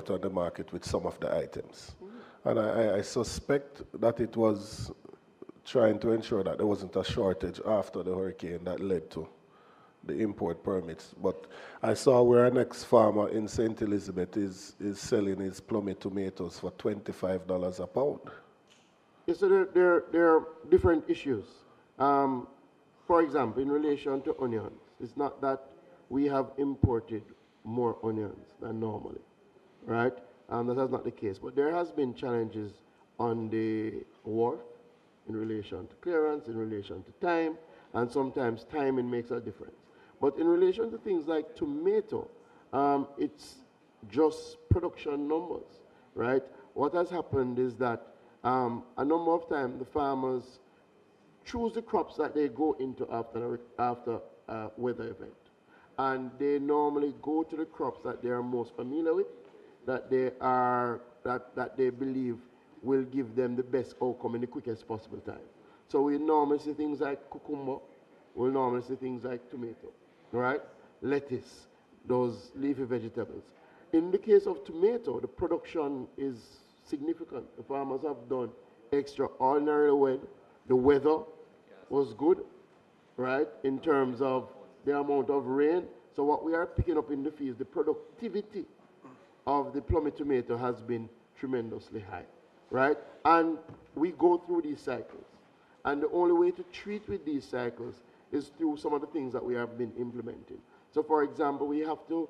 glut on the market with some of the items. And I suspect that it was trying to ensure that there wasn't a shortage after the hurricane that led to the import permits. But I saw where an ex-farmer in St. Elizabeth is selling his plummy tomatoes for $25 a pound. Yes, so there are different issues. For example, in relation to onions, it's not that we have imported more onions than normally, right? That is not the case. But there has been challenges on the wharf in relation to clearance, in relation to time, and sometimes timing makes a difference. But in relation to things like tomato, it's just production numbers, right? What has happened is that a number of times the farmers choose the crops that they go into after a weather event. And they normally go to the crops that they are most familiar with, that they believe will give them the best outcome in the quickest possible time. So we normally see things like cucumber, we'll normally see things like tomato, right? Lettuce, those leafy vegetables. In the case of tomato, the production is significant. The farmers have done extraordinarily well. The weather was good, right, in terms of the amount of rain. So what we are picking up in the fields, the productivity of the plummy tomato has been tremendously high, right? And we go through these cycles. And the only way to treat with these cycles is through some of the things that we have been implementing. So for example, we have to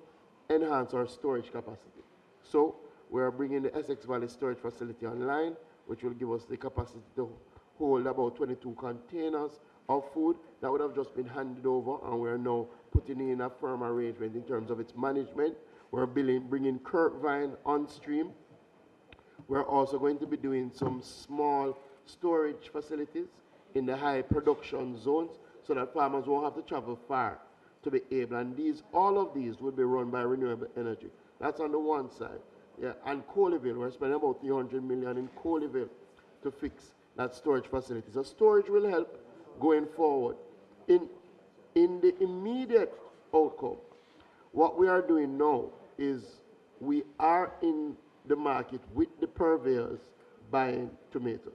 enhance our storage capacity. So we are bringing the Essex Valley Storage Facility online, which will give us the capacity to hold about 22 containers of food that would have just been handed over, and we're now putting in a firm arrangement in terms of its management. We're bringing Kirkvine on stream. We're also going to be doing some small storage facilities in the high production zones so that farmers won't have to travel far to be able, and all of these will be run by renewable energy. That's on the one side. Yeah, and Coleyville, we're spending about $300 million in Coleyville to fix that storage facility. So storage will help going forward. In the immediate outcome, what we are doing now is we are in the market with the purveyors buying tomatoes,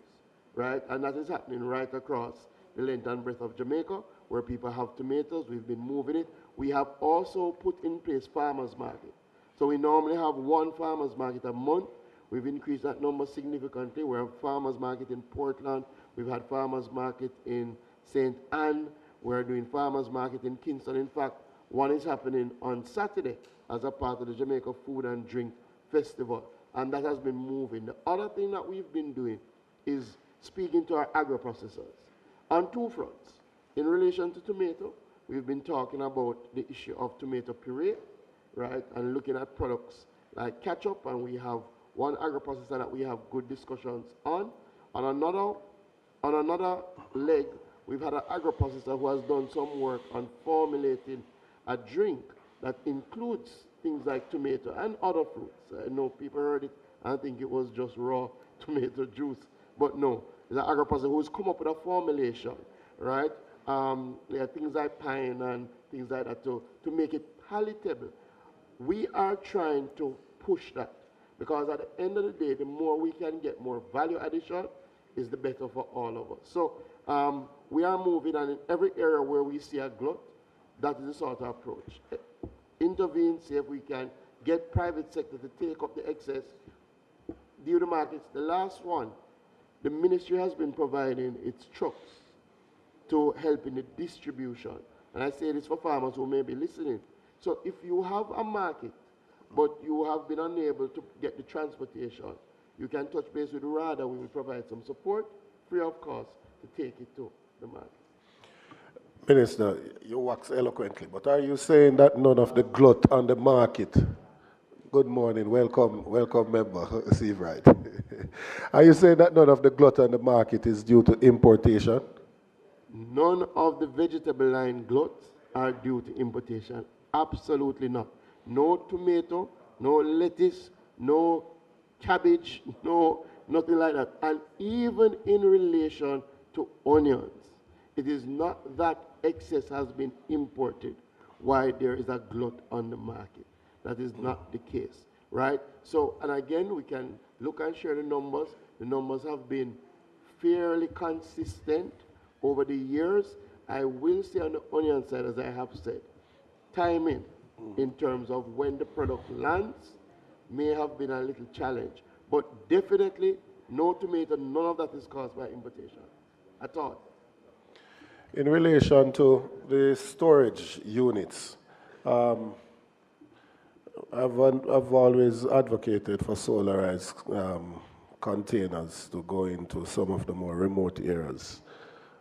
right? And that is happening right across the length and breadth of Jamaica, where people have tomatoes. We've been moving it. We have also put in place farmers market. So we normally have one farmers market a month. We've increased that number significantly. We have farmers market in Portland. We've had farmers market in St. Anne. We're doing farmers market in Kingston. In fact, one is happening on Saturday as a part of the Jamaica Food and Drink Festival. And that has been moving. The other thing that we've been doing is speaking to our agro-processors on two fronts. In relation to tomato, we've been talking about the issue of tomato puree, right, and looking at products like ketchup, and we have one agro-processor that we have good discussions on. On another leg, we've had an agro-processor who has done some work on formulating a drink that includes things like tomato and other fruits. I know people heard it and think it was just raw tomato juice, but no, it's an agro-processor who's come up with a formulation, right? There are things like pine and things like that to make it palatable. We are trying to push that because at the end of the day, the more we can get more value addition is the better for all of us. So we are moving, and in every area where we see a glut, that is the sort of approach. Intervene, see if we can get private sector to take up the excess, deal with the markets. The last one, the ministry has been providing its trucks to help in the distribution. And I say this for farmers who may be listening. So if you have a market, but you have been unable to get the transportation, you can touch base with RADA. We will provide some support, free of cost, to take it to the market. Minister, you wax eloquently, but are you saying that none of the glut on the market, good morning, welcome member, Steve Wright. Are you saying that none of the glut on the market is due to importation? None of the vegetable line gluts are due to importation. Absolutely not. No tomato, no lettuce, no cabbage, no nothing like that. And even in relation to onions, it is not that excess has been imported why there is a glut on the market. That is not the case. right? So, and again, we can look and share the numbers. The numbers have been fairly consistent over the years. I will say on the onion side, as I have said, timing in terms of when the product lands may have been a little challenge. But definitely, no tomato, none of that is caused by importation at all. In relation to the storage units, um, I've always advocated for solarized containers to go into some of the more remote areas.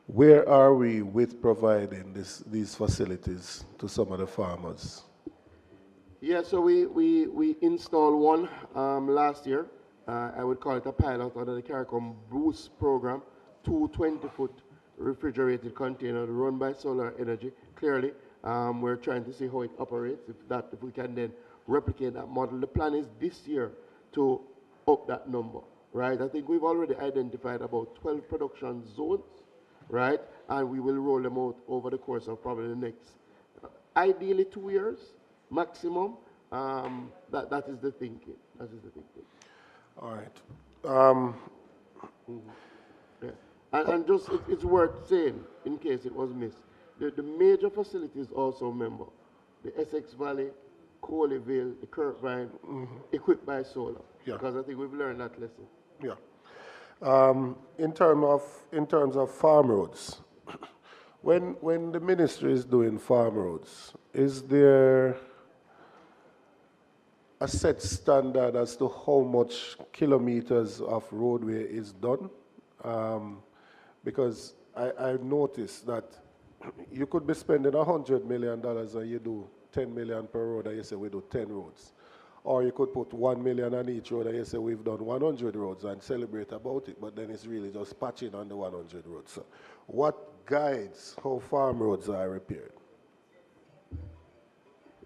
Where are we with providing these facilities to some of the farmers? Yeah, so we installed one last year. I would call it a pilot under the CARICOM Boost program, two 20-foot refrigerated containers run by solar energy. Clearly, we're trying to see how it operates, if we can then replicate that model. The plan is this year to up that number, right? I think we've already identified about 12 production zones, right? And we will roll them out over the course of probably the next, ideally 2 years maximum. That is the thinking. That is the thinking. All right. Yeah. And just, it's worth saying, in case it was missed, the major facilities also, remember, the Essex Valley, Coleyville, the Kirkvine, equipped by solar. Yeah. Because I think we've learned that lesson. Yeah. In terms of farm roads, when the ministry is doing farm roads, is there a set standard as to how much kilometers of roadway is done? Because I noticed that you could be spending $100 million and you do 10 million per road and you say we do 10 roads. Or you could put 1 million on each road and you say we've done 100 roads and celebrate about it, but then it's really just patching on the 100 roads. So what guides how farm roads are repaired?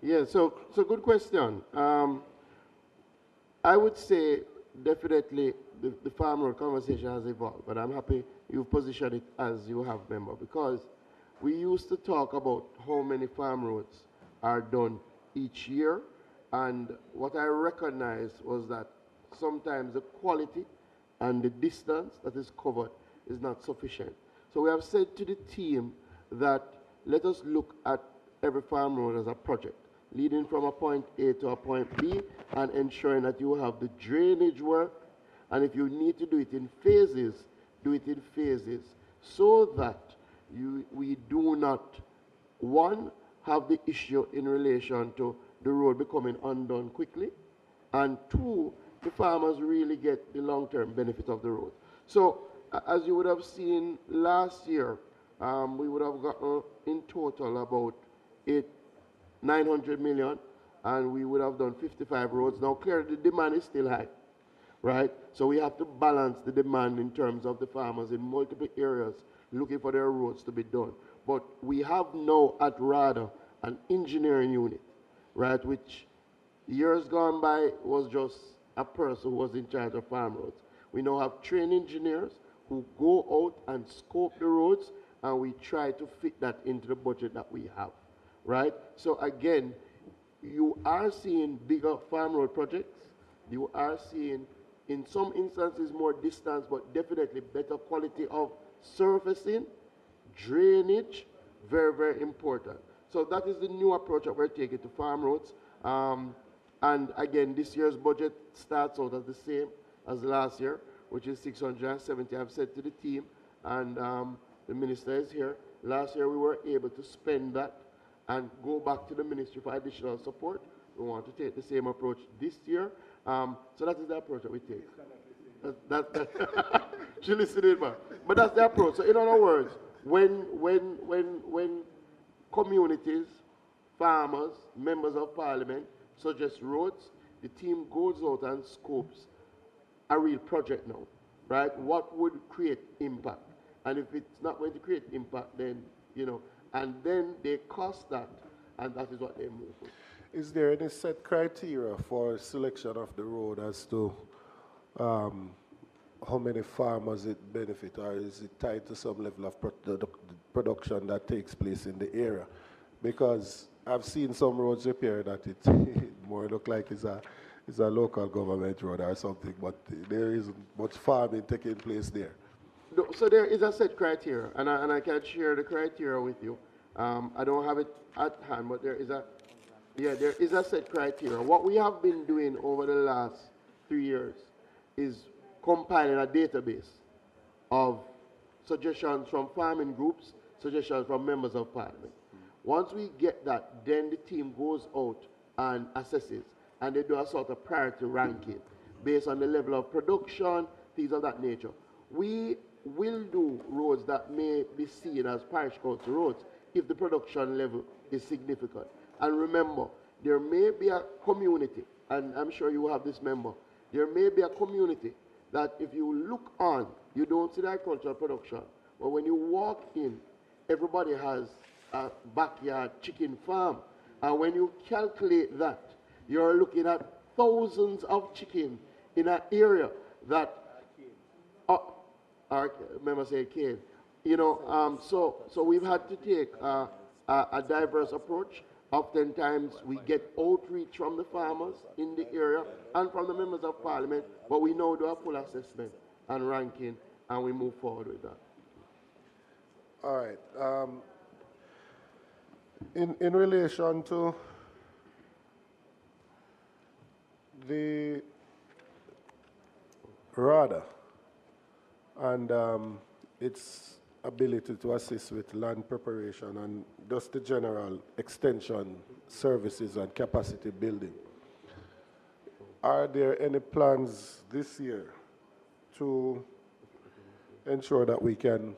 Yeah, so good question. I would say definitely the farm road conversation has evolved, but I'm happy you've positioned it as you have, member, because we used to talk about how many farm roads are done each year, and what I recognized was that sometimes the quality and the distance that is covered is not sufficient. So we have said to the team that let us look at every farm road as a project, leading from a point A to a point B and ensuring that you have the drainage work, and if you need to do it in phases, do it in phases so that we do not, one, have the issue in relation to the road becoming undone quickly, and two, the farmers really get the long-term benefit of the road. So as you would have seen last year, we would have gotten in total about 900 million, and we would have done 55 roads. Now clearly the demand is still high, right? So we have to balance the demand in terms of the farmers in multiple areas looking for their roads to be done. But we have now at RADA an engineering unit, right, which years gone by was just a person who was in charge of farm roads. We now have trained engineers who go out and scope the roads, and we try to fit that into the budget that we have, right? So again, you are seeing bigger farm road projects. You are seeing, in some instances, more distance, but definitely better quality of surfacing, drainage, very, very important. So that is the new approach that we're taking to farm roads. And again, this year's budget starts out as the same as last year, which is 670. I've said to the team, and the minister is here, last year we were able to spend that and go back to the ministry for additional support. We want to take the same approach this year. So that is the approach that we take. She listened, man. But that's the approach. So in other words, when communities, farmers, members of parliament suggest roads, the team goes out and scopes a real project now, right? What would create impact? And if it's not going to create impact, then, and then they cost that, and that is what they move with. Is there any set criteria for selection of the road as to how many farmers it benefit, or is it tied to some level of production that takes place in the area? Because I've seen some roads repair that it more look like it's it's a local government road or something, but there isn't much farming taking place there. No, so there is a set criteria, and I can share the criteria with you. I don't have it at hand, but there is a set criteria. What we have been doing over the last 3 years is compiling a database of suggestions from farming groups, suggestions from members of parliament. Once we get that, then the team goes out and assesses, and they do a sort of priority ranking based on the level of production, things of that nature. We will do roads that may be seen as parish council roads if the production level is significant. And remember, there may be a community, and I'm sure you have this member, there may be a community that if you look on, you don't see the agricultural production, but when you walk in, everybody has a backyard chicken farm. And when you calculate that, you're looking at thousands of chicken in an area that, remember say cane, so we've had to take a diverse approach. Oftentimes we get outreach from the farmers in the area and from the members of parliament, but we now do a full assessment and ranking, and we move forward with that. All right. In relation to the RADA and its ability to assist with land preparation and just the general extension services and capacity building, are there any plans this year to ensure that we can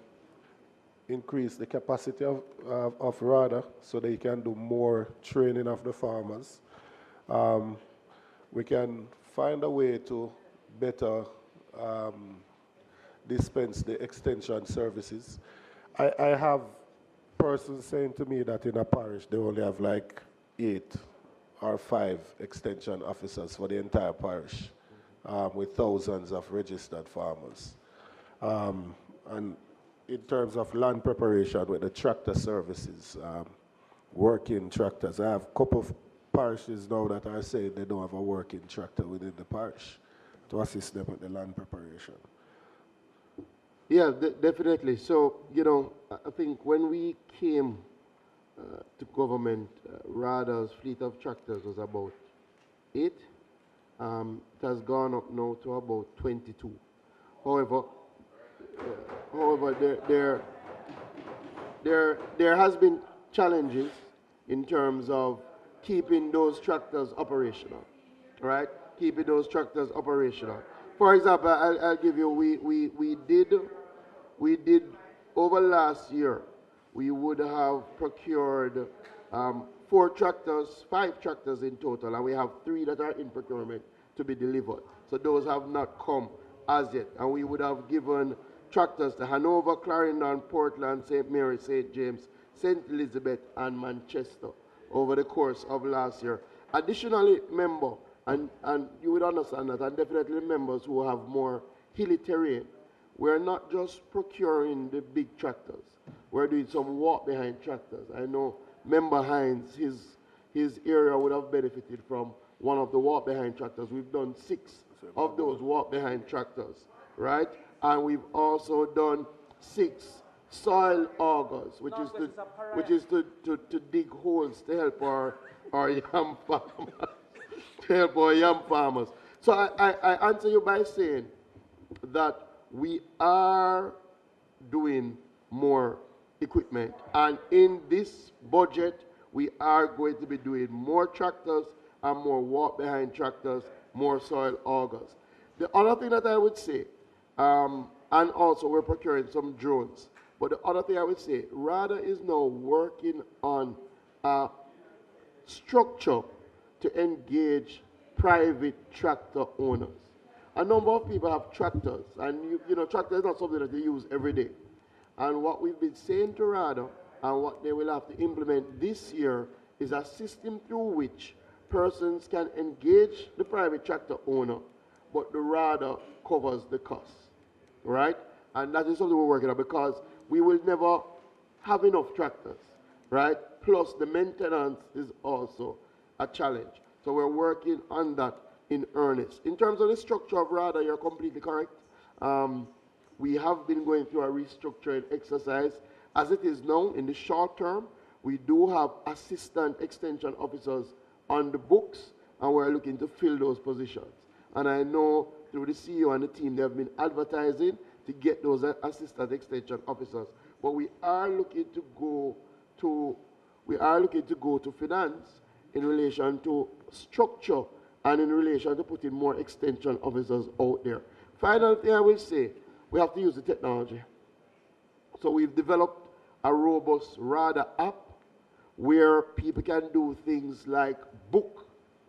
increase the capacity of RADA so they can do more training of the farmers? We can find a way to better dispense the extension services. I have persons saying to me that in a parish they only have like 8 or 5 extension officers for the entire parish, with thousands of registered farmers. And in terms of land preparation with the tractor services, working tractors, I have a couple of parishes now that are saying they don't have a working tractor within the parish to assist them with the land preparation. Yeah, definitely. So, I think when we came to government, RADA's fleet of tractors was about 8. It has gone up now to about 22. However, there has been challenges in terms of keeping those tractors operational, right? Keeping those tractors operational. For example, I'll give you, we did over last year, we would have procured 4 tractors, 5 tractors in total, and we have 3 that are in procurement to be delivered. So those have not come as yet, and we would have given tractors to Hanover, Clarendon, Portland, St. Mary, St. James, St. Elizabeth, and Manchester over the course of last year. Additionally, member, and you would understand that, and definitely members who have more hilly terrain, we're not just procuring the big tractors. We're doing some walk-behind tractors. I know Member Hines, his area would have benefited from one of the walk-behind tractors. We've done 6 of those walk-behind tractors, right? And we've also done 6 soil augers, which is to dig holes to help our yam farmers, to help our yam farmers. So I answer you by saying that we are doing more equipment, and in this budget we are going to be doing more tractors and more walk-behind tractors, more soil augers. The other thing that I would say, and also we're procuring some drones, but the other thing I would say, RADA is now working on a structure to engage private tractor owners. A number of people have tractors, and tractor is not something that they use every day. And what we've been saying to RADA, and what they will have to implement this year, is a system through which persons can engage the private tractor owner, but the RADA covers the cost, right? And that is something we're working on, because we will never have enough tractors, right? Plus the maintenance is also a challenge. So we're working on that in earnest. In terms of the structure of RADA, you're completely correct. We have been going through a restructuring exercise. As it is now, in the short term, we do have assistant extension officers on the books, and we're looking to fill those positions. And I know through the CEO and the team, they have been advertising to get those assistant extension officers. But we are looking to go to finance in relation to structure and in relation to putting more extension officers out there. Final thing I will say, we have to use the technology. So we've developed a robust RADA app where people can do things like book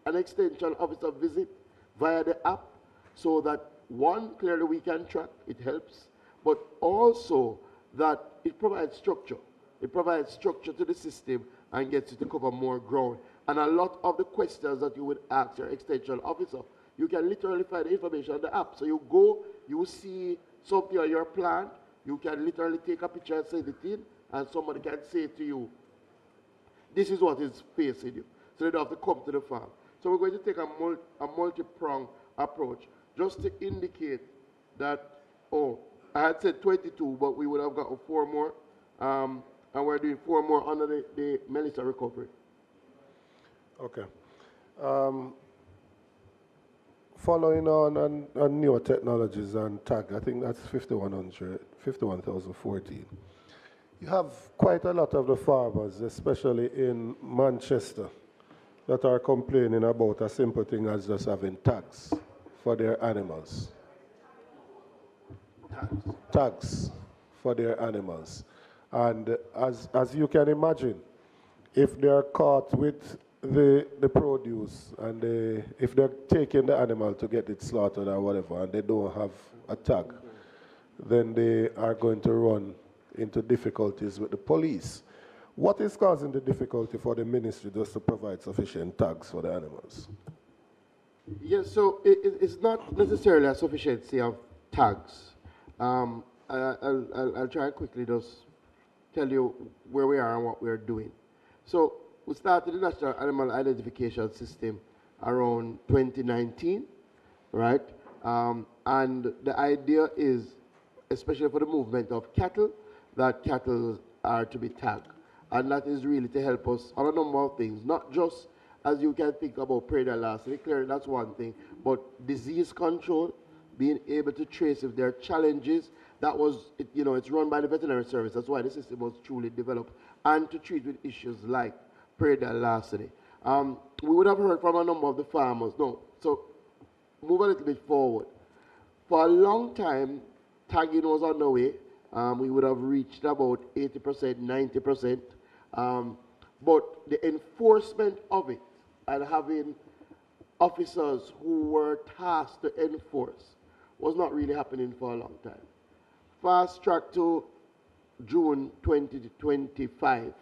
an extension officer visit via the app, so that one, clearly we can track, it helps, but also that it provides structure. It provides structure to the system and gets you to cover more ground. And a lot of the questions that you would ask your extension officer, you can literally find the information on the app. So you go, you see something on your plan, you can literally take a picture and send it in, and somebody can say to you, this is what is facing you. So they don't have to come to the farm. So we're going to take a multi-pronged approach, just to indicate that, oh, I had said 22, but we would have gotten 4 more, and we're doing 4 more under the Melissa recovery. Okay. Following on newer technologies and tag, I think that's 51,014. You have quite a lot of the farmers, especially in Manchester, that are complaining about a simple thing as just having tags for their animals. Tags for their animals. And as you can imagine, if they're caught with the produce and if they're taking the animal to get it slaughtered or whatever and they don't have a tag, then they are going to run into difficulties with the police. What is causing the difficulty for the ministry just to provide sufficient tags for the animals? Yes, so it's not necessarily a sufficiency of tags. I'll try quickly just tell you where we are and what we're doing. So we started the National Animal Identification System around 2019, right? And the idea is, especially for the movement of cattle, that cattle are to be tagged. And that is really to help us on a number of things, not just as you can think about predatory larceny, clearly that's one thing, but disease control, being able to trace if there are challenges. That was, it's run by the veterinary service. That's why the system was truly developed, and to treat with issues like predatory larceny. We would have heard from a number of the farmers. No, so move a little bit forward. For a long time, tagging was on the way. We would have reached about 80%, 90%. But the enforcement of it and having officers who were tasked to enforce was not really happening for a long time. Fast track to June 2025,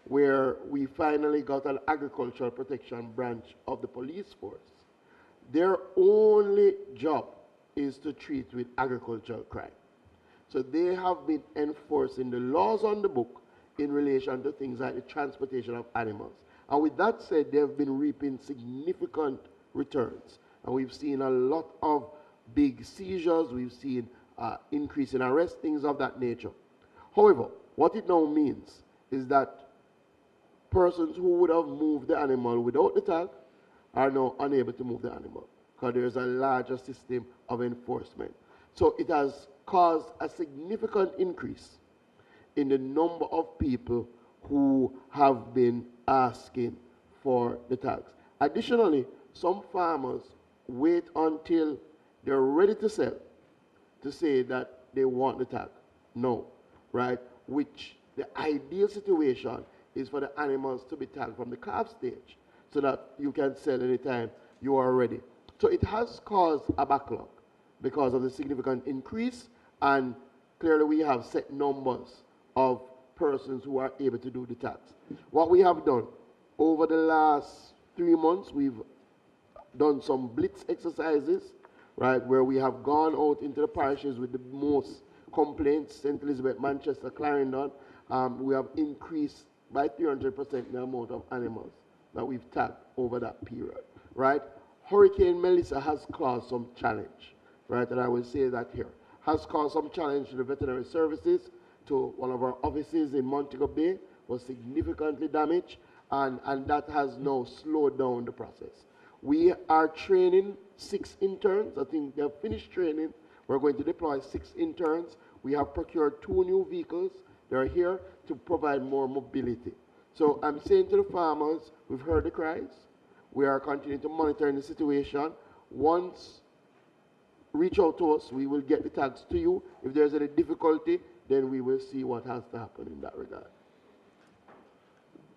where we finally got an agricultural protection branch of the police force. Their only job is to treat with agricultural crime. So they have been enforcing the laws on the book in relation to things like the transportation of animals. And with that said, they have been reaping significant returns. And we've seen a lot of big seizures, we've seen increase in arrests, things of that nature. However, what it now means is that persons who would have moved the animal without the tag are now unable to move the animal, because there is a larger system of enforcement. So it has caused a significant increase in the number of people who have been asking for the tags. Additionally, some farmers wait until they're ready to sell to say that they want the tag. No, right? Which the ideal situation is for the animals to be tagged from the calf stage so that you can sell anytime you are ready. So it has caused a backlog because of the significant increase, and clearly we have set numbers of persons who are able to do the tags. What we have done over the last 3 months, we've done some blitz exercises, right, where we have gone out into the parishes with the most complaints, St. Elizabeth, Manchester, Clarendon. We have increased by 300% the amount of animals that we've tagged over that period, right? Hurricane Melissa has caused some challenge, right? And I will say that here. Has caused some challenge to the veterinary services, to one of our offices in Montego Bay was significantly damaged, and that has now slowed down the process. We are training 6 interns. I think they have finished training. We're going to deploy 6 interns. We have procured 2 new vehicles. They're here to provide more mobility. So I'm saying to the farmers, we've heard the cries. We are continuing to monitor the situation. Once reach out to us, we will get the tags to you. If there's any difficulty, then we will see what has to happen in that regard.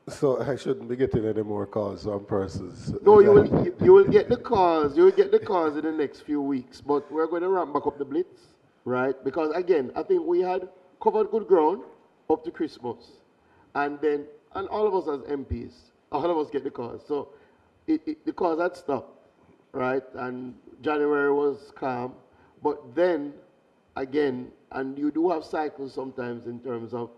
So I shouldn't be getting any more calls from persons. No, you will get the calls. You will get the calls in the next few weeks. But we're going to ramp back up the blitz, right? Because again, I think we had covered good ground up to Christmas, and all of us as MPs, all of us get the calls. So the calls had stopped, right? And January was calm, but then again, and you do have cycles sometimes in terms of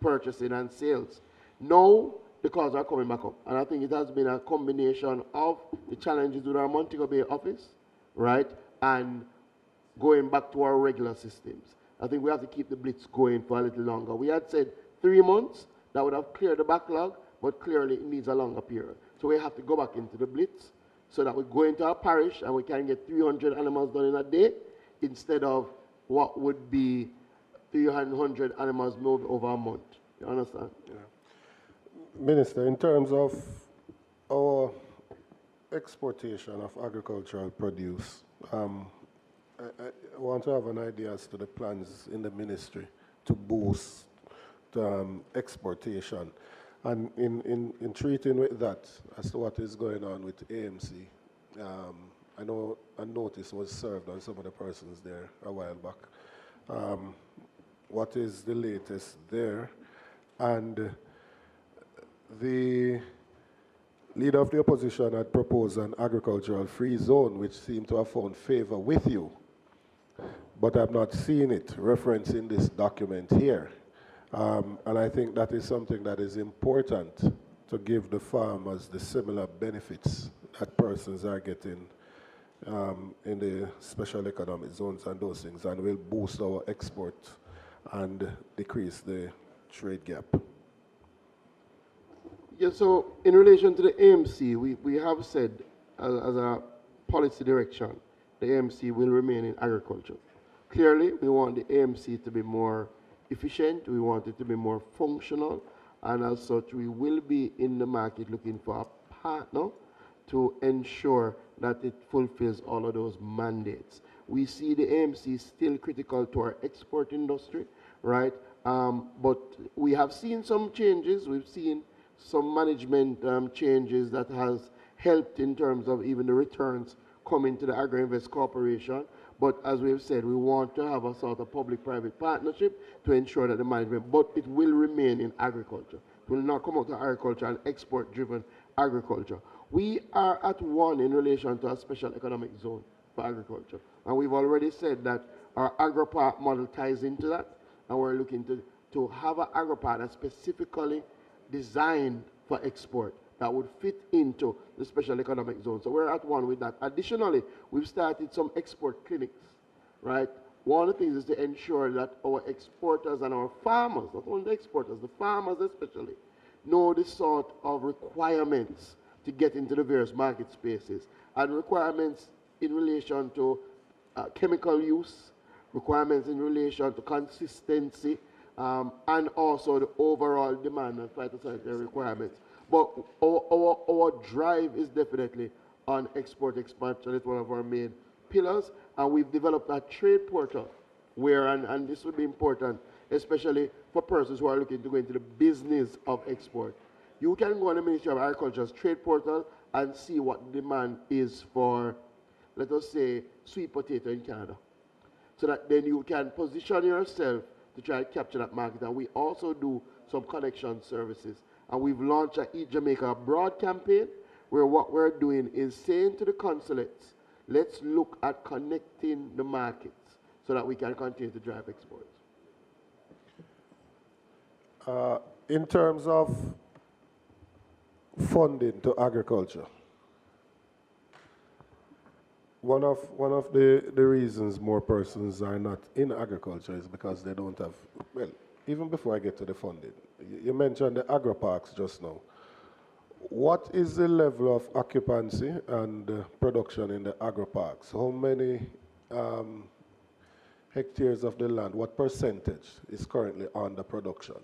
purchasing and sales. Now, the calls are coming back up. And I think it has been a combination of the challenges with our Montego Bay office, right, and going back to our regular systems. I think we have to keep the blitz going for a little longer. We had said 3 months, that would have cleared the backlog, but clearly it needs a longer period. So we have to go back into the blitz so that we go into our parish and we can get 300 animals done in a day instead of what would be 300 animals moved over a month. You understand? Yeah. Minister, in terms of our exportation of agricultural produce, I want to have an idea as to the plans in the ministry to boost exportation. And in treating with that, as to what is going on with AMC, I know a notice was served on some of the persons there a while back. What is the latest there? And the leader of the opposition had proposed an agricultural free zone, which seemed to have found favor with you. But I've not seen it referenced in this document here. And I think that is something that is important to give the farmers the similar benefits that persons are getting in the special economic zones and those things, and will boost our export and decrease the trade gap. Yeah, so in relation to the AMC, we have said as a policy direction, the AMC will remain in agriculture. Clearly, we want the AMC to be more efficient, we want it to be more functional, and as such, we will be in the market looking for a partner to ensure that it fulfills all of those mandates. We see the AMC still critical to our export industry, right? But we have seen some changes. We've seen some management changes that has helped in terms of even the returns coming to the Agri-Invest Corporation. But as we've said, we want to have a sort of public-private partnership to ensure that the management, but it will remain in agriculture. It will not come out of agriculture and export-driven agriculture. We are at one in relation to a special economic zone for agriculture. And we've already said that our agri-park model ties into that, and we're looking to have an agri-park that's specifically designed for export that would fit into the special economic zone. So we're at one with that. Additionally, we've started some export clinics, right? One of the things is to ensure that our exporters and our farmers, not only the exporters, the farmers especially, know the sort of requirements to get into the various market spaces, and requirements in relation to chemical use, requirements in relation to consistency, and also the overall demand and phytosanitary requirements. But our drive is definitely on export expansion. It's one of our main pillars, and we've developed a trade portal where, and this would be important, especially for persons who are looking to go into the business of export. You can go on the Ministry of Agriculture's trade portal and see what demand is for, let us say, sweet potato in Canada. So that then you can position yourself to try to capture that market. And we also do some connection services. And we've launched a Eat Jamaica Abroad campaign, where what we're doing is saying to the consulates, let's look at connecting the markets so that we can continue to drive exports. In terms of funding to agriculture, One of the reasons more persons are not in agriculture is because they don't have, well, even before I get to the funding, you mentioned the agro parks just now. What is the level of occupancy and production in the agro parks? How many um, hectares of the land, what percentage is currently under production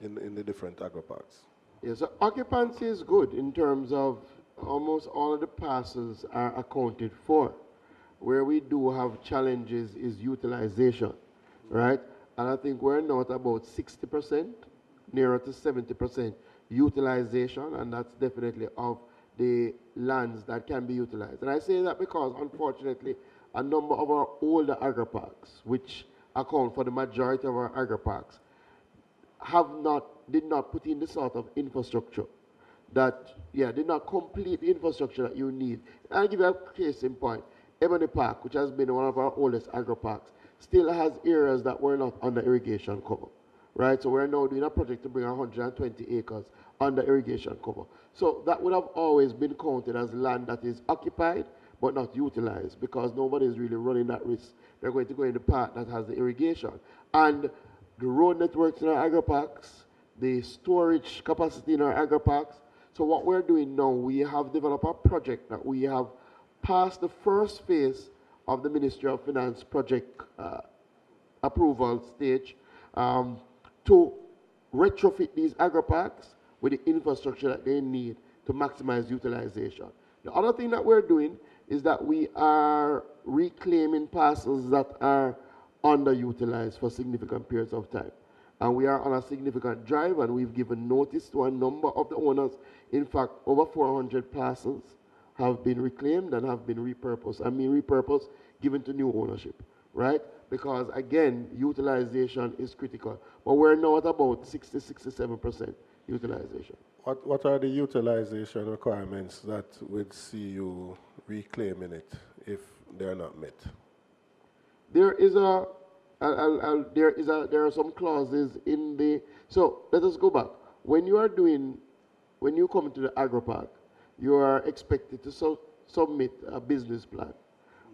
in the different agro parks? Yeah, so occupancy is good in terms of almost all of the parcels are accounted for. Where we do have challenges is utilization, right? And I think we're now at about 60%, nearer to 70% utilization, and that's definitely of the lands that can be utilized. And I say that because, unfortunately, a number of our older agri-parks, which account for the majority of our agri-parks, did not put in the sort of infrastructure did not complete the infrastructure that you need. I'll give you a case in point. Ebony Park, which has been one of our oldest agri-parks, still has areas that were not under irrigation cover, right? So we're now doing a project to bring 120 acres under irrigation cover. So that would have always been counted as land that is occupied but not utilized because nobody is really running that risk. They're going to go in the part that has the irrigation. And the road networks in our agri-parks, the storage capacity in our agri-parks. So what we're doing now, we have developed a project that we have passed the first phase of the Ministry of Finance project approval stage to retrofit these agri-parks with the infrastructure that they need to maximize utilization. The other thing that we're doing is that we are reclaiming parcels that are underutilized for significant periods of time. And we are on a significant drive, and we've given notice to a number of the owners. In fact, over 400 parcels have been reclaimed and have been repurposed. I mean repurposed, given to new ownership, right? Because, again, utilization is critical. But we're now at about 67% utilization. What are the utilization requirements that would see you reclaiming it if they're not met? There are some clauses in the. So let us go back. When you come into the agri-park, you are expected to submit a business plan,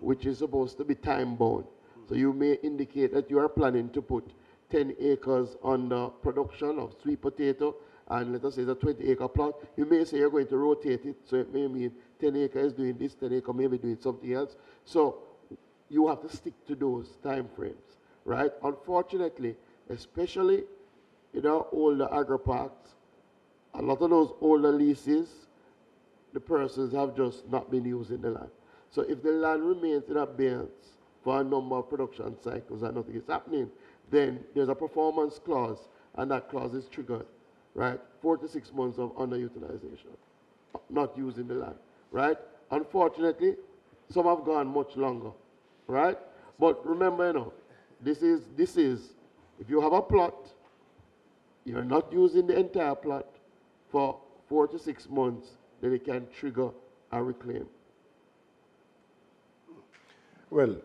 which is supposed to be time bound. So you may indicate that you are planning to put 10 acres on the production of sweet potato, and let us say it's a 20-acre plot. You may say you're going to rotate it, so it may mean 10 acres doing this, 10 acres maybe doing something else. So you have to stick to those time frames, right? Unfortunately, especially in our older agri-parks, a lot of those older leases, the persons have just not been using the land. So if the land remains in abeyance for a number of production cycles and nothing is happening, then there's a performance clause, and that clause is triggered, right? 4 to 6 months of underutilization, not using the land, right? Unfortunately, some have gone much longer, right? But remember, this is, if you have a plot, you're not using the entire plot for 4 to 6 months, then it can trigger a reclaim. Well,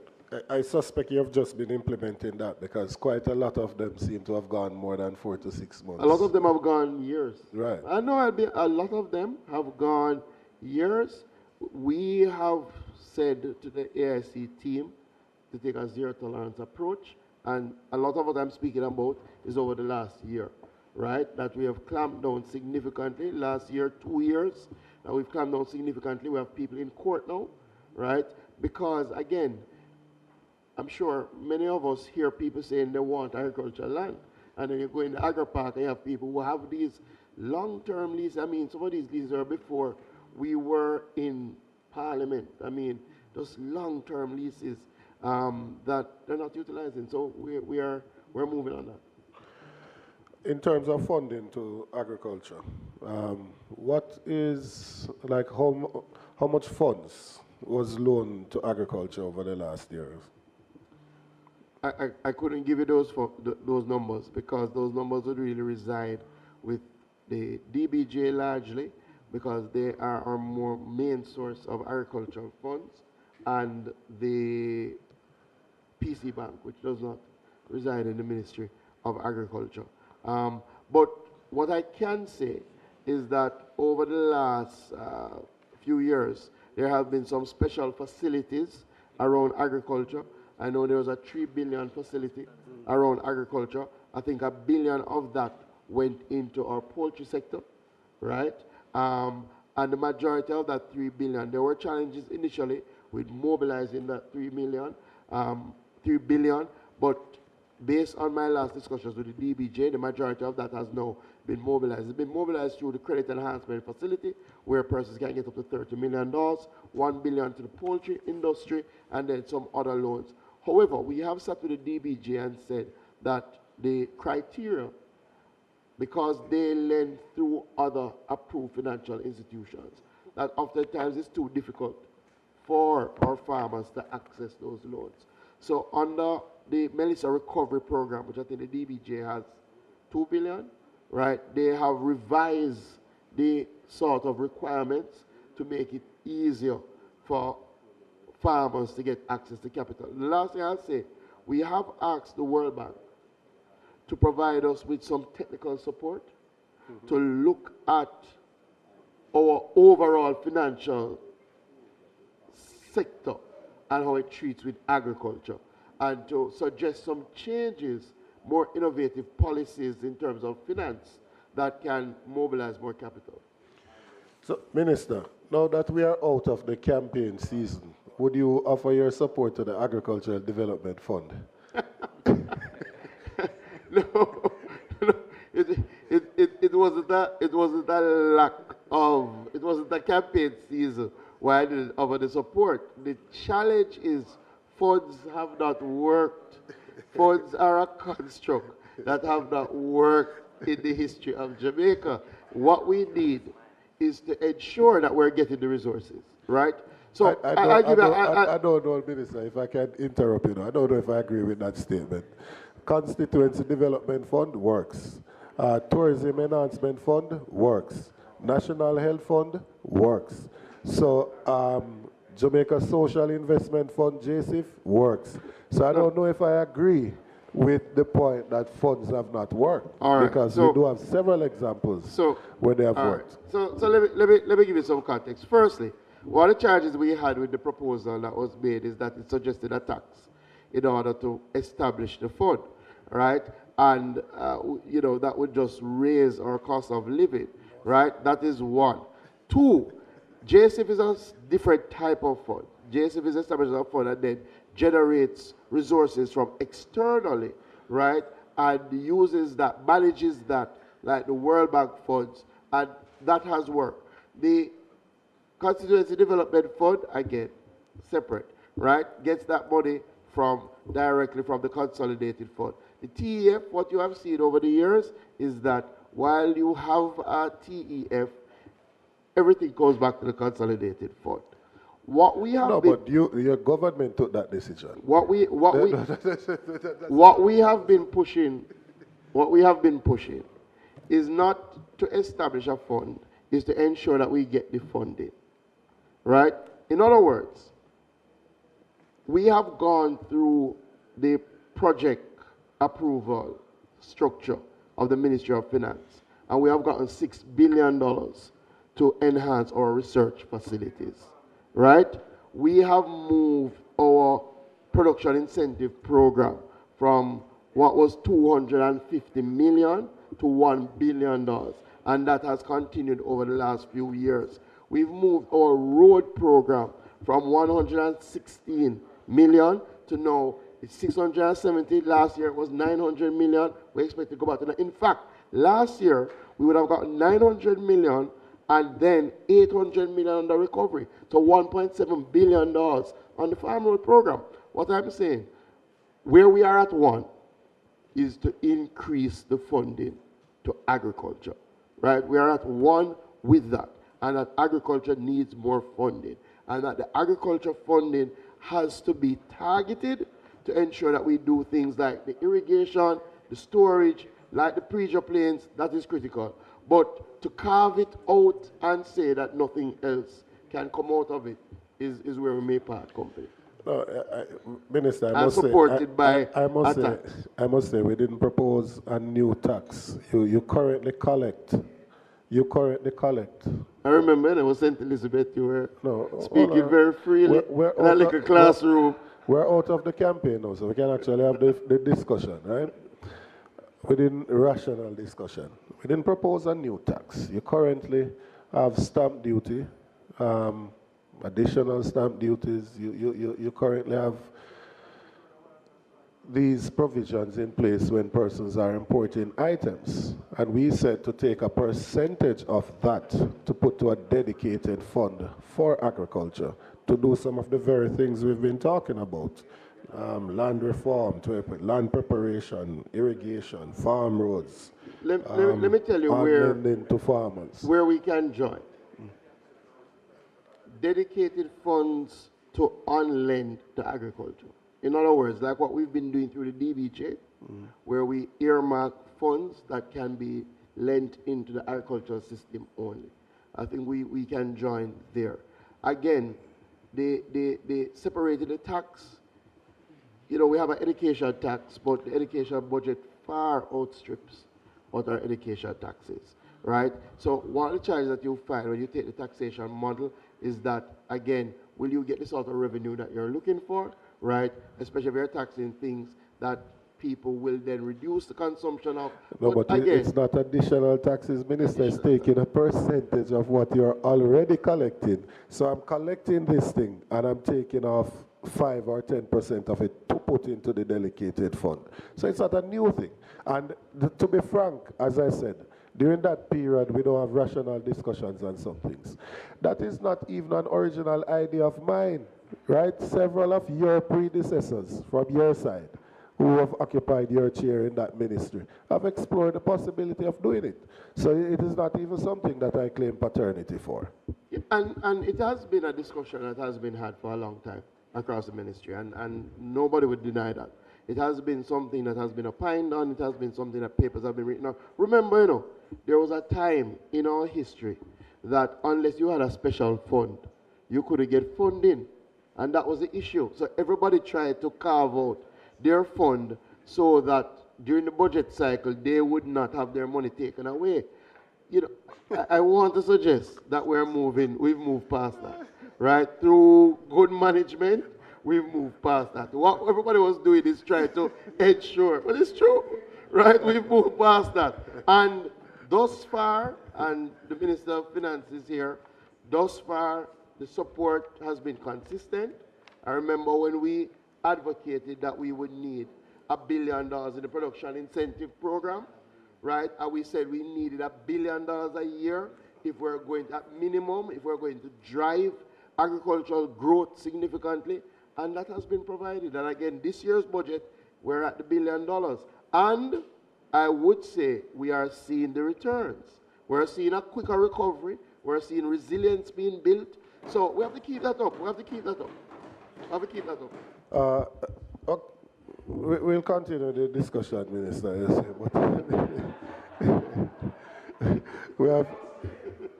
I suspect you have just been implementing that because quite a lot of them seem to have gone more than 4 to 6 months. A lot of them have gone years. Right. I know a lot of them have gone years. We have said to the AIC team to take a zero tolerance approach, and a lot of what I'm speaking about is over the last year, right? That we have clamped down significantly. Last year, 2 years, now we've clamped down significantly. We have people in court now, right? Because, again, I'm sure many of us hear people saying they want agricultural land, and then you go in the agri-park and you have people who have these long-term leases. I mean, some of these leases are before we were in Parliament. I mean, those long-term leases that they're not utilizing. So we're moving on that. In terms of funding to agriculture, what is, like, how much funds was loaned to agriculture over the last years? I couldn't give you those numbers because those numbers would really reside with the DBJ largely because they are our more main source of agricultural funds, and the PC Bank, which does not reside in the Ministry of Agriculture. But what I can say is that over the last few years, There have been some special facilities around agriculture. I know there was a 3 billion facility around agriculture. I think $1 billion of that went into our poultry sector, right? And the majority of that 3 billion, there were challenges initially with mobilizing that 3 billion, but based on my last discussions with the DBJ, the majority of that has now been mobilized. It's been mobilized through the credit enhancement facility, where persons can get up to $30 million, $1 billion to the poultry industry, and then some other loans. However, we have sat with the DBJ and said that the criteria, because they lend through other approved financial institutions, that oftentimes it's too difficult for our farmers to access those loans. So under the Melissa Recovery Program, which I think the DBJ has 2 billion, right? They have revised the sort of requirements to make it easier for farmers to get access to capital. The last thing I'll say, we have asked the World Bank to provide us with some technical support to look at our overall financial sector and how it treats with agriculture, and to suggest some changes, more innovative policies in terms of finance that can mobilize more capital. So, Minister, now that we are out of the campaign season, would you offer your support to the Agricultural Development Fund? No, it wasn't a campaign season why I didn't offer the support. The challenge is funds have not worked. Funds are a construct that have not worked in the history of Jamaica. What we need is to ensure that we're getting the resources, right? So I don't know, Minister, if I can interrupt you. I don't know if I agree with that statement. Constituency Development Fund works. Tourism Enhancement Fund works. National Health Fund works. So Jamaica Social Investment Fund, JSIF, works. So I don't know if I agree with the point that funds have not worked, because we do have several examples where they have worked. So let me give you some context. Firstly, one of the charges we had with the proposal that was made is that it suggested a tax in order to establish the fund, right? And that would just raise our cost of living, right? That is one. Two, JSIF is a different type of fund. JSIF is established as a fund that then generates resources from externally, right? And uses that, manages that, like the World Bank funds, and that has worked. The Constituency Development Fund, again, separate, right? Gets that money directly from the consolidated fund. The TEF, what you have seen over the years is that while you have a TEF, everything goes back to the consolidated fund. What we have but your government took that decision. What we have been pushing is not to establish a fund, is to ensure that we get the funding, right? In other words, we have gone through the project approval structure of the Ministry of Finance, and we have gotten $6 billion to enhance our research facilities, right? We have moved our production incentive program from what was $250 million to $1 billion, and that has continued over the last few years. We've moved our road program from 116 million to now it's 670. Last year it was 900 million. We expect to go back to that. In fact, last year we would have gotten 900 million and then 800 million on the recovery. So $1.7 billion on the farm road program. What I'm saying, where we are at one is to increase the funding to agriculture, right? We are at one with that, and that agriculture needs more funding, and that the agriculture funding has to be targeted to ensure that we do things like the irrigation, the storage, like the pressure planes. That is critical. But to carve it out and say that nothing else can come out of it is where we may part company. No, Minister, I must say, we didn't propose a new tax. You currently collect I remember when I was St. Elizabeth, you were No, speaking very freely we're in a little classroom. We're out of the campaign now, so we can actually have the discussion, right? We didn't rational discussion. We didn't propose a new tax. You currently have stamp duty, additional stamp duties. You currently have these provisions in place when persons are importing items. And we said to take a percentage of that to put to a dedicated fund for agriculture to do some of the very things we've been talking about. Land reform, land preparation, irrigation, farm roads. Let me tell you lending to farmers. where we can join. Dedicated funds to on-lend to agriculture. In other words, like what we've been doing through the DBJ, where we earmark funds that can be lent into the agricultural system only. I think we can join there. Again, they separated the tax. You know, we have an education tax, but the education budget far outstrips what our education tax is, right? So one of the challenges that you find when you take the taxation model is that, again, will you get the sort of revenue that you're looking for, right? Especially if you're taxing things that people will then reduce the consumption of. No, but again, it's not additional taxes. Minister is taking a percentage of what you're already collecting. So I'm collecting this thing and I'm taking off 5 or 10% of it to put into the dedicated fund. So it's not a new thing. And to be frank, as I said, during that period, we don't have rational discussions on some things. That is not even an original idea of mine, right? Several of your predecessors from your side who have occupied your chair in that ministry have explored the possibility of doing it. So it is not even something that I claim paternity for. Yeah, and it has been a discussion that has been had for a long time across the ministry, and nobody would deny that. It has been something that has been opined on. It has been something that papers have been written on. Remember, you know, there was a time in our history that unless you had a special fund, you couldn't get funding. And that was the issue. So everybody tried to carve out their fund so that during the budget cycle, they would not have their money taken away. You know, I want to suggest that we've moved past that, right? Through good management, we've moved past that. What everybody was doing is trying to ensure, but it's true, right? We've moved past that. And thus far, and the Minister of Finance is here, thus far, the support has been consistent. I remember when we advocated that we would need $1 billion in the production incentive program, right? And we said we needed $1 billion a year if we're going to, at minimum, if we're going to drive agricultural growth significantly. And that has been provided. And again, this year's budget, we're at the $1 billion. And I would say we are seeing the returns. We're seeing a quicker recovery. We're seeing resilience being built. So we have to keep that up. We have to keep that up. We have to keep that up. Okay. We'll continue the discussion, Minister. But we have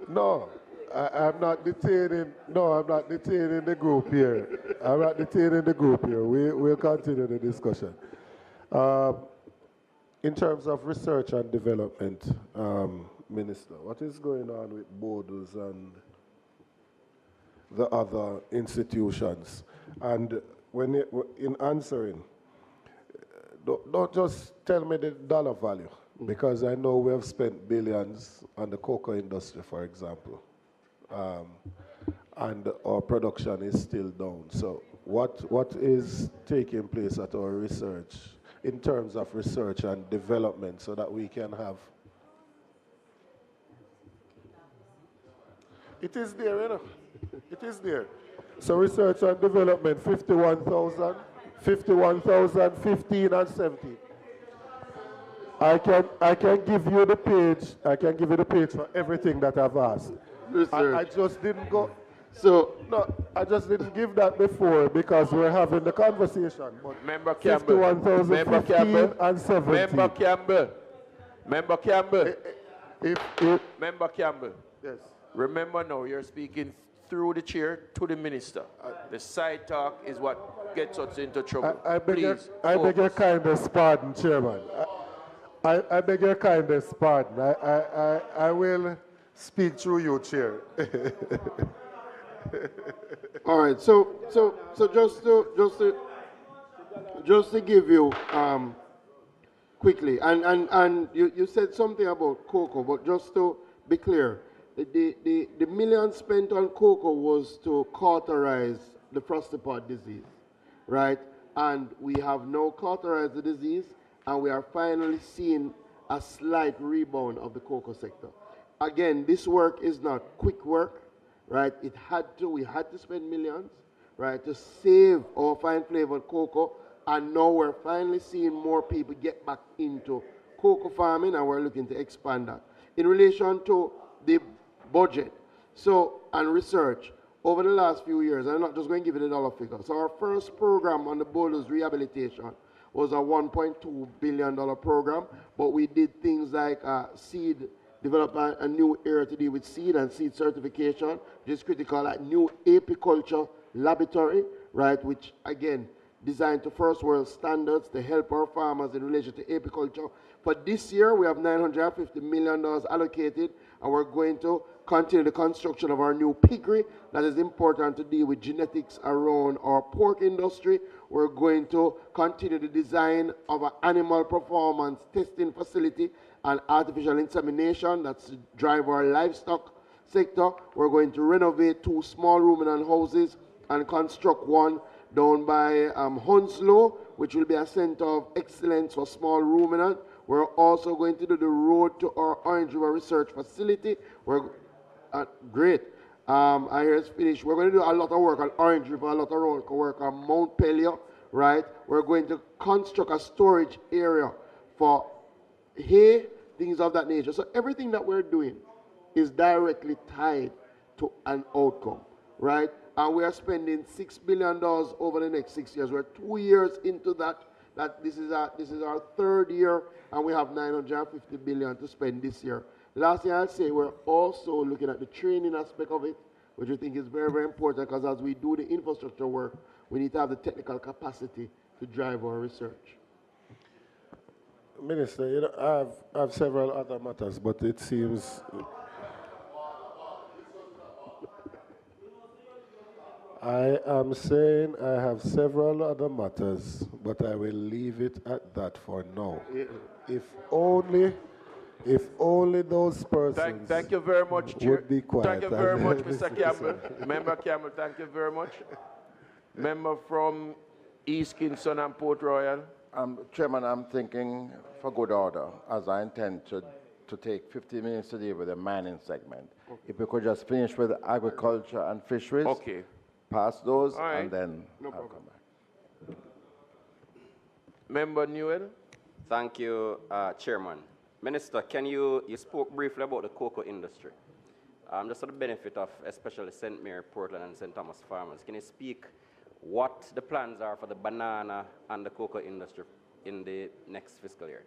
no. I'm not detaining. No, I'm not detaining the group here. I'm not detaining the group here. We'll continue the discussion. In terms of research and development, Minister, what is going on with borders and the other institutions? And when in answering, don't just tell me the dollar value, because I know we have spent billions on the cocoa industry, for example. And our production is still down. So what is taking place at our research in terms of research and development so that we can have? It is there, you know. It is there. So research and development, 51,000, 15 and 17. I can give you the page. I can give you the page for everything that I've asked. I just didn't go. So no, I just didn't give that before because we're having the conversation. But Member Campbell, 51,015 and 17. Member Campbell, Member Campbell, Member Campbell. Yes. Remember now, you're speaking through the chair to the minister. The side talk is what gets us into trouble. I beg your kindest pardon, Chairman. I beg your kindest pardon. I will speak through you, Chair. All right. So just to give you quickly, and you said something about cocoa, but just to be clear, the million spent on cocoa was to cauterize the frosty pod disease, right? And we have now cauterized the disease, and we are finally seeing a slight rebound of the cocoa sector. Again, this work is not quick work, right? We had to spend millions, right, to save our fine flavored cocoa, and now we're finally seeing more people get back into cocoa farming, and we're looking to expand that. In relation to the budget, and research, over the last few years, I'm not just going to give you the dollar figure. So our first program on the boulders rehabilitation was a $1.2 billion program, but we did things like seed, develop a new area to deal with seed and seed certification, which is critical, like new apiculture laboratory, right, which again, designed to first world standards to help our farmers in relation to apiculture. For this year, we have $950 million allocated, and we're going to continue the construction of our new piggery that is important to deal with genetics around our pork industry. We're going to continue the design of an animal performance testing facility and artificial insemination that's to drive our livestock sector. We're going to renovate 2 small ruminant houses and construct one down by Hounslow, which will be a center of excellence for small ruminant. We're also going to do the road to our Orange River Research Facility. We're great. I hear it's finished. We're going to do a lot of work on Orange River, a lot of work on Mount Pelion, right? We're going to construct a storage area for hay, things of that nature. So everything that we're doing is directly tied to an outcome, right? And we are spending $6 billion over the next 6 years. We're 2 years into that. This is our 3rd year, and we have $950 billion to spend this year. Last thing I'll say, we're also looking at the training aspect of it, which we think is very, very important, because as we do the infrastructure work, we need to have the technical capacity to drive our research. Minister, you know, I have several other matters, but it seems I am saying I have several other matters, but I will leave it at that for now. If only those persons Thank you very much, Chair. would be quiet. Thank you very much, Mr. Campbell. Member Campbell, thank you very much. Member from East Kingston and Port Royal. Chairman, I'm thinking for good order, as I intend to take 15 minutes to deal with the mining segment. Okay. If we could just finish with agriculture and fisheries. Okay. Pass those, right, and then no I'll problem. come back. Member Newell. Thank you, Chairman. Minister, you spoke briefly about the cocoa industry. Just for the benefit of especially St. Mary, Portland, and St. Thomas farmers, can you speak what the plans are for the banana and the cocoa industry in the next fiscal year?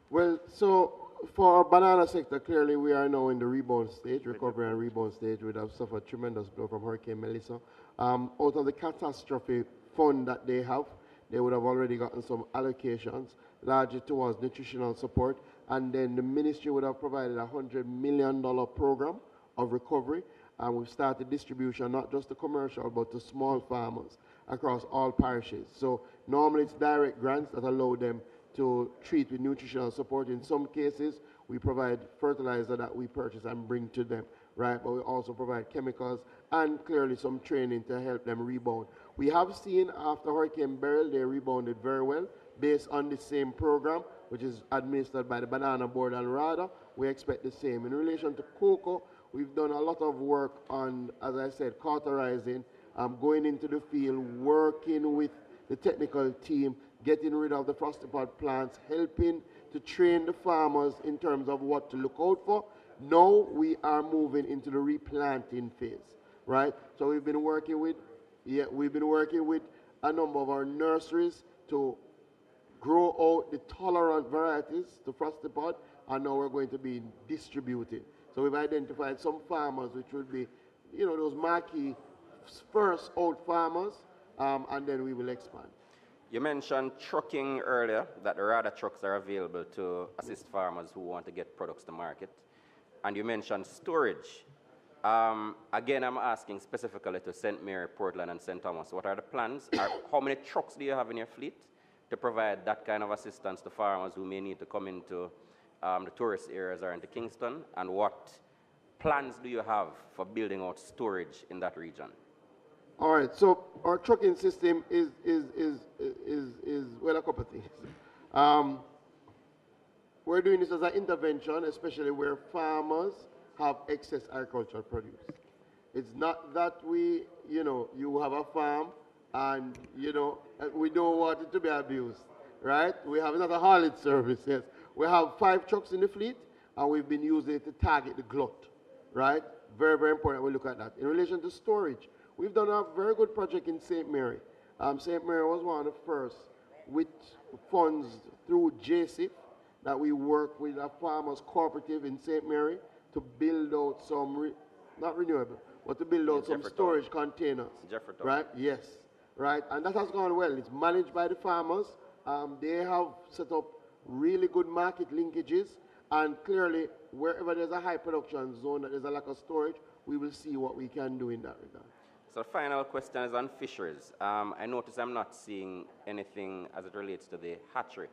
Well, so for our banana sector, clearly we are now in the rebound stage, recovery and rebound stage. We have suffered tremendous blow from Hurricane Melissa. Out of the catastrophe fund that they have, they would have already gotten some allocations, largely towards nutritional support, and then the ministry would have provided a $100 million program of recovery, and we've started distribution not just to commercial but to small farmers across all parishes. So normally it's direct grants that allow them to treat with nutritional support. In some cases, we provide fertilizer that we purchase and bring to them, right? But we also provide chemicals and clearly some training to help them rebound. We have seen after Hurricane Beryl, they rebounded very well based on the same program, which is administered by the Banana Board and RADA. We expect the same. In relation to cocoa, we've done a lot of work on, as I said, cauterizing, going into the field, working with the technical team, getting rid of the frosty pod plants, helping to train the farmers in terms of what to look out for. Now we are moving into the replanting phase, right? So we've been working with a number of our nurseries to grow out the tolerant varieties to frosty pod, and now we're going to be distributing. So we've identified some farmers which will be, you know, those marquee first out farmers, and then we will expand. You mentioned trucking earlier, that the RADA trucks are available to assist farmers who want to get products to market. and you mentioned storage. Again, I'm asking specifically to St. Mary, Portland, and St. Thomas. What are the plans? How many trucks do you have in your fleet to provide that kind of assistance to farmers who may need to come into the tourist areas or into Kingston? And what plans do you have for building out storage in that region? All right, so our trucking system is well, a couple of things. We're doing this as an intervention, especially where farmers have excess agricultural produce. It's not that we, you have a farm and, we don't want it to be abused, right? We have another haulage service, yes. We have 5 trucks in the fleet, and we've been using it to target the glut, right? Very, very important we look at that. In relation to storage, we've done a very good project in St. Mary. St. Mary was one of the first with funds through JCIF that we work with a farmers cooperative in St. Mary to build out some, not renewable, but to build out some storage containers. Jefferton. Right? Yes. Right? And that has gone well. It's managed by the farmers. They have set up really good market linkages. And clearly, wherever there's a high production zone that there's a lack of storage, we will see what we can do in that regard. So the final question is on fisheries. I notice I'm not seeing anything as it relates to the hatchery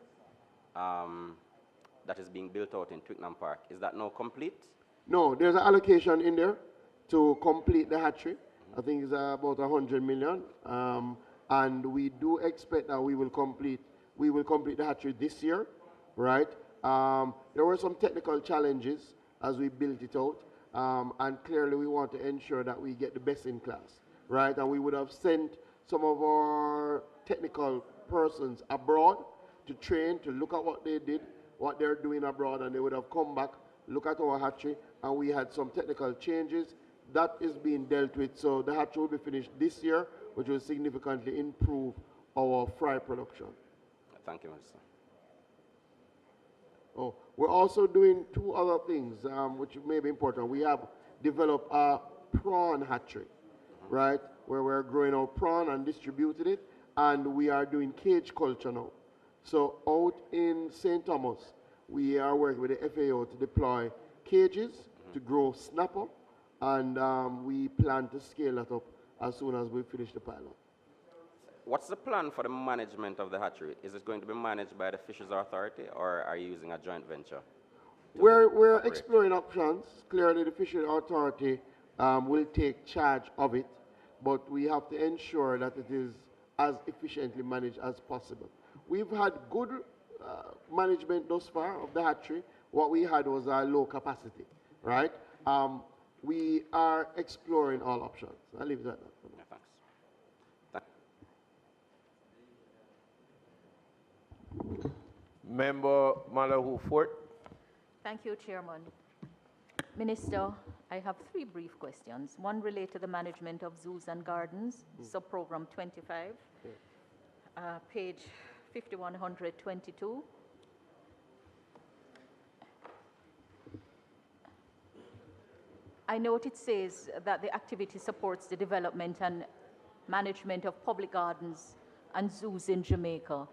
that is being built out in Twickenham Park. Is that now complete? No, there's an allocation in there to complete the hatchery. I think it's about 100 million. And we do expect that we will complete the hatchery this year, right? There were some technical challenges as we built it out. And clearly we want to ensure that we get the best in class, right? And we would have sent some of our technical persons abroad to train, to look at what they did, what they're doing abroad, and they would have come back, look at our hatchery, and we had some technical changes. That is being dealt with, so the hatchery will be finished this year, which will significantly improve our fry production. Thank you, Minister. Oh, we're also doing 2 other things, which may be important. We have developed a prawn hatchery, right, where we're growing our prawn and distributing it, and we are doing cage culture now. So out in St. Thomas, we are working with the FAO to deploy cages to grow snapper, and we plan to scale that up as soon as we finish the pilot. What's the plan for the management of the hatchery? Is it going to be managed by the Fisheries Authority, or are you using a joint venture? We're exploring options. Clearly, the Fisheries Authority will take charge of it, but we have to ensure that it is as efficiently managed as possible. We've had good management thus far of the hatchery. What we had was a low capacity, right? We are exploring all options. I'll leave it at that. Yeah, thanks. Member Malahoo Fort. Thank you, Chairman. Minister, I have 3 brief questions. One related to the management of zoos and gardens, sub-program 25, page 5122. I note it says that the activity supports the development and management of public gardens and zoos in Jamaica,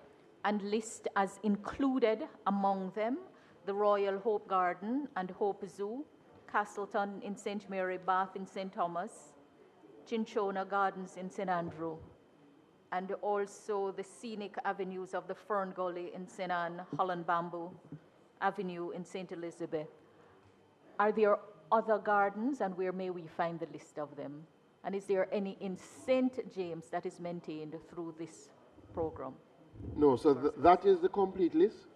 and list as included among them the Royal Hope Garden and Hope Zoo, Castleton in St. Mary, Bath in St. Thomas, Cinchona Gardens in St. Andrew, and also the scenic avenues of the Fern Gully in St. Anne, Holland Bamboo Avenue in St. Elizabeth. Are there other gardens, and where may we find the list of them? And is there any in St. James that is maintained through this program? No, so that is the complete list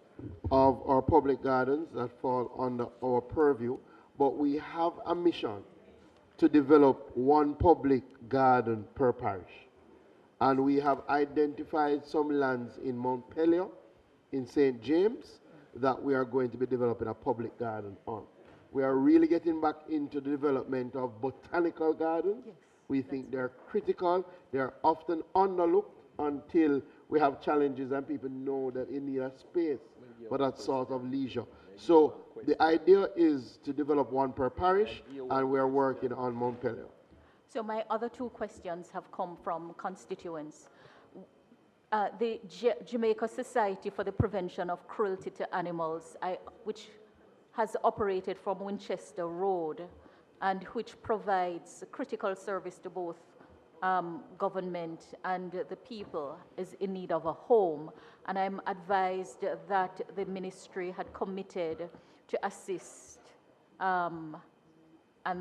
of our public gardens that fall under our purview, but we have a mission to develop 1 public garden per parish. And we have identified some lands in Montpelier, in St. James, that we are going to be developing a public garden on. We are really getting back into the development of botanical gardens. Yes, we think they're critical. They're often underlooked until we have challenges and people know that they need a space for that sort of leisure. So the idea is to develop 1 per parish, and we're working on Montpelier. So my other 2 questions have come from constituents. The Jamaica Society for the Prevention of Cruelty to Animals, which has operated from Winchester Road and which provides critical service to both government and the people, is in need of a home. And I'm advised that the ministry had committed to assist, and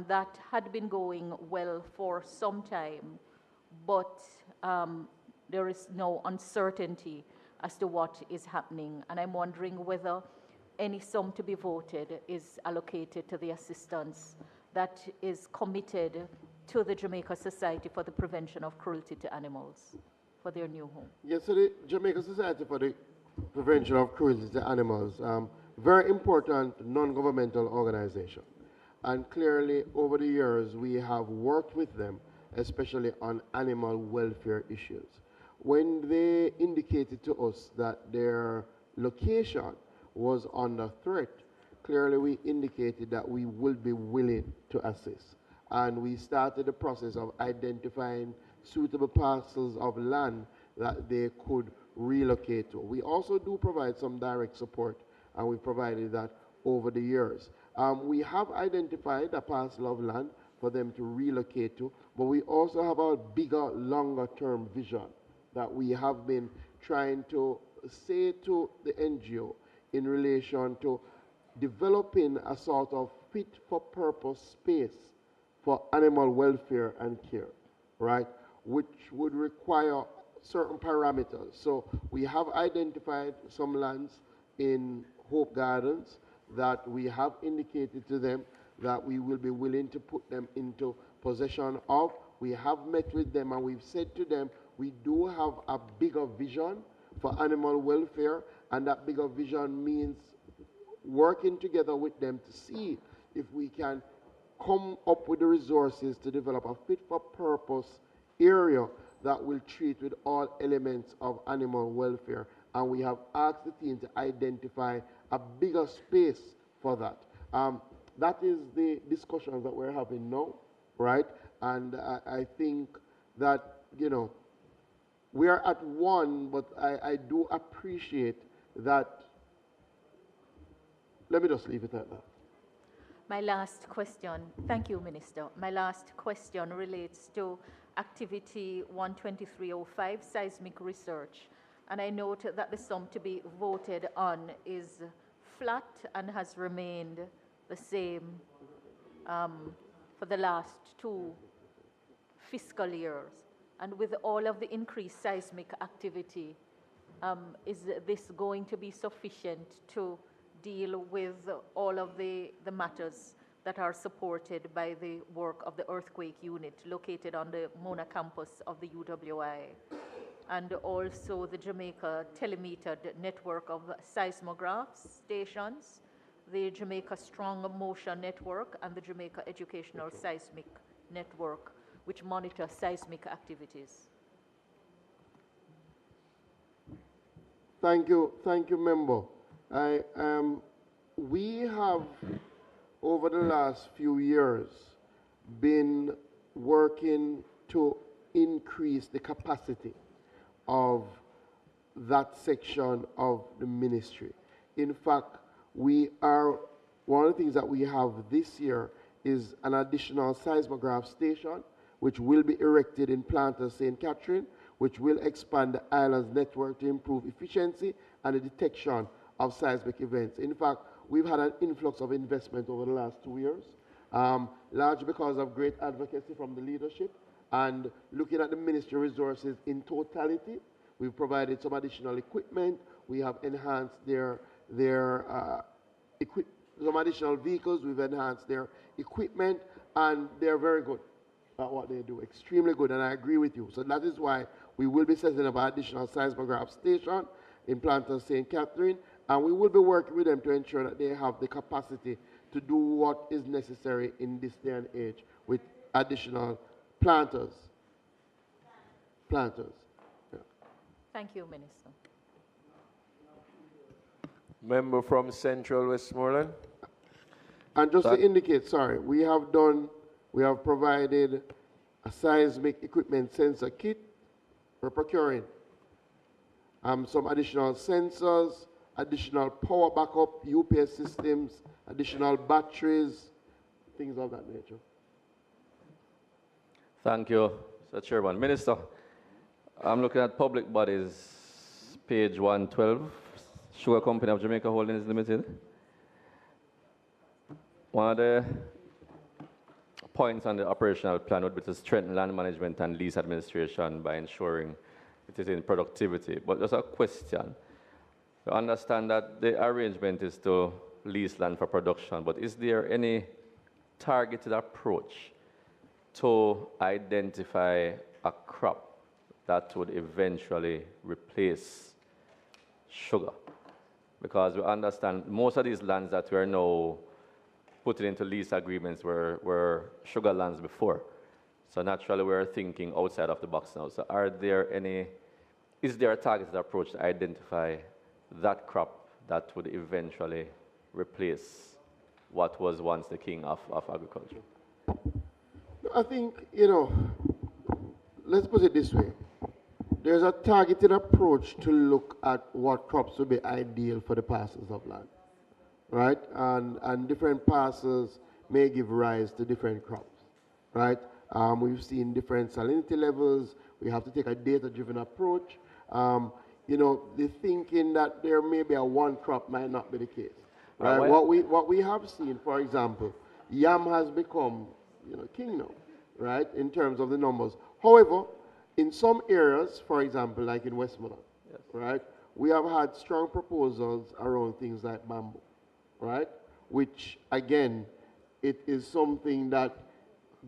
that had been going well for some time, but there is no uncertainty as to what is happening. And I'm wondering whether any sum to be voted is allocated to the assistance that is committed to the Jamaica Society for the Prevention of Cruelty to Animals for their new home. Yes, so the Jamaica Society for the Prevention of Cruelty to Animals, very important non-governmental organization. And clearly, over the years, we have worked with them, especially on animal welfare issues. When they indicated to us that their location was under threat, clearly we indicated that we would be willing to assist. And we started the process of identifying suitable parcels of land that they could relocate to. We also do provide some direct support, and we've provided that over the years. We have identified a parcel of land for them to relocate to, but we also have a bigger, longer-term vision that we have been trying to say to the NGO in relation to developing a sort of fit-for-purpose space for animal welfare and care, right, which would require certain parameters. So we have identified some lands in Hope Gardens that we have indicated to them that we will be willing to put them into possession of. We have met with them and we've said to them we do have a bigger vision for animal welfare, and that bigger vision means working together with them to see if we can come up with the resources to develop a fit-for-purpose area that will treat with all elements of animal welfare. And we have asked the team to identify a bigger space for that. That is the discussions that we're having now, right? And I think that, you know, we are at one, but I do appreciate that. Let me just leave it at that. My last question, thank you, Minister. My last question relates to Activity 12305, seismic research. And I note that the sum to be voted on is flat and has remained the same for the last 2 fiscal years. And with all of the increased seismic activity, is this going to be sufficient to deal with all of the matters that are supported by the work of the earthquake unit located on the Mona campus of the UWI, and also the Jamaica telemetered network of seismograph stations, the Jamaica Strong Motion Network, and the Jamaica Educational Seismic Network, which monitor seismic activities? Thank you, member. We have, over the last few years, been working to increase the capacity of that section of the ministry. In fact, one of the things that we have this year is an additional seismograph station, which will be erected in Planters St. Catherine, which will expand the island's network to improve efficiency and the detection of seismic events. In fact, we've had an influx of investment over the last 2 years, largely because of great advocacy from the leadership, and looking at the ministry resources in totality. We've provided some additional equipment. We have enhanced some additional vehicles. We've enhanced their equipment, and they're very good at what they do, extremely good, and I agree with you. So that is why we will be setting up an additional seismograph station in Planters St. Catherine, and we will be working with them to ensure that they have the capacity to do what is necessary in this day and age with additional planters. Yeah. Thank you, Minister. Member from Central Westmoreland. And just to indicate, sorry, we have provided a seismic equipment sensor kit. We're procuring some additional sensors additional power backup, UPS systems, additional batteries, things of that nature. Thank you, Mr. Chairman. Minister, I'm looking at public bodies, page 112, Sugar Company of Jamaica Holdings Limited. One of the points on the operational plan would be to strengthen land management and lease administration by ensuring it is in productivity. But there's a question. You understand that the arrangement is to lease land for production, but is there any targeted approach to identify a crop that would eventually replace sugar? Because we understand most of these lands that we are now putting into lease agreements were sugar lands before. So naturally we're thinking outside of the box now. So is there a targeted approach to identify that crop that would eventually replace what was once the king of agriculture? I think, let's put it this way. There's a targeted approach to look at what crops would be ideal for the parcels of land, right? And different parcels may give rise to different crops, right? We've seen different salinity levels. We have to take a data-driven approach. The thinking that there may be a one crop might not be the case. Right? What we have seen, for example, yam has become, king now, right, in terms of the numbers. However, in some areas, for example, like in Westmoreland, yes, right, we have had strong proposals around things like bamboo, right, which, again, it is something that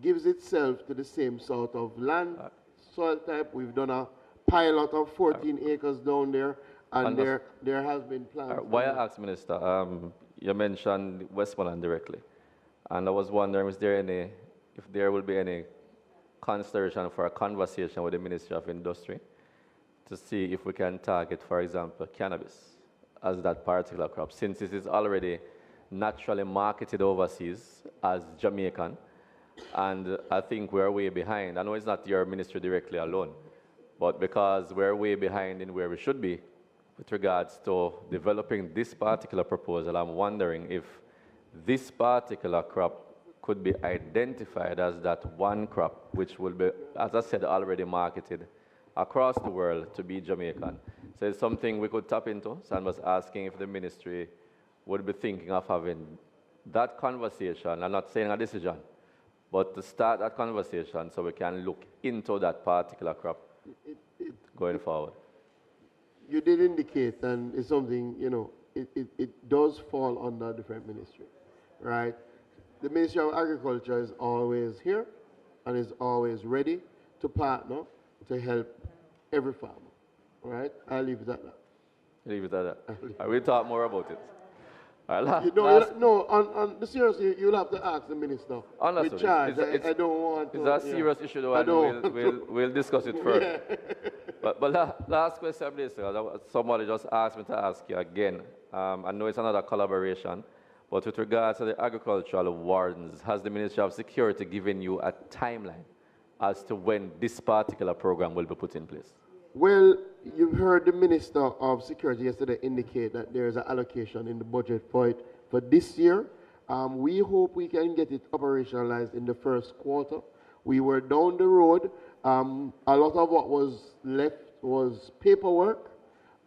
gives itself to the same sort of land, soil type. We've done a pilot of 14 acres down there, and there has been plans. Why I asked, Minister, you mentioned Westmoreland directly, and I was wondering if there will be any consideration for a conversation with the Ministry of Industry to see if we can target, for example, cannabis as that particular crop, since it is already naturally marketed overseas as Jamaican, and I think we're way behind. I know it's not your ministry directly alone, but because we're way behind in where we should be with regards to developing this particular proposal, I'm wondering if this particular crop could be identified as that one crop which will be, as I said, already marketed across the world to be Jamaican. So it's something we could tap into. So I was asking if the ministry would be thinking of having that conversation. I'm not saying a decision, but to start that conversation so we can look into that particular crop going forward. You did indicate, and it's something, it does fall under a different ministry, right? The Ministry of Agriculture is always here and is always ready to partner to help every farmer, right? I'll leave it at that. Leave it at that. We'll talk more about it. On the serious, you'll have to ask the minister. Understood. With charge. I don't want to. It's a serious issue, though, and we'll discuss it further. Yeah. But last question, Minister, somebody just asked me to ask you again. I know it's another collaboration, but with regards to the agricultural wardens, has the Ministry of Security given you a timeline as to when this particular program will be put in place? Well, you heard the Minister of Security yesterday indicate that there is an allocation in the budget for it for this year. We hope we can get it operationalized in the first quarter. We were down the road. A lot of what was left was paperwork,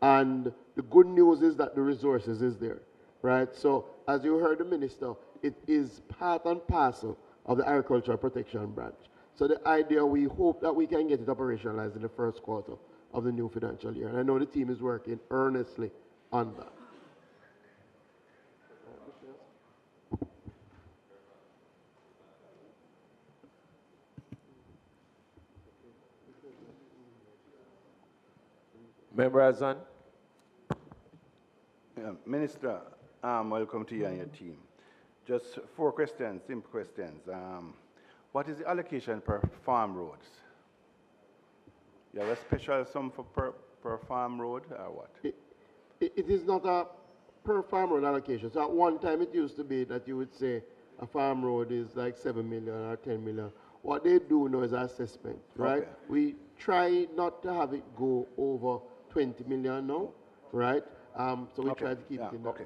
and the good news is that the resources is there, right? So, as you heard the Minister, it is part and parcel of the Agricultural Protection Branch. So the idea, we hope that we can get it operationalized in the first quarter of the new financial year. And I know the team is working earnestly on that. Member Azan. Minister, welcome to you and your team. Just 4 questions, simple questions. What is the allocation per farm roads? You have a special sum for per farm road or what? It is not a per farm road allocation. So at one time it used to be that you would say a farm road is like 7 million or 10 million. What they do now is assessment, right? Okay. We try not to have it go over 20 million now, right? So we try to keep it in that okay.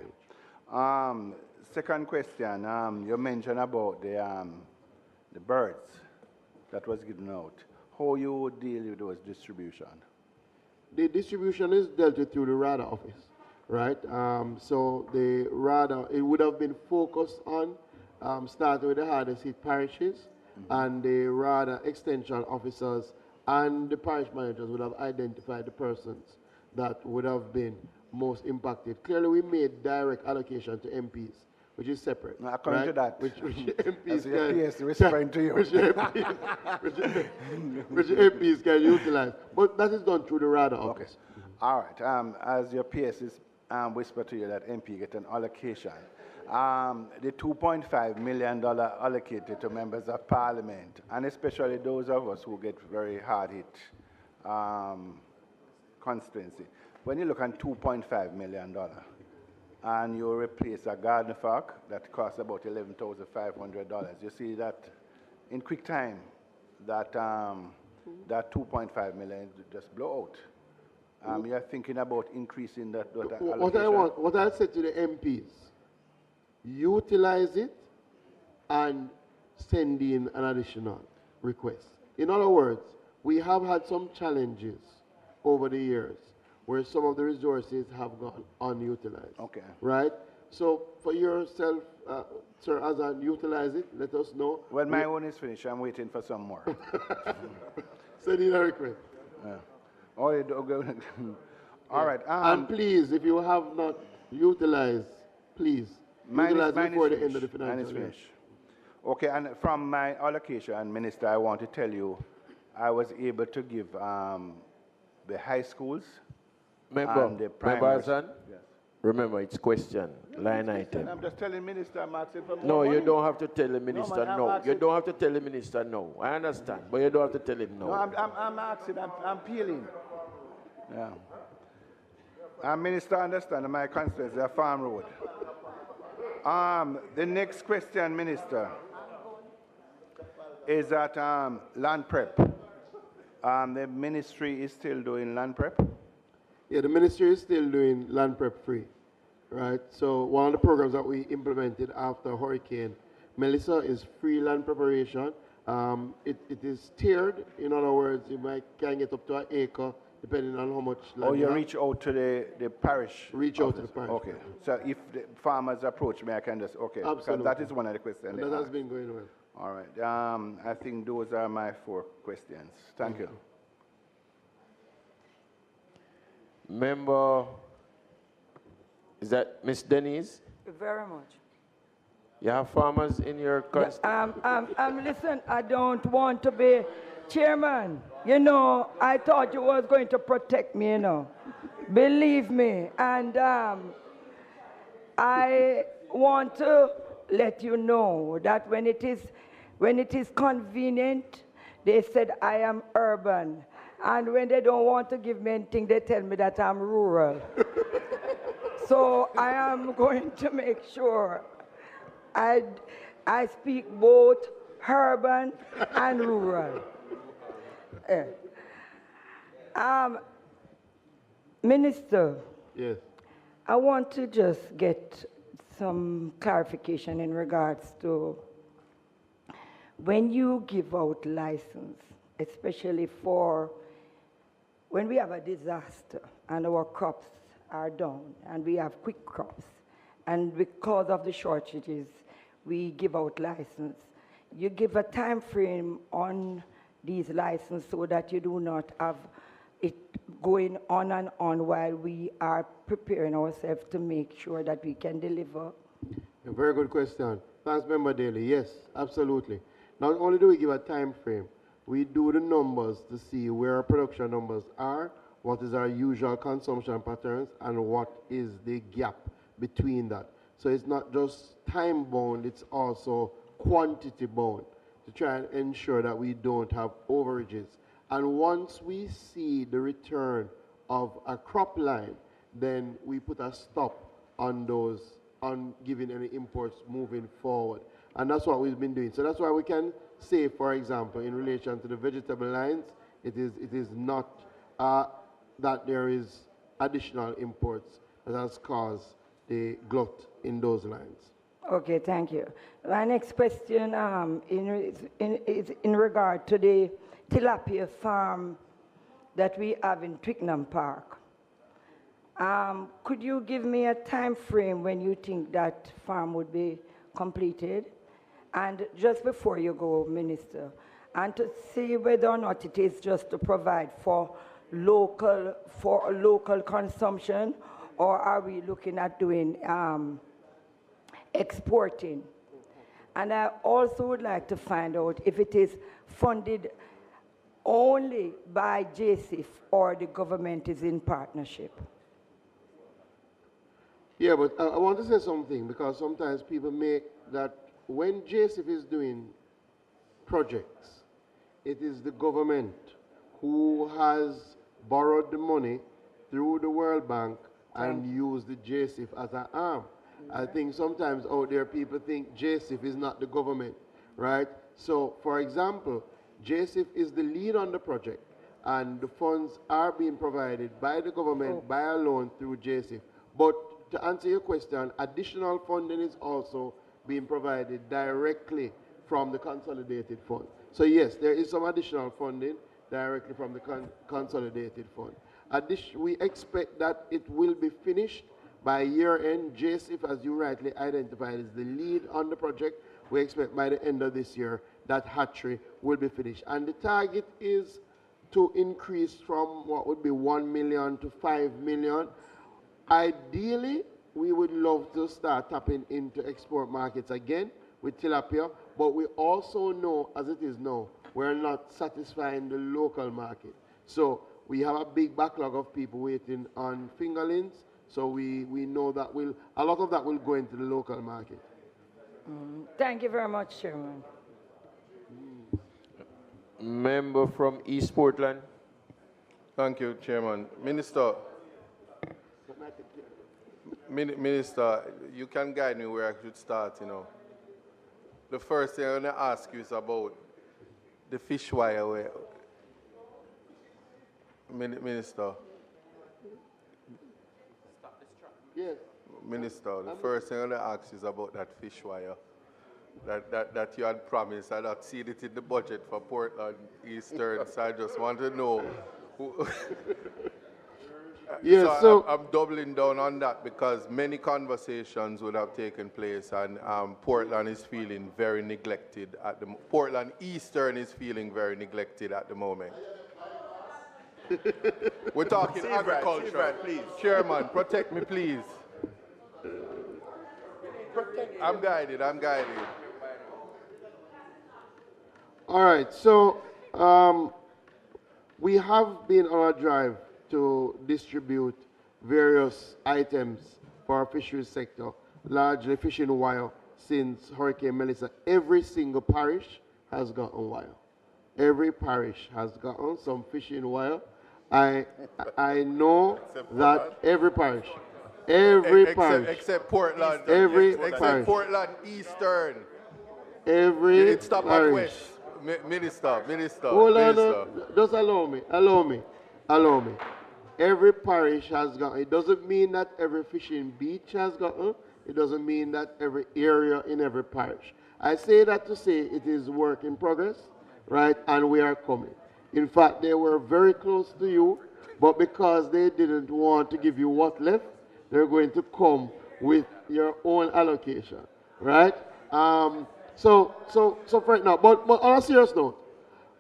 range. Second question, you mentioned about the birds that was given out. How you deal with those distribution? The distribution is dealt with through the RADA office, right? So the RADA, it would have been focused on starting with the hardest hit parishes, and the RADA extension officers and the parish managers would have identified the persons that would have been most impacted. Clearly, we made direct allocation to MPs, which is separate. Now, according to that, which MPs PS referring to you. which MPs can utilize. But that is done through the RADA Okay. office. All right. As your PS is whisper to you that MP get an allocation, the $2.5 million allocated to members of parliament, and especially those of us who get very hard hit constituency. When you look at $2.5 million and you replace a garden fork that costs about $11,500, you see that in quick time that that 2.5 million just blow out. You're thinking about increasing that allocation? What I said to the MPs, utilize it and send in an additional request. In other words, we have had some challenges over the years where some of the resources have gone unutilized. Okay. Right? So for yourself, sir, as I utilize it, let us know. When my own is finished, I'm waiting for some more. Send in a request. Oh, you do- All right. And please, if you have not utilized, please, utilize before the end of the financial year. Okay, and from my allocation, Minister, I want to tell you, I was able to give the high schools and the primary. Son? Yes. Remember, it's question, line item. I'm just telling Minister, I'm asking for more No, you money. don't have to tell the minister man, I'm no. You asking- don't have to tell the minister no. I understand, but you don't have to tell him no. No, I'm asking, I'm peeling. Yeah. Minister, understand my constituency, a farm road. The next question, Minister, is that land prep. The ministry is still doing land prep? Yeah, the ministry is still doing land prep free, right? So one of the programs that we implemented after Hurricane Melissa is free land preparation. It is tiered. In other words, you can get up to an acre depending on how much land Or you have. reach out to the parish? Reach out to the parish. Okay. So if the farmers approach me, I can just, okay. Absolutely. Because that is one of the questions. And they that has ask. been going well. All right. I think those are my 4 questions. Thank you. Member, is that Miss Denise? Very much. You have farmers in your constituency? Listen, I don't want to be chairman. You know, I thought you was going to protect me, you know. Believe me. And I want to let you know that when it is convenient, they said I am urban. And when they don't want to give me anything, they tell me that I'm rural. So I am going to make sure I speak both urban and rural. Minister. Yes. I want to just get some clarification in regards to when you give out license, especially for when we have a disaster and our crops are down and we have quick crops, and because of the shortages, we give out license. You give a time frame on these licenses so that you do not have it going on and on while we are preparing ourselves to make sure that we can deliver. A very good question. Thanks, Member Daly. Yes, absolutely. Not only do we give a time frame, we do the numbers to see where our production numbers are, what is our usual consumption patterns, and what is the gap between that. So it's not just time bound, it's also quantity bound to try and ensure that we don't have overages. And once we see the return of a crop line, then we put a stop on those, on giving any imports moving forward. And that's what we've been doing. So that's why we can say, for example, in relation to the vegetable lines, it is not that there is additional imports. that has caused the glut in those lines. Okay, thank you. My next question is in regard to the tilapia farm that we have in Twickenham Park. Could you give me a time frame when you think that farm would be completed? And just before you go, Minister, and to see whether or not it is just to provide for local consumption, or are we looking at doing exporting? And I also would like to find out if it is funded only by JCIF or the government is in partnership. Yeah, but I want to say something, because sometimes people make that when JCIF is doing projects, it is the government who has borrowed the money through the World Bank and used the JCIF as an arm. I think sometimes out there people think JCIF is not the government, right? So, for example, JCIF is the lead on the project, and the funds are being provided by the government by a loan through JCIF. But to answer your question, additional funding is also being provided directly from the consolidated fund. So yes, there is some additional funding directly from the consolidated fund. We expect that it will be finished by year end. JCIF, as you rightly identified, is the lead on the project. We expect by the end of this year that hatchery will be finished. And the target is to increase from what would be 1 million to 5 million. Ideally, we would love to start tapping into export markets again with tilapia, but we also know, as it is now, we're not satisfying the local market. So we have a big backlog of people waiting on fingerlings, so we know that a lot of that will go into the local market. Thank you very much, Chairman. Member from East Portland. Thank you, Chairman. Minister, Minister, you can guide me where I should start, The first thing I'm going to ask you is about the fish wire. Minister. Yes. Minister, the first thing I'm going to ask is about that fish wire that you had promised. I had seen it in the budget for Portland Eastern, so I just want to know. Yes, so I'm doubling down on that because many conversations would have taken place, and Portland is feeling very neglected at the Portland Eastern is feeling very neglected at the moment. We're talking agriculture. Please. Chairman, protect me, please. I'm guided. All right, so we have been on a drive to distribute various items for our fisheries sector, largely fishing wire, since Hurricane Melissa. Every single parish has gotten wire. Every parish has gotten some fishing wire. I know that every parish, except Portland, parish, Portland Eastern, every you did stop parish. at West. Minister. Hold on, just allow me. Every parish has gotten. It doesn't mean that every fishing beach has gotten. It doesn't mean that every area in every parish. I say that to say it is work in progress, right? And we are coming. In fact, they were very close to you, but because they didn't want to give you what left, they're going to come with your own allocation, right? So for right now, but on a serious note,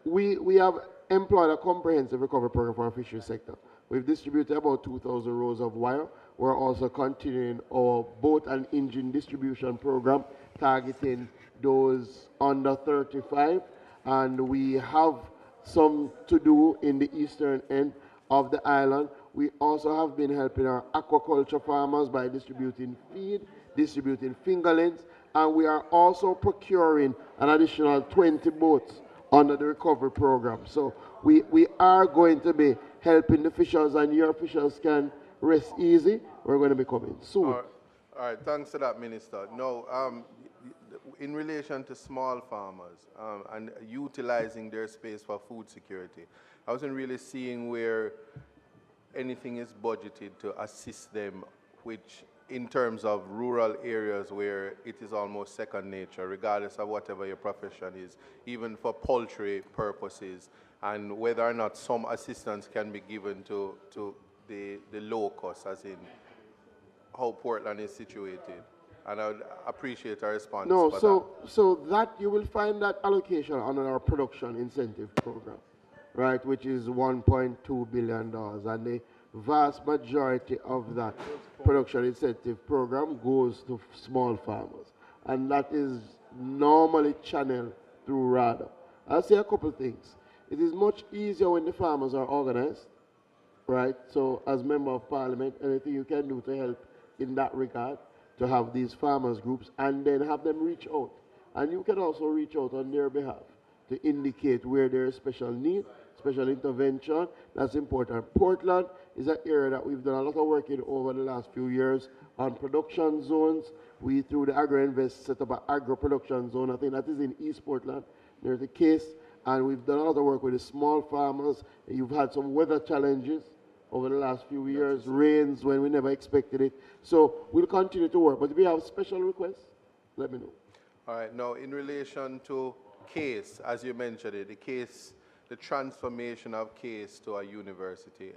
we have employed a comprehensive recovery program for our fisheries sector. We've distributed about 2,000 rows of wire. We're also continuing our boat and engine distribution program targeting those under 35, and we have some to do in the eastern end of the island. We also have been helping our aquaculture farmers by distributing feed, distributing fingerlings, and we are also procuring an additional 20 boats under the recovery program. So we are going to be helping the fishers, and your fishers can rest easy. We're going to be coming soon. All right. Thanks for that, Minister. Now, in relation to small farmers and utilizing their space for food security, I wasn't really seeing where anything is budgeted to assist them which in terms of rural areas where it is almost second nature, regardless of whatever your profession is, even for poultry purposes, and whether or not some assistance can be given to the low cost, as in how Portland is situated. And I would appreciate a response No, for so that you will find that allocation under our production incentive program, right, which is $1.2 billion. And the vast majority of that production incentive program goes to small farmers. And that is normally channeled through RADA. I'll say a couple things. It is much easier when the farmers are organized, right? So as member of parliament, anything you can do to help in that regard, to have these farmers groups and then have them reach out. And you can also reach out on their behalf to indicate where there is special need, special intervention. That's important. Portland is an area that we've done a lot of work in over the last few years on production zones. We, through the Agro-Invest, set up an agro-production zone. I think that is in East Portland. There's the case. And we've done a lot of work with the small farmers. You've had some weather challenges over the last few years, rains when we never expected it. So we'll continue to work. But if you have special requests, let me know. All right. Now, in relation to CASE, as you mentioned it, the CASE, the transformation of CASE to a university,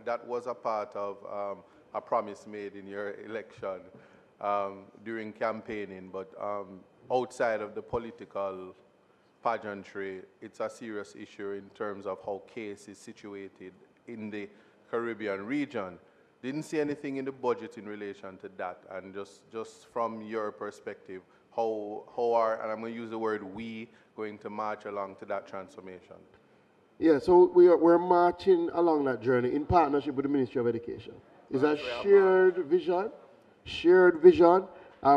that was a part of a promise made in your election during campaigning. But outside of the political pageantry, it's a serious issue in terms of how CASE is situated in the Caribbean region. Didn't see anything in the budget in relation to that, and just from your perspective, how are, and I'm going to use the word we, going to march along to that transformation? Yeah, so we're marching along that journey in partnership with the Ministry of Education. It's a shared vision,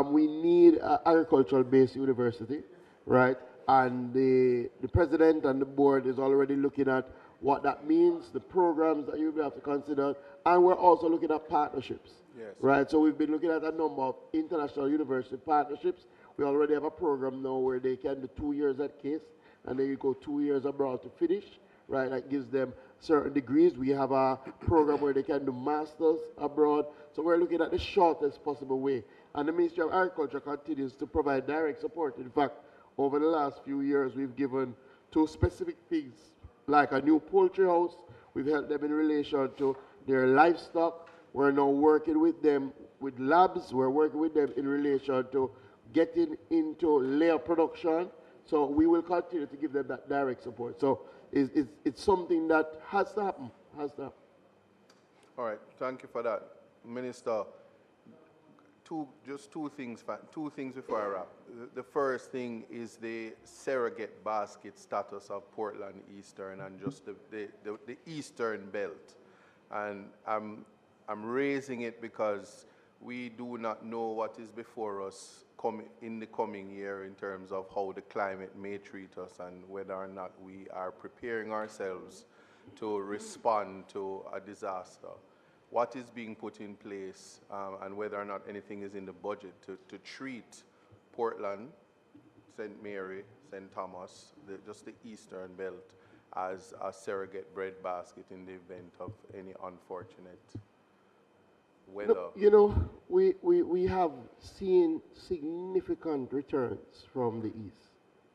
we need an agricultural-based university, right? And the president and the board is already looking at what that means, the programs that you have to consider, and we're also looking at partnerships, right? So we've been looking at a number of international university partnerships. We already have a program now where they can do 2 years at CASE, and then you go 2 years abroad to finish, right? That gives them certain degrees. We have a program where they can do masters abroad. So we're looking at the shortest possible way. And the Ministry of Agriculture continues to provide direct support. In fact, over the last few years, we've given 2 specific things, like a new poultry house. We've helped them in relation to their livestock. We're now working with them with labs. We're working with them in relation to getting into layer production. So we will continue to give them that direct support. So it's something that has to happen, All right, thank you for that. Minister, two things before I wrap. The first thing is the surrogate basket status of Portland Eastern and just the Eastern belt. And I'm raising it because we do not know what is before us in the coming year in terms of how the climate may treat us and whether or not we are preparing ourselves to respond to a disaster. What is being put in place and whether or not anything is in the budget to treat Portland, St. Mary, St. Thomas, just the Eastern Belt, as a surrogate breadbasket in the event of any unfortunate weather. No, you know, we have seen significant returns from the East.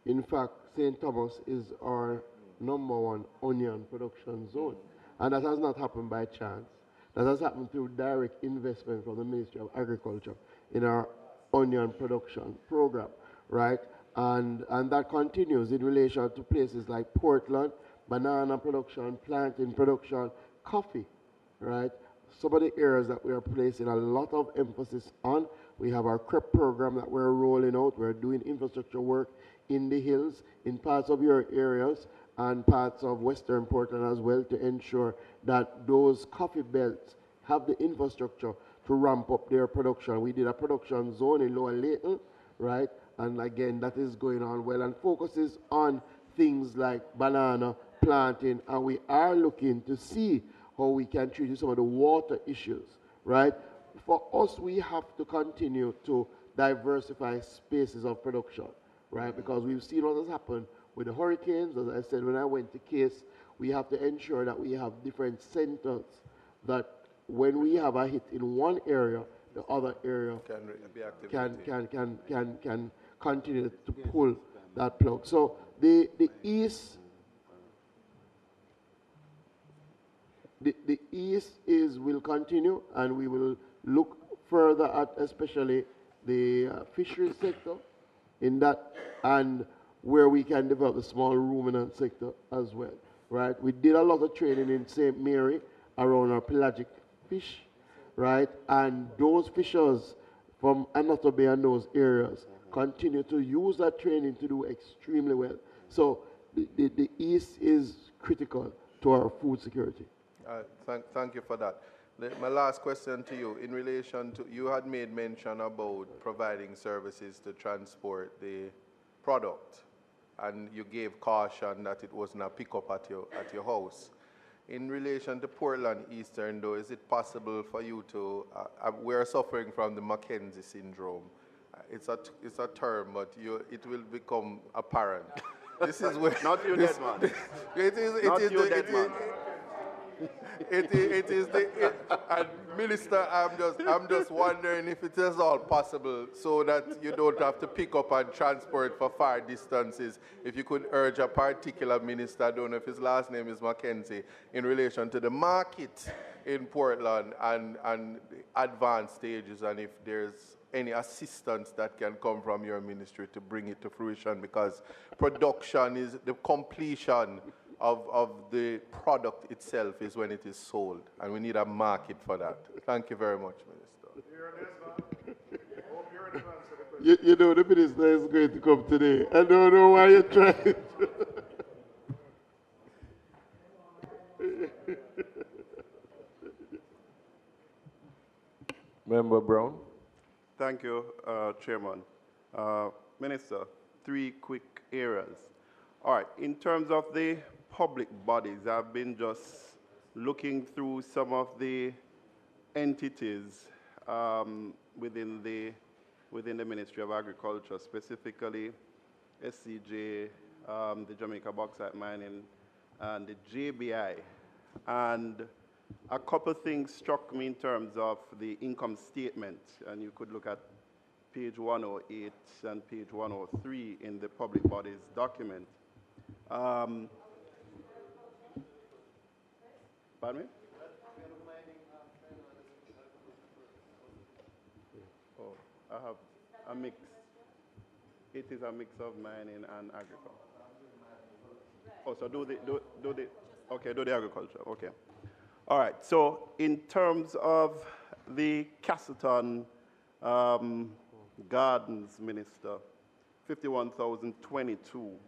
In fact, St. Thomas is our #1 onion production zone. And that has not happened by chance. That has happened through direct investment from the Ministry of Agriculture in our onion production program, right? And that continues in relation to places like Portland, banana production, plantain production, coffee, right? Some of the areas that we are placing a lot of emphasis on. We have our CREP program that we're rolling out. We're doing infrastructure work in the hills, in parts of your areas, and parts of Western Portland as well, to ensure that those coffee belts have the infrastructure to ramp up their production. We did a production zone in Lower Layton, right? And again, that is going on well and focuses on things like banana, planting, and we are looking to see how we can treat some of the water issues, right? For us, we have to continue to diversify spaces of production, right? Because we've seen what has happened with the hurricanes. As I said, when I went to CASE, we have to ensure that we have different centers that when we have a hit in one area, the other area can continue to pull that plug. So the east will continue, and we will look further at especially the fisheries sector in that, and where we can develop the small ruminant sector as well, right? We did a lot of training in St. Mary around our pelagic fish, right? And those fishers from Another Bay and those areas continue to use that training to do extremely well. So the East is critical to our food security. Thank you for that. My last question to you, in relation to, you had made mention about providing services to transport the product, and you gave caution that it wasn't a pickup at your house. In relation to Portland Eastern, though, is it possible for you to, we're suffering from the Mackenzie syndrome. It's a term, but it will become apparent. This is where... Not you, dead man. And Minister, I'm just wondering if it is all possible so that you don't have to pick up and transport for far distances. If you could urge a particular minister, I don't know if his last name is Mackenzie, in relation to the market in Portland and advanced stages, and if there's any assistance that can come from your ministry to bring it to fruition, because production is the completion of the product itself is when it is sold, and we need a market for that. Thank you very much, Minister. You know, the minister is going to come today. I don't know why you're trying. Member Brown. Thank you, Chairman. Minister, 3 quick areas. All right, in terms of the public bodies, I've been just looking through some of the entities within the Ministry of Agriculture, specifically SCJ, the Jamaica Bauxite Mining, and the JBI. And a couple things struck me in terms of the income statement, and you could look at page 108 and page 103 in the public bodies document. Pardon me? Oh, I have a mix. It is a mix of mining and agriculture. Oh, so do the agriculture, okay. All right, so in terms of the Castleton Gardens, Minister, 51,022.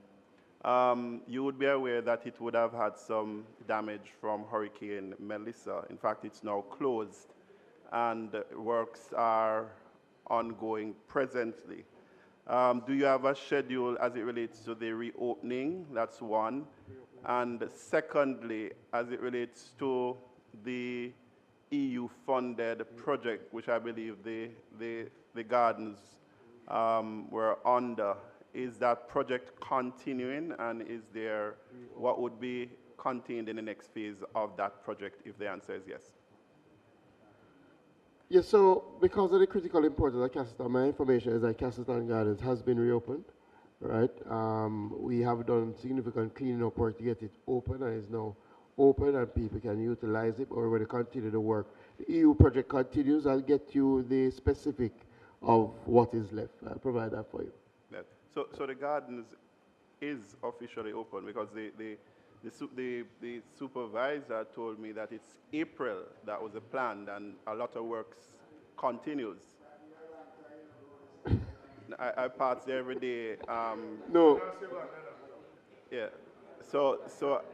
You would be aware that it would have had some damage from Hurricane Melissa. In fact, it's now closed, and works are ongoing presently. Do you have a schedule as it relates to the reopening? That's one. And secondly, as it relates to the EU-funded project, which I believe the gardens were under, is that project continuing, and is there what would be contained in the next phase of that project, if the answer is yes? Yes, so because of the critical importance of Castleton, my information is that Castleton Gardens has been reopened, right? We have done significant cleaning up work to get it open, and it's now open and people can utilize it, or when they continue the work. The EU project continues. I'll get you the specific of what is left. I'll provide that for you. Yeah. So the gardens is officially open, because the supervisor told me that it's April that was the plan, and a lot of works continues. I pass there every day. No. Yeah. So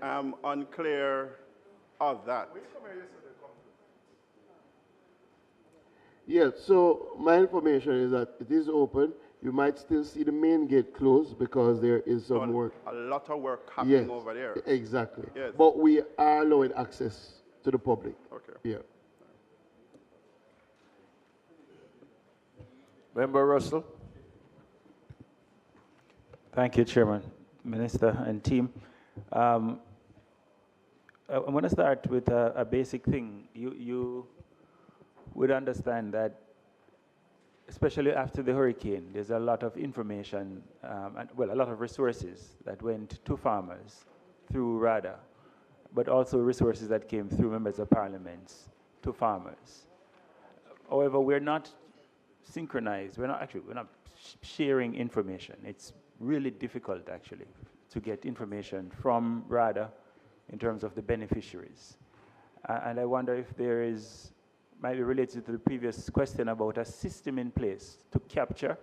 I'm unclear of that. Yeah, so my information is that it is open. You might still see the main gate closed because there is some work. A lot of work happening over there. Exactly. Yes. But we are allowing access to the public. Okay. Yeah. Member Russell. Thank you, Chairman, Minister, and team. I want to start with a basic thing. You would understand that, especially after the hurricane, there's a lot of information, and, well, a lot of resources that went to farmers through RADA, but also resources that came through members of parliaments to farmers. However, we're not synchronized. We're not sharing information. It's really difficult, actually, to get information from RADA in terms of the beneficiaries. And I wonder if there is, might be related to the previous question about a system in place to capture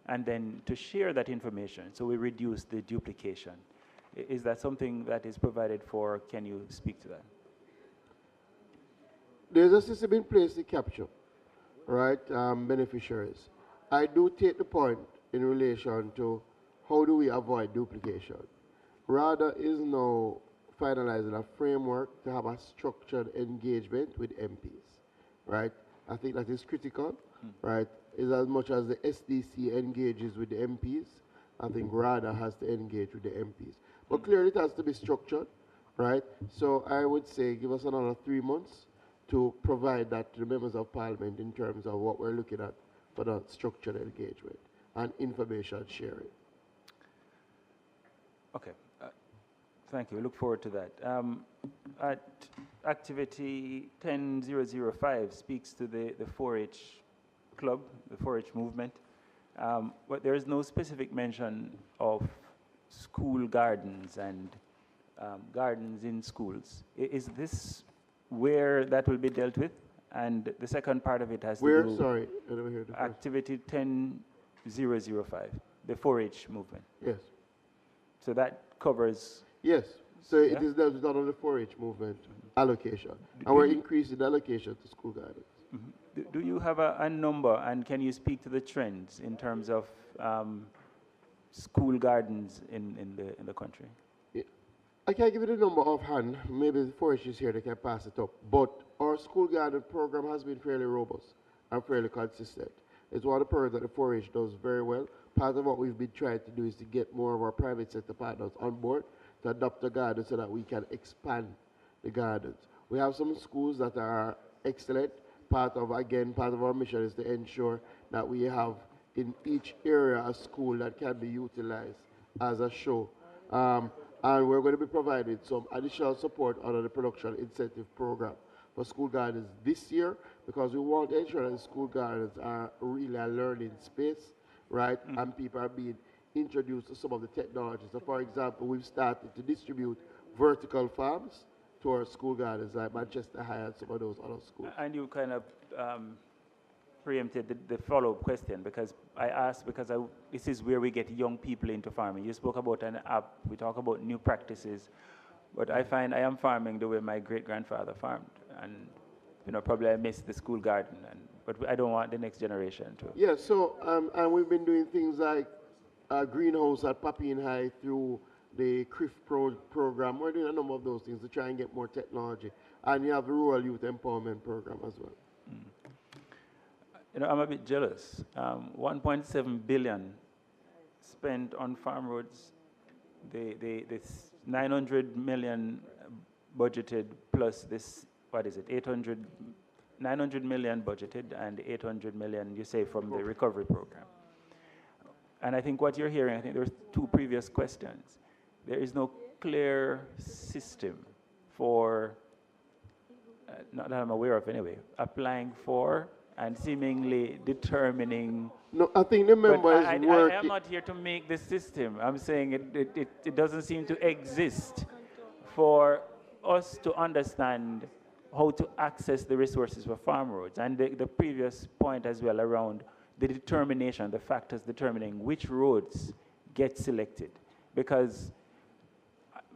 and then to share that information so we reduce the duplication. Is that something that is provided for? Can you speak to that? There's a system in place to capture, right, beneficiaries. I do take the point in relation to how do we avoid duplication. RADA is now finalizing a framework to have a structured engagement with MPs, right? I think that is critical, right? Is as much as the SDC engages with the MPs, I think RADA has to engage with the MPs. But clearly it has to be structured, right? So I would say give us another 3 months to provide that to the members of parliament in terms of what we're looking at for the structured engagement and information sharing. Okay. Thank you. We look forward to that. At activity 10005 speaks to the 4-H club, the 4-H movement, but there is no specific mention of school gardens and gardens in schools. Is this where that will be dealt with? And the second part of it has to do... Sorry, I never heard the activity 10005, the 4-H movement. Yes. So that covers... Yes. So it is dealt with under the 4-H movement allocation. And we're increasing the allocation to school gardens. Do you have a number, and can you speak to the trends in terms of school gardens in the country? Yeah. I can't give you the number offhand. Maybe the 4-H is here, they can pass it up. But our school garden program has been fairly robust and fairly consistent. It's one of the programs that the 4-H does very well. Part of what we've been trying to do is to get more of our private sector partners on board to adopt the gardens so that we can expand the gardens. We have some schools that are excellent. Part of our mission is to ensure that we have in each area a school that can be utilized as a show. And we're going to be providing some additional support under the production incentive program for school gardens this year, because we want to ensure that the school gardens are really a learning space, right? And people are being introduced to some of the technologies. So for example, we've started to distribute vertical farms to our school gardens, like Manchester High and some of those other schools. And you kind of preempted the follow-up question, because I asked, because this is where we get young people into farming. You spoke about an app, we talk about new practices, but I find I am farming the way my great-grandfather farmed, and probably I miss the school garden, but I don't want the next generation to. Yeah, so, and we've been doing things like greenhouse at Papine High through the CRIF program. We're doing a number of those things to try and get more technology. And you have the Rural Youth Empowerment Program as well. I'm a bit jealous. 1.7 billion spent on farm roads. This 900 million budgeted plus this, 900 million budgeted and 800 million, you say, from the recovery program. And I think what you're hearing, I think there's two previous questions. There is no clear system for, not that I'm aware of anyway, applying for and seemingly determining. No, I think the member is working. I am not here to make the system. I'm saying it doesn't seem to exist for us to understand how to access the resources for farm roads. And the previous point as well around the determination, the factors determining which roads get selected. Because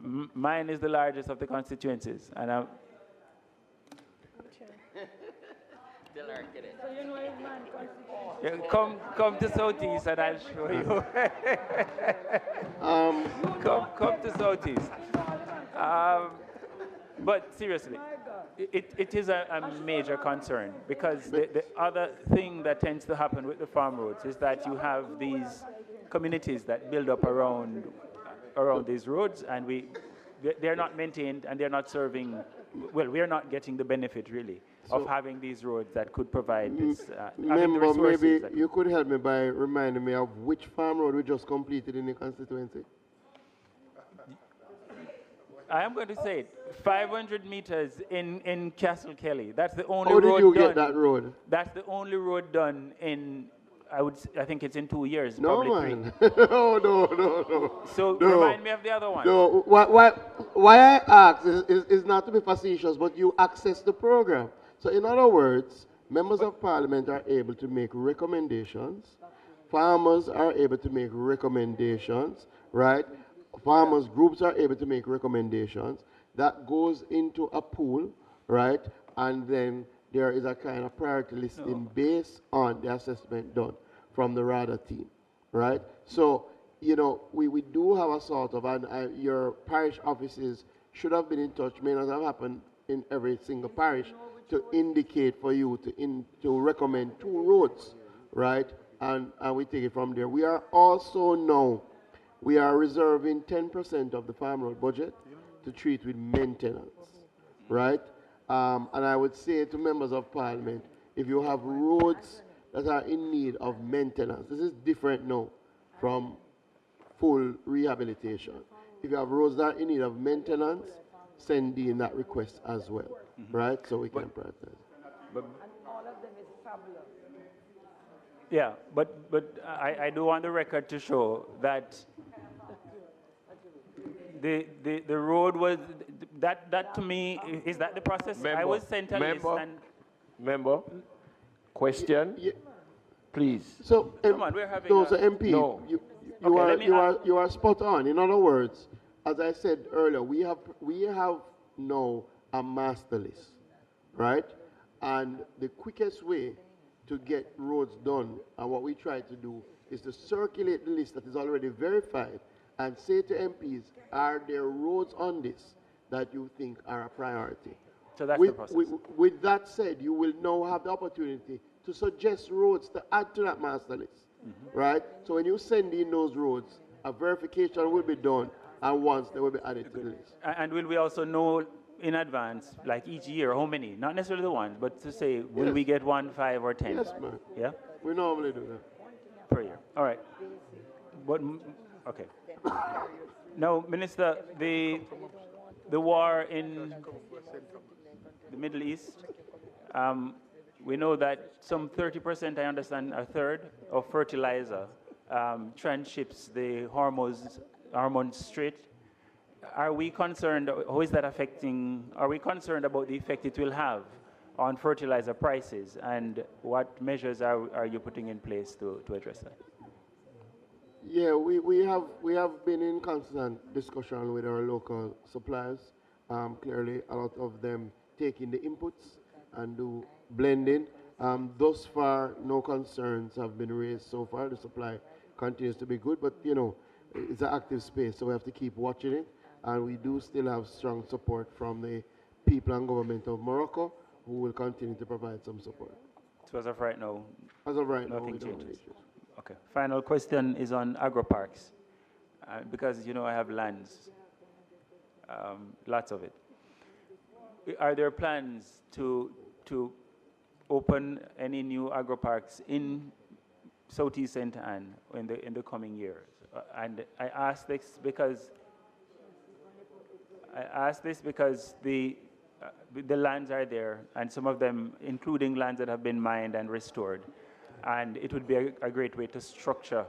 mine is the largest of the constituencies, and I'm... Yeah, come to Southeast and I'll show you. Come to Southeast. But seriously, it is a major concern, because the other thing that tends to happen with the farm roads is that you have these communities that build up around these roads, and they're not maintained and they're not serving, well, we're not getting the benefit really of having these roads that could provide this. Member, maybe you could help me by reminding me of which farm road we just completed in the constituency. I am going to say it. 500 meters in Castle Kelly. That's the only road done. How did you get that road? That's the only road done in, I think it's in 2 years. No, probably man. 3. No. So No. remind me of the other one. No, why I ask is not to be facetious, but you access the program. So in other words, members of parliament are able to make recommendations. Farmers are able to make recommendations, right? Farmers groups are able to make recommendations. That goes into a pool, right? And then there is a kind of priority listing based on the assessment done from the RADA team, right? So, you know, we do have a sort of, and your parish offices should have been in touch, may not have happened in every single parish, to indicate for you to recommend 2 roads, right? And we take it from there. We are also now, we are reserving 10% of the farm road budget to treat with maintenance, right? And I would say to members of parliament, if you have roads that are in need of maintenance, this is different now from full rehabilitation. If you have roads that are in need of maintenance, send in that request as well, right? So we can prioritize. And all of them is fabulous. Yeah, but I do want the record to show that the road was, that to me, is that the process? Member, I was sent a list and... Member, question, please. So, Come on, we're having so MP, No. you are spot on. In other words, as I said earlier, we have now a master list, right? And the quickest way to get roads done, and what we try to do, is to circulate the list that is already verified and say to MPs, are there roads on this that you think are a priority? So that's the process. With that said, you will now have the opportunity to suggest roads to add to that master list, right? So when you send in those roads, a verification will be done, and once they will be added to the list. And will we also know in advance, like each year, how many? Not necessarily the ones, but to say, will we get 1, 5, or 10? Yes, man. Yeah? We normally do that. Per year. All right. But, okay. Now, Minister, the war in the Middle East, we know that some 30%, I understand, a third of fertilizer transships the Hormuz Strait. Are we concerned, how is that affecting, are we concerned about the effect it will have on fertilizer prices, and what measures are you putting in place to address that? Yeah, we have been in constant discussion with our local suppliers. Clearly, a lot of them taking the inputs and do blending. Thus far, no concerns have been raised so far. The supply continues to be good, but you know, it's an active space, so we have to keep watching it. And we do still have strong support from the people and government of Morocco, who will continue to provide some support. So as of right now, nothing changes. Okay. Final question is on agro-parks, because you know I have lands, lots of it. Are there plans to open any new agro-parks in Southeast St. Anne in the coming years? And I ask this because the lands are there, and some of them, including lands that have been mined and restored, and it would be a great way to structure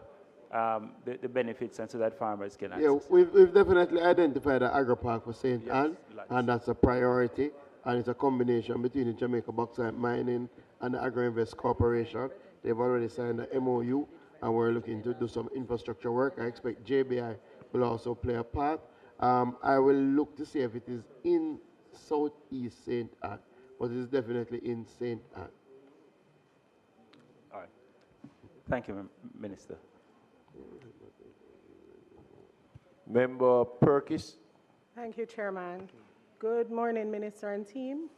the benefits, and so that farmers can access. Yeah, we've definitely identified an agro-park for St. Anne, and that's a priority, and it's a combination between the Jamaica Bauxite Mining and the Agro-Invest Corporation. They've already signed the MOU, and we're looking to do some infrastructure work. I expect JBI will also play a part. I will look to see if it is in Southeast St. Anne, but it is definitely in St. Anne. All right. Thank you, Minister. Member Perkis. Thank you, Chairman. Good morning, Minister and team.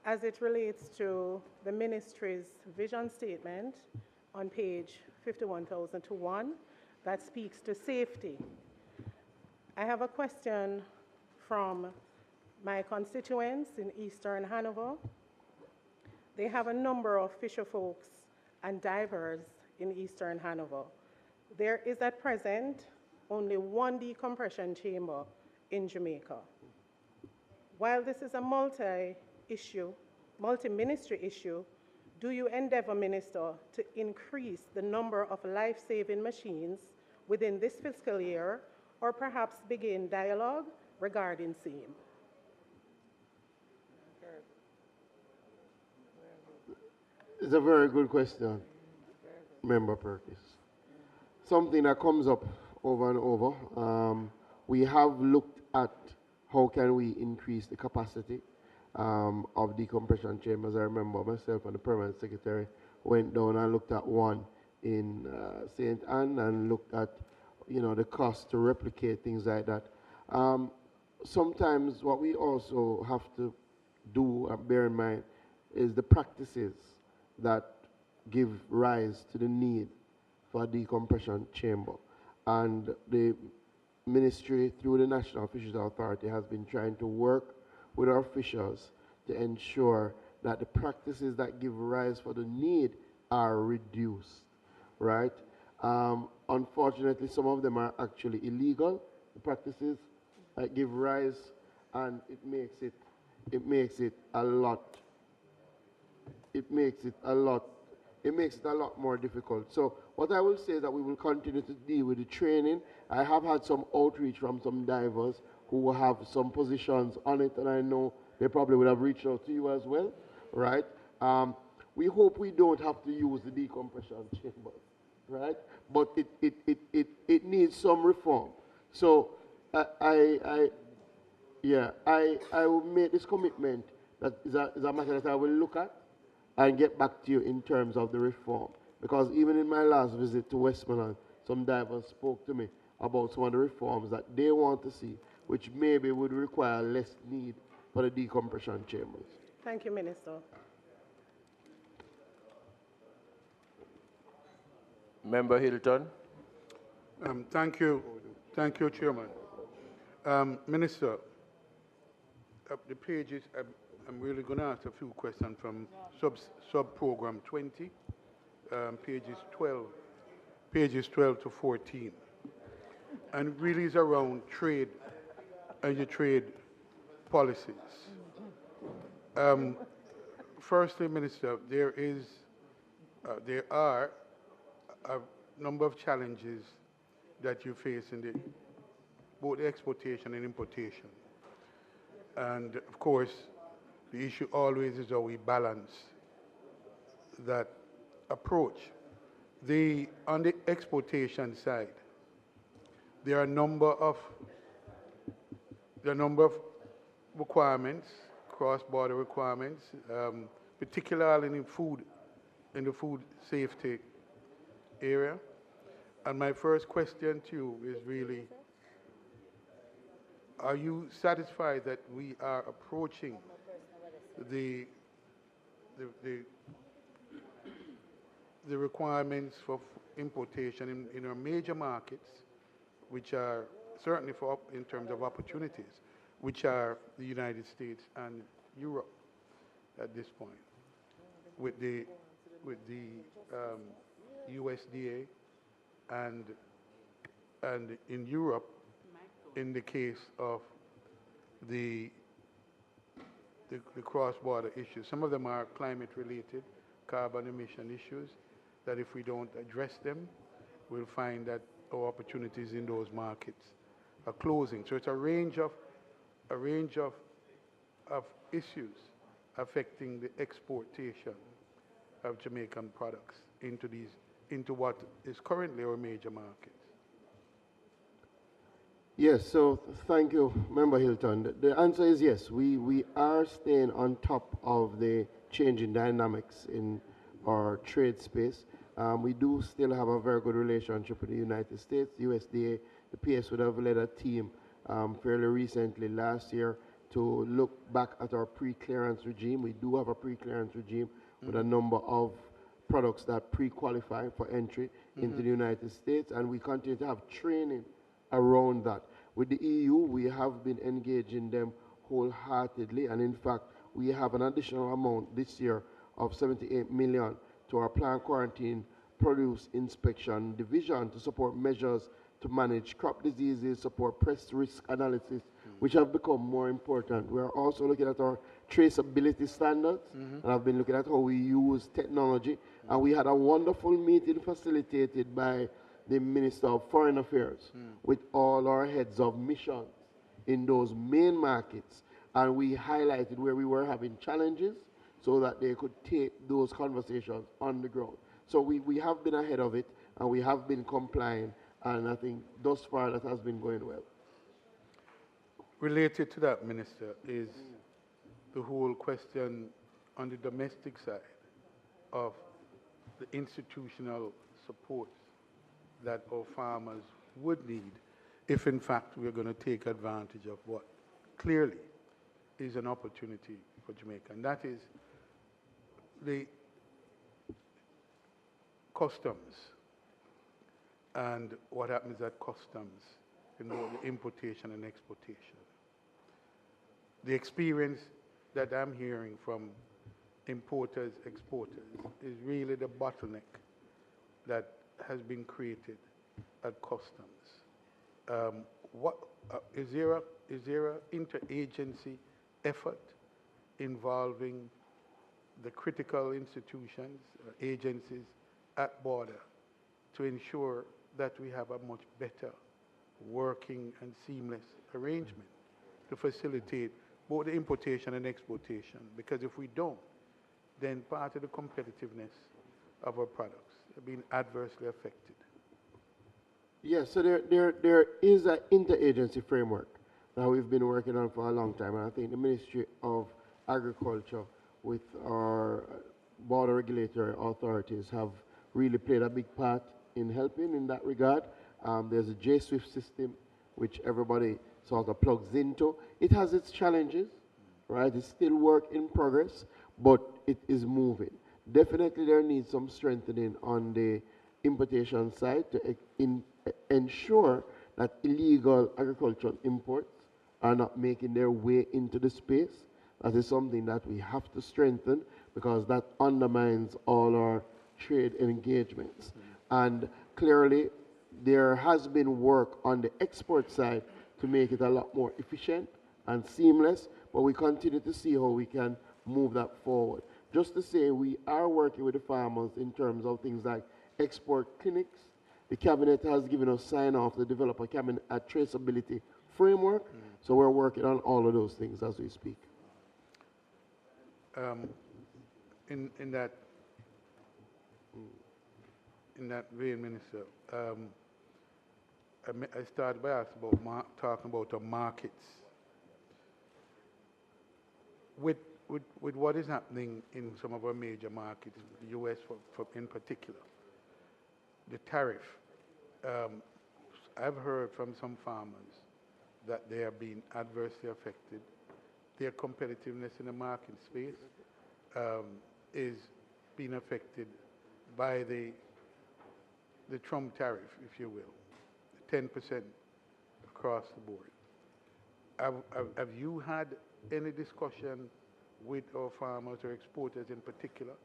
As it relates to the Ministry's vision statement on page 51,001, that speaks to safety. I have a question from my constituents in Eastern Hanover. They have a number of fisher folks and divers in Eastern Hanover. There is at present only one decompression chamber in Jamaica. While this is a multi-ministry issue, do you endeavor, Minister, to increase the number of life-saving machines within this fiscal year, or perhaps begin dialogue regarding same? It's a very good question, Member Perkins. Something that comes up over and over. We have looked at how can we increase the capacity of decompression chambers. I remember myself and the permanent secretary went down and looked at one in St. Anne and looked at, the cost to replicate things like that. Sometimes what we also have to do and bear in mind is the practices that give rise to the need for a decompression chamber. And the ministry, through the National Fisheries Authority, has been trying to work with our fishers to ensure that the practices that give rise for the need are reduced, right? Unfortunately, some of them are actually illegal, the practices that give rise, and it makes it a lot more difficult. So what I will say is that we will continue to deal with the training. I have had some outreach from some divers who have some positions on it, and I know they probably would have reached out to you as well, right? We hope we don't have to use the decompression chambers, right? But it needs some reform. So I will make this commitment that is a matter that I will look at and get back to you in terms of the reform. Because even in my last visit to Westmoreland, some divers spoke to me about some of the reforms that they want to see, which maybe would require less need for the decompression chambers. Thank you, Minister. Member Hilton. Thank you, Chairman. Minister, the pages, I'm really going to ask a few questions from sub-program 20, pages 12 to 14. And really is around trade and your trade policies. Firstly, Minister, there are a number of challenges that you face in both exportation and importation. And of course, the issue always is how we balance that approach. On the exportation side, there are a number of requirements, cross-border requirements, particularly in the food safety area. And my first question to you is really, are you satisfied that we are approaching the requirements for importation in our major markets, which are certainly in terms of opportunities, which are the United States and Europe at this point, with the USDA and in Europe, in the case of the cross-border issues. Some of them are climate-related, carbon emission issues, that if we don't address them, we'll find that our opportunities in those markets are closing. So it's a range of issues affecting the exportation of Jamaican products into what is currently our major markets. Yes, so thank you, Member Hilton. The answer is yes. We are staying on top of the changing dynamics in our trade space. We do still have a very good relationship with the United States. USDA, the PS would have led a team fairly recently last year to look back at our pre-clearance regime. We do have a pre-clearance regime with a number of products that pre-qualify for entry into the United States, and we continue to have training around that. With the EU, we have been engaging them wholeheartedly, and in fact, we have an additional amount this year of 78 million to our plant quarantine produce inspection division to support measures to manage crop diseases, support pest risk analysis, which have become more important. We are also looking at our traceability standards, and I've been looking at how we use technology. And we had a wonderful meeting facilitated by the Minister of Foreign Affairs with all our heads of missions in those main markets. And we highlighted where we were having challenges so that they could take those conversations on the ground. So we have been ahead of it, and we have been complying, and I think thus far that has been going well. Related to that, Minister, is the whole question on the domestic side of the institutional support that our farmers would need if, in fact, we're going to take advantage of what clearly is an opportunity for Jamaica, and that is the customs and what happens at customs in both the importation and exportation. The experience that I'm hearing from importers, exporters, is really the bottleneck that has been created at customs. Is there an interagency effort involving the critical institutions, agencies at border to ensure that we have a much better working and seamless arrangement to facilitate both the importation and exportation? Because if we don't, then part of the competitiveness of our products are being adversely affected. Yes, so there is an interagency framework that we've been working on for a long time, and I think the Ministry of Agriculture with our border regulatory authorities have really played a big part in helping in that regard. There's a J-Swift system which everybody sort of plugs into. It has its challenges, right? It's still work in progress, but it is moving. Definitely there needs some strengthening on the importation side to ensure that illegal agricultural imports are not making their way into the space. That is something that we have to strengthen because that undermines all our trade engagements. And clearly, there has been work on the export side to make it a lot more efficient and seamless, but we continue to see how we can move that forward. Just to say, we are working with the farmers in terms of things like export clinics. The cabinet has given us sign-off to develop a traceability framework, so we're working on all of those things as we speak. In that vein, Minister, I started by asking about talking about the markets. With what is happening in some of our major markets, the U.S. in particular, the tariff, I've heard from some farmers that they are being adversely affected. Their competitiveness in the market space is being affected by the Trump tariff, if you will, 10% across the board. Have you had any discussion with our farmers or exporters in particular,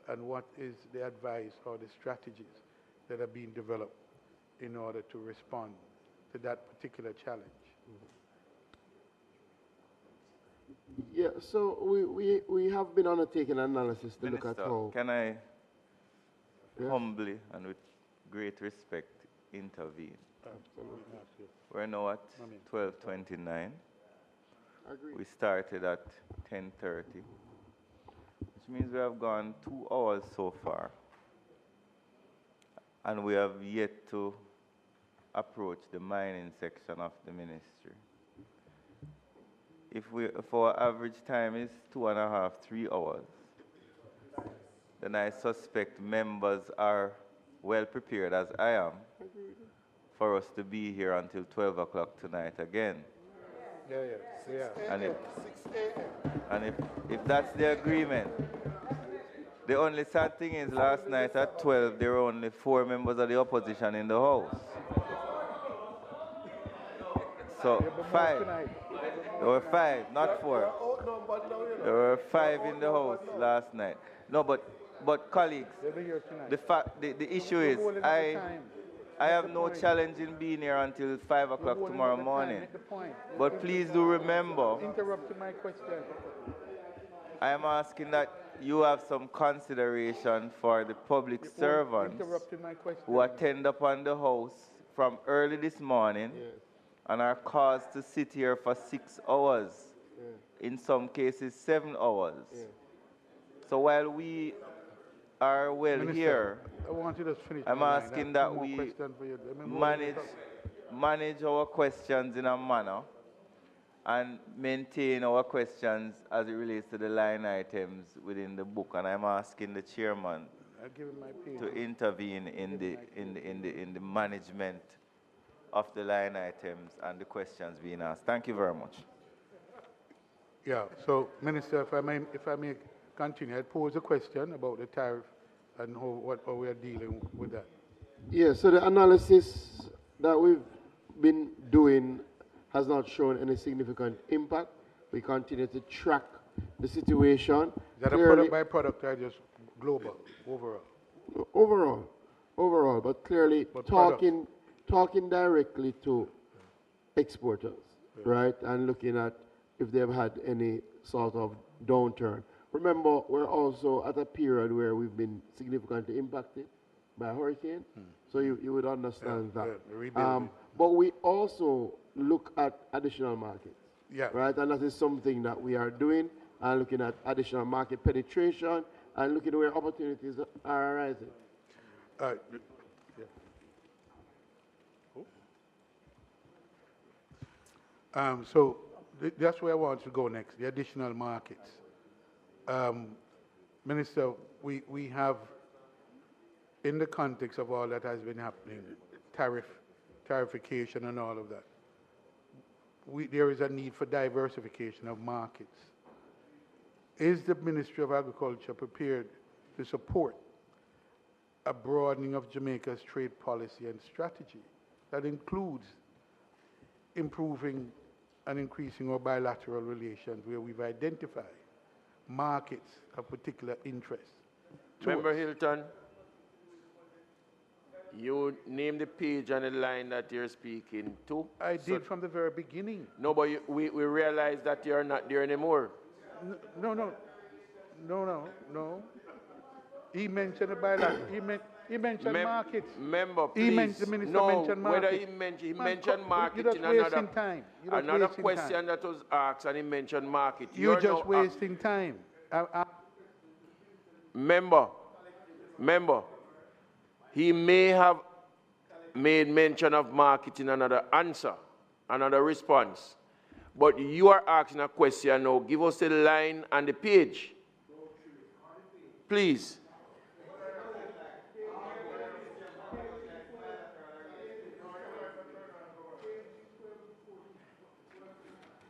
and what is the advice or the strategies that are being developed in order to respond to that particular challenge? Yeah, so we have been undertaking analysis to Minister, look at how... Can I humbly and with great respect intervene? Absolutely. We're now at 12:29. Agreed. We started at 10:30, which means we have gone 2 hours so far, and we have yet to approach the mining section of the ministry. If our average time is 2.5, 3 hours, then I suspect members are well prepared, as I am, for us to be here until 12 o'clock tonight again. And if that's the agreement, the only sad thing is last night at 12, there were only 4 members of the opposition in the House. So Yeah, but 5. tonight. There were 5, not 4. There were 5 in the house last night. No, but colleagues, They'll be here tonight. the issue is holding up the time. I have no challenge in being here until 5 o'clock holding tomorrow up the time. morning. Make the point. But please do remember, Interrupting my question. I am asking that you have some consideration for the public servants Interrupting my question. who attend upon the house from early this morning and are caused to sit here for 6 hours, in some cases 7 hours. So while we are well Minister, here, I want you to finish I'm my line. asking I that have two more we questions for you. Let me manage our questions in a manner and maintain our questions as it relates to the line items within the book. And I'm asking the chairman I'll give him my page. to intervene in the management of the line items and the questions being asked. Thank you very much. Yeah, so Minister, if I may continue, I'd pose a question about the tariff and how we are dealing with that. Yeah, so the analysis that we've been doing has not shown any significant impact. We continue to track the situation. Is that Clearly, a product by product or just global, overall? Overall, but clearly talking directly to exporters, right, and looking at if they've had any sort of downturn. Remember, we're also at a period where we've been significantly impacted by a hurricane, so you would understand that. But we also look at additional markets, right, and that is something that we are doing, and looking at additional market penetration and looking at where opportunities are arising. So that's where I want to go next, the additional markets. Minister, we have, in the context of all that has been happening, tarification and all of that, there is a need for diversification of markets. Is the Ministry of Agriculture prepared to support a broadening of Jamaica's trade policy and strategy that includes improving and increasing our bilateral relations where we've identified markets of particular interest? Member Hilton, you name the page and the line that you're speaking to. I did from the very beginning. No, but we realize that you're not there anymore. No. He mentioned the bilateral. He mentioned markets. Member, please. The minister mentioned markets. Whether he mentioned market You're in just wasting time. another question that was asked and he mentioned market. You're just wasting time. Member, he may have made mention of market in another answer, another response. But you are asking a question now. Give us the line and the page. Please.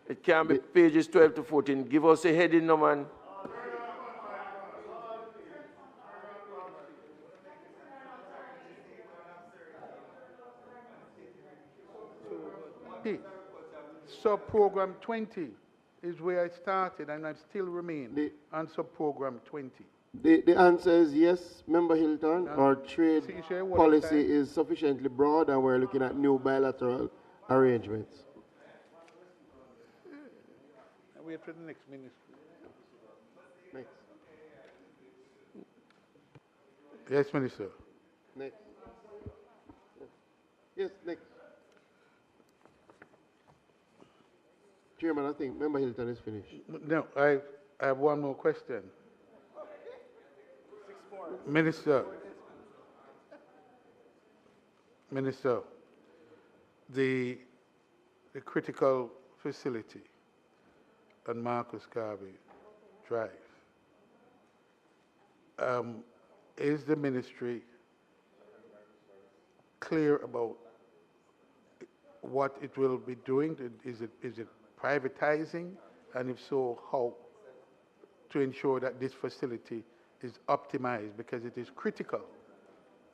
It can be pages 12 to 14. Give us a heading, no man. Sub-program 20 is where I started, and I still remain on sub-program 20. The answer is yes, Member Hilton. Our trade policy is sufficiently broad, and we're looking at new bilateral arrangements. Wait for the next ministry. Next. Yes, Minister. Next. Yes, next. Chairman, I think Member Hilton is finished. No, I have one more question. Minister, the critical facility on Marcus Garvey Drive, is the ministry clear about what it will be doing? Is it privatizing? And if so, how to ensure that this facility is optimized, because it is critical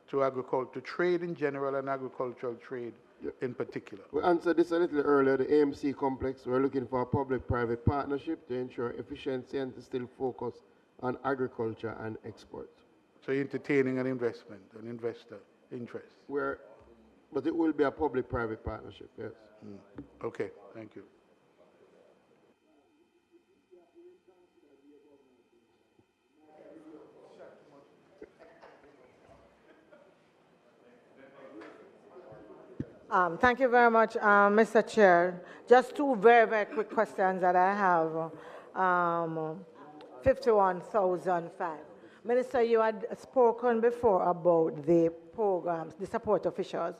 to agriculture, to trade in general and agricultural trade in particular? We answered this a little earlier, the AMC complex. We're looking for a public-private partnership to ensure efficiency and to still focus on agriculture and export. So you're entertaining an investment, an investor interest? But it will be a public-private partnership, yes. Okay, thank you. Thank you very much, Mr. Chair. Just two very, very quick questions that I have. 51,005. Minister, you had spoken before about the programs, the support officials,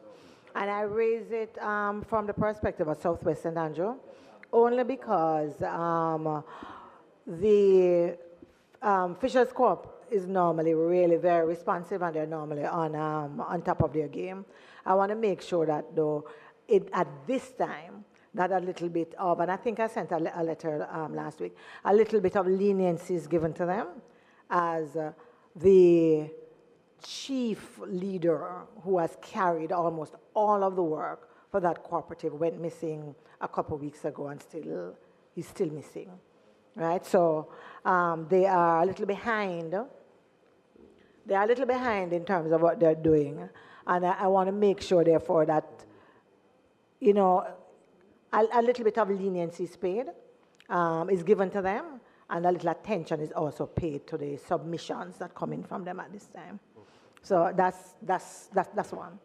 and I raise it from the perspective of Southwest St. Andrew, only because the Fishers Corp is normally really very responsive and they're normally on top of their game. I want to make sure that though, at this time, that a little bit of, and I think I sent a letter last week, a little bit of leniency is given to them as the chief leader who has carried almost all of the work for that cooperative went missing a couple of weeks ago and he's still missing, right? So they are a little behind. They are a little behind in terms of what they're doing. And I want to make sure, therefore, that, you know, a little bit of leniency is paid, is given to them, and a little attention is also paid to the submissions that come in from them at this time. So that's one.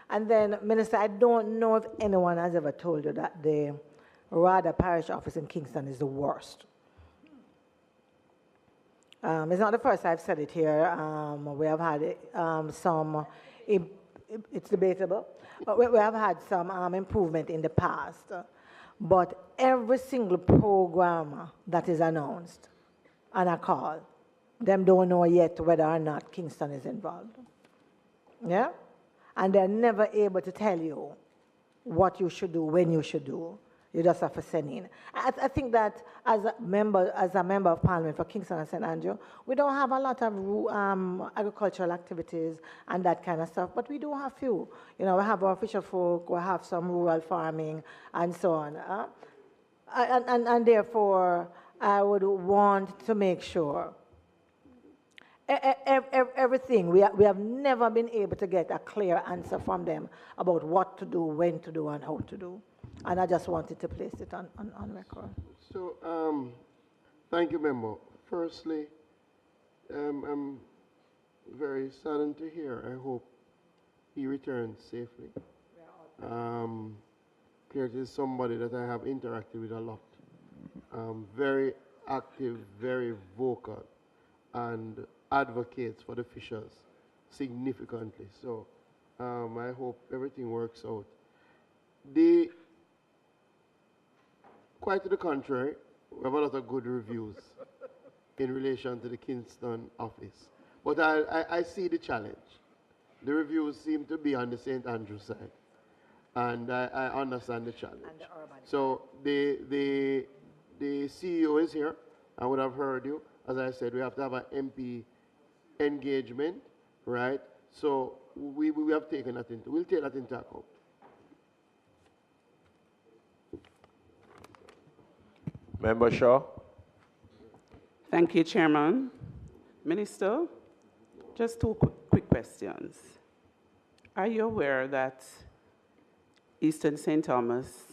And then, Minister, I don't know if anyone has ever told you that the RADA parish office in Kingston is the worst. It's not the first I've said it here. We have had some, it's debatable, but we have had some improvement in the past. But every single program that is announced and a call, them don't know yet whether or not Kingston is involved. Yeah? And they're never able to tell you what you should do, when you should do. You just have to send in. I think that as a member of Parliament for Kingston and St. Andrew, we don't have a lot of agricultural activities and that kind of stuff, but we do have few. You know, we have our fisher folk, we have some rural farming, and so on. And therefore, I would want to make sure everything, we have never been able to get a clear answer from them about what to do, when to do, and how to do. And I just wanted to place it on record. So, thank you, Member. Firstly, I'm very saddened to hear. I hope he returns safely. Clearly, is somebody that I have interacted with a lot. Very active, very vocal, and advocates for the fishers significantly. So, I hope everything works out. Quite to the contrary, we have a lot of good reviews in relation to the Kingston office. But I see the challenge. The reviews seem to be on the St. Andrew side. And I understand the challenge. And the urban. So the CEO is here. I would have heard you. As I said, we have to have an MP engagement, right? So we have taken that into, we'll take that into account. Member Shaw. Thank you, Chairman. Minister, just two quick questions. Are you aware that Eastern St. Thomas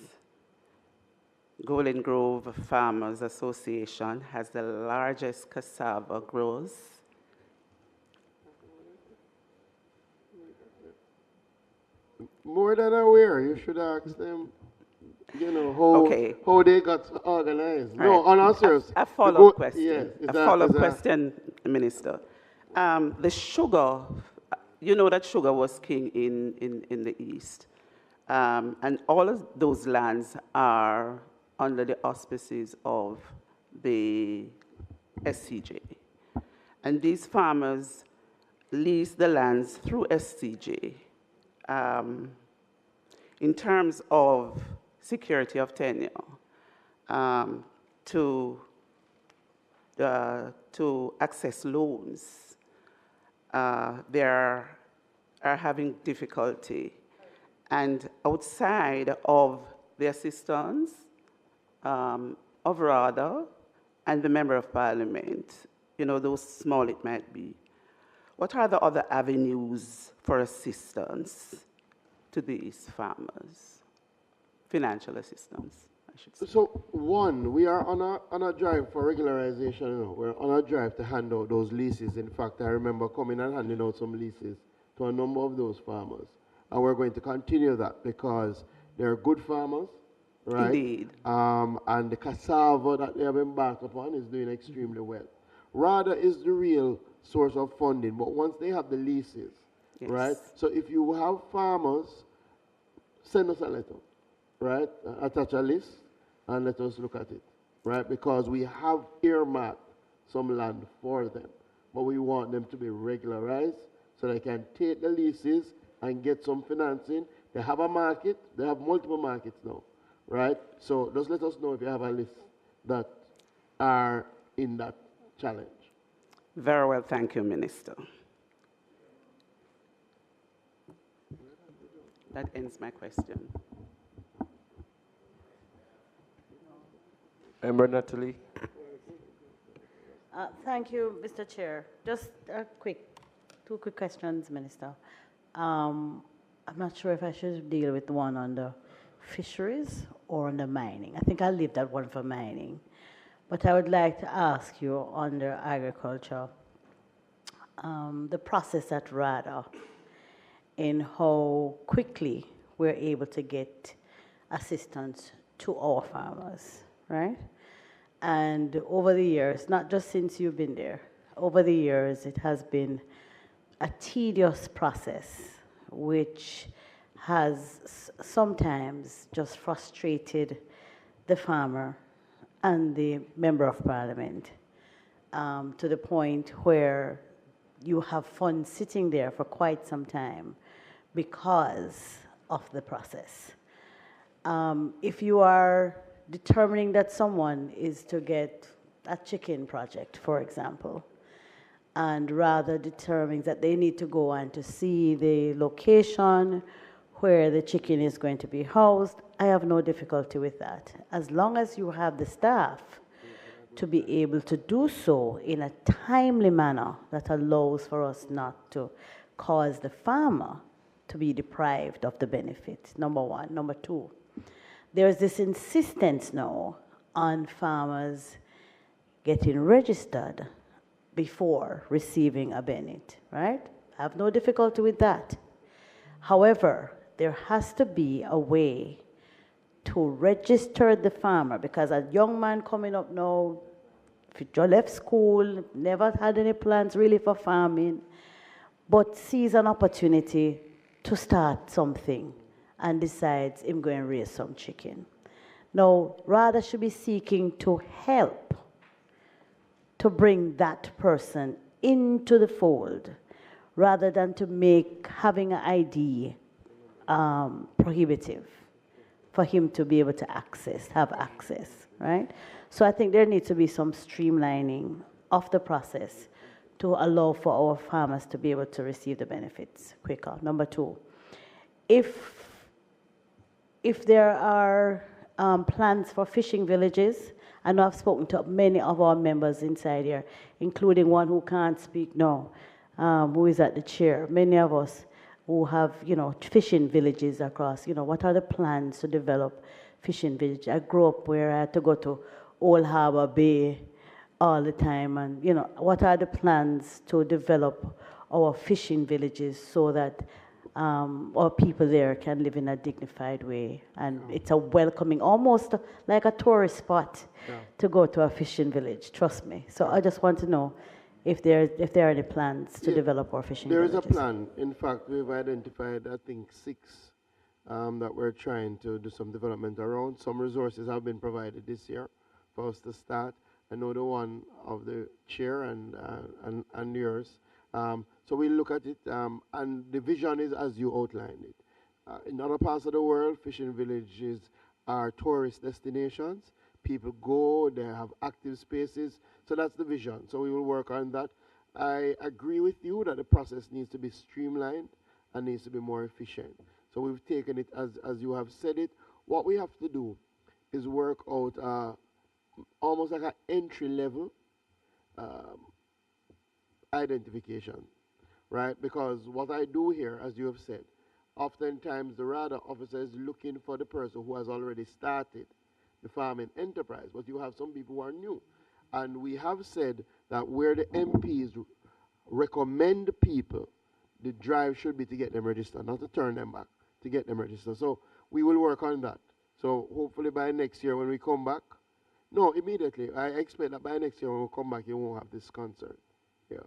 Golden Grove Farmers Association has the largest cassava groves? More than aware, you should ask them. You know, how they got organized. Right. No, on our serious. A follow-up question. Yes, a follow-up question, Minister. The sugar, you know that sugar was king in the East. And all of those lands are under the auspices of the SCJ. And these farmers lease the lands through SCJ. In terms of security of tenure, to access loans, they are having difficulty. And outside of the assistance of RADA and the Member of Parliament, though small it might be, what are the other avenues for assistance to these farmers? Financial assistance, I should say. So, one, we are on a drive for regularization. We're on a drive to hand out those leases. In fact, I remember coming and handing out some leases to a number of those farmers. And we're going to continue that because they're good farmers, right? Indeed. And the cassava that they have embarked upon is doing extremely well. RADA is the real source of funding, but once they have the leases, Yes. right? So if you have farmers, send us a letter, right? Attach a list and let us look at it, right? Because we have earmarked some land for them, but we want them to be regularized so they can take the leases and get some financing. They have a market, they have multiple markets now, right? So just let us know if you have a list that are in that challenge. Very well, thank you, Minister. That ends my question. Member Natalie. Thank you, Mr. Chair. Just two quick questions, Minister. I'm not sure if I should deal with the one on the fisheries or on the mining. I think I'll leave that one for mining. But I would like to ask you under agriculture, the process at RADA in how quickly we're able to get assistance to our farmers, right? And over the years, not just since you've been there, over the years it has been a tedious process which has sometimes just frustrated the farmer and the Member of Parliament to the point where you have funds sitting there for quite some time because of the process. If you are determining that someone is to get a chicken project, for example, and rather determines that they need to go and to see the location where the chicken is going to be housed, I have no difficulty with that. As long as you have the staff to be able to do so in a timely manner that allows for us not to cause the farmer to be deprived of the benefit, number one. Number two, there's this insistence now on farmers getting registered before receiving a benefit, right? I have no difficulty with that. However, there has to be a way to register the farmer, because a young man coming up now, if he left school, never had any plans really for farming, but sees an opportunity to start something and decides I'm going to raise some chicken. Now, RADA should be seeking to help to bring that person into the fold rather than to make having an ID prohibitive for him to be able to have access, right? So I think there needs to be some streamlining of the process to allow for our farmers to be able to receive the benefits quicker. Number two, if there are plans for fishing villages, I know I've spoken to many of our members inside here, including one who can't speak now, who is at the chair. Many of us who have, fishing villages across, what are the plans to develop fishing villages? I grew up where I had to go to Old Harbor Bay all the time, and, what are the plans to develop our fishing villages so that our people there can live in a dignified way, and it's a welcoming, almost like a tourist spot to go to a fishing village, trust me. So I just want to know if there are any plans to develop our fishing villages. There is a plan. In fact, we've identified, I think, 6 that we're trying to do some development around. Some resources have been provided this year for us to start. I know the one of the chair and yours. So we'll look at it, and the vision is as you outlined it. In other parts of the world, fishing villages are tourist destinations. People go, they have active spaces, so that's the vision. So we will work on that. I agree with you that the process needs to be streamlined and needs to be more efficient. So So we've taken it as you have said it. What we have to do is work out almost like an entry level identification, right? Because what I do here, as you have said, oftentimes the radar officer is looking for the person who has already started the farming enterprise, but you have some people who are new. And we have said that where the MPs recommend people, the drive should be to get them registered, not to turn them back, to get them registered. So we will work on that. So hopefully by next year when we come back, no, immediately, I expect that by next year when we come back, you won't have this concern. Yeah.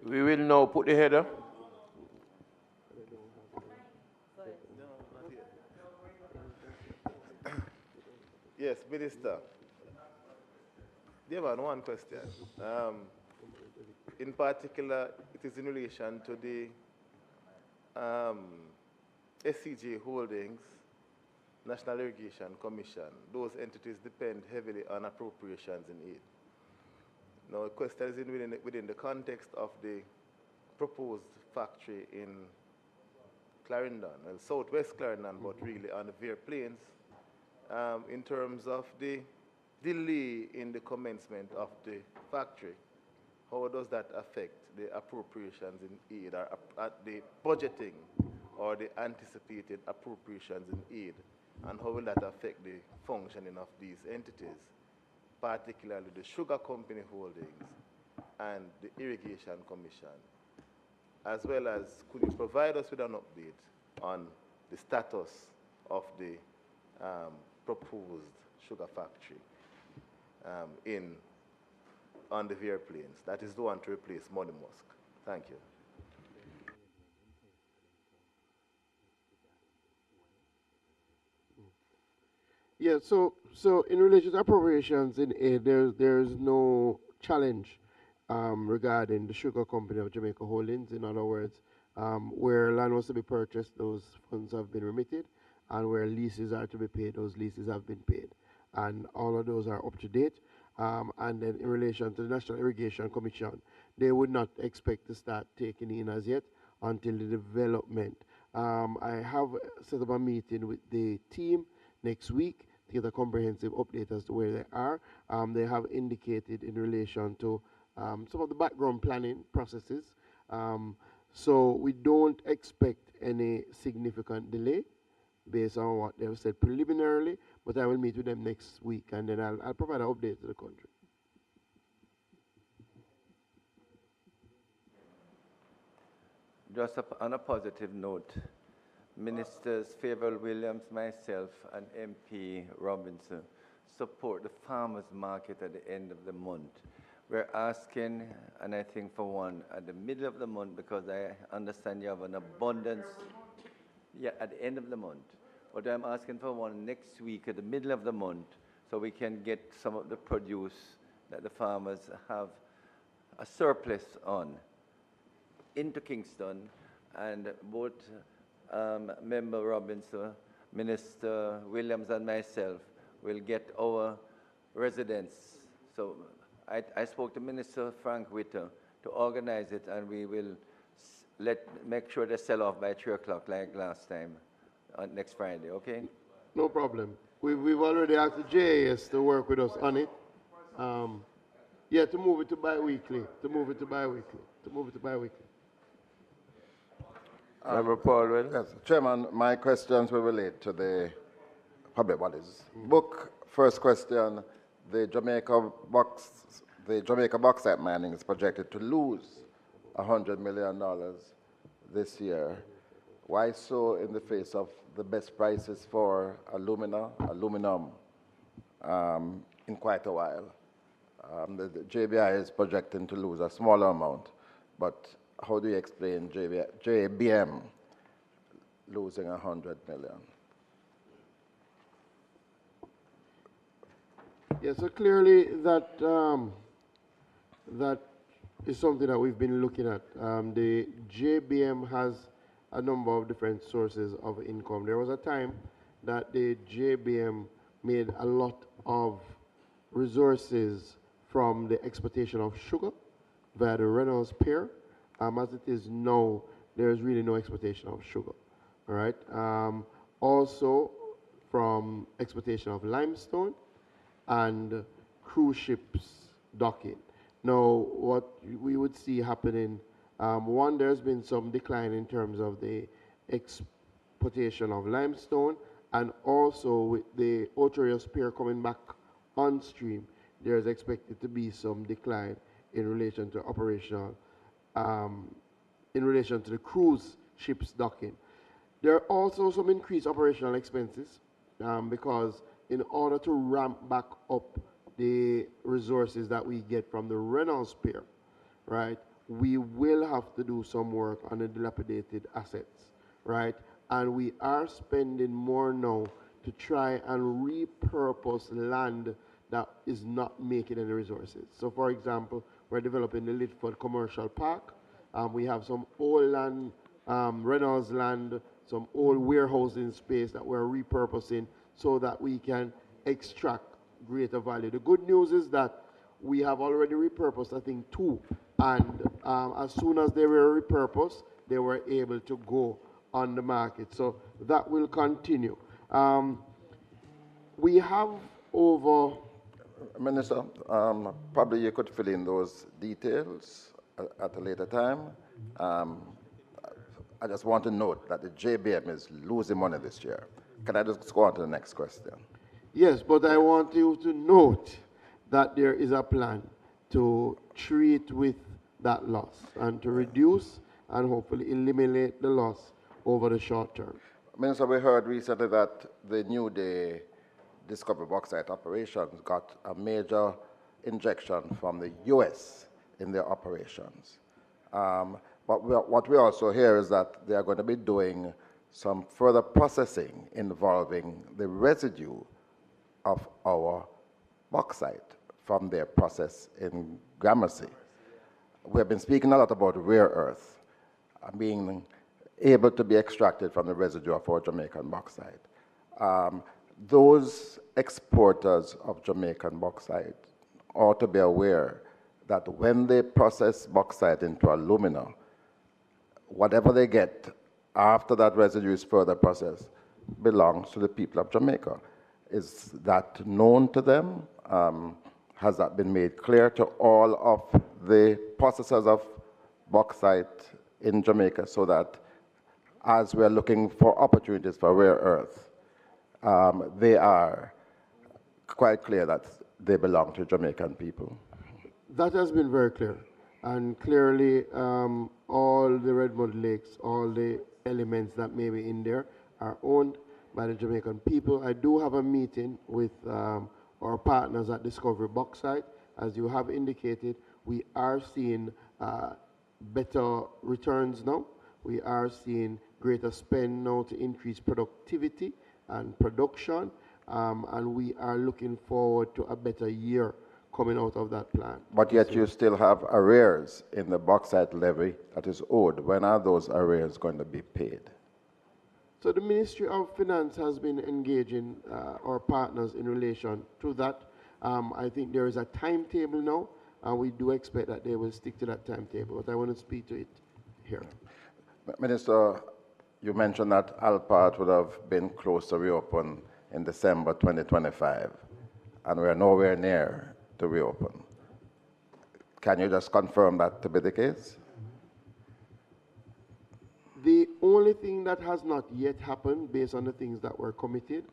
We will now put the header. Yes, Minister. Dear man, one question. In particular, it is in relation to the SCJ Holdings, National Irrigation Commission. Those entities depend heavily on appropriations in aid. Now, the question is within the context of the proposed factory in Clarendon, well, southwest Clarendon, but really on the Vere Plains, in terms of the delay in the commencement of the factory. How does that affect the appropriations in aid, or the budgeting or the anticipated appropriations in aid? And how will that affect the functioning of these entities, particularly the Sugar Company Holdings and the Irrigation Commission? As well as, could you provide us with an update on the status of the proposed sugar factory on the Vere Plains? That is the one to replace Money Musk. Thank you. Yeah, so in relation to appropriations in aid, there's no challenge regarding the Sugar Company of Jamaica Holdings. In other words, where land was to be purchased, those funds have been remitted, and where leases are to be paid, those leases have been paid. And all of those are up to date. And then in relation to the National Irrigation Commission, they would not expect to start taking in as yet until the development. I have set up a meeting with the team next week to get a comprehensive update as to where they are. They have indicated in relation to some of the background planning processes. So we don't expect any significant delay based on what they've said preliminarily, but I will meet with them next week, and then I'll provide an update to the country. Just on a positive note, Ministers Favour Williams, myself, and MP Robinson support the farmers market at the end of the month. We're asking, and I think for one, at the middle of the month, because I understand you have an abundance. Yeah, at the end of the month. But I'm asking for one next week at the middle of the month, so we can get some of the produce that the farmers have a surplus on into Kingston, and both Member Robinson, Minister Williams, and myself will get our residents. So I spoke to Minister Frank Witter to organize it, and we will make sure they sell off by 3 o'clock like last time, next Friday, okay? No problem. We've already asked the JAS to work with us on it. Yeah, to move it to bi-weekly, Member Paul, yes, Chairman, my questions will relate to the public bodies. Book, first question, the Jamaica bauxite mining is projected to lose $100 million this year. Why so in the face of the best prices for aluminum in quite a while? The JBI is projecting to lose a smaller amount, but how do you explain JBM losing $100 million? Yeah, so clearly that that is something that we've been looking at. The JBM has a number of different sources of income. There was a time that the JBM made a lot of resources from the exportation of sugar, via the Reynolds Pier. As it is now, there is really no exportation of sugar. All right. Also, from exportation of limestone and cruise ships docking. Now, what we would see happening, one, there's been some decline in terms of the exportation of limestone, and also with the Ocho Pier coming back on stream, there's expected to be some decline in relation to operational, in relation to the cruise ships docking. There are also some increased operational expenses because in order to ramp back up the resources that we get from the Reynolds Pier, right, we will have to do some work on the dilapidated assets, right? And we are spending more now to try and repurpose land that is not making any resources. So for example, we're developing the Lidford Commercial Park. We have some old land, Reynolds land, some old warehousing space that we're repurposing so that we can extract greater value. The good news is that we have already repurposed, I think, 2. And as soon as they were repurposed, they were able to go on the market. So that will continue. We have over... Minister, probably you could fill in those details at a later time. I just want to note that the JBM is losing money this year. Can I just go on to the next question? Yes, but I want you to note that there is a plan to treat with that loss and to reduce and hopefully eliminate the loss over the short term. Minister, we heard recently that the New Day Discovery Bauxite operations got a major injection from the U.S. in their operations. But what we also hear is that they are going to be doing some further processing involving the residue of our bauxite from their process in Gramercy. We have been speaking a lot about rare earth being able to be extracted from the residue of our Jamaican bauxite. Those exporters of Jamaican bauxite ought to be aware that when they process bauxite into alumina, whatever they get after that residue is further processed belongs to the people of Jamaica. Is that known to them? Has that been made clear to all of the processors of bauxite in Jamaica so that as we're looking for opportunities for rare earth, they are quite clear that they belong to Jamaican people? That has been very clear. And clearly, all the Redmond Lakes, all the elements that may be in there are owned by the Jamaican people. I do have a meeting with our partners at Discovery Bauxite. As you have indicated, we are seeing better returns now. We are seeing greater spend now to increase productivity and production, and we are looking forward to a better year coming out of that plan. But yet you still have arrears in the bauxite levy that is owed. When are those arrears going to be paid? So the Ministry of Finance has been engaging our partners in relation to that. I think there is a timetable now, and we do expect that they will stick to that timetable, but I want to speak to it here. Minister, you mentioned that Alpart would have been close to reopen in December 2025, and we are nowhere near to reopen. Can you just confirm that to be the case? The only thing that has not yet happened, based on the things that were committed,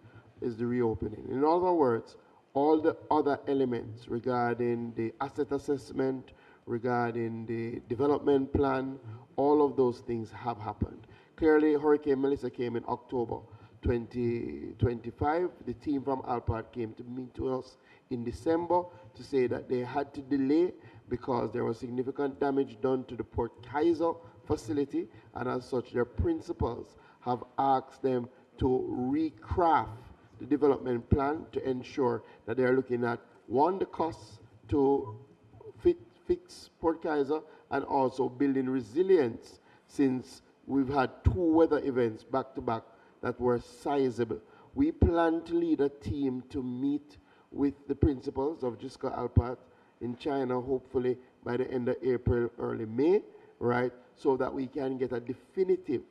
is the reopening. In other words, all the other elements regarding the asset assessment, regarding the development plan, all of those things have happened. Clearly, Hurricane Melissa came in October 2025. The team from Alpart came to meet with us in December to say that they had to delay because there was significant damage done to the Port Kaiser facility, and as such, their principals have asked them to recraft the development plan to ensure that they are looking at, one, the costs to fix Port Kaiser, and also building resilience, since we've had 2 weather events back to back that were sizable. We plan to lead a team to meet with the principals of Gisco Alpart in China, hopefully by the end of April, early May, right? So that we can get a definitive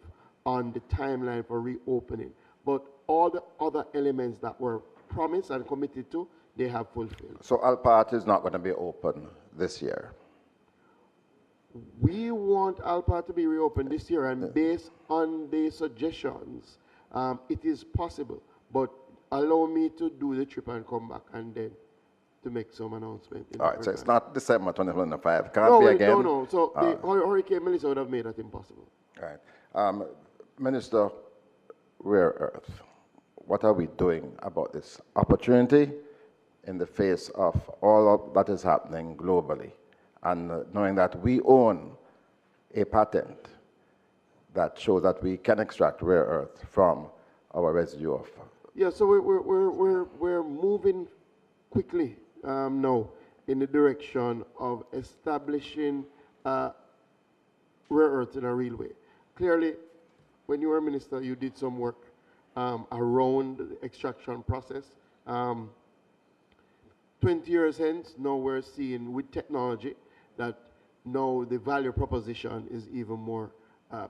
on the timeline for reopening. But all the other elements that were promised and committed to, they have fulfilled. So Alpart is not going to be open this year? We want Alpart to be reopened this year, and based on the suggestions, it is possible. But allow me to do the trip and come back and then to make some announcement. All right, so it's not December 2025. Can't No, be wait, again? no. So the Hurricane Melissa would have made that impossible. All right. Minister, Rare Earth, what are we doing about this opportunity in the face of all of that is happening globally, and knowing that we own a patent that shows that we can extract rare earth from our residue of? Yeah, so we're moving quickly now in the direction of establishing rare earth in a real way. Clearly, when you were minister, you did some work around the extraction process. 20 years hence, now we're seeing with technology that now the value proposition is even more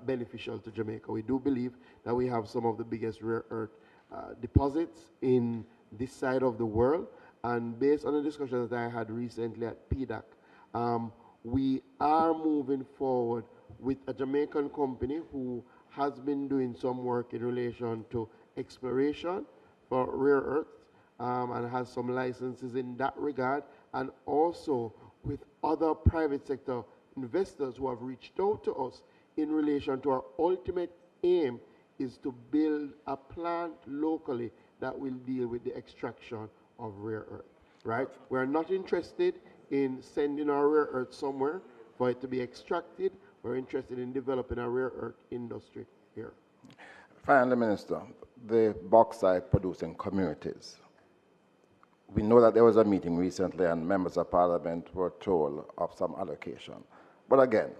beneficial to Jamaica. We do believe that we have some of the biggest rare earth deposits in this side of the world, and based on the discussions that I had recently at PDAC, we are moving forward with a Jamaican company who has been doing some work in relation to exploration for rare earths and has some licenses in that regard, and also with other private sector investors who have reached out to us in relation to our ultimate aim is to build a plant locally that will deal with the extraction of rare earth, right? We're not interested in sending our rare earth somewhere for it to be extracted. We're interested in developing a rare earth industry here. Finally, Minister, the bauxite producing communities. We know that there was a meeting recently and members of parliament were told of some allocation. But again,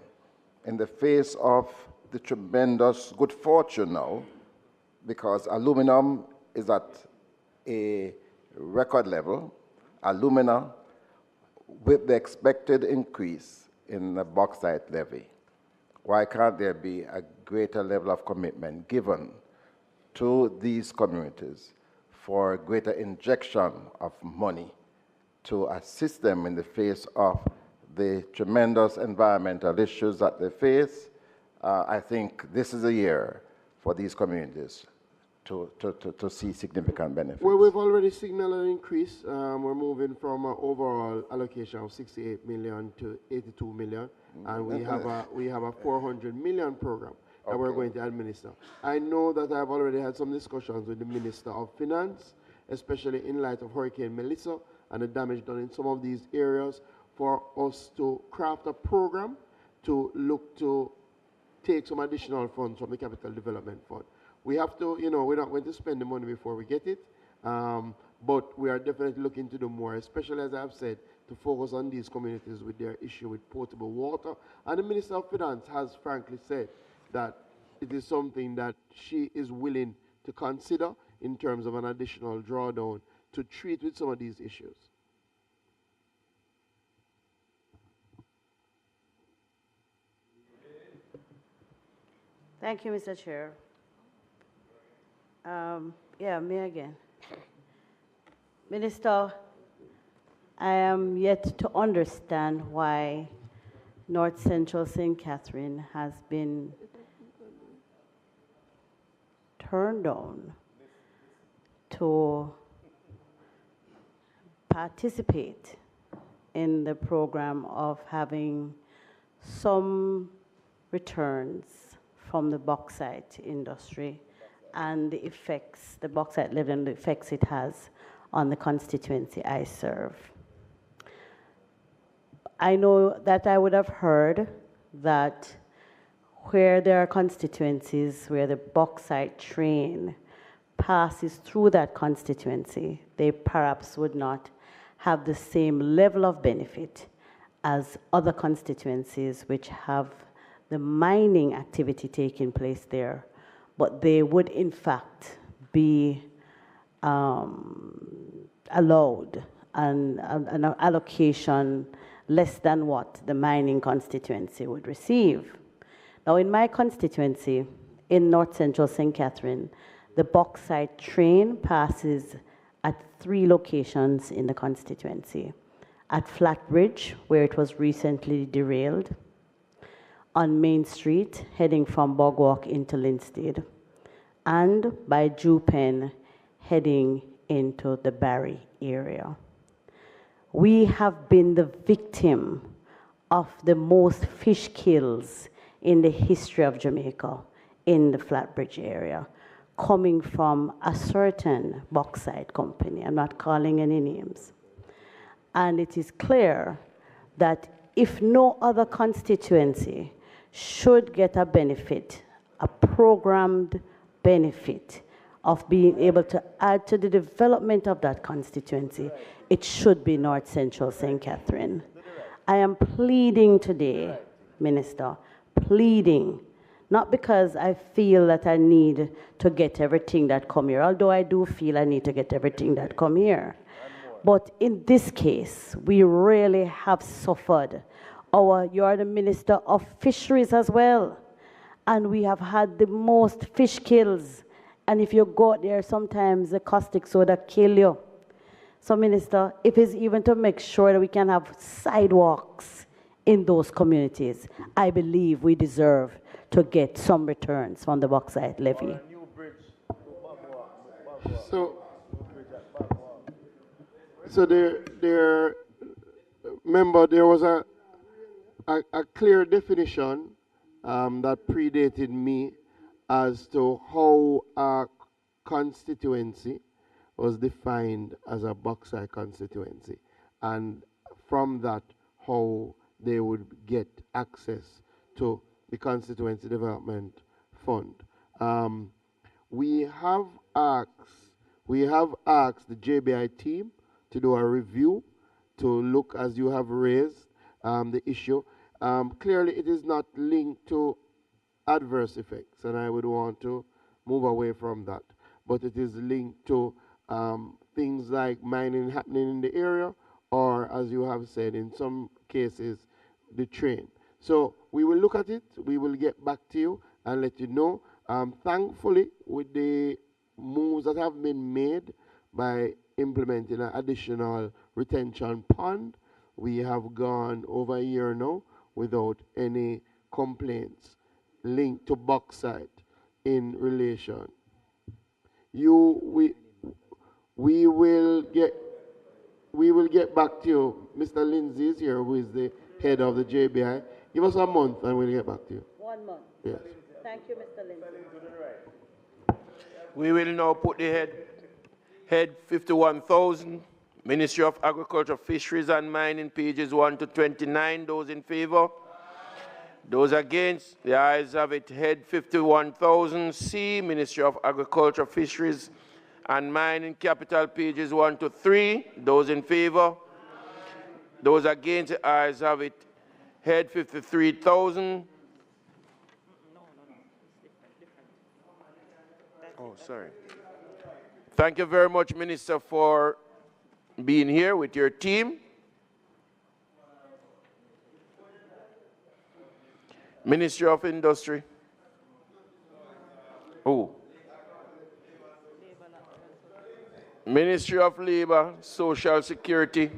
in the face of the tremendous good fortune now, because aluminum is at a record level, alumina, with the expected increase in the bauxite levy, why can't there be a greater level of commitment given to these communities for greater injection of money to assist them in the face of the tremendous environmental issues that they face? I think this is a year for these communities to see significant benefits. Well, we've already signaled an increase. We're moving from an overall allocation of 68 million to 82 million, and we have a 400 million program that we're going to administer. I know that I've already had some discussions with the Minister of Finance, especially in light of Hurricane Melissa and the damage done in some of these areas, for us to craft a program to look to take some additional funds from the Capital Development Fund. We have to, we're not going to spend the money before we get it, but we are definitely looking to do more, especially, as I've said, to focus on these communities with their issue with potable water. And the Minister of Finance has frankly said that it is something that she is willing to consider in terms of an additional drawdown to treat with some of these issues. Thank you, Mr. Chair. Me again. Minister, I am yet to understand why North Central St. Catherine has been turned down to participate in the program of having some returns from the bauxite industry and the effects, the bauxite levy and the effects it has on the constituency I serve. I know that I would have heard that where there are constituencies where the bauxite train passes through that constituency, they perhaps would not have the same level of benefit as other constituencies which have the mining activity taking place there, but they would in fact be allowed an allocation less than what the mining constituency would receive. Now, in my constituency, in North Central St. Catherine, the bauxite train passes at 3 locations in the constituency. At Flatbridge, where it was recently derailed, on Main Street, heading from Bogwalk into Linstead, and by Jupen, heading into the Barry area. We have been the victim of the most fish kills in the history of Jamaica in the Flatbridge area, coming from a certain bauxite company. I'm not calling any names. And it is clear that if no other constituency should get a benefit, a programmed benefit of being able to add to the development of that constituency, it should be North Central St. Catherine. I am pleading today, Minister, pleading, not because I feel that I need to get everything that come here, although I do feel I need to get everything that come here. But in this case, we really have suffered. You are the Minister of Fisheries as well. And we have had the most fish kills. And if you go out there, sometimes the caustic soda kill you. So, Minister, if it's even to make sure that we can have sidewalks in those communities, I believe we deserve to get some returns from the bauxite levy. So remember, there was a clear definition that predated me as to how a constituency was defined as a bauxite constituency, and from that, how they would get access to the Constituency Development Fund. We have asked the JBI team to do a review to look, as you have raised the issue. Clearly, it is not linked to adverse effects, and I would want to move away from that. But it is linked to things like mining happening in the area, or, as you have said, in some cases, the train. So we will look at it. We will get back to you and let you know. Thankfully, with the moves that have been made by implementing an additional retention pond, we have gone over a year now without any complaints linked to bauxite in relation. We will get back to you. Mr. Lindsay is here, who is the head of the JBI. Give us a month and we'll get back to you. 1 month. Yes. Thank you, Mr. Lindsay. We will now put the head 51,000, Ministry of Agriculture, Fisheries and Mining, pages 1 to 29. Those in favor? Those against? The ayes have it. Head 51,000 C, Ministry of Agriculture, Fisheries and Mining, capital, pages 1 to 3. Those in favor? Those against? The ayes have it. Head 53,000. Oh, sorry. Thank you very much, Minister, for being here with your team. Ministry of Industry. Oh. Ministry of Labor, Social Security.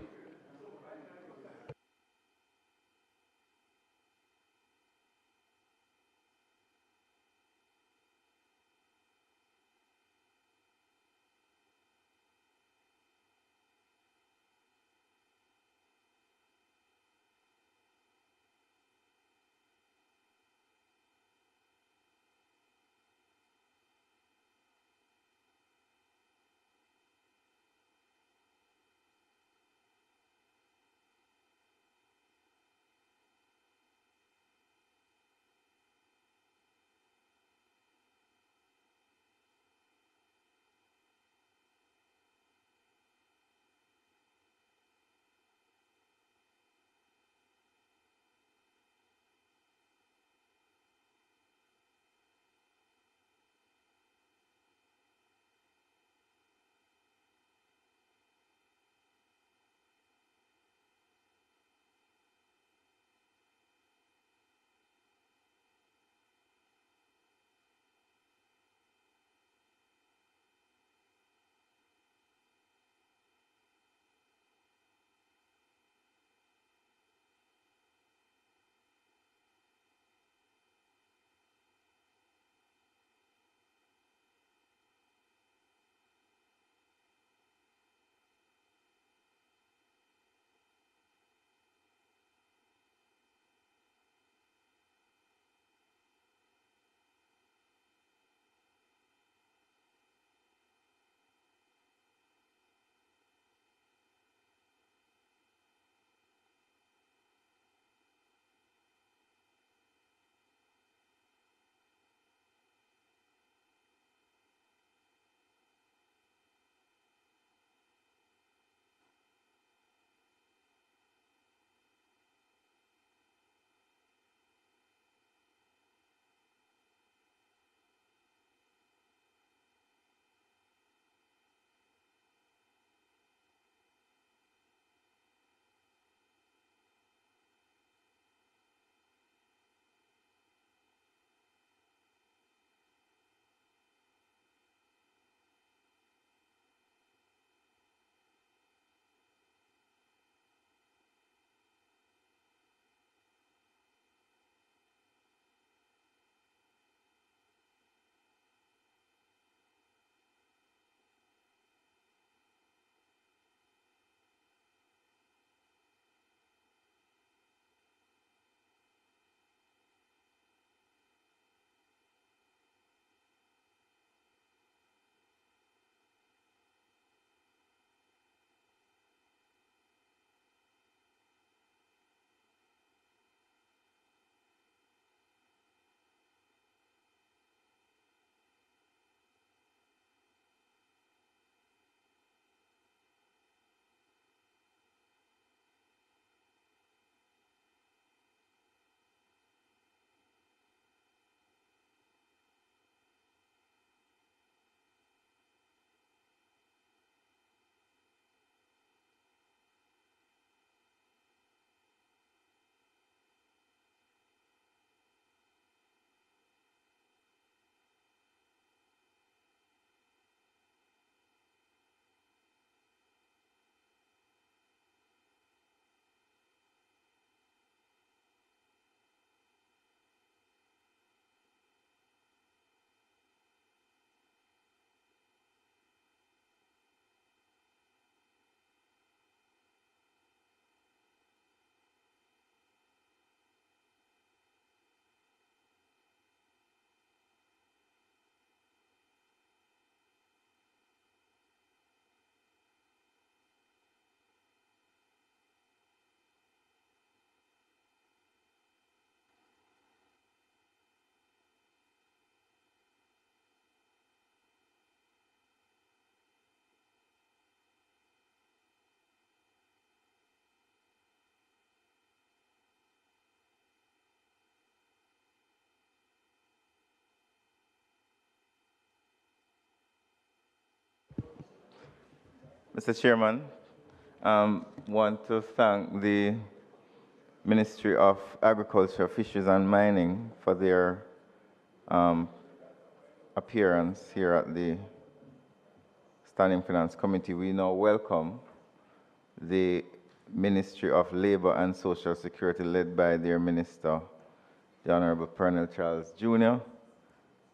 Mr. Chairman, want to thank the Ministry of Agriculture, Fisheries and Mining for their appearance here at the Standing Finance Committee. We now welcome the Ministry of Labor and Social Security, led by their Minister, the Honorable Pernell Charles Jr.,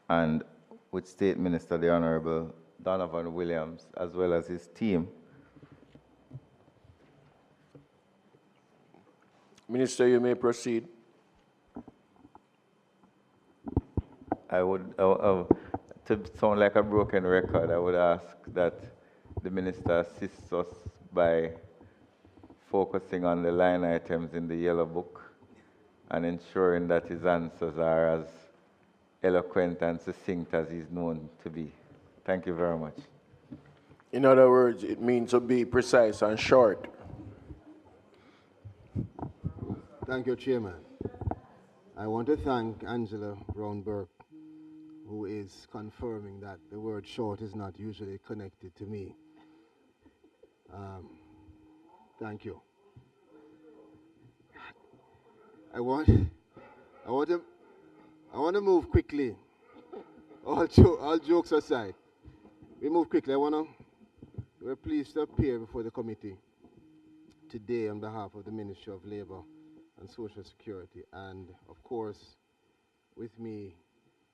and with State Minister, the Honorable Donovan Williams, as well as his team. Minister, you may proceed. I would, to sound like a broken record, I would ask that the Minister assists us by focusing on the line items in the Yellow Book and ensuring that his answers are as eloquent and succinct as he's known to be. Thank you very much. In other words, it means to be precise and short. Thank you, Chairman. I want to thank Angela Brown-Burke, who is confirming that the word short is not usually connected to me. Thank you. I want to move quickly. All jokes aside, we move quickly. We're pleased to appear before the committee today on behalf of the Ministry of Labor and Social Security. And of course, with me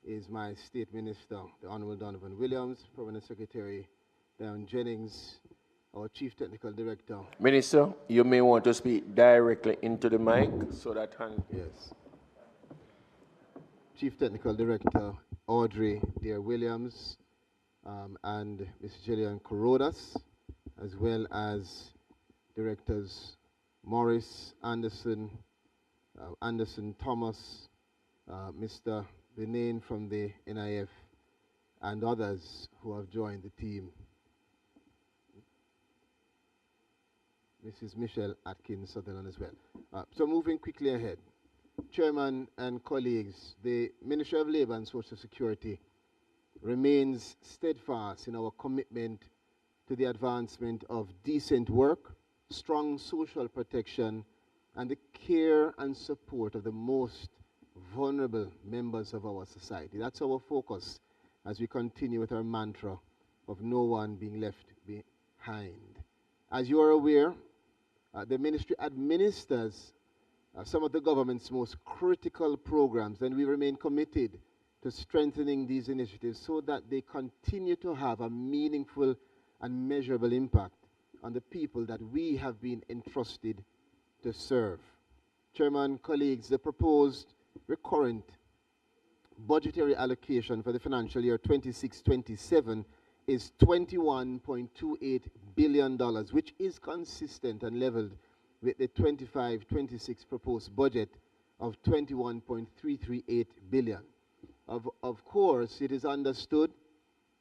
is my State Minister, the Honorable Donovan Williams, Permanent Secretary Diane Jennings, our Chief Technical Director. Minister, you may want to speak directly into the mic so that Yes. Chief Technical Director Audrey Dear Williams, and Ms. Gillian Corodas, as well as Directors Morris Anderson, Anderson Thomas, Mr. Benin from the NIF, and others who have joined the team. Mrs. Michelle Atkins Sutherland as well. So moving quickly ahead. Chairman and colleagues, the Ministry of Labor and Social Security remains steadfast in our commitment to the advancement of decent work, strong social protection, and the care and support of the most vulnerable members of our society. That's our focus as we continue with our mantra of no one being left behind. As you are aware, the ministry administers some of the government's most critical programs, and we remain committed to strengthening these initiatives so that they continue to have a meaningful and measurable impact on the people that we have been entrusted to serve. Chairman, colleagues, the proposed recurrent budgetary allocation for the financial year 26-27 is $21.28 billion, which is consistent and leveled with the 25-26 proposed budget of $21.338 billion. Of course, it is understood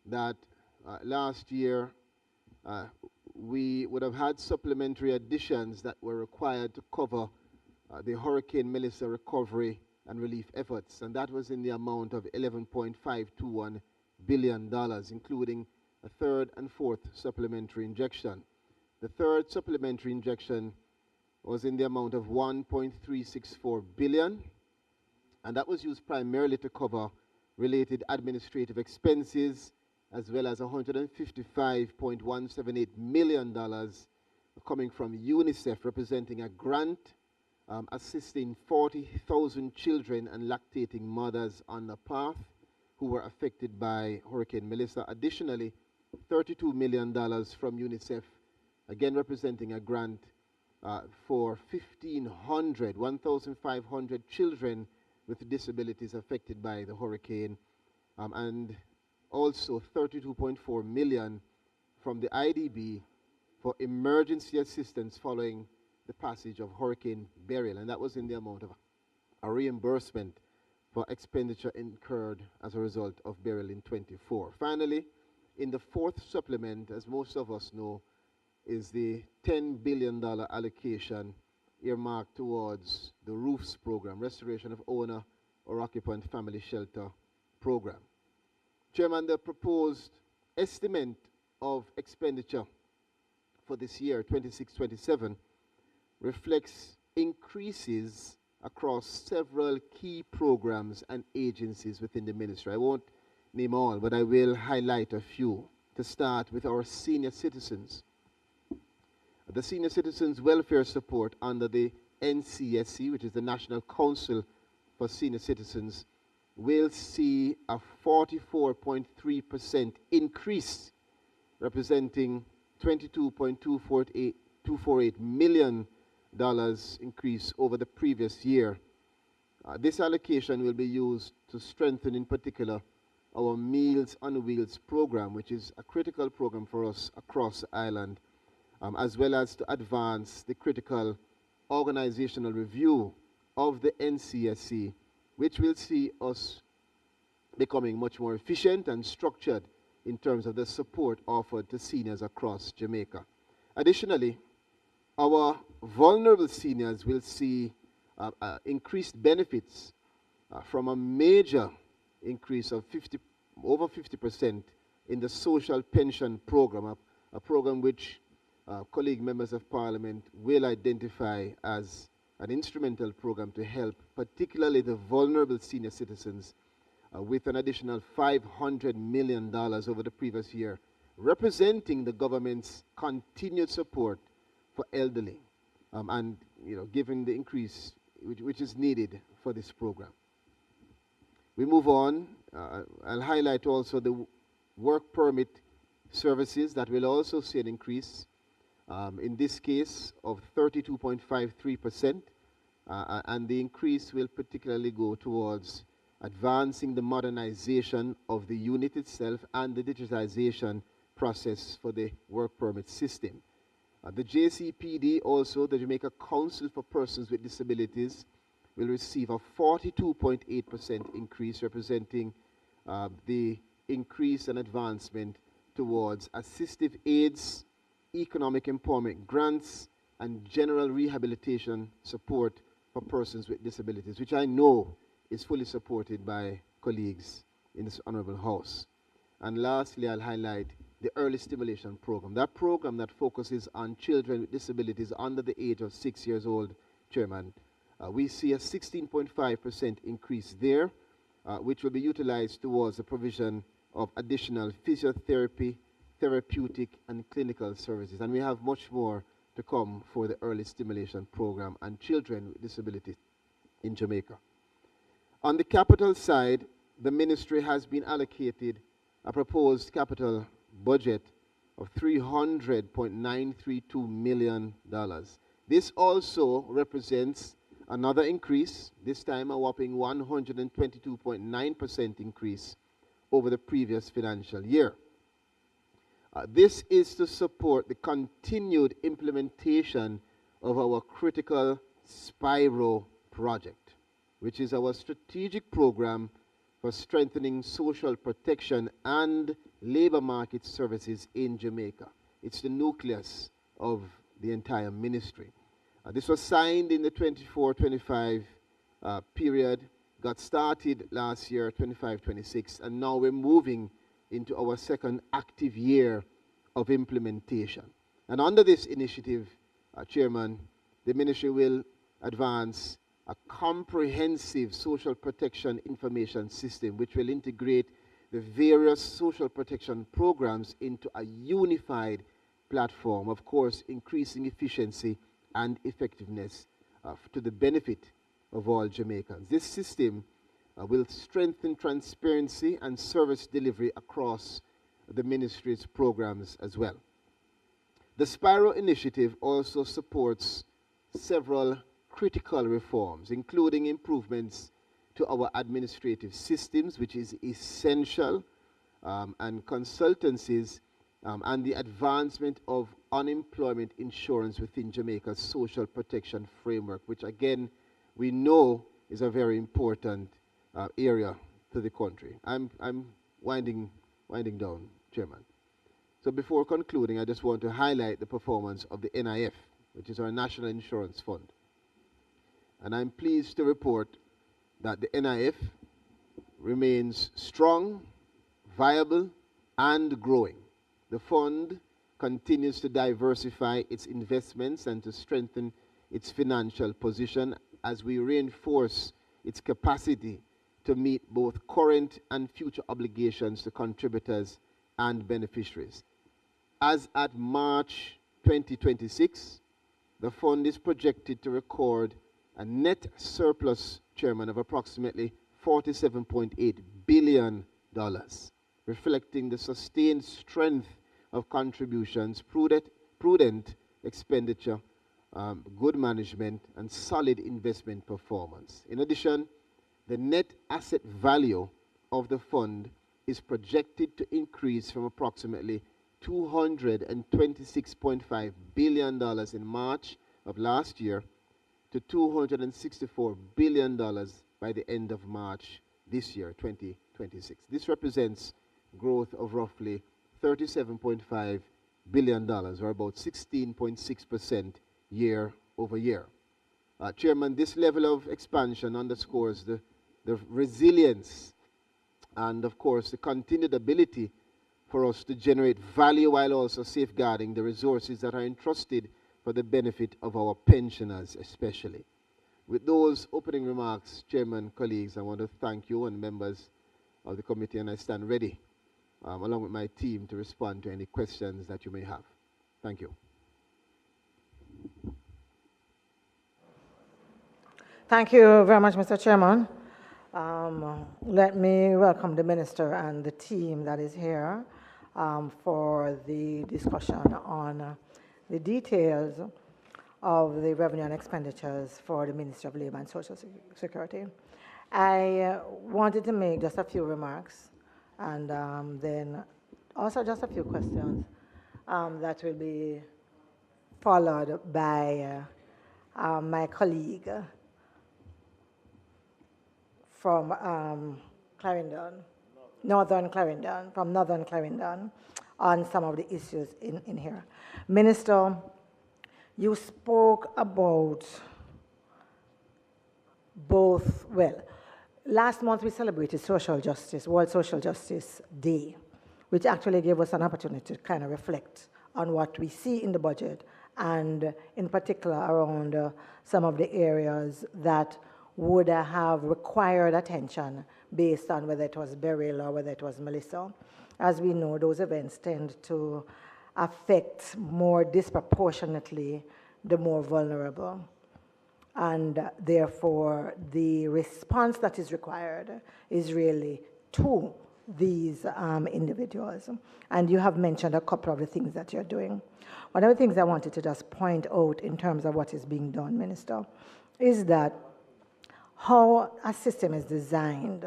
that last year we would have had supplementary additions that were required to cover the Hurricane Melissa recovery and relief efforts, and that was in the amount of $11.521 billion, including a third and fourth supplementary injection. The third supplementary injection was in the amount of $1.364 billion, and that was used primarily to cover related administrative expenses, as well as $155.178 million coming from UNICEF, representing a grant assisting 40,000 children and lactating mothers on the path who were affected by Hurricane Melissa. Additionally, $32 million from UNICEF, again representing a grant for 1,500 children with disabilities affected by the hurricane, and also $32.4 million from the IDB for emergency assistance following the passage of Hurricane Beryl, and that was in the amount of a reimbursement for expenditure incurred as a result of Beryl in 24. Finally, in the fourth supplement, as most of us know, is the $10 billion allocation earmarked towards the ROOFs program, Restoration of Owner or Occupant Family Shelter program. Chairman, the proposed estimate of expenditure for this year, 26-27, reflects increases across several key programs and agencies within the ministry. I won't name all, but I will highlight a few. To start with our senior citizens. The senior citizens welfare support under the NCSC, which is the National Council for Senior Citizens, will see a 44.3% increase, representing $22.248 million increase over the previous year. This allocation will be used to strengthen, in particular, our Meals on Wheels program, which is a critical program for us across the island, as well as to advance the critical organizational review of the NCSC, which will see us becoming much more efficient and structured in terms of the support offered to seniors across Jamaica. Additionally, our vulnerable seniors will see increased benefits from a major increase of over 50% in the social pension program, a program which colleague members of parliament will identify as an instrumental program to help particularly the vulnerable senior citizens with an additional $500 million over the previous year, representing the government's continued support for elderly and given the increase which is needed for this program. We move on. I'll highlight also the work permit services that will also see an increase, in this case of 32.53%, and the increase will particularly go towards advancing the modernization of the unit itself and the digitization process for the work permit system. The JCPD, also the Jamaica Council for Persons with Disabilities, will receive a 42.8% increase, representing the increase and advancement towards assistive aids, economic empowerment grants, and general rehabilitation support for persons with disabilities, which I know is fully supported by colleagues in this Honorable House. And lastly, I'll highlight the early stimulation program. That program that focuses on children with disabilities under the age of 6 years old, Chairman. We see a 16.5% increase there, which will be utilized towards the provision of additional physiotherapy, therapeutic, and clinical services. And we have much more to come for the early stimulation program and children with disabilities in Jamaica. On the capital side, the ministry has been allocated a proposed capital budget of $300.932 million. This also represents another increase, this time a whopping 122.9% increase over the previous financial year. This is to support the continued implementation of our critical Spyro project, which is our strategic program for strengthening social protection and labor market services in Jamaica. It's the nucleus of the entire ministry. This was signed in the 24-25 period, got started last year, 25-26, and now we're moving into our second active year of implementation. And under this initiative, Chairman, the ministry will advance a comprehensive social protection information system which will integrate the various social protection programs into a unified platform, of course, increasing efficiency and effectiveness to the benefit of all Jamaicans. This system will strengthen transparency and service delivery across the ministry's programs as well. The Spyro initiative also supports several critical reforms, including improvements to our administrative systems, which is essential, and consultancies, and the advancement of unemployment insurance within Jamaica's social protection framework, which again we know is a very important area to the country. I'm winding down, Chairman. So before concluding, I just want to highlight the performance of the NIF, which is our National Insurance Fund. And I'm pleased to report that the NIF remains strong, viable, and growing. The fund continues to diversify its investments and to strengthen its financial position as we reinforce its capacity to meet both current and future obligations to contributors and beneficiaries. As at March 2026, the fund is projected to record a net surplus, Chairman, of approximately $47.8 billion, reflecting the sustained strength of contributions, prudent expenditure, good management, and solid investment performance. In addition, the net asset value of the fund is projected to increase from approximately $226.5 billion in March of last year to $264 billion by the end of March this year, 2026. This represents growth of roughly $37.5 billion, or about 16.6% year over year. Chairman, this level of expansion underscores the resilience and, of course, the continued ability for us to generate value while also safeguarding the resources that are entrusted for the benefit of our pensioners especially. With those opening remarks, Chairman, colleagues, I want to thank you and members of the committee, and I stand ready, along with my team, to respond to any questions that you may have. Thank you. Thank you very much, Mr. Chairman. Let me welcome the Minister and the team that is here for the discussion on the details of the revenue and expenditures for the Ministry of Labor and Social Security. I wanted to make just a few remarks and then also just a few questions that will be followed by my colleague from Northern Clarendon, on some of the issues in here. Minister, you spoke about both, well, last month we celebrated Social Justice, World Social Justice Day, which actually gave us an opportunity to kind of reflect on what we see in the budget and in particular around some of the areas that would have required attention based on whether it was Beryl or whether it was Melissa. As we know, those events tend to affect more disproportionately the more vulnerable. And therefore, the response that is required is really to these individuals. And you have mentioned a couple of the things that you're doing. One of the things I wanted to just point out in terms of what is being done, Minister, is that how a system is designed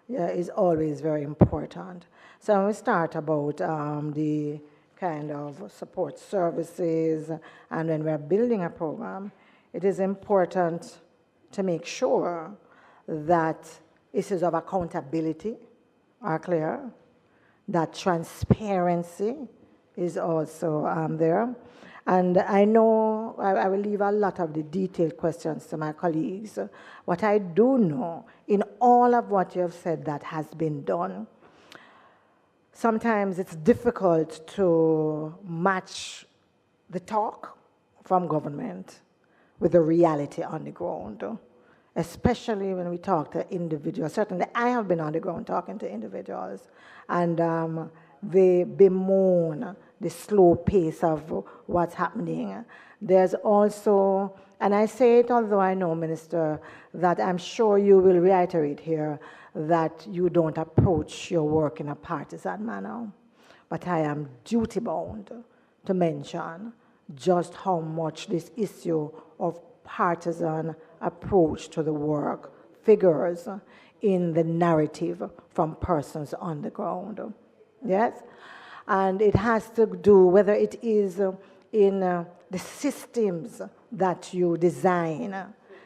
is always very important. So when we start about the kind of support services and when we're building a program, it is important to make sure that issues of accountability are clear, that transparency is also there. And I know I will leave a lot of the detailed questions to my colleagues. What I do know, in all of what you have said that has been done, sometimes it's difficult to match the talk from government with the reality on the ground, especially when we talk to individuals. Certainly, I have been on the ground talking to individuals, and they bemoan the slow pace of what's happening. There's also, and I say it although I know, Minister, that I'm sure you will reiterate here that you don't approach your work in a partisan manner. But I am duty-bound to mention just how much this issue of partisan approach to the work figures in the narrative from persons on the ground. Yes? And it has to do whether it is in the systems that you design,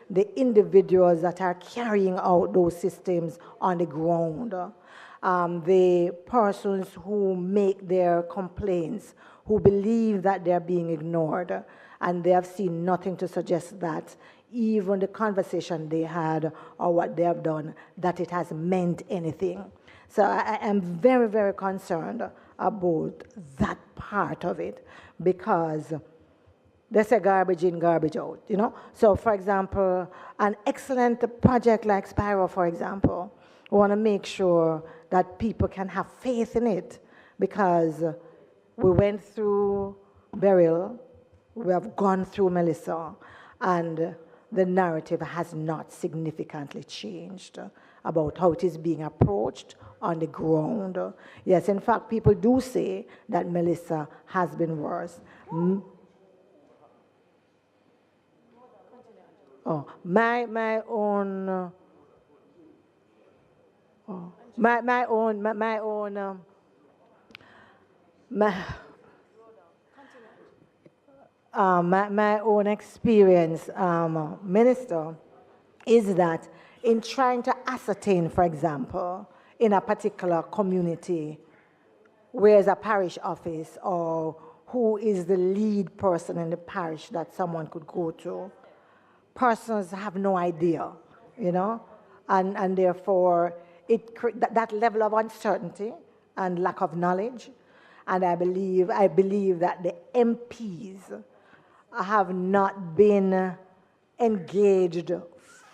the individuals that are carrying out those systems on the ground, the persons who make their complaints, who believe that they're being ignored, and they have seen nothing to suggest that even the conversation they had or what they have done, that it has meant anything. So I am very, very concerned about that part of it because they say garbage in, garbage out, you know? So, for example, an excellent project like Spyro, for example, we want to make sure that people can have faith in it because we went through Beryl, we have gone through Melissa, and the narrative has not significantly changed about how it is being approached on the ground. Yes, in fact, people do say that Melissa has been worse. Oh, my own, my own experience, Minister, is that in trying to ascertain, for example, in a particular community, where's a parish office or who is the lead person in the parish that someone could go to, persons have no idea, you know, and therefore that level of uncertainty and lack of knowledge, and I believe that the MPs have not been engaged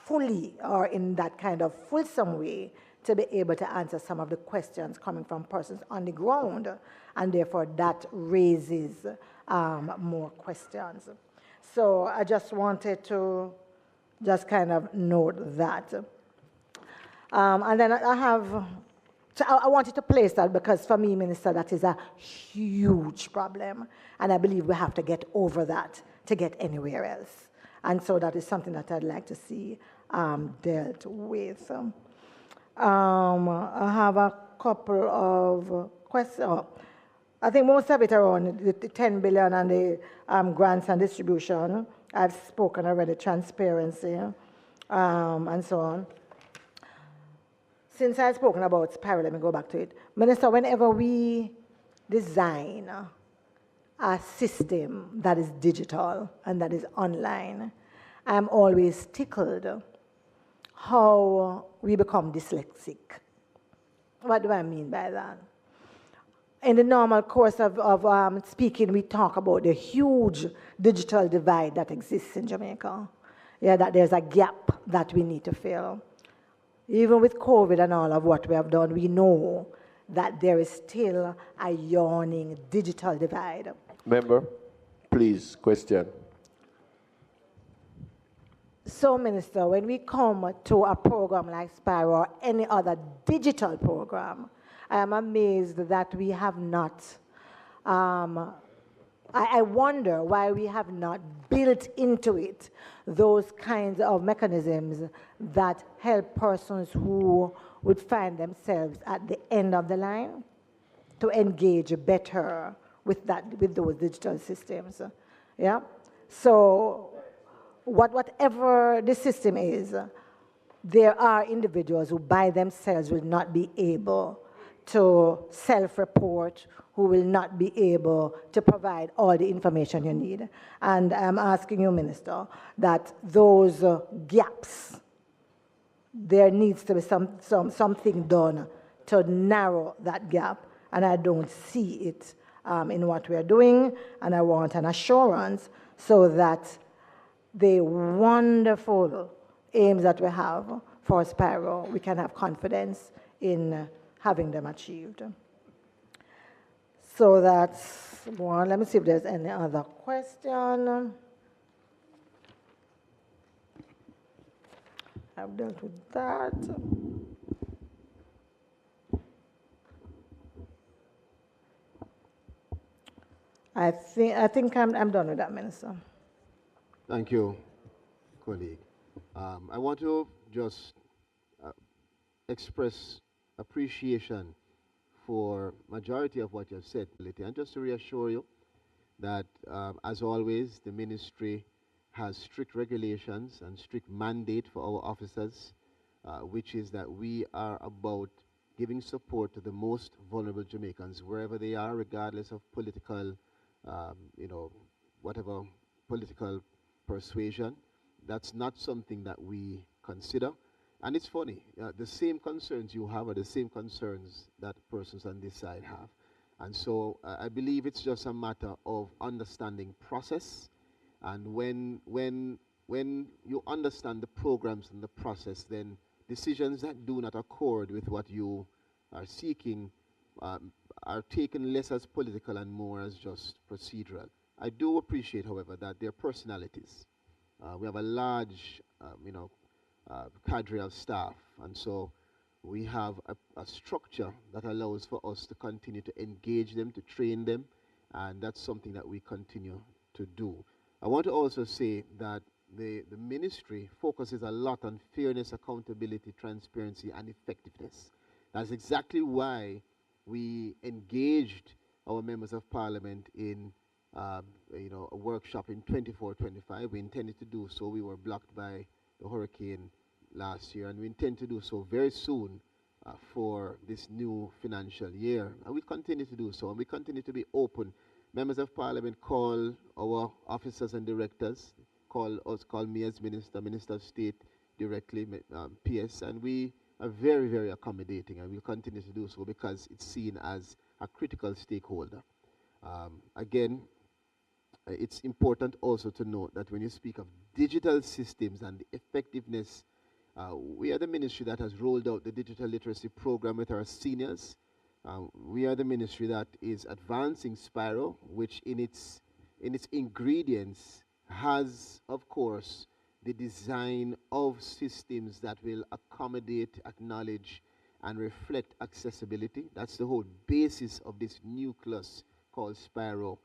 fully or in that kind of fulsome way to be able to answer some of the questions coming from persons on the ground, and therefore that raises more questions. So I just wanted to just kind of note that. And then I wanted to place that because for me, Minister, that is a huge problem. And I believe we have to get over that to get anywhere else. And so that is something that I'd like to see dealt with. I have a couple of questions. I think most of it around the 10 billion and the grants and distribution. I've spoken already, transparency, and so on. Since I've spoken about Spiral, let me go back to it. Minister, whenever we design a system that is digital and that is online, I'm always tickled how we become dyslexic. What do I mean by that? In the normal course of speaking, we talk about the huge digital divide that exists in Jamaica. Yeah, that there's a gap that we need to fill. Even with COVID and all of what we have done, we know that there is still a yawning digital divide. Member, please, question. So, Minister, when we come to a program like Spyro or any other digital program, I am amazed that we have not, I wonder why we have not built into it those kinds of mechanisms that help persons who would find themselves at the end of the line to engage better with those digital systems. Yeah? So whatever the system is, there are individuals who by themselves will not be able to self-report, who will not be able to provide all the information you need. And I'm asking you, Minister, that those gaps, there needs to be something done to narrow that gap, and I don't see it in what we are doing, and I want an assurance so that the wonderful aims that we have for Spyro, we can have confidence in having them achieved. So that's one. Let me see if there's any other question. I've dealt with that. I think I'm done with that, Minister. Thank you, colleague. I want to just express appreciation for majority of what you have said, and just to reassure you that, as always, the ministry has strict regulations and strict mandate for our officers, which is that we are about giving support to the most vulnerable Jamaicans, wherever they are, regardless of political, whatever political persuasion. That's not something that we consider. And it's funny, the same concerns you have are the same concerns that persons on this side have. And so I believe it's just a matter of understanding process. And when you understand the programs and the process, then decisions that do not accord with what you are seeking are taken less as political and more as just procedural. I do appreciate, however, that their personalities. We have a large, cadre of staff, and so we have a structure that allows for us to continue to engage them, to train them, and that's something that we continue to do. I want to also say that the ministry focuses a lot on fairness, accountability, transparency, and effectiveness. That's exactly why we engaged our members of parliament in a workshop in 24-25. We intended to do so. We were blocked by the hurricane last year, and we intend to do so very soon for this new financial year. And we continue to do so, and we continue to be open. Members of parliament call our officers and directors, call me as Minister of State directly, PS, and we are very, very accommodating, and we'll continue to do so because it's seen as a critical stakeholder. Again, it's important also to note that when you speak of digital systems and the effectiveness, we are the ministry that has rolled out the digital literacy program with our seniors. We are the ministry that is advancing Spyro, which in its ingredients has, of course, the design of systems that will accommodate, acknowledge, and reflect accessibility. That's the whole basis of this nucleus called Spyro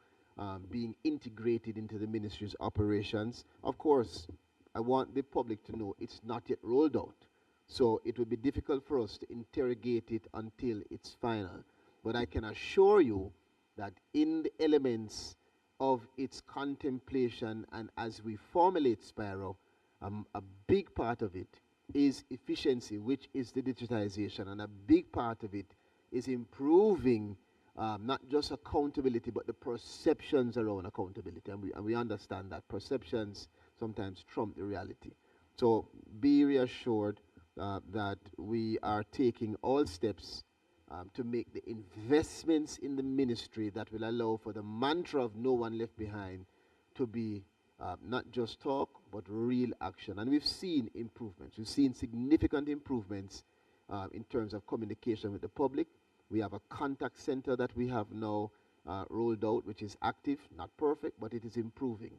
being integrated into the ministry's operations. Of course, I want the public to know it's not yet rolled out. So it would be difficult for us to interrogate it until it's final. But I can assure you that in the elements of its contemplation and as we formulate Spyro, a big part of it is efficiency, which is the digitization, and a big part of it is improving not just accountability, but the perceptions around accountability. And we understand that perceptions sometimes trump the reality. So be reassured that we are taking all steps to make the investments in the ministry that will allow for the mantra of no one left behind to be not just talk, but real action. And we've seen improvements. We've seen significant improvements in terms of communication with the public. We have a contact center that we have now rolled out, which is active, not perfect, but it is improving.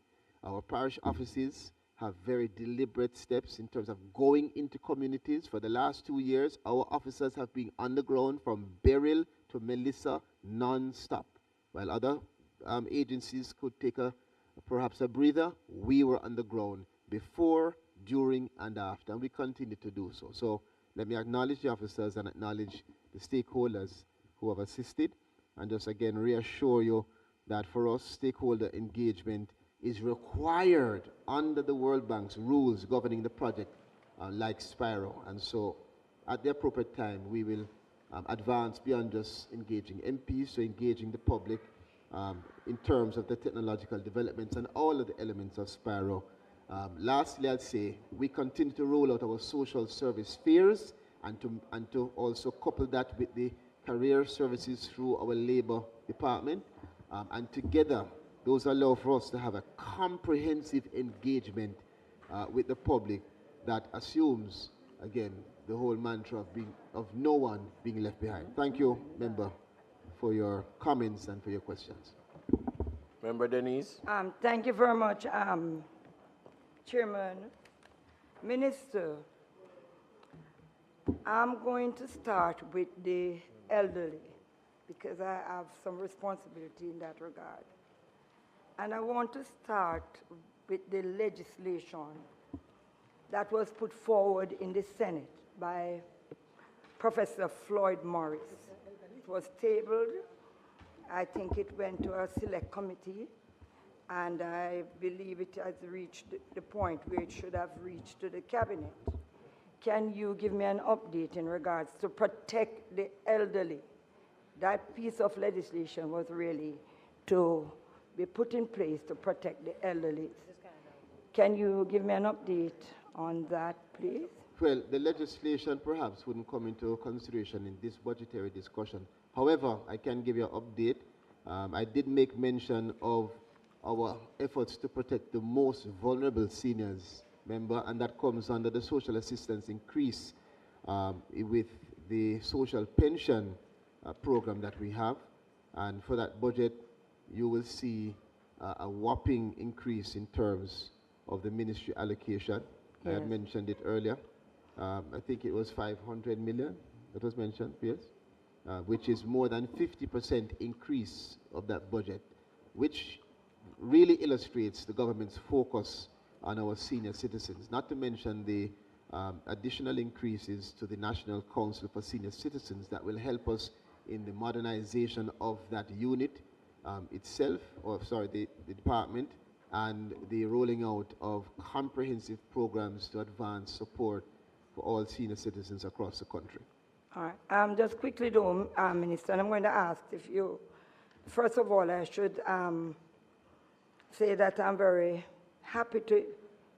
Our parish offices have very deliberate steps in terms of going into communities. For the last 2 years, our officers have been on the ground from Beryl to Melissa non-stop. While other agencies could take perhaps a breather, we were on the ground before, during, and after, and we continue to do so. So let me acknowledge the officers and acknowledge the stakeholders who have assisted, and just again reassure you that for us, stakeholder engagement is required under the World Bank's rules governing the project, like Spyro. And so at the appropriate time, we will advance beyond just engaging MPs to engaging the public in terms of the technological developments and all of the elements of Spyro. Lastly, I'll say we continue to roll out our social service fairs and to also couple that with the career services through our labor department. And together, those allow for us to have a comprehensive engagement with the public that assumes, again, the whole mantra of no one being left behind. Thank you, member, for your comments and for your questions. Member Denise. Thank you very much, Chairman. Minister, I'm going to start with the elderly because I have some responsibility in that regard. And I want to start with the legislation that was put forward in the Senate by Professor Floyd Morris. It was tabled. I think it went to a select committee, and I believe it has reached the point where it should have reached to the cabinet. Can you give me an update in regards to protect the elderly? That piece of legislation was really to be put in place to protect the elderly. Can you give me an update on that, please? Well, the legislation perhaps wouldn't come into consideration in this budgetary discussion. However, I can give you an update. I did make mention of our efforts to protect the most vulnerable seniors, member, and that comes under the social assistance increase with the social pension program that we have. And for that budget, you will see a whopping increase in terms of the ministry allocation. I had mentioned it earlier. I think it was 500 million that was mentioned, yes, which is more than 50% increase of that budget, which really illustrates the government's focus on our senior citizens, not to mention the additional increases to the National Council for Senior Citizens that will help us in the modernization of that unit itself, or sorry, the department, and the rolling out of comprehensive programs to advance support for all senior citizens across the country. All right. Just quickly, though, Minister, I'm going to ask if you, first of all, I should say that I'm very happy to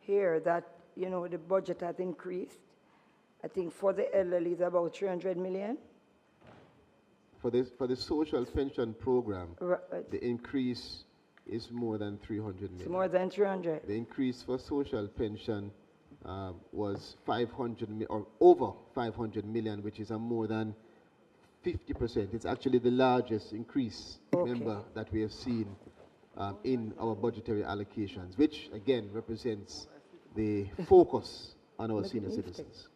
hear that, you know, the budget has increased. I think for the elderly, it's about 300 million. For the social pension program, the increase is more than 300 million. It's more than 300. The increase for social pension was 500 or over 500 million, which is a more than 50%. It's actually the largest increase, member, that we have seen in our budgetary allocations, which again represents the focus on our senior citizens.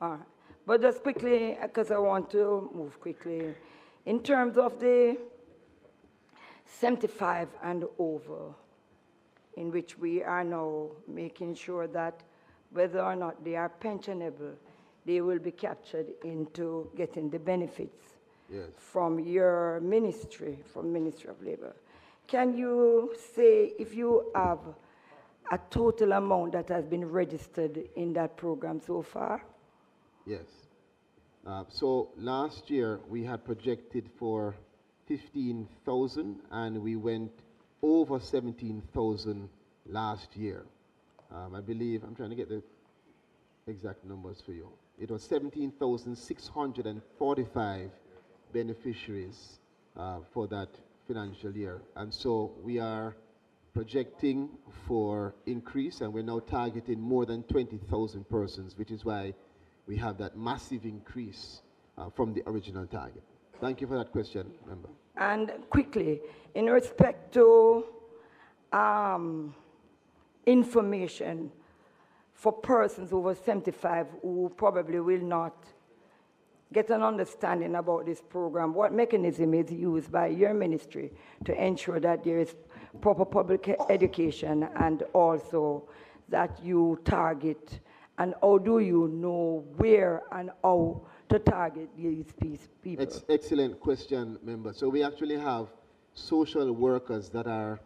All right. But just quickly, because I want to move quickly, in terms of the 75 and over, in which we are now making sure that whether or not they are pensionable, they will be captured into getting the benefits from your ministry, from Ministry of Labor. Can you say if you have a total amount that has been registered in that program so far? Yes. So last year we had projected for 15,000 and we went over 17,000 last year. I believe, I'm trying to get the exact numbers for you. It was 17,645 beneficiaries for that financial year. And so we are projecting for increase, and we're now targeting more than 20,000 persons, which is why we have that massive increase from the original target. Thank you for that question, member. And quickly, in respect to information for persons over 75 who probably will not get an understanding about this program, what mechanism is used by your ministry to ensure that there is proper public education, and also that you target, and how do you know where and how to target these people? Excellent question, member. So we actually have social workers that are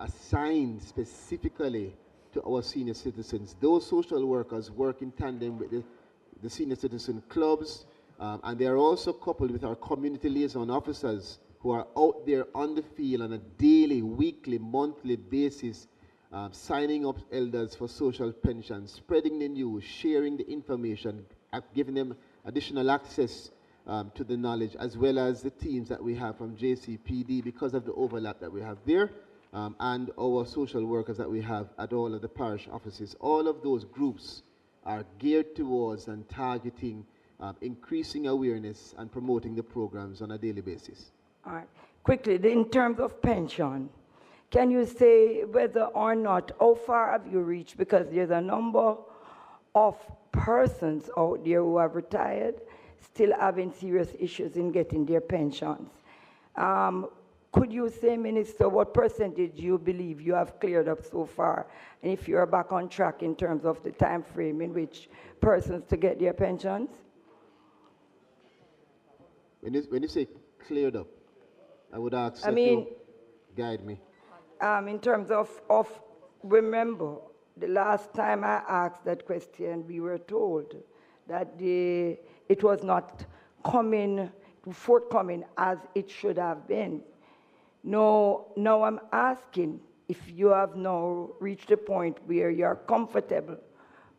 assigned specifically to our senior citizens. Those social workers work in tandem with the senior citizen clubs, and they are also coupled with our community liaison officers who are out there on the field on a daily, weekly, monthly basis, signing up elders for social pensions, spreading the news, sharing the information, giving them additional access to the knowledge, as well as the teams that we have from JCPD because of the overlap that we have there, and our social workers that we have at all of the parish offices. All of those groups are geared towards and targeting increasing awareness and promoting the programs on a daily basis. All right. Quickly, in terms of pension, can you say whether or not, how far have you reached? Because there's a number of persons out there who have retired still having serious issues in getting their pensions. Could you say, Minister, what percentage you believe you have cleared up so far, and if you're back on track in terms of the time frame in which persons to get their pensions? When you say cleared up, I would ask you guide me. In terms of, remember, the last time I asked that question, we were told that it was not forthcoming as it should have been. Now I'm asking if you have now reached a point where you're comfortable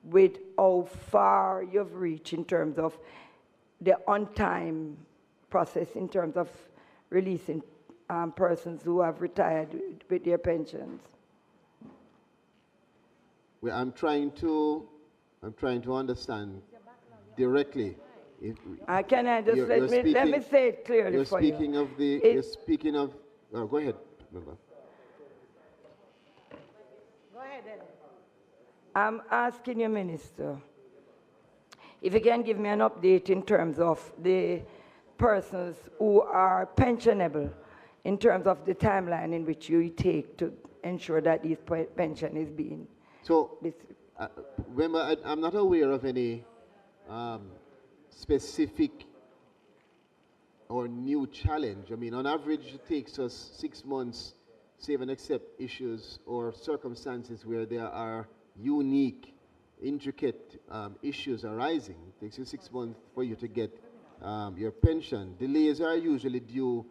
with how far you've reached in terms of the on-time process, in terms of releasing persons who have retired with their pensions? Well, I'm trying to understand directly. Can I just let me say it clearly for you? You're speaking of. Oh, go ahead, member. Go ahead, then. I'm asking you, Minister, if you can give me an update in terms of the persons who are pensionable, in terms of the timeline in which you take to ensure that this pension is being. So, remember, I'm not aware of any specific or new challenge. I mean, on average, it takes us 6 months, save and accept issues or circumstances where there are unique, intricate issues arising. It takes you 6 months for you to get your pension. Delays are usually due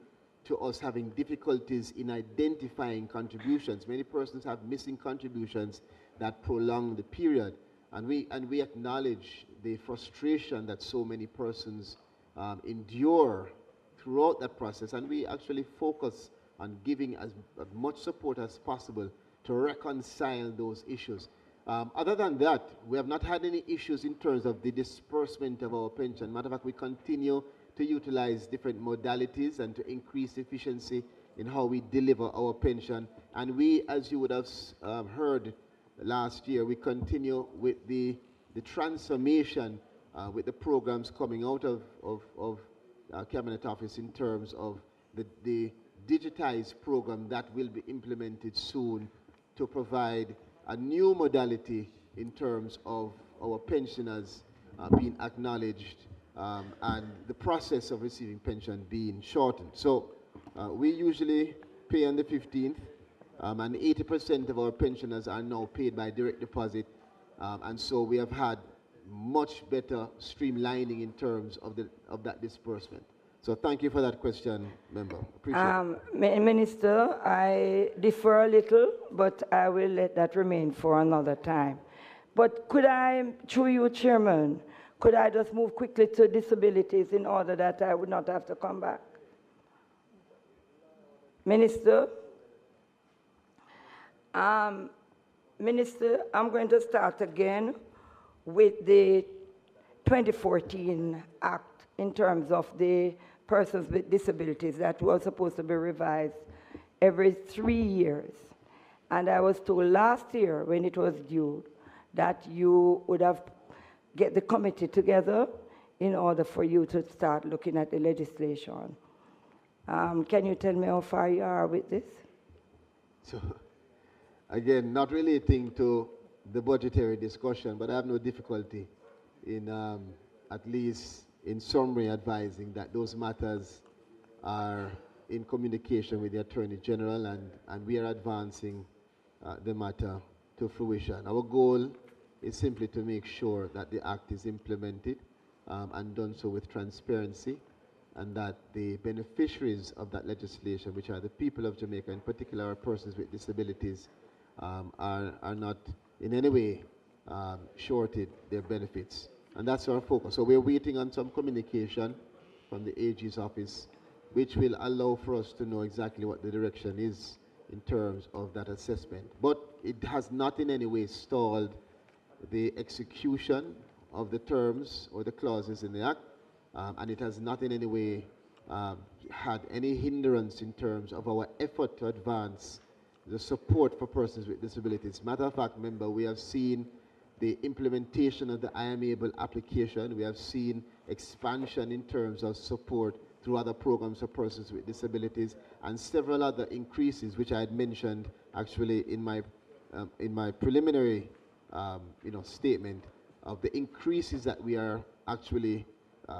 to us having difficulties in identifying contributions. Many persons have missing contributions that prolong the period. And we acknowledge the frustration that so many persons endure throughout that process. And we actually focus on giving as much support as possible to reconcile those issues. Other than that, we have not had any issues in terms of the disbursement of our pension. Matter of fact, we continue to utilize different modalities and to increase efficiency in how we deliver our pension. And we, as you would have heard last year, we continue with the transformation with the programs coming out of Cabinet Office in terms of the digitized program that will be implemented soon to provide a new modality in terms of our pensioners being acknowledged and the process of receiving pension being shortened. So we usually pay on the 15th, and 80% of our pensioners are now paid by direct deposit, and so we have had much better streamlining in terms of that disbursement. So thank you for that question, member. Appreciate it. Minister, I defer a little, but I will let that remain for another time. But could I, through you, Chairman, could I just move quickly to disabilities in order that I would not have to come back? Minister? Minister, I'm going to start again with the 2014 Act in terms of the persons with disabilities that was supposed to be revised every 3 years. And I was told last year when it was due that you would have get the committee together in order for you to start looking at the legislation. Can you tell me how far you are with this? So, again, not relating to the budgetary discussion, but I have no difficulty in at least in summary advising that those matters are in communication with the Attorney General, and we are advancing the matter to fruition. Our goal is simply to make sure that the Act is implemented and done so with transparency, and that the beneficiaries of that legislation, which are the people of Jamaica, in particular persons with disabilities, are not in any way shorted their benefits. And that's our focus. So we're waiting on some communication from the AG's office, which will allow for us to know exactly what the direction is in terms of that assessment. But it has not in any way stalled the execution of the terms or the clauses in the Act, and it has not in any way had any hindrance in terms of our effort to advance the support for persons with disabilities. Matter of fact, member, we have seen the implementation of the I Am Able application. We have seen expansion in terms of support through other programs for persons with disabilities, and several other increases, which I had mentioned actually in my preliminary statement of the increases that we are actually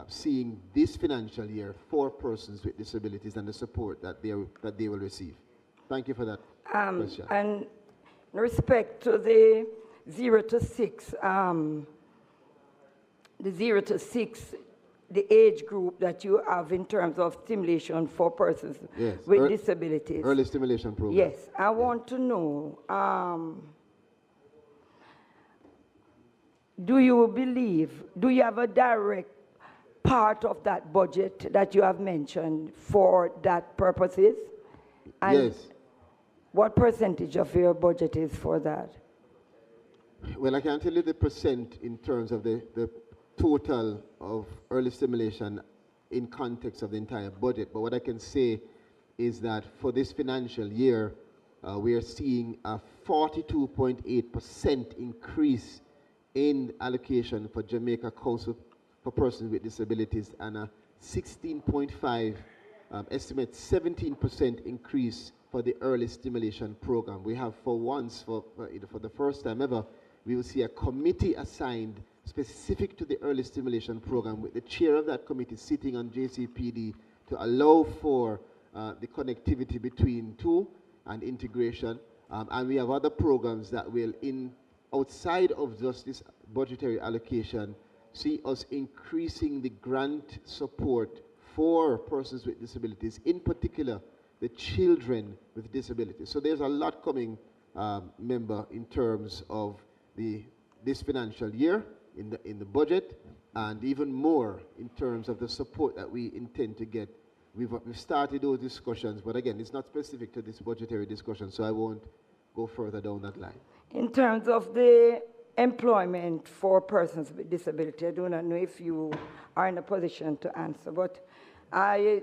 seeing this financial year for persons with disabilities and the support that they will receive. Thank you for that question. And in respect to the 0 to 6, the age group that you have in terms of stimulation for persons with disabilities. Early stimulation program. Yes, I want to know, do you have a direct part of that budget that you have mentioned for that purposes? And Yes. what percentage of your budget is for that? Well, I can't tell you the percent in terms of the total of early stimulation in context of the entire budget, but what I can say is that for this financial year, we are seeing a 42.8% increase in allocation for Jamaica Council for Persons with Disabilities and a 16.5, estimate 17% increase for the early stimulation program. We have for once, for the first time ever, we will see a committee assigned specific to the early stimulation program with the chair of that committee sitting on JCPD to allow for the connectivity between two and integration. And we have other programs that will, outside of just this budgetary allocation, see us increasing the grant support for persons with disabilities, in particular the children with disabilities. So there's a lot coming, member, in terms of this financial year in the budget, and even more in terms of the support that we intend to get. We've started those discussions, but again, it's not specific to this budgetary discussion, so I won't go further down that line. In terms of the employment for persons with disability, I do not know if you are in a position to answer, but I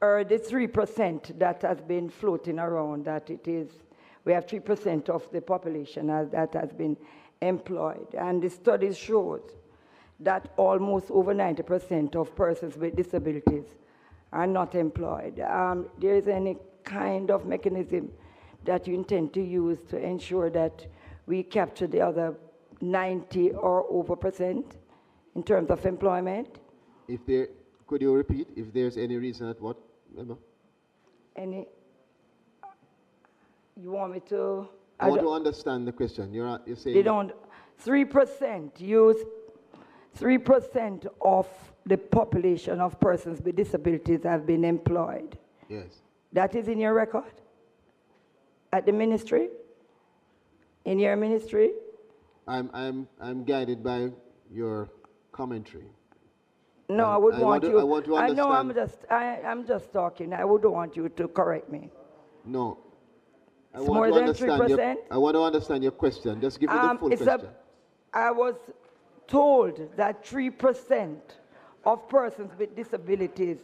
heard the 3% that has been floating around, that we have 3% of the population that has been employed. And the studies showed that almost over 90% of persons with disabilities are not employed. There is any kind of mechanism that you intend to use to ensure that we capture the other 90 or over % in terms of employment? Could you repeat if there's any reason at what, Emma? You want me to? I want to understand the question. You're saying... They don't, 3% use 3% of the population of persons with disabilities have been employed. Yes. That is in your record? At the ministry? In your ministry? I'm guided by your commentary. No, I would want you. I want to understand. I know I'm just talking. I would want you to correct me. No. It's more than 3%? I want to understand your question. Just give me the full question. I was told that 3% of persons with disabilities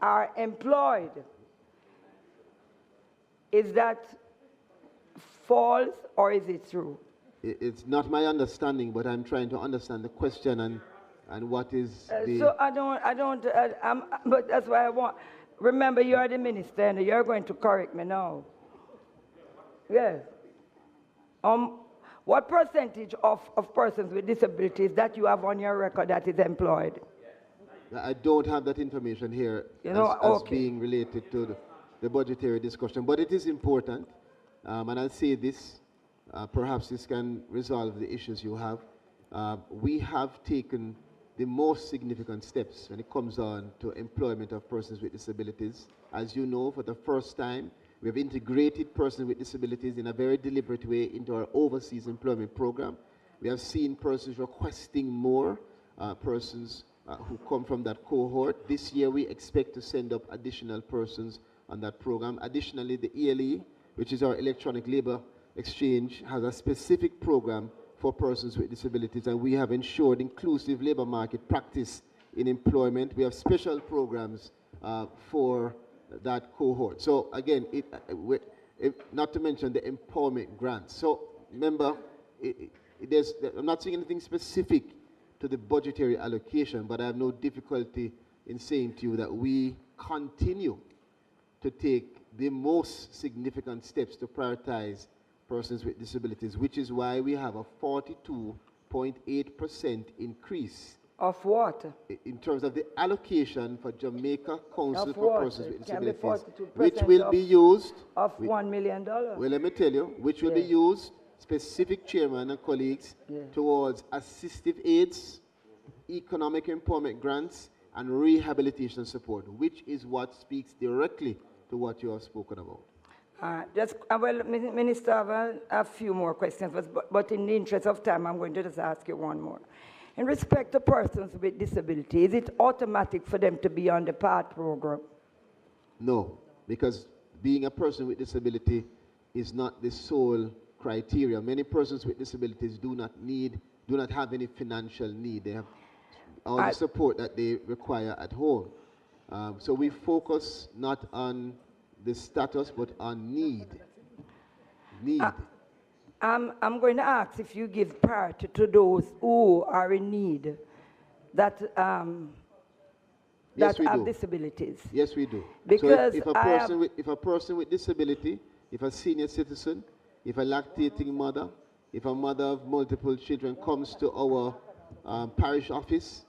are employed. Is that false or is it true? It's not my understanding, but I'm trying to understand the question and what is the... So but that's why I want... Remember, you are the minister and you're going to correct me now. Yes. What percentage of persons with disabilities that you have on your record that is employed? I don't have that information here as being related to the budgetary discussion, but it is important, and I'll say this, perhaps this can resolve the issues you have. We have taken the most significant steps when it comes on to employment of persons with disabilities. As you know, for the first time, we have integrated persons with disabilities in a very deliberate way into our overseas employment program. We have seen persons requesting more, persons who come from that cohort. This year we expect to send up additional persons on that program. Additionally, the ELE, which is our electronic labor exchange, has a specific program for persons with disabilities, and we have ensured inclusive labor market practice in employment. We have special programs for that cohort. So again, not to mention the empowerment grants. So remember, I'm not saying anything specific to the budgetary allocation, but I have no difficulty in saying to you that we continue to take the most significant steps to prioritize persons with disabilities, which is why we have a 42.8% increase. Of what? In terms of the allocation for Jamaica Council for Persons with Disabilities, which will be used... Of $1 million. Well, let me tell you, which will be used, specific chairman and colleagues, towards assistive aids, economic empowerment grants, and rehabilitation support, which is what speaks directly to what you have spoken about. Well, Minister, I have a few more questions, but in the interest of time, I'm going to just ask you one more. In respect to persons with disability, is it automatic for them to be on the PATH program? No, because being a person with disability is not the sole criteria. Many persons with disabilities do not have any financial need. They have all the support that they require at home. So we focus not on the status, but on need. I'm going to ask if you give priority to those who are in need that Yes, we have do. disabilities. Yes, we do. Because so if a person with disability, if a senior citizen, if a lactating mother, if a mother of multiple children comes to our parish office,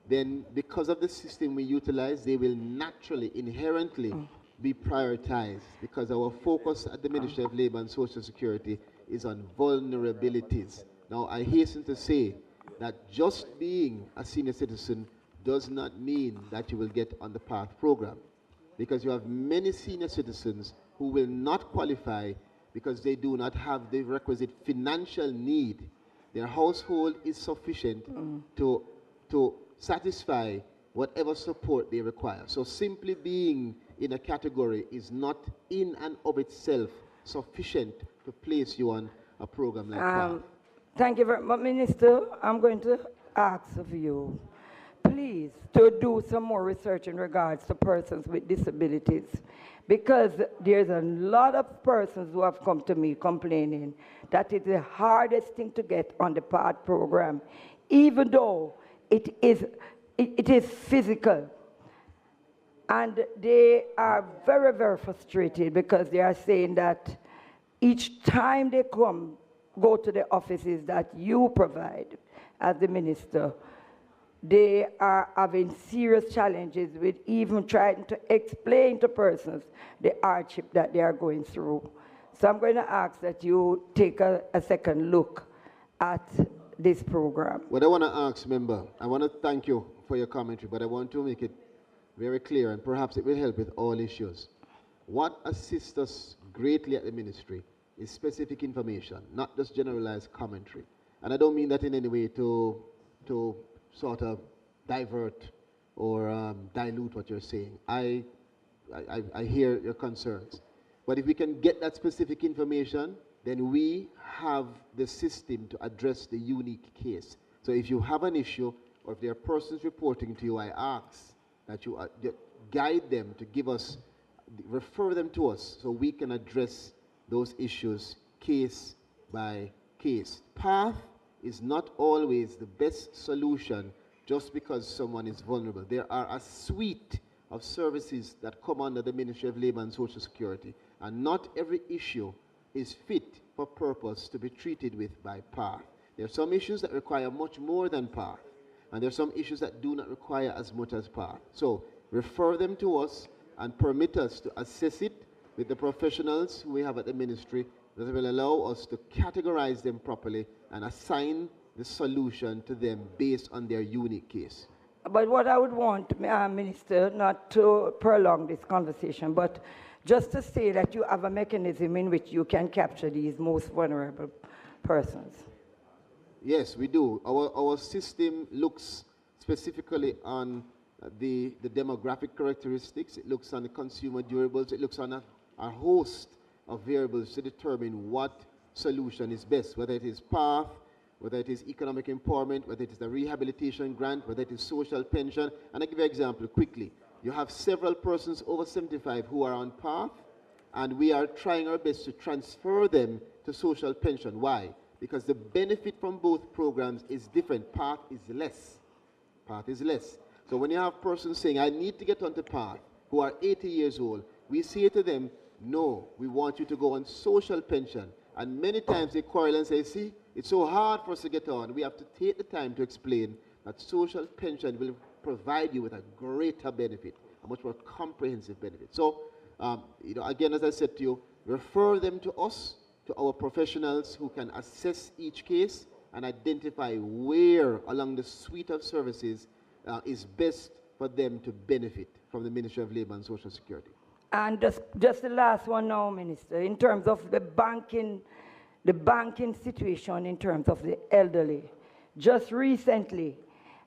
then because of the system we utilize, they will naturally, inherently be prioritized, because our focus at the Ministry of Labour and Social Security is on vulnerabilities. Now, I hasten to say that just being a senior citizen does not mean that you will get on the PATH program, because you have many senior citizens who will not qualify because they do not have the requisite financial need. Their household is sufficient to satisfy whatever support they require. So simply being in a category is not in and of itself sufficient to place you on a program like that. Thank you very much, Minister. I'm going to ask of you, please, to do some more research in regards to persons with disabilities, because there's a lot of persons who have come to me complaining that it's the hardest thing to get on the PATH program, even though it is physical. And they are very, very frustrated because they are saying that each time they go to the offices that you provide as the minister, they are having serious challenges with even trying to explain to persons the hardship that they are going through. So I'm going to ask that you take a second look at this program. What I want to ask, member, I want to thank you for your commentary, but I want to make it very clear, and perhaps it will help with all issues. What assists us greatly at the ministry is specific information, not just generalized commentary. And I don't mean that in any way to sort of divert or dilute what you're saying. I hear your concerns. But if we can get that specific information, then we have the system to address the unique case. So if you have an issue, or if there are persons reporting to you, I ask that you guide them to give us, refer them to us, so we can address those issues case by case. PATH is not always the best solution just because someone is vulnerable. There are a suite of services that come under the Ministry of Labour and Social Security, and not every issue is fit for purpose to be treated with by PATH. There are some issues that require much more than PATH, and there are some issues that do not require as much as PATH. So refer them to us and permit us to assess it with the professionals who we have at the ministry that will allow us to categorize them properly and assign the solution to them based on their unique case. But what I would want, Minister, not to prolong this conversation, but just to say that you have a mechanism in which you can capture these most vulnerable persons. Yes, we do. Our system looks specifically on the demographic characteristics. It looks on the consumer durables. It looks on a host of variables to determine what solution is best, whether it is PATH, whether it is economic empowerment, whether it is a rehabilitation grant, whether it is social pension. And I give you an example quickly. You have several persons over 75 who are on PATH, and we are trying our best to transfer them to social pension. Why? Because the benefit from both programs is different. PATH is less. PATH is less. So when you have persons saying, I need to get onto PATH, who are 80 years old, we say to them, no, we want you to go on social pension. And many times they quarrel and say, see, it's so hard for us to get on. We have to take the time to explain that social pension will provide you with a greater benefit, a much more comprehensive benefit. So, again, as I said to you, refer them to us, to our professionals who can assess each case and identify where along the suite of services is best for them to benefit from the Ministry of Labour and Social Security. And just the last one now, Minister, in terms of the banking situation in terms of the elderly. Just recently,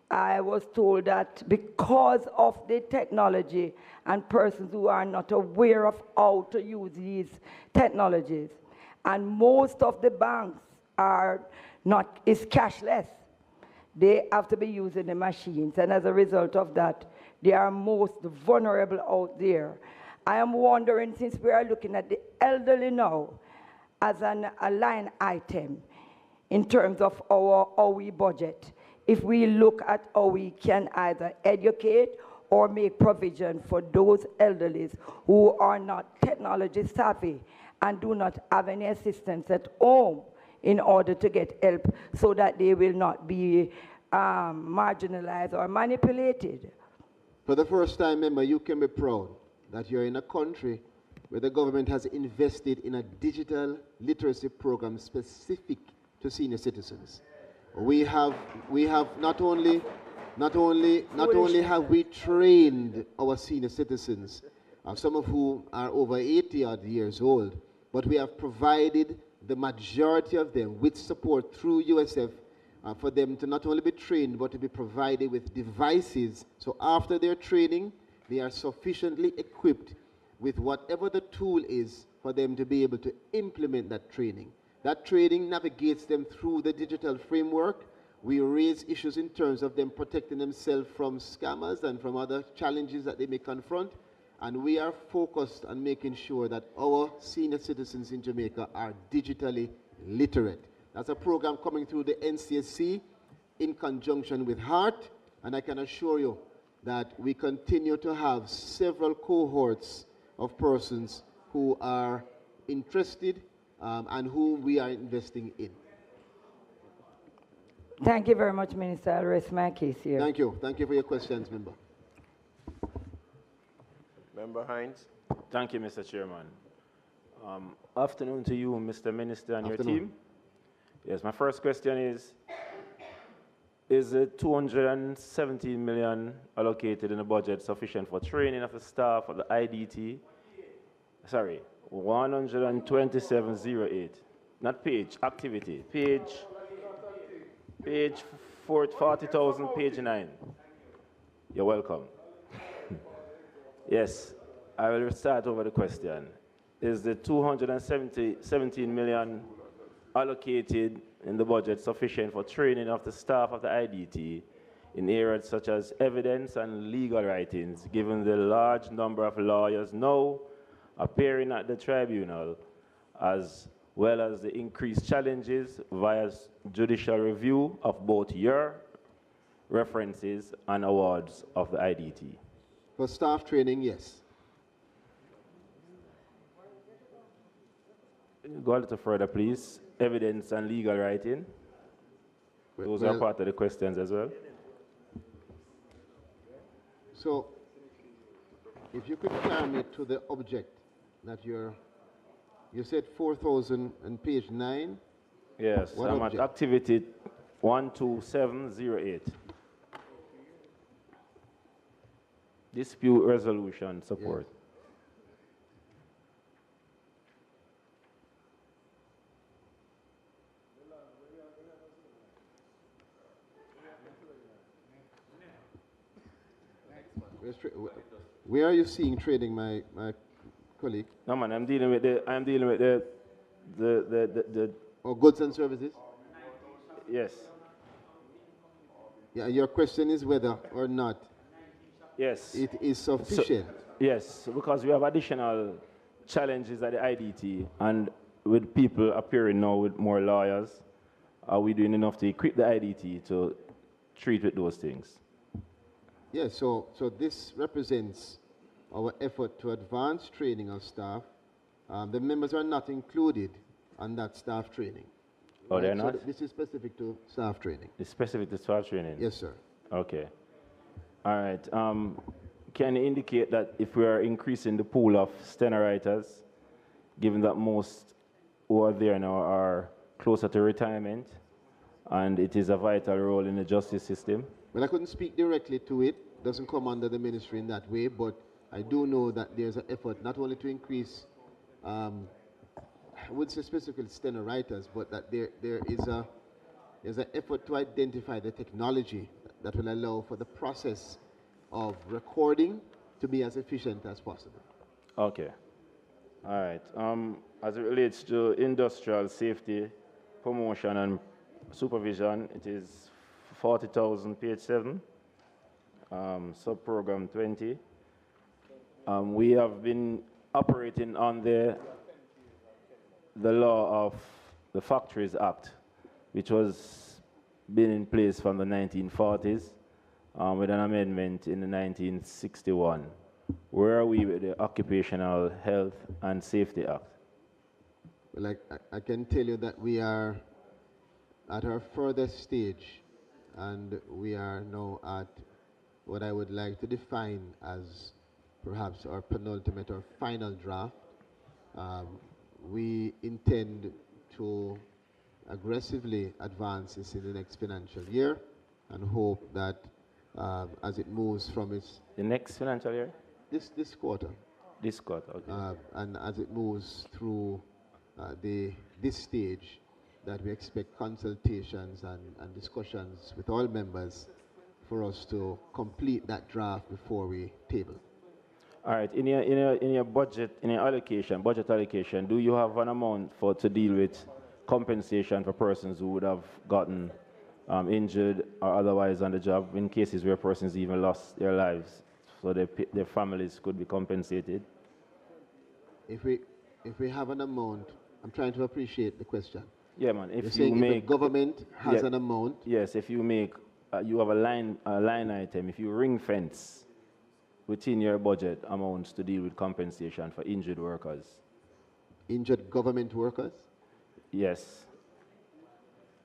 I was told that because of the technology and persons who are not aware of how to use these technologies, and most of the banks is cashless. They have to be using the machines, and as a result of that, they are most vulnerable out there. I am wondering, since we are looking at the elderly now as a line item in terms of our budget, if we look at how we can either educate or make provision for those elderly who are not technology savvy and do not have any assistance at home in order to get help so that they will not be marginalized or manipulated. For the first time, member, you can be proud that you're in a country where the government has invested in a digital literacy program specific to senior citizens. We have not only have we trained our senior citizens, some of whom are over 80 odd years old, but we have provided the majority of them with support through USF for them to not only be trained, but to be provided with devices. So after their training, they are sufficiently equipped with whatever the tool is for them to be able to implement that training. That training navigates them through the digital framework. We raise issues in terms of them protecting themselves from scammers and from other challenges that they may confront. And we are focused on making sure that our senior citizens in Jamaica are digitally literate. That's a program coming through the NCSC in conjunction with HEART, and I can assure you that we continue to have several cohorts of persons who are interested and whom we are investing in. Thank you very much, Minister. I'll rest my case here. Thank you. Thank you for your questions, member. Member Hines. Thank you, Mr. Chairman. Afternoon to you, Mr. Minister, and your team. Yes, my first question is the 217 million allocated in the budget sufficient for training of the staff of the IDT? Sorry, 12708. Not page, activity. Page 40,000, page 9. You're welcome. Yes, I will start over the question. Is the 217 million allocated in the budget sufficient for training of the staff of the IDT in areas such as evidence and legal writings, given the large number of lawyers now appearing at the tribunal, as well as the increased challenges via judicial review of both your references and awards of the IDT? For staff training, yes. Go a little further, please. Evidence and legal writing. Those are part of the questions as well. So, if you could carry me to the object that you said 4,000 on page 9. Yes, what I'm object? at activity 12708. Dispute resolution support. Where are you seeing trading, my colleague? No man, I'm dealing with the goods and services? Yes. Yeah, your question is whether or not yes it is sufficient. Yes, because we have additional challenges at the IDT, and with people appearing now with more lawyers, are we doing enough to equip the IDT to treat with those things? Yes, so this represents our effort to advance training of staff. The members are not included on that staff training. Oh, they're So not? this is specific to staff training. It's specific to staff training? Yes, sir. Okay. All right. Can you indicate that if we are increasing the pool of stenowriters, given that most who are there now are closer to retirement, and it is a vital role in the justice system? Well, I couldn't speak directly to it. Doesn't come under the ministry in that way, but I do know that there's an effort not only to increase, I wouldn't say specifically steno writers, but that there's an effort to identify the technology that will allow for the process of recording to be as efficient as possible. Okay. All right. As it relates to industrial safety, promotion, and supervision, it is 40,000, page 7, sub-program 20. We have been operating on the law of the Factories Act, which was been in place from the 1940s, with an amendment in the 1961. Where are we with the Occupational Health and Safety Act? Well, I can tell you that we are at our furthest stage, and we are now at what I would like to define as perhaps our penultimate or final draft. We intend to aggressively advance this in the next financial year and hope that as it moves from its... The next financial year? This quarter. This quarter, okay. And as it moves through this stage, that we expect consultations and discussions with all members for us to complete that draft before we table. All right. In your budget, in your budget allocation, do you have an amount to deal with compensation for persons who would have gotten injured or otherwise on the job, in cases where persons even lost their lives, so their families could be compensated? If we have an amount, I'm trying to appreciate the question. Yeah, man. If the government has an amount. Yes, if you make, you have a line item, if you ring fence within your budget amounts to deal with compensation for injured workers. Injured government workers? Yes.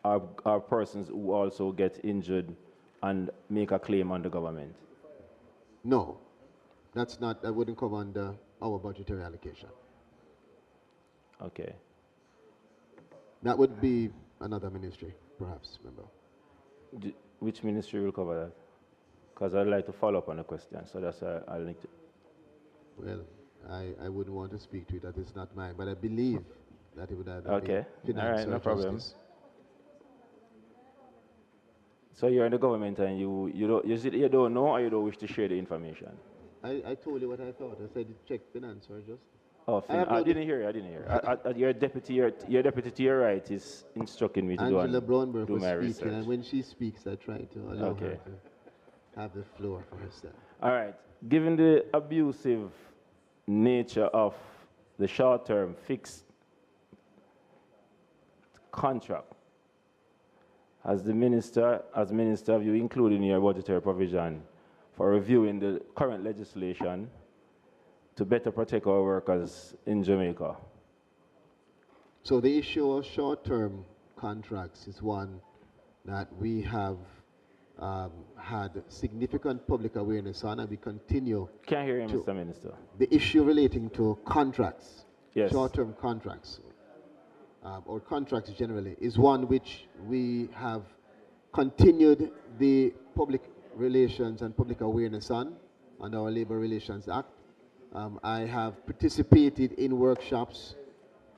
Are persons who also get injured and make a claim on the government? No. That wouldn't come under our budgetary allocation. Okay. That would be another ministry, perhaps, member. Which ministry will cover that? Because I'd like to follow up on the question, so that's why I'll need to. Well, I wouldn't want to speak to it, that is not mine, but I believe that it would either okay. be finance. All right, or no problem. justice. So you're in the government and you don't know, or you don't wish to share the information? I told you what I thought. I said check finance or justice. Oh, I didn't hear. Your deputy to your right is instructing me to Angela do Brownberg my was research. speaking, and when she speaks, I try to allow her to have the floor for herself. All right. Given the abusive nature of the short-term fixed contract, as Minister of you include in your budgetary provision for reviewing the current legislation to better protect our workers in Jamaica? So the issue of short-term contracts is one that we have had significant public awareness on, and we continue. Can't hear you, Mr. Minister. The issue relating to contracts, yes, short-term contracts, or contracts generally, is one which we have continued the public relations and public awareness on under our Labor Relations Act. I have participated in workshops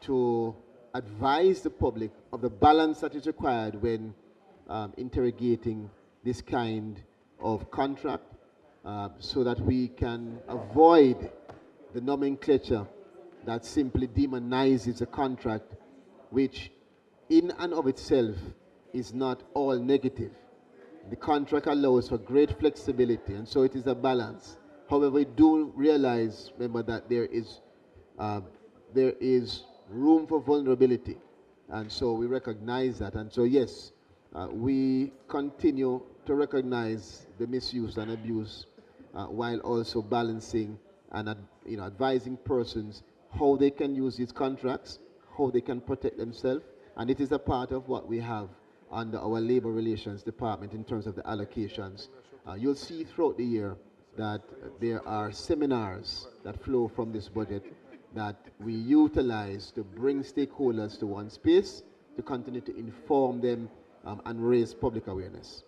to advise the public of the balance that is required when interrogating this kind of contract, so that we can avoid the nomenclature that simply demonizes a contract, which in and of itself is not all negative. The contract allows for great flexibility, and so it is a balance. However, we do realize, remember, that there is room for vulnerability, and so we recognize that. And so, yes, we continue to recognize the misuse and abuse, while also balancing and advising persons how they can use these contracts, how they can protect themselves, and it is a part of what we have under our Labor Relations Department in terms of the allocations. You'll see throughout the year that there are seminars that flow from this budget that we utilize to bring stakeholders to one space to continue to inform them and raise public awareness.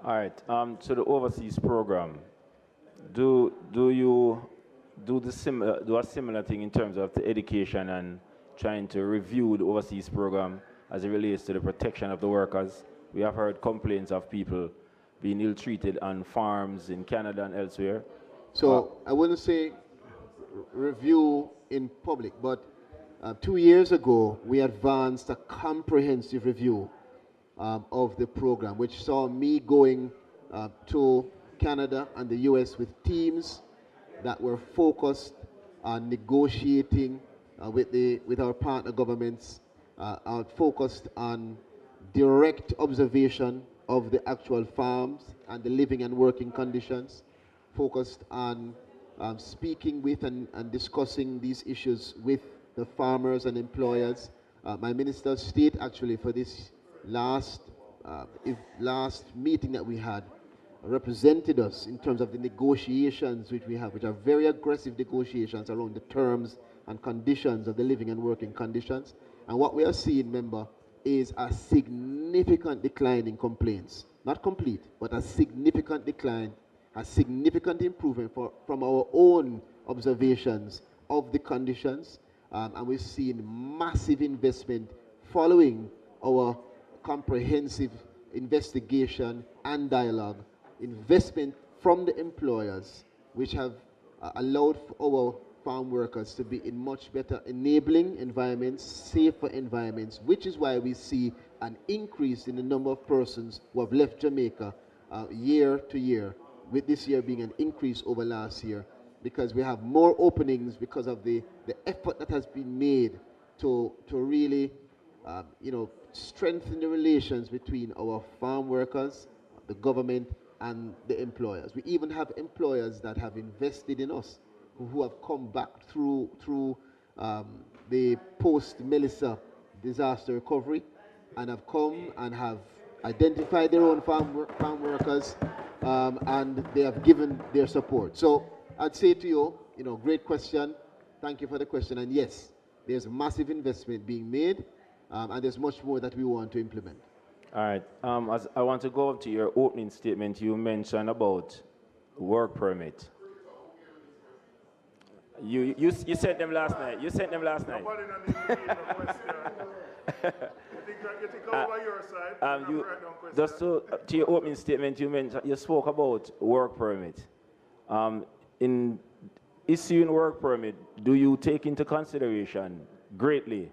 All right. So the overseas program, do you do a similar thing in terms of the education and trying to review the overseas program as it relates to the protection of the workers? We have heard complaints of people being ill-treated on farms in Canada and elsewhere. So I wouldn't say review in public, but 2 years ago we advanced a comprehensive review of the program, which saw me going to Canada and the US with teams that were focused on negotiating with our partner governments, focused on direct observation of the actual farms and the living and working conditions, focused on speaking with and discussing these issues with the farmers and employers. My Minister of State actually for this last meeting that we had represented us in terms of the negotiations which we have, which are very aggressive negotiations around the terms and conditions of the living and working conditions. And what we are seeing, member, is a significant decline in complaints. Not complete, but a significant decline, a significant improvement from our own observations of the conditions. And we've seen massive investment following our comprehensive investigation and dialogue, investment from the employers, which have allowed our farm workers to be in much better enabling environments, safer environments, which is why we see an increase in the number of persons who have left Jamaica year to year, with this year being an increase over last year, because we have more openings because of the effort that has been made to really strengthen the relations between our farm workers, the government, and the employers. We even have employers that have invested in us, who have come back through the post-Melissa disaster recovery, and have come and have identified their own farm workers, and they have given their support. So I'd say to you, great question. Thank you for the question. And yes, there's massive investment being made, and there's much more that we want to implement. All right. As I want to go up to your opening statement, you mentioned about work permit. You sent them last night. You sent them last night. Nobody don't need to read the question. You think over your side. Just to your opening statement, you spoke about work permit. In issuing work permit, do you take into consideration greatly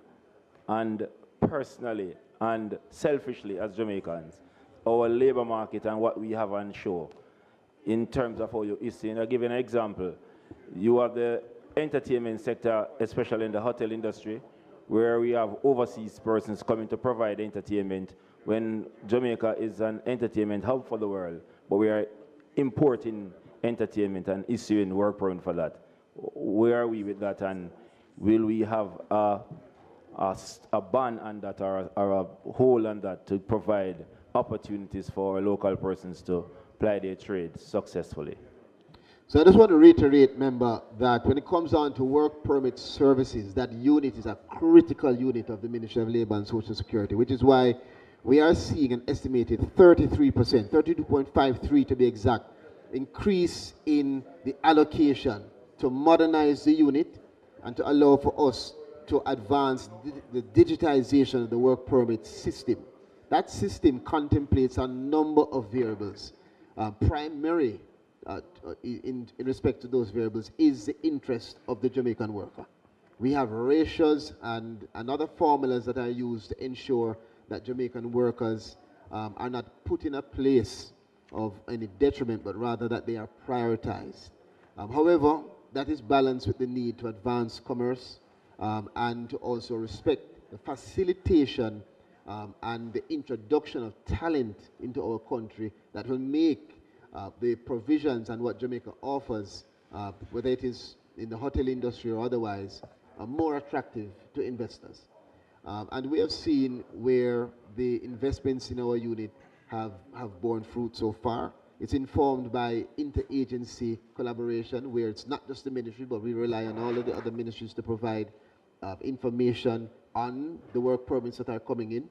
and personally and selfishly as Jamaicans our labor market and what we have on show in terms of how you issue? I'll give you an example. You have the entertainment sector, especially in the hotel industry, where we have overseas persons coming to provide entertainment when Jamaica is an entertainment hub for the world, but we are importing entertainment and issuing work permit for that. Where are we with that, and will we have a ban on that or a hold on that to provide opportunities for local persons to ply their trade successfully? So I just want to reiterate, member, that when it comes down to work permit services, that unit is a critical unit of the Ministry of Labour and Social Security, which is why we are seeing an estimated 33%, 32.53 to be exact, increase in the allocation to modernize the unit and to allow for us to advance the digitization of the work permit system. That system contemplates a number of variables. Primary in respect to those variables is the interest of the Jamaican worker. We have ratios and other formulas that are used to ensure that Jamaican workers are not put in a place of any detriment, but rather that they are prioritized. However, that is balanced with the need to advance commerce and to also respect the facilitation and the introduction of talent into our country that will make the provisions and what Jamaica offers, whether it is in the hotel industry or otherwise, more attractive to investors. And we have seen where the investments in our unit have borne fruit so far. It's informed by interagency collaboration, where it's not just the ministry, but we rely on all of the other ministries to provide information on the work permits that are coming in.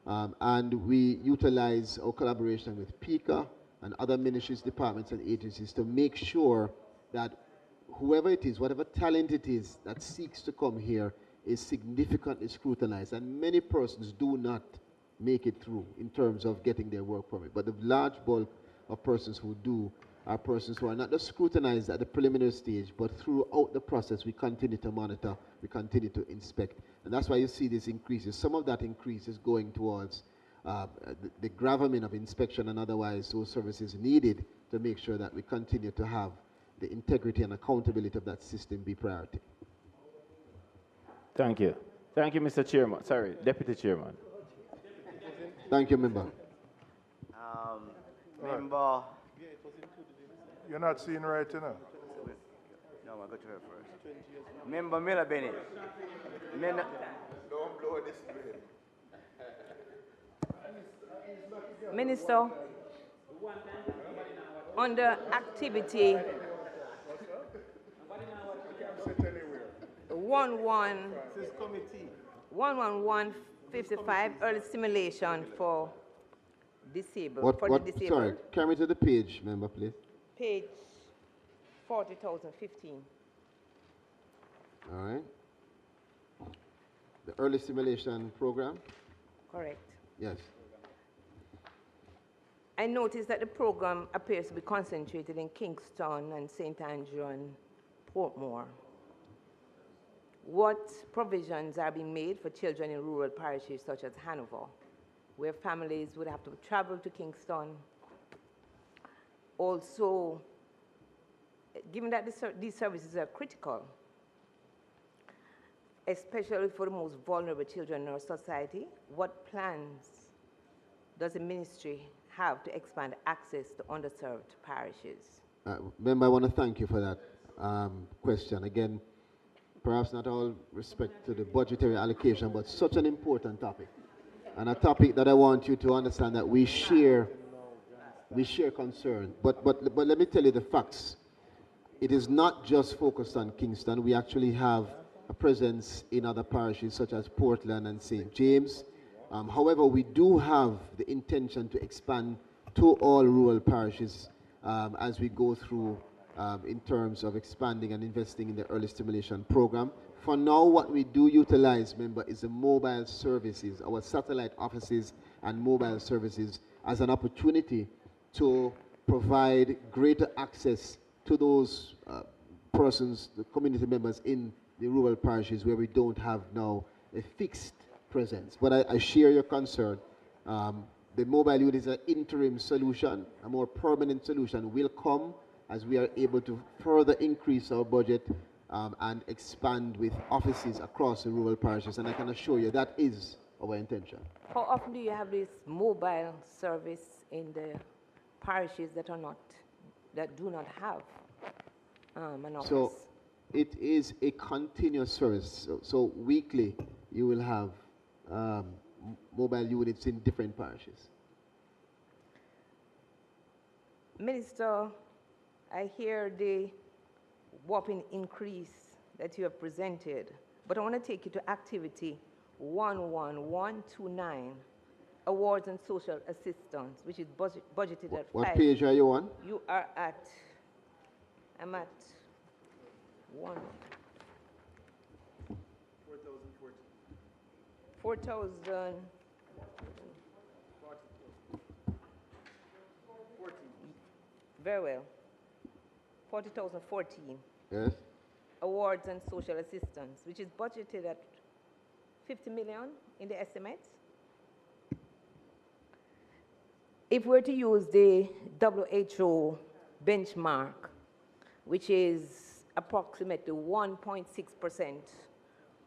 And we utilize our collaboration with PICA, and other ministries, departments, and agencies to make sure that whoever it is, whatever talent it is that seeks to come here is significantly scrutinized. And many persons do not make it through in terms of getting their work permit. But the large bulk of persons who do are persons who are not just scrutinized at the preliminary stage, but throughout the process we continue to monitor, we continue to inspect. And that's why you see these increases. Some of that increase is going towards the gravamen of inspection and otherwise those services needed to make sure that we continue to have the integrity and accountability of that system be priority. Thank you. Thank you, Mr. Chairman. Sorry, Deputy Chairman. Thank you, member. Member. You're not seeing right, you know? No, I'll go to her first. Member Miller Bennett. Don't blow this way. Minister, under activity 11155, early stimulation for disabled. For the disabled. Sorry, carry me to the page, member, please. Page 40,015. All right. The early stimulation program? Correct. Yes. I noticed that the program appears to be concentrated in Kingston and St. Andrew and Portmore. What provisions are being made for children in rural parishes such as Hanover, where families would have to travel to Kingston? Also, given that these services are critical, especially for the most vulnerable children in our society, what plans does the ministry have to expand access to underserved parishes? Member, I want to thank you for that question. Again, perhaps not all respect to the budgetary allocation, but such an important topic. And a topic that I want you to understand that we share concern. But let me tell you the facts. It is not just focused on Kingston. We actually have a presence in other parishes such as Portland and St. James. However, we do have the intention to expand to all rural parishes as we go through in terms of expanding and investing in the early stimulation program. For now, what we do utilize, member, is the mobile services, our satellite offices and mobile services as an opportunity to provide greater access to those persons, the community members in the rural parishes where we don't have now a fixed presence. But I share your concern. The mobile unit is an interim solution. A more permanent solution will come as we are able to further increase our budget and expand with offices across the rural parishes. And I can assure you that is our intention. How often do you have this mobile service in the parishes that do not have an office? So it is a continuous service. So weekly you will have mobile units in different parishes. Minister, I hear the whopping increase that you have presented, but I want to take you to activity 11129, awards and social assistance, which is budgeted at What page are you on? You are at, I'm at 4,000. Very well. 40,014. Yes. Awards and social assistance, which is budgeted at 50 million in the estimates. If we're to use the WHO benchmark, which is approximately 1.6%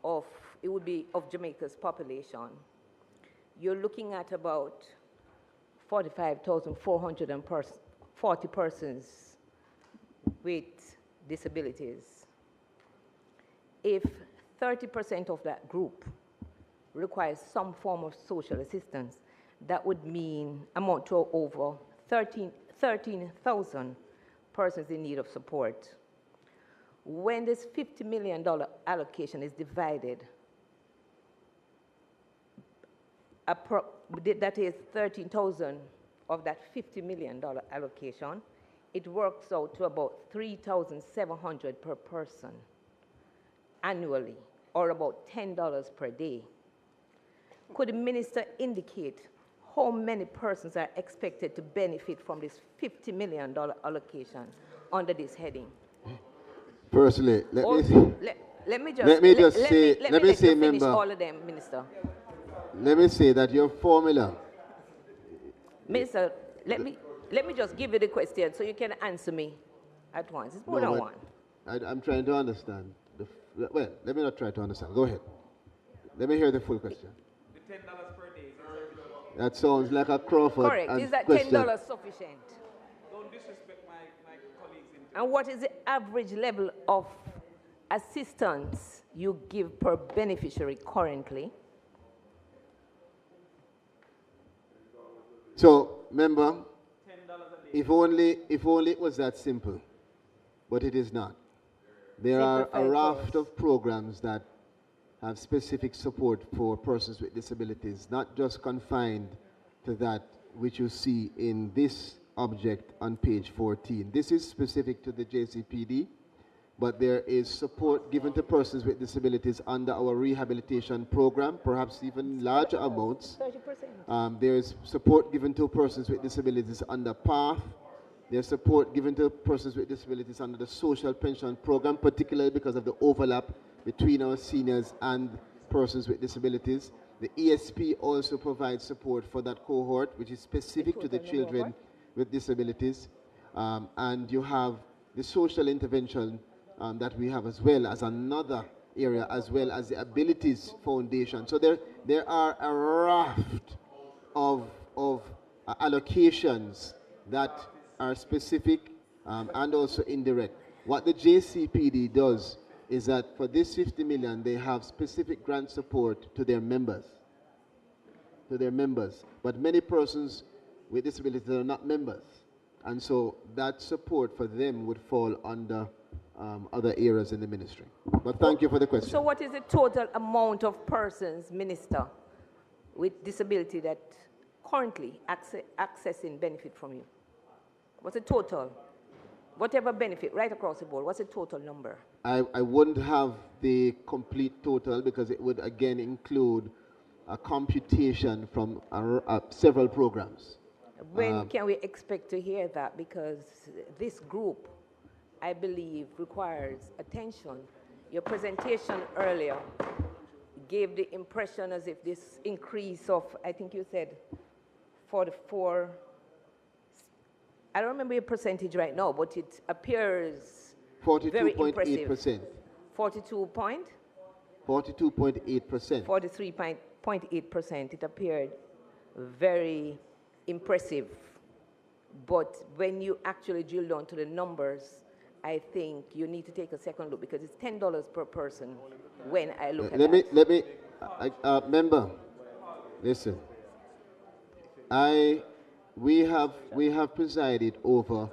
of, it would be of Jamaica's population, you're looking at about 45,440 persons with disabilities. If 30% of that group requires some form of social assistance, that would mean amount to over 13,000 persons in need of support. When this $50 million allocation is divided, that is 13,000 of that $50 million allocation, it works out to about $3,700 per person annually, or about $10 per day. Could the minister indicate how many persons are expected to benefit from this $50 million allocation under this heading? Firstly, let me say, finish member, all of them, Minister. let me say that your formula. Minister, let me just give you the question so you can answer me at once. It's more than one. I'm trying to understand. Well, let me not try to understand. Go ahead. Let me hear the full question. The $10 per day is everything. That sounds like a Crawford Correct. Is that question. $10 sufficient? Don't disrespect my colleagues. And what is the average level of assistance you give per beneficiary currently? So, member, if only it was that simple, but it is not. There are a raft of programs that have specific support for persons with disabilities, not just confined to that which you see in this object on page 14. This is specific to the JCPD, but there is support given to persons with disabilities under our rehabilitation program, perhaps even larger amounts. 30%. There is support given to persons with disabilities under PATH. There's support given to persons with disabilities under the social pension program, particularly because of the overlap between our seniors and persons with disabilities. The ESP also provides support for that cohort, which is specific to the children with disabilities. And you have the social intervention that we have as well as another area, as well as the Abilities Foundation. So there are a raft of allocations that are specific and also indirect. What the JCPD does is that for this 50 million, they have specific grant support to their members. But many persons with disabilities are not members. And so that support for them would fall under other areas in the ministry. But thank you for the question. So what is the total amount of persons, Minister, with disability that currently accessing benefit from you? What's the total? Whatever benefit, right across the board, what's the total number? I wouldn't have the complete total because it would again include a computation from several programs. When can we expect to hear that? Because this group, I believe, requires attention. Your presentation earlier gave the impression as if this increase of, I think you said, 44, I don't remember your percentage right now, but it appears very impressive. 42.8%. 42 point? 42.8%. 43.8%. It appeared very impressive. But when you actually drill down to the numbers, I think you need to take a second look because it's $10 per person when I look at that. Member, listen. We have presided over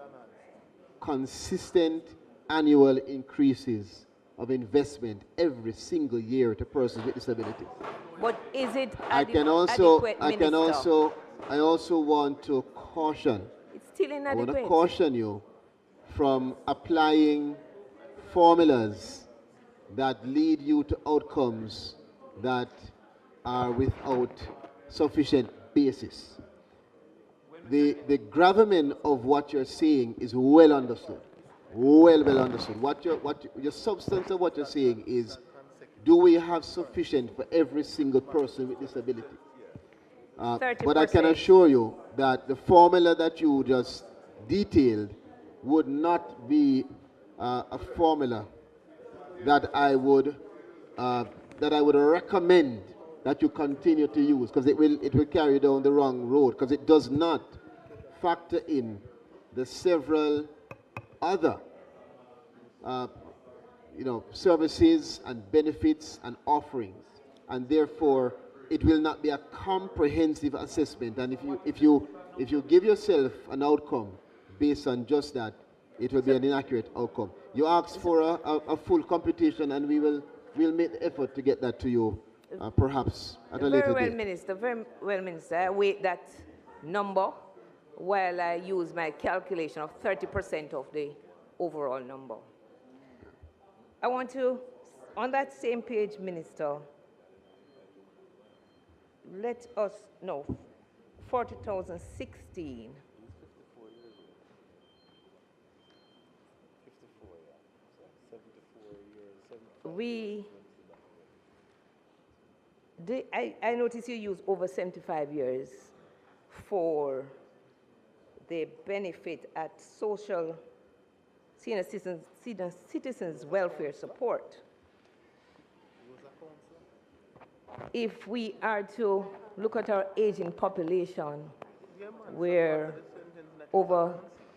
consistent annual increases of investment every single year to persons with disabilities. But is it I also want to caution. It's still inadequate. I want to caution you from applying formulas that lead you to outcomes that are without sufficient basis. The gravamen of what you're saying is well understood. Well understood. Your substance of what you're saying is, do we have sufficient for every single person with disability? But I can assure you that the formula that you just detailed would not be a formula that I would recommend that you continue to use, because it will carry you down the wrong road, because it does not factor in the several other services and benefits and offerings, and therefore it will not be a comprehensive assessment. And if you give yourself an outcome based on just that, it will be an inaccurate outcome. You ask for a full computation, and we'll make the effort to get that to you, perhaps at a later date. Very well, Minister. I await that number while I use my calculation of 30% of the overall number. I want to, on that same page, Minister, let us know, 40,016. I notice you use over 75 years for the benefit at social senior citizens welfare support. If we are to look at our aging population, where over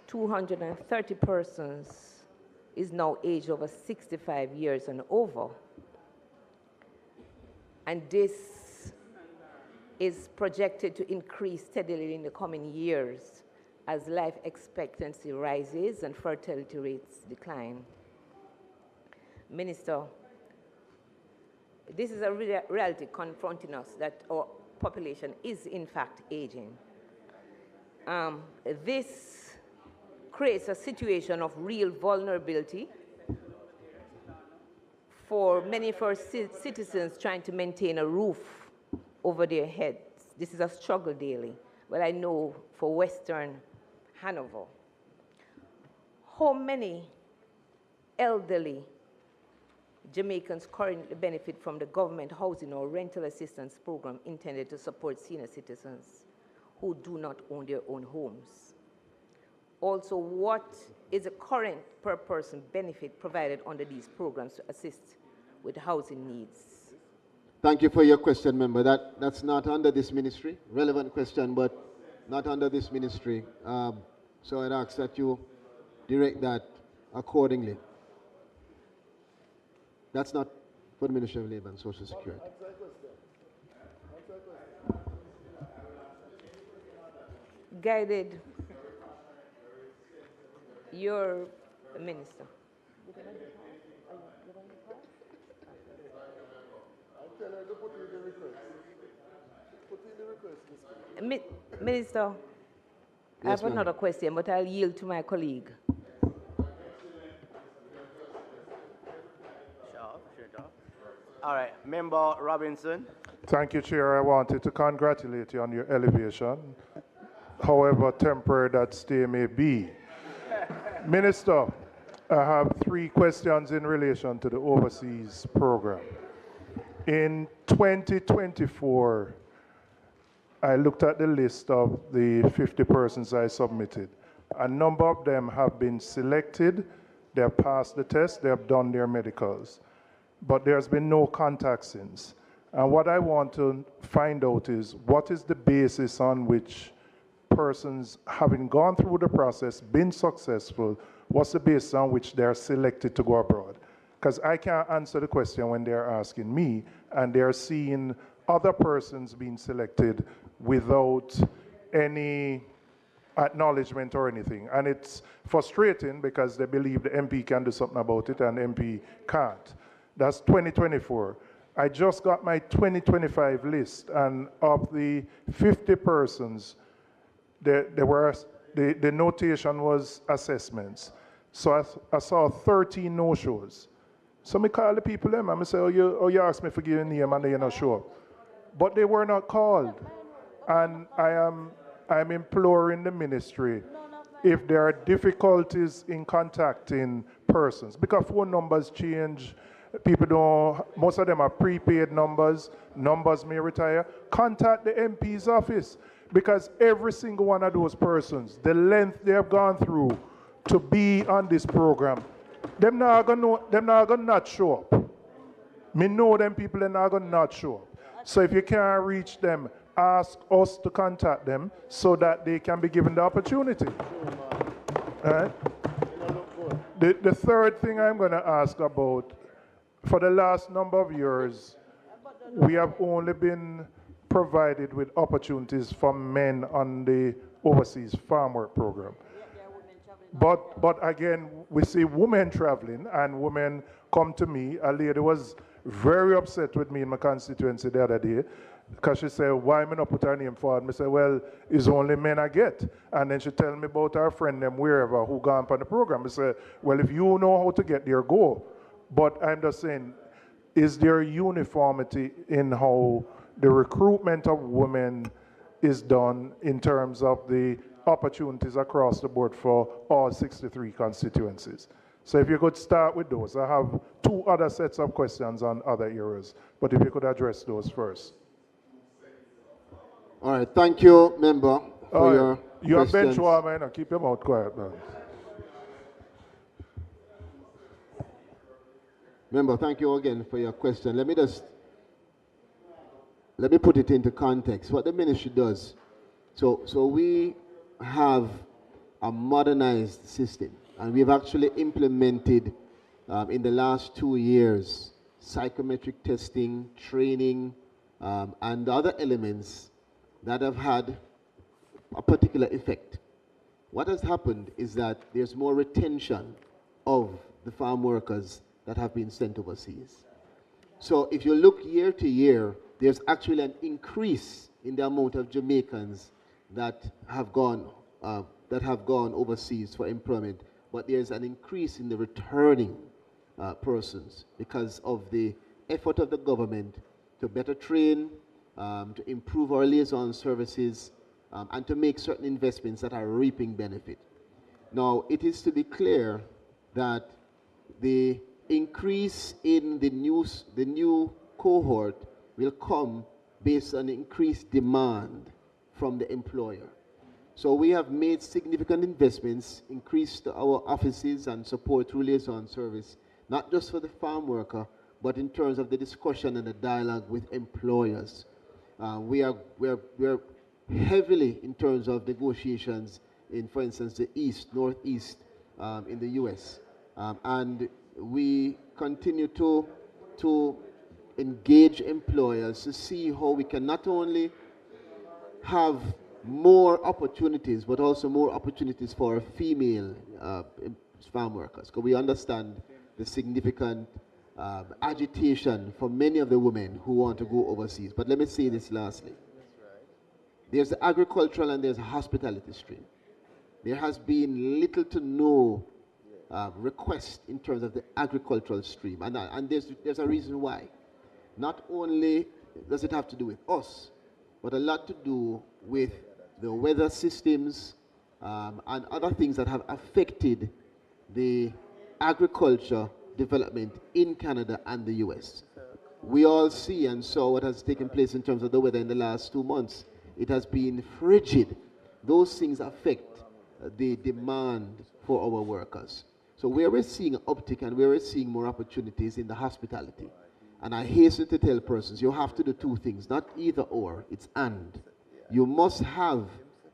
230 persons is now aged over 65 years and over, and this is projected to increase steadily in the coming years as life expectancy rises and fertility rates decline. Minister, this is a reality confronting us that our population is in fact aging. This creates a situation of real vulnerability for many of our citizens trying to maintain a roof over their heads. This is a struggle daily. Well, I know for Western Hanover. How many elderly Jamaicans currently benefit from the government housing or rental assistance program intended to support senior citizens who do not own their own homes? Also, what is the current per person benefit provided under these programs to assist with housing needs? Thank you for your question, member. That's not under this ministry. Relevant question, but not under this ministry. So I'd ask that you direct that accordingly. That's not for the Ministry of Labor and Social Security. Guided, your minister. Minister, I have another question, but I'll yield to my colleague. All right, Member Robinson. Thank you, Chair. I wanted to congratulate you on your elevation, however temporary that stay may be. Minister, I have 3 questions in relation to the overseas program. In 2024, I looked at the list of the 50 persons I submitted. A number of them have been selected, they have passed the test, they have done their medicals, but there's been no contact since. And what I want to find out is, what is the basis on which persons, having gone through the process, been successful, what's the basis on which they're selected to go abroad? Because I can't answer the question when they're asking me, and they're seeing other persons being selected without any acknowledgement or anything. And it's frustrating because they believe the MP can do something about it and the MP can't. That's 2024. I just got my 2025 list, and of the 50 persons, the notation was assessments. So I saw 13 no-shows. So I call the people them and I say, oh, you asked me for giving name and they not show up. But they were not called. And I'm imploring the ministry, if there are difficulties in contacting persons, because phone numbers change, people don't, most of them are prepaid numbers may retire, contact the MP's office, because every single one of those persons, the length they have gone through to be on this program, them not gonna not show up. Me know them people, they're not gonna not show up. So if you can't reach them, ask us to contact them so that they can be given the opportunity. All right? The third thing I'm going to ask about, for the last number of years, we have only been provided with opportunities for men on the overseas farm work program. But again, we see women traveling, and women come to me. A lady was very upset with me in my constituency the other day Because she said, why me not put her name forward? I said, well, it's only men I get. And then she tell me about her friend them wherever who gone on the program. I said, well, if you know how to get there, go. But I'm just saying, is there uniformity in how the recruitment of women is done in terms of the opportunities across the board for all 63 constituencies? So if you could start with those. I have 2 other sets of questions on other areas, but if you could address those first. All right, thank you, member, for your You're a bench questions. warmer, and keep your mouth quiet, man. Member, thank you again for your question. Let me put it into context. What the ministry does. So we have a modernized system, and we've actually implemented in the last 2 years psychometric testing, training, and other elements that have had a particular effect. What has happened is that there's more retention of the farm workers that have been sent overseas. So if you look year to year, there's actually an increase in the amount of Jamaicans that have gone overseas for employment, but there's an increase in the returning persons because of the effort of the government to better train, to improve our liaison services, and to make certain investments that are reaping benefit. Now, it is to be clear that the increase in the new cohort will come based on increased demand from the employer. So we have made significant investments, increased our offices and support through liaison service, not just for the farm worker, but in terms of the discussion and the dialogue with employers. We're heavily in terms of negotiations in, for instance, the Northeast in the US. And we continue to engage employers to see how we can not only have more opportunities, but also more opportunities for female farm workers. Because we understand the significant agitation for many of the women who want to go overseas. But let me say this lastly. There's the agricultural and there's a hospitality stream. There has been little to no request in terms of the agricultural stream. And there's a reason why. Not only does it have to do with us, but a lot to do with the weather systems and other things that have affected the agriculture development in Canada and the US. We all see and saw what has taken place in terms of the weather in the last 2 months. It has been frigid. Those things affect the demand for our workers. So where we're seeing an uptick and where we're seeing more opportunities in the hospitality. And I hasten to tell persons, you have to do 2 things, not either or, it's and. You must have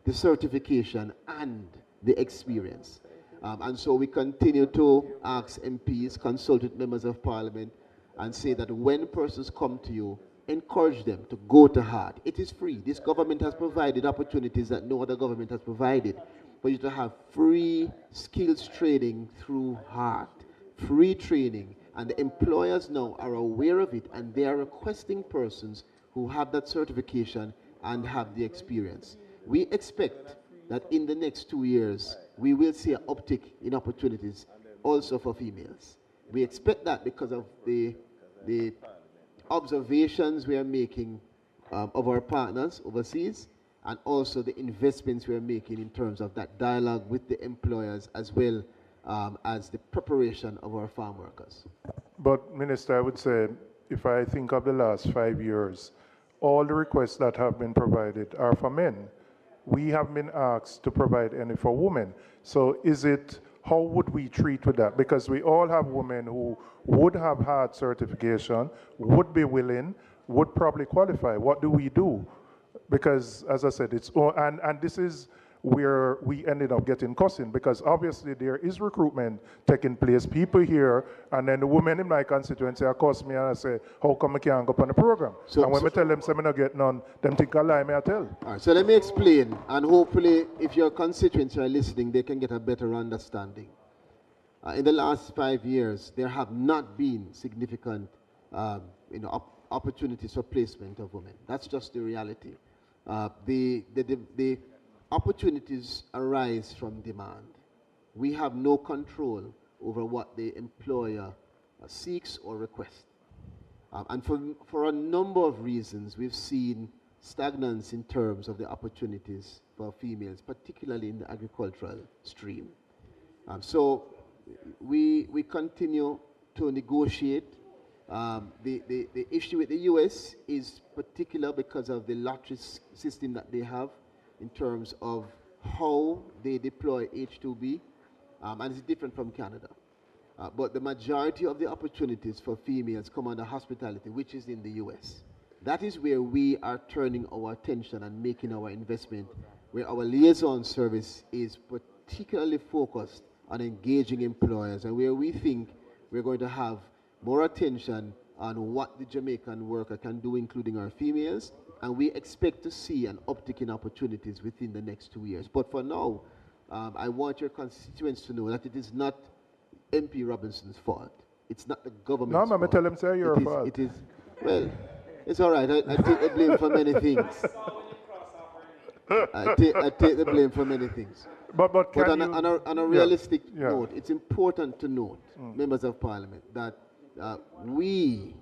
the certification and the experience. And so we continue to ask MPs, consult with members of parliament, and say that when persons come to you, encourage them to go to heart. It is free. This government has provided opportunities that no other government has provided for you to have free skills training through heart, free training. And the employers now are aware of it, and they are requesting persons who have that certification and have the experience. We expect that in the next 2 years, we will see an uptick in opportunities also for females. We expect that because of the observations we are making of our partners overseas, and also the investments we are making in terms of that dialogue with the employers, as well as the preparation of our farm workers. But Minister, I would say, if I think of the last 5 years, all the requests that have been provided are for men. We have been asked to provide any for women. So how would we treat with that? Because we all have women who would have had certification, would be willing, would probably qualify. What do we do? Because, as I said, and this is where we ended up getting cussing, because obviously there is recruitment taking place. People here, and then the women in my constituency are cuss me and I say, how come I can't go on the program? And when I tell them, I don't get none, them think I lie, me I tell. All right, so let me explain, and hopefully if your constituents are listening, they can get a better understanding. In the last 5 years, there have not been significant opportunities for placement of women. That's just the reality. The opportunities arise from demand. We have no control over what the employer seeks or requests. And for a number of reasons, we've seen stagnance in terms of the opportunities for females, particularly in the agricultural stream. So we continue to negotiate. The issue with the US is particular because of the lottery system that they have in terms of how they deploy H-2B, and it's different from Canada. But the majority of the opportunities for females come under hospitality, which is in the US. That is where we are turning our attention and making our investment, where our liaison service is particularly focused on engaging employers, and where we think we're going to have more attention on what the Jamaican worker can do, including our females, and we expect to see an uptick in opportunities within the next 2 years. But for now, I want your constituents to know that it is not MP Robinson's fault. It's not the government's fault. No, tell him, say your fault. It is, well, it's all right. I take the blame for many things. I take the blame for many things. But on a realistic note, it's important to note, members of parliament, that we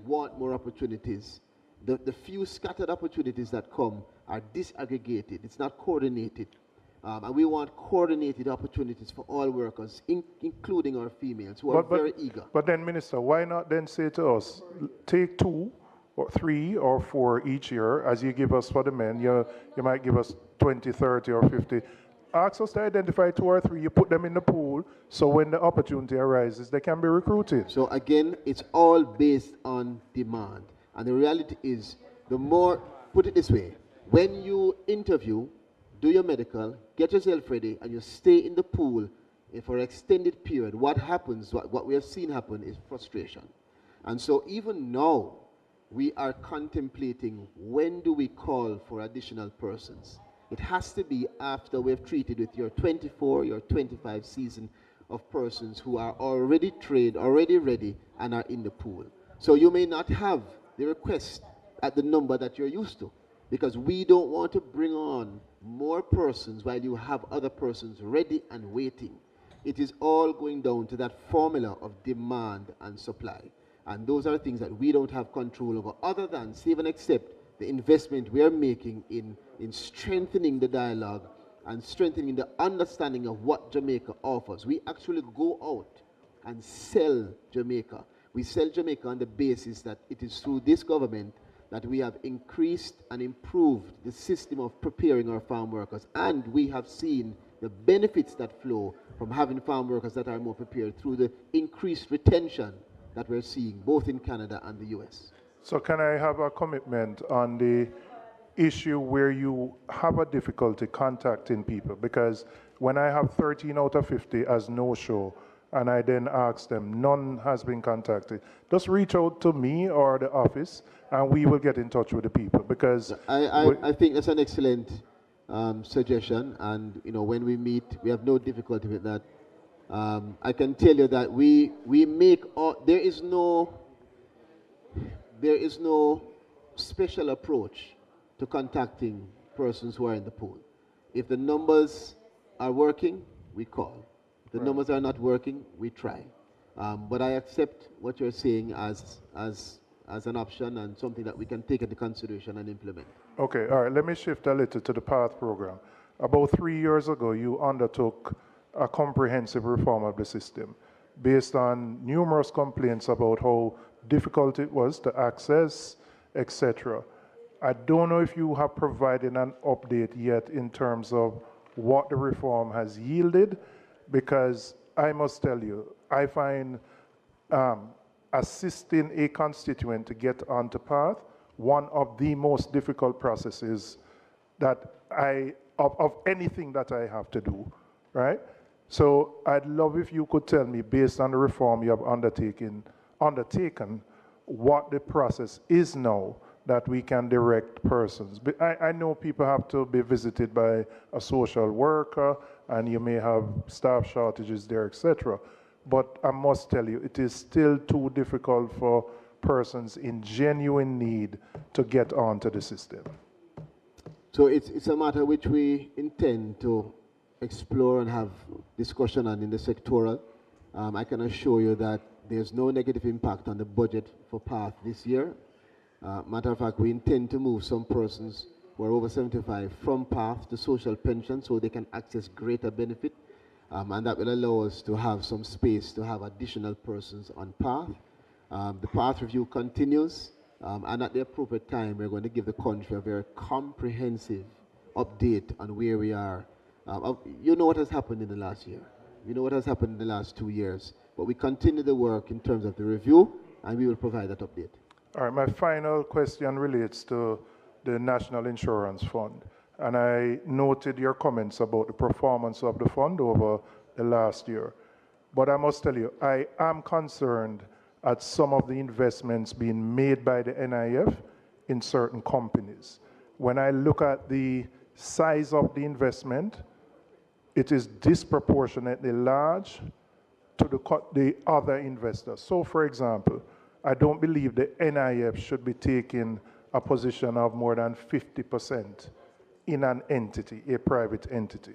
want more opportunities. The few scattered opportunities that come are disaggregated. It's not coordinated. And we want coordinated opportunities for all workers, including our females, who are very eager. But then, Minister, why not then say to us, take 2 or 3 or 4 each year, as you give us for the men, you might give us 20, 30, or 50. Ask us to identify 2 or 3, you put them in the pool, so when the opportunity arises, they can be recruited. So again, it's all based on demand. And the reality is, the more, put it this way, when you interview, do your medical, get yourself ready, and you stay in the pool for an extended period, what happens, what we have seen happen is frustration. And so even now, we are contemplating when do we call for additional persons. It has to be after we've treated with your 24, your 25 season of persons who are already trained, already ready, and are in the pool. So you may not have the request at the number that you're used to, because we don't want to bring on more persons while you have other persons ready and waiting. It is all going down to that formula of demand and supply. And those are things that we don't have control over, other than, save and except, the investment we are making in strengthening the dialogue and strengthening the understanding of what Jamaica offers. We actually go out and sell Jamaica. We sell Jamaica on the basis that it is through this government that we have increased and improved the system of preparing our farm workers, and we have seen the benefits that flow from having farm workers that are more prepared through the increased retention that we're seeing both in Canada and the US. So can I have a commitment on the issue where you have a difficulty contacting people? Because when I have 13 out of 50 as no-show, and I then ask them, none has been contacted, just reach out to me or the office, and we will get in touch with the people. Because I think that's an excellent suggestion, and when we meet, we have no difficulty with that. I can tell you that we make there is no special approach to contacting persons who are in the pool. If the numbers are working, we call. If the numbers are not working, we try. But I accept what you're saying as an option and something that we can take into consideration and implement. Okay, all right, let me shift a little to the PATH program. About 3 years ago, you undertook a comprehensive reform of the system based on numerous complaints about how difficult it was to access, etc. I don't know if you have provided an update yet in terms of what the reform has yielded, because I must tell you, I find assisting a constituent to get onto PATH one of the most difficult processes that of anything that I have to do, right? So I'd love if you could tell me, based on the reform you have undertaken, what the process is now that we can direct persons. But I know people have to be visited by a social worker, and you may have staff shortages there, etc. But I must tell you, it is still too difficult for persons in genuine need to get onto the system. So it's a matter which we intend to explore and have discussion on in the sectoral. I can assure you that there's no negative impact on the budget for PATH this year. Matter of fact, we intend to move some persons who are over 75 from PATH to social pension so they can access greater benefit. And that will allow us to have some space to have additional persons on PATH. The PATH review continues, and at the appropriate time, we're going to give the country a very comprehensive update on where we are. You know what has happened in the last year. You know what has happened in the last 2 years. But we continue the work in terms of the review, and we will provide that update. All right, my final question relates to the National Insurance Fund. And I noted your comments about the performance of the fund over the last year. But I must tell you, I am concerned at some of the investments being made by the NIF in certain companies. When I look at the size of the investment, it is disproportionately large to the other investors. So, for example, I don't believe the NIF should be taking a position of more than 50% in an entity, a private entity.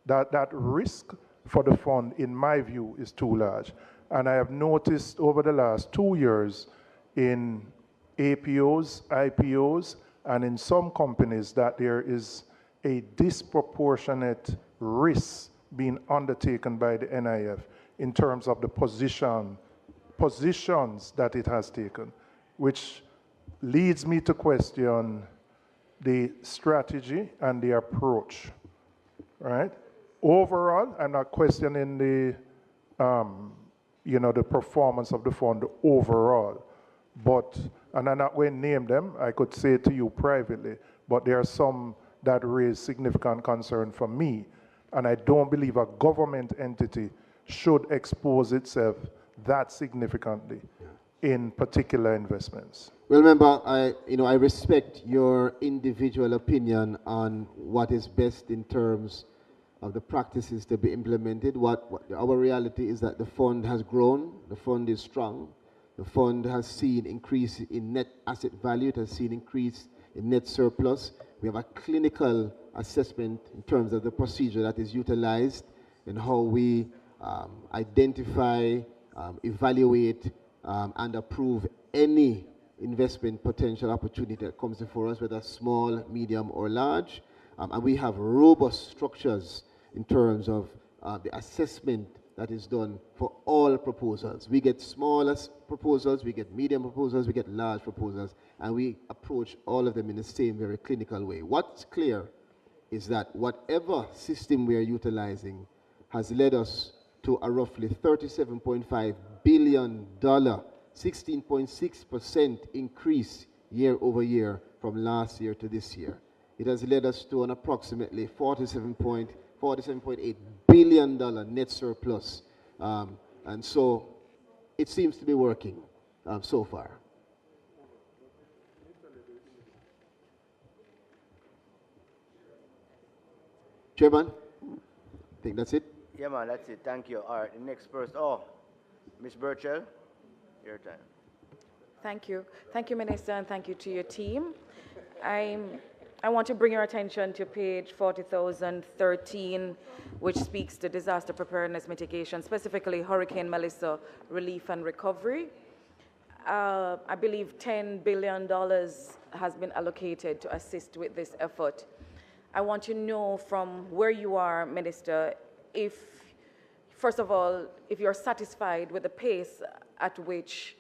That risk for the fund, in my view, is too large. And I have noticed over the last 2 years in APOs, IPOs, and in some companies that there is a disproportionate risk being undertaken by the NIF in terms of the positions that it has taken, which leads me to question the strategy and the approach, right? Overall, I'm not questioning the, the performance of the fund overall, but, and I'm not going to name them, I could say to you privately, but there are some that raise significant concern for me, and I don't believe a government entity should expose itself that significantly in particular investments. Well, remember, I respect your individual opinion on what is best in terms of the practices to be implemented. What our reality is that the fund has grown, the fund is strong, the fund has seen increase in net asset value, it has seen increase in net surplus. We have a clinical assessment in terms of the procedure that is utilized and how we identify, evaluate, and approve any investment potential opportunity that comes before us, whether small, medium, or large. And we have robust structures in terms of the assessment that is done for all proposals. We get smaller proposals, we get medium proposals, we get large proposals, and we approach all of them in the same very clinical way. What's clear is that whatever system we are utilizing has led us to a roughly $37.5 billion, 16.6% increase year over year from last year to this year. It has led us to an approximately $47.8 billion net surplus. And so it seems to be working so far. Chairman, I think that's it. Yeah, man, that's it. Thank you. All right, the next person. Oh, Ms. Burchell, your time. Thank you. Thank you, Minister, and thank you to your team. I want to bring your attention to page 40,013, which speaks to disaster preparedness mitigation, specifically Hurricane Melissa relief and recovery. I believe $10 billion has been allocated to assist with this effort. I want to know from where you are, Minister, if, first of all, if you're satisfied with the pace at which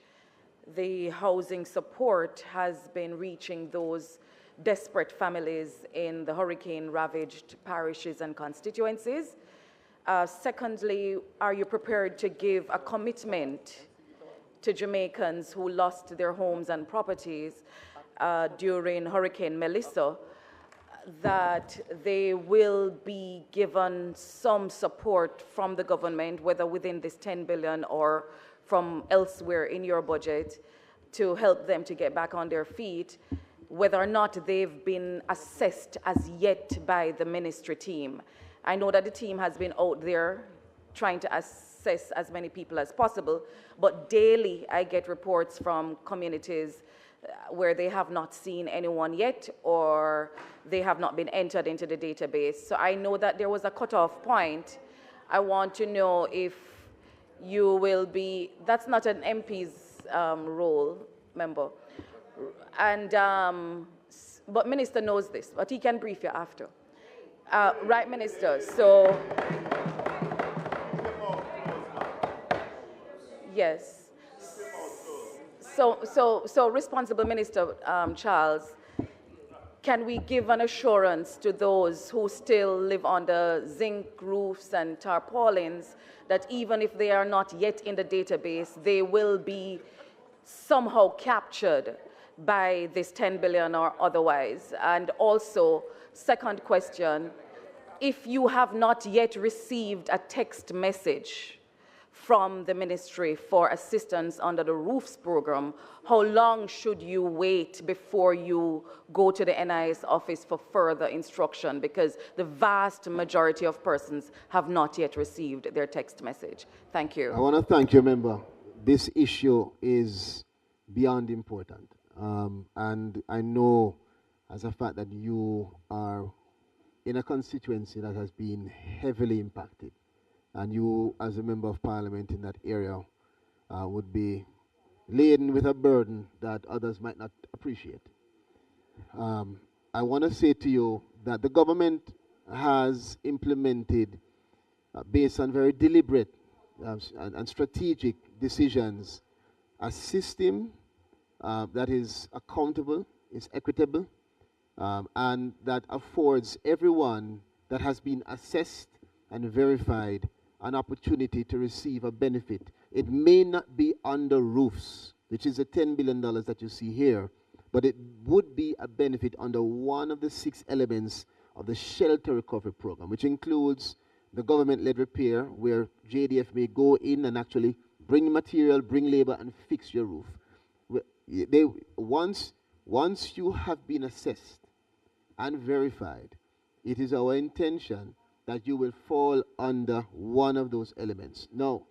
the housing support has been reaching those desperate families in the hurricane-ravaged parishes and constituencies. Secondly, are you prepared to give a commitment to Jamaicans who lost their homes and properties during Hurricane Melissa that they will be given some support from the government, whether within this $10 billion or from elsewhere in your budget, to help them to get back on their feet, whether or not they've been assessed as yet by the ministry team? I know that the team has been out there trying to assess access as many people as possible. But daily, I get reports from communities where they have not seen anyone yet, or they have not been entered into the database. So I know that there was a cutoff point. I want to know if you will be, that's not an MP's role, member. And, but Minister knows this, but he can brief you after. Right, Minister, so, yes. So responsible Minister Charles, can we give an assurance to those who still live under zinc roofs and tarpaulins that even if they are not yet in the database, they will be somehow captured by this 10 billion or otherwise? And also, second question, if you have not yet received a text message from the ministry for assistance under the roofs program, how long should you wait before you go to the NIS office for further instruction? Because the vast majority of persons have not yet received their text message. Thank you. I want to thank you, member. This issue is beyond important. And I know as a fact that you are in a constituency that has been heavily impacted. And you, as a member of parliament in that area, would be laden with a burden that others might not appreciate. I want to say to you that the government has implemented, based on very deliberate and strategic decisions, a system that is accountable, is equitable, and that affords everyone that has been assessed and verified an opportunity to receive a benefit. It may not be under roofs, which is the $10 billion that you see here, but it would be a benefit under one of the 6 elements of the shelter recovery program, which includes the government-led repair, where JDF may go in and actually bring material, bring labor, and fix your roof. Once you have been assessed and verified, it is our intention that you will fall under one of those elements. Now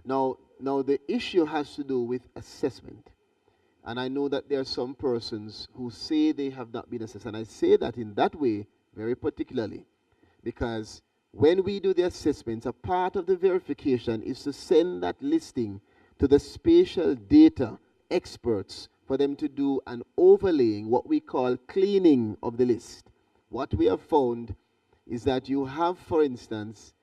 the issue has to do with assessment. And I know that there are some persons who say they have not been assessed. And I say that in that way very particularly because when we do the assessments, a part of the verification is to send that listing to the spatial data experts for them to do an overlaying, what we call cleaning of the list. What we have found is that you have, for instance,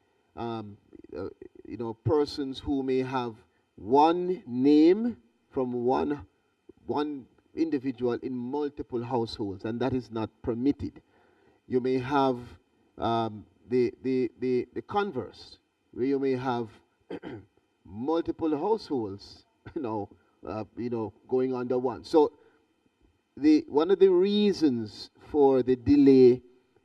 persons who may have one name from one individual in multiple households, and that is not permitted. You may have the converse, where you may have multiple households, going under one. So one of the reasons for the delay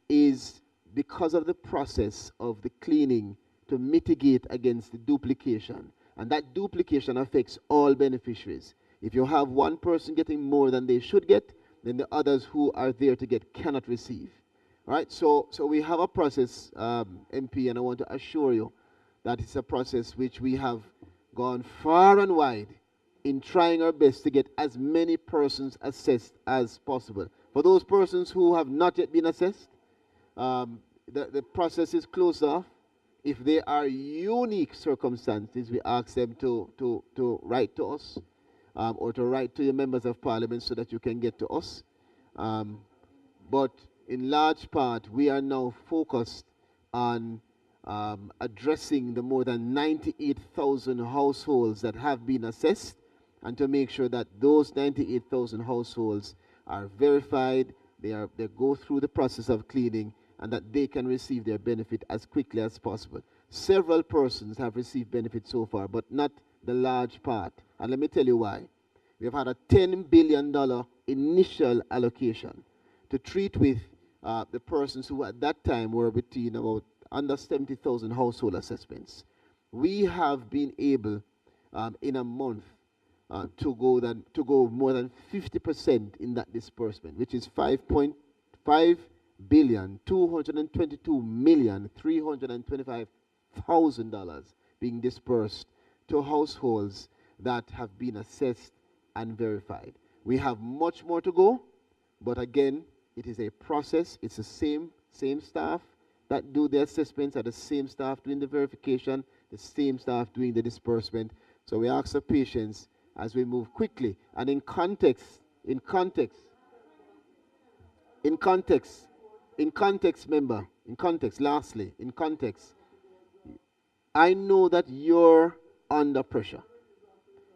is because of the process of the cleaning to mitigate against the duplication. And that duplication affects all beneficiaries. If you have one person getting more than they should get, then the others who are there to get cannot receive. All right? So we have a process, MP, and I want to assure you that it's a process which we have gone far and wide in trying our best to get as many persons assessed as possible. For those persons who have not yet been assessed, the process is closed off. If there are unique circumstances, we ask them to write to us or to write to your members of parliament so that you can get to us. But in large part, we are now focused on addressing the more than 98,000 households that have been assessed, and to make sure that those 98,000 households are verified, they go through the process of cleaning, and that they can receive their benefit as quickly as possible. Several persons have received benefits so far, but not the large part. And let me tell you why. We have had a $10 billion initial allocation to treat with the persons who at that time were between about under 70,000 household assessments. We have been able in a month to go more than 50% in that disbursement, which is 5.5 billion 222 million 325 $100,000 being dispersed to households that have been assessed and verified. We have much more to go, but again, it is a process. It's the same staff that do the assessments, are the same staff doing the verification, the same staff doing the disbursement. So we ask for patience as we move quickly. And in context, lastly, I know that you're under pressure.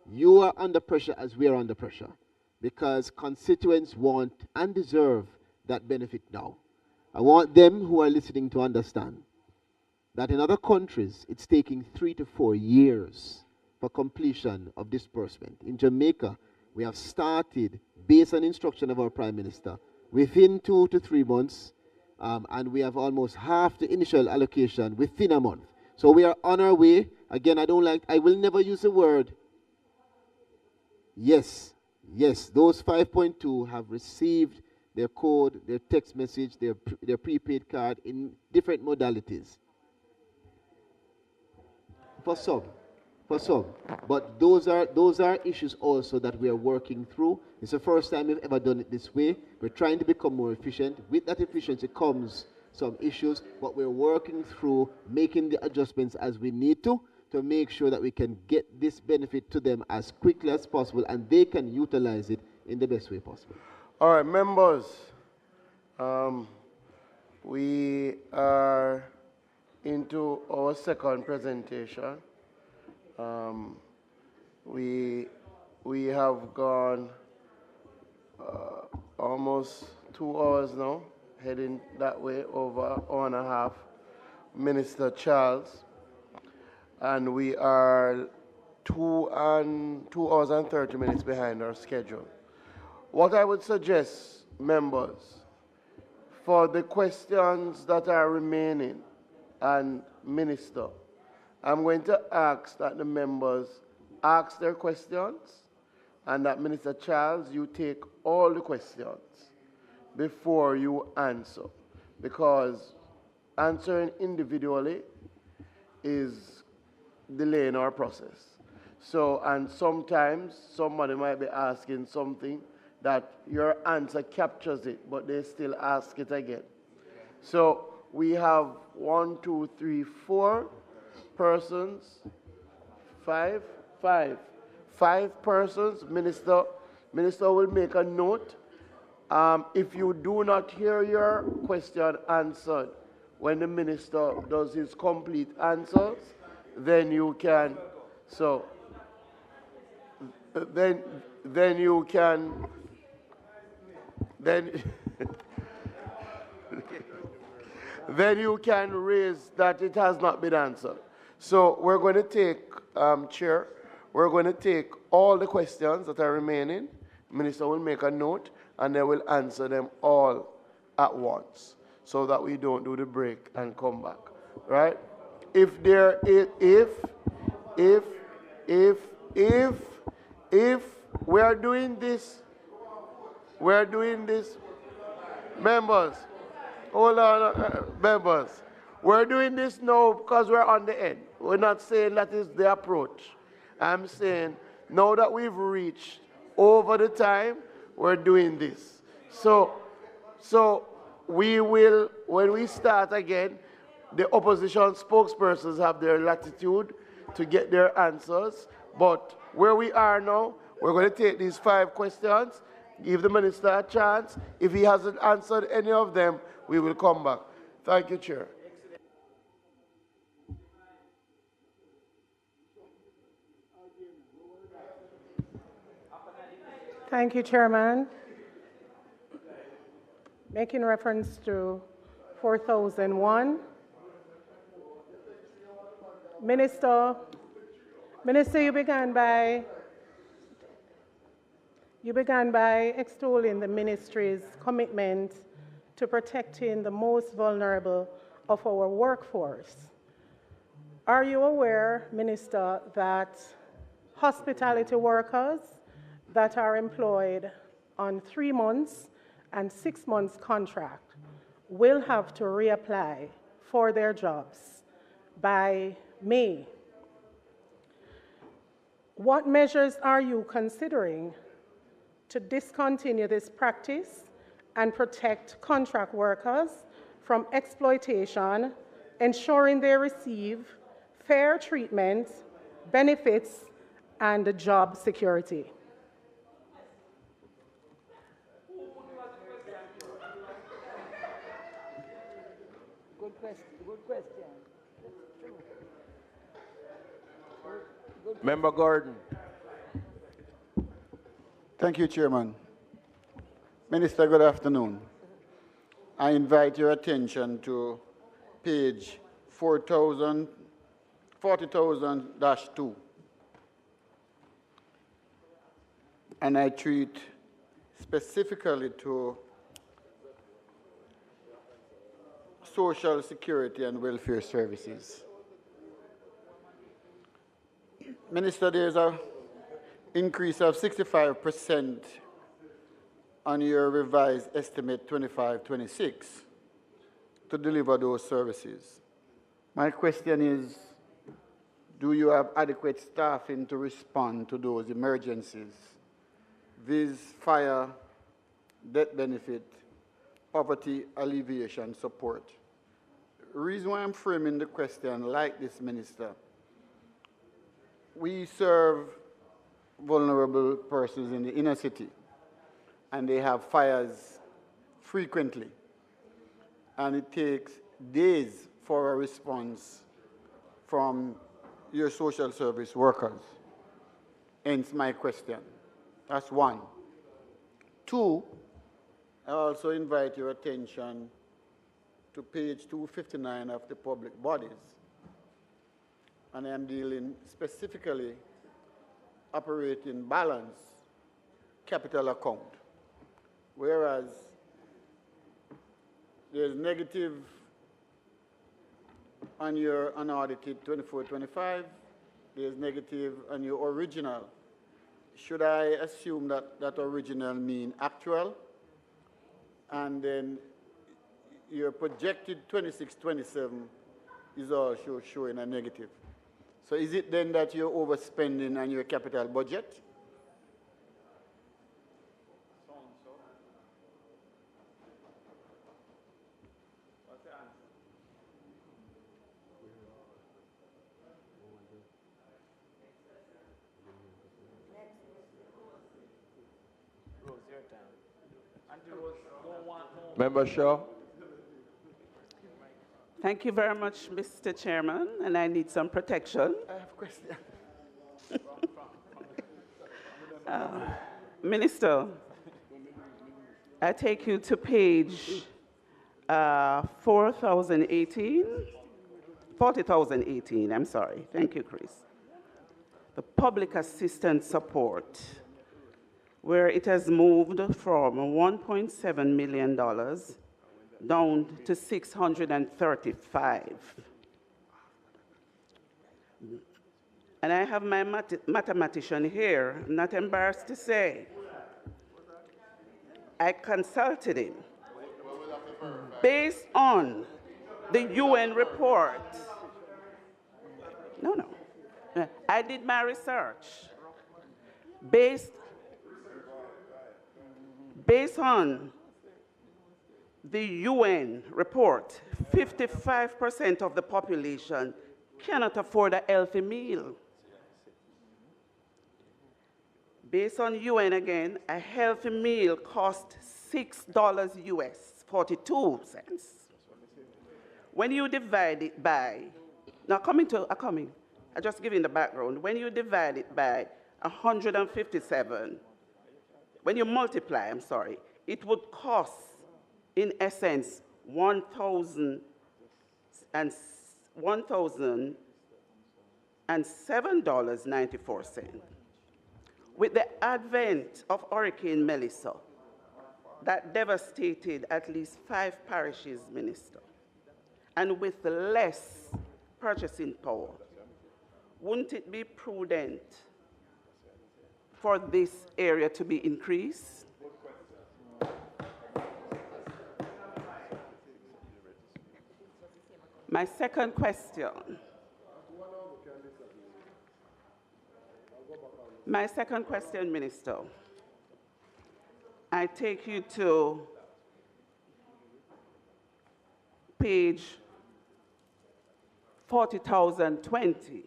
You are under pressure as we are under pressure because constituents want and deserve that benefit now. I want them who are listening to understand that in other countries, it's taking 3 to 4 years for completion of disbursement. In Jamaica, we have started, based on instruction of our Prime Minister, within 2 to 3 months, and we have almost half the initial allocation within a month. So we are on our way. Again, I will never use the word, yes, those 5.2 have received their code, their text message, their prepaid card in different modalities. For some. But those are issues also that we are working through. It's the first time we've ever done it this way. We're trying to become more efficient. With that efficiency comes some issues, but we're working through making the adjustments as we need to make sure that we can get this benefit to them as quickly as possible and they can utilize it in the best way possible. All right, members, we are into our second presentation. We have gone almost 2 hours now, heading that way, over an hour and a half. Minister Charles, and we are 2 hours and 30 minutes behind our schedule. What I would suggest, members, for the questions that are remaining, and Minister, I'm going to ask that the members ask their questions, and that Minister Charles, you take all the questions before you answer, because answering individually is delaying our process. So, and sometimes somebody might be asking something that your answer captures it, but they still ask it again. So we have 1, 2, 3, 4 persons, five persons. Minister will make a note. If you do not hear your question answered when the minister does his complete answers, then you can, then you can raise that it has not been answered. So we're going to take, Chair, we're going to take all the questions that are remaining. Minister will make a note, and they will answer them all at once, so that we don't do the break and come back, right? If we are doing this, members, hold on, members, we're doing this now because we're on the end. We're not saying that is the approach. I'm saying now that we've reached over the time, we're doing this. So we will, when we start again, the opposition spokespersons have their latitude to get their answers. But where we are now, we're going to take these 5 questions, give the minister a chance. If he hasn't answered any of them, we will come back. Thank you, Chair. Thank you, Chairman. Making reference to 4001. Minister, you began by extolling the ministry's commitment to protecting the most vulnerable of our workforce. Are you aware, Minister, that hospitality workers that are employed on 3 months and 6 months contract will have to reapply for their jobs by May. What measures are you considering to discontinue this practice and protect contract workers from exploitation, ensuring they receive fair treatment, benefits, and job security? Good question. Good question. Member Gordon. Thank you, Chairman. Minister, good afternoon. I invite your attention to page 40,000-2. And I treat specifically to social security and welfare services. Minister, there's an increase of 65% on your revised estimate 25-26 to deliver those services. My question is, do you have adequate staffing to respond to those emergencies? These fire, death benefit, poverty alleviation support. The reason why I'm framing the question like this, Minister, we serve vulnerable persons in the inner city, and they have fires frequently. And it takes days for a response from your social service workers. Hence my question. That's one. Two, I also invite your attention to page 259 of the public bodies. And I'm dealing specifically operating balance capital account. Whereas there's negative on your unaudited 24-25, there's negative on your original. Should I assume that that original mean actual? And then your projected 26-27 is also showing a negative. So is it then that you're overspending on your capital budget? Member Shaw. Thank you very much, Mr. Chairman, and I need some protection. I have a question. Minister, I take you to page 40,018, I'm sorry. Thank you, Chris. The public assistance support, where it has moved from $1.7 million down to 635. And I have my mathematician here, I'm not embarrassed to say. I consulted him. Based on the UN report, no, I did my research. Based on the UN report, 55% of the population cannot afford a healthy meal. Based on UN again, a healthy meal costs $6 US, 42 cents. When you divide it by, now I just give you the background. When you divide it by 157, when you multiply, it would cost, in essence, $1,007.94. With the advent of Hurricane Melissa, that devastated at least 5 parishes, Minister, and with less purchasing power, wouldn't it be prudent for this area to be increased? My second question, My second question, Minister. I take you to page 40,020.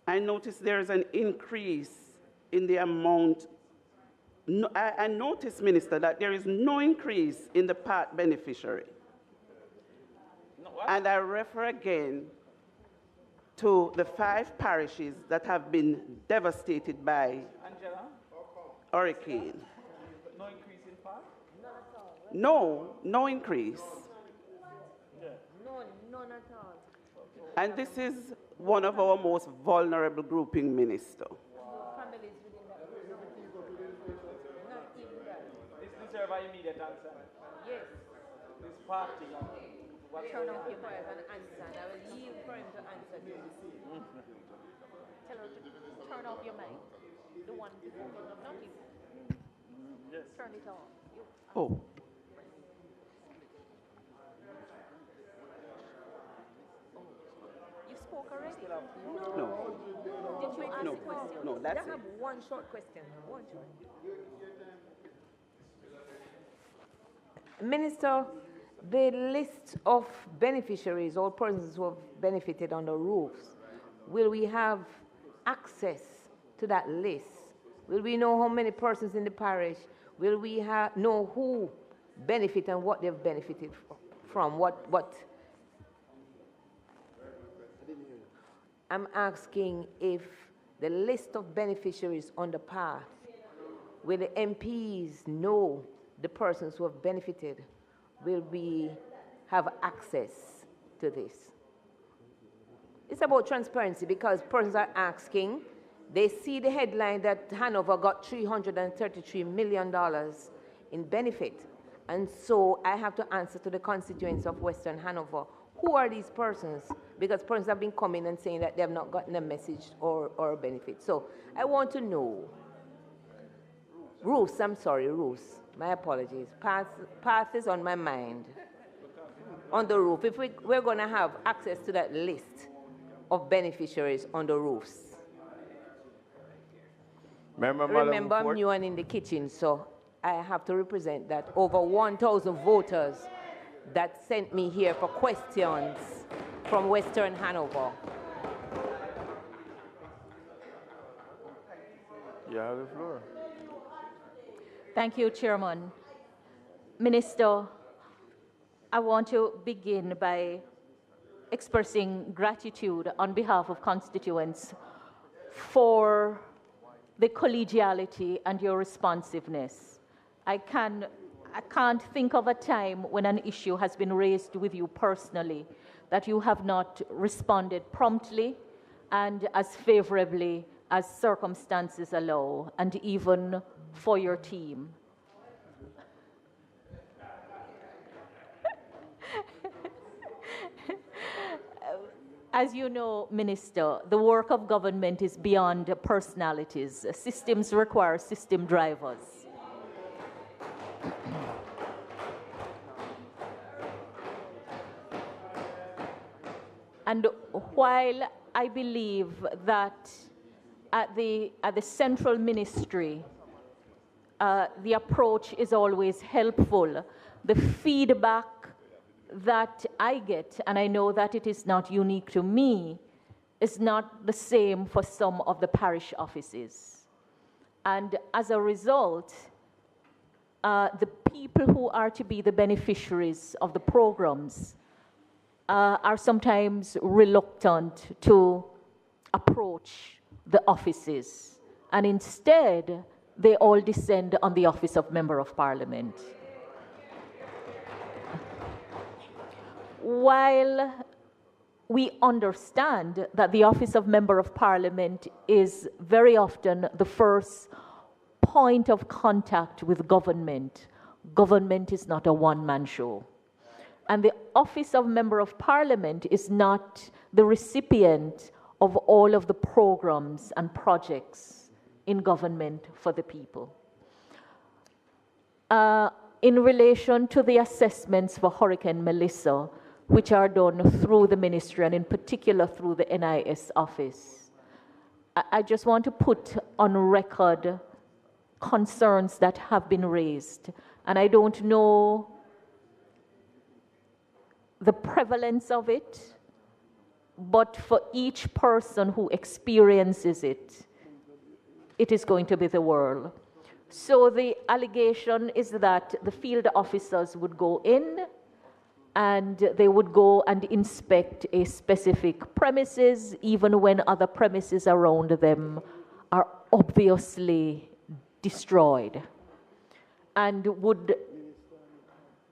I notice there is an increase in the amount. No, I notice, Minister, that there is no increase in the part beneficiary. And I refer again to the 5 parishes that have been devastated by hurricane. No increase in part? No increase. None at all. And this is one of our most vulnerable grouping, Minister. This deserves an immediate answer. Yes. This party. Turn off your mic and answer, and I will yield for him to answer this. Tell her to turn off your mic. The one before, not you. Yes. Turn it off. Oh. You spoke already? No. Did you ask No. a question? No, that's I have it. one short question. One short. Minister, the list of beneficiaries or persons who have benefited on the roofs, will we have access to that list? Will we know how many persons in the parish? Will we know who benefit and what they've benefited from? What? I'm asking if the list of beneficiaries on the path, will the MPs know the persons who have benefited? Will we have access to this? It's about transparency because persons are asking, they see the headline that Hanover got $333 million in benefit. And so I have to answer to the constituents of Western Hanover. Who are these persons? Because persons have been coming and saying that they have not gotten a message or a benefit. So I want to know. Roofs, I'm sorry, roofs. My apologies. Path is on my mind. On the roof. If we're going to have access to that list of beneficiaries on the roofs. Remember, I'm new and in the kitchen, so I have to represent that over 1,000 voters that sent me here for questions from Western Hanover. You have the floor. Thank you, Chairman. Minister, I want to begin by expressing gratitude on behalf of constituents for the collegiality and your responsiveness. I can't think of a time when an issue has been raised with you personally that you have not responded promptly and as favorably as circumstances allow, and even for your team. As you know, Minister, the work of government is beyond personalities. Systems require system drivers. And while I believe that at the central ministry, the approach is always helpful, the feedback that I get, and I know that it is not unique to me, is not the same for some of the parish offices. And as a result, the people who are to be the beneficiaries of the programs are sometimes reluctant to approach the offices, and instead they all descend on the office of Member of Parliament. While we understand that the office of Member of Parliament is very often the first point of contact with government, government is not a one-man show. And the office of Member of Parliament is not the recipient of all of the programs and projects in government for the people. In relation to the assessments for Hurricane Melissa, which are done through the ministry and in particular through the NIS office. I just want to put on record concerns that have been raised, and I don't know the prevalence of it, but for each person who experiences it, it is going to be the world. So the allegation is that the field officers would go in and they would go and inspect a specific premises, even when other premises around them are obviously destroyed. And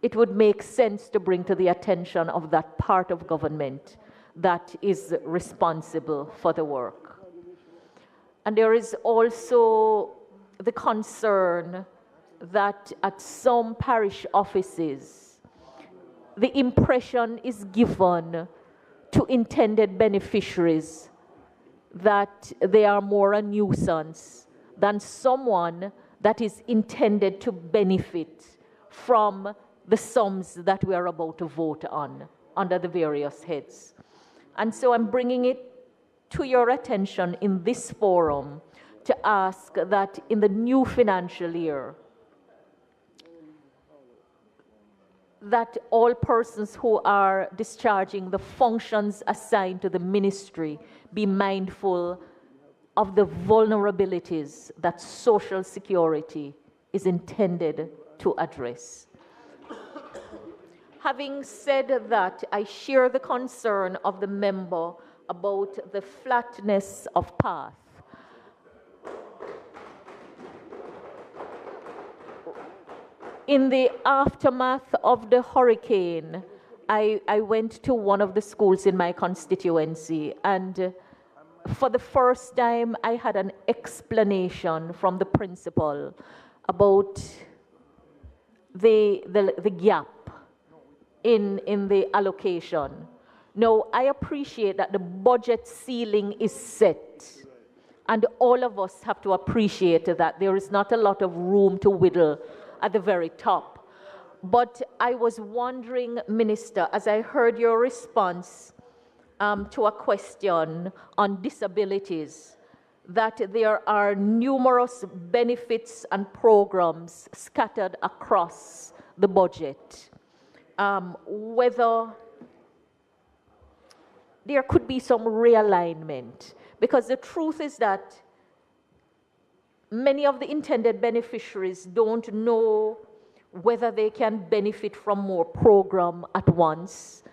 it would make sense to bring to the attention of that part of government that is responsible for the work. And there is also the concern that at some parish offices, the impression is given to intended beneficiaries that they are more a nuisance than someone that is intended to benefit from the sums that we are about to vote on under the various heads. And so I'm bringing it to your attention in this forum to ask that in the new financial year, that all persons who are discharging the functions assigned to the ministry be mindful of the vulnerabilities that Social Security is intended to address. Having said that, I share the concern of the member about the flatness of path. In the aftermath of the hurricane, I went to one of the schools in my constituency, and for the first time, I had an explanation from the principal about the gap in the allocation. Now, I appreciate that the budget ceiling is set, and all of us have to appreciate that there is not a lot of room to whittle at the very top. But I was wondering, Minister, as I heard your response to a question on disabilities, that there are numerous benefits and programs scattered across the budget. Whether there could be some realignment, because the truth is that many of the intended beneficiaries don't know whether they can benefit from more program at once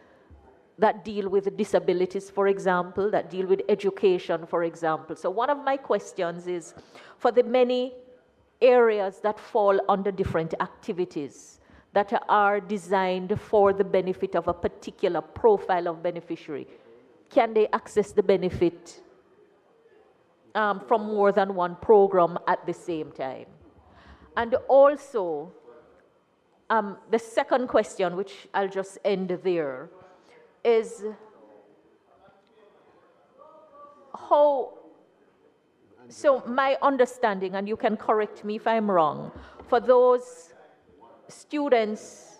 that deal with disabilities, for example, that deal with education, for example. So one of my questions is, for the many areas that fall under different activities that are designed for the benefit of a particular profile of beneficiary, can they access the benefit from more than one program at the same time? And also, the second question, which I'll just end there, is how, so my understanding, and you can correct me if I'm wrong, for those students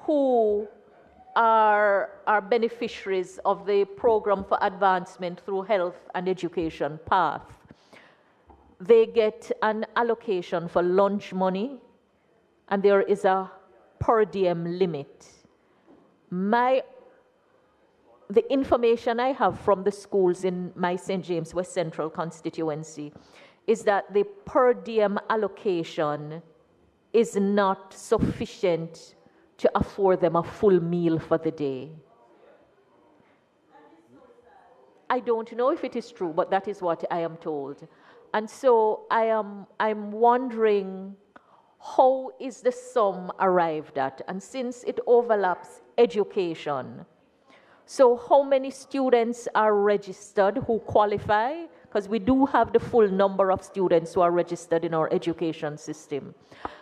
who are beneficiaries of the program for advancement through health and education path, they get an allocation for lunch money, and there is a per diem limit. The information I have from the schools in my St. James West Central constituency is that the per diem allocation is not sufficient to afford them a full meal for the day. I don't know if it is true, but that is what I am told. And so I'm wondering, how is the sum arrived at? And since it overlaps education, so how many students are registered who qualify? Because we do have the full number of students who are registered in our education system.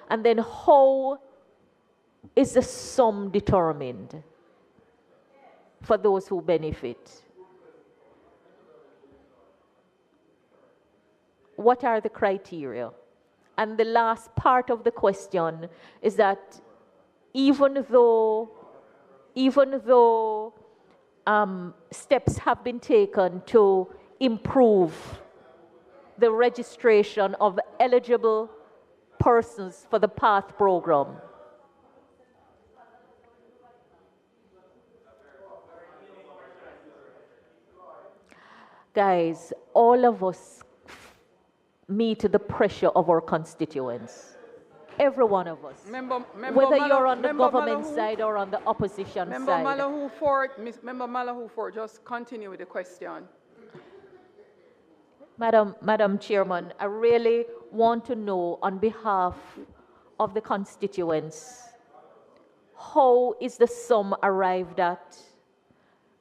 And then how is the sum determined for those who benefit? What are the criteria? And the last part of the question is that even though even though steps have been taken to improve the registration of eligible persons for the PATH program. Guys, all of us meet the pressure of our constituents. Every one of us. Whether you're on the government side or on the opposition Member side. Member Malahoo Ford, just continue with the question. Madam Chairman, I really want to know on behalf of the constituents, how is the sum arrived at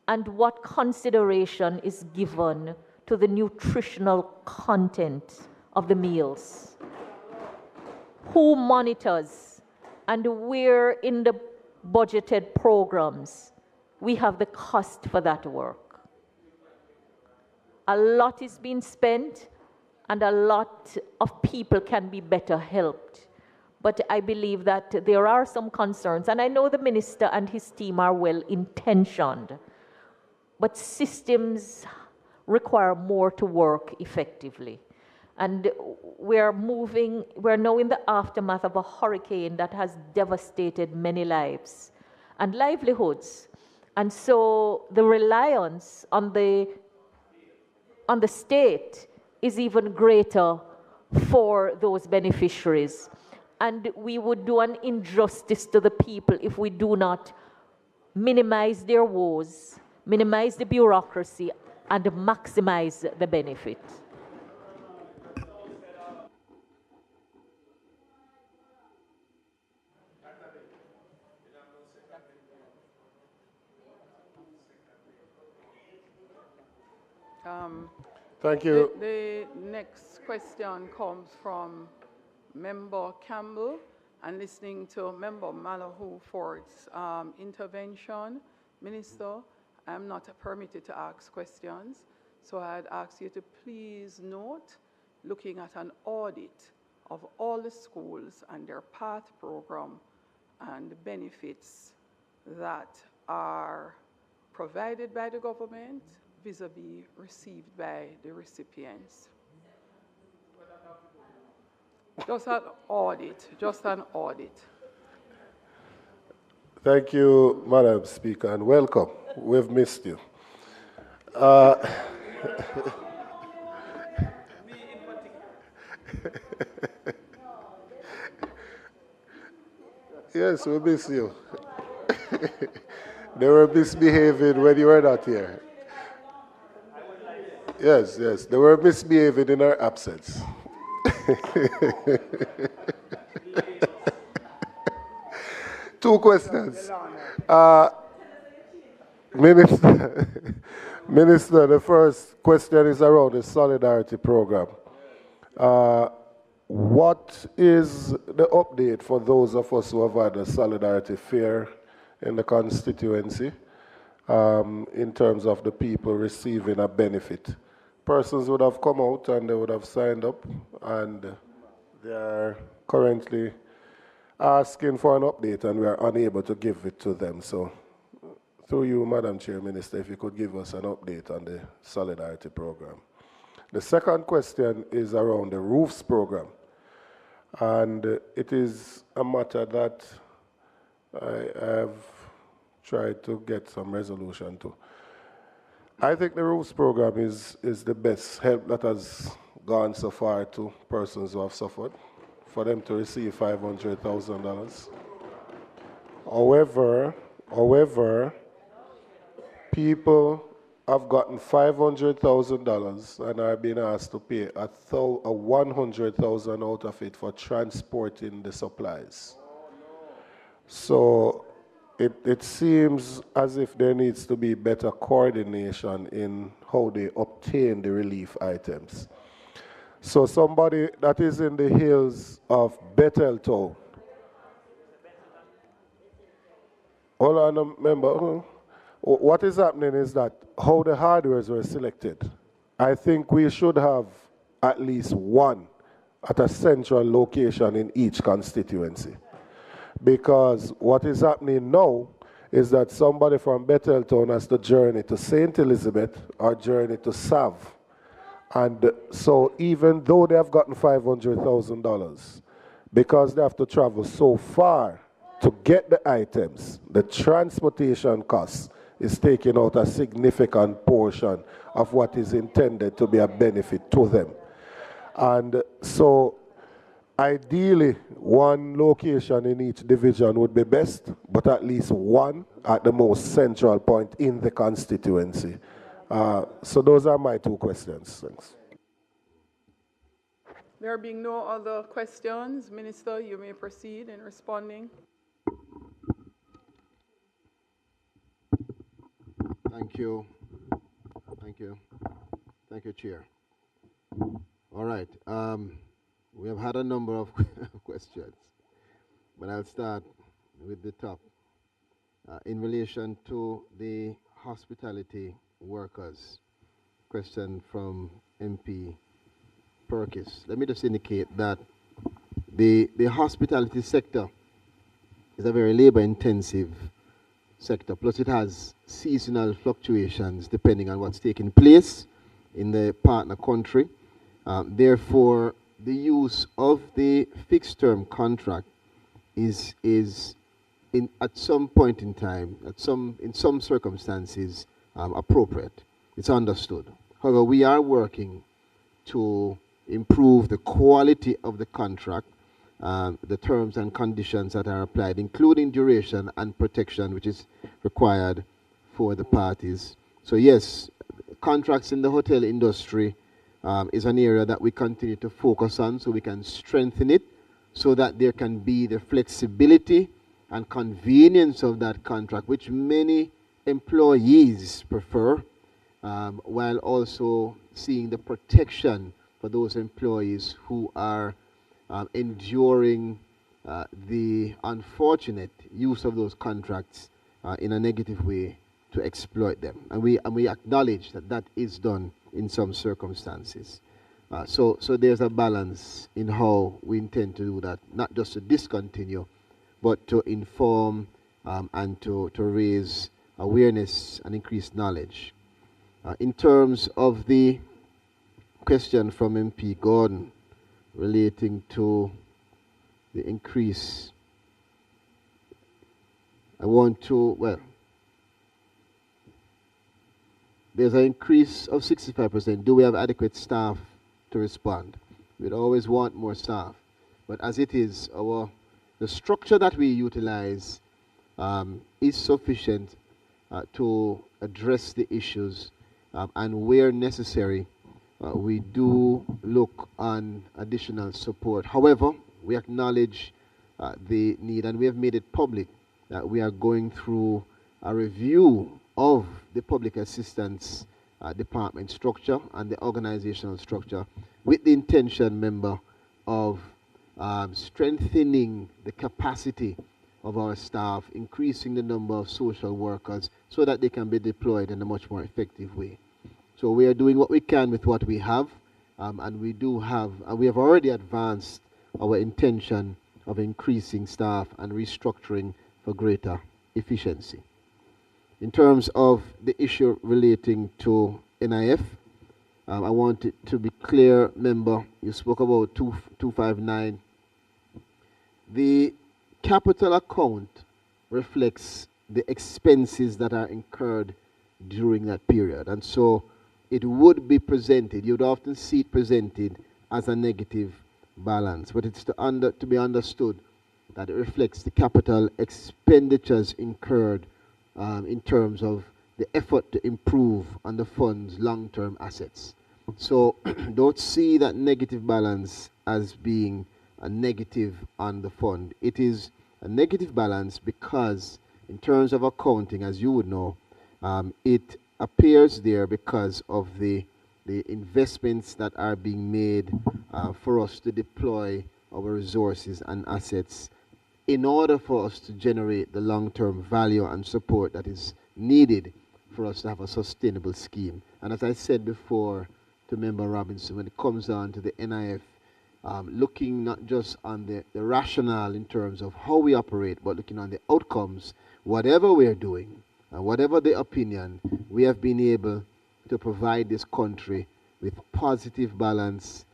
and what consideration is given to the nutritional content of the meals? Who monitors and where in the budgeted programs we have the cost for that work? A lot is being spent and a lot of people can be better helped. But I believe that there are some concerns, and I know the minister and his team are well intentioned, but systems require more to work effectively. And we're now in the aftermath of a hurricane that has devastated many lives and livelihoods. And so the reliance on the state is even greater for those beneficiaries. And we would do an injustice to the people if we do not minimize their woes, minimize the bureaucracy, and maximize the benefit. Thank you. The next question comes from Member Campbell, and listening to Member Malahoo Ford's intervention, Minister, I'm not permitted to ask questions, so I'd ask you to please note, looking at an audit of all the schools and their PATH program and the benefits that are provided by the government vis-a-vis received by the recipients. Just an audit, just an audit. Thank you, Madam Speaker, and welcome. We've missed you. Yes, we miss you. They were misbehaving when you were not here. Yes, yes, they were misbehaving in our absence. Two questions. Minister, the first question is around the Solidarity Program. What is the update for those of us who have had a Solidarity Fair in the constituency in terms of the people receiving a benefit? Persons would have come out and they would have signed up, and they are currently asking for an update, and we are unable to give it to them. So through you, Madam Chair, Minister, if you could give us an update on the Solidarity Program. The second question is around the roofs program, and it is a matter that I have tried to get some resolution to. I think the roofs program is the best help that has gone so far to persons who have suffered, for them to receive $500,000. However, people have gotten $500,000 and are being asked to pay $100,000 out of it for transporting the supplies. So it seems as if there needs to be better coordination in how they obtain the relief items. So somebody that is in the hills of Betheltown, hold on, remember, what is happening is that how the hardwares were selected, I think we should have at least one at a central location in each constituency. Because what is happening now is that somebody from Betheltown has to journey to St. Elizabeth or journey to Sav. And so even though they have gotten $500,000, because they have to travel so far to get the items, the transportation costs is taking out a significant portion of what is intended to be a benefit to them. And so ideally, one location in each division would be best, but at least one at the most central point in the constituency. So those are my two questions. Thanks. There being no other questions, Minister, you may proceed in responding. Thank you. Thank you. Thank you, Chair. All right. We have had a number of questions, but I'll start with the top. In relation to the hospitality workers, question from MP Perkis. Let me just indicate that the hospitality sector is a very labor-intensive sector, plus it has seasonal fluctuations depending on what's taking place in the partner country. Therefore, the use of the fixed-term contract is at some point in time, in some circumstances, appropriate. It's understood. However, we are working to improve the quality of the contract, the terms and conditions that are applied, including duration and protection, which is required for the parties. So yes, contracts in the hotel industry is an area that we continue to focus on so we can strengthen it so that there can be the flexibility and convenience of that contract, which many employees prefer, while also seeing the protection for those employees who are enduring the unfortunate use of those contracts in a negative way to exploit them. And we acknowledge that that is done in some circumstances. So there's a balance in how we intend to do that, not just to discontinue, but to inform and to raise awareness and increase knowledge. In terms of the question from MP Gordon relating to the increase, there's an increase of 65%. Do we have adequate staff to respond? We'd always want more staff. But as it is, the structure that we utilize is sufficient to address the issues. And where necessary, we do look on additional support. However, we acknowledge the need, and we have made it public that we are going through a review of the public assistance department structure and the organizational structure with the intention, member, of strengthening the capacity of our staff, increasing the number of social workers so that they can be deployed in a much more effective way. So we are doing what we can with what we have, and we have already advanced our intention of increasing staff and restructuring for greater efficiency. In terms of the issue relating to NIF, I want it to be clear, member, you spoke about 259. The capital account reflects the expenses that are incurred during that period. And so it would be presented, you'd often see it presented as a negative balance, but it's to be understood that it reflects the capital expenditures incurred in terms of the effort to improve on the fund's long-term assets. So don't see that negative balance as being a negative on the fund. It is a negative balance because in terms of accounting, as you would know, it appears there because of the investments that are being made for us to deploy our resources and assets in order for us to generate the long-term value and support that is needed for us to have a sustainable scheme. And as I said before to Member Robinson, when it comes down to the NIF, looking not just on the rationale in terms of how we operate, but looking on the outcomes, whatever we're doing, and whatever the opinion, we have been able to provide this country with positive balance,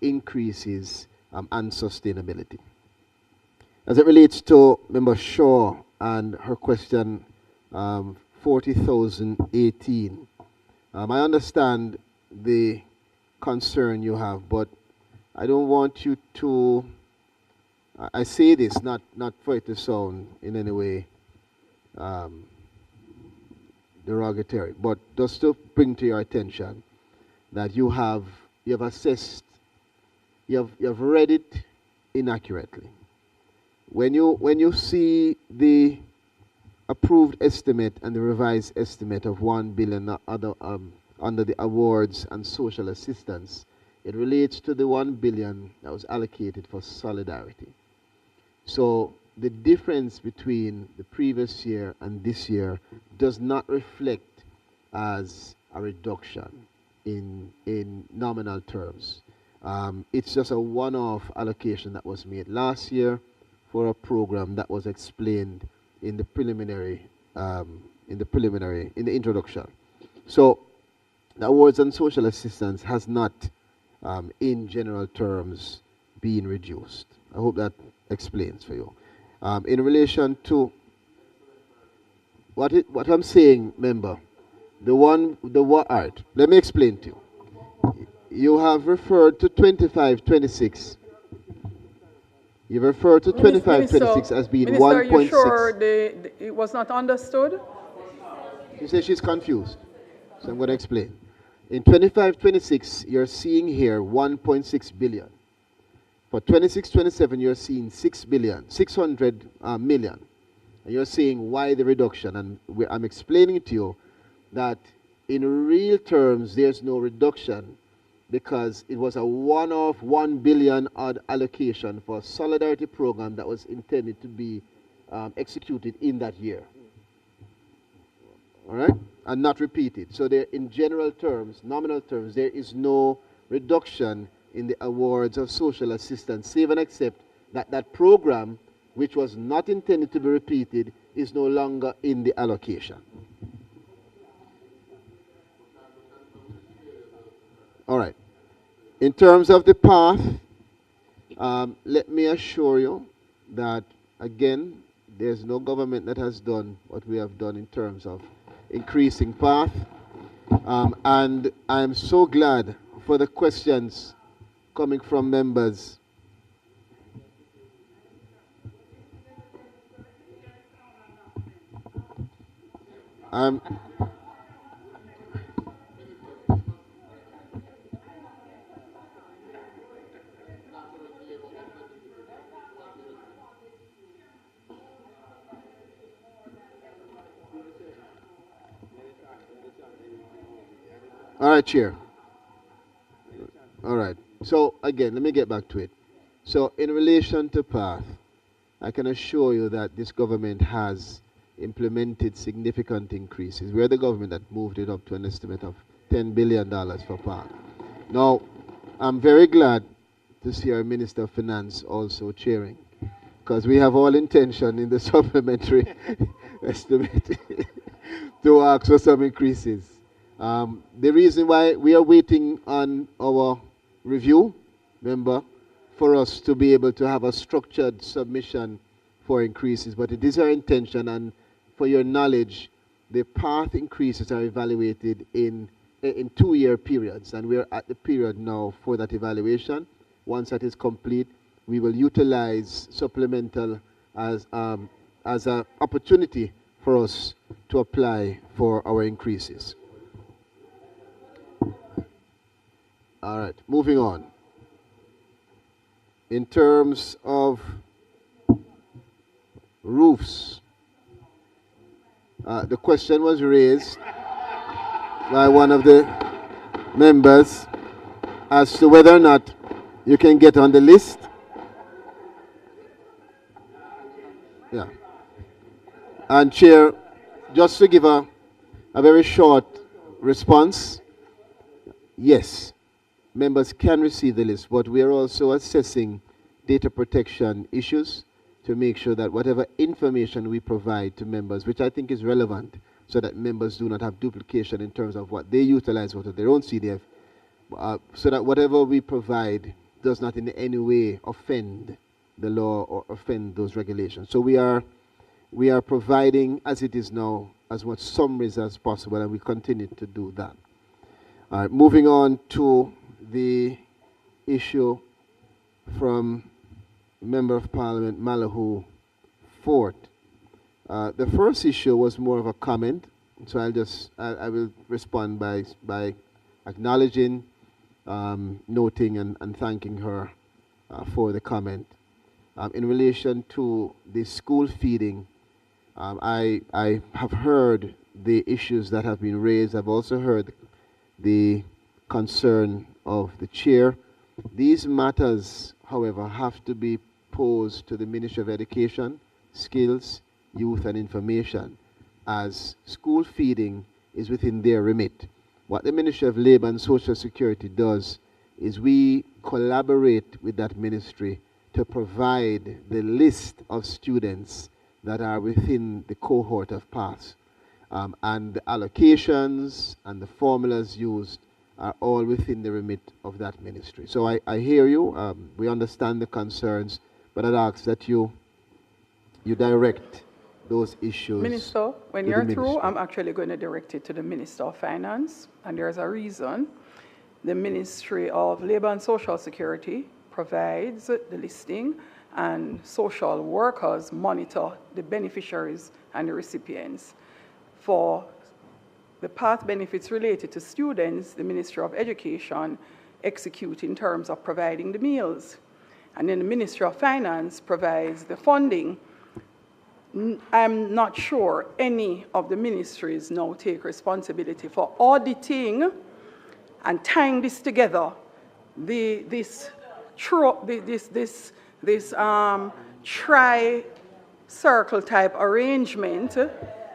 increases, and sustainability. As it relates to Member Shaw and her question, 40,018, I understand the concern you have, but I don't want you to, I say this not for it to sound in any way derogatory, but just to bring to your attention that you have assessed, you have read it inaccurately. When you see the approved estimate and the revised estimate of 1 billion under the awards and social assistance, it relates to the 1 billion that was allocated for solidarity. So the difference between the previous year and this year does not reflect as a reduction in nominal terms. It's just a one-off allocation that was made last year for a program that was explained in the preliminary, in the introduction. So the awards and social assistance has not, in general terms, been reduced. I hope that explains for you. In relation to what I'm saying, member, let me explain to you. You have referred to 25-26. You've referred to 25-26 as being 1.6. Minister, are you sure it was not understood? She says she's confused. So I'm going to explain. In 25-26, you're seeing here 1.6 billion. For 26-27, you're seeing 600 million. And you're saying why the reduction? And I'm explaining to you that in real terms, there's no reduction because it was a one-off 1 billion odd allocation for a solidarity program that was intended to be executed in that year. All right? And not repeated. So there, in general terms, nominal terms, there is no reduction in the awards of social assistance, save and except that that program, which was not intended to be repeated, is no longer in the allocation. All right. In terms of the path, let me assure you that, again, there's no government that has done what we have done in terms of increasing path. And I'm so glad for the questions coming from members. All right, Chair. All right. So, again, let me get back to it. So, in relation to PATH, I can assure you that this government has implemented significant increases. We're the government that moved it up to an estimate of $10 billion for PATH. Now, I'm very glad to see our Minister of Finance also chairing, because we have all intention in the supplementary estimate to ask for some increases. The reason why we are waiting on our review, remember, for us to be able to have a structured submission for increases, but it is our intention, and for your knowledge, the path increases are evaluated in 2-year periods, and we're at the period now for that evaluation. Once that is complete, we will utilize supplemental as an opportunity for us to apply for our increases. All right, moving on. In terms of roofs, the question was raised by one of the members as to whether or not you can get on the list. Yeah. And Chair, just to give a very short response, yes. members can receive the list, but we are also assessing data protection issues to make sure that whatever information we provide to members, which I think is relevant, so that members do not have duplication in terms of what they utilize out of their own CDF, so that whatever we provide does not in any way offend the law or offend those regulations. So we are providing, as it is now, as much summaries as possible, and we continue to do that. All right, moving on to the issue from Member of Parliament Malahoo Fort. The first issue was more of a comment, so I will respond by acknowledging, noting, and thanking her for the comment. In relation to the school feeding, I have heard the issues that have been raised. I've also heard the concern of the chair. These matters, however, have to be posed to the Ministry of Education, Skills, Youth and Information, as school feeding is within their remit. What the Ministry of Labour and Social Security does is we collaborate with that ministry to provide the list of students that are within the cohort of pass. And the allocations and the formulas used are all within the remit of that ministry. So I hear you. We understand the concerns, but I'd ask that you direct those issues. Minister, when you're through, I'm actually going to direct it to the Minister of Finance, and there's a reason. The Ministry of Labour and Social Security provides the listing, and social workers monitor the beneficiaries and the recipients. For the path benefits related to students, the Ministry of Education executes in terms of providing the meals. And then the Ministry of Finance provides the funding. I'm not sure any of the ministries now take responsibility for auditing and tying this together, this tri-circle type arrangement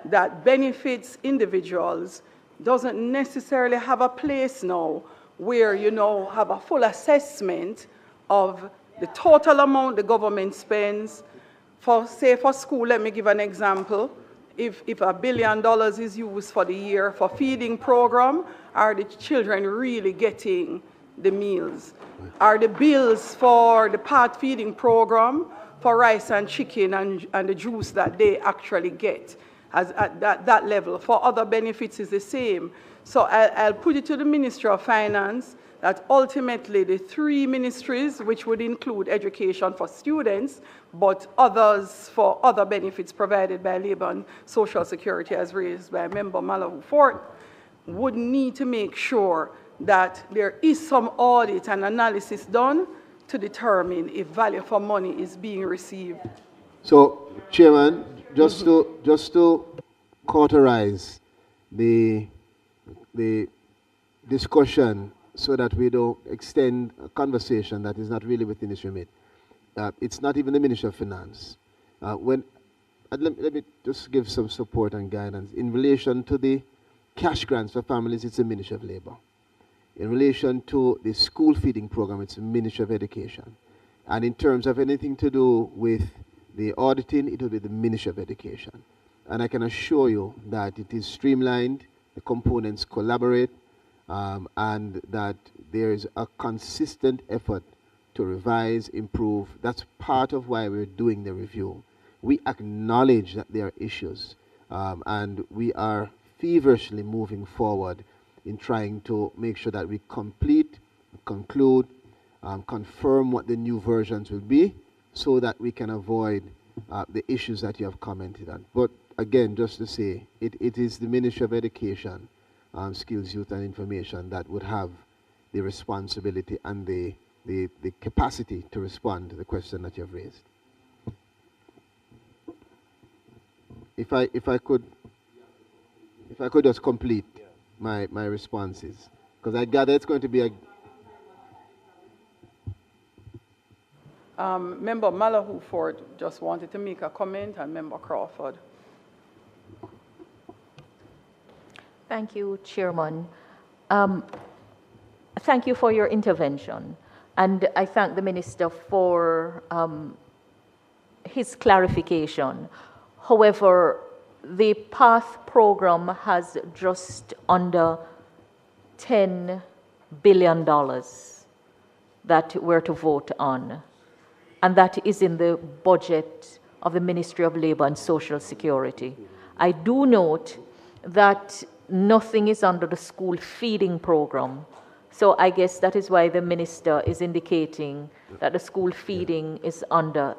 that benefits individuals doesn't necessarily have a place now where you have a full assessment of the total amount the government spends. For school, let me give an example. If $1 billion is used for the year for feeding program, are the children really getting the meals? Are the bills for the part feeding program for rice and chicken and the juice that they actually get at that level? For other benefits is the same. So I'll put it to the Ministry of Finance that ultimately the three ministries, which would include education for students, but others for other benefits provided by Labour and Social Security, as raised by Member Malahoo Fort, would need to make sure that there is some audit and analysis done to determine if value for money is being received. So, Chairman, just to cauterize the discussion so that we don't extend a conversation that is not really within this remit. It's not even the Ministry of Finance. Let me just give some support and guidance. In relation to the cash grants for families, it's the Ministry of Labour. In relation to the school feeding program, it's the Ministry of Education. And in terms of anything to do with the auditing, it will be the Ministry of Education. And I can assure you that it is streamlined, the components collaborate, and that there is a consistent effort to revise, improve. That's part of why we're doing the review. We acknowledge that there are issues, and we are feverishly moving forward in trying to make sure that we complete, conclude, confirm what the new versions will be so that we can avoid the issues that you have commented on. But again, just to say, it is the Ministry of Education, Skills, Youth and Information that would have the responsibility and the capacity to respond to the question that you have raised. If I could just complete my responses, because I gather it's going to be a... Member Malahoo Fort just wanted to make a comment, and Member Crawford. Thank you, Chairman. thank you for your intervention. And I thank the Minister for his clarification. However, the PATH program has just under $10 billion that we're to vote on. And that is in the budget of the Ministry of Labour and Social Security. I do note that nothing is under the school feeding program. So I guess that is why the minister is indicating that the school feeding is under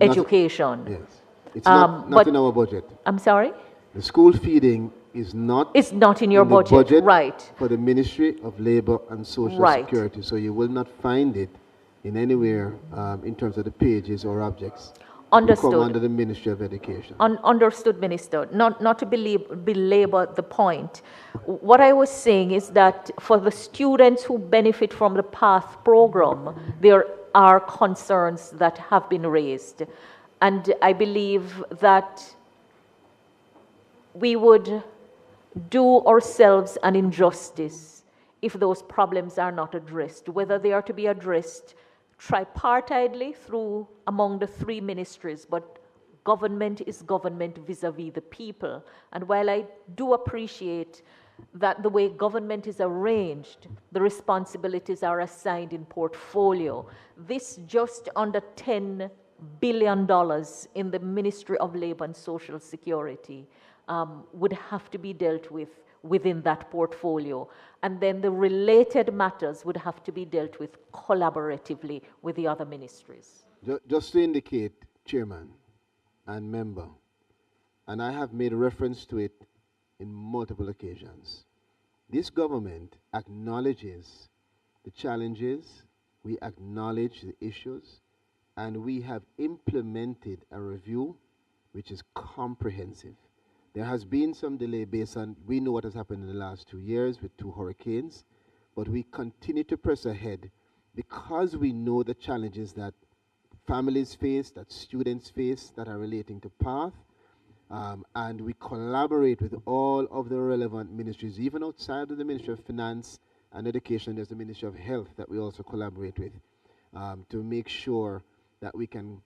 education. Yes. It's not in our budget. I'm sorry? The school feeding is not. It's not in your the budget, right? For the Ministry of Labour and Social Security, so you will not find it in anywhere in terms of the pages or objects. Understood. Come under the Ministry of Education. Understood, Minister. Not to belabor the point. What I was saying is that for the students who benefit from the PATH program, there are concerns that have been raised. And I believe that we would do ourselves an injustice if those problems are not addressed, whether they are to be addressed tripartitely through among the three ministries, but government is government vis-a-vis the people. And while I do appreciate that the way government is arranged, the responsibilities are assigned in portfolio, this just under $10 billion in the Ministry of Labour and Social Security would have to be dealt with within that portfolio. And then the related matters would have to be dealt with collaboratively with the other ministries. Just to indicate, Chairman and member, and I have made reference to it in multiple occasions, this government acknowledges the challenges, we acknowledge the issues, and we have implemented a review which is comprehensive. There has been some delay based on, we know what has happened in the last 2 years with 2 hurricanes, but we continue to press ahead because we know the challenges that families face, that students face, that are relating to PATH, and we collaborate with all of the relevant ministries, even outside of the Ministry of Finance and Education. There's the Ministry of Health that we also collaborate with to make sure that we can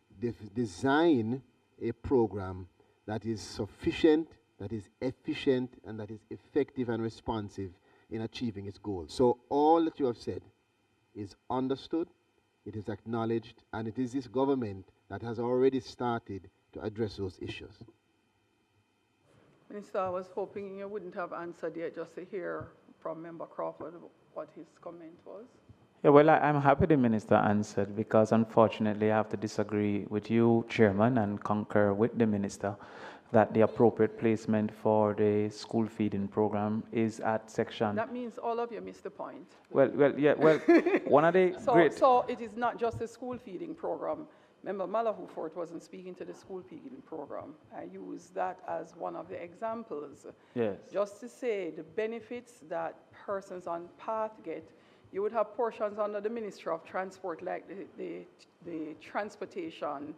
design a program that is sufficient, that is efficient, and that is effective and responsive in achieving its goals. So all that you have said is understood, it is acknowledged, and it is this government that has already started to address those issues. Minister, I was hoping you wouldn't have answered yet, just to hear from Member Crawford what his comment was. Yeah, well, I'm happy the minister answered because unfortunately I have to disagree with you, Chairman, and concur with the minister that the appropriate placement for the school feeding program is at section. That means all of you missed the point. Well, one of the great. So it is not just a school feeding program. Member Malahufort wasn't speaking to the school feeding program. I use that as one of the examples. Yes. Just to say the benefits that persons on PATH get. You would have portions under the Ministry of Transport, like the transportation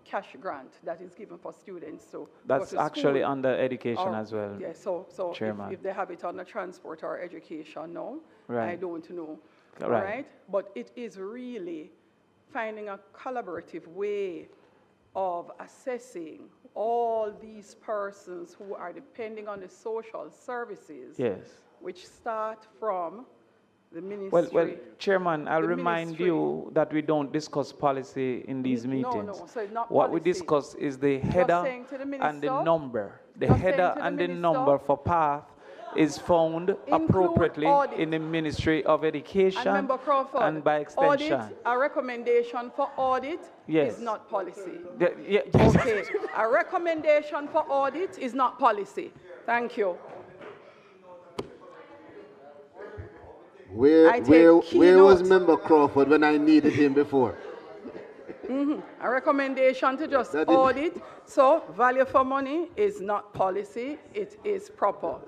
cash grant that is given for students. So that's actually under education as well. Yeah, so Chairman. if they have it under transport or education, no, right. I don't know. Right. All right? But it is really finding a collaborative way of assessing all these persons who are depending on the social services, yes, which start from the ministry. Well, Chairman, I'll remind you that we don't discuss policy in these meetings. No, so it's not what policy. we discuss is the header and the number. The header and the number for PATH is found appropriately in the Ministry of Education and, Member Crawford, and by extension. Audit, a recommendation for audit yes. is not policy. Yeah. Okay, a recommendation for audit is not policy. Thank you. Where was Member Crawford when I needed him before? A recommendation to just audit. So value for money is not policy, it is proper.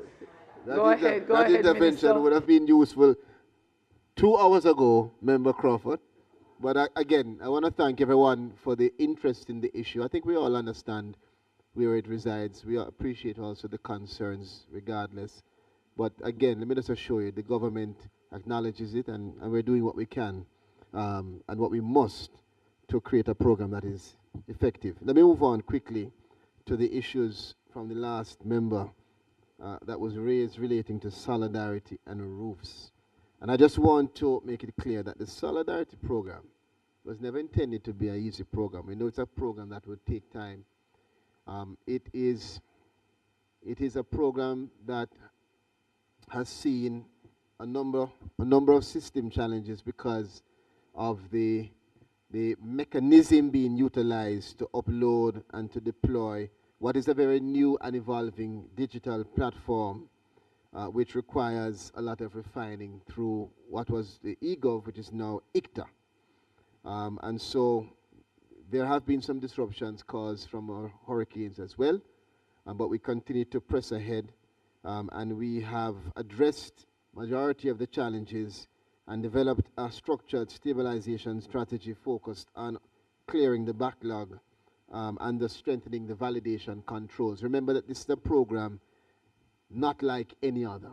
Go ahead, that intervention Minister. would have been useful 2 hours ago, Member Crawford. But again, I want to thank everyone for the interest in the issue. I think we all understand where it resides. We appreciate also the concerns regardless. But again, let me just assure you, the government acknowledges it, and we're doing what we can and what we must to create a program that is effective. Let me move on quickly to the issues from the last member that was raised relating to solidarity and roofs. And I just want to make it clear that the solidarity program was never intended to be an easy program. We know it's a program that would take time. It is a program that has seen a number of system challenges because of the mechanism being utilized to upload and to deploy what is a very new and evolving digital platform, which requires a lot of refining through what was the eGov, which is now ICTA. And so there have been some disruptions caused from our hurricanes as well, but we continue to press ahead, and we have addressed majority of the challenges and developed a structured stabilization strategy focused on clearing the backlog and the strengthening the validation controls. Remember that this is a program not like any other.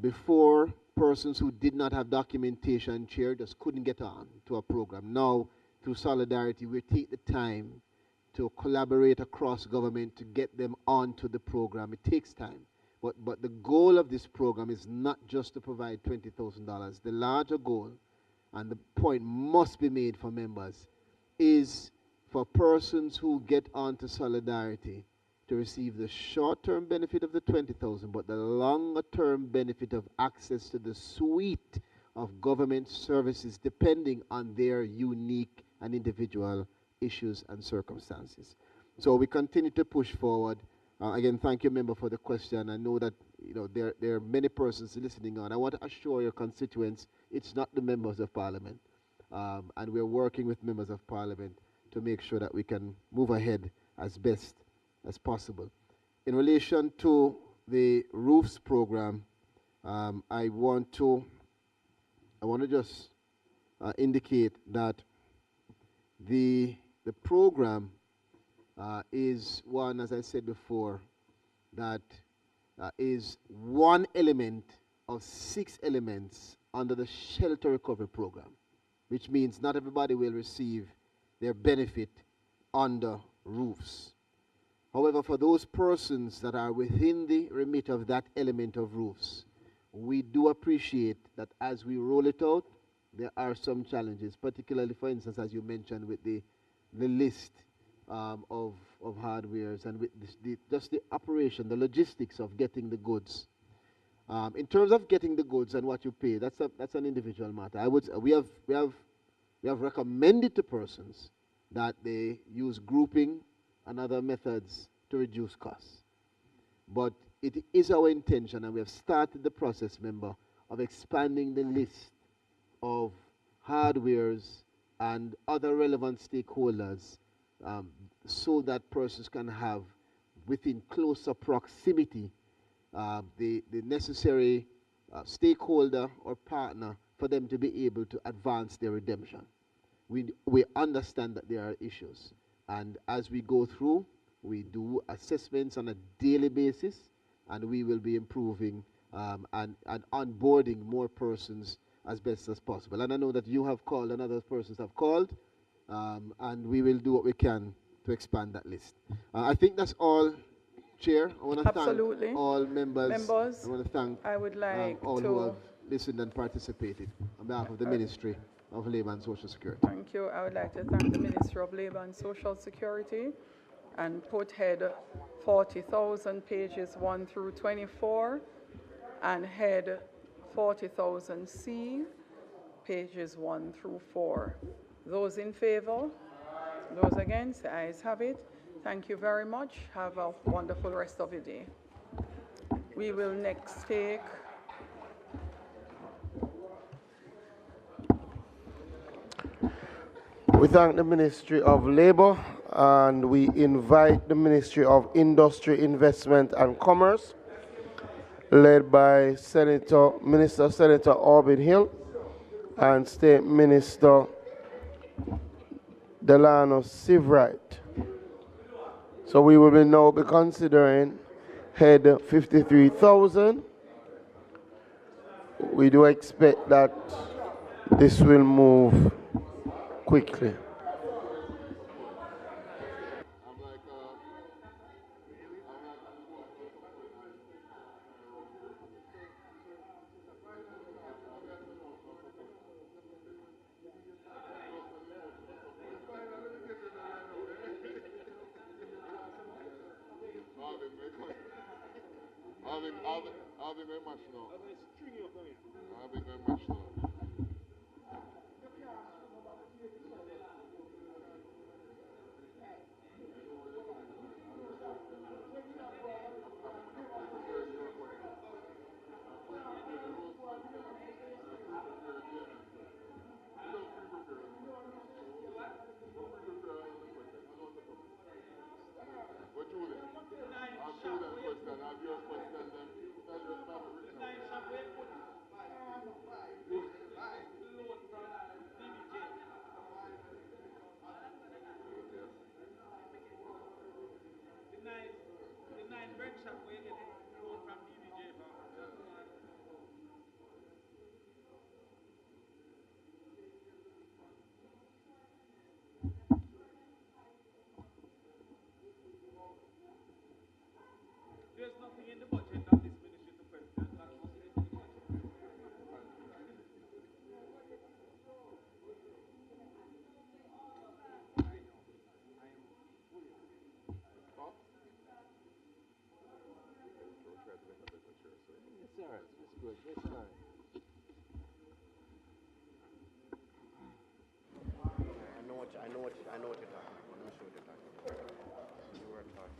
Before, persons who did not have documentation chair just couldn't get on to a program. Now, through Solidarity, we take the time to collaborate across government to get them onto the program. It takes time. But the goal of this program is not just to provide $20,000. The larger goal, and the point must be made for members, is for persons who get onto Solidarity to receive the short-term benefit of the $20,000, but the longer-term benefit of access to the suite of government services depending on their unique and individual issues and circumstances. So we continue to push forward. Again, thank you, member, for the question. I know that there are many persons listening on. I want to assure your constituents it's not the members of parliament. And we're working with members of parliament to make sure that we can move ahead as best as possible. In relation to the roofs program, I want to just indicate that the program is one, as I said before, that is one element of 6 elements under the shelter recovery program, which means not everybody will receive their benefit under roofs. However, for those persons that are within the remit of that element of roofs, we do appreciate that as we roll it out, there are some challenges, particularly, for instance, as you mentioned, with the list of hardwares and with just the operation, the logistics of getting the goods. In terms of getting the goods and what you pay, that's an individual matter. We have recommended to persons that they use grouping and other methods to reduce costs. But it is our intention, and we have started the process, member, of expanding the list of hardwares and other relevant stakeholders so that persons can have within closer proximity the necessary stakeholder or partner for them to be able to advance their redemption. We understand that there are issues, and as we go through, we do assessments on a daily basis, and we will be improving and onboarding more persons as best as possible. And I know that you have called and other persons have called, and we will do what we can to expand that list. I think that's all, Chair. I want to thank all members. I want to thank all who have listened and participated on behalf of the Ministry of Labour and Social Security. Thank you. I would like to thank the Ministry of Labour and Social Security and put head 40,000 pages 1 through 24 and head 40,000C pages 1 through 4. Those in favor? Those against? The ayes have it. Thank you very much. Have a wonderful rest of your day. We will next take We thank the Ministry of Labour, and we invite the Ministry of Industry, Investment and Commerce, led by Minister Senator Orbin Hill and State Minister Delano Sivright. So we will now be considering head 53,000, we do expect that this will move quickly.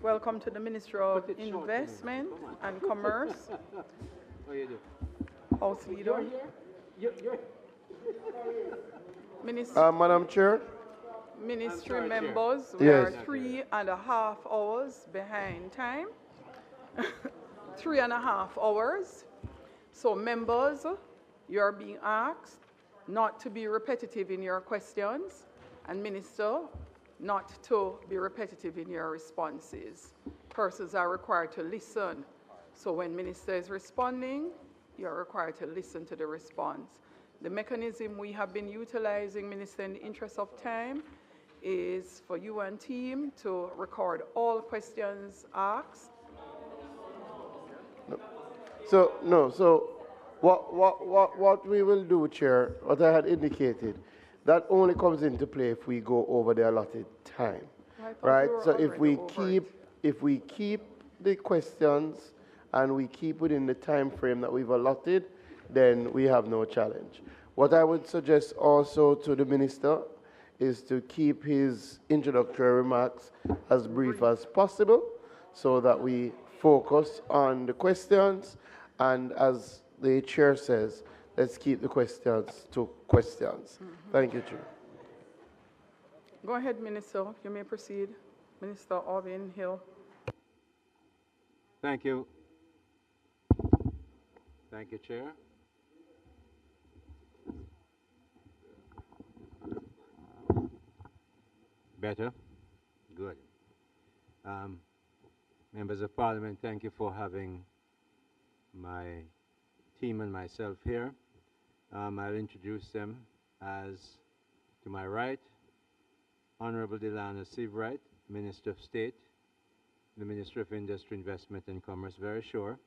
Welcome to the Ministry of Investment and Commerce. House Leader. Madam Chair? Ministry members, we are 3.5 hours behind time. 3.5 hours. So members, you are being asked not to be repetitive in your questions, and Minister, not to be repetitive in your responses. Persons are required to listen. So when Minister is responding, you're required to listen to the response. The mechanism we have been utilizing, Minister, in the interest of time, is for you and team to record all questions asked. So what we will do, Chair, what I had indicated, that only comes into play if we go over the allotted time, right? So if we keep the questions and we keep within the time frame that we've allotted, then we have no challenge. What I would suggest also to the Minister is to keep his introductory remarks as brief as possible so that we focus on the questions, and as the Chair says, let's keep the questions to questions. Thank you, Chair. Go ahead, Minister. You may proceed. Minister Orvin Hill. Thank you. Thank you, Chair. Better? Good. Members of Parliament, thank you for having my team and myself here. I'll introduce them as, to my right, Honorable Delana Seabright, Minister of State, the Minister of Industry, Investment and Commerce, very sure.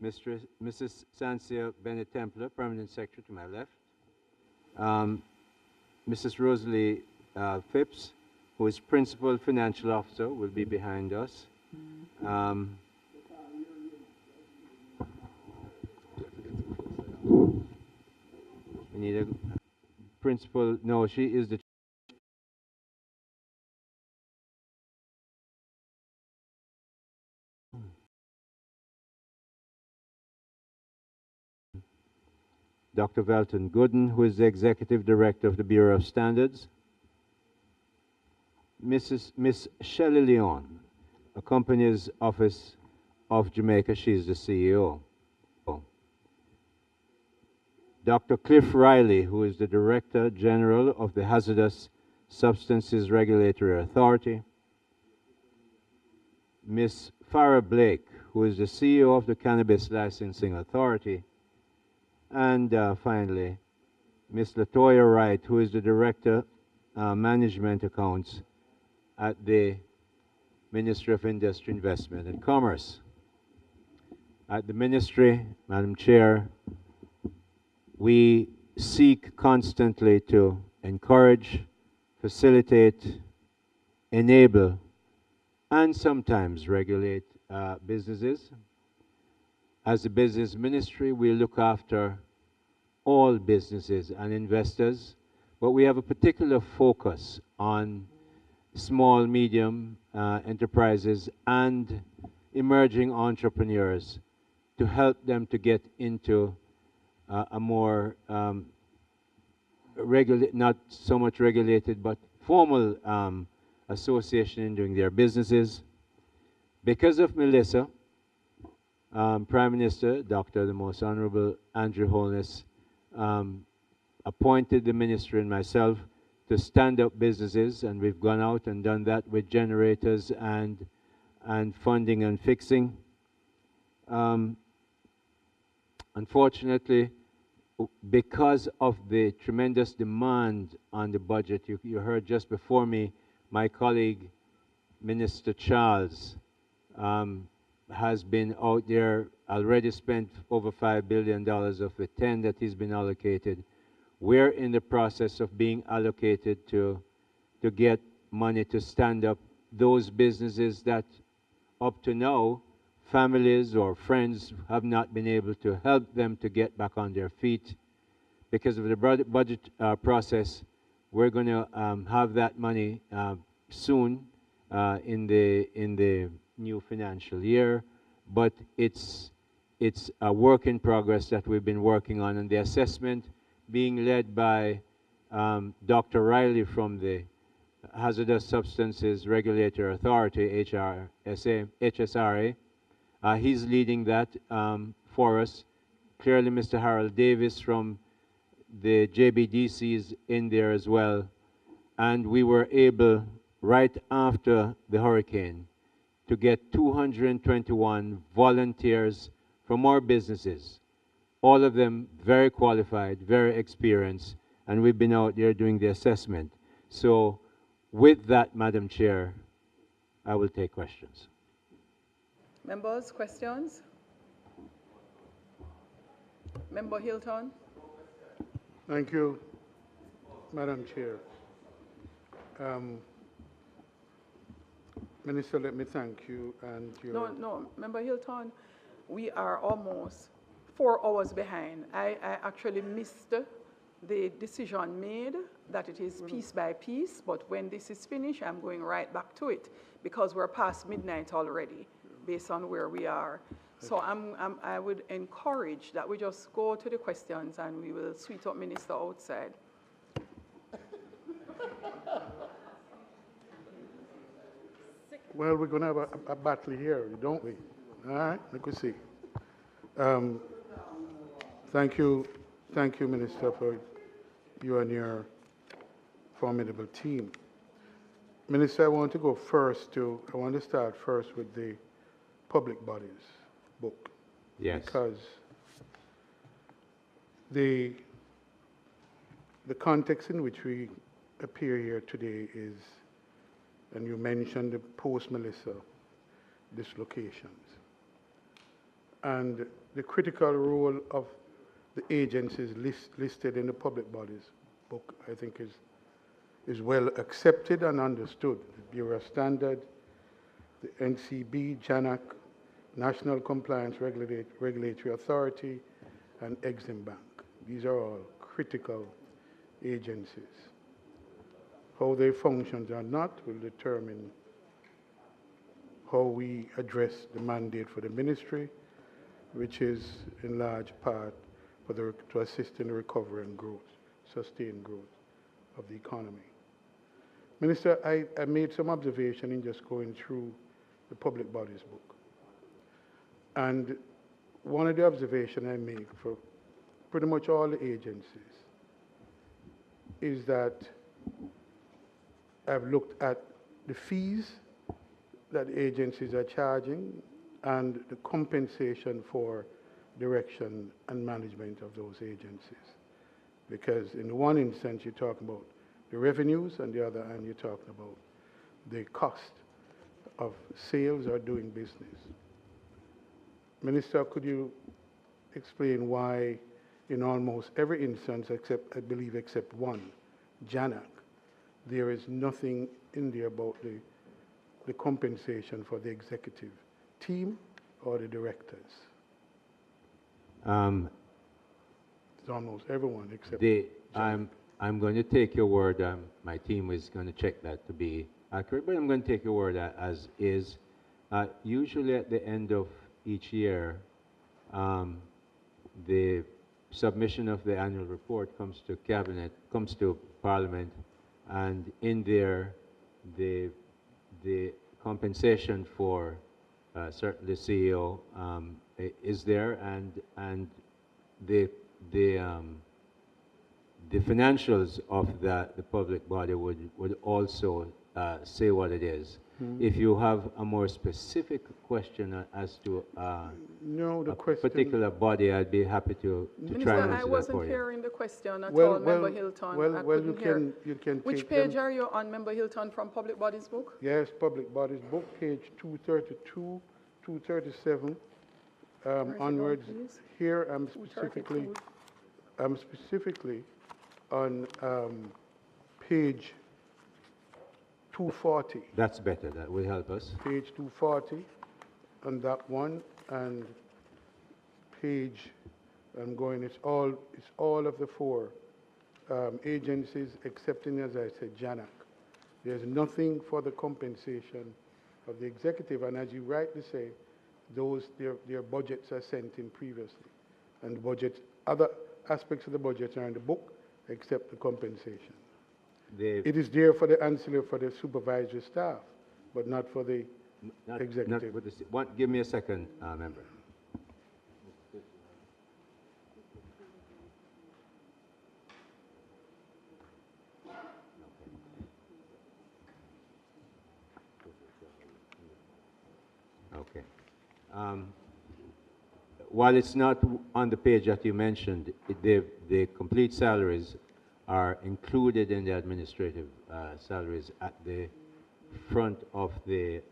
Mrs. Sancia Bennett Templer, Permanent Secretary to my left. Mrs. Rosalie Phipps, who is Principal Financial Officer, will be behind us. We need a principal, no, she is the Dr. Velton Gooden, who is the Executive Director of the Bureau of Standards. Miss Shelley Leon, accompanies Office of Jamaica, she is the CEO. Dr. Cliff Riley, who is the Director General of the Hazardous Substances Regulatory Authority. Miss Farah Blake, who is the CEO of the Cannabis Licensing Authority. And finally, Ms. Latoya Wright, who is the Director, Management Accounts at the Ministry of Industry, Investment and Commerce. At the Ministry, Madam Chair, we seek constantly to encourage, facilitate, enable, and sometimes regulate businesses. As the Business Ministry, we look after all businesses and investors, but we have a particular focus on small, medium enterprises and emerging entrepreneurs to help them to get into a more not so much regulated, but formal association in doing their businesses. Because of Melissa, Prime Minister, Dr. the Most Honorable Andrew Holness, appointed the minister and myself to stand up businesses, and we've gone out and done that with generators and funding and fixing. Unfortunately, because of the tremendous demand on the budget, you heard just before me, my colleague, Minister Charles, has been out there, already spent over $5 billion of the 10 that he's been allocated. We're in the process of being allocated to get money to stand up those businesses that up to now, families or friends have not been able to help them to get back on their feet. Because of the budget process, we're going to have that money soon in the new financial year, but it's a work in progress that we've been working on, and the assessment being led by Dr. Riley from the Hazardous Substances Regulatory Authority, HSRA. He's leading that for us. Clearly, Mr. Harold Davis from the JBDC is in there as well. And we were able, right after the hurricane, to get 221 volunteers from our businesses, all of them very qualified, very experienced, and we've been out there doing the assessment. So with that, Madam Chair, I will take questions. Members, questions? Member Hilton. Thank you, Madam Chair. Minister, let me thank you and your... No, Member Hilton, we are almost 4 hours behind. I actually missed the decision made that it is piece by piece, but when this is finished, I'm going right back to it because we're past midnight already based on where we are. So I would encourage that we just go to the questions and we will sweet up Minister outside. Well, we're going to have a battle here, don't we? All right, let me see. Thank you, Minister, for you and your formidable team. Minister, I want to start first with the public bodies book. Yes. Because the context in which we appear here today is, and you mentioned the post-Melissa dislocations, and the critical role of the agencies listed in the public bodies book, I think is well accepted and understood. The Bureau of Standard, the NCB, JANAC, National Compliance Regulatory Authority, and Exim Bank. These are all critical agencies. How they function or not will determine how we address the mandate for the ministry, which is in large part to assist in the recovery and growth, sustained growth of the economy. Minister, I made some observation in just going through the public bodies book. And one of the observations I make for pretty much all the agencies is that I've looked at the fees that the agencies are charging and the compensation for direction and management of those agencies. Because in one instance, you're talking about the revenues, and the other hand, you're talking about the cost of sales or doing business. Minister, could you explain why in almost every instance, except, I believe, except one, JANAC, there is nothing in there about the compensation for the executive team or the directors? It's almost everyone except I'm going to take your word. My team is going to check that to be accurate, but I'm going to take your word as is. Usually at the end of each year, the submission of the annual report comes to Cabinet, comes to Parliament, and in there, the compensation for certainly CEO is there, and the financials of the public body would also say what it is. If you have a more specific question as to the particular body, I'd be happy to try and answer that for you. I wasn't hearing the question at all, Member Hilton. You can Which page are you on, Member Hilton, from Public Bodies Book? Yes, Public Bodies Book, page 232, 237, onwards. Here I'm specifically on page 240. That's better. That will help us. Page 240 on that one, and page, it's all of the four agencies, excepting, as I said, JANAC. There's nothing for the compensation of the executive, and as you rightly say, their budgets are sent in previously, and the budgets, other aspects of the budget are in the book, except the compensation. It is there for the ancillary for the supervisory staff, but not for the executive. Give me a second, member. Okay. While it's not on the page that you mentioned, the complete salaries are included in the administrative salaries at the front of the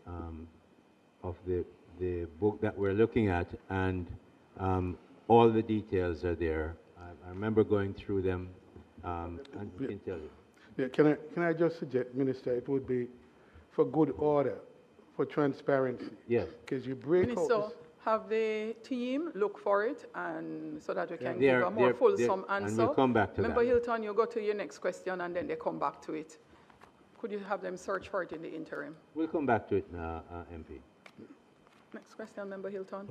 book that we're looking at, and all the details are there. I remember going through them, and I can tell you. Yeah, can I just suggest, Minister, it would be for good order, for transparency. Yes. Because you break Minister, out have the team look for it, and so that we can give a more fulsome answer. And we'll come back to Member that. Hilton, you go to your next question, and then they come back to it. Could you have them search for it in the interim? We'll come back to it, MP. Next question, Member Hilton.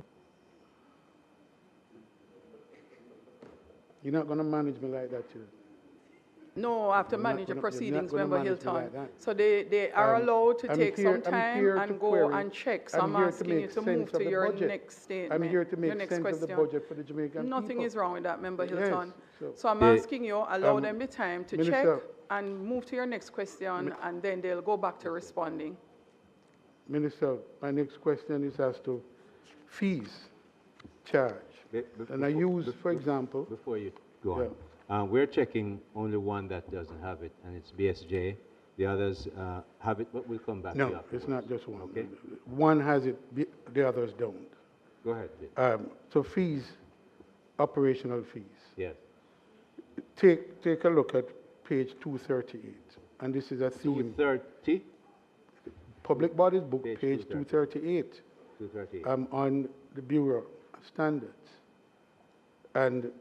You're not going to manage me like that, you. No, I have to manage the proceedings, Member Hilton. So they are allowed to take some time and go and check. So I'm asking you to move to your next statement. I'm here to make sense of the budget for the Jamaican people. Nothing is wrong with that, Member Yes, Hilton. so- So I'm asking you, allow them the time to check Minister- and move to your next question, and then they'll go back to responding. Minister, my next question is as to fees charged. And I use, for example... Before you go on, we're checking only one that doesn't have it, and it's BSJ. The others have it, but we'll come back to No, that. it's not just one. Okay. One has it, the others don't. Go ahead, please. So fees, operational fees. Yes. Take a look at page 238, and this is a theme. 230? Public Bodies Book, page 238. 238. On the Bureau of Standards. And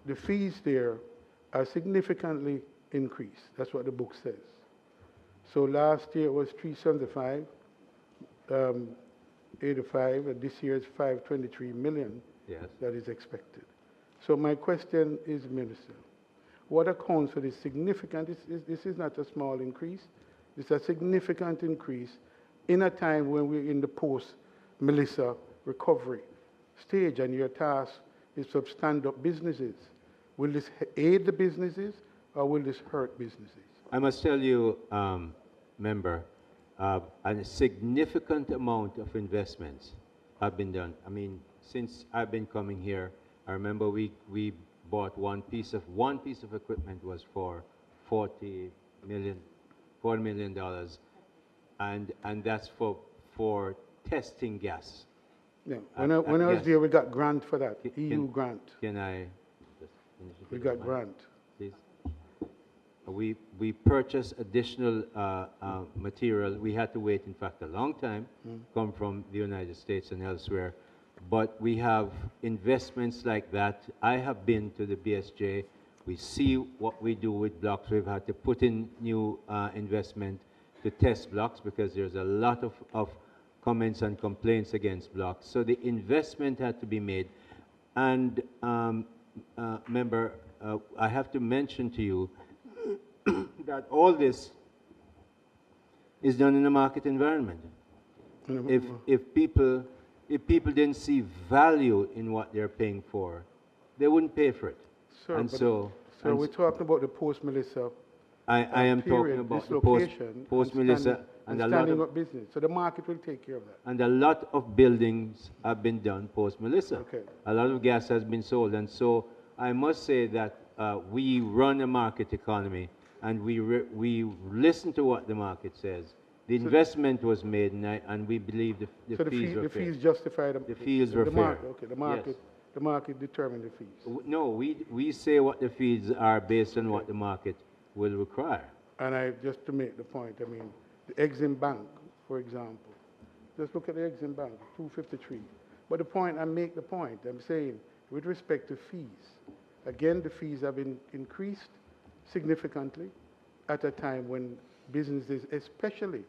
the fees there are significantly increased. That's what the book says. So last year it was 375, 85, and this year is 523 million. Yes. That is expected. So my question is, Minister, what accounts for this significant, this is not a small increase, it's a significant increase in a time when we're in the post-Melissa recovery stage, and your task is to stand up businesses. Will this aid the businesses, or will this hurt businesses? I must tell you, member, a significant amount of investments have been done. I mean, since I've been coming here, I remember we bought one piece of equipment was for $40 million, and that's for testing gas. Yeah. When I was there, we got grant for that, EU grant. Can I just finish? We got grant. Please. We purchased additional material. We had to wait, in fact, a long time, come from the United States and elsewhere. But we have investments like that. I have been to the BSJ. We see what we do with blocks. We've had to put in new investment to test blocks because there's a lot of comments and complaints against blocks. So the investment had to be made. And member, I have to mention to you that all this is done in a market environment. If people didn't see value in what they're paying for, they wouldn't pay for it. Sir, and so we're talking about the post-Melissa. I am talking about the post-Melissa and a lot standing of up business. So the market will take care of that. And a lot of buildings have been done post-Melissa. Okay. A lot of gas has been sold, and so I must say that we run a market economy, and we listen to what the market says. The investment was made, and we believe the fees were fair. The fees justify the fees were fair. Okay, the market determined the fees. No, we say what the fees are based on what the market will require. And just to make the point, I mean, the Exim Bank, for example, just look at the Exim Bank, 253. But I'm saying, with respect to fees, again, the fees have been increased significantly at a time when businesses, especially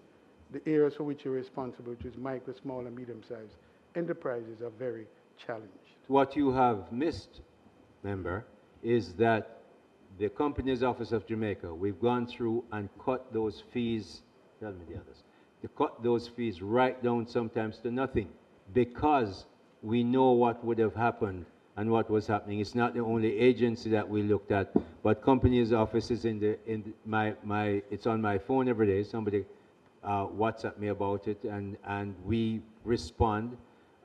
the areas for which you're responsible, which is micro, small, and medium-sized enterprises, are very challenged. What you have missed, member, is that the Companies Office of Jamaica, we've gone through and cut those fees, tell me the others, to cut those fees right down sometimes to nothing, because we know what would have happened and what was happening. It's not the only agency that we looked at, but Companies Office is it's on my phone every day. Somebody WhatsApp me about it, and we respond.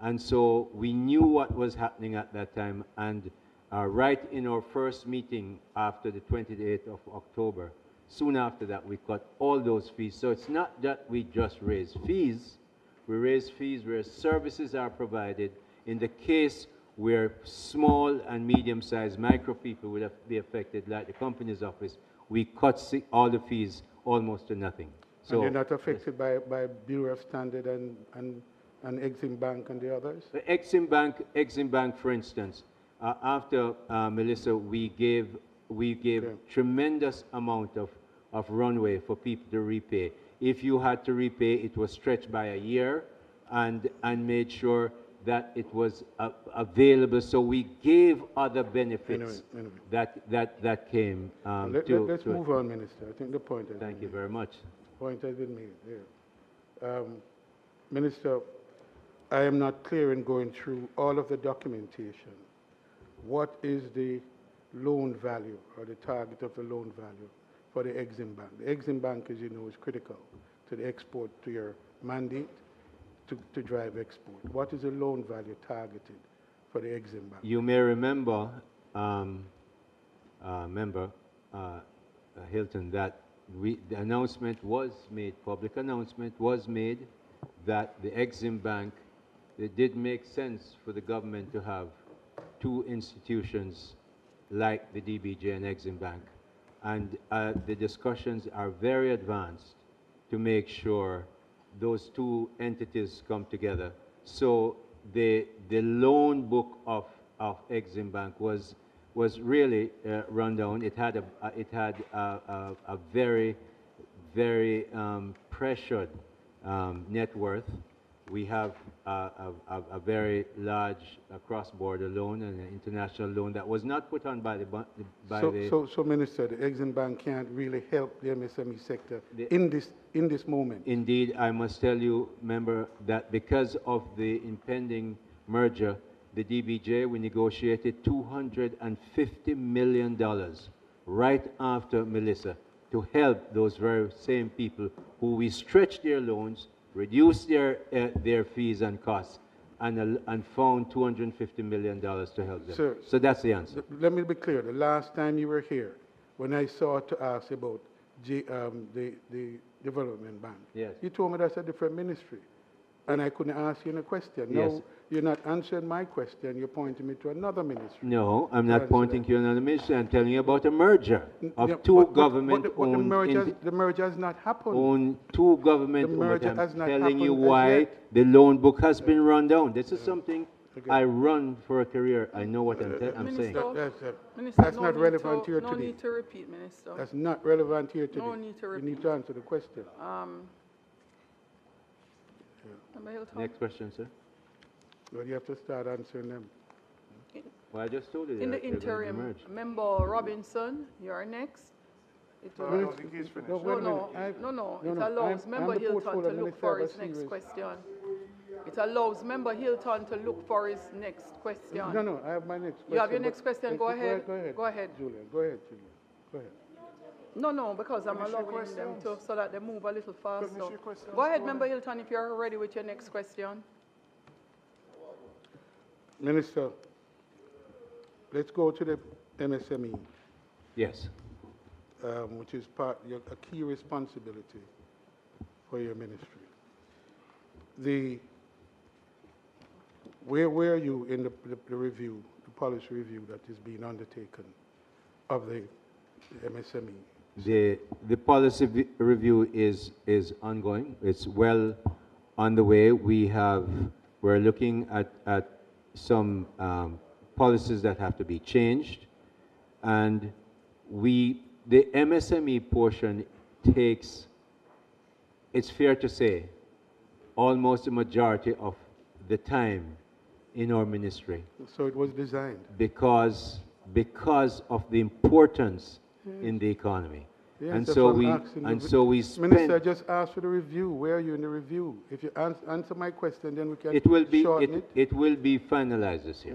And so we knew what was happening at that time, and right in our first meeting after the 28th of October, soon after that, we cut all those fees. So it's not that we just raise fees. We raise fees where services are provided. In the case where small and medium-sized micro people would be affected, like the Companies Office, we cut all the fees almost to nothing. So, and you're not affected by Bureau of Standard and Exim Bank and the others? The Exim Bank, for instance, after Melissa, we gave tremendous amount of runway for people to repay. If you had to repay, it was stretched by a year, and made sure that it was available. So we gave other benefits that came Let's move on, Minister. I think the point has Thank you very much. Point has been made there. Minister, I am not clear in going through all of the documentation. What is the loan value or the target of the loan value for the Exim Bank? The Exim Bank, as you know, is critical to the export, to your mandate to drive export. What is the loan value targeted for the Exim Bank? You may remember, Member Hilton, that the announcement was made, public announcement was made, that the Exim Bank, it did make sense for the government to have two institutions like the DBJ and Exim Bank. And the discussions are very advanced to make sure those two entities come together. So the loan book of Exim Bank was really run down. It had a very, very pressured net worth. We have a very large cross-border loan and an international loan that was not put on by the So, Minister, the Exim Bank can't really help the MSME sector in this moment. Indeed, I must tell you, Member, that because of the impending merger, the DBJ, we negotiated $250 million right after Melissa to help those very same people who we stretched their loans, reduce their fees and costs, and found $250 million to help them. Sir, So that's the answer. let me be clear. The last time you were here, when I sought to ask about the development bank, Yes. you told me that's a different ministry. And I couldn't ask you a question. Yes. No, you're not answering my question. You're pointing me to another ministry. No, I'm not Answer pointing that. to another ministry. I'm telling you about a merger of Yeah, two but the government-owned merger has not happened. own two government The owned, merger but has I'm not telling you happened as why yet. the loan book has been run down. This is something Okay. I run for a career. I know what I'm saying. Minister, That's no not need relevant to, here no today. need to repeat, Minister. That's not relevant here today. No need to You repeat. need to answer the question. Member Hilton? Next question, sir. Well, you have to start answering them. Well, I just told you In that the they're going to interim, merge. Member Robinson, you're next. It will- No, I think he's finished. No, wait a minute. It allows Member I'm the Hilton portfolio to look minister for of a his next series. question. It allows Member Hilton to look for his next question. No, I have my next question. You have your but- next question, go ahead. Go ahead. Go ahead. Julian, go ahead, Julian. Go ahead. No, because I'm Finish your allowing them to, questions. so that they move a little faster. Finish your questions, Go ahead, go Member on. Hilton, if you're ready with your next question. Minister, let's go to the MSME, Yes. which is a key responsibility for your ministry. Where were you in the review, the policy review that is being undertaken of the MSME? The policy review is ongoing. It's well on the way. We're looking at some policies that have to be changed, and the MSME portion takes, it's fair to say, almost a majority of the time in our ministry. So it was designed. Because of the importance in the economy. Yes, and that's so what we I'm asking. and so we spend. Minister, I just asked for the review. Where are you in the review? If you answer my question, then we can It will be shorten it. it will be finalized this year.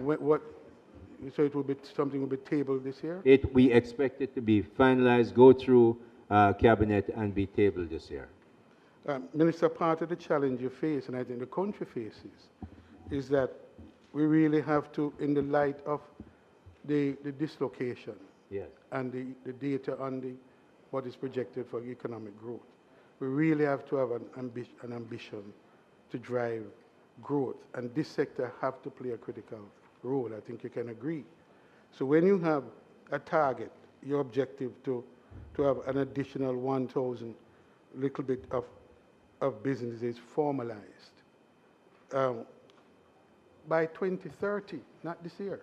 So it will be something will be tabled this year? We expect it to be finalized, go through cabinet, and be tabled this year. Minister, part of the challenge you face, and I think the country faces, is that we really have to, in the light of the dislocation Yes. and the data on what is projected for economic growth, we really have to have an ambition to drive growth, and this sector have to play a critical role. I think you can agree. So when you have a target, your objective to have an additional 1,000 little bit of businesses formalized by 2030, not this year,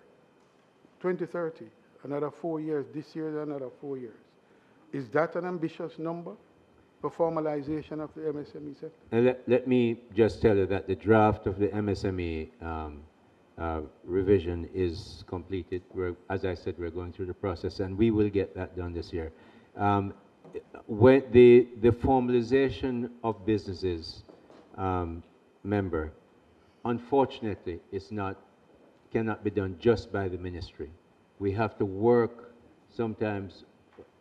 2030, another 4 years, this year another 4 years. Is that an ambitious number for formalization of the MSME sector? And let me just tell you that the draft of the MSME revision is completed. As I said, we're going through the process, and we will get that done this year. When the formalization of businesses, member, unfortunately, cannot be done just by the ministry. We have to work sometimes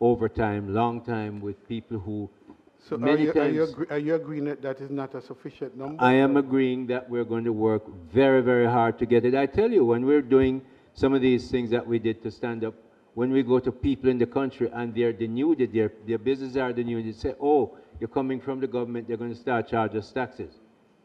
overtime, long time with people who So many times. are you agreeing that is not a sufficient number? I am agreeing that we're going to work very, very hard to get it. I tell you, when we're doing some of these things that we did to stand up, when we go to people in the country and they're denuded, their businesses are denuded, say, oh, you're coming from the government, they're going to start charging us taxes.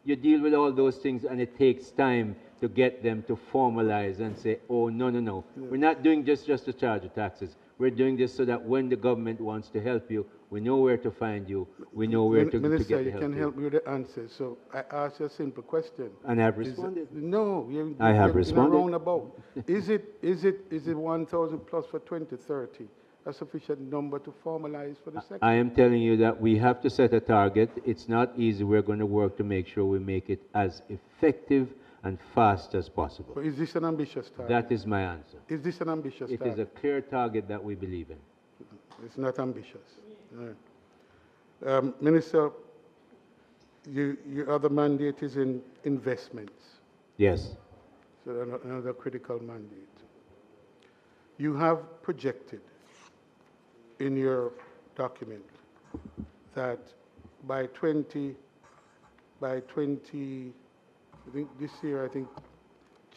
You deal with all those things, and it takes time to get them to formalize and say, oh, no. Yeah. We're not doing just to charge the taxes. We're doing this so that when the government wants to help you, we know where to find you. We know where to Minister, get the you help. can help me with the answer. So I asked you a simple question. And I've Is responded. No, I have in a responded. roundabout. Is it 1,000 plus for 2030 a sufficient number to formalize for the sector? I am telling you that we have to set a target. It's not easy. We're going to work to make sure we make it as effective and fast as possible. But is this an ambitious target? That is my answer. Is this an ambitious It target? is a clear target that we believe in. It's not ambitious. Right. Minister, your other mandate is in investments. Yes. So another critical mandate. You have projected in your document that by 2030, I think this year, I think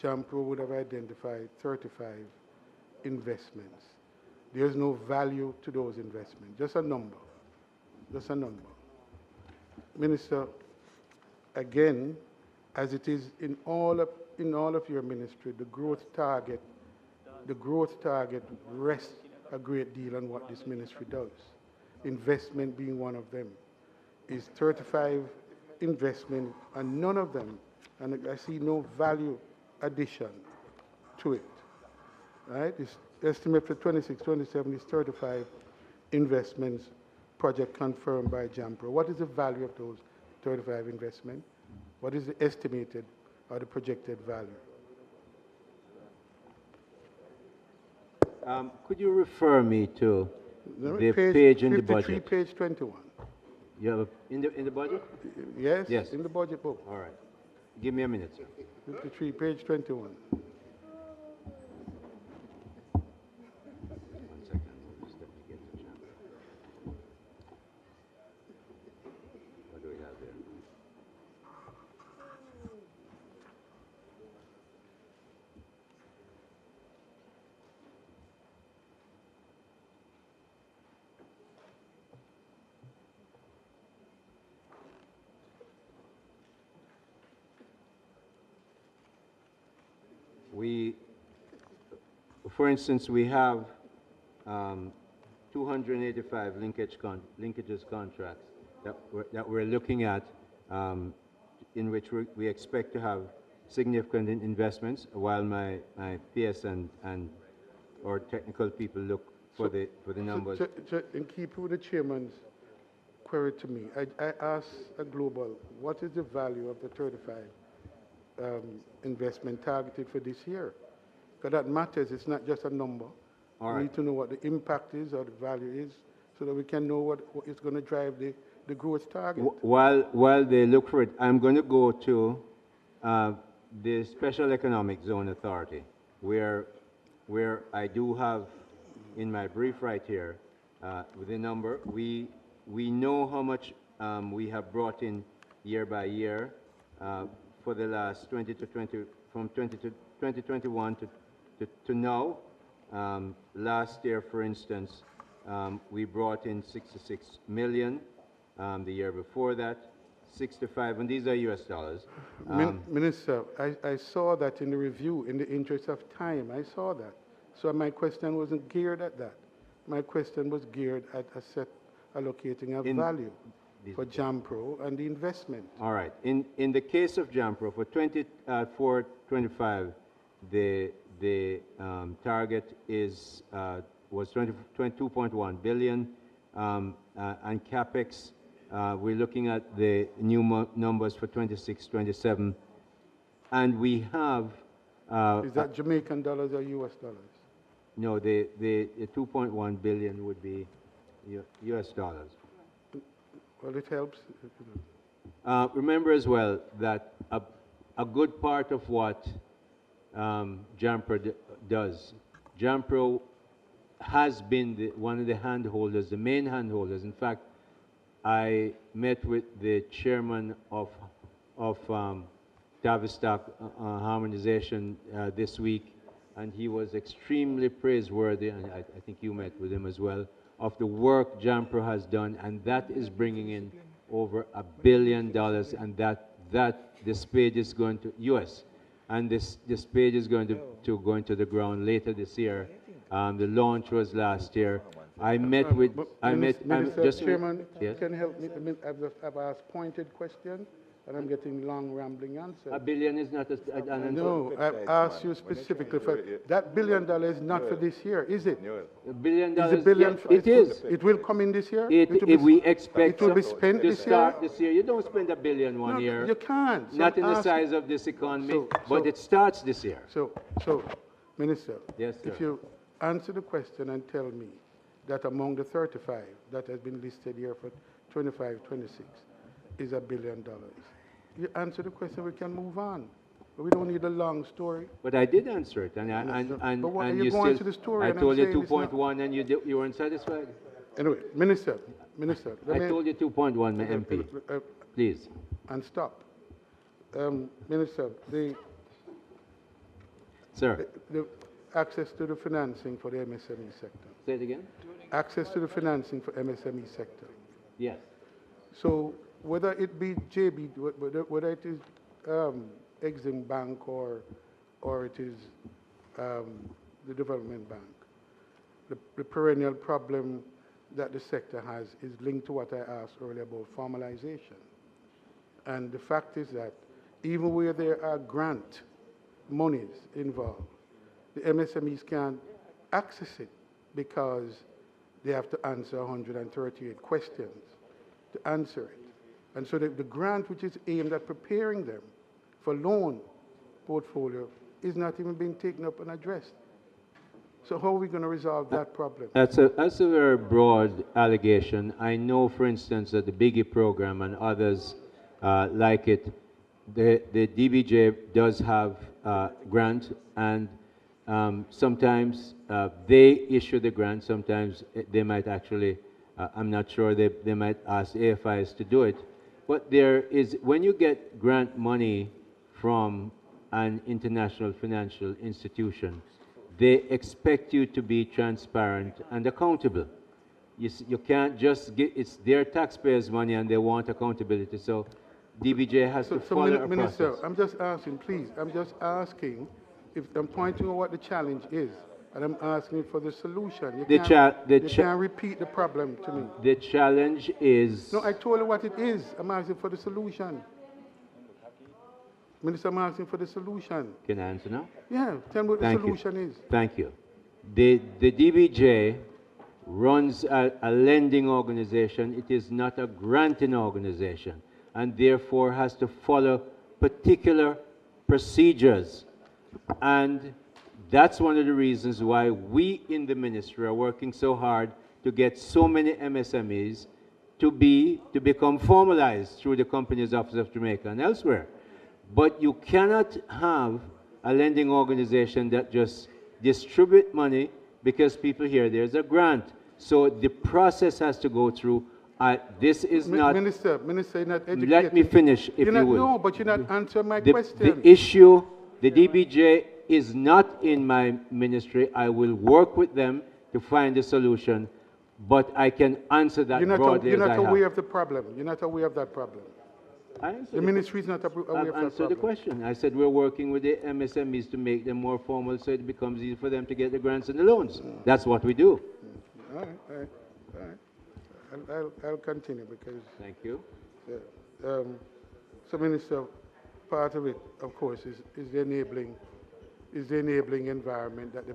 JAMPRO would have identified 35 investments. There's no value to those investments, just a number, just a number. Minister, again, as it is in all of your ministry, the growth target rests a great deal on what this ministry does. Investment being one of them. Is 35 investment, and none of them, and I see no value addition to it. Right? This estimate for 26, 27 is 35 investments, project confirmed by JAMPRO. What is the value of those 35 investments? What is the estimated or the projected value? Could you refer me to the page in the budget? Page 21. You have in the budget? Yes, yes, in the budget book. All right. Give me a minute, sir. 53, page 21. 1 second. Just let me get the chapter. What do we have there? For instance, we have 285 linkages contracts that we're looking at, in which we expect to have significant investments, while my PS and our technical people look for the numbers. In keeping with the chairman's query to me, I asked a global, what is the value of the 35 investment targeted for this year? Because that matters, it's not just a number. All we right. need to know what the impact is or the value is so that we can know what is going to drive the growth target. While they look for it, I'm going to go to the Special Economic Zone Authority, where I do have in my brief right here with the number. We know how much we have brought in year by year for the last from 2021 to now. Last year, for instance, we brought in 66 million. The year before that, 65, and these are US dollars. Minister, I saw that in the review. In the interest of time, I saw that. So my question wasn't geared at that. My question was geared at allocating a value for JAMPRO and the investment. All right. In the case of JAMPRO, for 24-25, the target was 22.1 billion, and capex. We're looking at the new numbers for 26-27, and we have. Is that Jamaican dollars or US dollars? No, the 2.1 billion would be US dollars. Well, it helps. Remember as well that a good part of what JAMPRO does, JAMPRO has been one of the handholders, the main handholders. In fact, I met with the chairman of Tavistock Harmonization this week, and he was extremely praiseworthy, and I think you met with him as well, of the work JAMPRO has done, and that is bringing in over $1 billion, and that the spade is going to US, and this spade is going to go into the ground later this year. The launch was last year. I met with Mr. Chairman, yes? can you help me? I've asked pointed questions, and I'm getting long rambling answers. $1 billion is not an answer. No, I've asked you specifically for that $1 billion is not for this year, is it? $1 billion. Is $1 billion? It is. It will come in this year. If we expect it will be spent to this start year. this year, you don't spend $1 billion one year. You can't. So not in the ask- size of this economy, but it starts this year. So, Minister, yes, sir. if you answer the question and tell me that among the 35 that has been listed here for 25, 26 is $1 billion. You answer the question, we can move on. But we don't need a long story. But I did answer it, and But what, and you you go still. into the story I and told I'm you saying it's not- 2.1, and you weren't satisfied. Anyway, Minister, I told you 2.1, my MP. Please. And stop. Minister, Sir. the access to the financing for the MSME sector. Say it again? Access to the financing for MSME sector. Yes. So whether it be JB, whether it is Exim Bank or it is the Development Bank, the perennial problem that the sector has is linked to what I asked earlier about formalization. And the fact is that even where there are grant monies involved, the MSMEs can't access it because they have to answer 138 questions to answer it. And so the grant which is aimed at preparing them for loan portfolio is not even being taken up and addressed. So how are we going to resolve that problem? That's a very broad allegation. I know, for instance, that the Biggie program and others like it, the DBJ does have grant, and sometimes they issue the grant. Sometimes they might actually, I'm not sure, they might ask AFIs to do it. But there is, when you get grant money from an international financial institution, they expect you to be transparent and accountable. You can't just get, it's their taxpayers' money and they want accountability. So DBJ has to follow a Minister, process. I'm just asking, please, I'm just asking, if I'm pointing out what the challenge is, and I'm asking for the solution. You can't repeat the problem to me. The challenge is... No, I told you what it is. I'm asking for the solution. Minister, I'm asking for the solution. Can I answer now? Yeah, tell me what the solution is. Thank you. The DBJ runs a lending organization. It is not a granting organization, and therefore has to follow particular procedures. And that's one of the reasons why we in the ministry are working so hard to get so many MSMEs to become formalized through the Companies Office of Jamaica and elsewhere. But you cannot have a lending organization that just distribute money because people hear there's a grant. So the process has to go through. This is not... Minister, you're not educated. Let me finish, if you will. No, but you're not answering my question. The issue, the DBJ is not in my ministry. I will work with them to find a solution, but I can answer that broadly as I have. You're not aware of the problem. You're not aware of that problem. The ministry is not aware of that problem. I've answered the question. I said we're working with the MSMEs to make them more formal so it becomes easy for them to get the grants and the loans. That's what we do. All right. I'll continue because... Thank you. So, Minister, part of it, of course, is the enabling environment that the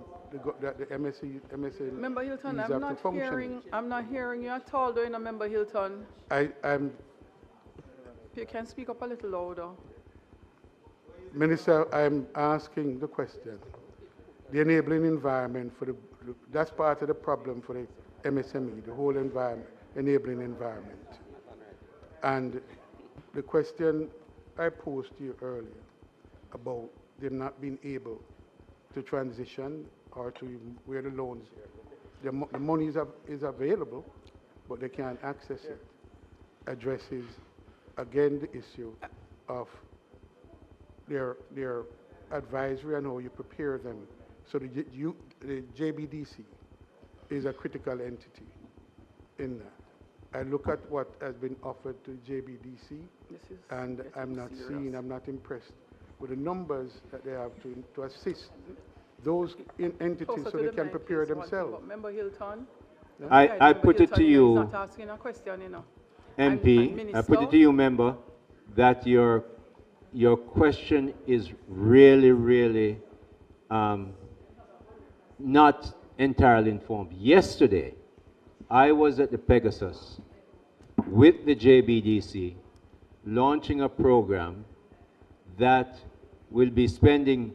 MSA Member Hilton, have to function. I'm not hearing you at all, though, Member Hilton. If you can speak up a little louder. Minister, I'm asking the question. The enabling environment that's part of the problem for the MSME, the whole environment, enabling environment. And the question I posed to you earlier about them not being able to transition or to where the loans, the money is available, but they can't access it, addresses again the issue of their advisory and how you prepare them. So the JBDC is a critical entity in that. I look at what has been offered to JBDC, and I'm not impressed with the numbers that they have to assist those entities so they can prepare themselves. Member Hilton? I put it to you, Not asking a question, MP, I put it to you, member, that your question is really not entirely informed. Yesterday, I was at the Pegasus with the JBDC launching a program that will be spending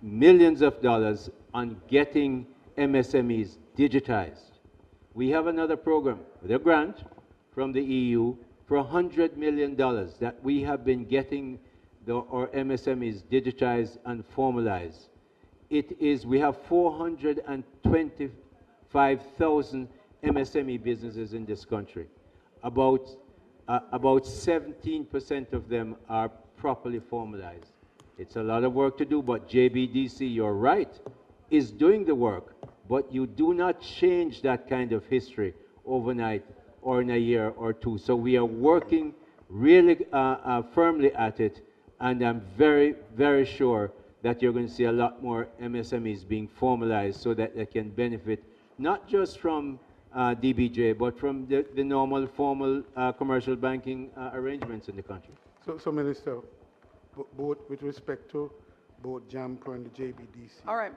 millions of dollars on getting MSMEs digitized. We have another program with a grant from the EU for $100 million that we have been getting our MSMEs digitized and formalized. We have 425,000 MSME businesses in this country. About 17% of them are properly formalized. It's a lot of work to do, but JBDC, you're right, is doing the work. But you do not change that kind of history overnight or in a year or two. So we are working really firmly at it, and I'm very, very sure that you're going to see a lot more MSMEs being formalized so that they can benefit not just from DBJ, but from the normal, formal commercial banking arrangements in the country. So Minister, both with respect to both JAMPRO and the JBDC. All right,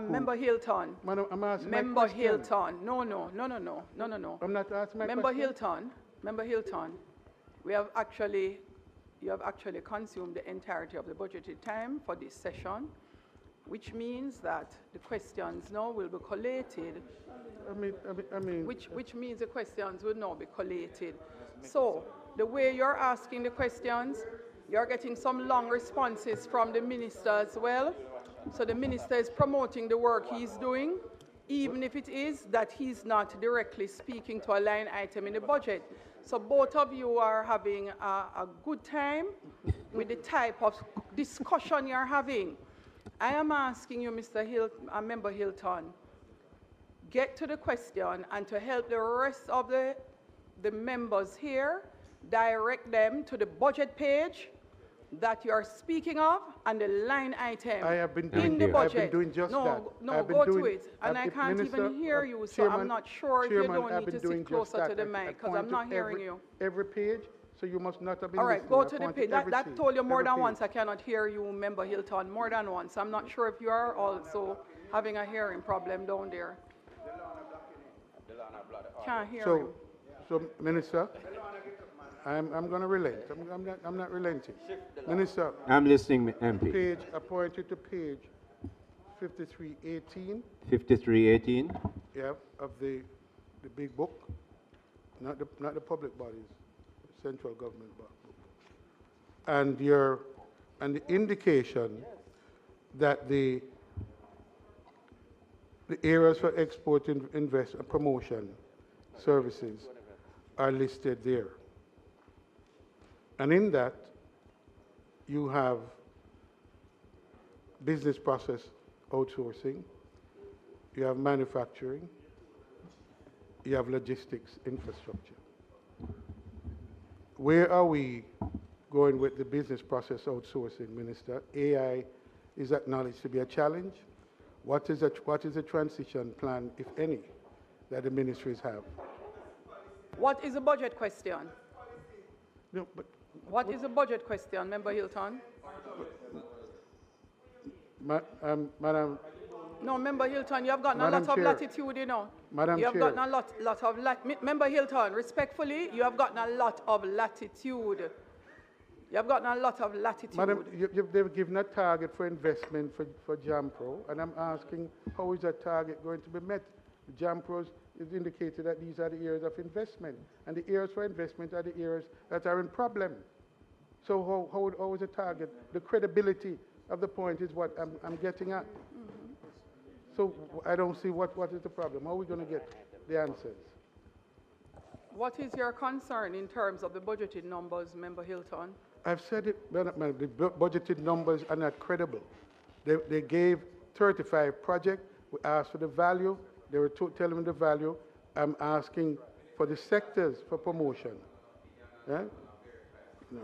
Member Hilton. Madam, I'm asking Member my question. Hilton. No. I'm not asking my Member question. Member Hilton, you have actually consumed the entirety of the budgeted time for this session, which means that the questions now will be collated. Which means the questions will now be collated. So the way you're asking the questions, you're getting some long responses from the minister as well. So the minister is promoting the work he's doing, even if it is that he's not directly speaking to a line item in the budget. So both of you are having a good time with the type of discussion you're having. I am asking you, Member Hilton, get to the question, and to help the rest of the members here, direct them to the budget page that you are speaking of and the line item I have been in the budget. I've been doing just that. No, go to it. And I can't even hear you, so Chairman, I'm not sure if you don't need to sit closer to the mic, because I'm not hearing you. Every page, so you must not have been All right, listening. go I to the pointed page. That told you more every than page. once I cannot hear you, Member Hilton, more than once. I'm not sure if you are also having a hearing problem down there. Can't hear you. So, Minister, I'm going to relent. I'm not relenting. Minister. I'm listening, MP. I pointed to page 5318. 5318. Yeah, of the big book, not the public bodies, the central government book. And the indication that the areas for export investment promotion services are listed there. And in that, you have business process outsourcing, you have manufacturing, you have logistics infrastructure. Where are we going with the business process outsourcing, Minister? AI is acknowledged to be a challenge. What is the transition plan, if any, that the ministries have? What is a budget question? No, but what is a budget question, Member Hilton? Madam. No, Member Hilton, you have gotten Madam a lot Chair. of latitude, you know. Madam you have Chair. gotten a lot of Member Hilton, respectfully, you have gotten a lot of latitude. You have gotten a lot of latitude. Madam, they've given a target for investment for JAMPRO, and I'm asking, how is that target going to be met? JAMPRO is indicated that these are the areas of investment, and the areas for investment are the areas that are in problem. So how is the target? The credibility of the point is what I'm getting at. So I don't see what is the problem. How are we going to get the answers? What is your concern in terms of the budgeted numbers, Member Hilton? I've said it, the budgeted numbers are not credible. They gave 35 projects. We asked for the value. They were telling me the value. I'm asking for the sectors for promotion. Yeah? No,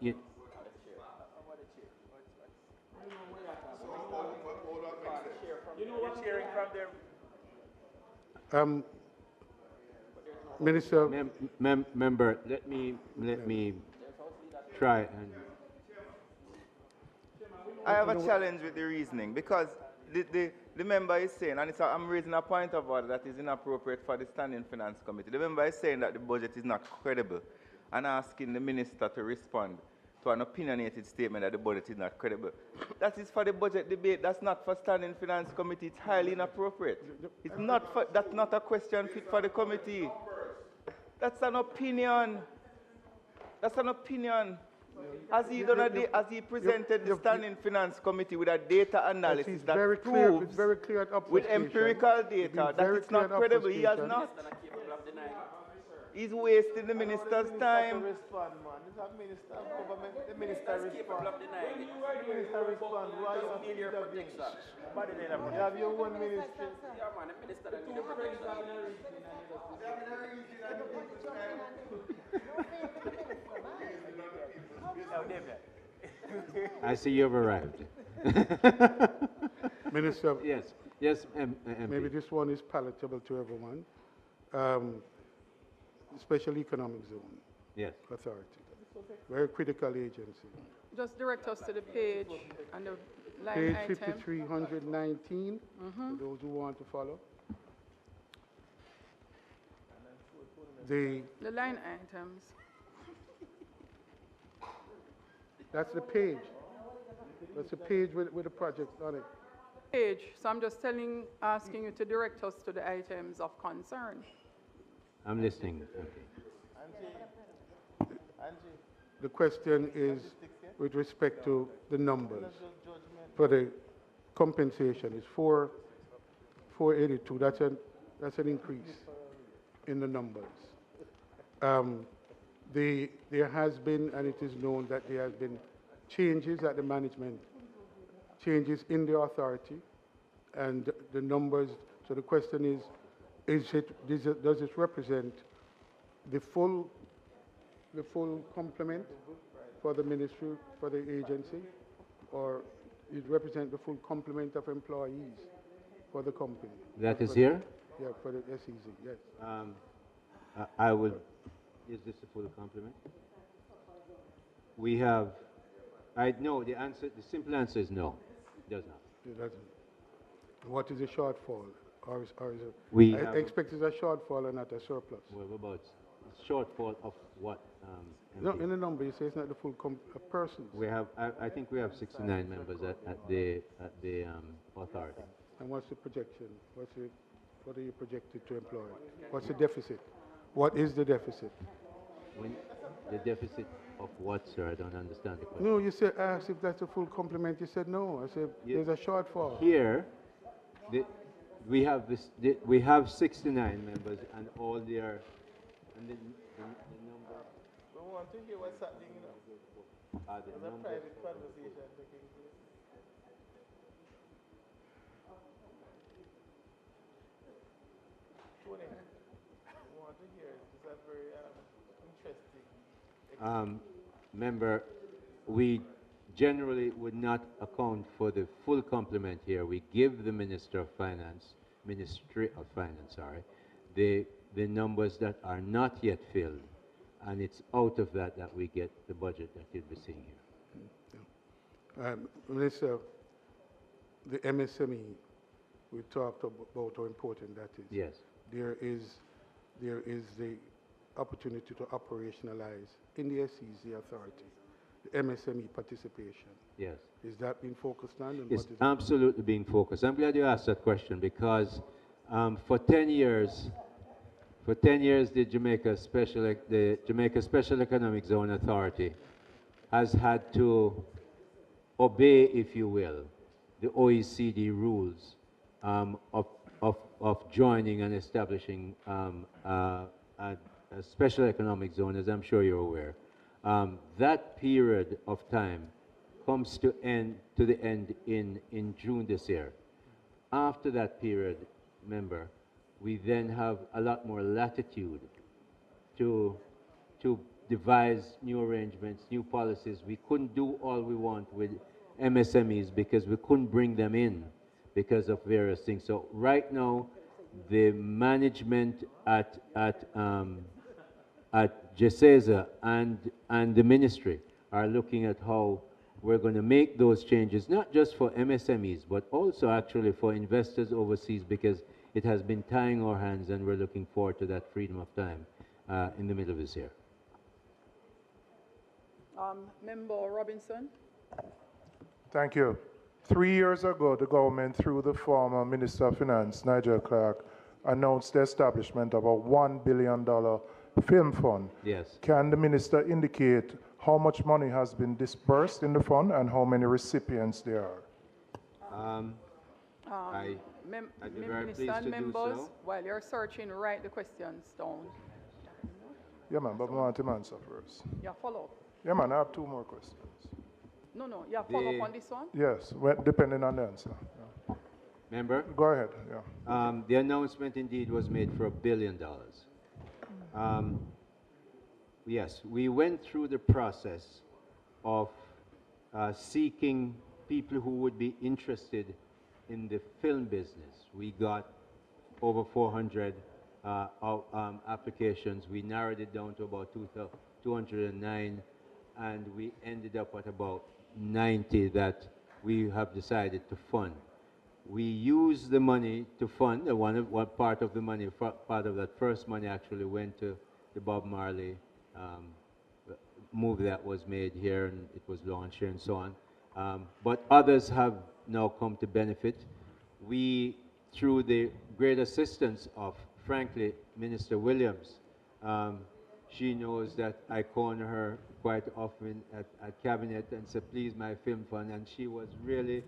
Yeah. Minister. Member, let me try and. I have a challenge with the reasoning because the member is saying, and I'm raising a point of order that is inappropriate for the Standing Finance Committee. The member is saying that the budget is not credible and asking the minister to respond to an opinionated statement that the budget is not credible. That is for the budget debate. That's not for Standing Finance Committee. It's highly inappropriate. That's not a question fit for the committee. That's an opinion. That's an opinion. Has he presented the Standing Finance Committee with a data analysis that proves with empirical data that it's not credible? He has not. He's wasting the minister's time. Respond, man. This is a minister of government. The minister respond. The minister respond. Why you have to intervene? You have your own ministry. Yeah, man, the minister doesn't need protection. I see you've arrived. Minister. Yes. Yes, MP. Maybe this one is palatable to everyone. Special Economic Zone. Yes. Authority. Very critical agency. Just direct us to the page and the line Page item. 5319, for those who want to follow. The line items. That's the page. That's the page with the project on it. Page. So I'm just asking you to direct us to the items of concern. I'm listening. Okay. The question is with respect to the numbers. For the compensation is 482. That's an increase in the numbers. There has been, and it is known that there has been changes at the management, changes in the authority, and the numbers. So the question is does it represent the full complement for the ministry, for the agency, or it represent the full complement of employees for the company? That is here? Yeah, for the SEZ, yes. I would, is this a full complement? We have, no, the simple answer is no, it does not. It doesn't. What is the shortfall? Or is it, I expect it's a shortfall and not a surplus. Well, about shortfall of what? No, in the number you say it's not the full persons. We have, I think we have 69 members at the authority. And what's the projection? What are you projected to employ? What's the deficit? What is the deficit? The deficit of what, sir? I don't understand the question. No, you said ask if that's a full complement. You said no. I said there's a shortfall. Here, we have 69 members, and all their and the number. We want to hear what's happening, you know. There's a private conversation taking place. Tony, we want to hear it. It's a very interesting. Member, we generally would not account for the full complement here. We give the Ministry of Finance, the numbers that are not yet filled, and it's out of that we get the budget that you'll be seeing here. Minister, the MSME, we talked about how important that is. Yes. There is the opportunity to operationalize in the SEZ authority the MSME participation. Yes. Is that being focused on? And It's absolutely being focused. I'm glad you asked that question because for 10 years, the Jamaica Special Economic Zone Authority has had to obey, if you will, the OECD rules of joining and establishing a special economic zone, as I'm sure you're aware. That period of time comes to the end in June this year. After that period, member, we then have a lot more latitude to devise new arrangements, new policies. We couldn't do all we want with MSMEs because we couldn't bring them in because of various things. So right now, the management at GESEZA and the ministry are looking at how we're going to make those changes, not just for MSMEs, but also actually for investors overseas, because it has been tying our hands, and we're looking forward to that freedom of time in the middle of this year. Member Robinson. Thank you. 3 years ago, the government, through the former Minister of Finance, Nigel Clark, announced the establishment of a $1 billion film fund. Yes. Can the minister indicate how much money has been disbursed in the fund and how many recipients there are? I'd be very pleased Minister and to do members, so. while you're searching, write the questions down. Yeah, man, but I want him answer first. Yeah, follow up. Yeah, man, I have two more questions. No, yeah, follow up on this one? Yes, well, depending on the answer. Yeah. Member? Go ahead, yeah. The announcement indeed was made for $1 billion. Yes, we went through the process of seeking people who would be interested in the film business. We got over 400 applications. We narrowed it down to about 209, and we ended up at about 90 that we have decided to fund. We used the money to fund, one part of the money, part of that first money actually went to the Bob Marley movie that was made here and it was launched here and so on. But others have now come to benefit. We, through the great assistance of, frankly, Minister Williams, she knows that I corner her quite often at cabinet and say, please, my film fund, and she was really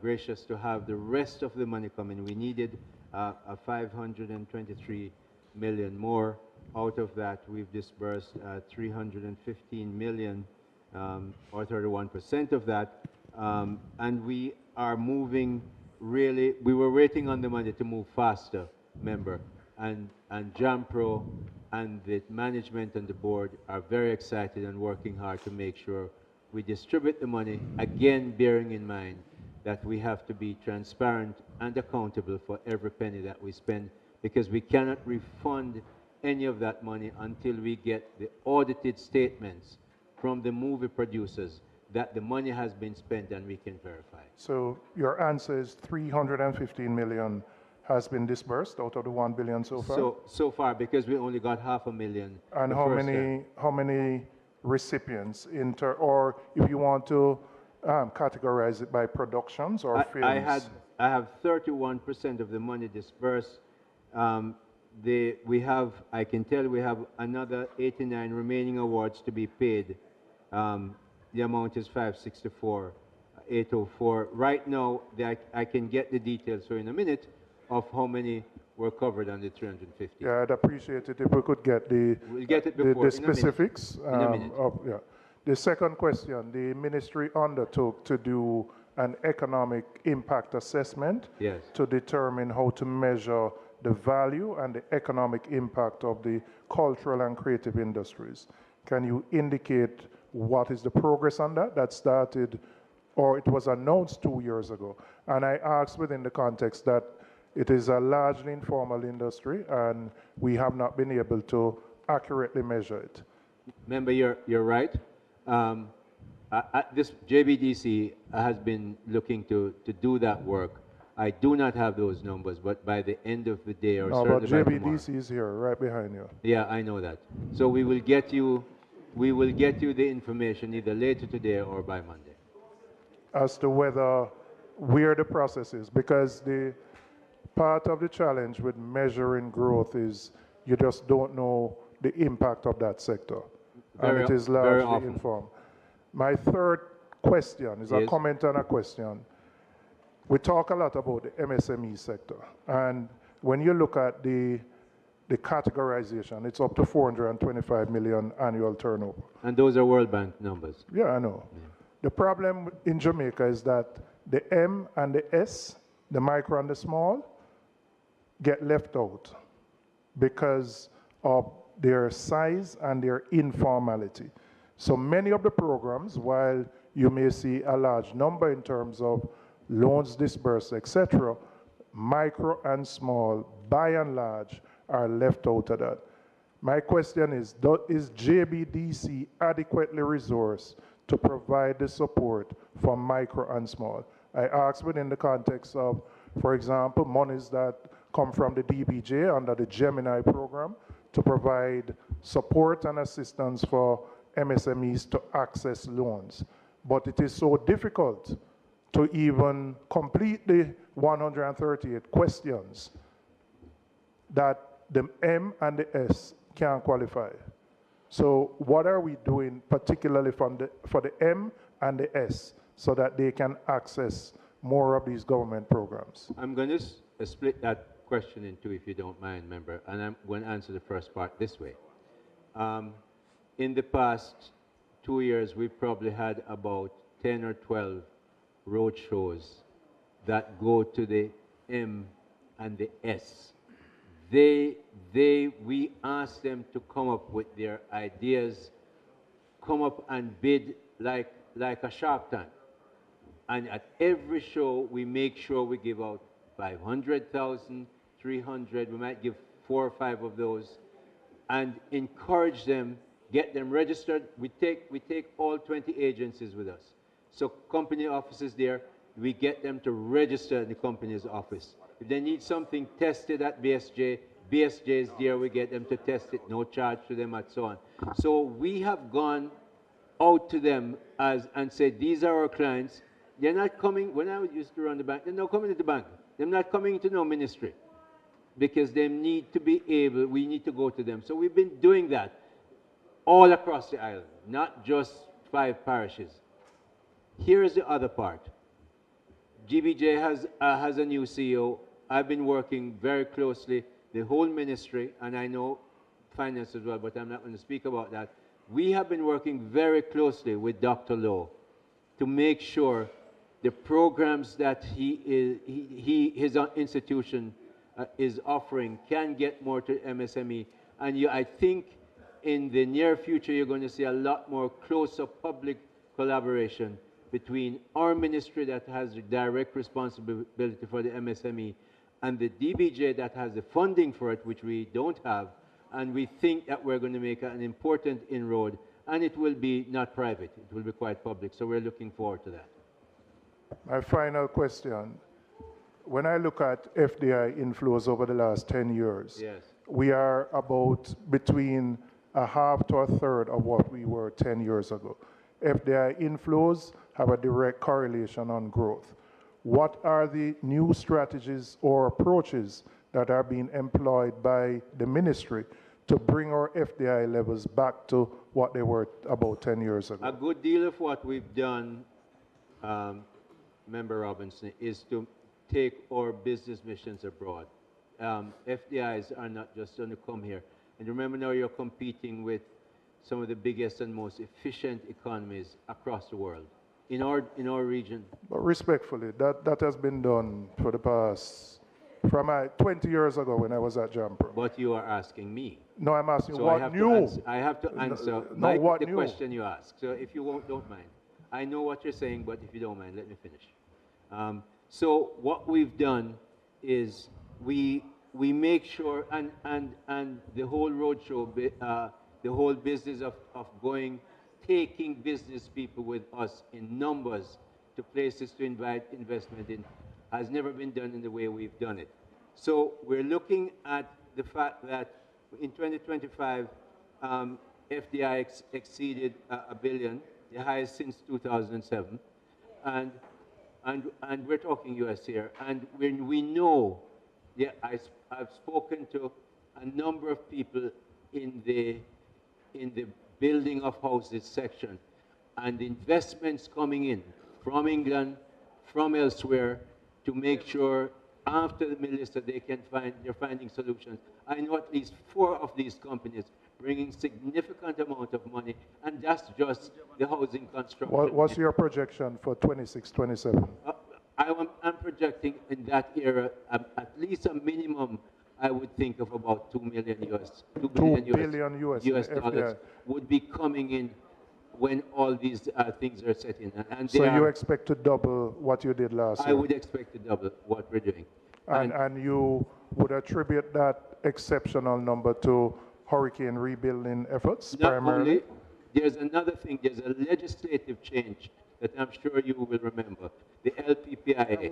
gracious to have the rest of the money come in. We needed a 523 million more. Out of that, we've disbursed 315 million, or 31% of that, and we are moving really, we were waiting on the money to move faster, member, and JAMPRO and the management and the board are very excited and working hard to make sure we distribute the money, again bearing in mind that we have to be transparent and accountable for every penny that we spend, because we cannot refund any of that money until we get the audited statements from the movie producers that the money has been spent and we can verify. So your answer is 315 million has been disbursed out of the 1 billion so far? So far, because we only got $500,000. And how many recipients, or if you want to categorize it by productions or films? I have 31% of the money dispersed. We have, I can tell we have another 89 remaining awards to be paid. The amount is 564,804. Right now, I can get the details for in a minute of how many were covered under 350. Yeah, I'd appreciate it if we could get the specifics. In a minute. Yeah. The second question, the ministry undertook to do an economic impact assessment to determine how to measure the value and the economic impact of the cultural and creative industries. Can you indicate what is the progress on that? That started, or it was announced 2 years ago. And I asked within the context that it is a largely informal industry and we have not been able to accurately measure it. Member, you're right. This JBDC has been looking to do that work. I do not have those numbers, but by the end of the day or certainly by tomorrow. JBDC is here, right behind you. Yeah, I know that. So we will get you the information either later today or by Monday. As to where the process is, because the part of the challenge with measuring growth is you just don't know the impact of that sector. And it is largely informed. My third question is a comment and a question. We talk a lot about the MSME sector, and when you look at the categorization, it's up to 425 million annual turnover. And those are World Bank numbers. Yeah, I know. Yeah. The problem in Jamaica is that the M and the S, the micro and the small, get left out because of their size and their informality. So many of the programs, while you may see a large number in terms of loans disbursed, etc., micro and small, by and large, are left out of that. My question is JBDC adequately resourced to provide the support for micro and small? I ask within the context of, for example, monies that come from the DBJ under the Gemini program to provide support and assistance for MSMEs to access loans. But it is so difficult to even complete the 138 questions that the M and the S can't qualify. So what are we doing particularly for the M and the S so that they can access more of these government programs? I'm going to split that question in two, if you don't mind, member, and I'm going to answer the first part this way. In the past 2 years, we've probably had about 10 or 12 road shows that go to the M and the S. We ask them to come up with their ideas, come up and bid like a Shark Tank. And at every show, we make sure we give out 500,000, 300, we might give 4 or 5 of those, and encourage them, get them registered. We take all 20 agencies with us. So company offices there, we get them to register in the company's office. If they need something tested at BSJ, BSJ is there, we get them to test it, no charge to them, and so on. So we have gone out to them and said, these are our clients. They're not coming, when I used to run the bank, they're not coming to the bank. They're not coming to no ministry because they need to be able, we need to go to them. So we've been doing that all across the island, not just 5 parishes. Here's the other part. GBJ has a new CEO. I've been working very closely, the whole ministry, and I know finance as well, but I'm not going to speak about that. We have been working very closely with Dr. Lowe to make sure the programs that his institution is offering can get more to MSME. And I think in the near future, you're going to see a lot more close-up public collaboration between our ministry that has the direct responsibility for the MSME and the DBJ that has the funding for it, which we don't have. And we think that we're going to make an important inroad, and it will be not private, it will be quite public. So we're looking forward to that. My final question. When I look at FDI inflows over the last 10 years, yes, we are about between a half to a third of what we were 10 years ago. FDI inflows have a direct correlation on growth. What are the new strategies or approaches that are being employed by the ministry to bring our FDI levels back to what they were about 10 years ago? A good deal of what we've done, Member Robinson, is to take our business missions abroad. FDIs are not just going to come here. And remember now you're competing with some of the biggest and most efficient economies across the world, in our region. But respectfully, that has been done for the past, from 20 years ago when I was at Jampro. But you are asking me. No, I'm asking so what new? I have to answer the question you ask. So if you don't mind. I know what you're saying, but if you don't mind, let me finish. So what we've done is we make sure, and the whole roadshow, the whole business of taking business people with us in numbers to places to invite investment in has never been done in the way we've done it. So we're looking at the fact that in 2025, FDI exceeded $1 billion, the highest since 2007. And we're talking US here. And when we know, I've spoken to a number of people in the building of houses section, and investments coming in from England, from elsewhere, to make sure after the minister they're finding solutions. I know at least 4 of these companies bringing significant amount of money, and that's just the housing construction. What's your projection for 26, 27? I'm projecting in that era at least a minimum, I would think of about $2 billion US dollars would be coming in when all these things are set in. And so you expect to double what you did last year? I would expect to double what we're doing. And you would attribute that exceptional number to hurricane rebuilding efforts primarily? Only, there's another thing, there's a legislative change that I'm sure you will remember. The LPPIA,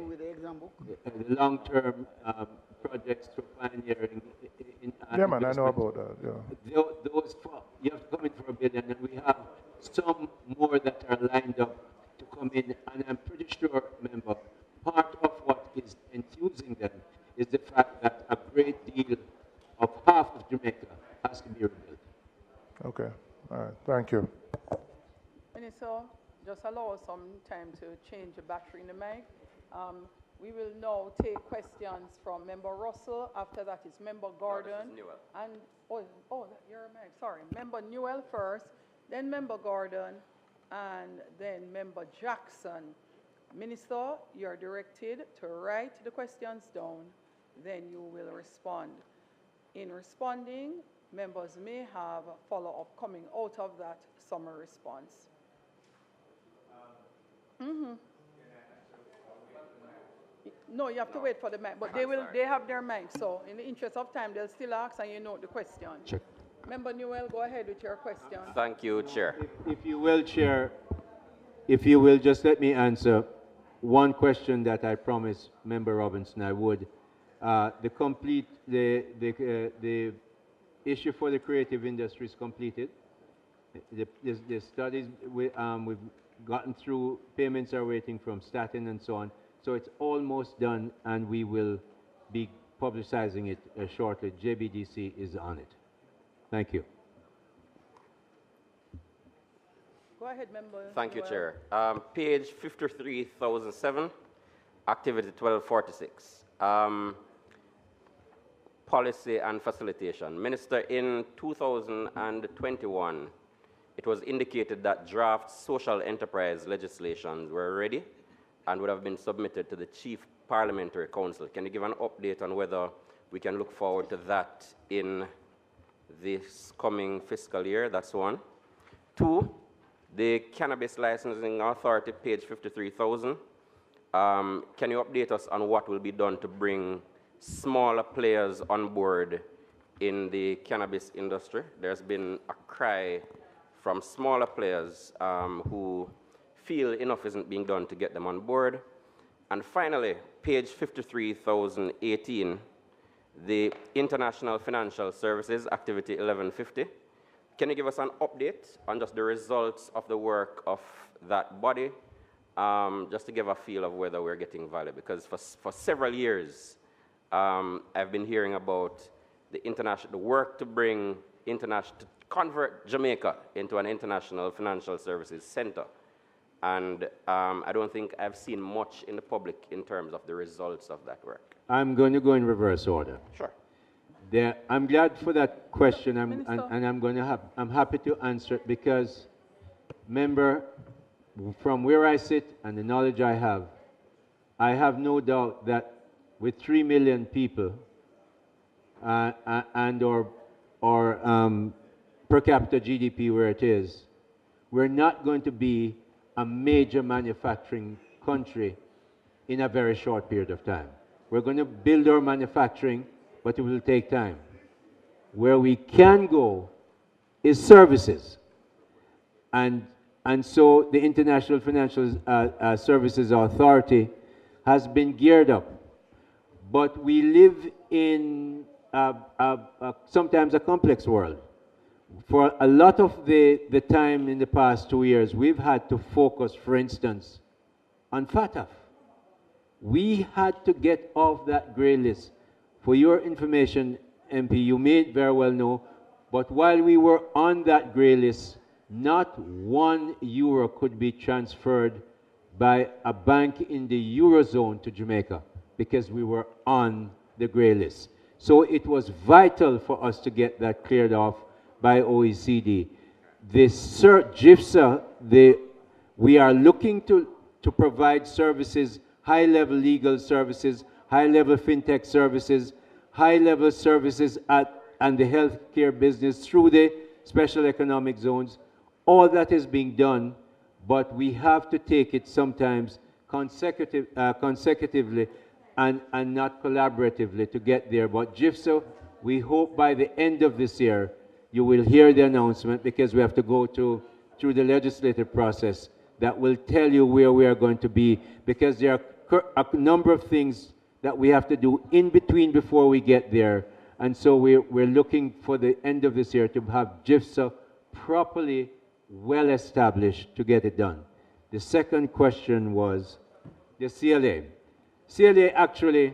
the long-term projects for pioneering. Yeah, man, I know about that. Yeah. Those you have to come in for $1 billion, and we have some more that are lined up to come in. And I'm pretty sure, member, part of what is enthusing them is the fact that a great deal of half of Jamaica has to be rebuilt. Okay. All right. Thank you. Minister, just allow us some time to change the battery in the mic. We will now take questions from Member Russell. After that is Member Gordon. And you're a mic. Sorry. Member Newell first, then Member Gordon, and then Member Jackson. Minister, you're directed to write the questions down, then you will respond. In responding, members may have a follow-up coming out of that summary response. No, you have to wait for the mic, but they have their mic, so in the interest of time, they'll still ask and you note the question. Check. Member Newell, go ahead with your question. Thank you, Chair. If you will, Chair, if you will just let me answer one question that I promised Member Robinson I would. The issue for the creative industry is completed. The studies we've gotten through, payments are waiting from Staten and so on. So it's almost done, and we will be publicizing it shortly. JBDC is on it. Thank you. Go ahead, Member. Thank you, Chair. Page 53,007, activity 1246. Policy and facilitation. Minister, in 2021, it was indicated that draft social enterprise legislations were ready and would have been submitted to the Chief Parliamentary Council. Can you give an update on whether we can look forward to that in this coming fiscal year? That's one. Two, the Cannabis Licensing Authority, page 53,000. Can you update us on what will be done to bring smaller players on board in the cannabis industry? There's been a cry from smaller players who feel enough isn't being done to get them on board. And finally, page 53,018, the International Financial Services, activity 1150. Can you give us an update on just the results of the work of that body, just to give a feel of whether we're getting value? Because for several years, I've been hearing about the work to bring to convert Jamaica into an international financial services center. And I don't think I've seen much in the public in terms of the results of that work. I'm going to go in reverse order. Sure. I'm glad for that question, I'm happy to answer it because, member, from where I sit and the knowledge I have no doubt that with 3 million people and or per capita GDP where it is, we're not going to be a major manufacturing country in a very short period of time. We're going to build our manufacturing, but it will take time. Where we can go is services. And so the International Financial Services Authority has been geared up. But we live in sometimes a complex world. For a lot of the time in the past 2 years, we've had to focus, for instance, on FATF. We had to get off that gray list. For your information, MP, you may very well know, but while we were on that gray list, not €1 could be transferred by a bank in the Eurozone to Jamaica because we were on the gray list. So it was vital for us to get that cleared off by OECD. The GIFSA, we are looking to provide services, high-level legal services, high-level fintech services, high-level services and the healthcare business through the special economic zones. All that is being done, but we have to take it sometimes consecutively and not collaboratively to get there. But GIFSA, we hope by the end of this year, you will hear the announcement because we have to go through the legislative process that will tell you where we are going to be, because there are a number of things that we have to do in between before we get there. And so we're looking for the end of this year to have GIFSA properly well established to get it done. The second question was the CLA. CLA actually,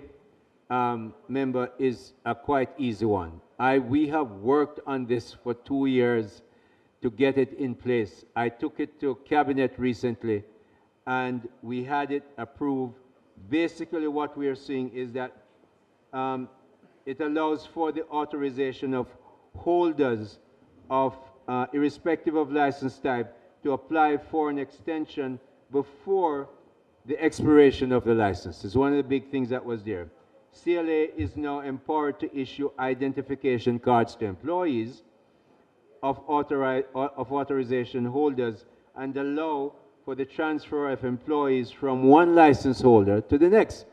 member, is a quite easy one. We have worked on this for 2 years to get it in place. I took it to Cabinet recently, and we had it approved basically what we are seeing is that it allows for the authorization of holders of, irrespective of license type, to apply for an extension before the expiration of the license. It's one of the big things that was there. CLA is now empowered to issue identification cards to employees of authorization holders and allow for the transfer of employees from one license holder to the next.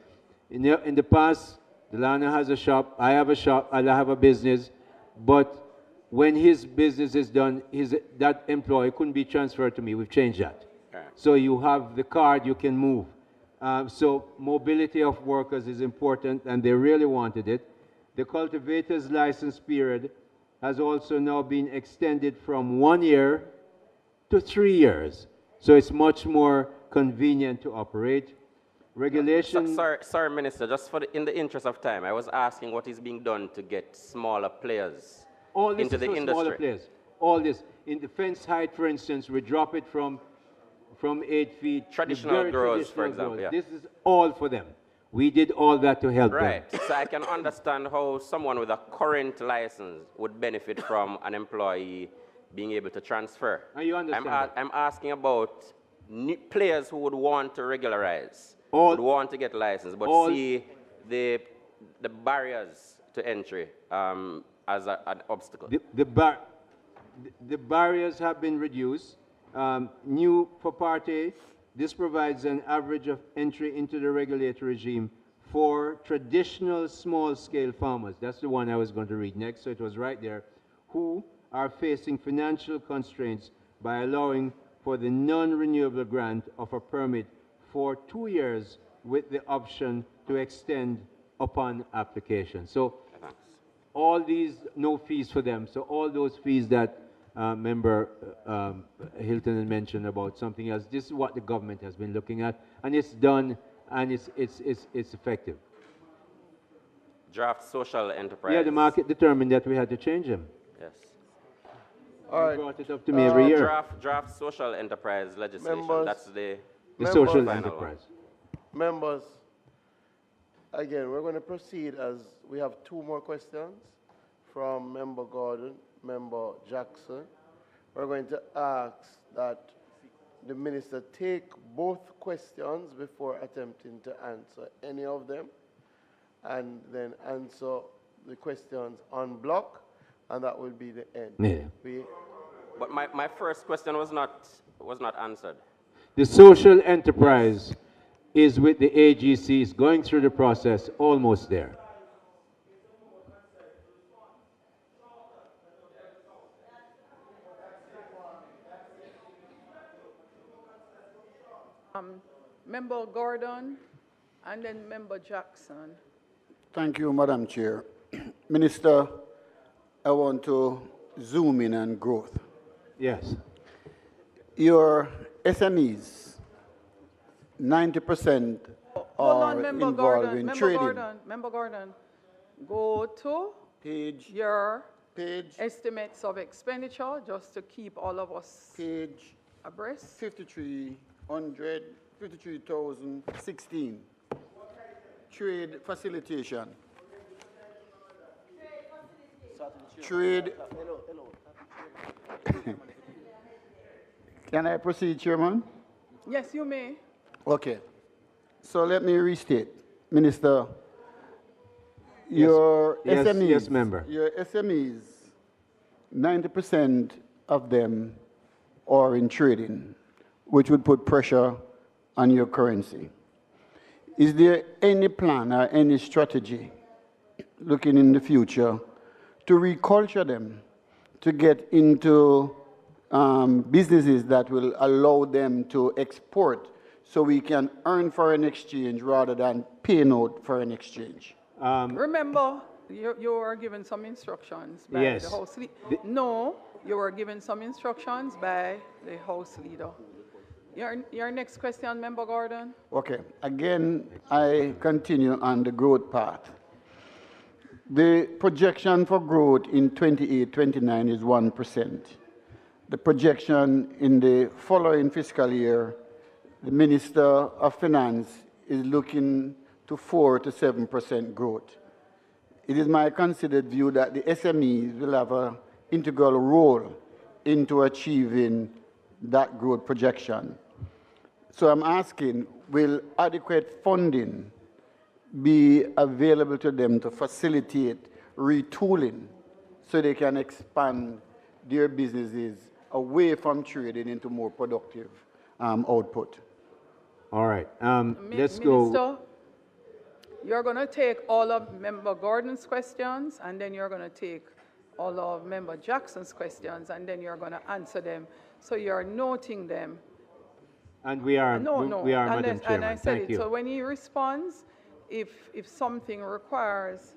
In the past, Delano has a shop, I have a shop, I have a business, but when his business is done, that employee couldn't be transferred to me. We've changed that. So you have the card, you can move. So mobility of workers is important, and they really wanted it. The cultivator's license period has also now been extended from 1 year to 3 years. So it's much more convenient to operate. Regulation... Sorry, Minister, just in the interest of time, I was asking what is being done to get smaller players into the industry. Smaller players. All this. In the fence height, for instance, we drop it from 8 feet. Traditional growers, for example. Yeah. This is all for them. We did all that to help them. Right. So I can understand how someone with a current license would benefit from an employee being able to transfer. You understand? I'm asking about new players who would want to regularize, would want to get license, but see the barriers to entry as an obstacle. The barriers have been reduced. New for Part A, this provides an average of entry into the regulatory regime for traditional small-scale farmers. That's the one I was going to read next, so it was right there, who are facing financial constraints by allowing for the non-renewable grant of a permit for 2 years with the option to extend upon application. So all these, no fees for them. So all those fees that Member Hilton had mentioned about something else, this is what the government has been looking at, and it's done, and it's effective. Draft social enterprise. Yeah, the market determined that we had to change them. Yes. All right. Brought it up to me every year. Draft social enterprise legislation. Members, That's the social enterprise. Members, again, we're going to proceed as we have 2 more questions from Member Gordon, Member Jackson. We're going to ask that the Minister take both questions before attempting to answer any of them, and then answer the questions en bloc, and that will be the end. Yeah. But my first question was not answered. The social enterprise is with the AGCs, going through the process, almost there. Member Gordon, and then Member Jackson. Thank you, Madam Chair. Minister, I want to zoom in on growth. Yes. Your SMEs, 90% are involved in trading. Member Gordon, go to your estimates of expenditure, just to keep all of us abreast. 53,016. Trade facilitation. Trade. Can I proceed, Chairman? Yes, you may. Okay. So let me restate. Minister, your SMEs, yes, member. Your SMEs, 90% of them are in trading, which would put pressure on your currency. Is there any plan or any strategy looking in the future to reculture them to get into businesses that will allow them to export so we can earn foreign exchange rather than pay out foreign exchange? Remember, you were given some instructions by the House leader. No, you were given some instructions by the House leader. Your next question, Member Gordon. Okay. Again, I continue on the growth path. The projection for growth in 28-29 is 1%. The projection in the following fiscal year, the Minister of Finance is looking to 4 to 7% growth. It is my considered view that the SMEs will have an integral role into achieving that growth projection. So I'm asking, will adequate funding be available to them to facilitate retooling so they can expand their businesses away from trading into more productive output? All right, let's Minister, go. you're going to take all of Member Gordon's questions, and then you're going to take all of Member Jackson's questions, and then you're going to answer them. So you're noting them. And we are, we are, Madam Chairman. And I said Thank it. you. So when he responds, if something requires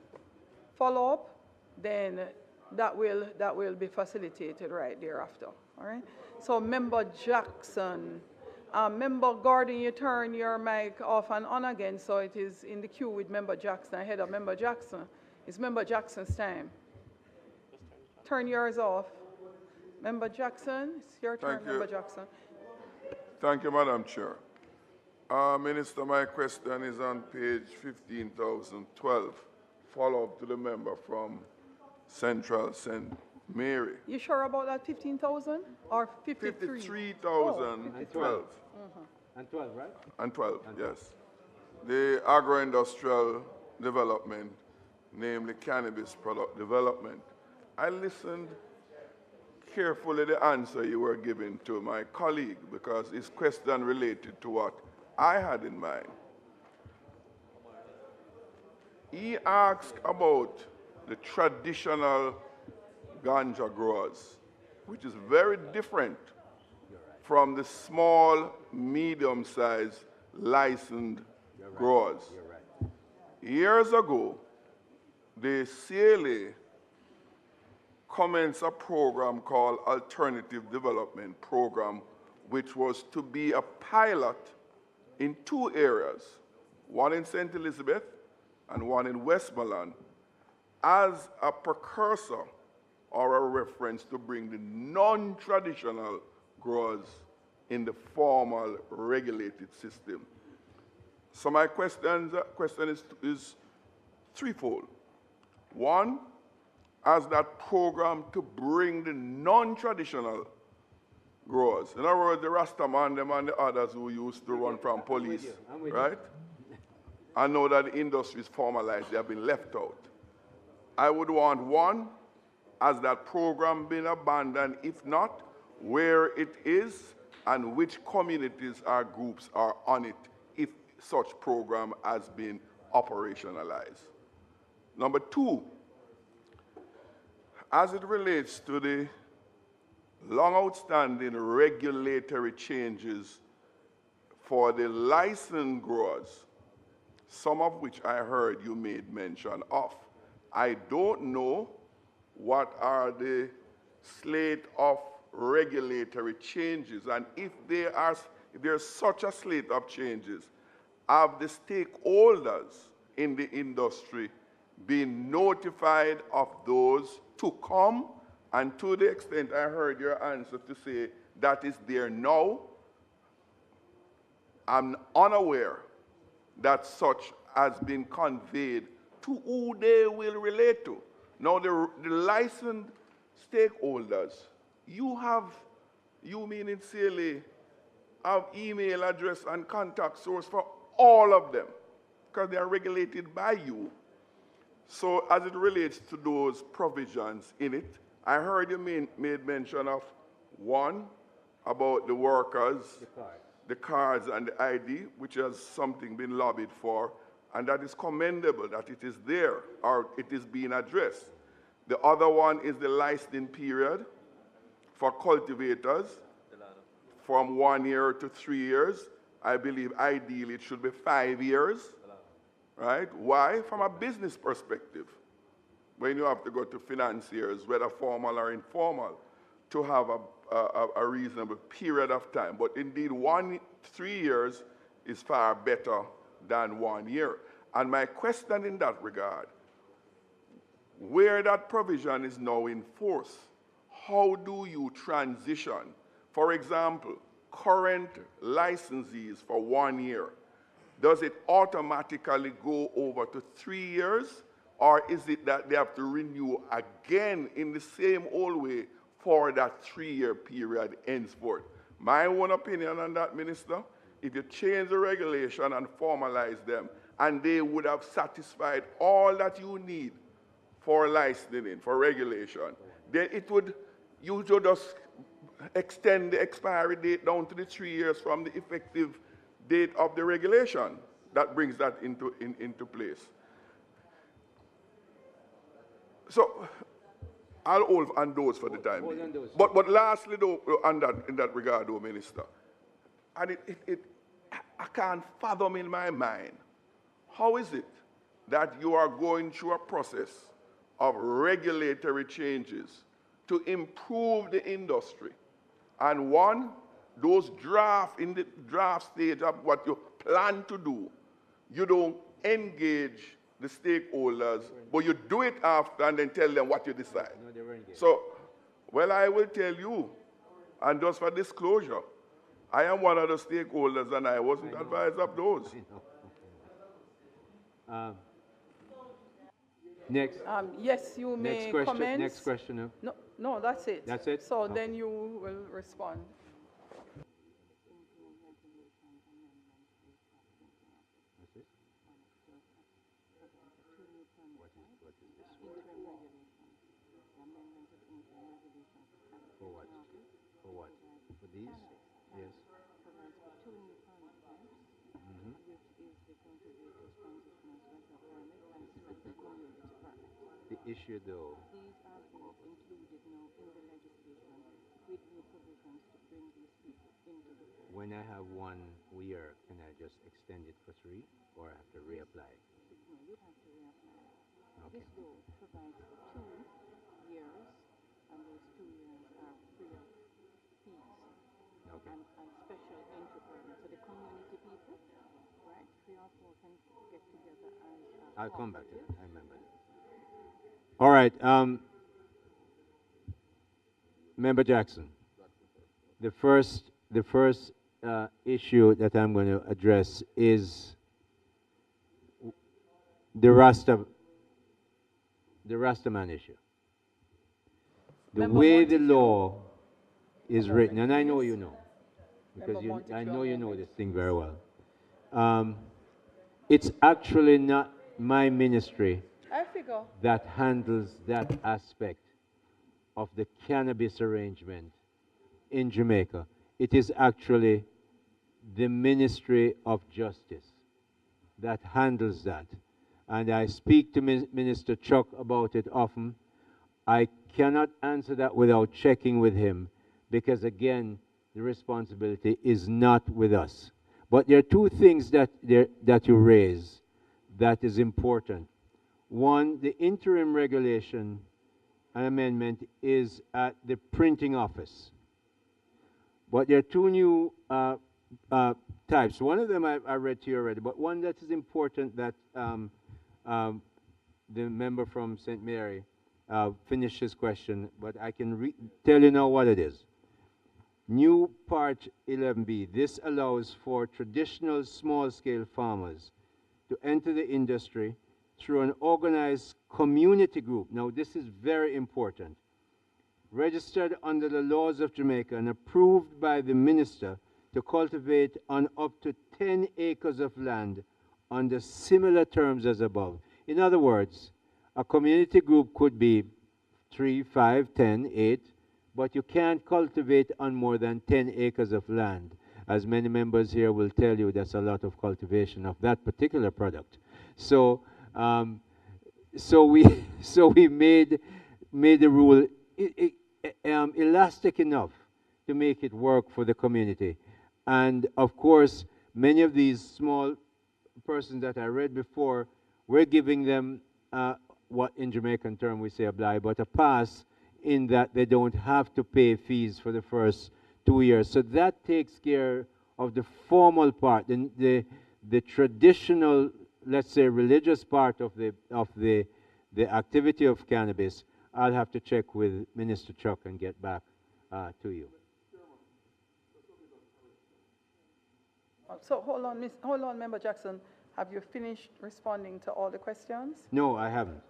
follow-up, then that will be facilitated right thereafter. All right. So Member Jackson. Member Gordon, you turn your mic off and on again, so it is in the queue with Member Jackson, ahead of Member Jackson. It's Member Jackson's time. Turn yours off. Member Jackson, it's your turn, Member Jackson. Thank you, Madam Chair. Minister, my question is on page 15,012, follow-up to the member from Central St. Mary. You sure about that 15,000 or 53? 53,012. And 12, right? And 12, yes. The agro-industrial development, namely cannabis product development. I listened carefully the answer you were giving to my colleague because his question related to what I had in mind. He asked about the traditional ganja growers, which is very different from the small, medium-sized licensed growers. Years ago, the CLA commenced a program called Alternative Development Program, which was to be a pilot in 2 areas, one in St. Elizabeth and one in Westmoreland, as a precursor or a reference to bring the non-traditional growers in the formal regulated system. So my question is threefold. One, as that program to bring the non-traditional growers, in other words, the Rastaman them and the others who used to run from police, right? I know that the industry is formalized, they have been left out. I would want one, has that program been abandoned? If not, where it is and which communities or groups are on it if such program has been operationalized. Number 2, as it relates to the long outstanding regulatory changes for the licensed growers, some of which I heard you made mention of. I don't know what are the slate of regulatory changes, and if there's such a slate of changes, have the stakeholders in the industry been notified of those to come? And to the extent I heard your answer to say that is there now, I'm unaware that such has been conveyed to who they will relate to. Now, the licensed stakeholders, you meaning CLA, have email address and contact source for all of them because they are regulated by you. So as it relates to those provisions in it, I heard you made mention of one, about the workers, the cards and the ID, which has something been lobbied for, and that is commendable that it is there or it is being addressed. The other one is the licensing period for cultivators from 1 year to 3 years. I believe ideally it should be 5 years, right? Why? From a business perspective, when you have to go to financiers, whether formal or informal, to have a reasonable period of time. But indeed, 3 years is far better than 1 year. And my question in that regard, where that provision is now in force, how do you transition? For example, current licensees for 1 year, does it automatically go over to 3 years? Or is it that they have to renew again in the same old way for that 3-year period henceforth? My own opinion on that, Minister, if you change the regulation and formalize them, and they would have satisfied all that you need for licensing, for regulation, then you should just extend the expiry date down to the 3 years from the effective date of the regulation. That brings that into place. So I'll hold on those for the time being. But lastly, though, in that regard, though, Minister, and I can't fathom in my mind, how is it that you are going through a process of regulatory changes to improve the industry, and those in the draft stage of what you plan to do, you don't engage the stakeholders, but you do it after and then tell them what you decide. So, well, I will tell you, and just for disclosure, I am one of the stakeholders and I wasn't advised of those. Next. Yes, you may comment. Next question. No, that's it. That's it? So then you will respond. For what? For what? For these? Yes. The issue, though. These are being included now in the legislation with new provisions to bring these people into the. When I have 1 year, can I just extend it for 3, or I have to reapply? No, you'd have to reapply. Okay. This law provides for 2 years, and those 2 years are free of fees. Okay. And special entry permits. So the community people, right, 3 or 4 can get together as I'll come back to that. I remember that. All right. Member Jackson. The first issue that I'm going to address is the Rastaman issue. The way the law is written, and I know you know, because I know you know this thing very well. It's actually not my ministry that handles that aspect of the cannabis arrangement in Jamaica. It is actually the Ministry of Justice that handles that. And I speak to Minister Chuck about it often. I cannot answer that without checking with him, because again, the responsibility is not with us. But there are 2 things that you raise that is important. One, the interim regulation amendment is at the printing office. But there are 2 new types. One of them I read to you already, but one that is important that the member from St. Mary finished his question, but I can tell you now what it is. New Part 11B, this allows for traditional small-scale farmers to enter the industry through an organized community group. Now, this is very important. Registered under the laws of Jamaica and approved by the minister to cultivate on up to 10 acres of land under similar terms as above. In other words, a community group could be 3, 5, 10, 8, but you can't cultivate on more than 10 acres of land. As many members here will tell you, that's a lot of cultivation of that particular product. So, we made the rule elastic enough to make it work for the community. And of course, many of these small persons that I read before, we're giving them what in Jamaican term we say a blight, but a pass, in that they don't have to pay fees for the first 2 years. So that takes care of the formal part, the traditional, let's say, religious part of the activity of cannabis. I'll have to check with Minister Chuck and get back to you. So hold on, Member Jackson. Have you finished responding to all the questions? No, I haven't.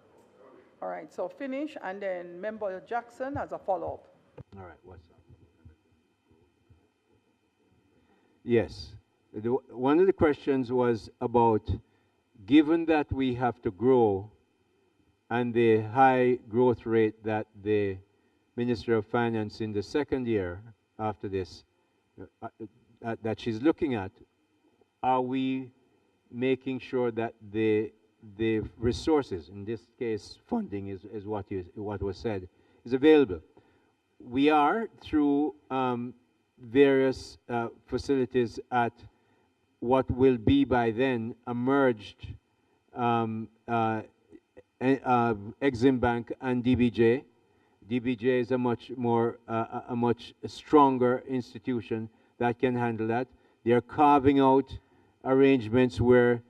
All right, so finish, and then Member Jackson has a follow-up. All right, what's up? Yes. One of the questions was about, given that we have to grow and the high growth rate that the Minister of Finance in the second year after this, that she's looking at, are we making sure that the resources, in this case funding is what was said, is available? We are, through various facilities at what will be by then a merged Exim Bank and DBJ. DBJ is a much stronger institution that can handle that. They are carving out arrangements where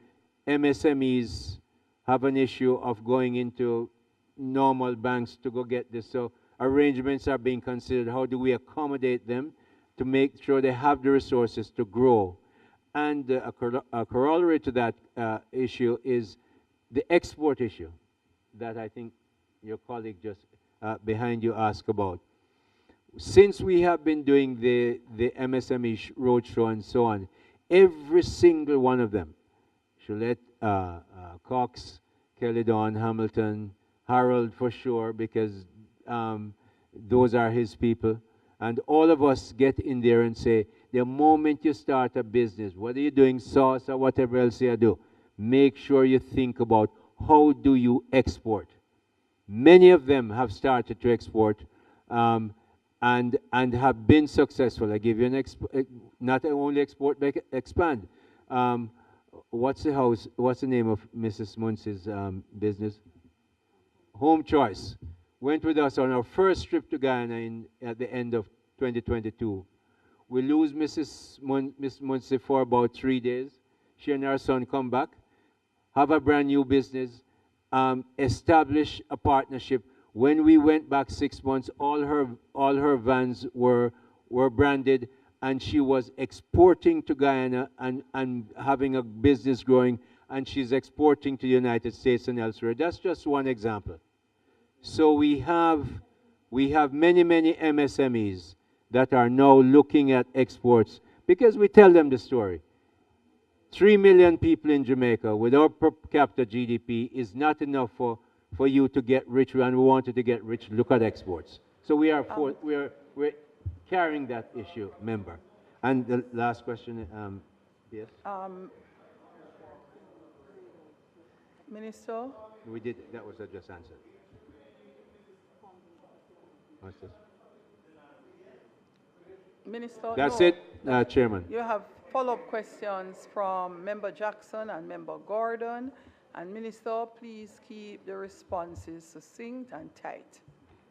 MSMEs have an issue of going into normal banks to go get this. So arrangements are being considered. How do we accommodate them to make sure they have the resources to grow? And a corollary to that issue is the export issue that I think your colleague just behind you asked about. Since we have been doing the MSME roadshow and so on, every single one of them, Gillette, Cox, Kelly Dawn, Hamilton, Harold for sure, because those are his people, and all of us get in there and say, the moment you start a business, whether you're doing sauce or whatever else you do, make sure you think about how do you export. Many of them have started to export and have been successful. I give you an not only export but expand. What's the name of Mrs. Muncy's business? Home Choice. Went with us on our first trip to Guyana at the end of 2022. We lose Miss Muncy for about 3 days. She and her son come back, have a brand new business, establish a partnership. When we went back 6 months, all her vans were branded, and she was exporting to Guyana and having a business growing, and she's exporting to the United States and elsewhere. That's just one example. So we have many MSMEs that are now looking at exports because we tell them the story. 3 million people in Jamaica with our per capita GDP is not enough for you to get rich, and we wanted to get rich. Look at exports. So we're carrying that issue, member. And the last question, yes? Minister? We did, that was just answered. What's this? Minister? That's no. it, Chairman. You have follow-up questions from Member Jackson and Member Gordon. And Minister, please keep the responses succinct and tight.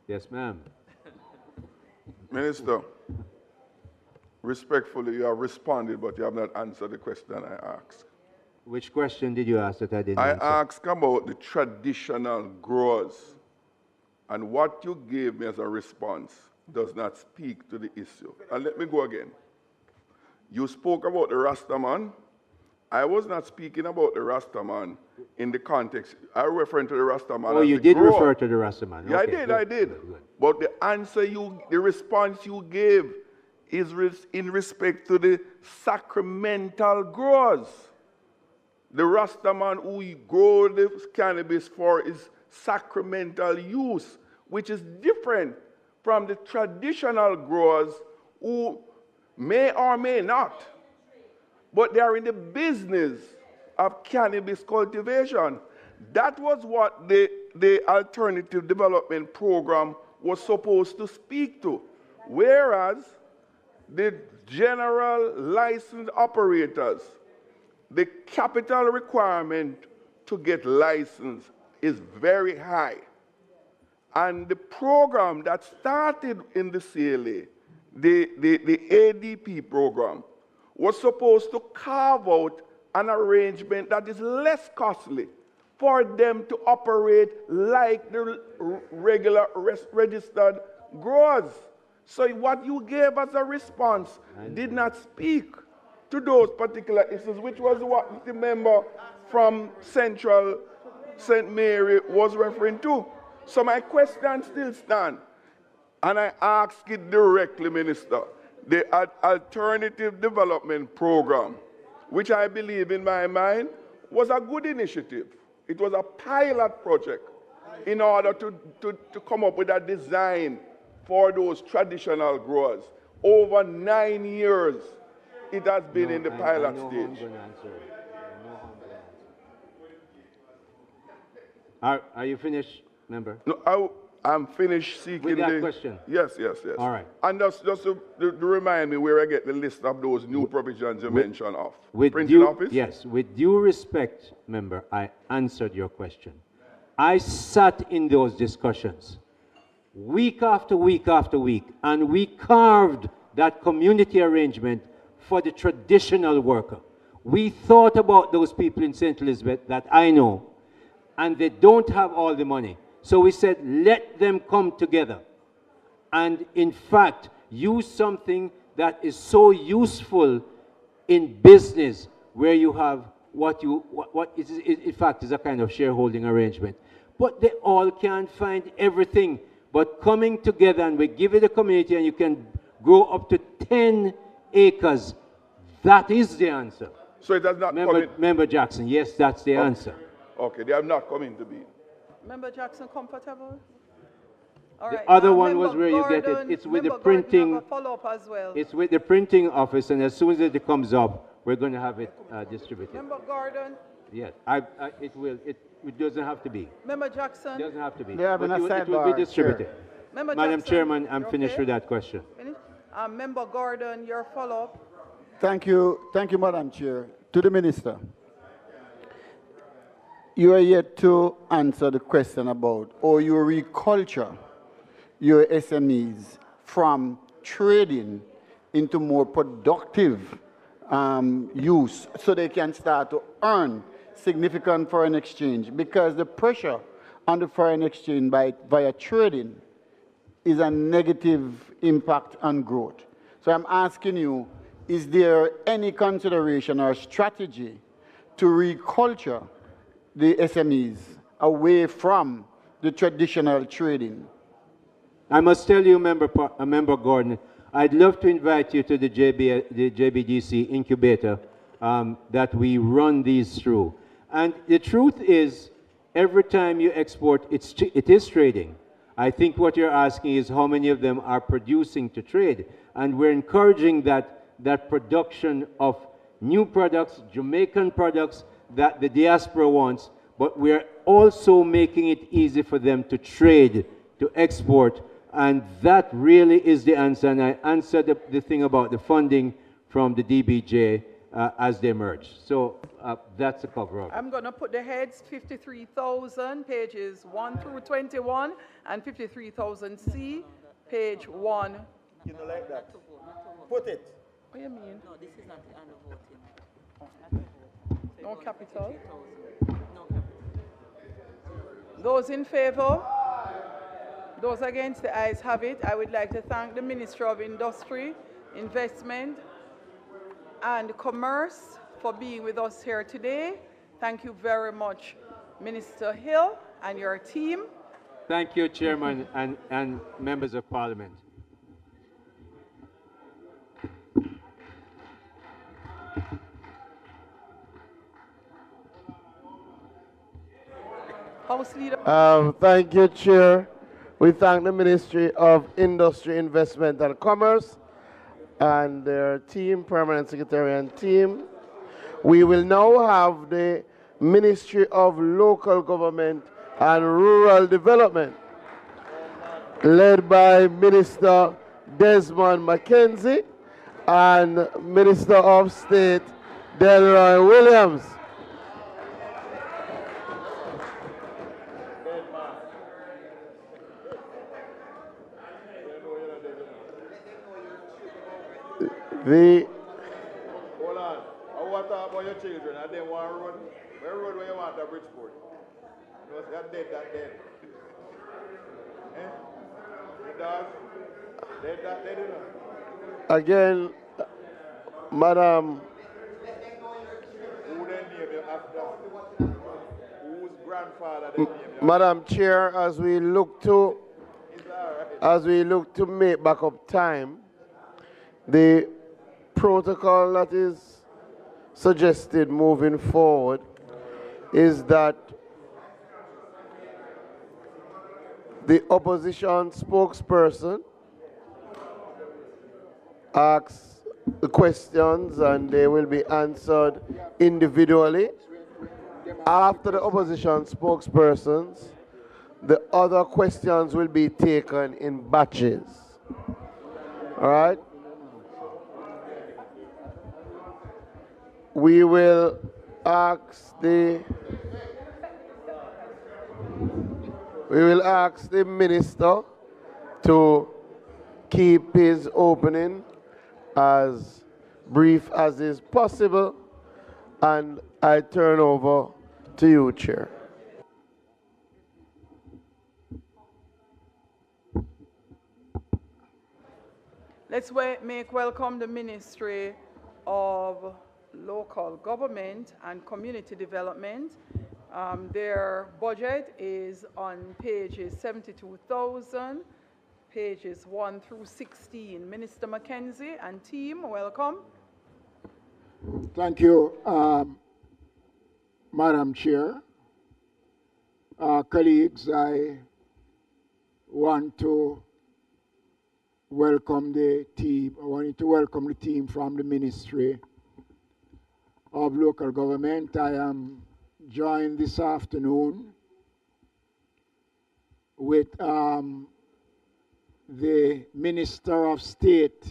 Yes, ma'am. Minister, respectfully, you have responded, but you have not answered the question I asked. Which question did you ask that I didn't answer? I asked about the traditional growers, and what you gave me as a response does not speak to the issue. And let me go again. You spoke about the Rastaman. I was not speaking about the Rastaman in the context. I referred to the Rastaman. Oh, as you the did grower. refer to the Rastaman. Yeah, Okay, I did. Good. But the answer the response you gave is in respect to the sacramental growers. The Rastaman who grow the cannabis for is sacramental use, which is different from the traditional growers who may or may not, but they are in the business of cannabis cultivation. That was what the Alternative Development Program was supposed to speak to. Whereas the general licensed operators, the capital requirement to get licensed is very high. And the program that started in the CLA, the ADP program, was supposed to carve out an arrangement that is less costly for them to operate like the regular registered growers. So what you gave as a response did not speak to those particular issues, which was what the member from Central St. Mary was referring to. So my question still stands, and I ask it directly, Minister. The Alternative Development Program, which I believe in my mind was a good initiative. It was a pilot project in order to come up with a design for those traditional growers. Over 9 years, it has been in the pilot stage. Are you finished, member? No, I'm finished seeking with that question. Yes. All right. And just to remind me where I get the list of those new provisions you mentioned of. With Printing office? Yes, with due respect, member, I answered your question. I sat in those discussions week after week after week, and we carved that community arrangement for the traditional worker. We thought about those people in St. Elizabeth that I know, and they don't have all the money. So we said, let them come together and, in fact, use something that is so useful in business, where you have what is, in fact, is a kind of shareholding arrangement. But they all can't find everything. But coming together, and we give it the community, and you can grow up to 10 acres. That is the answer. So it has not come in. Member Jackson, yes, that's the answer. Okay, they have not come into being. Member Jackson, comfortable? All right. The other one was where you get it. It's with the printing. Have a follow-up as well. It's with the printing office, and as soon as it comes up, we're going to have it distributed. Member Gordon? Yes, it will. It doesn't have to be. Member Jackson? It doesn't have to be. They have But a it will be distributed. Member Madam Jackson, Chairman, I'm you finished okay? with that question. Finish? Member Gordon, your follow-up. Thank you, Madam Chair. To the Minister, you are yet to answer the question about how you reculture your SMEs from trading into more productive use, so they can start to earn significant foreign exchange, because the pressure on the foreign exchange via trading is a negative impact on growth. So I'm asking you, is there any consideration or strategy to reculture the SMEs away from the traditional trading? I must tell you, Member Gordon, I'd love to invite you to the JBDC incubator that we run these through. And the truth is, every time you export, it is trading. I think what you're asking is how many of them are producing to trade. And we're encouraging that production of new products, Jamaican products that the diaspora wants, but we're also making it easy for them to trade, to export. And that really is the answer. And I answered the thing about the funding from the DBJ as they merge. So that's the cover of it. I'm going to put the heads 53,000, pages 1 through 21, and 53,000C, page 1. You don't like that? Put it. What do you mean? No, this is not the annual voting. No capital? No capital. Those in favor? Those against, the ayes have it. I would like to thank the Minister of Industry, Investment, and Commerce for being with us here today. Thank you very much, Minister Hill and your team. Thank you, Chairman and members of Parliament. House Leader. Thank you, Chair. We thank the Ministry of Industry, Investment and Commerce and their team, Permanent Secretary and team. We will now have the Ministry of Local Government and Rural Development, led by Minister Desmond McKenzie and Minister of State Delroy Williams. Hold on. I want to talk about your children. And then one road. Where road where you want the Bridgeport? No, that dead. Eh? The dog? Dead, you know. Again, Madam Madam Chair, as we look to make back up time, the protocol that is suggested moving forward is that the opposition spokesperson asks the questions and they will be answered individually. After the opposition spokespersons, the other questions will be taken in batches. All right? We will ask the minister to keep his opening as brief as is possible, and I turn over to you, Chair. Let's make welcome the Ministry of Local Government and Community Development. Their budget is on pages 72,000, pages 1 through 16. Minister Mackenzie and team, welcome. Thank you, Madam Chair. Colleagues, I want to welcome the team. I wanted to welcome the team from the Ministry of Local Government. I am joined this afternoon with the Minister of State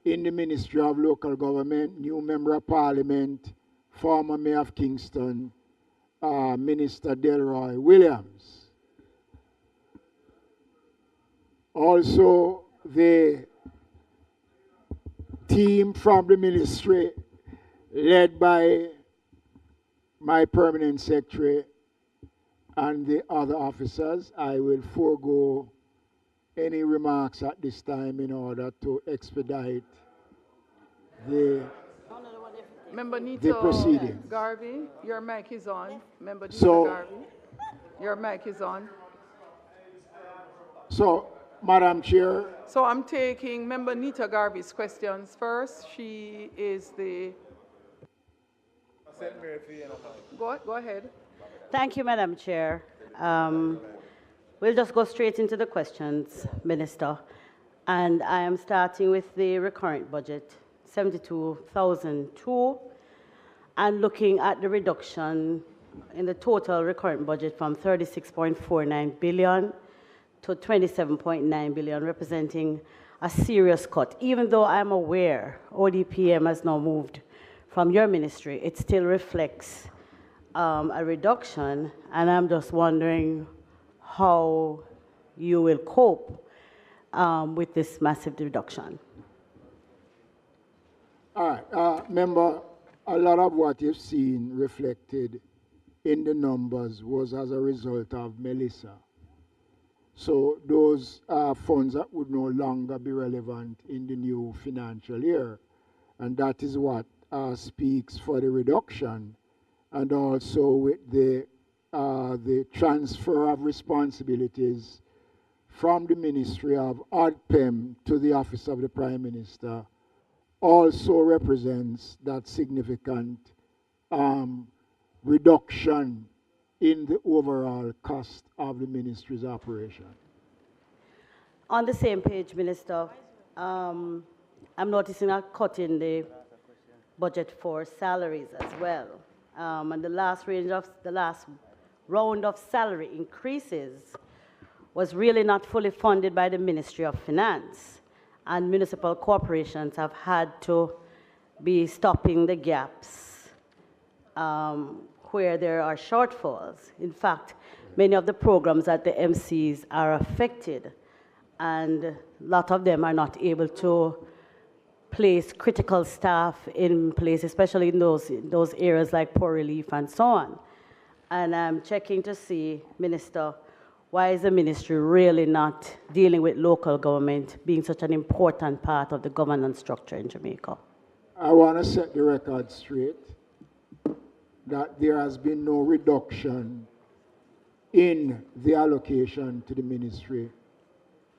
in the Ministry of Local Government, new Member of Parliament, former Mayor of Kingston, Minister Delroy Williams. Also, the team from the ministry led by my permanent secretary and the other officers. I will forego any remarks at this time in order to expedite the proceedings. Garvey, your mic is on. Member Nita Garvey, your mic is on. So, Madam Chair. So I'm taking Member Nita Garvey's questions first. She is the... Go ahead. Thank you, Madam Chair. We'll just go straight into the questions, Minister. And I am starting with the recurrent budget, 72,002, and looking at the reduction in the total recurrent budget from 36.49 billion to 27.9 billion, representing a serious cut. Even though I'm aware ODPM has now moved from your ministry, it still reflects a reduction, and I'm just wondering how you will cope with this massive reduction. All right, member, a lot of what you've seen reflected in the numbers was as a result of Melissa. So those funds that would no longer be relevant in the new financial year. And that is what speaks for the reduction. And also with the transfer of responsibilities from the Ministry of ODPEM to the Office of the Prime Minister also represents that significant reduction in the overall cost of the ministry's operation. On the same page, Minister, I'm noticing a cut in the budget for salaries as well. And the last round of salary increases was really not fully funded by the Ministry of Finance. And municipal corporations have had to be stopping the gaps where there are shortfalls. In fact, many of the programs at the MCs are affected, and a lot of them are not able to place critical staff in place, especially in those areas like poor relief and so on. And I'm checking to see, Minister, why is the ministry really not dealing with local government being such an important part of the governance structure in Jamaica? I want to set the record straight that there has been no reduction in the allocation to the ministry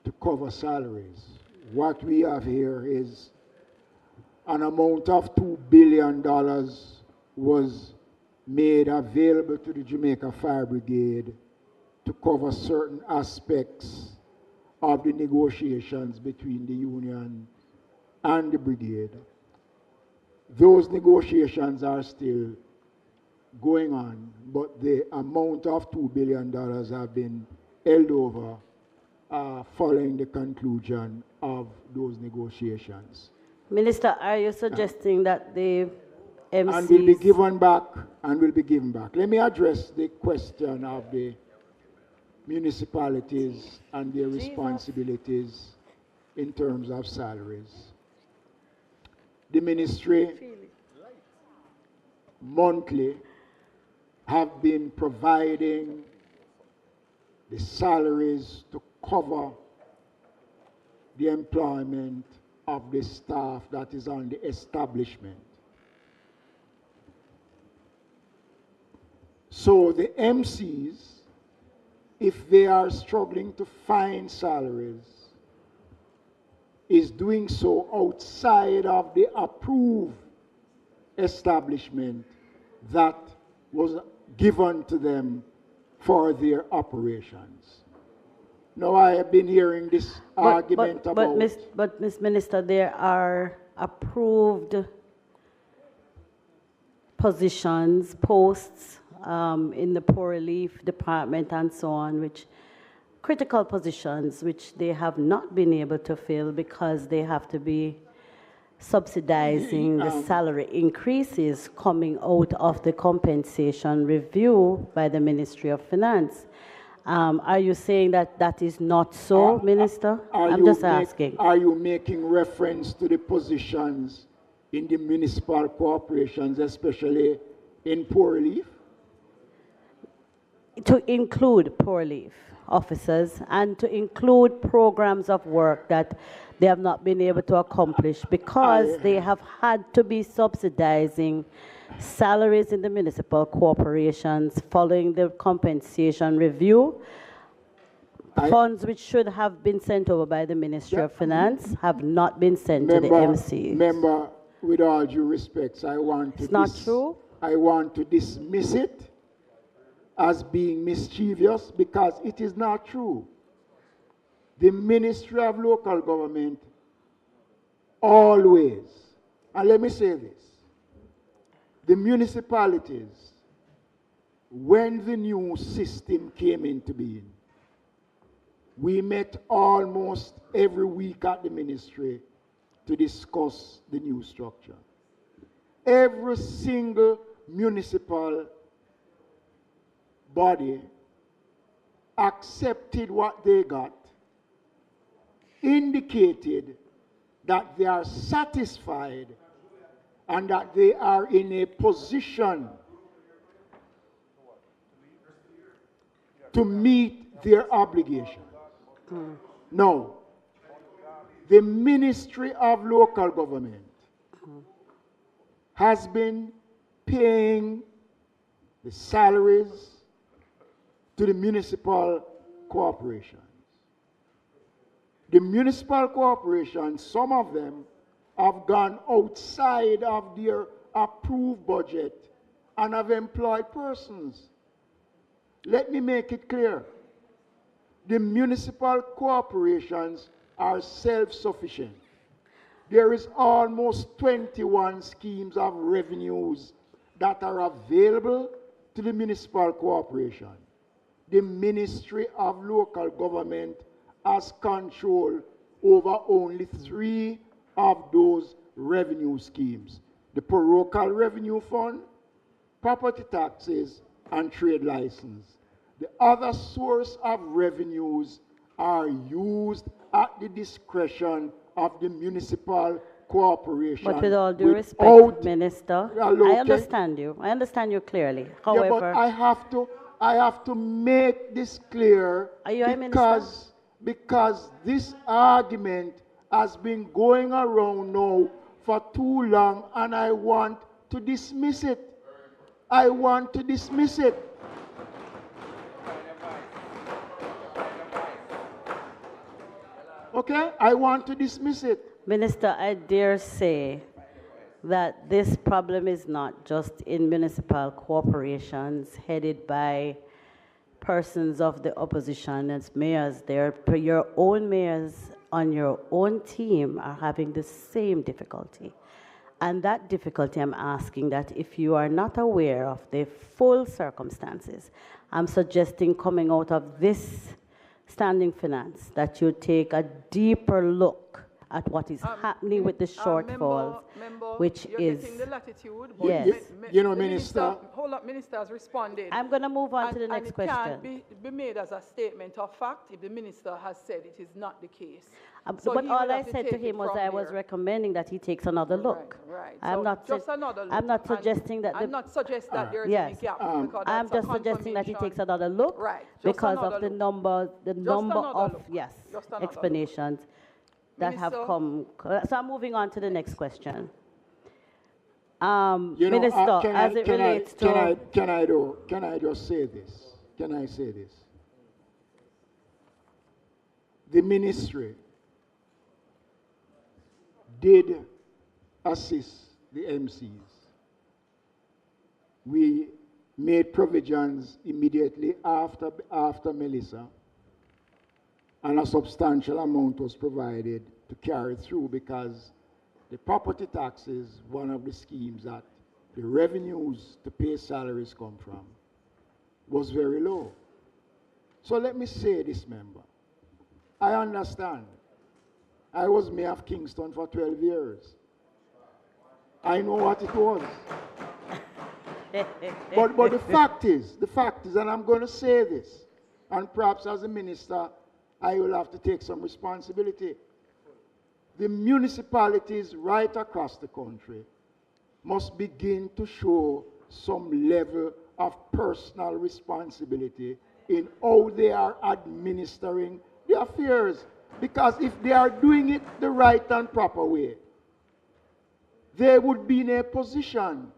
to cover salaries. What we have here is an amount of $2 billion was made available to the Jamaica Fire Brigade to cover certain aspects of the negotiations between the union and the brigade. Those negotiations are still going on, but the amount of $2 billion have been held over following the conclusion of those negotiations. Minister, are you suggesting that the MCs... And will be given back, and will be given back. Let me address the question of the municipalities and their responsibilities in terms of salaries. The ministry monthly have been providing the salaries to cover the employment of the staff that is on the establishment. So the MCs, if they are struggling to find salaries, is doing so outside of the approved establishment that was given to them for their operations. Now, I have been hearing this argument about... But, Ms. Minister, there are approved positions, posts in the poor relief department and so on, which critical positions which they have not been able to fill because they have to be subsidizing the salary increases coming out of the compensation review by the Ministry of Finance. Are you saying that that is not so, Minister? I'm just asking. Are you making reference to the positions in the municipal corporations, especially in poor relief? To include poor relief officers and to include programs of work that they have not been able to accomplish because they have had to be subsidizing salaries in the municipal corporations following the compensation review. Funds which should have been sent over by the Ministry of Finance have not been sent to the MCs. Member, with all due respect, I want to... It's not true? I want to dismiss it as being mischievous because it is not true. The Ministry of Local Government always, and let me say this, the municipalities, when the new system came into being, we met almost every week at the ministry to discuss the new structure. Every single municipal body accepted what they got, indicated that they are satisfied and that they are in a position to meet their obligation. Now, the Ministry of Local Government has been paying the salaries to the municipal corporations. The municipal corporations, some of them, have gone outside of their approved budget and have employed persons. Let me make it clear. The municipal corporations are self-sufficient. There is almost 21 schemes of revenues that are available to the municipal corporation. The Ministry of Local Government has control over only 3 of those revenue schemes: the parochial revenue fund, property taxes, and trade license. The other source of revenues are used at the discretion of the municipal corporation. But with all due respect, Minister, I understand you. I understand you clearly. However, yeah, but I have to make this clear because this argument has been going around now for too long, and I want to dismiss it. I want to dismiss it. Okay? I want to dismiss it. Minister, I dare say that this problem is not just in municipal corporations headed by persons of the opposition as mayors. Your own mayors on your own team are having the same difficulty. And that difficulty, I'm asking that if you are not aware of the full circumstances, I'm suggesting coming out of this standing finance that you take a deeper look at what is happening with the shortfalls, which you're is... getting the latitude, but yes. You know, Minister... Hold up, Minister has responded. I'm going to move on to the next question. And it can't be made as a statement of fact if the Minister has said it is not the case. But all I said to him was I was recommending that he takes another look. Right. I'm So not just another look. I'm not suggesting that. I'm not suggesting that there is yes. any gap. Because I'm that's a just suggesting that he takes another look. Right. Just Because another of the look. number, of Just another explanations that have Minister? come. So I'm moving on to the next question. You know, Minister, as it relates to... Can I just say this? Can I say this? The ministry did assist the MCs. We made provisions immediately after Melissa, and a substantial amount was provided to carry through because the property tax is one of the schemes that the revenues to pay salaries come from was very low. So let me say this, member. I understand. I was mayor of Kingston for 12 years. I know what it was. but the fact is, and I'm going to say this, and perhaps as a minister, I will have to take some responsibility. The municipalities right across the country must begin to show some level of personal responsibility in how they are administering their affairs. Because if they are doing it the right and proper way, they would be in a position,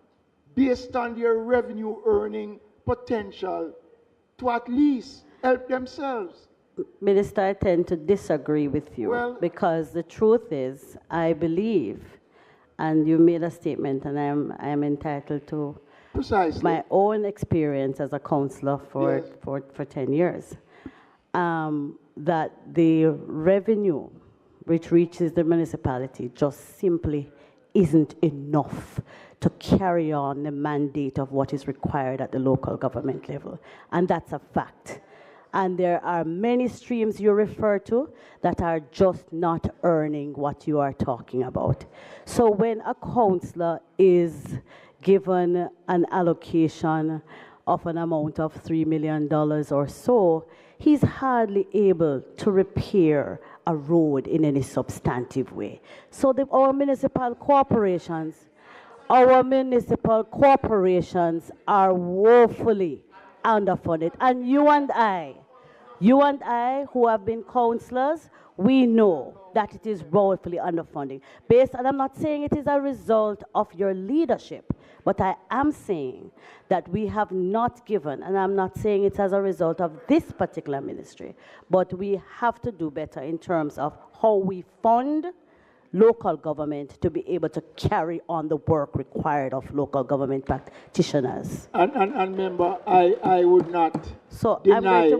based on their revenue earning potential, to at least help themselves. Minister, I tend to disagree with you because the truth is, I believe, and you made a statement, and I'm entitled to my own experience as a councillor for 10 years, that the revenue which reaches the municipality just simply isn't enough to carry on the mandate of what is required at the local government level. And that's a fact. And there are many streams you refer to that are just not earning what you are talking about. So when a councillor is given an allocation of an amount of $3 million or so, he's hardly able to repair a road in any substantive way. So our municipal corporations are woefully underfunded. And you and I, who have been councillors, we know that it is woefully underfunding. And I'm not saying it is a result of your leadership, but I am saying that we have not given, and I'm not saying it's as a result of this particular ministry, but we have to do better in terms of how we fund local government to be able to carry on the work required of local government practitioners. And member, I would not deny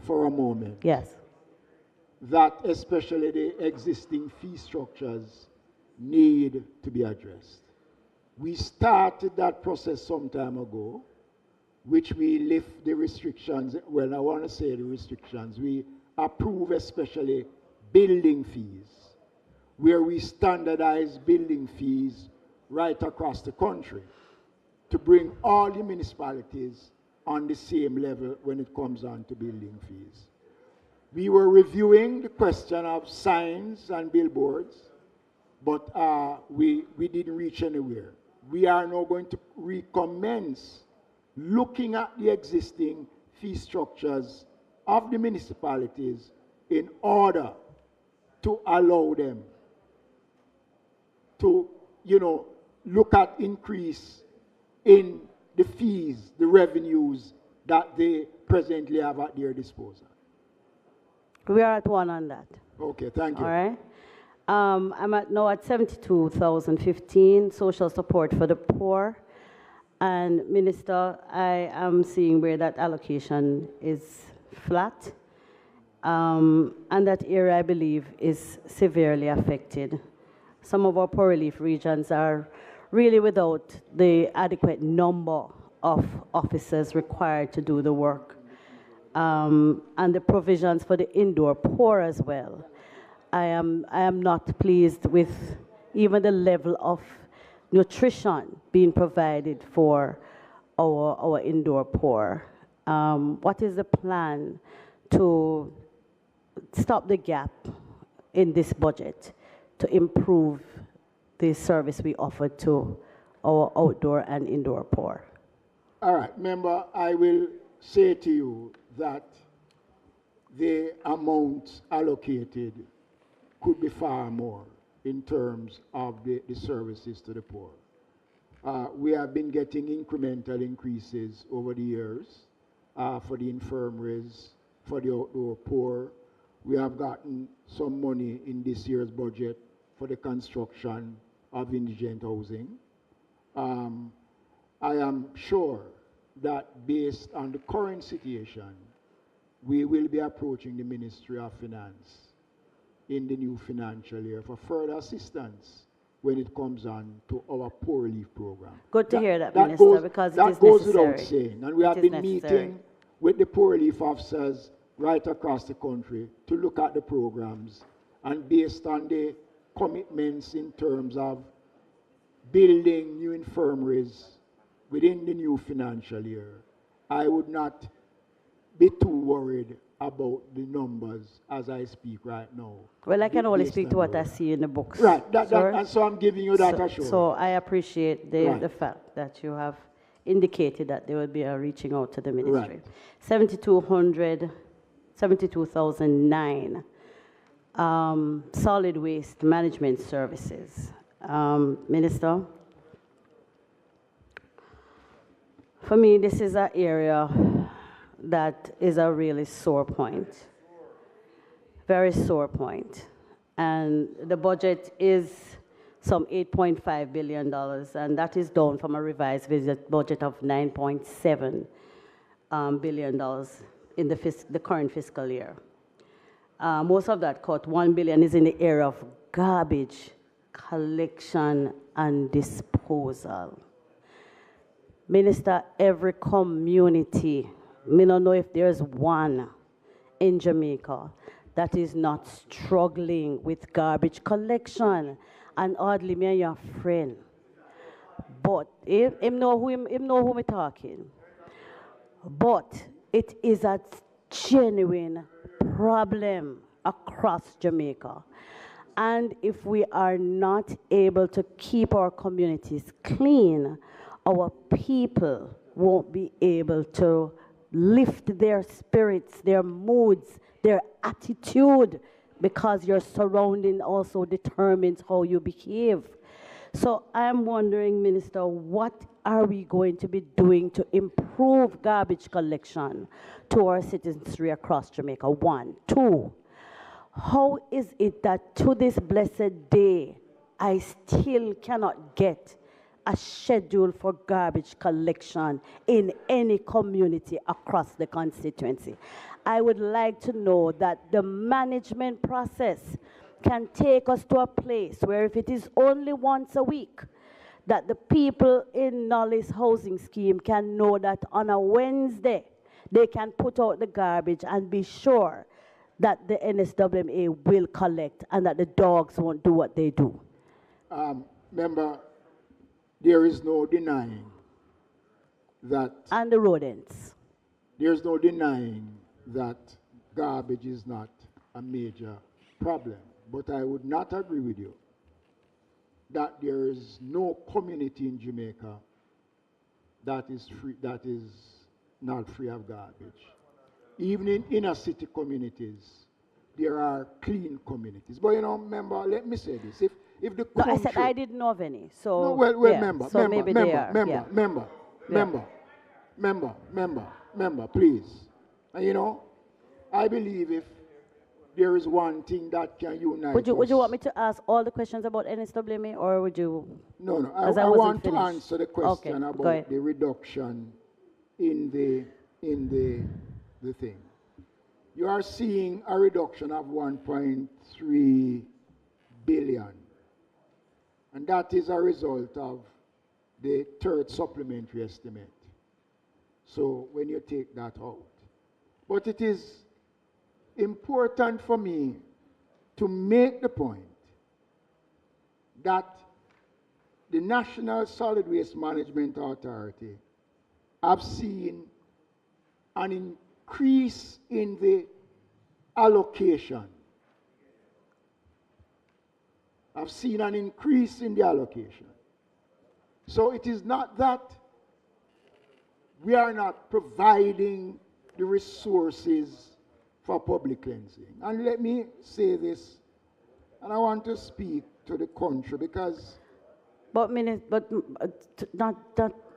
for a moment that especially the existing fee structures need to be addressed. We started that process some time ago, which we lift the restrictions. Well, I want to say the restrictions. We approve especially building fees, where we standardize building fees right across the country to bring all the municipalities on the same level when it comes on to building fees. We were reviewing the question of signs and billboards, but we didn't reach anywhere. We are now going to recommence looking at the existing fee structures of the municipalities in order to allow them to, look at increase in the fees, the revenues that they presently have at their disposal. We are at 1 on that. Okay, thank you. All right. I'm now at 72,015, social support for the poor. And Minister, I am seeing where that allocation is flat. And that area, I believe, is severely affected. Some of our poor relief regions are really without the adequate number of officers required to do the work. And the provisions for the indoor poor as well. I am not pleased with even the level of nutrition being provided for our indoor poor. What is the plan to stop the gap in this budget to improve the service we offer to our outdoor and indoor poor? All right, member, I will say to you that the amount allocated could be far more in terms of the services to the poor. We have been getting incremental increases over the years for the infirmaries, for the outdoor poor. We have gotten some money in this year's budget for the construction of indigent housing. I am sure that based on the current situation, we will be approaching the Ministry of Finance in the new financial year for further assistance when it comes on to our poor relief program. Good to hear that, Minister, because it is necessary. That goes without saying. And we have been meeting with the poor relief officers right across the country to look at the programs. And based on the commitments in terms of building new infirmaries within the new financial year, I would not be too worried about the numbers as I speak right now. Well, I can only speak to what I see in the books. Right, and so I'm giving you that assurance. So I appreciate the fact that you have indicated that they will be reaching out to the ministry. Right. 72,009 solid waste management services. Minister, for me, this is an area that is a really sore point, very sore point. And the budget is some $8.5 billion, and that is down from a revised budget of $9.7 billion in the current fiscal year. Most of that cut, $1 billion, is in the area of garbage collection and disposal. Minister, every community, I don't know if there's one in Jamaica that is not struggling with garbage collection. And oddly, me and your friend, but him know who me talking. But it is a genuine problem across Jamaica. And if we are not able to keep our communities clean, our people won't be able to lift their spirits, their moods, their attitude, because your surrounding also determines how you behave. So I'm wondering, Minister, what are we going to be doing to improve garbage collection to our citizenry across Jamaica? 1. 2, how is it that to this blessed day, I still cannot get a schedule for garbage collection in any community across the constituency? I would like to know that the management process can take us to a place where if it is only once a week, that the people in Knowledge Housing Scheme can know that on a Wednesday, they can put out the garbage and be sure that the NSWMA will collect and that the dogs won't do what they do. Member, there is no denying that... And the rodents. There's no denying that garbage is not a major problem. But I would not agree with you that there is no community in Jamaica that is not free of garbage. Even in inner city communities, there are clean communities. But remember, let me say this. If the country... No, I said I didn't know of any. So, no, well, yeah, member, so maybe they are. Member, please. And I believe if there is one thing that can unite Would us. you want me to ask all the questions about NSWMA, or would you? No, no. I wasn't want finished. to answer the question Okay, go about ahead. the reduction in the thing. You are seeing a reduction of 1.3 billion. And that is a result of the third supplementary estimate. So when you take that out. But it is important for me to make the point that the National Solid Waste Management Authority have seen an increase in the allocation. I've seen an increase in the allocation. So it is not that we are not providing the resources for public cleansing. And let me say this, and I want to speak to the country because... But not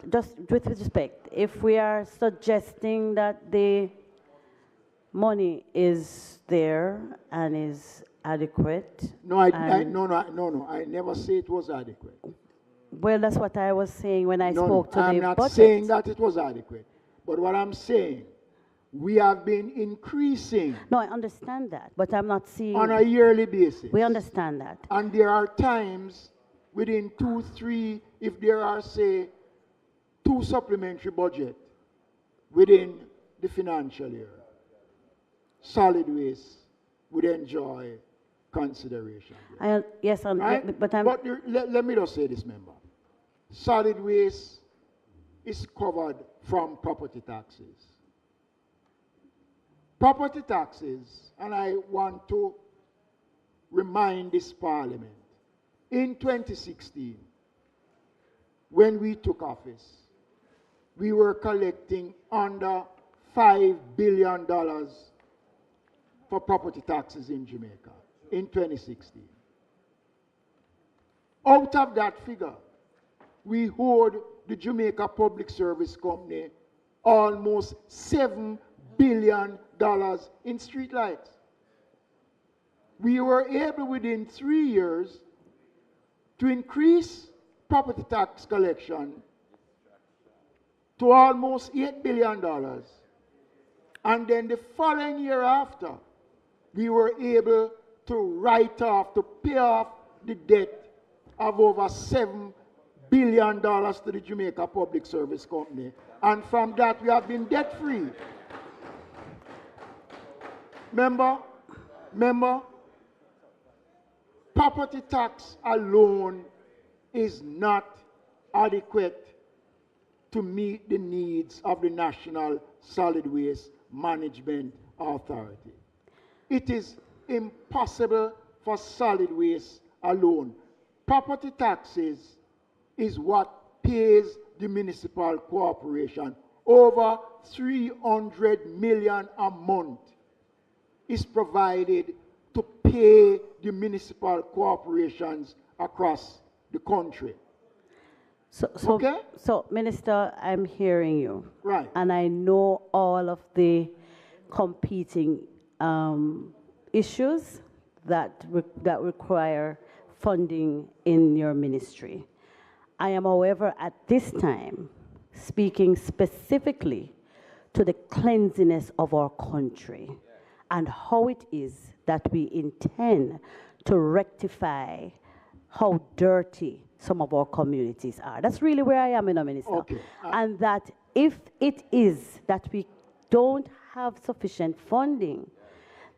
just with respect, if we are suggesting that the money is there and is adequate... No, I never say it was adequate. Well, that's what I was saying when I spoke to the budget. I'm not saying that it was adequate. But what I'm saying, we have been increasing. No, I understand that, but I'm not seeing... On a yearly basis. We understand that. And there are times within 2, 3, if there are, say, 2 supplementary budget within the financial year, solid waste would enjoy consideration. Yes, right? but I'm... But let me just say this, member. Solid waste is covered from property taxes. Property taxes, and I want to remind this parliament, in 2016, when we took office, we were collecting under $5 billion for property taxes in Jamaica in 2016. Out of that figure, we owed the Jamaica Public Service Company almost $7 billion in streetlights. We were able within 3 years to increase property tax collection to almost $8 billion. And then the following year after, we were able to write off, to pay off the debt of over $7 billion to the Jamaica Public Service Company. And from that, we have been debt-free. Remember, property tax alone is not adequate to meet the needs of the National Solid Waste Management Authority. It is impossible for solid waste alone. Property taxes is what pays the municipal corporation. Over $300 million a month is provided to pay the municipal corporations across the country. So, Minister, I'm hearing you. Right. And I know all of the competing issues that require funding in your ministry. I am, however, at this time, speaking specifically to the cleanliness of our country and how it is that we intend to rectify how dirty some of our communities are. That's really where I am, Minister. Okay. And that if it is that we don't have sufficient funding,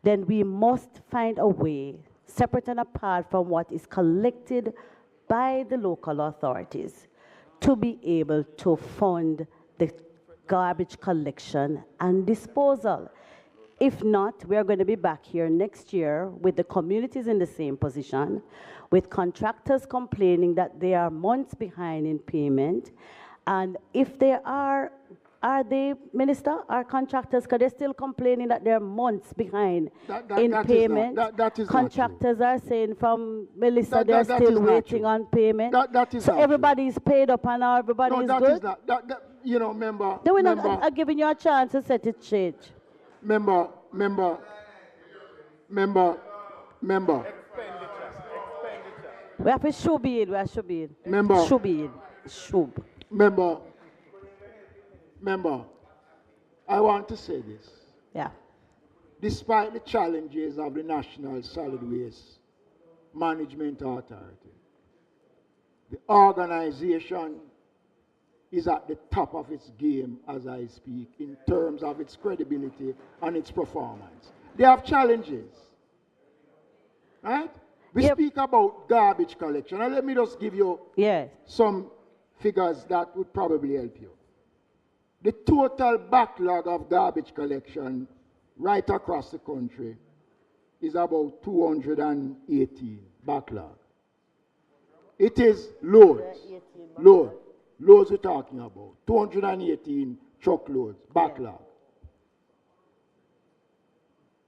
then we must find a way, separate and apart from what is collected by the local authorities, to be able to fund the garbage collection and disposal. If not, we are going to be back here next year with the communities in the same position, with contractors complaining that they are months behind in payment. And if they are they, Minister, are contractors, because they're still complaining that they're months behind in payment? That is contractors are saying from Melissa they're still waiting on payment. That is so everybody's paid up and now everybody is good? Is not. You know, member. Then we're not giving you a chance to set it straight. Member, Member. We have to shub in, we have to shub in. Member. Shub in. Shub. Member, I want to say this. Yeah. Despite the challenges of the National Solid Waste Management Authority, the organization is at the top of its game as I speak in terms of its credibility and its performance. They have challenges, right? We speak about garbage collection, and let me just give you some figures that would probably help you. The total backlog of garbage collection right across the country is about 218 backlog. It is loads we're talking about, 218 truckloads backlog.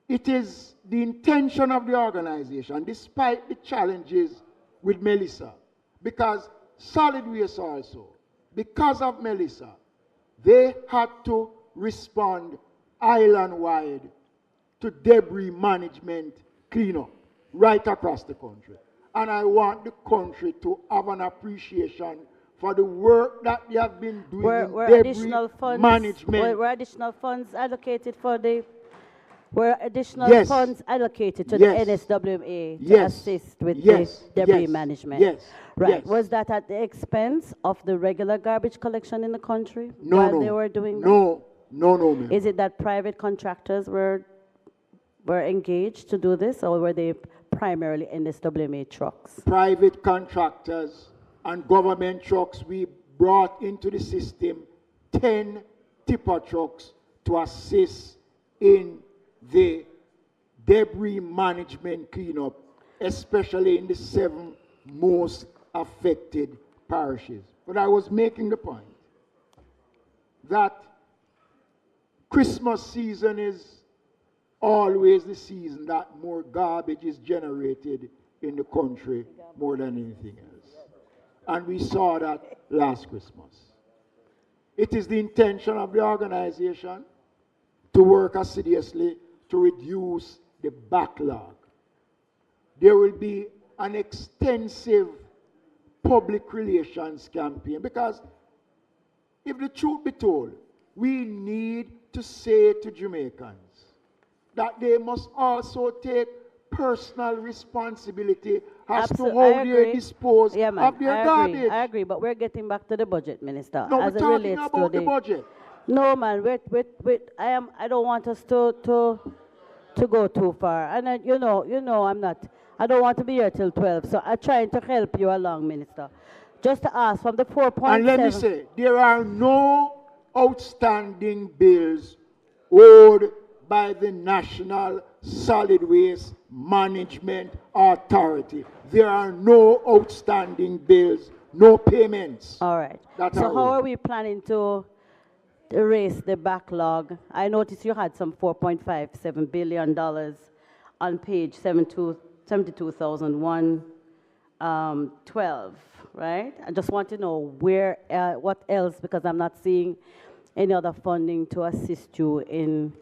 It is the intention of the organization, despite the challenges with Melissa, because solid waste also, because of Melissa, they had to respond island-wide to debris management cleanup right across the country. And I want the country to have an appreciation for the work that they have been doing in debris additional funds, management. were additional funds allocated for the funds allocated to the NSWMA to assist with the debris management? Right. Was that at the expense of the regular garbage collection in the country while they were doing that? No, ma'am. Is it that private contractors were engaged to do this, or were they primarily NSWMA trucks? Private contractors and government trucks. We brought into the system 10 tipper trucks to assist in the debris management cleanup, especially in the 7 most affected parishes. But I was making the point that Christmas season is always the season that more garbage is generated in the country more than anything else. And we saw that last Christmas. It is the intention of the organization to work assiduously to reduce the backlog. There will be an extensive public relations campaign, because if the truth be told, we need to say to Jamaicans that they must also take personal responsibility as to how they dispose of their garbage. I agree, but we're getting back to the budget, Minister. No, as we're it talking relates about to the budget. No, man, wait. I don't want us to go too far. And I don't want to be here till 12, so I'm trying to help you along, Minister. Just to ask from the 4.7. And let me say, there are no outstanding bills owed by the National Solid Waste Management Authority. There are no outstanding bills, no payments. All right. So how are we planning to erase the backlog? I noticed you had some $4.57 billion on page 72,112, right? I just want to know where, what else, because I'm not seeing any other funding to assist you in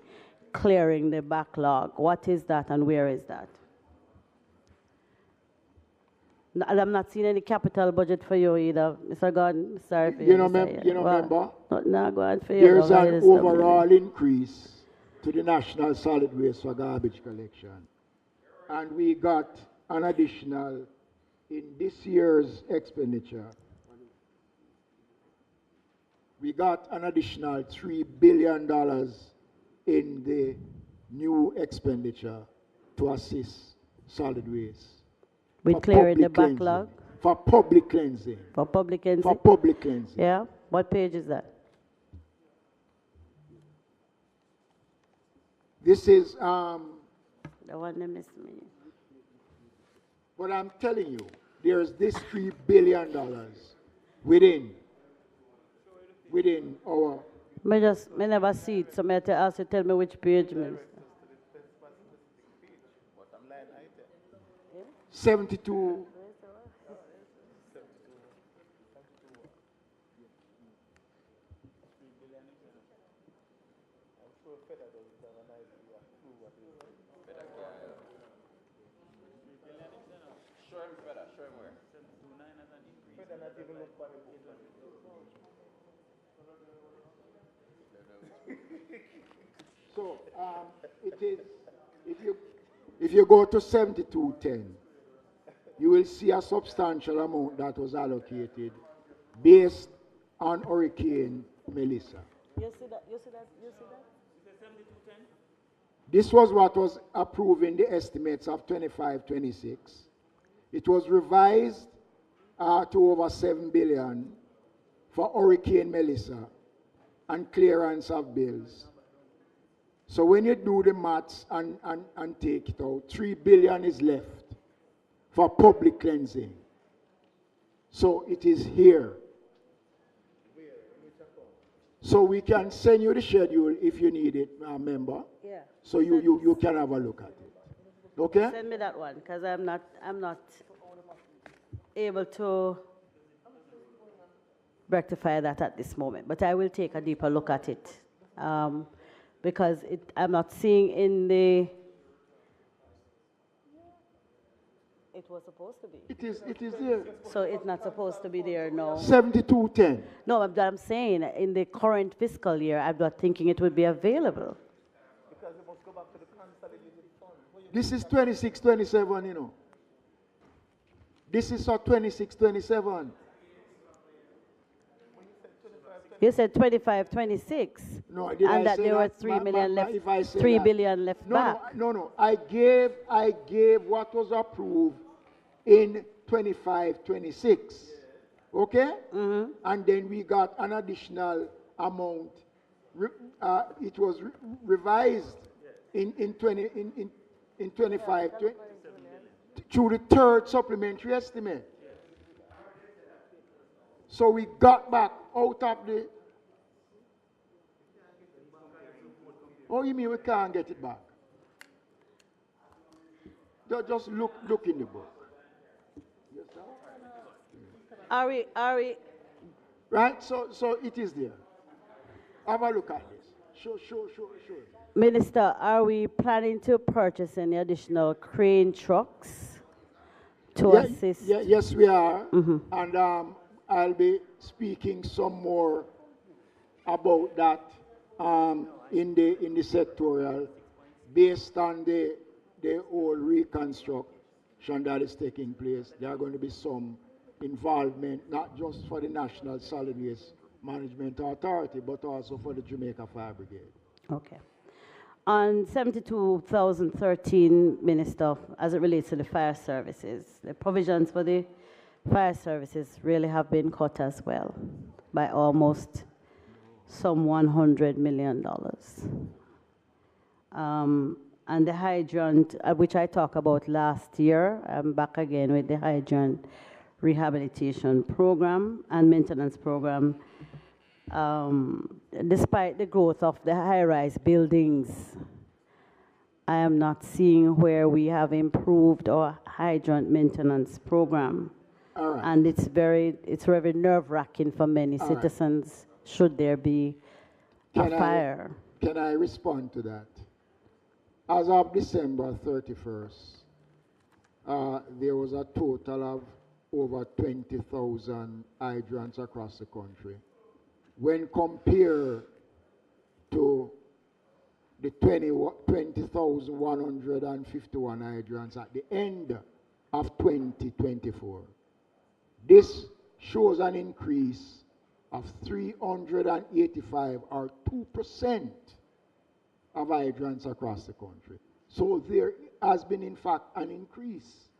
clearing the backlog. What is that and where is that? And I'm not seeing any capital budget for you either, Mr. Gordon. Sorry for you. Member, no, go on for you. There's an overall increase to the National Solid Waste for garbage collection. And we got an additional, in this year's expenditure, we got an additional $3 billion in the new expenditure to assist solid waste. With clearing the backlog? For public cleansing. For public cleansing? For public cleansing. Yeah? What page is that? This is... the one that missed me. But I'm telling you, there's this $3 billion within our... I never see it, so I have to ask you, tell me which page, Minister. 72. So it is, if you go to 7210, you will see a substantial amount that was allocated based on Hurricane Melissa. You see that? You see that? You see that? This was what was approved in the estimates of 25-26. It was revised to over 7 billion for Hurricane Melissa and clearance of bills. So when you do the maths and take it out, 3 billion is left for public cleansing. So it is here. So we can send you the schedule if you need it, member. Yeah. So you can have a look at it. Okay? Send me that one, because I'm not able to rectify that at this moment. But I will take a deeper look at it. Because I'm not seeing in the... It was supposed to be. It is there. So it's not supposed to be there, no. 7210. No, I'm saying in the current fiscal year, I'm not thinking it would be available. Because it must go back to the consolidated fund. This is 26-27, you know. This is for 26-27. You said 25, 26. No, and that there were 3 million left, 3 billion left back. No. I gave what was approved in 25, 26. Okay? Mm-hmm. And then we got an additional amount. It was revised in 25, through the third supplementary estimate. So we got back out of the... Oh, you mean we can't get it back? Just look in the book. Yes, sir? Are we... Right, so it is there. Have a look at this. Sure. Minister, are we planning to purchase any additional crane trucks to assist? Yes, we are. Mm-hmm. And I'll be speaking some more about that in the sectorial, based on the whole reconstruction that is taking place. There are going to be some involvement, not just for the National Solid Waste Management Authority, but also for the Jamaica Fire Brigade. Okay. On 72,013, Minister, as it relates to the fire services, the provisions for the fire services really have been cut as well by almost some $100 million. And the hydrant, which I talked about last year, I'm back again with the hydrant rehabilitation program and maintenance program. Despite the growth of the high-rise buildings, I am not seeing where we have improved our hydrant maintenance program. All right. And it's very nerve-wracking for many citizens should there be a fire. Can I respond to that? As of December 31st, there was a total of over 20,000 hydrants across the country. When compared to the 20,151 hydrants at the end of 2024, this shows an increase of 385 or 2% of hydrants across the country. So there has been, in fact, an increase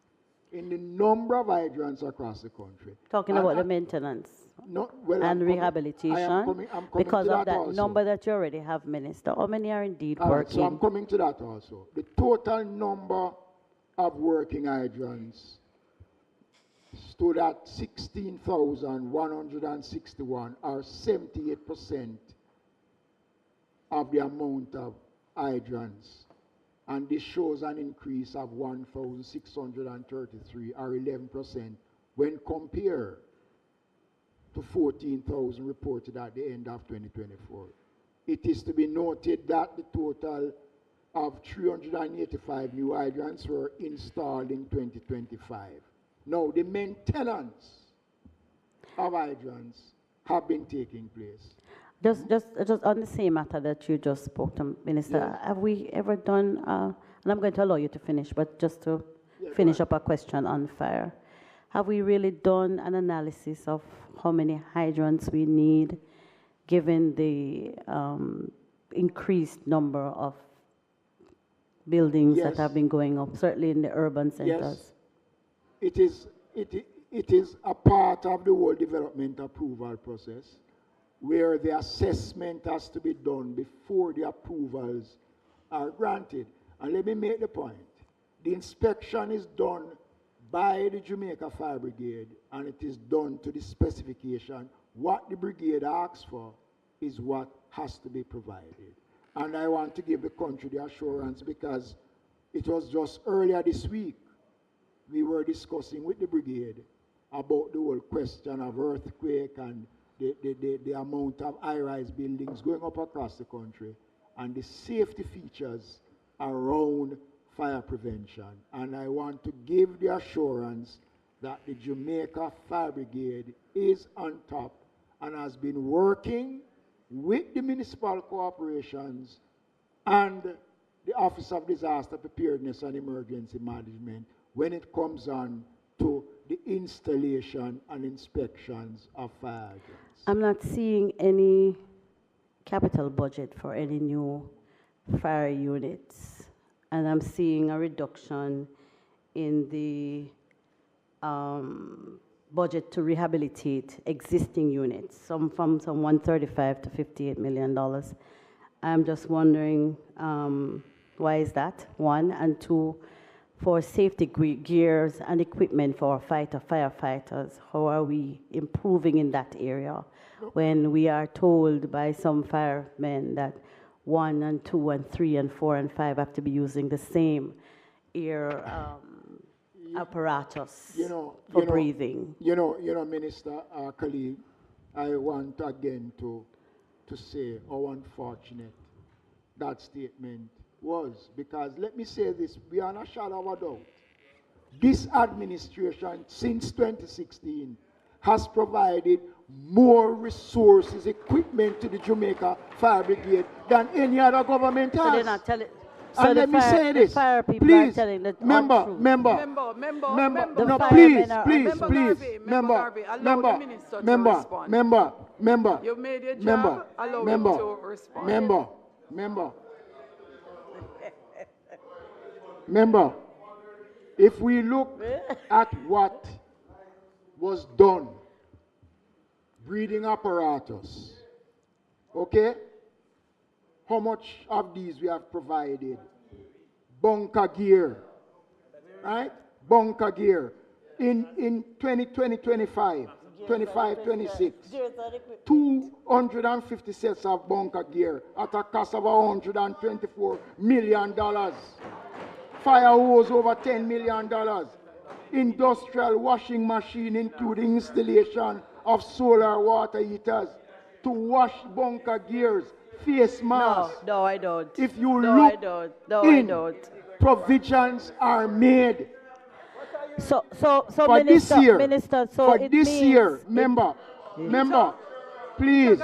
in the number of hydrants across the country. Talking about the maintenance and rehabilitation, I'm coming because to of that also. Number that you already have, Minister. How many are indeed All right, working? so I'm coming to that also. The total number of working hydrants stood at 16,161, or 78% of the amount of hydrants. And this shows an increase of 1,633, or 11%, when compared to 14,000 reported at the end of 2024. It is to be noted that the total of 385 new hydrants were installed in 2025. Now, the maintenance of hydrants have been taking place. Just on the same matter that you just spoke to, Minister, have we ever done, and I'm going to allow you to finish, but just to finish up a question on fire. Have we really done an analysis of how many hydrants we need, given the increased number of buildings that have been going up, certainly in the urban centers? Yes. It is a part of the whole development approval process where the assessment has to be done before the approvals are granted. And let me make the point. The inspection is done by the Jamaica Fire Brigade, and it is done to the specification. What the brigade asks for is what has to be provided. And I want to give the country the assurance, because it was just earlier this week we were discussing with the brigade about the whole question of earthquake and the amount of high-rise buildings going up across the country and the safety features around fire prevention. And I want to give the assurance that the Jamaica Fire Brigade is on top and has been working with the municipal corporations and the Office of Disaster Preparedness and Emergency Management when it comes on to the installation and inspections of fire hydrants. I'm not seeing any capital budget for any new fire units, and I'm seeing a reduction in the budget to rehabilitate existing units, some from some $135 to $58 million. I'm just wondering why is that, one, and two, for safety gears and equipment for firefighters, how are we improving in that area when we are told by some firemen that 1 and 2 and 3 and 4 and 5 have to be using the same air apparatus for breathing? Minister, colleague, I want again to say how unfortunate that statement was, because let me say this, beyond a shadow of a doubt, this administration since 2016 has provided more resources, equipment to the Jamaica Fire Brigade than any other government has. So they're not telling. So and let me say this, please, member, if we look at what was done, breathing apparatus, okay? How much of these we have provided? Bunker gear, right? Bunker gear. In 2020, 25, 26, 250 sets of bunker gear at a cost of $124 million. Fire hose over $10 million. Industrial washing machine, including installation of solar water heaters to wash bunker gears, face masks. No, I don't. If you no, look I don't. No, I don't. Provisions are made. So for Minister, this year, Minister, so for it this means year, member, please,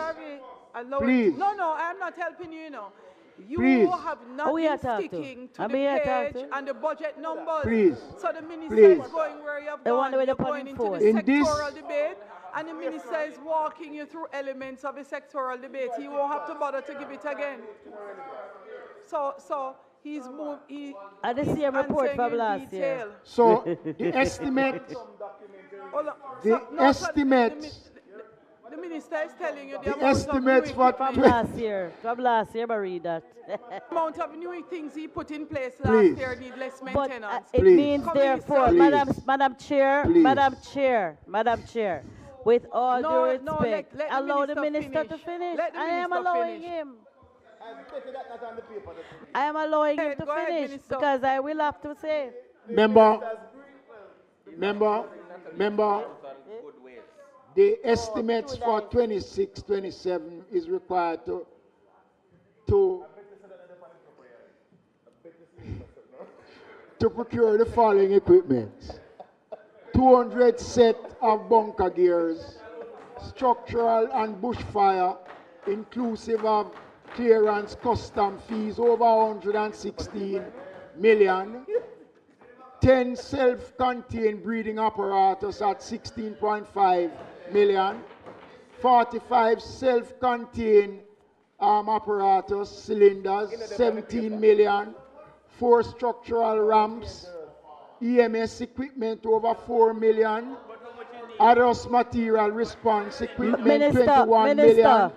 please. No, I'm not helping you, You please. have not been sticking to the page and the budget numbers. Please. So the minister please. is going where you have gone. You're going into the sectoral debate, and the minister is walking you through elements of the sectoral debate. He won't have to bother to give it again. So he's moved. I didn't see a report from last year. So the estimate, the minister is telling you the estimates for from last year. From last year, but read that. The amount of new things he put in place last year need less maintenance. But it means therefore, Madam Chair, with all due respect, allow the minister to finish. I am allowing him. I am allowing him to finish because I will have to say. Member, the estimates for 26, 27 is required to procure the following equipment: 200 set of bunker gears, structural and bushfire, inclusive of clearance custom fees, over 116 million. 10 self-contained breeding apparatus at 16.5 million. 45 self-contained apparatus cylinders, 17 million. 4 structural ramps, EMS equipment over 4 million. Adverse material response equipment, 21 million.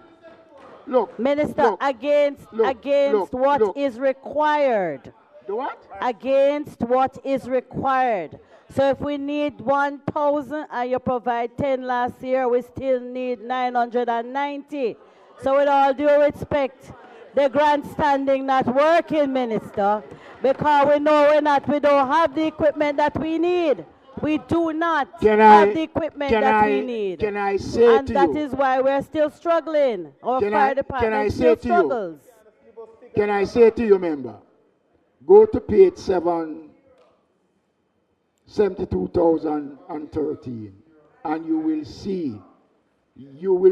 Look, Minister, look, against what is required. The what? Against what is required. So if we need 1,000 and you provide 10 last year, we still need 990. So with all due respect, the grandstanding not working, Minister, because we know we don't have the equipment that we need. We do not have the equipment that we need. Can I say to you? And that is why we're still struggling. Our fire department still struggles. Can I say to you, member? Go to page 72,013, and you will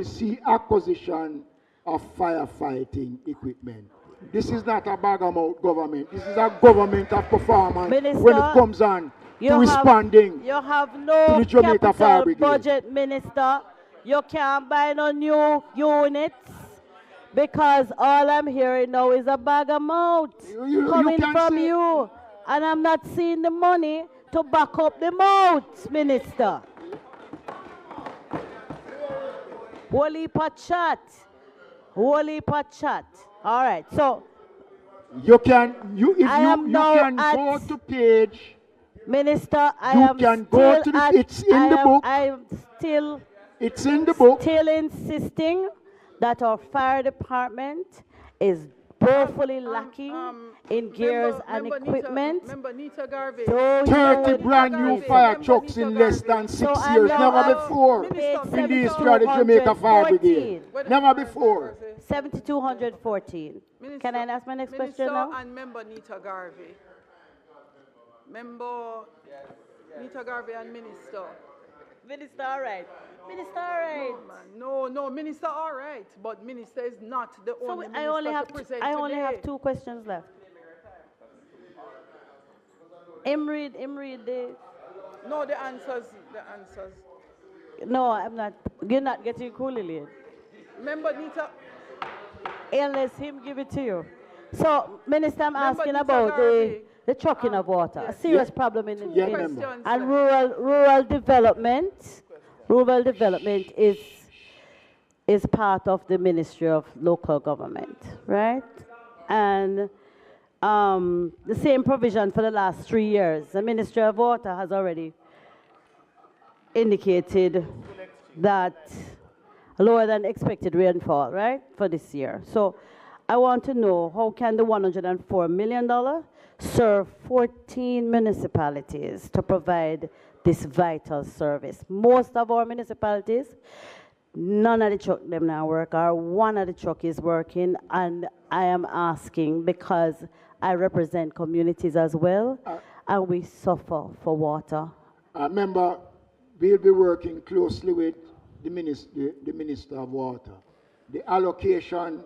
see acquisition of firefighting equipment. This is not a bag-of-mouth government. This is a government of performance. Minister, when it comes on to responding you have to no the Jamaica Fire capital Brigade. budget, Minister. You can't buy no new units because all I'm hearing now is a bag of mouth coming from you. And I'm not seeing the money to back up the mouth, Minister. Holy chat. Holy chat. All right, so you can go to page. Minister, it's in the book. It's in the book. Still insisting that our fire department is woefully lacking in gears and equipment. 30 brand new fire trucks in less than 6 years. Never before in the history of the Jamaica Fire Brigade. Never before. 7,214. Can I ask my next question now? And Member Nita Garvey. Member Nita Garvey and Minister. Minister, all right. Minister, all right. No, Minister, all right. But Minister is not the only minister I only have today. 2 questions left. Read the... No, the answers. No, I'm not. You're not getting coolly. Member Nita... Unless him give it to you. So, Minister, I'm asking about the trucking of water. A serious problem in and rural development. Rural development is part of the Ministry of Local Government, right? And the same provision for the last 3 years. The Ministry of Water has already indicated that lower than expected rainfall, right, for this year. So I want to know, how can the $104 million serve 14 municipalities to provide this vital service? Most of our municipalities, none of the truck them now work, or one of the truck is working, and I am asking because I represent communities as well, and we suffer for water. Member, we'll be working closely with the Minister of Water. The allocation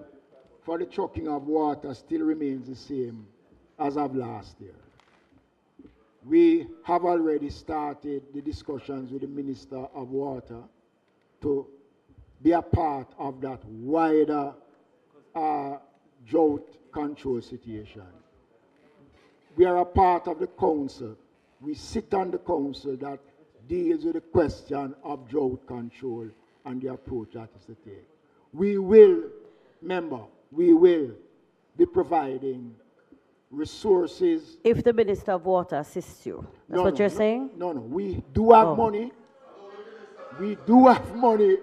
for the trucking of water still remains the same as of last year. We have already started the discussions with the Minister of Water to be a part of that wider drought control situation. We are a part of the council. We sit on the council that deals with the question of drought control and the approach that is to take. We will be providing resources. If the Minister of Water assists you, that's what you're saying? No, we do have money. We do have money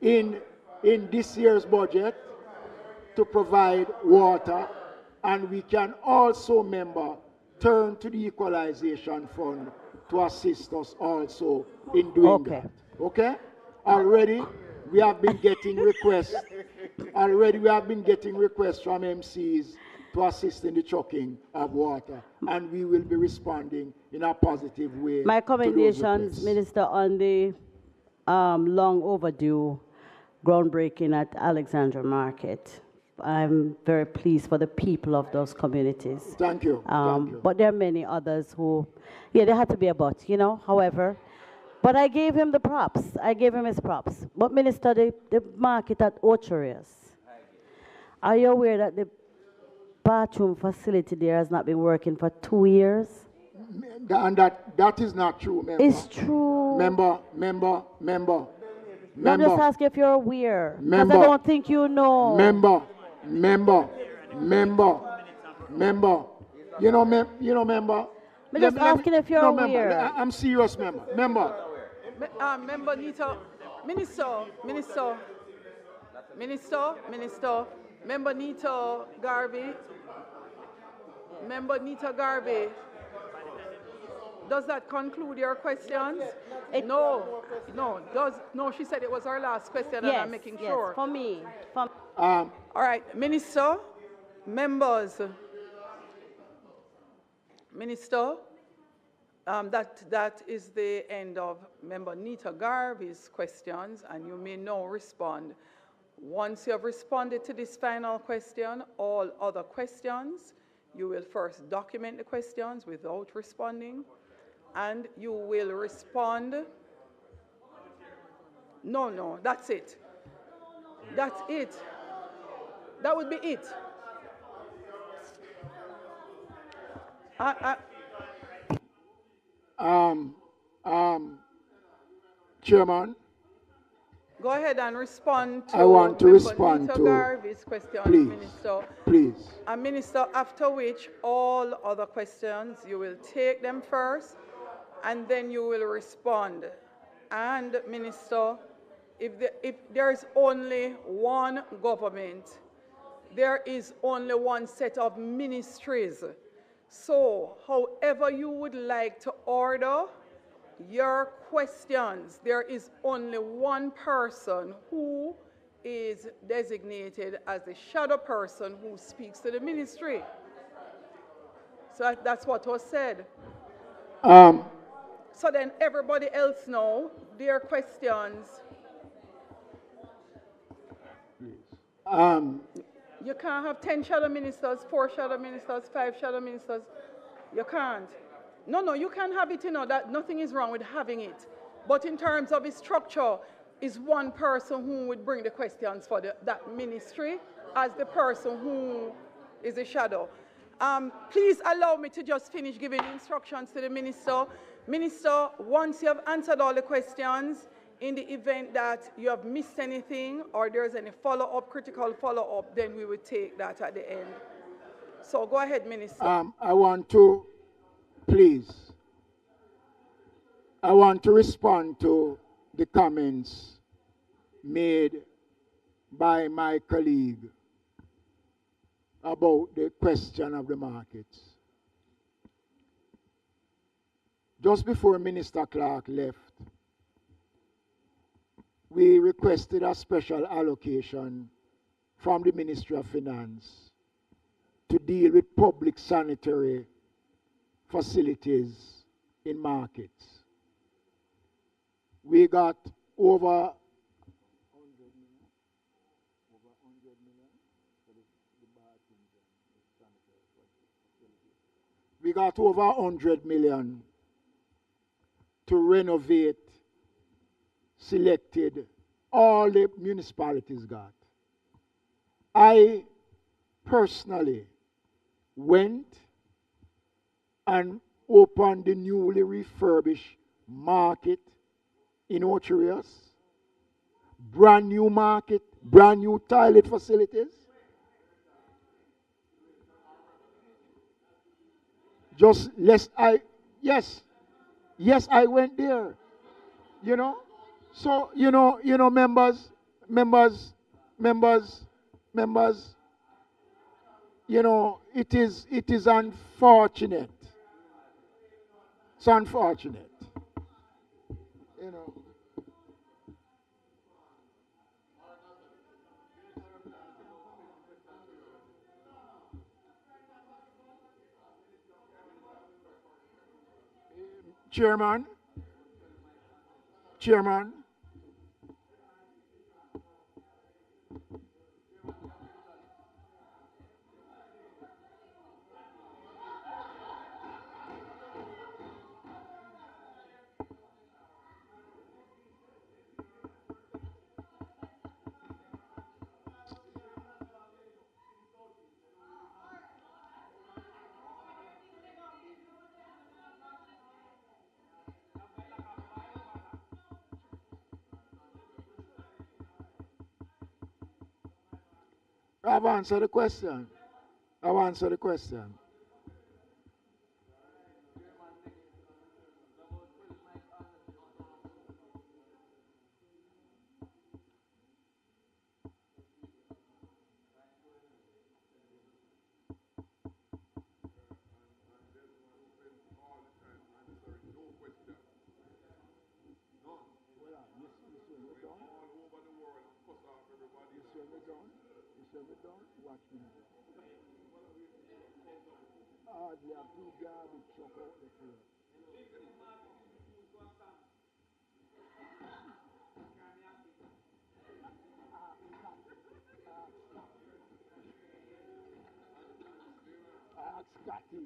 in this year's budget to provide water, and we can also, turn to the equalization fund to assist us also in doing that. Okay? Already we have been getting requests. From MCs to assist in the trucking of water, and we will be responding in a positive way. My commendations, Minister, on the long overdue groundbreaking at Alexandra Market. I'm very pleased for the people of those communities. Thank you. Thank you. But there are many others who, yeah, there had to be a but, you know, however. But I gave him the props. I gave him his props. But Minister, the market at Ocherius, are you aware that the bathroom facility there has not been working for 2 years? And that is not true, member. It's true. Member. I'm just asking if you're aware. Because I Member. don't think you know. Member. You know, member. I'm just asking if you're aware. Member. I'm serious, member. Member. Member Nita, Minister, Member Nita Garvey, does that conclude your questions? No, she said it was her last question, and I'm making sure. Yes, for me. All right, Minister, members, Minister, that is the end of Member Nita Garvey's questions, and you may now respond. Once you have responded to this final question, all other questions, you will first document the questions without responding, and you will respond. No, that's it. That's it. That would be it. Chairman. Go ahead and respond to I want to respond Nita to Garvey's question, please, Minister. Please. And Minister, after which all other questions, you will take them first, and then you will respond. And Minister, if there is only one government, there is only one set of ministries. So, however you would like to order your questions, there is only one person who is designated as the shadow person who speaks to the ministry. So that's what was said. So then everybody else know their questions. You can't have 10 shadow ministers, 4 shadow ministers, 5 shadow ministers. You can't. No, you can have it, that nothing is wrong with having it. But in terms of its structure, is one person who would bring the questions for that ministry as the person who is a shadow. Please allow me to just finish giving instructions to the minister. Minister, once you have answered all the questions, in the event that you have missed anything or there's any follow-up, critical follow-up, then we will take that at the end. So go ahead, Minister. I want to respond to the comments made by my colleague about the question of the markets. Just before Minister Clark left, we requested a special allocation from the Ministry of Finance to deal with public sanitary facilities in markets. We got over $100 million to renovate selected, all the municipalities got. I personally went and opened the newly refurbished market in Ocherius, brand new market, brand new toilet facilities. Yes, I went there, So, members, it is unfortunate. It's unfortunate. Chairman, I've answered the question. I've answered the question. Watch me. Hardly have two garbage truck out the field. Ask Scotty.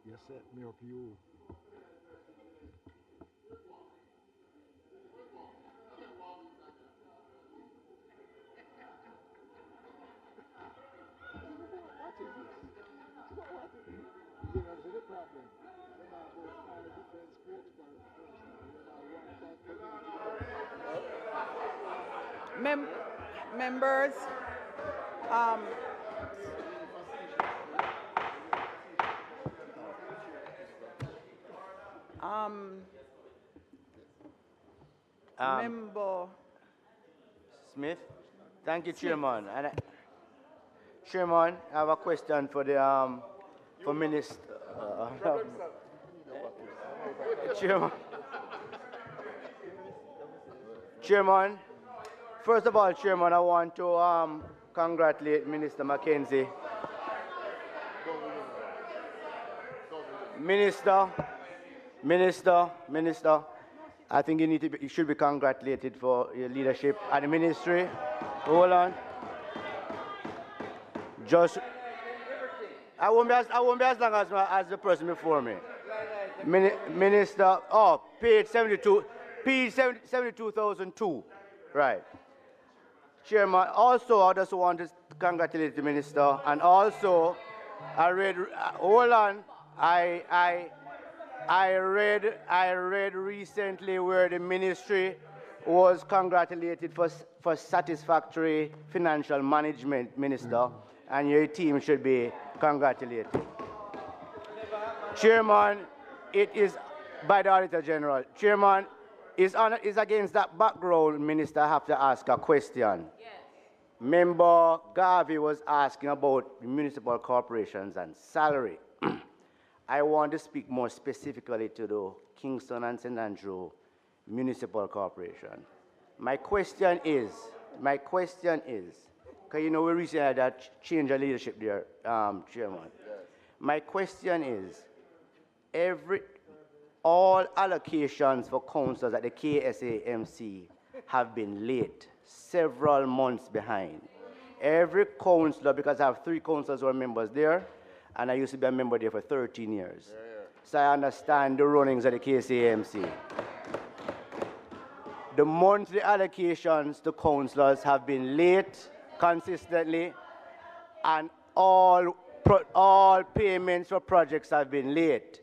You set me up, you. What is this? What is this? You know, see the problem. Then I go find a different spokesman first. Then I want that Members, Member Smith. Thank you, Chairman. Chairman, I have a question for the for Minister. Chairman. First of all, Chairman, I want to congratulate Minister Mackenzie. Minister, I think you should be congratulated for your leadership at the ministry. Hold on. I won't be as long as the person before me. Minister, page 72, page 72,002, right. Chairman, also I just want to congratulate the minister, and also I read, hold on, I read recently where the ministry was congratulated for satisfactory financial management, Minister, and your team should be congratulated. Chairman, it is by the Auditor General. Chairman, is against that background, Minister, I have to ask a question. Yes. Member Garvey was asking about municipal corporations and salary. I want to speak more specifically to the Kingston and St. Andrew Municipal Corporation. My question is, because you know we recently had that change of leadership there, Chairman. Yes. My question is, all allocations for councillors at the KSAMC have been late, several months behind. Every councillor, because I have 3 councillors who are members there, and I used to be a member there for 13 years. So I understand the runnings of the KSAMC. The monthly allocations to councillors have been late consistently, and all payments for projects have been late.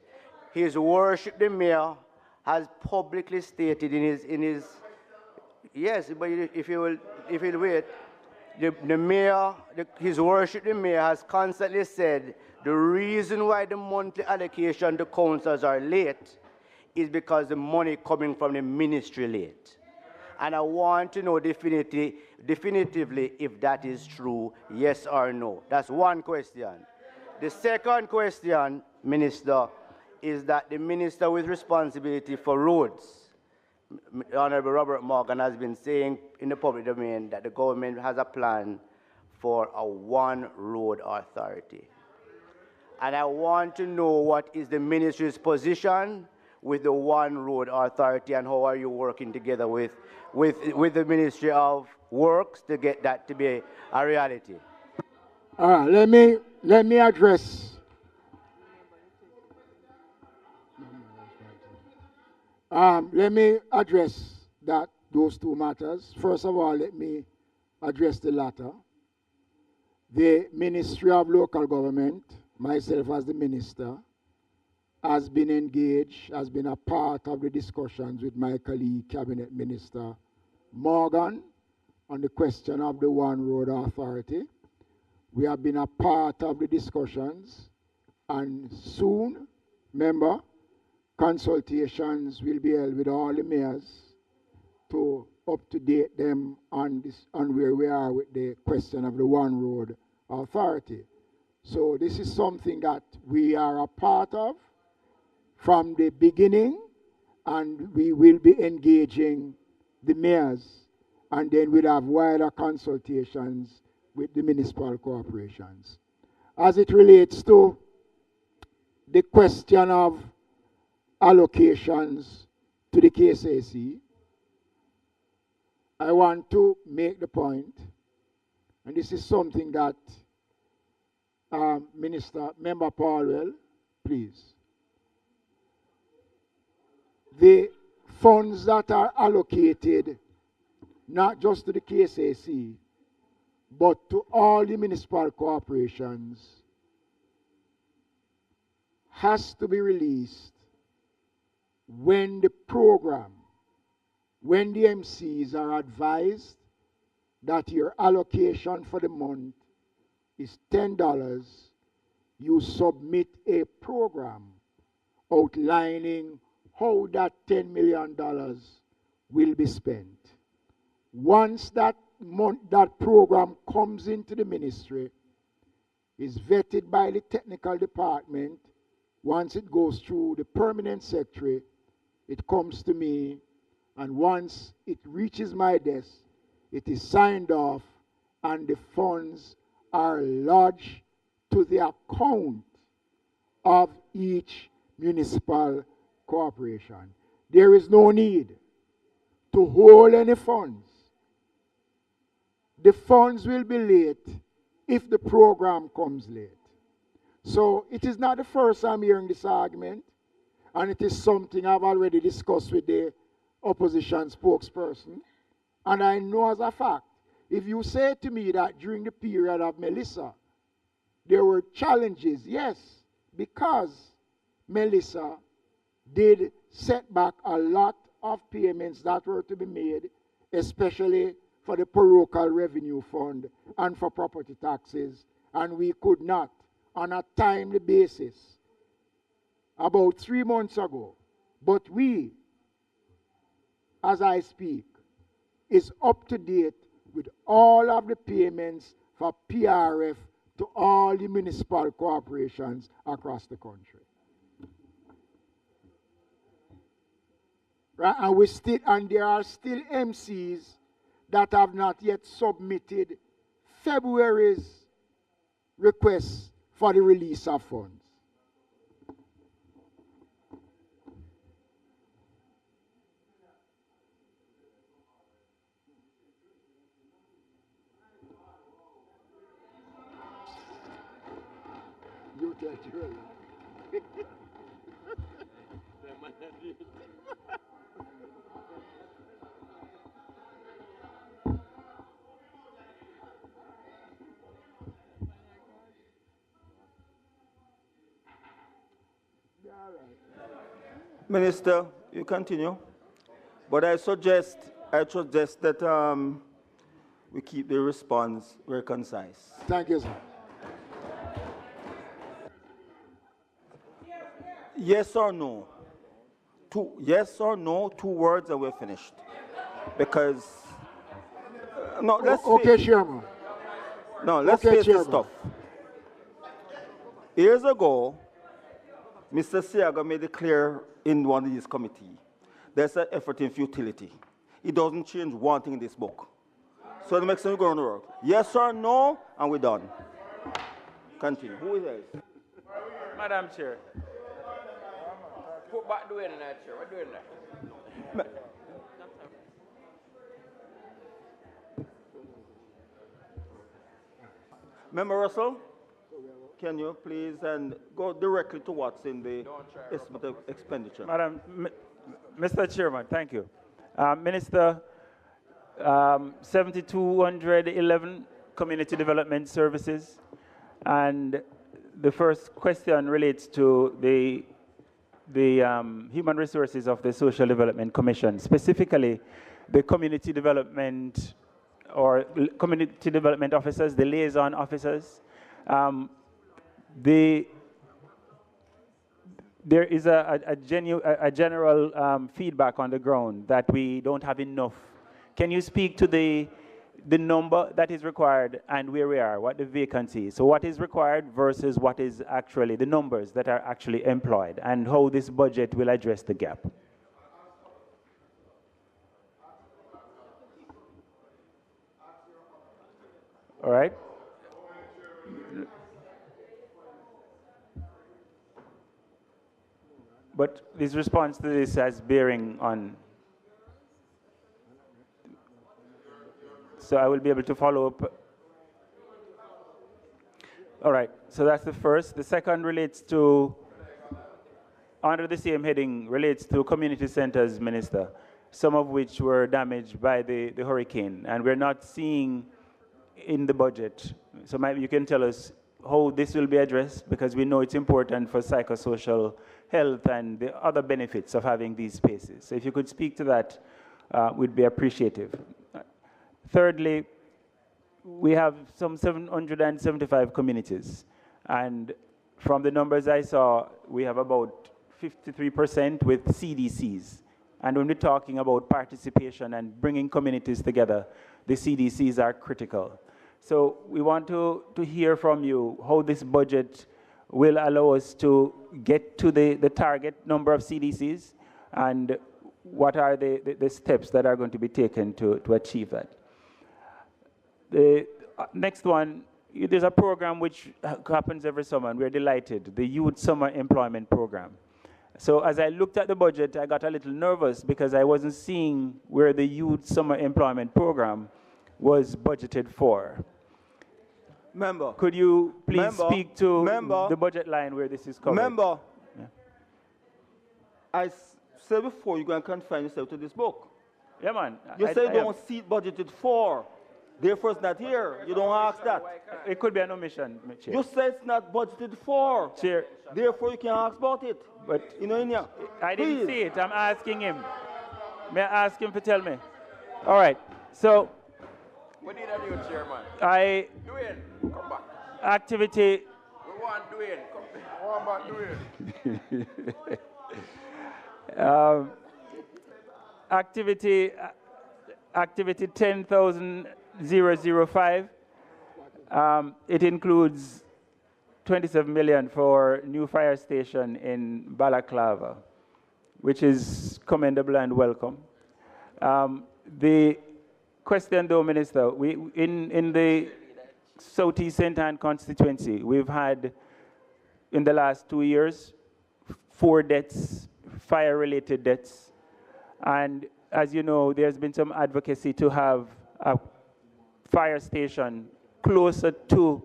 His Worship the Mayor has publicly stated in his yes, but if you will wait, His Worship the Mayor has constantly said the reason why the monthly allocation to councillors are late is because the money coming from the ministry late. And I want to know definitively if that is true, yes or no. That's one question. The second question, Minister, is that the Minister with responsibility for roads, Honorable Robert Morgan, has been saying in the public domain that the government has a plan for a one road authority. And I want to know what is the ministry's position with the One Road Authority, and how are you working together with the Ministry of Works to get that to be a reality? Let me address. Let me address those two matters. First of all, let me address the latter. The Ministry of Local Government, myself as the minister, has been engaged, has been a part of the discussions with my colleague, Cabinet Minister Morgan, on the question of the One Road Authority. We have been a part of the discussions, and soon, remember, consultations will be held with all the mayors to up-to-date them on where we are with the question of the One Road Authority. So this is something that we are a part of from the beginning, and we will be engaging the mayors, and then we'll have wider consultations with the municipal corporations. As it relates to the question of allocations to the KSAC, I want to make the point, and this is something that Member Paulwell, please. The funds that are allocated, not just to the KSAC, but to all the municipal corporations, has to be released when the program, when the MCs are advised that your allocation for the month is $10, you submit a program outlining how that $10 million will be spent. Once that program comes into the ministry, is vetted by the technical department, once it goes through the permanent secretary, it comes to me, and once it reaches my desk, it is signed off, and the funds are lodged to the account of each municipal corporation. There is no need to hold any funds. The funds will be late if the program comes late. So it is not the first I'm hearing this argument, and it is something I've already discussed with the opposition spokesperson. And I know as a fact, if you say to me that during the period of Melissa, there were challenges, yes, because Melissa did set back a lot of payments that were to be made, especially for the parochial revenue fund and for property taxes, and we could not, on a timely basis, about 3 months ago. But we, as I speak, is up to date with all of the payments for PRF to all the municipal corporations across the country. Right? And there are still MCs that have not yet submitted February's request for the release of funds. You touch your Minister, you continue. But I suggest that we keep the response very concise. Thank you, sir. Yes or no? Yes or no, 2 words and we're finished. Because, no, let's okay, Chairman. No, let's okay, face Chairman. this stuff. Years ago, Mr. Siaga made it clear in one of these committees, there's an effort in futility. It doesn't change one thing in this book. So it makes sense we're going to work. Yes or no, and we're done. Continue. Who is this? Madam Chair. Put back doing in that chair. What doing there? Member Russell, can you please and go directly to what's in the estimate of expenditure? Mr. Chairman, thank you. Minister, 7,211 community development services, and the first question relates to the human resources of the Social Development Commission, specifically the community development or community development officers, the liaison officers. There is a general feedback on the ground that we don't have enough. Can you speak to the number that is required and where we are, what the vacancy is? So what is required versus what is actually the numbers that are actually employed, and how this budget will address the gap? All right. But his response to this has bearing on. So I will be able to follow up. All right, so that's the first. The second relates to, under the same heading, relates to community centers, Minister, some of which were damaged by the hurricane, and we're not seeing in the budget. So maybe you can tell us how this will be addressed, because we know it's important for psychosocial health and the other benefits of having these spaces. So if you could speak to that, we'd be appreciative. Thirdly, we have some 775 communities, and from the numbers I saw, we have about 53% with CDCs. And when we're talking about participation and bringing communities together, the CDCs are critical. So we want to hear from you how this budget will allow us to get to the target number of CDCs, and what are the steps that are going to be taken to achieve that. The next one, there's a program which happens every summer, and we're delighted, the Youth Summer Employment Program. So as I looked at the budget, I got a little nervous because I wasn't seeing where the Youth Summer Employment Program was budgeted for. Member. Could you please speak to the budget line where this is covered? Member, yeah. I said before, you're going to confine yourself to this book. Yeah, man. You say you don't see it budgeted for. Therefore, it's not here. You don't ask that. It could be an omission, Chair. You say it's not budgeted for. Chair. Therefore, you can ask about it. But you know, in here. I didn't see it. I'm asking him. May I ask him to tell me? All right. So. What did I do, Chairman? Do it. Come back. Activity. We want do it. Come back. We want do it. Activity 10,005. It includes 27 million for new fire station in Balaclava, which is commendable and welcome. The question, though, Minister, in the Southeast St. Anne constituency, we've had, in the last 2 years, 4 deaths, fire-related deaths. And as you know, there's been some advocacy to have a fire station closer to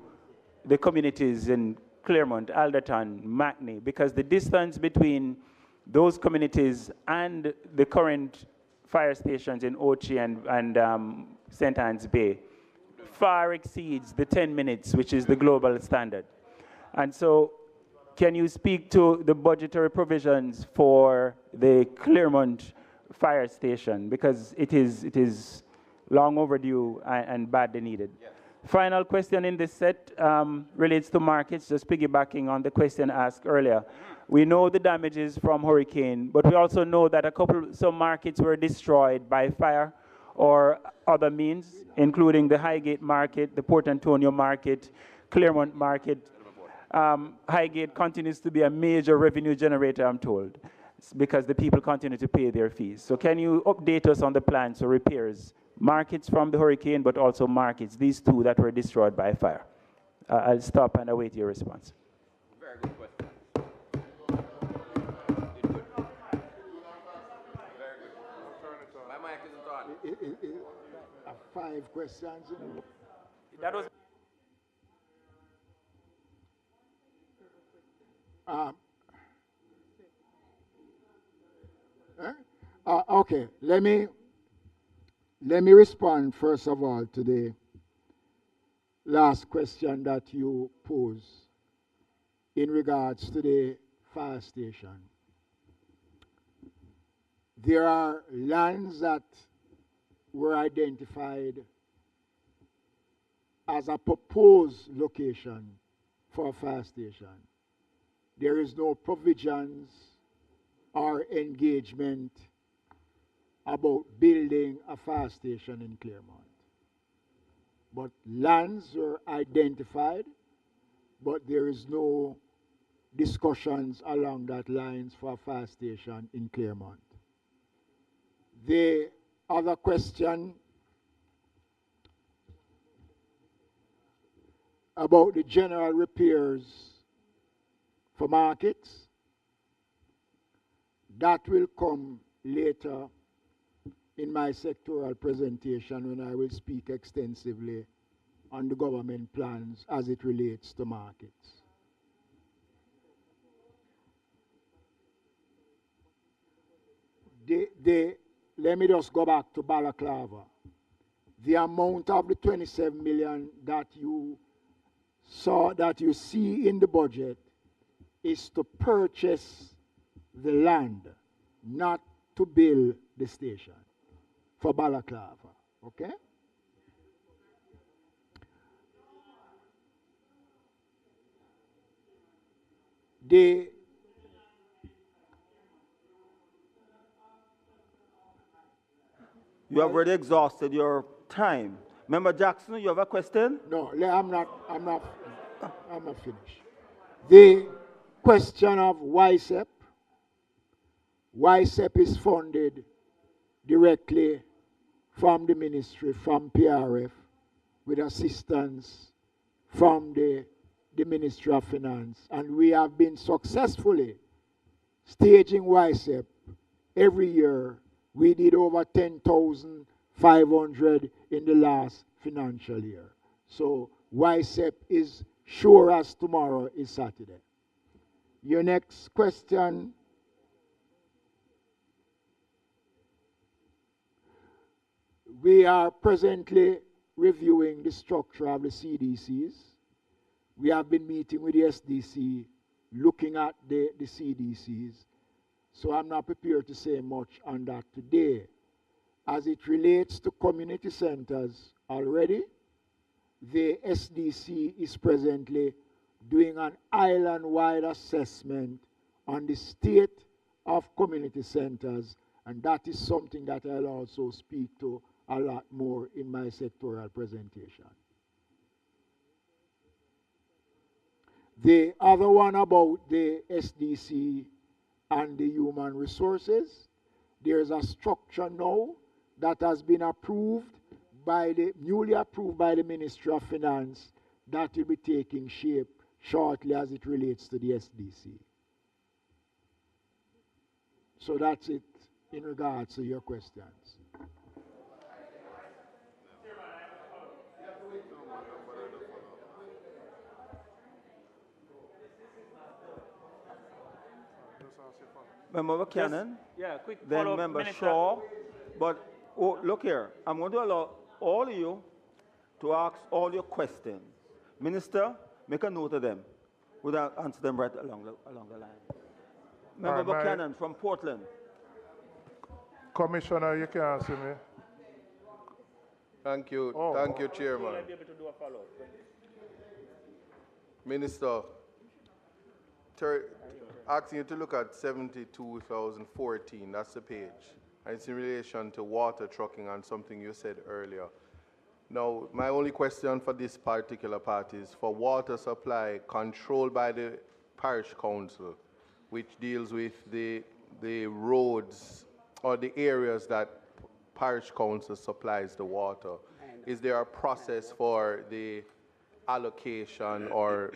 the communities in Claremont, Alderton, Mackney, because the distance between those communities and the current fire stations in Ochi and St. Anne's Bay far exceeds the 10 minutes, which is the global standard. And so, can you speak to the budgetary provisions for the Claremont fire station, because it is long overdue and badly needed? Yes. Final question in this set relates to markets, just piggybacking on the question asked earlier. We know the damages from hurricane, but we also know that some markets were destroyed by fire or other means, including the Highgate market, the Port Antonio market, Claremont market. Highgate continues to be a major revenue generator, I'm told, because the people continue to pay their fees. So can you update us on the plans for repairs, markets from the hurricane, but also markets, these 2 that were destroyed by fire? I'll stop and await your response. Very good question. 5 questions, you know. That was. Um, okay, let me respond first of all to the last question that you posed in regards to the fire station. There are lands that were identified as a proposed location for a fire station. There is no provisions or engagement about building a fire station in Claremont. But lands were identified, but there is no discussions along that lines for a fire station in Claremont. The other question about the general repairs for markets, that will come later in my sectoral presentation when I will speak extensively on the government plans as it relates to markets. Let me just go back to Balaclava. The amount of the 27 million that you saw, that you see in the budget, is to purchase the land, not to build the station for Balaclava. Okay? You have already exhausted your time. Member Jackson, you have a question? No, I'm not finished. The question of YSEP. YSEP is funded directly from the ministry, from PRF, with assistance from the Ministry of Finance. And we have been successfully staging YSEP every year. We did over 10,500 in the last financial year. So YSEP is sure as tomorrow is Saturday. Your next question. We are presently reviewing the structure of the CDCs. We have been meeting with the SDC, looking at the CDCs. So I'm not prepared to say much on that today. As it relates to community centers already, the SDC is presently doing an island-wide assessment on the state of community centers, and that is something that I'll also speak to a lot more in my sectoral presentation. The other one about the SDC and the human resources, there's a structure now that has been newly approved by the Ministry of Finance that will be taking shape shortly as it relates to the SDC. So that's it in regards to your questions. Member Buchanan, Yeah, quick then follow-up, Member Minister. Shaw. But look here, I'm going to allow all of you to ask all your questions. Minister, make a note of them. We'll answer them right along the line. Member Buchanan from Portland. Commissioner, you can answer me. Thank you, thank you, Chairman. Be able to do a follow-up. Minister, asking you to look at 72,014, that's the page. And it's in relation to water trucking and something you said earlier. Now, my only question for this particular part is for water supply controlled by the parish council, which deals with the roads or the areas that parish council supplies the water. Is there a process for the allocation or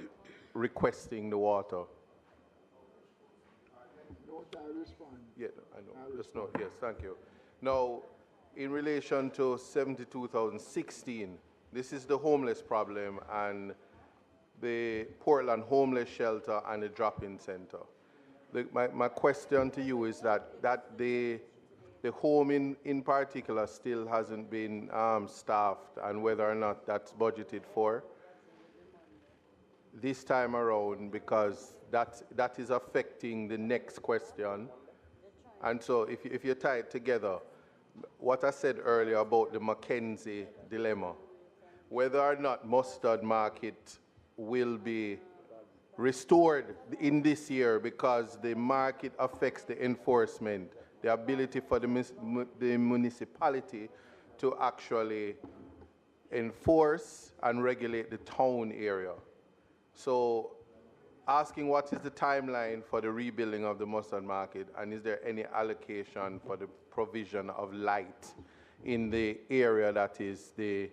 requesting the water? I'll respond. Yeah, I know. Just no. Yes, thank you. Now, in relation to 72,016, this is the homeless problem and the Portland homeless shelter and the drop-in center. My question to you is that the home in particular still hasn't been staffed, and whether or not that's budgeted for this time around, because that is affecting the next question. And so if you tie it together, what I said earlier about the Mackenzie dilemma, whether or not Mustard Market will be restored in this year, because the market affects the enforcement, the ability for the municipality to actually enforce and regulate the town area. So asking what is the timeline for the rebuilding of the Mustard Market, and is there any allocation for the provision of light in the area that is the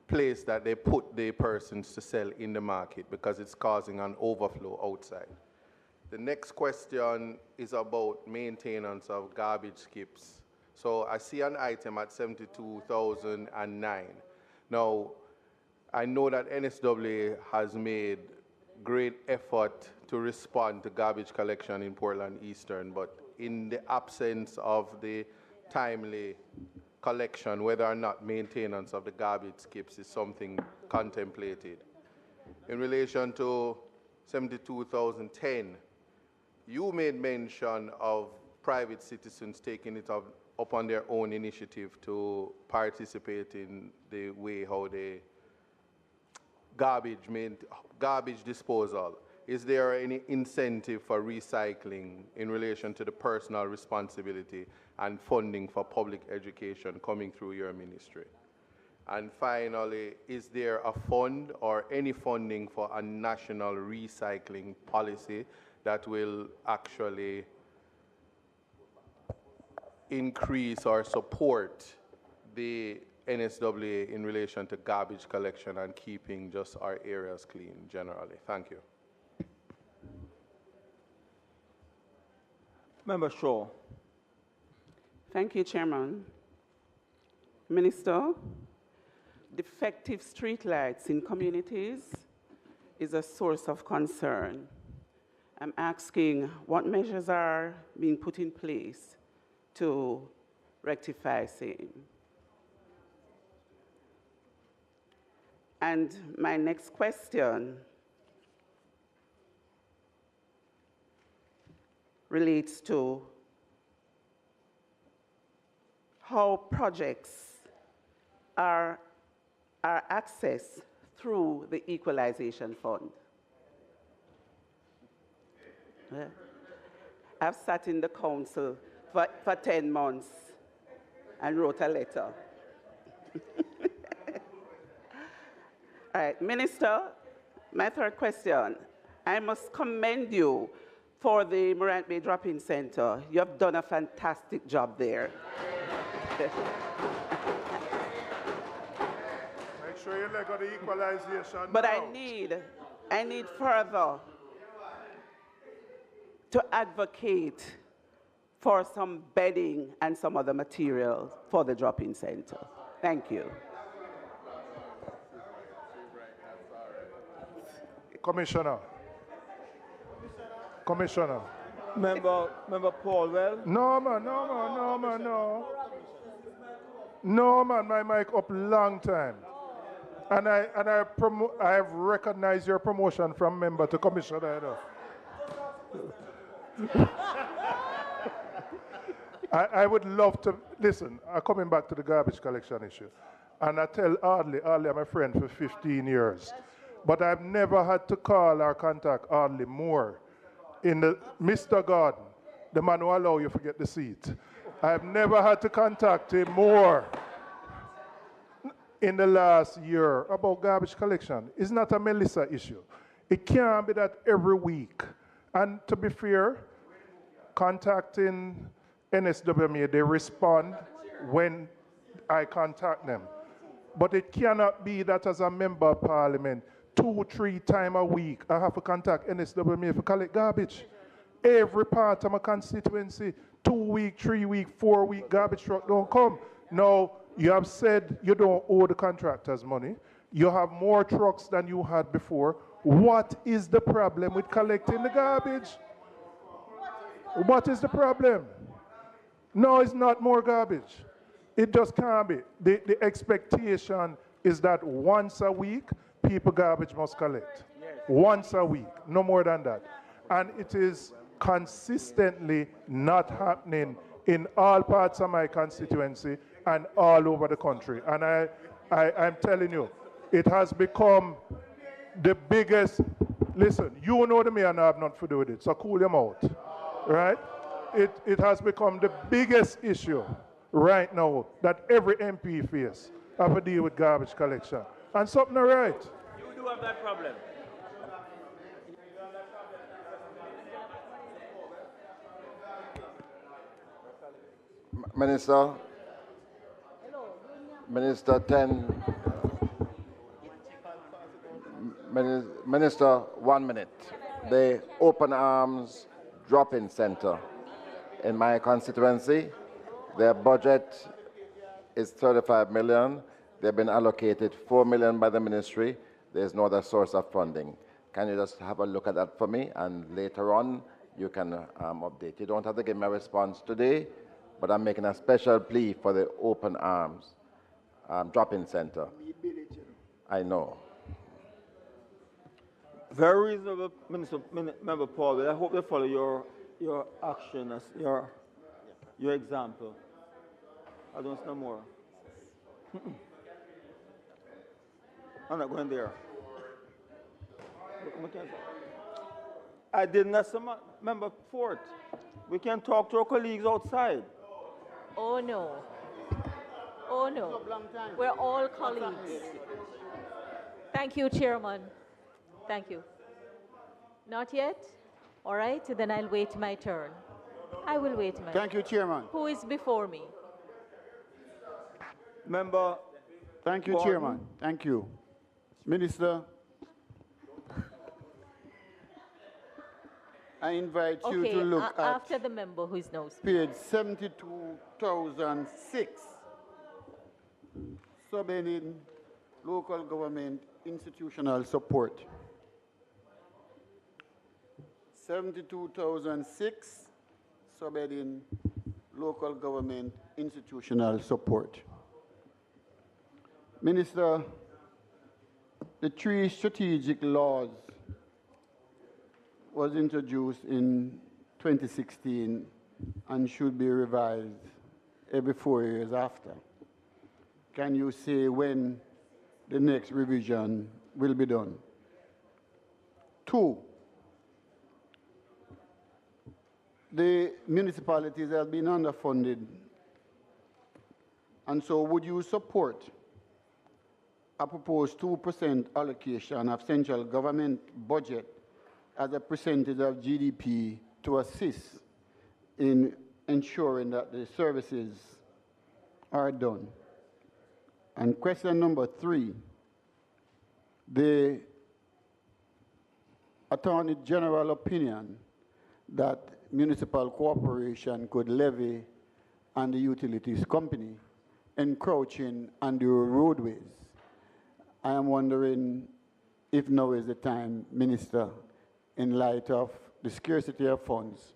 place that they put the persons to sell in the market, because it's causing an overflow outside. The next question is about maintenance of garbage skips. So I see an item at 72,009. Now, I know that NSWA has made great effort to respond to garbage collection in Portland Eastern, but in the absence of the timely collection, whether or not maintenance of the garbage skips is something contemplated. In relation to 72,010, you made mention of private citizens taking it up on their own initiative to participate in the way how they garbage disposal. Is there any incentive for recycling in relation to the personal responsibility and funding for public education coming through your ministry? And finally, is there a fund or any funding for a national recycling policy that will actually increase or support the NSWA in relation to garbage collection and keeping just our areas clean generally? Thank you. Member Shaw. Thank you, Chairman. Minister, defective streetlights in communities is a source of concern. I'm asking what measures are being put in place to rectify same. And my next question relates to how projects are accessed through the Equalization Fund. I've sat in the council for 10 months and wrote a letter. All right, Minister, my third question. I must commend you for the Morant Bay Drop-In Center. You have done a fantastic job there. Make sure you let go the equalization. But now. I need further to advocate for some bedding and some other materials for the drop-in center. Thank you. Commissioner. Member Paulwell. No, man. No, man, my mic up long time. And I have recognized your promotion from member to commissioner. I would love to, listen, coming back to the garbage collection issue, and I tell Audley, I'm my friend for 15 years, but I've never had to call or contact Audley more. In the Mr. Gordon, the man who allow you to get the seat, I've never had to contact him more in the last year about garbage collection. It's not a Melissa issue. It can't be that every week. And to be fair, contacting NSWMA, they respond when I contact them. But it cannot be that as a member of parliament, 2-3 times a week, I have to contact NSWMA to collect garbage. Every part of my constituency, 2-week, 3-week, 4-week garbage truck don't come. Now, you have said you don't owe the contractors money. You have more trucks than you had before. What is the problem with collecting the garbage? What is the problem? No, it's not more garbage. It just can't be. The expectation is that once a week, people garbage must collect. Yes. Once a week, no more than that. And it is consistently not happening in all parts of my constituency and all over the country. And I'm telling you, it has become the biggest, listen, you know the mayor and I have nothing to do with it, so cool your mouth, right? It has become the biggest issue right now that every MP faces have to deal with garbage collection. And something not right. You do have that problem. Minister, Minister 10, Minister, 1 minute. The Open Arms Drop-In Center in my constituency, their budget is 35 million. They've been allocated 4 million by the ministry. There's no other source of funding. Can you just have a look at that for me, and later on you can update. You don't have to give me a response today, but I'm making a special plea for the Open Arms Drop-In Center. I know. Very reasonable, Member Paul, but I hope they follow your action as your example. I don't know more. I'm not going there. I didn't as a member Fort. We can talk to our colleagues outside. Oh no. Oh no. We're all colleagues. Thank you, Chairman. Thank you. Not yet? All right, then I'll wait my turn. I will wait my turn. Thank you, Chairman. Who is before me? Member. Thank you, Gordon. Chairman. Thank you. Minister, I invite you to look at after the member who is now page 72,006, subheading local government institutional support. 72,006, subheading local government institutional support. Minister, the 3 strategic laws was introduced in 2016 and should be revised every 4 years after. Can you say when the next revision will be done? 2, the municipalities have been underfunded, and so would you support a proposed 2% allocation of central government budget as a percentage of GDP to assist in ensuring that the services are done? And question number 3, the Attorney General opinion that municipal cooperation could levy on the utilities company encroaching on the roadways. I am wondering if now is the time, Minister, in light of the scarcity of funds,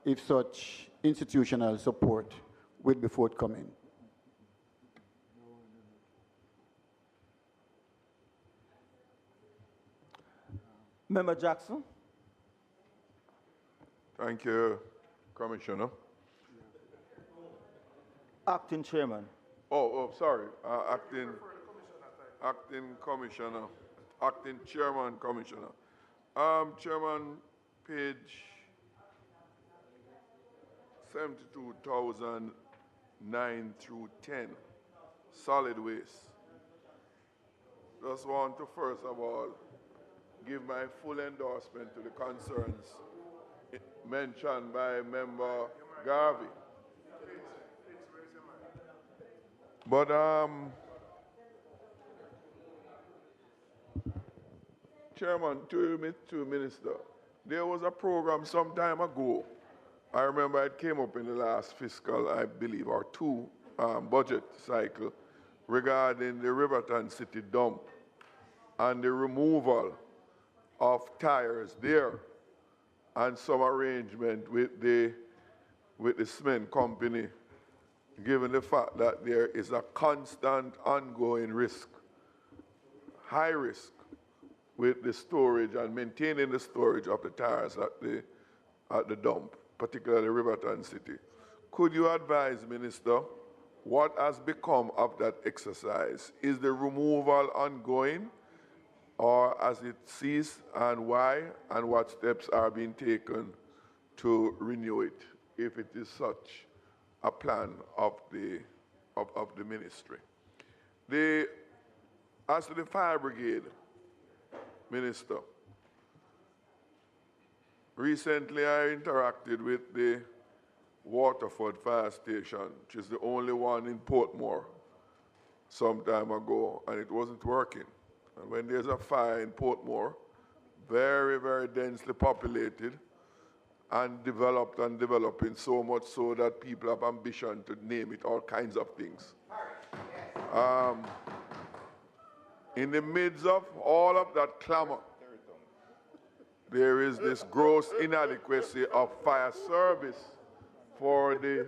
if such institutional support will be forthcoming. Member Jackson. Thank you, Commissioner. Acting Chairman. Sorry. Acting Commissioner. Acting Chairman Commissioner. Chairman, page 72,009 through 10, solid waste. Just want to first of all give my full endorsement to the concerns mentioned by Member Garvey. But Chairman, to Minister, there was a program some time ago I remember it came up in the last fiscal, I believe, or two budget cycle regarding the Riverton City dump and the removal of tires there and some arrangement with the cement company, given the fact that there is a constant ongoing risk, high risk, with the storage and maintaining the storage of the tires at the dump, particularly Riverton City. Could you advise, Minister, what has become of that exercise? Is the removal ongoing, or has it ceased, and why, and what steps are being taken to renew it, if it is such a plan of the ministry? As to the fire brigade, Minister, recently I interacted with the Waterford Fire Station, which is the only one in Portmore, some time ago, and it wasn't working. And when there's a fire in Portmore, very, very densely populated and developing, so much so that people have ambition to name it all kinds of things. In the midst of all of that clamor, there is this gross inadequacy of fire service for the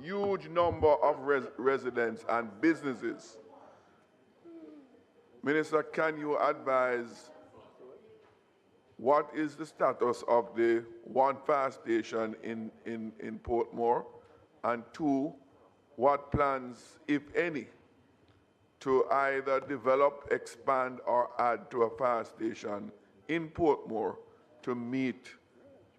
huge number of residents and businesses. Minister, can you advise what is the status of the one fire station in Portmore? And two, what plans, if any, to either develop, expand, or add to a fire station in Portmore to meet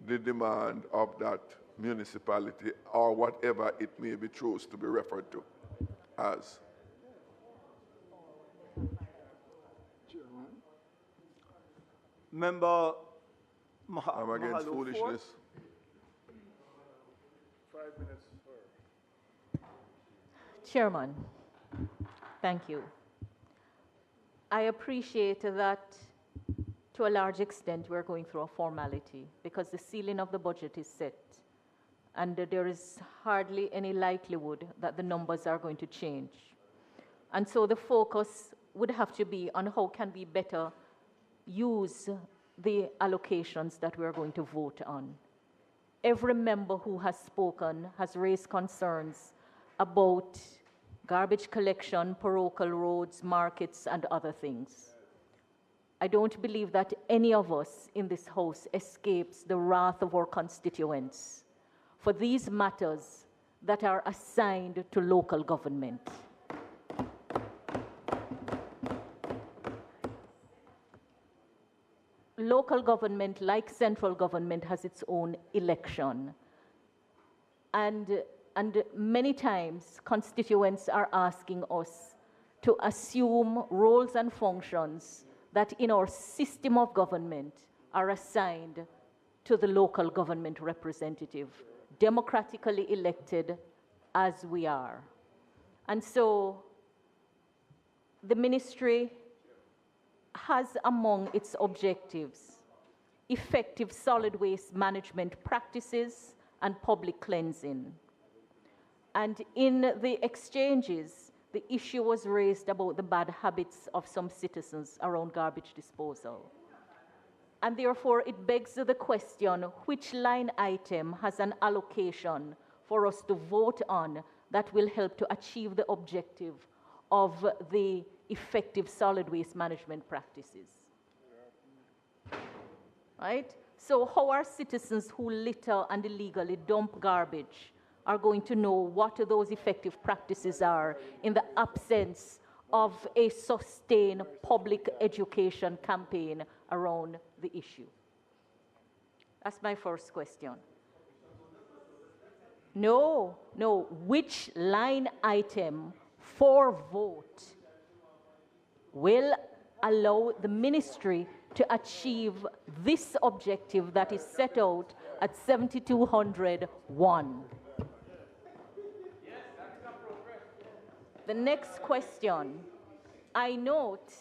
the demand of that municipality, or whatever it may be chosen to be referred to as? Member I'm against foolishness. 5 minutes, sir. Chairman, thank you. I appreciate that to a large extent we're going through a formality because the ceiling of the budget is set and there is hardly any likelihood that the numbers are going to change. And so the focus would have to be on how can we better use the allocations that we're going to vote on. Every member who has spoken has raised concerns about garbage collection, parochial roads, markets, and other things. I don't believe that any of us in this House escapes the wrath of our constituents for these matters that are assigned to local government. Local government, like central government, has its own election. And many times, constituents are asking us to assume roles and functions that in our system of government are assigned to the local government representative, democratically elected as we are. And so the ministry has among its objectives effective solid waste management practices and public cleansing. And in the exchanges, the issue was raised about the bad habits of some citizens around garbage disposal. And therefore, it begs the question, which line item has an allocation for us to vote on that will help to achieve the objective of the effective solid waste management practices? Right? So how are citizens who litter and illegally dump garbage are going to know what those effective practices are in the absence of a sustained public education campaign around the issue? That's my first question. No, which line item for vote will allow the ministry to achieve this objective that is set out at 7201? The next question, I note,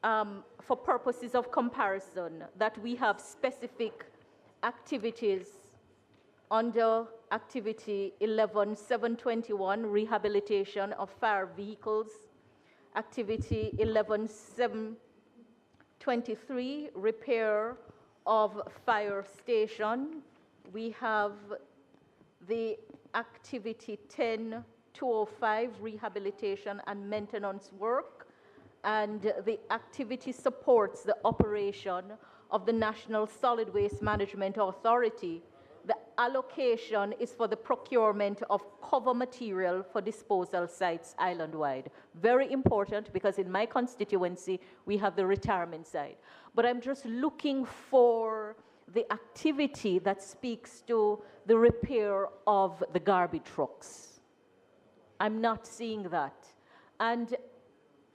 for purposes of comparison, that we have specific activities under activity 11.721, rehabilitation of fire vehicles. Activity 11.723, repair of fire station. We have the activity 10.205, rehabilitation and maintenance work. And the activity supports the operation of the National Solid Waste Management Authority. The allocation is for the procurement of cover material for disposal sites island-wide. Very important, because in my constituency, we have the retirement side. But I'm just looking for the activity that speaks to the repair of the garbage trucks. I'm not seeing that. And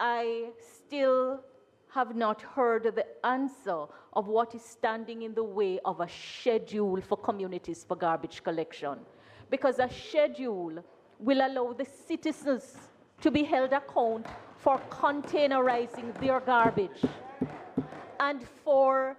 I still have not heard the answer of what is standing in the way of a schedule for communities for garbage collection. Because a schedule will allow the citizens to be held account for containerizing their garbage and for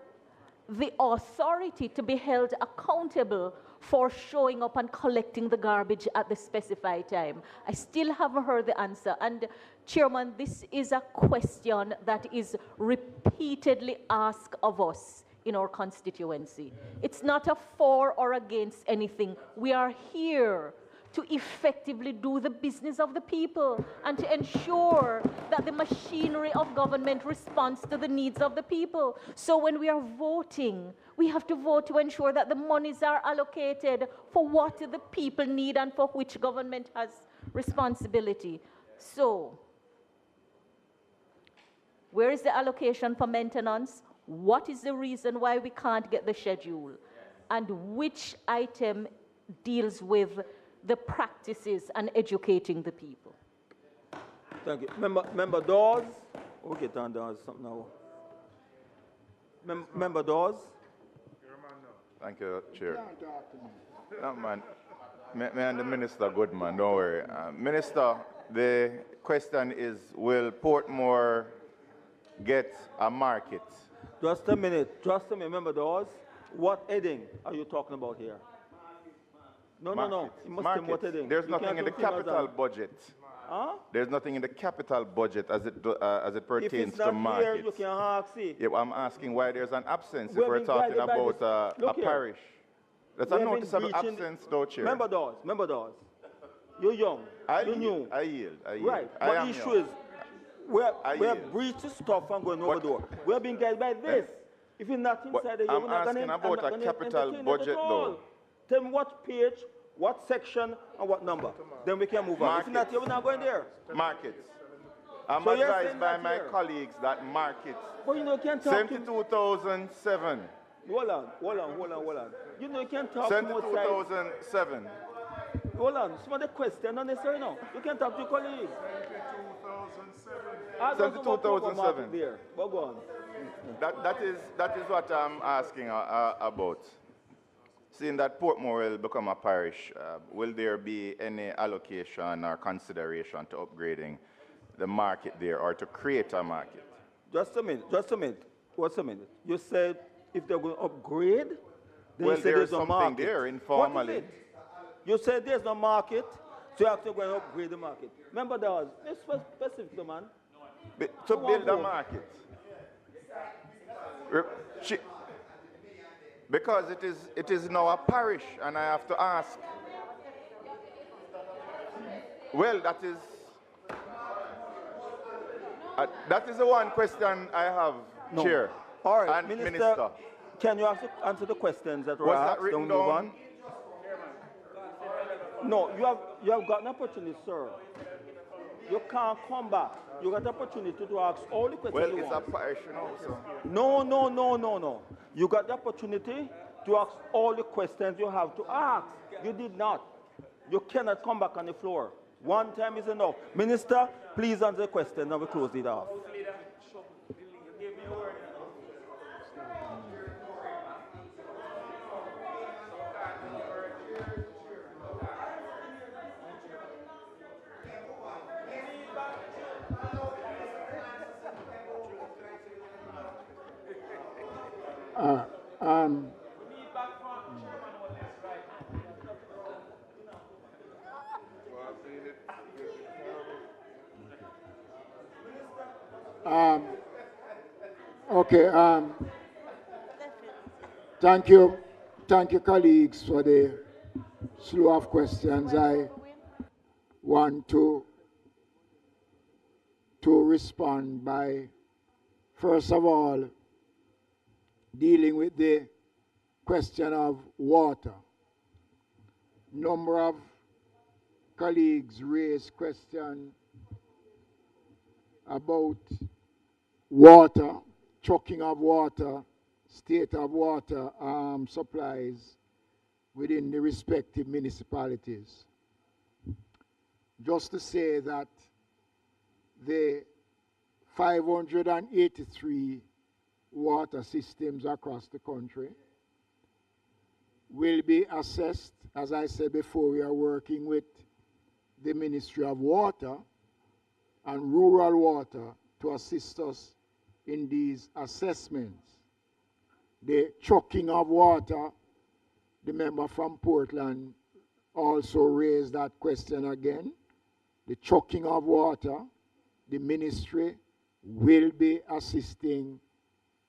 the authority to be held accountable for showing up and collecting the garbage at the specified time. I still haven't heard the answer. And Chairman, this is a question that is repeatedly asked of us in our constituency. It's not a for or against anything. We are here to effectively do the business of the people and to ensure that the machinery of government responds to the needs of the people. So when we are voting, we have to vote to ensure that the monies are allocated for what the people need and for which government has responsibility. So, where is the allocation for maintenance? What is the reason why we can't get the schedule? And which item deals with the practices and educating the people? Thank you. Member Dawes. Okay, turn down something now. Member Dawes. Thank you, Chair. No, man. Me and the Minister good, man. Don't worry. Minister, the question is, will Portmore get a market? Just a minute, Member Dawes. What heading are you talking about here? No. You must tell me what heading. There's nothing in the capital budget. Huh? There's nothing in the capital budget as it pertains to markets. Here, you can ask it. Yeah, I'm asking why there's an absence if we're talking about a parish. That's a noticeable absence, though, Chair. Member Dawes. You're young. You're new. I yield. Right. But the issue is, we're breaching stuff and going over door. We're being guided by this. If you're not inside the I'm asking about a capital budget, though. Tell me what page, what section, and what number. Then we can move on. If not, you're not going there. Markets. I'm So you're advised saying by that my here. colleagues that markets. But you know, you can't talk to 72,007. Hold on. You know, you can't talk to outside. 72,007. Hold on. Some of the question not necessary now. You can talk to your colleagues. 72,007. There. But go on. That is what I'm asking about. Seeing that Portmore will become a parish, will there be any allocation or consideration to upgrading the market there or to create a market? Just a minute. What's a minute? You said if they're going to upgrade, then Well, you said there's no something market. there informally. What is it? You said there's no market, so you have to go and upgrade the market. Remember that was specific, man. To build a market. Because it is now a parish, and I have to ask. Well, that is the one question I have, No. Chair. All right, and Minister, can you answer the questions that were Was that asked? written Then we move down? on. No, you have got an opportunity, sir. You can't come back. You got an opportunity to ask all the questions Well, you it's want. a parish, you know, so. No. You got the opportunity to ask all the questions you have to ask. You did not. You cannot come back on the floor. One time is enough. Minister, please answer the question. Now we close it off. Okay. Thank you. Thank you, colleagues, for the slew of questions. I want to respond by, first of all, dealing with the question of water. Number of colleagues raised question about water, trucking of water, state of water supplies within the respective municipalities. Just to say that the 583 water systems across the country will be assessed. As I said before, we are working with the Ministry of Water and Rural Water to assist us in these assessments. The trucking of water, the member from Portland also raised that question again. The trucking of water, the ministry will be assisting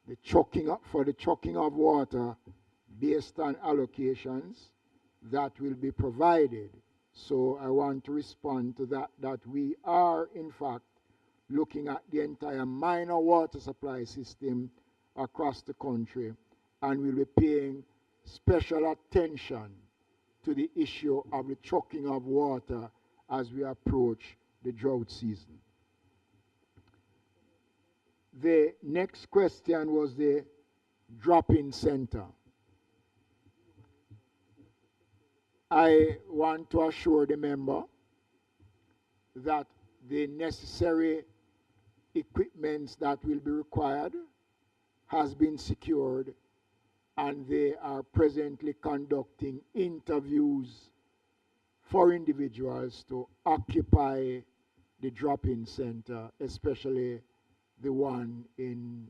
the trucking of water based on allocations that will be provided. So I want to respond to that we are in fact looking at the entire minor water supply system across the country, and we'll be paying special attention to the issue of the trucking of water as we approach the drought season. The next question was the drop-in center. I want to assure the member that the necessary equipment that will be required has been secured, and they are presently conducting interviews for individuals to occupy the drop-in center, especially the one in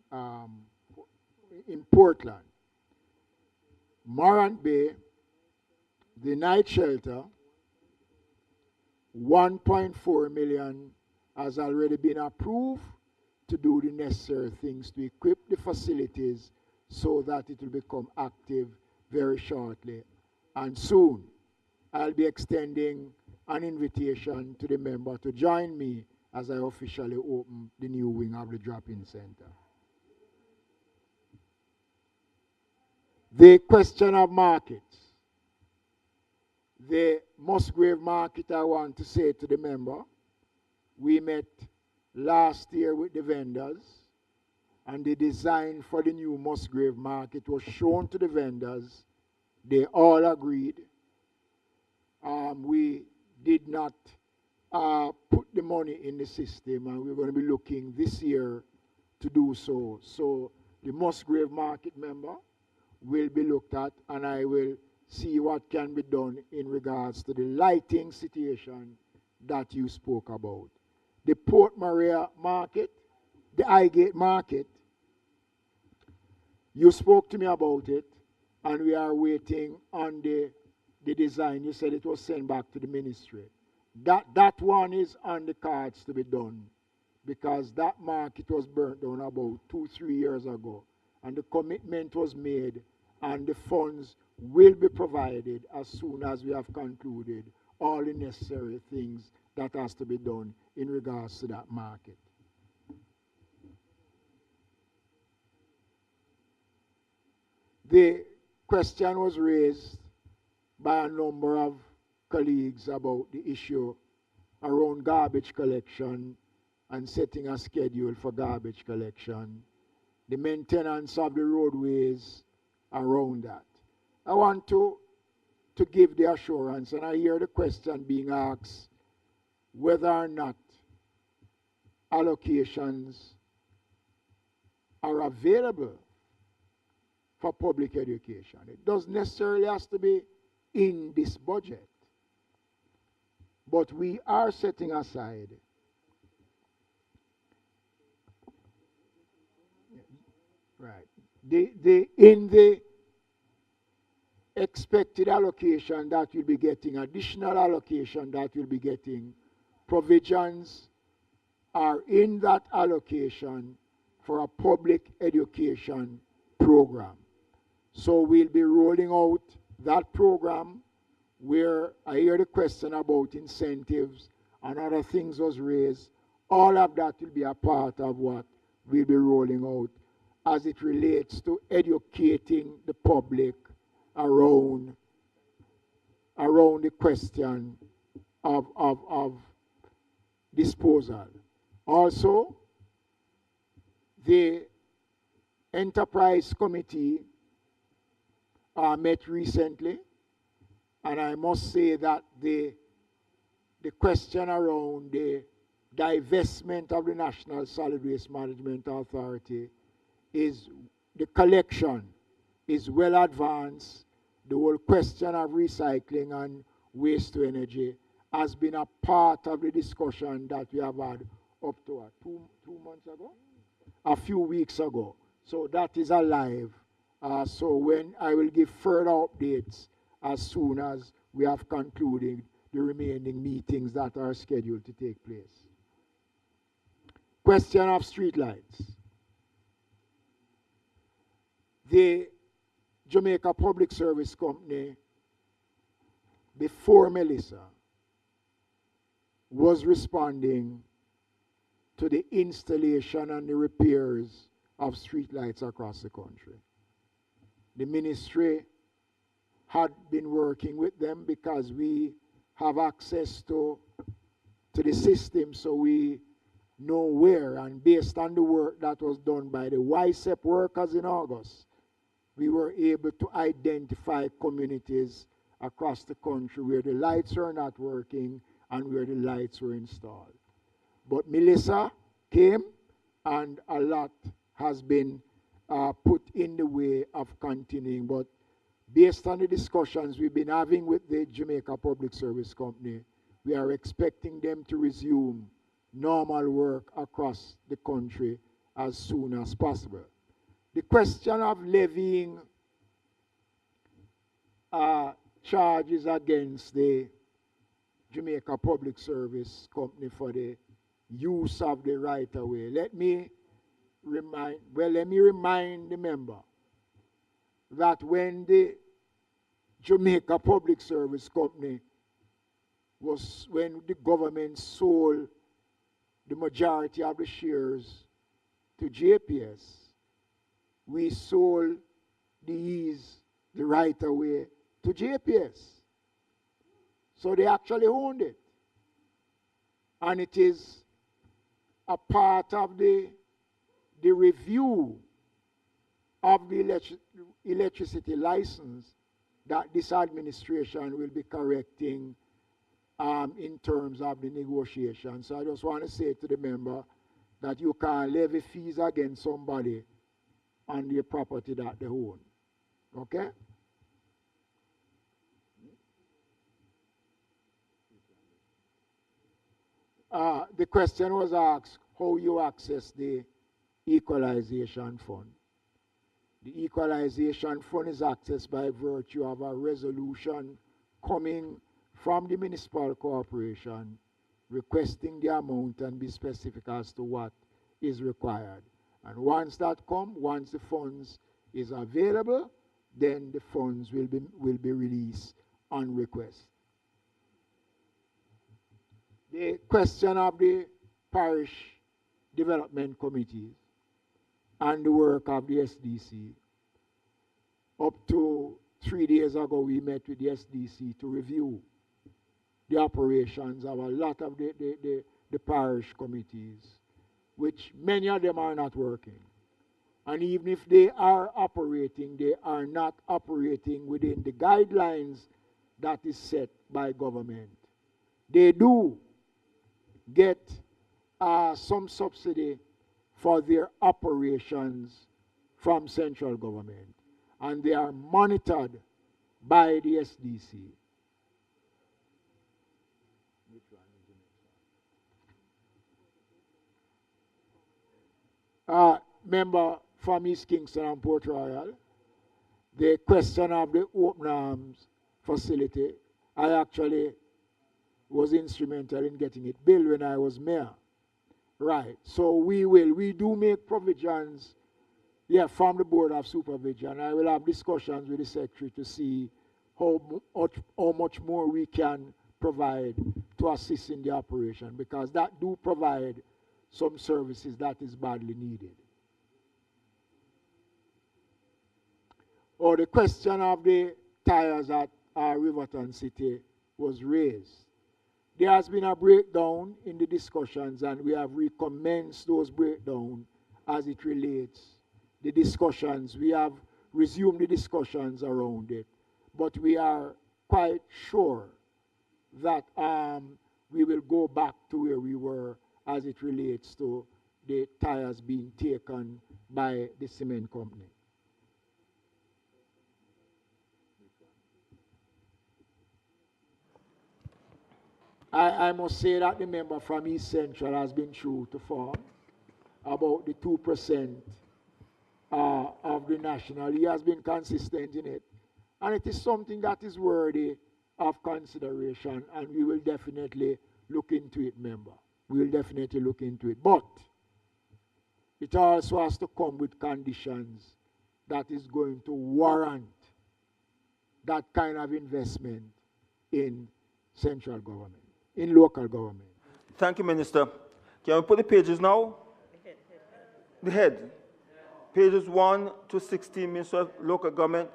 Portland. Morant Bay, the night shelter, 1.4 million has already been approved to do the necessary things to equip the facilities so that it will become active very shortly. And soon, I'll be extending an invitation to the member to join me as I officially open the new wing of the drop-in center. The question of markets. The Musgrave market, I want to say to the member, we met last year with the vendors, and the design for the new Musgrave market was shown to the vendors. They all agreed. We did not put the money in the system, and we're going to be looking this year to do so. So the Musgrave market member will be looked at, and I will see what can be done in regards to the lighting situation that you spoke about. The Port Maria market, the Highgate market, you spoke to me about it, and we are waiting on the design. You said it was sent back to the ministry. That one is on the cards to be done, because that market was burnt down about 2-3 years ago, and the commitment was made, and the funds will be provided as soon as we have concluded all the necessary things that has to be done in regards to that market. The question was raised by a number of colleagues about the issue around garbage collection and setting a schedule for garbage collection, the maintenance of the roadways around that. I want to give the assurance, and I hear the question being asked whether or not allocations are available for public education. It doesn't necessarily have to be in this budget, but we are setting aside in the expected allocation that we'll be getting, additional allocation that we'll be getting, provisions are in that allocation for a public education program. So we'll be rolling out that program where I hear the question about incentives and other things was raised. All of that will be a part of what we'll be rolling out as it relates to educating the public around the question of disposal. Also, the Enterprise Committee met recently, and I must say that the question around the divestment of the National Solid Waste Management Authority is, the collection is well advanced. The whole question of recycling and waste to energy has been a part of the discussion that we have had up to two months ago? A few weeks ago. So that is alive. So when I will give further updates as soon as we have concluded the remaining meetings that are scheduled to take place. Question of streetlights. The Jamaica Public Service Company, before Melissa, was responding to the installation and the repairs of streetlights across the country. The ministry had been working with them because we have access to the system, so we know where, and based on the work that was done by the YSEP workers in August, we were able to identify communities across the country where the lights are not working and where the lights were installed. But Melissa came, and a lot has been put in the way of continuing. But based on the discussions we've been having with the Jamaica Public Service Company, we are expecting them to resume normal work across the country as soon as possible. The question of levying charges against the Jamaica Public Service Company for the use of the right-of-way. Let me remind the member that when the Jamaica Public Service Company when the government sold the majority of the shares to JPS, we sold the right-of-way to JPS. So they actually owned it. And it is a part of the review of the electricity license that this administration will be correcting in terms of the negotiation. So I just want to say to the member that you can't levy fees against somebody on the property that they own. Okay? The question was asked how you access the equalization fund. The equalization fund is accessed by virtue of a resolution coming from the municipal corporation requesting the amount and be specific as to what is required. And once that comes, once the funds is available, then the funds will be released on request. The question of the parish development committees and the work of the SDC. Up to 3 days ago, we met with the SDC to review the operations of a lot of the parish committees, which many of them are not working. And even if they are operating, they are not operating within the guidelines that is set by government. They do get some subsidy for their operations from central government, and they are monitored by the SDC. Member from East Kingston and Port Royal, the question of the open arms facility, I actually was instrumental in getting it built when I was mayor. Right. So we do make provisions, yeah, from the Board of Supervision. I will have discussions with the Secretary to see how much more we can provide to assist in the operation, because that do provide some services that is badly needed. Or the question of the tires at Riverton City was raised. There has been a breakdown in the discussions, and we have recommenced those breakdowns as it relates the discussions. We have resumed the discussions around it, but we are quite sure that we will go back to where we were as it relates to the tires being taken by the cement company. I must say that the member from East Central has been true to form about the 2% of the national. He has been consistent in it. And it is something that is worthy of consideration, and we will definitely look into it, member. We will definitely look into it. But it also has to come with conditions that is going to warrant that kind of investment in central government, in local government. Thank you, Minister. Can we put the pages now? The head. Pages 1 to 16, Minister of Local Government.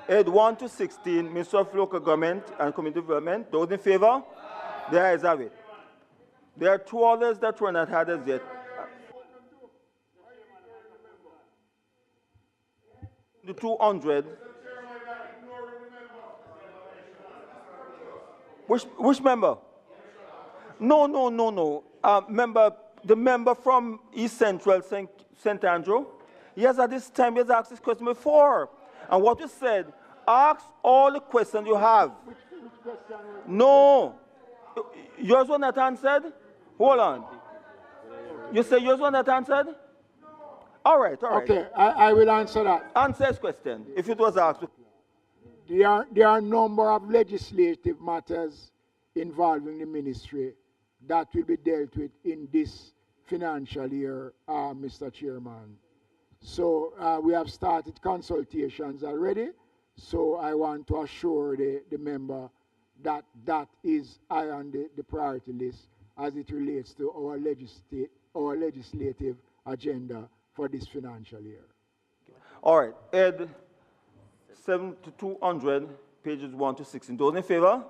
Head 1 to 16, Minister of Local Government and Community Development. Those in favor? The ayes have it. There are two others that were not had as yet. The 200. Which member? No. The member from East Central, St. Andrew. Yes, at this time, he has asked this question before. And what you said, ask all the questions you have. Which question? No. Yours was not answered? Hold on. You say yours was not answered? All right. Okay, I will answer that. Answer his question, if it was asked. There are a number of legislative matters involving the ministry that will be dealt with in this financial year, Mr. Chairman. So we have started consultations already. So I want to assure the member that that is high on the priority list as it relates to our legislative agenda for this financial year. All right. Ed 7 to 200, pages 1 to 16. Those in favor?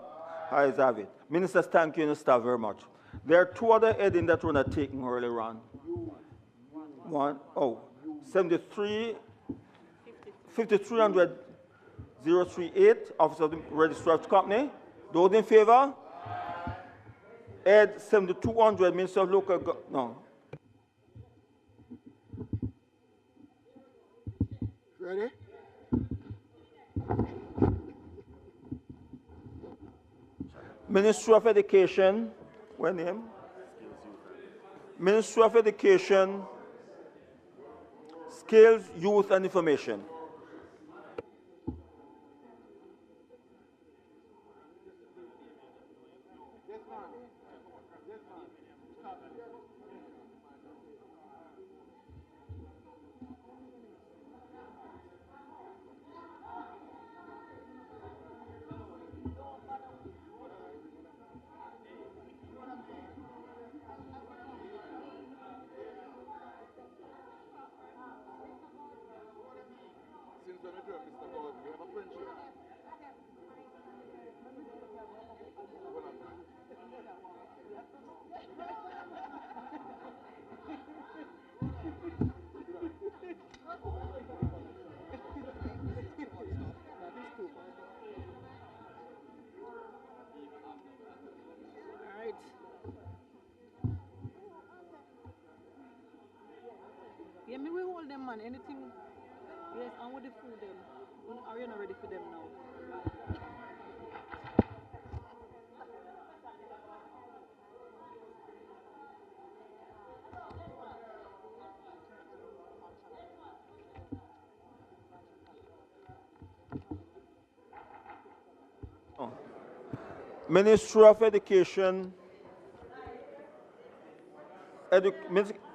Ayes have it. Ministers, thank you and staff very much. There are two other headings that were not taken earlier on. 5300 038, Office of the Registrar of the Company. Those in favor? Ed 7200, Minister of Local no. Ready? Ministry of Education, what name? Ministry of Education, Skills, Youth and Information. Yeah, me we hold them, man. Anything, yes, and with the food them. Are you not ready for them now? Ministry of Education,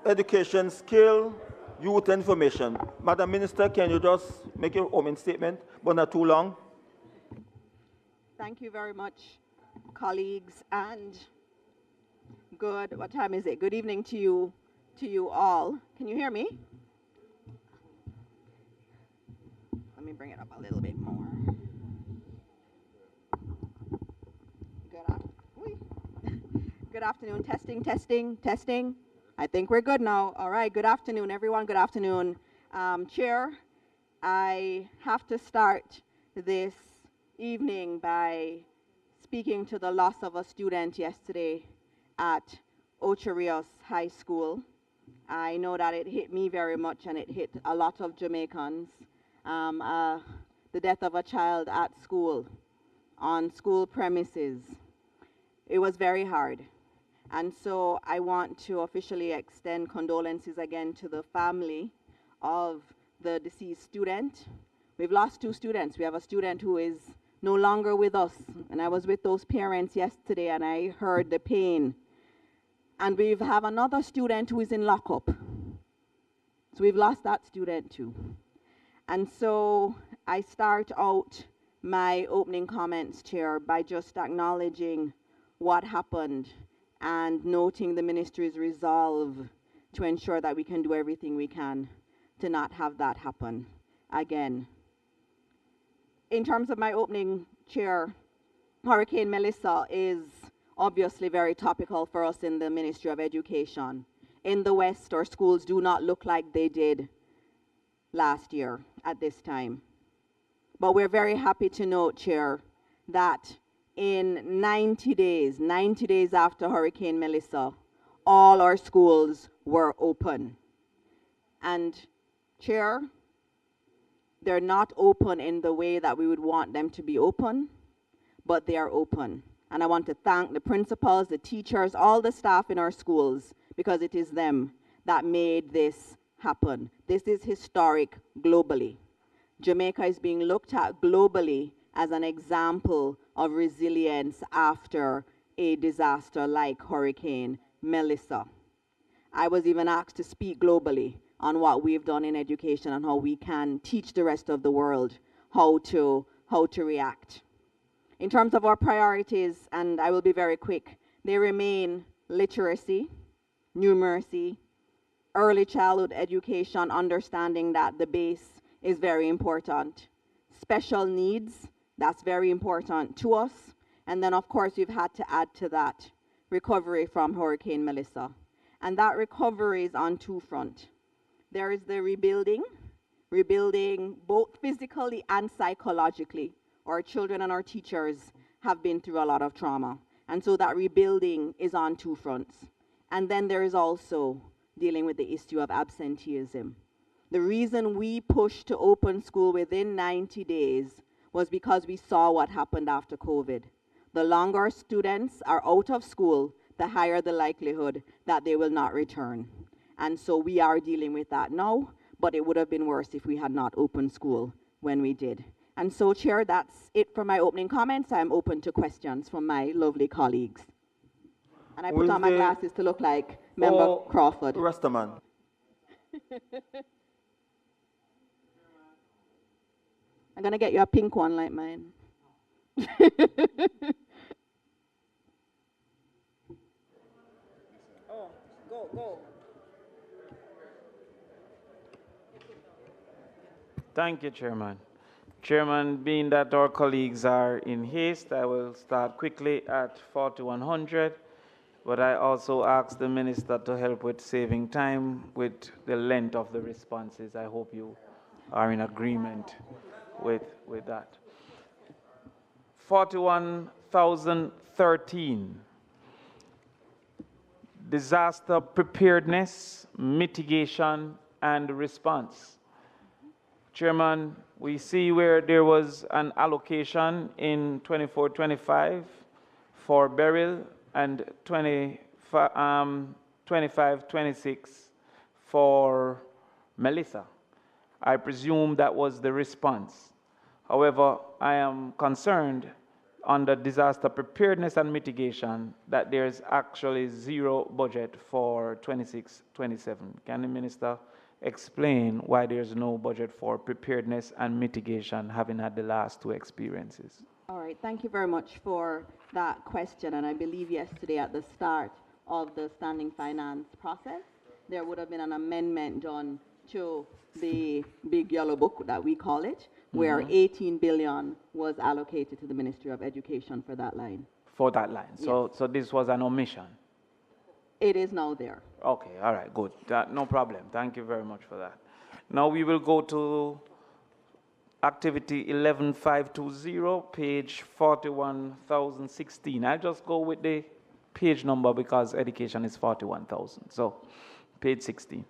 education, skill, youth information. Madam Minister, can you just make your opening statement, but not too long? Thank you very much, colleagues, and what time is it? Good evening to you all. Can you hear me? Let me bring it up a little bit more. Good afternoon. Testing, testing, testing. I think we're good now. All right. Good afternoon, everyone. Good afternoon, Chair. I have to start this evening by speaking to the loss of a student yesterday at Ocho Rios High School. I know that it hit me very much, and it hit a lot of Jamaicans. The death of a child at school, on school premises. It was very hard. And so I want to officially extend condolences again to the family of the deceased student. We've lost 2 students. We have a student who is no longer with us. And I was with those parents yesterday, and I heard the pain. And we have another student who is in lockup. So we've lost that student too. And so I start out my opening comments, Chair, by just acknowledging what happened and noting the ministry's resolve to ensure that we can do everything we can to not have that happen again. In terms of my opening, Chair, Hurricane Melissa is obviously very topical for us in the Ministry of Education. In the West, our schools do not look like they did last year at this time. But we're very happy to note, Chair, that in 90 days after Hurricane Melissa, all our schools were open. And Chair, they're not open in the way that we would want them to be open, but they are open. And I want to thank the principals, the teachers, all the staff in our schools, because it is them that made this happen. This is historic globally. Jamaica is being looked at globally as an example of resilience after a disaster like Hurricane Melissa. I was even asked to speak globally on what we've done in education and how we can teach the rest of the world how to react. In terms of our priorities, and I will be very quick, they remain literacy, numeracy, early childhood education, understanding that the base is very important. Special needs, that's very important to us. And then, of course, we've had to add to that recovery from Hurricane Melissa. And that recovery is on 2 fronts. There is the rebuilding both physically and psychologically. Our children and our teachers have been through a lot of trauma. And so that rebuilding is on 2 fronts. And then there is also dealing with the issue of absenteeism. The reason we pushed to open school within 90 days was because we saw what happened after COVID. The longer students are out of school, the higher the likelihood that they will not return. And so we are dealing with that now, but it would have been worse if we had not opened school when we did. And so, Chair, that's it for my opening comments. I'm open to questions from my lovely colleagues. And I put on my glasses to look like Member Crawford. Rastaman. I'm going to get you a pink one like mine. Go. Thank you, Chairman. Chairman, being that our colleagues are in haste, I will start quickly at 4100, but I also ask the Minister to help with saving time with the length of the responses. I hope you are in agreement with that. 41,013, disaster preparedness, mitigation, and response. Chairman, we see where there was an allocation in 24-25 for burial and 25-26 for Melissa. I presume that was the response. However, I am concerned under disaster preparedness and mitigation that there's actually zero budget for 26-27. Can the minister explain why there's no budget for preparedness and mitigation, having had the last two experiences? All right, thank you very much for that question. And I believe yesterday at the start of the standing finance process, there would have been an amendment done to the big yellow book that we call it, where 18 billion was allocated to the Ministry of Education for that line. For that line. So, so this was an omission. It is now there. Okay, all right, good. No problem. Thank you very much for that. Now we will go to activity 11520, page 41,016. I'll just go with the page number because education is 41,000. So, page 16.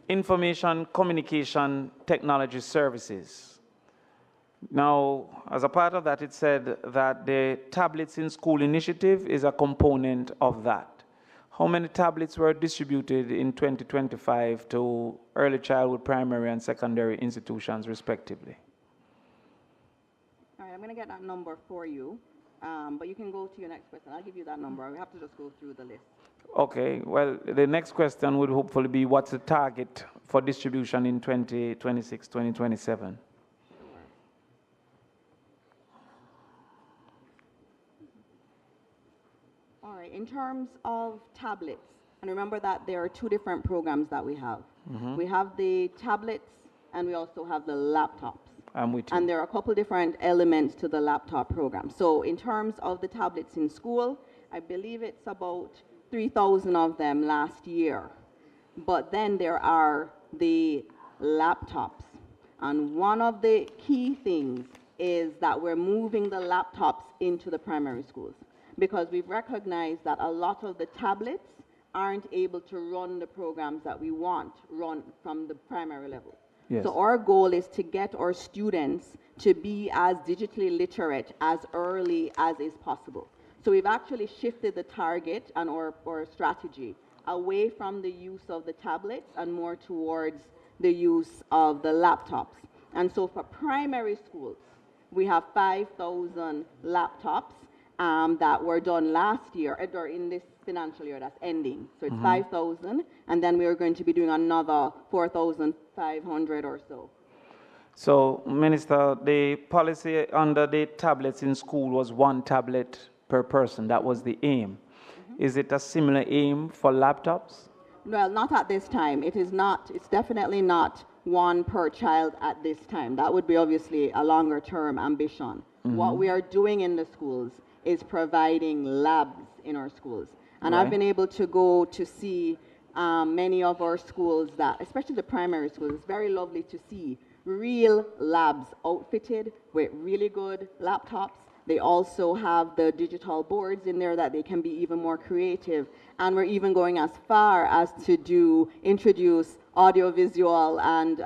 Information Communication Technology Services. Now, as a part of that, it said that the Tablets in School initiative is a component of that. How many tablets were distributed in 2025 to early childhood, primary, and secondary institutions, respectively? All right, I'm going to get that number for you, but you can go to your next question. I'll give you that number. We have to just go through the list. Okay, well, the next question would hopefully be what's the target for distribution in 2026, 2027? All right, in terms of tablets, and remember that there are two different programs that we have. We have the tablets and we also have the laptops. I'm with you. And there are a couple different elements to the laptop program. So in terms of the tablets in school, I believe it's about 3,000 of them last year. But then there are the laptops. And one of the key things is that we're moving the laptops into the primary schools, because we've recognized that a lot of the tablets aren't able to run the programs that we want run from the primary level. Yes. So our goal is to get our students to be as digitally literate as early as is possible. So we've actually shifted the target and our strategy away from the use of the tablets and more towards the use of the laptops. And so for primary schools, we have 5,000 laptops that were done last year, or in this financial year that's ending. So it's 5,000, and then we are going to be doing another 4,500 or so. So, Minister, the policy under the tablets in school was 1 tablet per person. That was the aim. Is it a similar aim for laptops? Well, not at this time. It is not. It's definitely not 1 per child at this time. That would be obviously a longer term ambition. What we are doing in the schools is providing labs in our schools. And I've been able to go to see many of our schools that, especially the primary schools, it's very lovely to see real labs outfitted with really good laptops. They also have the digital boards in there that they can be even more creative. And we're even going as far as to introduce audiovisual and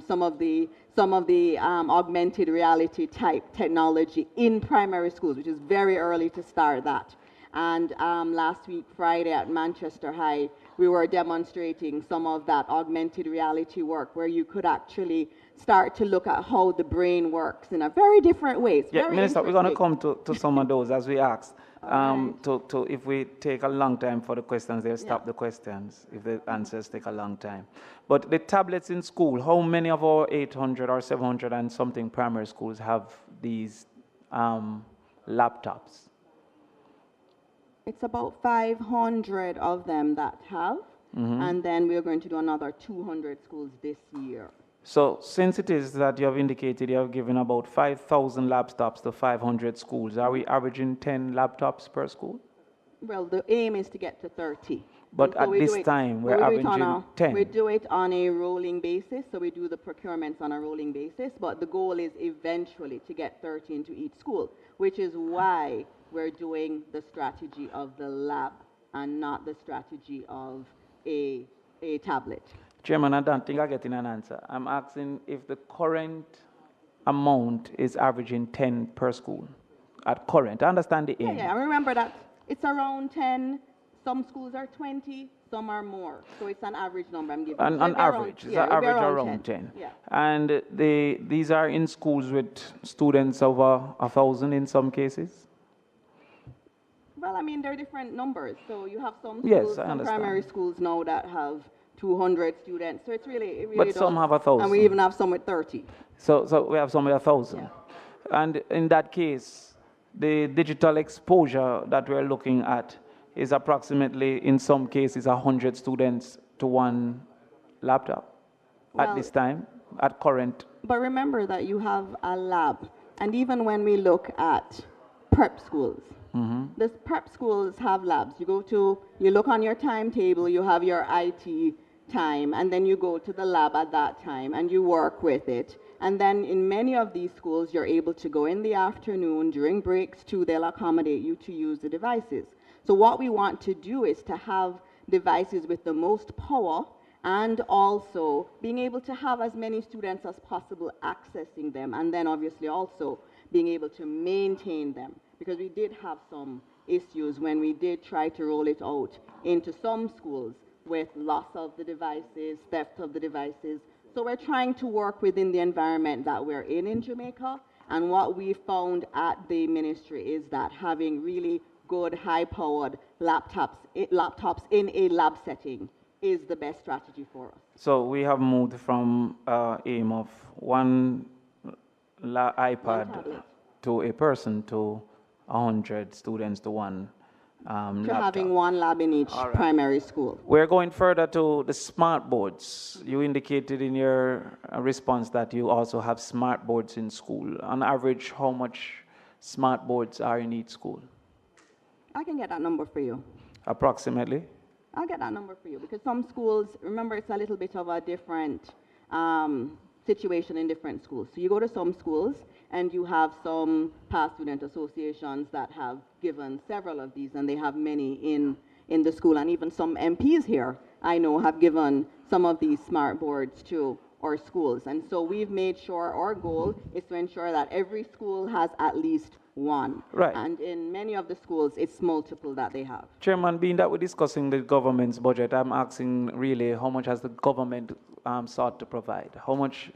some of the augmented reality type technology in primary schools, which is very early to start that. And last week, Friday at Manchester High, we were demonstrating some of that augmented reality work where you could actually start to look at how the brain works in a very different way. Yeah, Minister, we're going to come to some of those as we asked. If we take a long time for the questions, they'll stop the questions if the answers take a long time. But the tablets in school, how many of our 800 or 700 and something primary schools have these laptops? It's about 500 of them that have, and then we're going to do another 200 schools this year. So since it is that you have indicated you have given about 5,000 laptops to 500 schools, are we averaging 10 laptops per school? Well, the aim is to get to 30. But at this time, we're averaging 10. We do it on a rolling basis, so we do the procurements on a rolling basis, but the goal is eventually to get 30 into each school, which is why we're doing the strategy of the lab and not the strategy of a tablet. Chairman, I don't think I'm getting an answer. I'm asking if the current amount is averaging 10 per school. At current, I understand the aim. Yeah, remember that it's around 10, Some schools are 20, some are more. So it's an average number I'm giving. On So it'll be average, it's yeah, an it'll be average around 10. 10. Yeah. And these are in schools with students over 1,000 in some cases? Well, I mean, there are different numbers. So you have some Yes, schools, I some understand. primary schools now that have 200 students. So it really But some does. have 1,000. And we even have some with 30. So we have some with 1,000. And in that case, the digital exposure that we're looking at is approximately, in some cases, 100 students to one laptop at Well, this time, at current. But remember that you have a lab. And even when we look at prep schools, the prep schools have labs. You look on your timetable, you have your IT time, and then you go to the lab at that time and you work with it. And then in many of these schools, you're able to go in the afternoon, during breaks too, they'll accommodate you to use the devices. So what we want to do is to have devices with the most power and also being able to have as many students as possible accessing them, and then obviously also being able to maintain them. Because we did have some issues when we did try to roll it out into some schools with loss of the devices, theft of the devices. So we're trying to work within the environment that we're in Jamaica. And what we found at the ministry is that having really good, high-powered laptops in a lab setting is the best strategy for us. So we have moved from aim of one iPad to a person to 100 students to one To laptop. having one lab in each primary school. We're going further to the smart boards. You indicated in your response that you also have smart boards in school. On average, how much smart boards are in each school? I can get that number for you. Approximately? I'll get that number for you because some schools, remember, it's a little bit of a different situation in different schools. So you go to some schools and you have some past student associations that have given several of these, and they have many in the school, and even some MPs here I know have given some of these smart boards to our schools. And so we've made sure our goal is to ensure that every school has at least one. Right. And in many of the schools, it's multiple that they have. Chairman, being that we're discussing the government's budget, I'm asking really how much has the government sought to provide? How much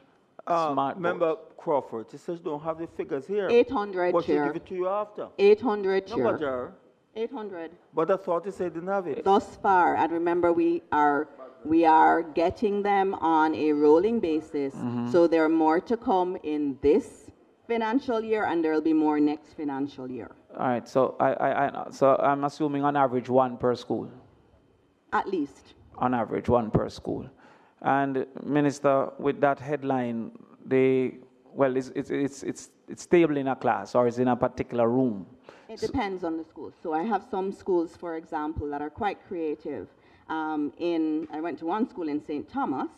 smart Member Crawford, he says don't have the figures here. 800, but Chair. But give it to you after. 800, No, Chair. but, Chair. 800. But I thought he said didn't have it. Thus far, and remember we are getting them on a rolling basis, so there are more to come in this financial year, and there will be more next financial year. All right, so so I'm assuming on average one per school. At least. On average, one per school. And Minister, with that headline, it's stable in a class or is in a particular room? It depends on the school. So I have some schools, for example, that are quite creative. I went to one school in St. Thomas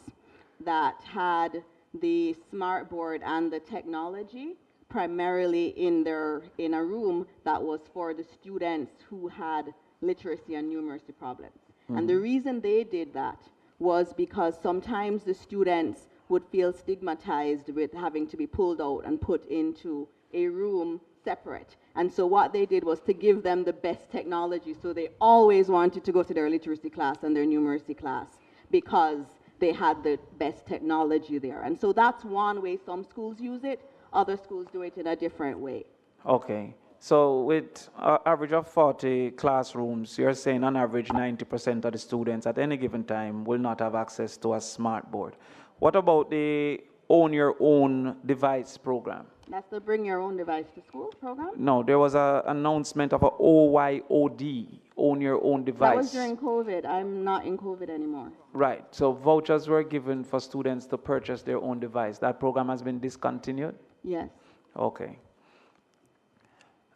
that had the smart board and the technology primarily in a room that was for the students who had literacy and numeracy problems. And the reason they did that was because sometimes the students would feel stigmatized with having to be pulled out and put into a room separate. And so what they did was to give them the best technology. So they always wanted to go to their literacy class and their numeracy class because they had the best technology there. And so that's one way some schools use it. Other schools do it in a different way. Okay. So with an average of 40 classrooms, you're saying on average 90% of the students at any given time will not have access to a smart board. What about the own your own device program? That's the Bring Your Own Device to School program? No, there was an announcement of a OYOD, own your own device. That was during COVID. I'm not in COVID anymore. Right, so vouchers were given for students to purchase their own device. That program has been discontinued? Yes. Okay.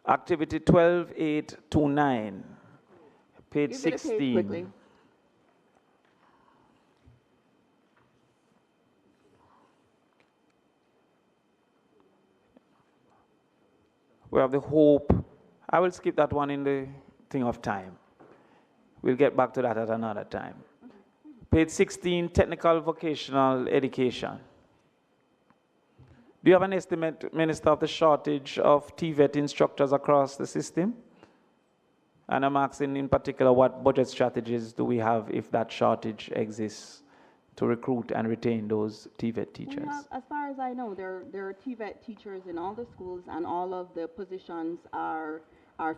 Activity 12.829, page Give me the page 16. quickly. We have the hope. I will skip that one in the thing of time. We'll get back to that at another time. Page 16, technical vocational education. Do you have an estimate, Minister, of the shortage of TVET instructors across the system? And I'm asking in particular, what budget strategies do we have if that shortage exists to recruit and retain those TVET teachers? As far as I know, there are TVET teachers in all the schools, and all of the positions are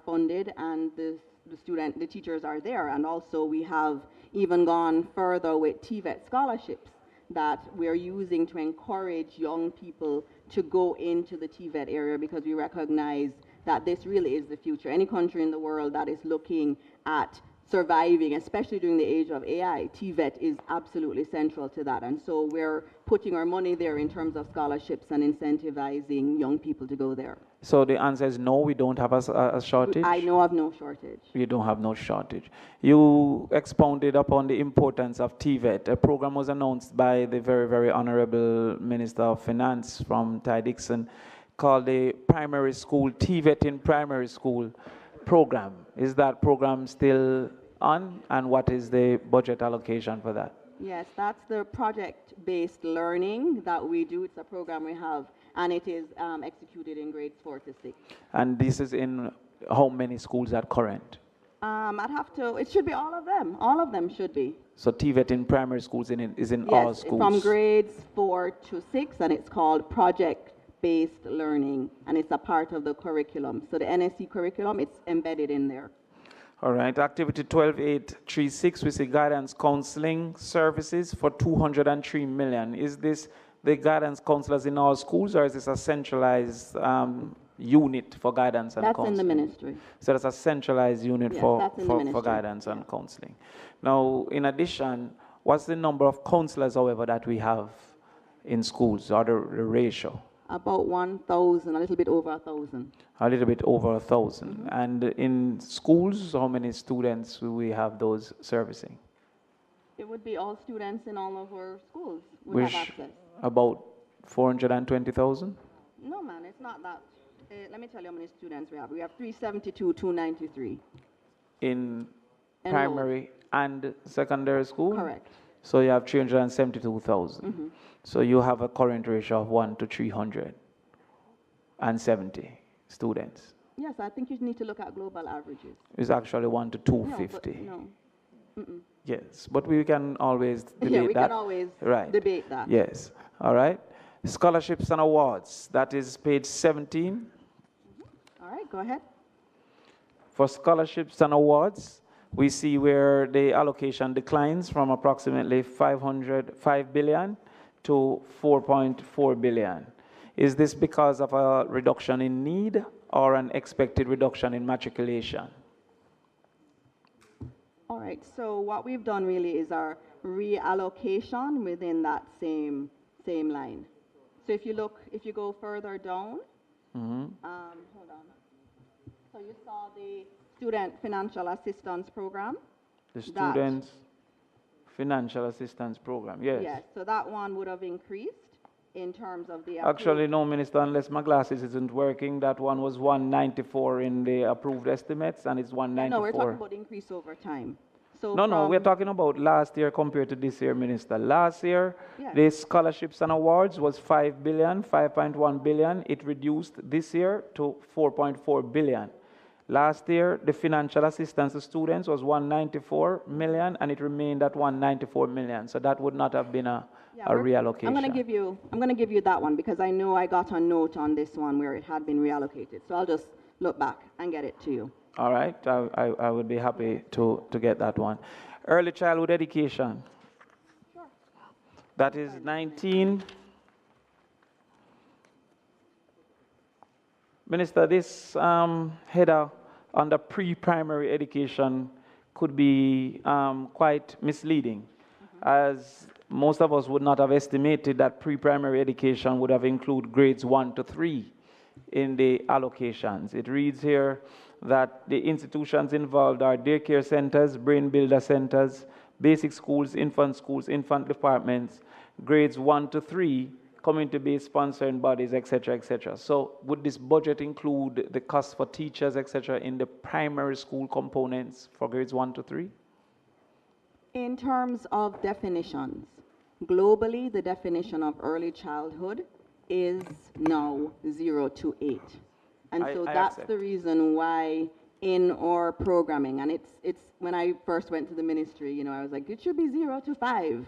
funded, and the teachers are there. And also we have even gone further with TVET scholarships that we're using to encourage young people to go into the TVET area, because we recognize that this really is the future. Any country in the world that is looking at surviving, especially during the age of AI, TVET is absolutely central to that. And so we're putting our money there in terms of scholarships and incentivizing young people to go there. So the answer is no, we don't have a shortage? I know of no shortage. You don't have no shortage. You expounded upon the importance of TVET. A program was announced by the very, very Honorable Minister of Finance from Ty Dixon called the Primary School, TVET in Primary School program. Is that program still on, and what is the budget allocation for that? Yes, that's the project-based learning that we do. It's a program we have, and it is executed in grades 4 to 6. And this is in how many schools at current? It should be all of them. All of them should be. So TVET in primary schools is in Yes, all schools? From grades 4 to 6, and it's called project-based learning, and it's a part of the curriculum. So the NSC curriculum, it's embedded in there. All right, activity 12836, we see guidance counseling services for 203 million. Is this the guidance counselors in all schools, or is this a centralized unit for guidance and counseling? That's in the ministry. So that's a centralized unit Yes, for that's in the ministry. guidance and counseling. Now, in addition, what's the number of counselors, however, that we have in schools, or the ratio? About 1,000, a little bit over 1,000. A little bit over 1,000. And in schools, how many students will we have those servicing? It would be all students in all of our schools would have access. About 420,000? No, man, it's not that. Let me tell you how many students we have. We have 372, 293. In primary and secondary school? Correct. So you have 372,000. So you have a current ratio of 1 to 370 students. Yes, I think you need to look at global averages. It's actually 1 to 250. No. Yes, but we can always debate that. Yeah, we can always debate that. Yes, all right. Scholarships and awards, that is page 17. All right, go ahead. For scholarships and awards, we see where the allocation declines from approximately 5 billion to 4.4 billion. Is this because of a reduction in need or an expected reduction in matriculation? All right, so what we've done really is our reallocation within that same line. So if you go further down, hold on. So you saw the Student Financial Assistance Program. The Student Financial Assistance Program, yes. Yes, so that one would have increased in terms of the... Actually, no, Minister, unless my glasses isn't working, that one was 194 in the approved estimates, and it's 194. No, we're talking about increase over time. So no, we're talking about last year compared to this year, Minister. Last year, the scholarships and awards was 5 billion, 5.1 billion. It reduced this year to 4.4 billion. Last year, the financial assistance to students was 194 million, and it remained at 194 million. So that would not have been a reallocation. I'm going to give you that one, because I know I got a note on this one where it had been reallocated. So I'll just look back and get it to you. All right, I would be happy to get that one. Early childhood education. Sure. That is 19. Minister, this header under pre-primary education could be quite misleading, as most of us would not have estimated that pre-primary education would have included grades 1 to 3 in the allocations. It reads here that the institutions involved are daycare centers, brain builder centers, basic schools, infant departments, grades 1 to 3, community-based sponsoring bodies, etc., etc. So would this budget include the cost for teachers, etc., in the primary school components for grades 1 to 3? In terms of definitions, globally, the definition of early childhood is now 0 to 8. And so that's the reason why in our programming. And it's when I first went to the ministry, you know, I was like, it should be 0 to 5.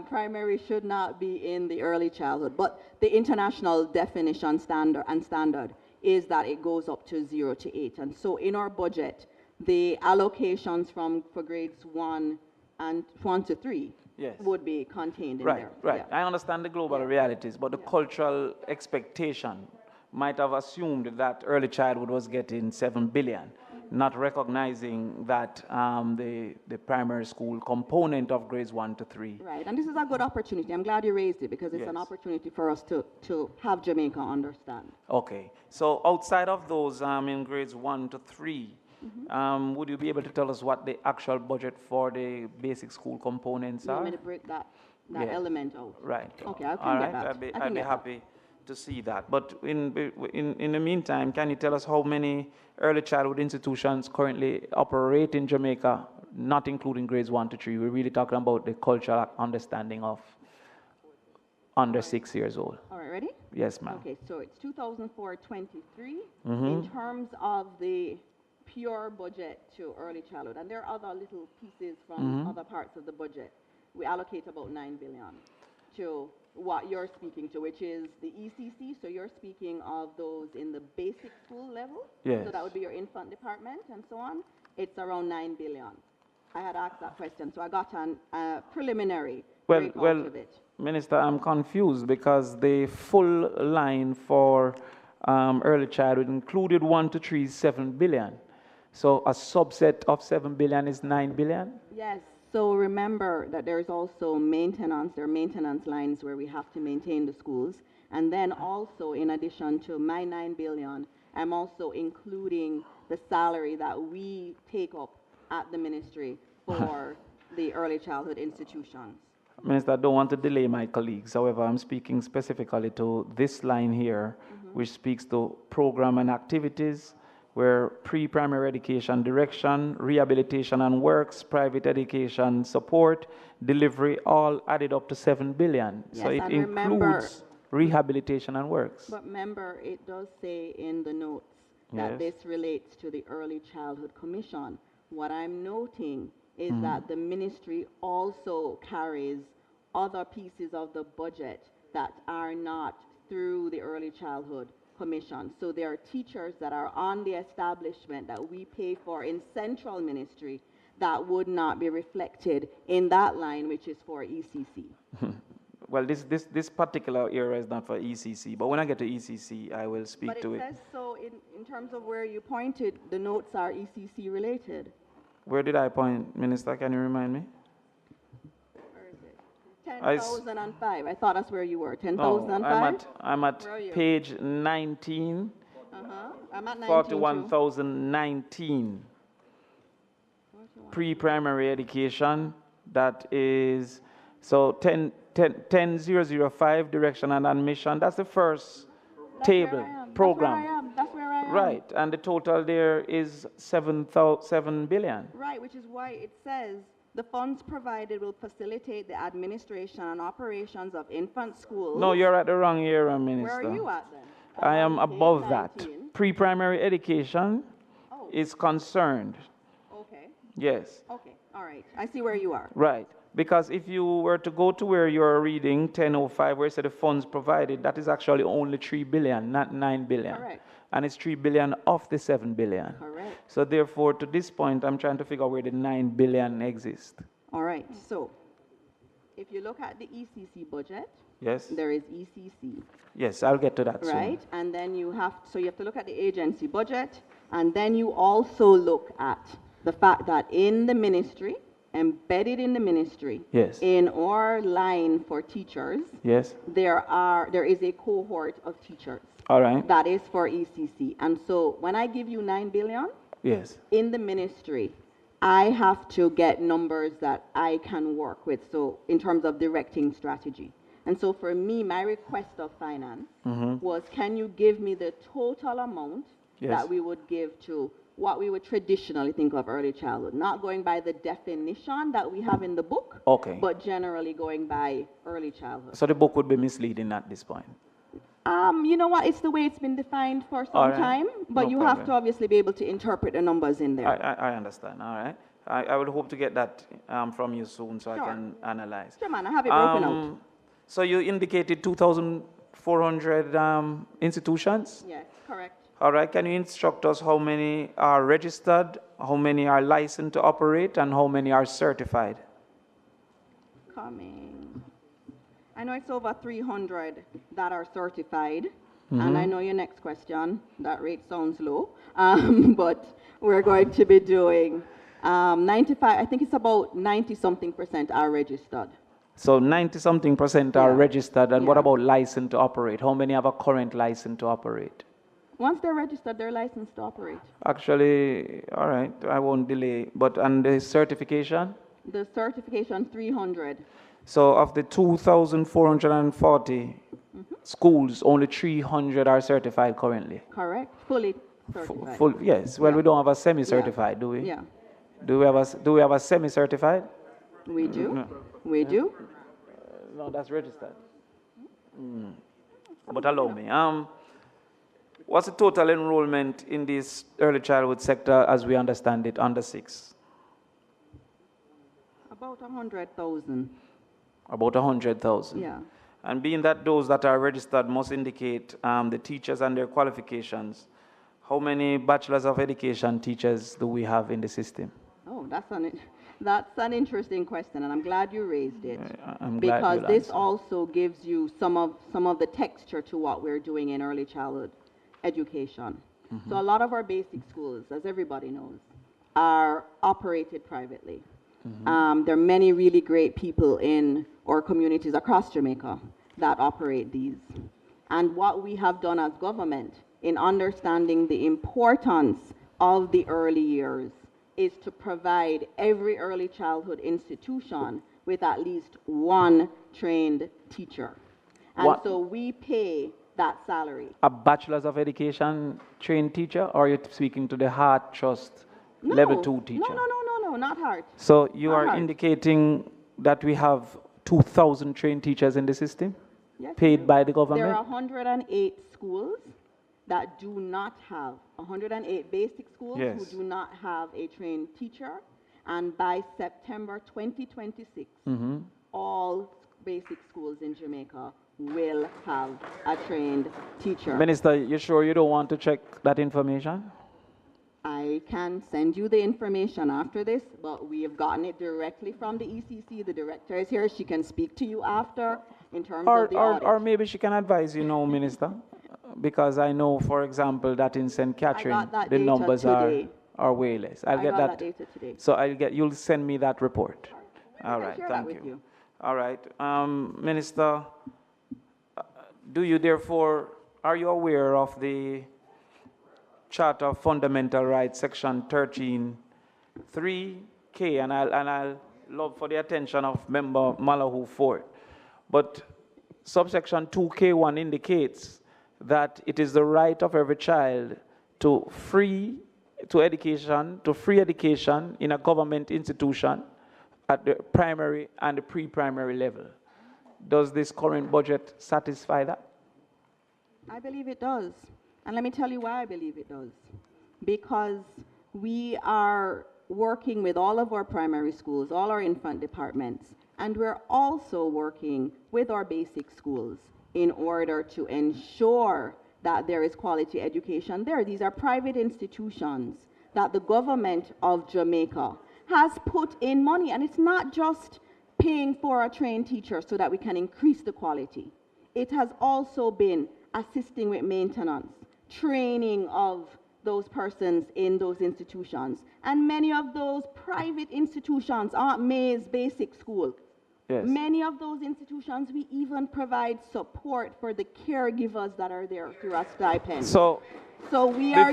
Primary should not be in the early childhood. But the international definition standard is that it goes up to 0 to 8. And so in our budget, the allocations for grades 1 to 3 Yes. would be contained in Right, there. right. Yeah. I understand the global realities, but the cultural expectation might have assumed that early childhood was getting 7 billion, not recognizing that the primary school component of grades 1 to 3. Right, and this is a good opportunity. I'm glad you raised it because it's an opportunity for us to have Jamaica understand. Okay, so outside of those in grades 1 to 3, would you be able to tell us what the actual budget for the basic school components You want are? me to break that Yes. element out? Right. Okay, I can All get right. that. I'd be happy to see that. But in the meantime, can you tell us how many early childhood institutions currently operate in Jamaica, not including grades 1 to 3? We're really talking about the cultural understanding of under 6 years old. All right, ready? Yes, ma'am. Okay, so it's 2004-23 Mhm. in terms of the pure budget to early childhood. And there are other little pieces from Mhm. other parts of the budget. We allocate about 9 billion to what you're speaking to, which is the ECC. So you're speaking of those in the basic school level. Yes. So that would be your infant department and so on. It's around 9 billion. I had asked that question, so I got a preliminary breakout of it. Minister, I'm confused because the full line for early childhood included 1 to 3 is 7 billion. So a subset of 7 billion is 9 billion? Yes, so remember that there's also maintenance. There are maintenance lines where we have to maintain the schools. And then also, in addition to my 9 billion, I'm also including the salary that we take up at the ministry for the early childhood institutions. Minister, I don't want to delay my colleagues. However, I'm speaking specifically to this line here, which speaks to program and activities, where pre-primary education direction, rehabilitation and works, private education support, delivery, all added up to 7 billion. So Yes, it and remember- includes rehabilitation and works. But remember, it does say in the notes that Yes. this relates to the Early Childhood Commission. What I'm noting is Mhm. that the ministry also carries other pieces of the budget that are not through the Early Childhood Commission. So there are teachers that are on the establishment that we pay for in central ministry that would not be reflected in that line, which is for ECC. Well, this particular area is not for ECC, but when I get to ECC, I will speak But to it it. says so in terms of where you pointed, the notes are ECC related. Where did I point, Minister? Can you remind me? Where is it? I s- 10,005. I thought that's where you were. No, 10,005? I'm at Where are you? page 19, I'm at 19 too. 41,019. Pre-primary education, that is, so 10,005 direction and admission, that's the first table, program. That's where I am. Right, and the total there is 7 billion. Right, which is why it says the funds provided will facilitate the administration and operations of infant schools. No, you're at the wrong area, Minister. Where are you at then? I am above page that. 19. Pre-primary education is concerned. Okay. Yes. Okay, all right. I see where you are. Right. Because if you were to go to where you're reading 1005, where it said the funds provided, that is actually only 3 billion, not 9 billion. Correct. And it's 3 billion of the 7 billion. Correct. So therefore, to this point, I'm trying to figure out where the 9 billion exists. All right, so if you look at the ECC budget, Yes? there is ECC. Yes, I'll get to that soon. Right, and then you have to look at the agency budget, and then you also look at the fact that in the ministry, embedded in the ministry, Yes. in our line for teachers, Yes? there is a cohort of teachers. All right. That is for ECC. And so when I give you 9 billion Yes. in the ministry, I have to get numbers that I can work with, so in terms of directing strategy. And so for me, my request of finance was, can you give me the total amount that we would give to what we would traditionally think of early childhood, not going by the definition that we have in the book, Okay. but generally going by early childhood. So the book would be misleading at this point. You know what? It's the way it's been defined for some All right. time, but No you problem. have to obviously be able to interpret the numbers in there. I understand. All right. I would hope to get that from you soon so Sure. I can analyze. Sure, man. I have it broken out. So you indicated 2,400 institutions? Yes, correct. All right. Can you instruct us how many are registered, how many are licensed to operate, and how many are certified? Coming. I know it's over 300 that are certified. Mhm. And I know your next question, that rate sounds low, but we're going to be doing 95, I think it's about 90-something% are registered. So 90-something% are Yeah. registered, and what Yeah. about licensed to operate? How many have a current license to operate? Once they're registered, they're licensed to operate. Actually, all right, I won't delay, but and the certification? The certification, 300. So of the 2,440 schools, only 300 are certified currently. Correct, fully certified. Full, yes. Well, we don't have a semi-certified, do we? Yeah, Do we have a semi-certified? we do. No. We do. No, that's registered. But allow me. What's the total enrollment in this early childhood sector as we understand it, under 6? About 100,000. About 100,000. Yeah. And being that those that are registered must indicate the teachers and their qualifications, how many bachelors of education teachers do we have in the system? Oh, that's an interesting question, and I'm glad you raised it. I'm glad Because you'll this answer. also gives you some of the texture to what we're doing in early childhood education. So a lot of our basic schools, as everybody knows, are operated privately. There are many really great people in our communities across Jamaica that operate these. And what we have done as government in understanding the importance of the early years is to provide every early childhood institution with at least one trained teacher. And What- so we pay that salary. A bachelor's of education trained teacher, or are you speaking to the Heart Trust level 2 teacher? No, not hard. So you Not are hard. indicating that we have 2,000 trained teachers in the system, Yes, paid by the There are government? 108 schools that do not have, 108 basic schools Yes. who do not have a trained teacher. And by September 2026, all basic schools in Jamaica will have a trained teacher. Minister, you sure you don't want to check that information? I can send you the information after this, but we have gotten it directly from the ECC. The director is here. She can speak to you after in terms of the audit. Or maybe she can advise you, no, Minister, because I know, for example, that in St. Catherine, that the data numbers today. are way less. I'll I get got that. that data today. So you'll send me that report. All I'll right, share that thank with you. All right, Minister, do you therefore, are you aware of the Charter of Fundamental Rights, Section 13(3)(k), and I'll love for the attention of Member Malahoo Ford. But subsection 2K1 indicates that it is the right of every child to free education in a government institution at the primary and the pre-primary level. Does this current budget satisfy that? I believe it does. And let me tell you why I believe it does. Because we are working with all of our primary schools, all our infant departments, and we're also working with our basic schools in order to ensure that there is quality education there. These are private institutions that the government of Jamaica has put in money, and it's not just paying for a trained teacher so that we can increase the quality. It has also been assisting with maintenance, training of those persons in those institutions. And many of those private institutions aren't Mays Basic School. Yes. Many of those institutions, we even provide support for the caregivers that are there through a stipend. So we're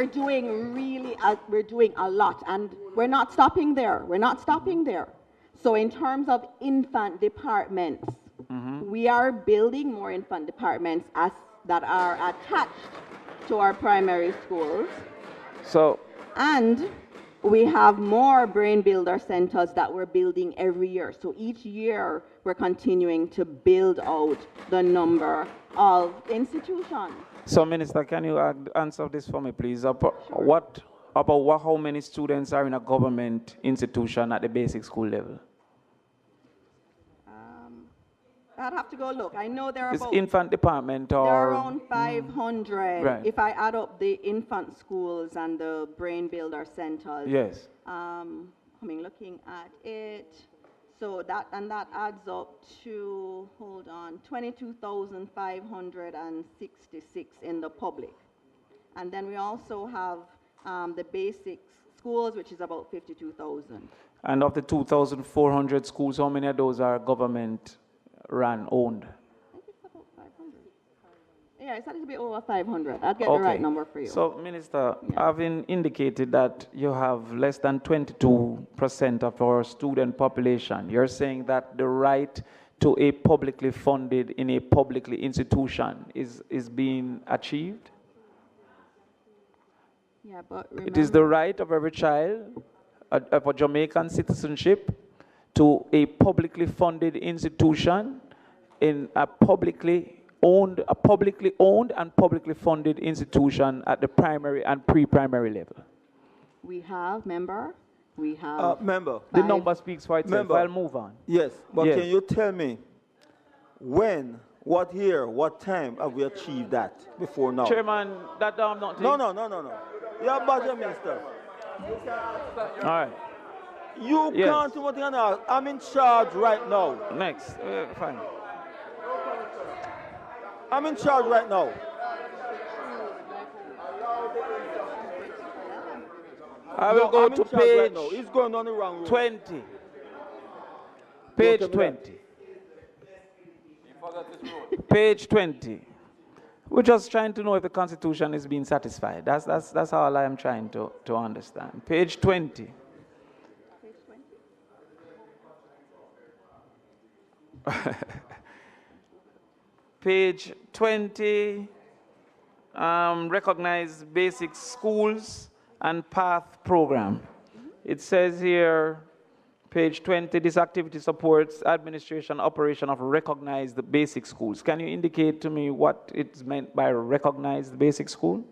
doing a lot, and we're not stopping there. We're not stopping there. So in terms of infant departments, we are building more infant departments that are attached to our primary schools. So and we have more brain builder centers that we're building every year. So each year we're continuing to build out the number of institutions. So, Minister, can you answer this for me, please? How many students are in a government institution at the basic school level? I'd have to go look. I know there are This about infant department or? there are around 500 Right. if I add up the infant schools and the brain builder centers. Yes. Looking at it. So that adds up to, hold on, 22,566 in the public. And then we also have the basic schools, which is about 52,000. And of the 2,400 schools, how many of those are government run, owned? I think it's about 500. Yeah, it's a little bit over 500. I'll get the right number for you. So, Minister, having indicated that you have less than 22% of our student population, you're saying that the right to a publicly funded in a publicly institution is being achieved? Yeah, but remember, it is the right of every child of a Jamaican citizenship to a publicly funded institution in a publicly owned and publicly funded institution at the primary and pre-primary level. we have, member, we have. Member. The number speaks for itself. Member. I'll move on. Yes, but Yes. can you tell me when, what year, what time have we achieved that before now? Chairman, that I'm not. No. You're budget minister. All right. You Yes. can't do what you know. I'm in charge right now. Next. Fine. I'm in charge right now. I will go I'm to in charge right page now. He's going on the wrong road. 20. Page 20. Page 20. We're just trying to know if the Constitution is being satisfied. That's all I am trying to understand. Page 20. Page 20, recognize basic schools and path program. It says here, page 20, this activity supports administration operation of recognized basic schools. Can you indicate to me what it's meant by recognized basic school?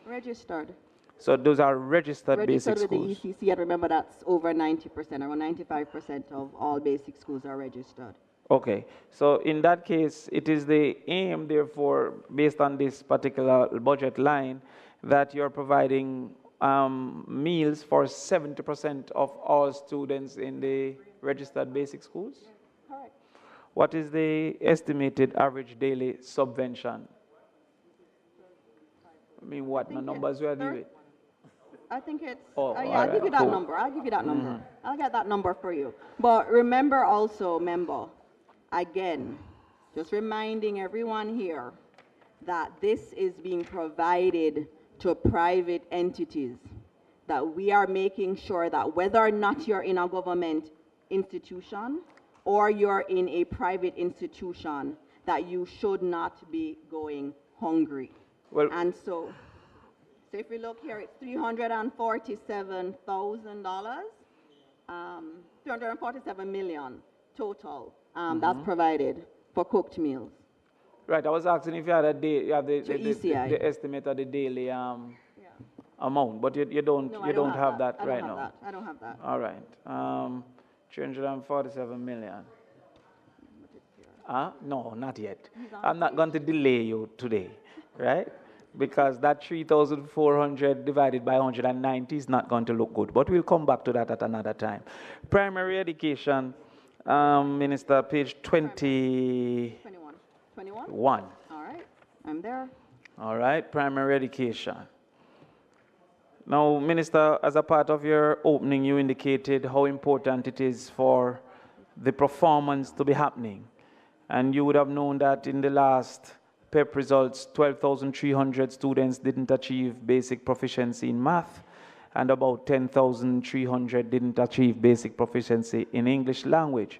Registered. So those are registered basic with schools. the ECC, and remember that's over 90%, around 95% of all basic schools are registered. Okay, so in that case, it is the aim, therefore, based on this particular budget line, that you're providing meals for 70% of all students in the registered basic schools? Correct. What is the estimated average daily subvention? I mean, what numbers we are dealing with? I think it's, Oh, yeah, I'll give you that cool. number. I'll give you that number. I'll get that number for you. But remember also, member, again, just reminding everyone here that this is being provided to private entities, that we are making sure that whether or not you're in a government institution or you're in a private institution, that you should not be going hungry. Well, and so if we look here, it's $347,000, 347 million total that's provided for cooked meals. Right, I was asking if you had the ECI. estimate of the daily amount, but you don't No, you don't have that I right don't have now. that. I don't have that. All right, 347 million. No, not yet. I'm not going to delay you today, right? Because that 3,400 divided by 190 is not going to look good. But we'll come back to that at another time. Primary education, Minister, page 21. 21? All right, I'm there. All right, primary education. Now, Minister, as a part of your opening, you indicated how important it is for the performance to be happening. And you would have known that in the last PEP results, 12,300 students didn't achieve basic proficiency in math, and about 10,300 didn't achieve basic proficiency in English language.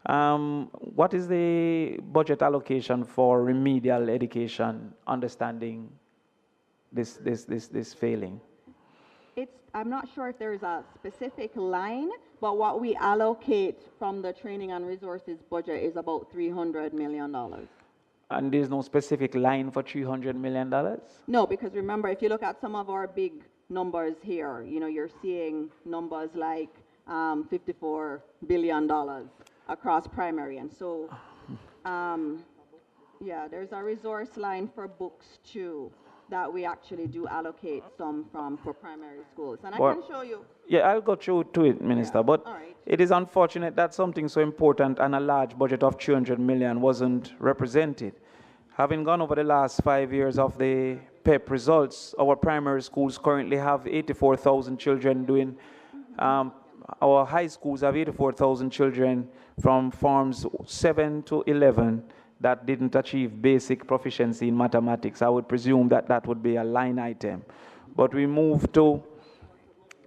What is the budget allocation for remedial education, understanding this failing? I'm not sure if there's a specific line, but what we allocate from the training and resources budget is about $300 million. And there's no specific line for $300 million? No, because remember, if you look at some of our big numbers here, you're seeing numbers like $54 billion across primary. And so, yeah, there's a resource line for books too that we actually do allocate some from for primary schools. And I can show you. Yeah, I'll go through to it, Minister. But it is unfortunate that something so important and a large budget of $300 million wasn't represented. Having gone over the last 5 years of the PEP results, our primary schools currently have 84,000 children doing, our high schools have 84,000 children from forms 7 to 11 that didn't achieve basic proficiency in mathematics. I would presume that that would be a line item. But we move to,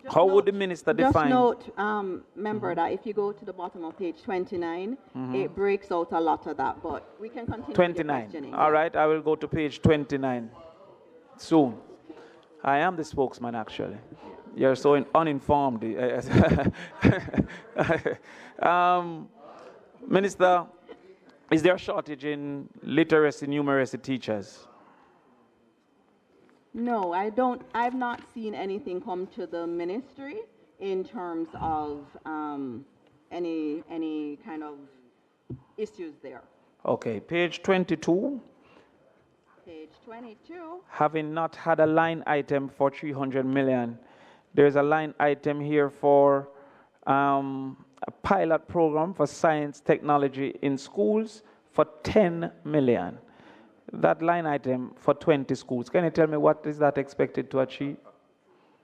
how would the minister define? Just note, member, that if you go to the bottom of page 29, it breaks out a lot of that, but we can continue 29. with the questioning. All right, I will go to page 29 soon. I am the spokesman, actually. You're so uninformed. Minister, is there a shortage in literacy, numeracy teachers? No, I've not seen anything come to the ministry in terms of any kind of issues there. Okay, page 22. Page 22. Having not had a line item for 300 million, there's a line item here for a pilot program for science technology in schools for 10 million. That line item for 20 schools, can you tell me what is that expected to achieve?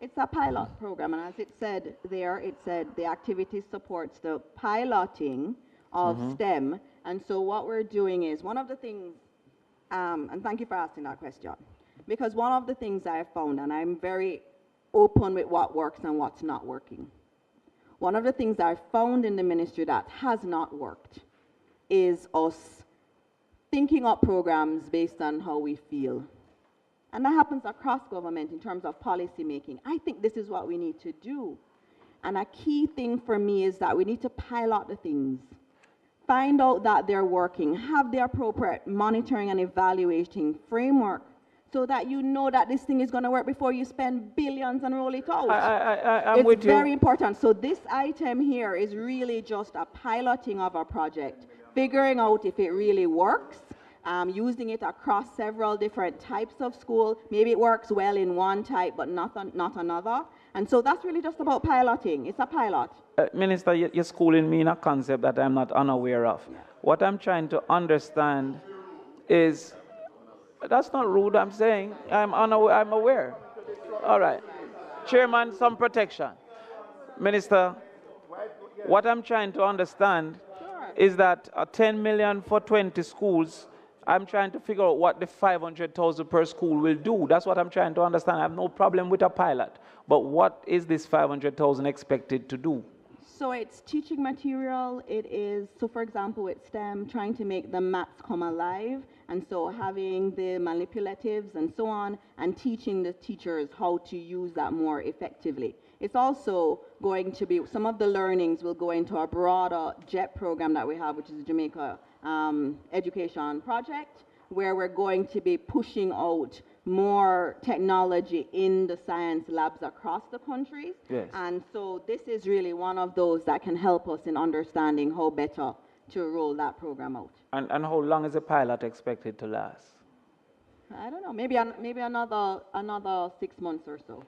It's a pilot program, and as it said there, it said the activity supports the piloting of STEM. And so what we're doing is, one of the things, and thank you for asking that question, because one of the things I found, and I'm very open with what works and what's not working. One of the things I found in the ministry that has not worked is us thinking up programs based on how we feel. And that happens across government in terms of policy making. I think this is what we need to do. And a key thing for me is that we need to pilot the things, find out that they're working, have the appropriate monitoring and evaluating framework so that you know that this thing is going to work before you spend billions and roll it out. I'm with you. It's very important. So this item here is really just a piloting of a project, figuring out if it really works, using it across several different types of school. Maybe it works well in one type, but not another. And so that's really just about piloting. It's a pilot. Minister, you're schooling me in a concept that I'm not unaware of. Yeah. What I'm trying to understand is, that's not rude, I'm saying, I'm aware. All right. Chairman, some protection. Minister, what I'm trying to understand is that 10 million for 20 schools, I'm trying to figure out what the 500,000 per school will do. That's what I'm trying to understand. I have no problem with a pilot. But what is this 500,000 expected to do? So it's teaching material. It is, so for example, with STEM, trying to make the maths come alive. And so having the manipulatives and so on, and teaching the teachers how to use that more effectively. It's also going to be, some of the learnings will go into a broader JET program that we have, which is the Jamaica Education Project, where we're going to be pushing out more technology in the science labs across the country. Yes. And so this is really one of those that can help us in understanding how better to roll that program out. And how long is the pilot expected to last? I don't know, maybe another 6 months or so.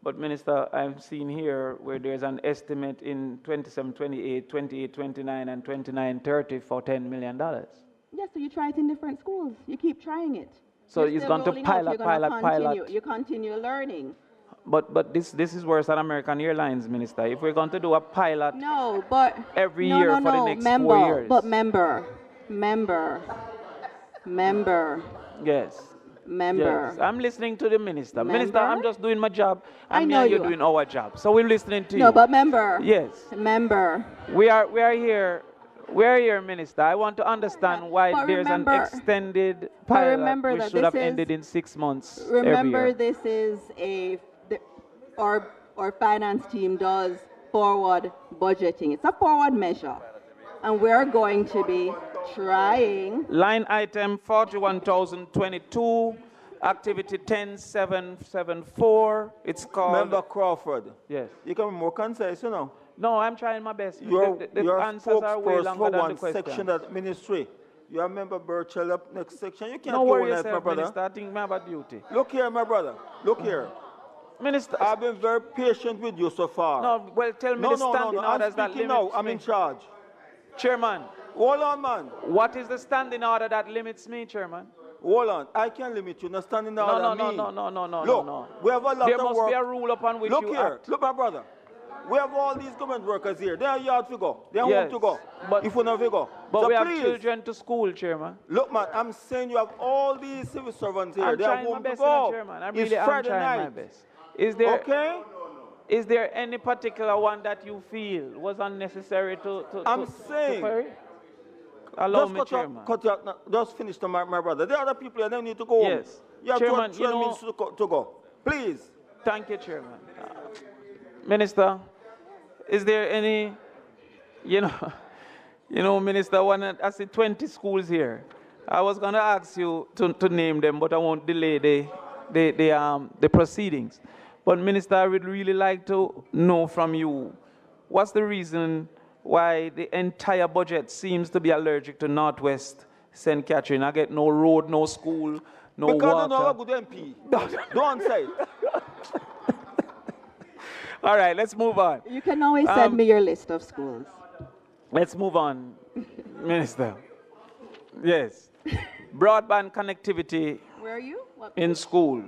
But Minister, I've seen here where there's an estimate in 27, 28, 28, 29, and 29, 30 for $10 million. Yeah, so you try it in different schools. You keep trying it. So it's going to pilot. You continue learning. But this is worse than American Airlines, Minister. If we're going to do a pilot every year for the next 4 years. But member. Yes. Member. Yes. I'm listening to the minister. Member? Minister, I'm just doing my job. And I know you're doing our job. So we're listening to you. No, but member. Yes. Member. We are here, Minister. I want to understand why there's an extended pilot which should have ended in 6 months. Remember, every year. this is our our finance team does forward budgeting. It's a forward measure. And we're going to be trying. Line item 41,022, activity 10774. It's called. Member Crawford. Yes. You can be more concise, you know. No, I'm trying my best. You're The answers are way spokesperson longer for than one the questions. section of the ministry. You are Member Burchell up next section. You can't No go worry on that, my yourself, brother. Minister. I think I'm about duty. Look here, my brother. Look here. Minister. I've been very patient with you so far. No, well, tell me the standing orders that limits now. I'm me. in charge. Chairman. Hold on, man. What is the standing order that limits me, Chairman? Hold on. I can't limit you. No standing order. No, me. no. Look, we have a lot there of work. must be a rule upon which Look you here. act. Look, my brother. We have all these government workers here. They are yard to go. They are Yes, home to go. but- If we never go. But So we have please, children to school, Chairman. look, man, I'm saying you have all these civil servants here. I'm they are trying my home to best, go. Chairman. I'm It's trying Friday my night. best. Is there Okay? Is there any particular one that you feel was unnecessary to I'm to saying. query? Allow Just me, cut Chairman. you out now. Just finish to my brother. The other people, they need to go home. Yes. You have Chairman, 12 minutes to go. Please. Thank you, Chairman. Minister, is there any, Minister, I see 20 schools here. I was going to ask you to name them, but I won't delay the proceedings. But Minister, I would really like to know from you, what's the reason why the entire budget seems to be allergic to Northwest St. Catherine? I get no road, no school, no because water. you know a good MP. Don't say it. All right, let's move on. You can always send me your list of schools. Let's move on, Minister. Yes. Broadband connectivity Where are you? What? in school.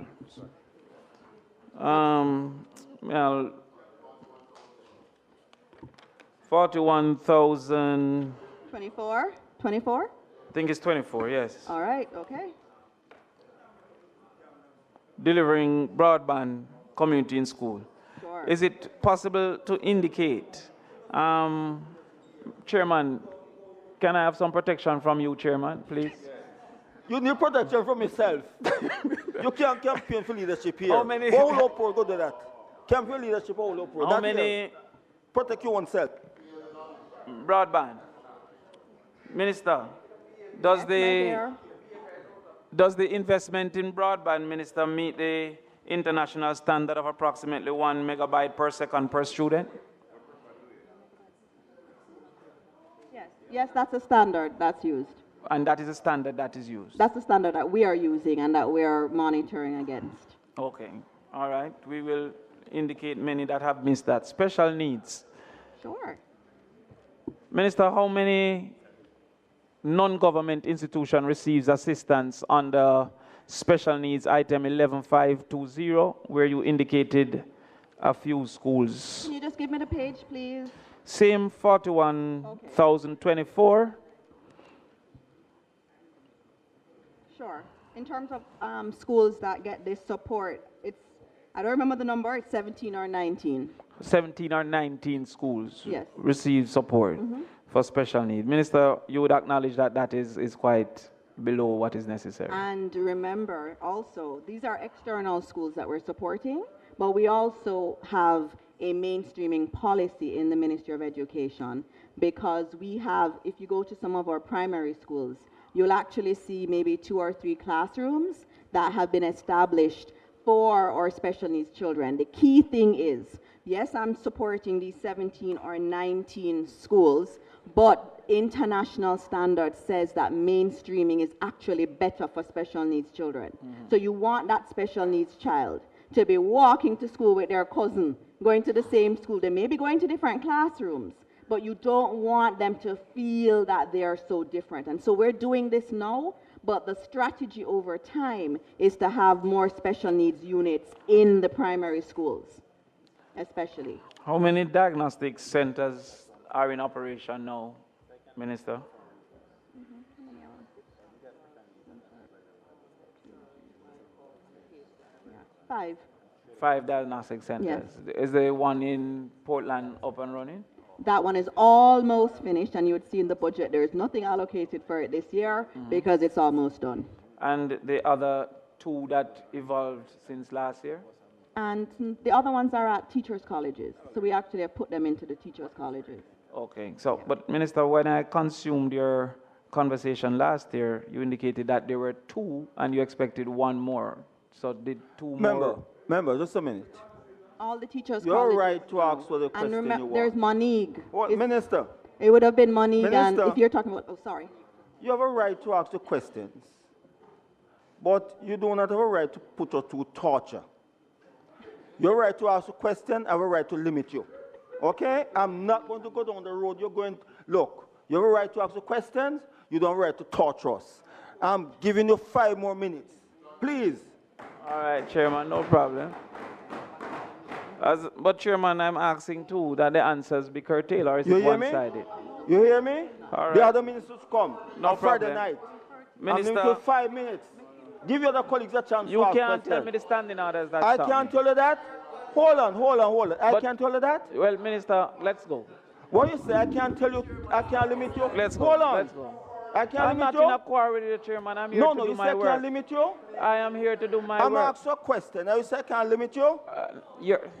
Well, 41,000. 24? 24? I think it's 24, yes. All right, okay. Delivering broadband community in school. Sure. Is it possible to indicate, Chairman, can I have some protection from you, Chairman, please? You need protection from yourself. You can't campaign for leadership here. How many- Go all up, go do that. Campaign leadership all up. How many protect you oneself. broadband? Minister, does the investment in broadband, Minister, meet the international standard of approximately 1 megabyte per second per student? Yes, that's a standard that's used. And that is a standard that is used? That's the standard that we are using and that we are monitoring against. Okay, all right. We will indicate many that have missed that. Special needs. Sure. Minister, how many non-government institution receives assistance under special needs item 11520, where you indicated a few schools? Can you just give me the page, please? Same 41,024. Sure. In terms of schools that get this support, I don't remember the number, it's 17 or 19. 17 or 19 schools Yes. receive support for special needs. Minister, you would acknowledge that that is quite below what is necessary. And remember also, these are external schools that we're supporting, but we also have a mainstreaming policy in the Ministry of Education, because we have, if you go to some of our primary schools, you'll actually see maybe 2 or 3 classrooms that have been established for our special needs children. The key thing is, yes, I'm supporting these 17 or 19 schools, but international standard says that mainstreaming is actually better for special needs children. So you want that special needs child to be walking to school with their cousin, going to the same school. They may be going to different classrooms, but you don't want them to feel that they are so different. And so we're doing this now, but the strategy over time is to have more special needs units in the primary schools, especially. How many diagnostic centers are in operation now, Minister? 5. 5 diagnostic centers. Is the one in Portland up and running? That one is almost finished, and you would see in the budget there is nothing allocated for it this year because it's almost done. And the other 2 that evolved since last year? And the other ones are at teachers' colleges. So we actually have put them into the teachers' colleges. Okay, so, but Minister, when I consumed your conversation last year, you indicated that there were 2 and you expected 1 more. So did 2 more? Remember, just a minute. All the teachers' You're colleges. right to ask for the question And you want. there's Monig. What, Minister? It would have been Monig, and Minister, if you're talking about, oh, sorry. You have a right to ask the questions, but you do not have a right to put us through torture. Your right to ask a question, I have a right to limit you. Okay? I'm not going to go down the road you're going. Look, you have a right to ask the questions, you don't have a right to torture us. I'm giving you 5 more minutes. Please. All right, Chairman, no problem. But Chairman, I'm asking too that the answers be curtailed, or is You it hear me? one-sided? You hear me? All right. The other ministers come No on Friday problem. night. Minister, I'm giving you 5 minutes. Give your other colleagues a chance you to ask can't questions. tell me the standing orders that I stop can't me. tell you that. Hold on. I can't tell you that. Well, Minister, let's go. What you say? I can't tell you. I can't limit you. Let's go. Hold on. Let's go. I can't I'm limit not you. in a quarrel with you, Chairman. I'm here No, to do you my say work. I can't limit you. I am here to do my I'm work. asking a question. Now you say I can't limit you.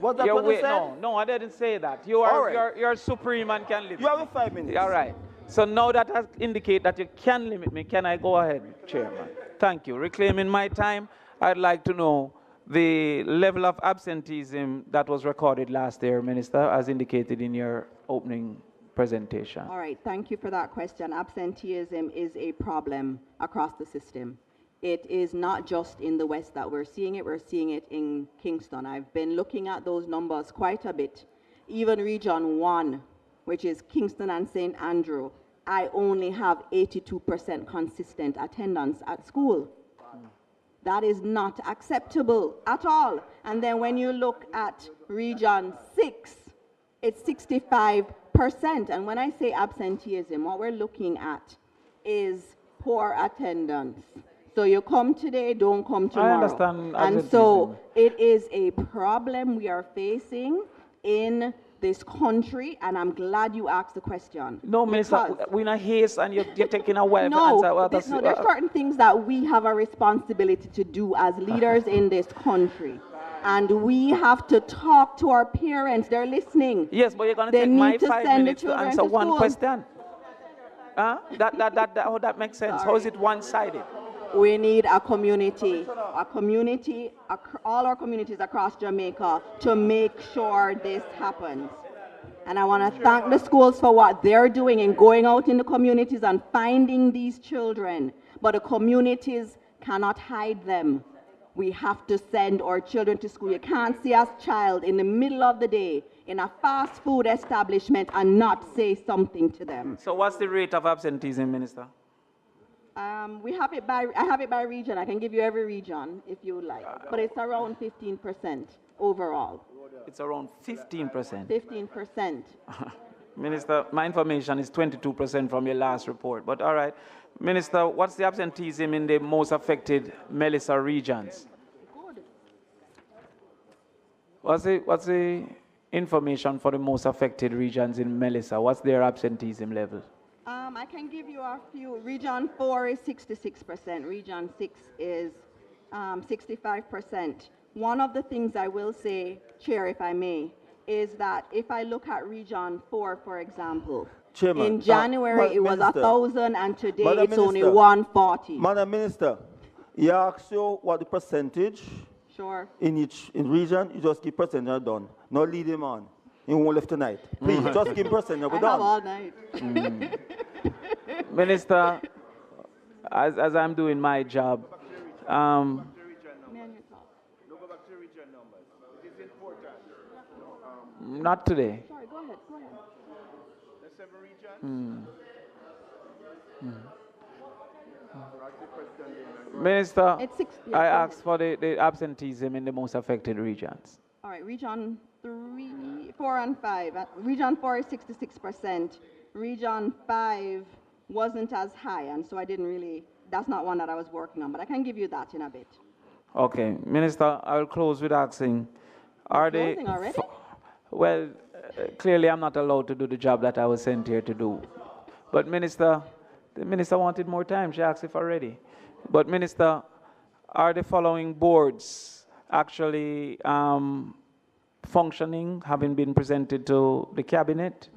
Was that You're what you said? No, I didn't say that. You All are right. you're supreme and can limit. You have 5 minutes. All right. So now that has indicate that you can limit me, can I go ahead, Chairman? Thank you. Reclaiming my time, I'd like to know the level of absenteeism that was recorded last year, Minister, as indicated in your opening presentation. All right, thank you for that question. Absenteeism is a problem across the system. It is not just in the West that we're seeing it in Kingston. I've been looking at those numbers quite a bit. Even Region 1, which is Kingston and St. Andrew, I only have 82% consistent attendance at school. That is not acceptable at all. And then when you look at Region 6, it's 65%. And when I say absenteeism, what we're looking at is poor attendance. So you come today, don't come tomorrow. I understand. And so it is a problem we are facing in this country, and I'm glad you asked the question. No, Minister, we're in a haste and you're taking a while to No, answer. no, there's certain things that we have a responsibility to do as leaders in this country. And we have to talk to our parents. They're listening. Yes, but you're going to They take my need to 5 send the minutes to children answer to one school. question. How that makes sense? How is it one-sided? We need a community, all our communities across Jamaica to make sure this happens. And I want to thank the schools for what they're doing in going out in the communities and finding these children. But the communities cannot hide them. We have to send our children to school. You can't see a child in the middle of the day in a fast food establishment and not say something to them. So what's the rate of absenteeism, Minister? I have it by region. I can give you every region if you would like. But it's around 15% overall. It's around 15%. 15%. Minister, my information is 22% from your last report. But all right. Minister, what's the absenteeism in the most affected Melissa regions? What's the information for the most affected regions in Melissa? What's their absenteeism level? I can give you a few. Region 4 is 66%. Region 6 is 65%. One of the things I will say, Chair, if I may, is that if I look at Region 4, for example, Chairman, in January it was Minister, 1,000 and today Madam it's only Minister, 140. Madam Minister, he asks you what the percentage Sure. in region, you just give percentage and done. No lead him on. He won't left tonight. Please, just give percentage, we're I done. have all night. Minister, as I'm doing my job, not today. Sorry, go ahead, go ahead. Minister, It's six- yeah, I go asked for the absenteeism in the most affected regions. All right, Region 4 and 5. Region 4 is 66%. Region 5 wasn't as high, and so I didn't really, that's not one that I was working on, but I can give you that in a bit. Okay, Minister, I will close with asking, are they... Closing already? Well, clearly I'm not allowed to do the job that I was sent here to do. But Minister, the Minister wanted more time. She asked if already. But Minister, are the following boards actually functioning, having been presented to the cabinet,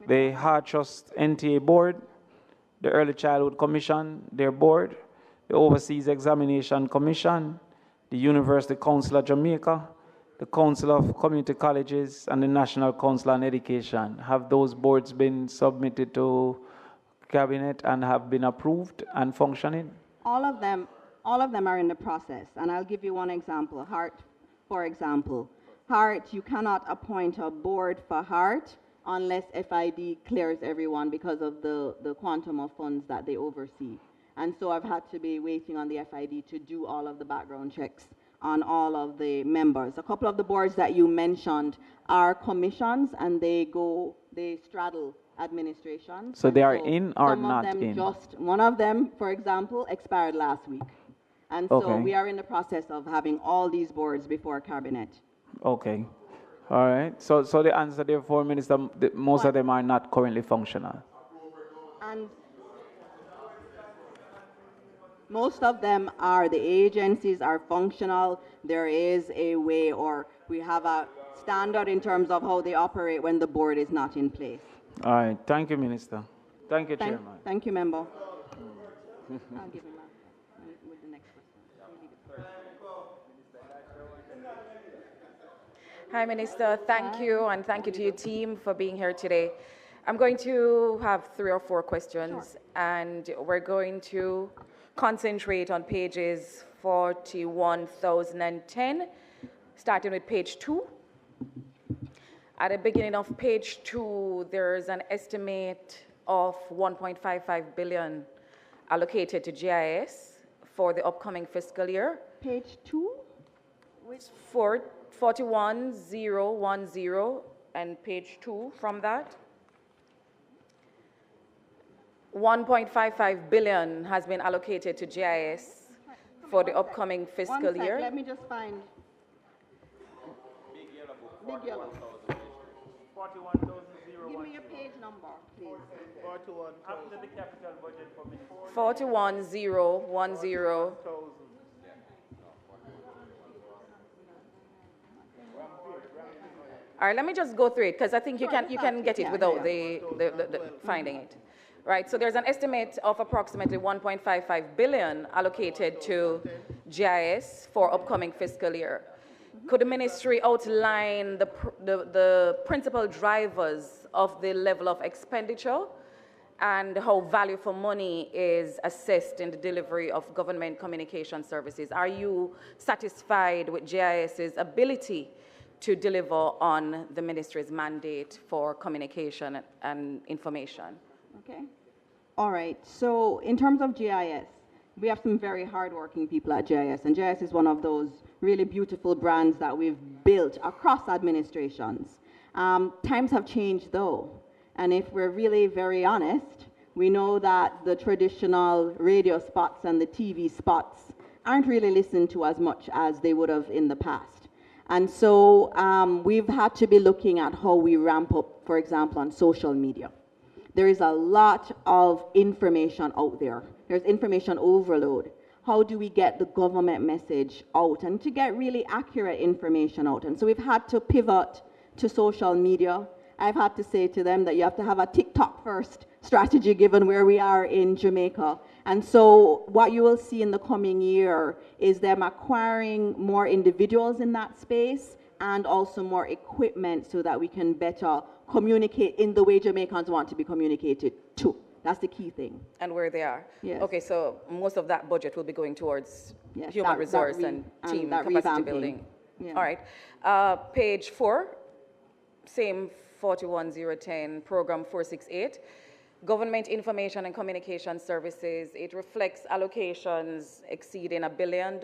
the Hard Trust NTA board, the Early Childhood Commission, their board, the Overseas Examination Commission, the University Council of Jamaica, the Council of Community Colleges, and the National Council on Education. Have those boards been submitted to cabinet and have been approved and functioning? All of them are in the process. And I'll give you one example. HART, for example. HART, you cannot appoint a board for HART unless FID clears everyone because of the quantum of funds that they oversee. And so I've had to be waiting on the FID to do all of the background checks on all of the members. A couple of the boards that you mentioned are commissions, and they straddle administration. So they are in or not in? One of them, for example, expired last week. And so Okay. we are in the process of having all these boards before cabinet. Okay. All right. So the answer, therefore, Minister, most of them are not currently functional. And most of them are, the agencies are functional. There is a way, or we have a standard in terms of how they operate when the board is not in place. All right. Thank you, Minister. Thank you, Chairman. Thank you, member. I'll give him with the next question. Hi, Minister. Thank you, and thank you to your team for being here today. I'm going to have 3 or 4 questions, and we're going to concentrate on pages 41,010, starting with page 2. At the beginning of page 2, there's an estimate of 1.55 billion allocated to GIS for the upcoming fiscal year. Page 2? It's 41,010 and page 2 from that. 1.55 billion has been allocated to GIS for the upcoming fiscal year. Let me just find Big Yellow. 41,010. Give me a page number, please. 41. After the capital budget for me. 41,010. All right, let me just go through it because I think you can get it without the finding it. Right, so there's an estimate of approximately 1.55 billion allocated to GIS for upcoming fiscal year. Could the ministry outline the principal drivers of the level of expenditure and how value for money is assessed in the delivery of government communication services? Are you satisfied with GIS's ability to deliver on the ministry's mandate for communication and information? Okay. All right. So in terms of GIS, we have some very hardworking people at GIS, and GIS is one of those really beautiful brands that we've built across administrations. Times have changed, though, and if we're really very honest, we know that the traditional radio spots and the TV spots aren't really listened to as much as they would have in the past. And so we've had to be looking at how we ramp up, for example, on social media. There is a lot of information out there. There's information overload. How do we get the government message out and to get really accurate information out? And so we've had to pivot to social media. I've had to say to them that you have to have a TikTok first strategy given where we are in Jamaica. And so what you will see in the coming year is them acquiring more individuals in that space and also more equipment so that we can better communicate in the way Jamaicans want to be communicated to. That's the key thing. And where they are. Yes. Okay, so most of that budget will be going towards human that resource and team capacity revamping. building. Yeah. All right. Page 4, same 41,010, program 468. Government Information and Communication Services, it reflects allocations exceeding $1 billion.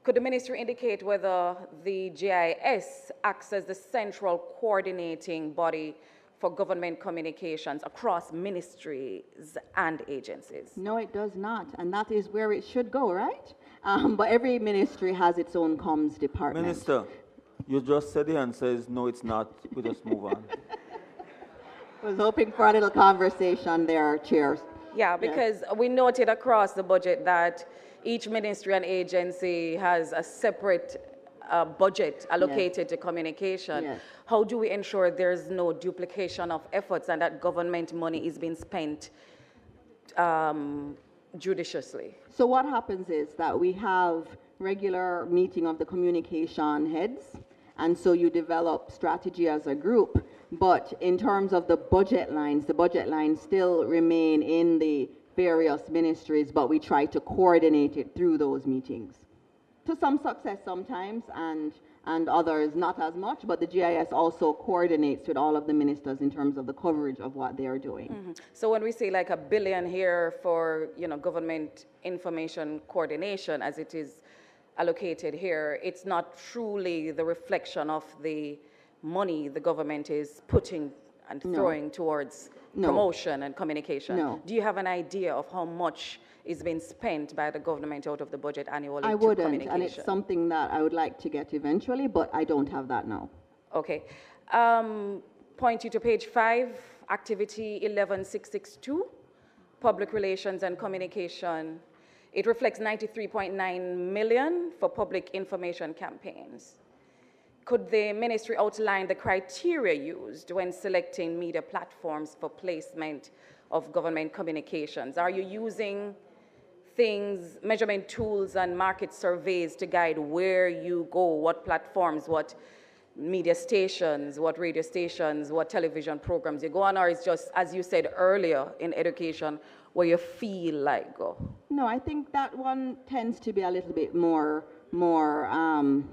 Could the ministry indicate whether the GIS acts as the central coordinating body for government communications across ministries and agencies? No, it does not, and that is where it should go, right? But every ministry has its own comms department. Minister, you just said the answer is no, it's not. We just move on. I was hoping for a little conversation there, Chair. Yeah, because we noted across the budget that each ministry and agency has a separate budget allocated to communication. Yes. How do we ensure there's no duplication of efforts and that government money is being spent judiciously? So what happens is that we have regular meeting of the communication heads, and so you develop strategy as a group. But in terms of the budget lines still remain in the various ministries, but we try to coordinate it through those meetings. To some success sometimes, and others not as much, but the GIS also coordinates with all of the ministers in terms of the coverage of what they are doing. Mm-hmm. So when we say like $1 billion here for, government information coordination as it is allocated here, it's not truly the reflection of the money the government is putting and throwing towards promotion and communication. No. Do you have an idea of how much is being spent by the government out of the budget annually I to wouldn't, communication? and it's something that I would like to get eventually, but I don't have that now. Okay. Point you to page 5, activity 11662, public relations and communication. It reflects 93.9 million for public information campaigns. Could the ministry outline the criteria used when selecting media platforms for placement of government communications? Are you using things, measurement tools and market surveys to guide where you go, what platforms, what media stations, what radio stations, what television programs you go on, or is just, as you said earlier in education, where you feel like go? No, I think that one tends to be a little bit more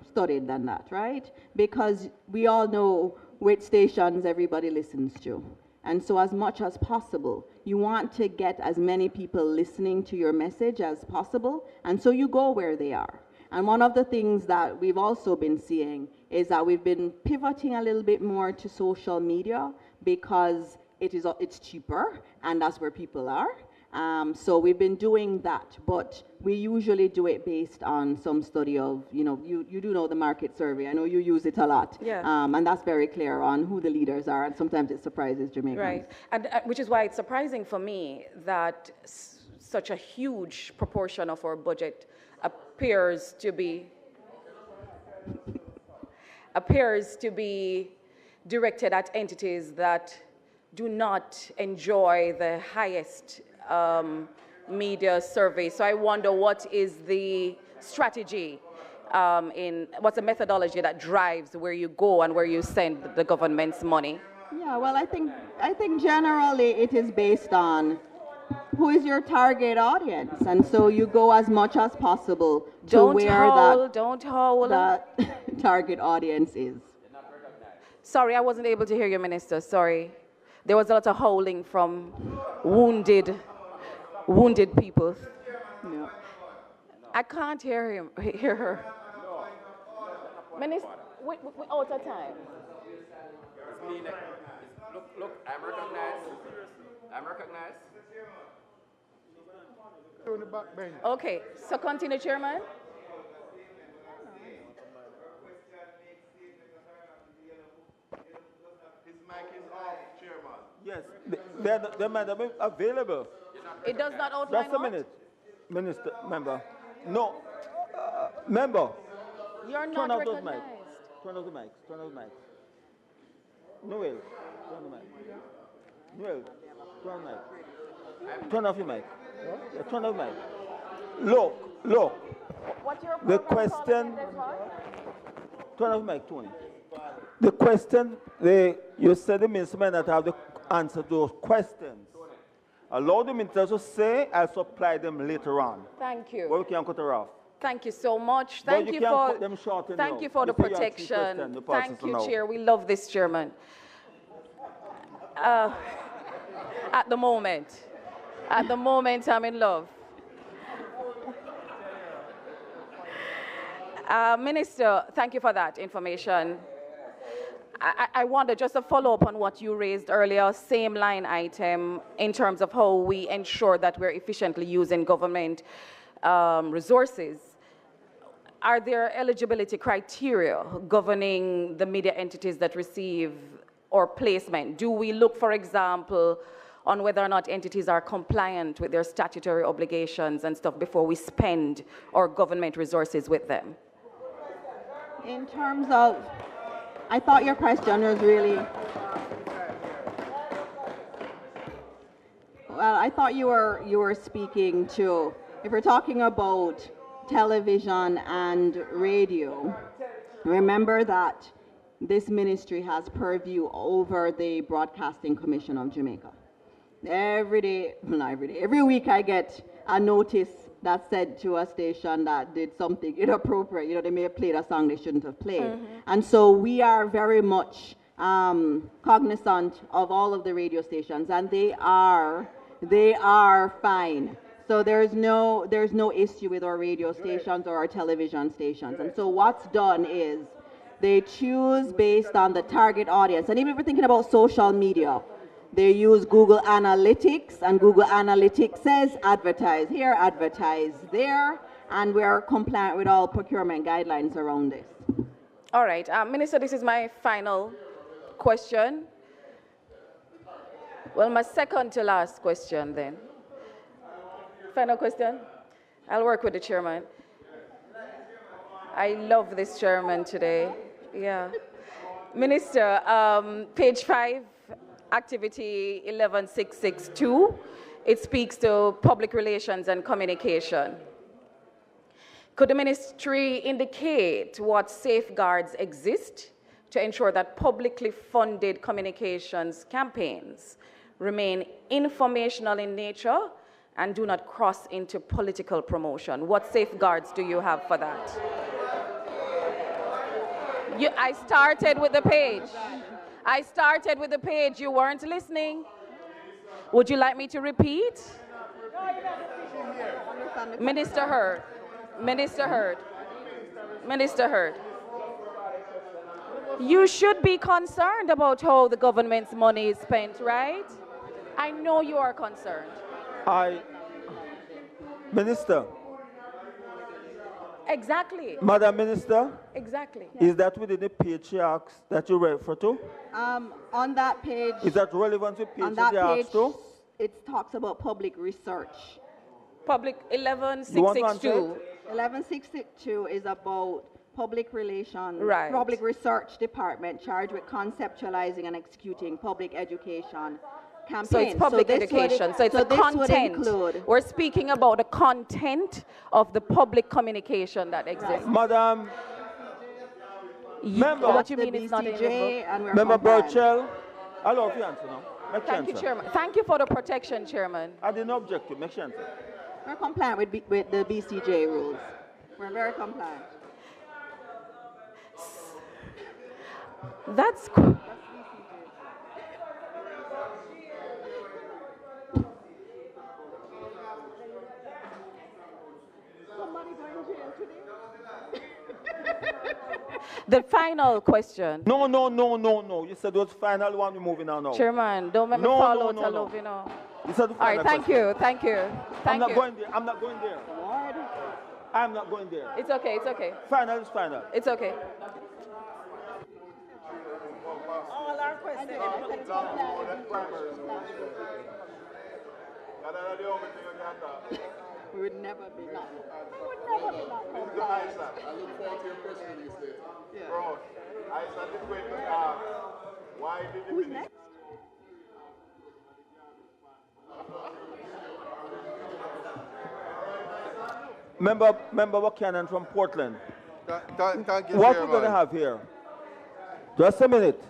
studied than that, right? Because we all know which stations everybody listens to. And so as much as possible, you want to get as many people listening to your message as possible, and so you go where they are. And one of the things that we've also been seeing is that we've been pivoting a little bit more to social media because it's cheaper, and that's where people are. So we've been doing that, but we usually do it based on some study of, you do know the market survey. I know you use it a lot. Yeah. And that's very clear on who the leaders are, and sometimes it surprises Jamaicans. Right, and which is why it's surprising for me that such a huge proportion of our budget appears to be directed at entities that do not enjoy the highest media survey. So I wonder what is the strategy what's the methodology that drives where you go and where you send the government's money? Yeah, well, I think generally it is based on who is your target audience, and so you go as much as possible to where that target audience is. Sorry, I wasn't able to hear you, Minister. Sorry. There was a lot of howling from wounded people. No. I can't hear her. Minister, we out of time. Look, I'm recognized. Okay, so continue, Chairman. Yes, they might have been available. It does not outline Just a minute, Minister, member. No, member. You're Turn not off those recognized. mics. Turn off the mics. Turn off the mics. Noel, turn the mic. Noel, turn the mic. Turn off your mic. Yeah, turn off the mic. Look. What's your The program called question. again, Desmond? Turn off the mic, Tony. The question, you said the minister may not have the answer to those questions. Allow the minister to say, I'll supply them later on. Thank you. But we can cut her off. Thank you so much. But you can't cut them short Thank now. you for the You say you have three protection. questions, the Thank passes you, now. Chair. We love this, Chairman. At the moment, I'm in love. Minister, thank you for that information. I wonder, just to follow up on what you raised earlier, same line item, in terms of how we ensure that we're efficiently using government resources. Are there eligibility criteria governing the media entities that receive or placement? Do we look, for example, on whether or not entities are compliant with their statutory obligations and stuff before we spend our government resources with them? In terms of, I thought your question was really, well, I thought you were speaking to, if we're talking about television and radio, remember that this ministry has purview over the Broadcasting Commission of Jamaica. Every week I get a notice that said to a station that did something inappropriate. You know, they may have played a song they shouldn't have played. Mm-hmm. And so we are very much cognizant of all of the radio stations, and they are fine. So there's no issue with our radio stations or our television stations. And so what's done is they choose based on the target audience. And even if we're thinking about social media, they use Google Analytics, and Google Analytics says advertise here, advertise there, and we're compliant with all procurement guidelines around this. All right, Minister, this is my final question. Well, my second to last question then. Final question? I'll work with the chairman. I love this chairman today. Yeah. Minister, page 5, activity 11662, it speaks to public relations and communication. Could the ministry indicate what safeguards exist to ensure that publicly funded communications campaigns remain informational in nature and do not cross into political promotion? What safeguards do you have for that? I started with the page. I started with the page. You weren't listening. Would you like me to repeat? Minister Hurd. Minister Hurd. Minister Hurd. You should be concerned about how the government's money is spent, right? I know you are concerned. Minister. Exactly. Madam Minister. Exactly. Is that within the page she asked that you refer to? On that page. Is that relevant to page on that she page, asked to? It talks about public research. Public 11662. 11662 is about public relations, right. Public research department charged with conceptualizing and executing public education campaigns. So it's public education. So it's the content. We're speaking about the content of the public communication that exists. Madam, member, what you mean it's not in the book? Member Burchell, allow you answer now. Thank you, Chairman. Thank you for the protection, Chairman. I didn't object to make sure answer. We're compliant with the BCJ rules. We're very compliant. That's the final question. No. You said it was final one. We're moving on now. Chairman, don't make me fall out of love, you know. You said the final all right, thank question. you. I'm not going there. I'm not going there. I'm not going there. It's okay. It's okay. Final is final. It's okay. All our questions. We would never be not. We would never be not compliant. I look forward to your press release later. Bro, I started going to why did the Who's next? Member Buchanan from Portland. Thank you, What Chairman. we're going to have here? Just a minute.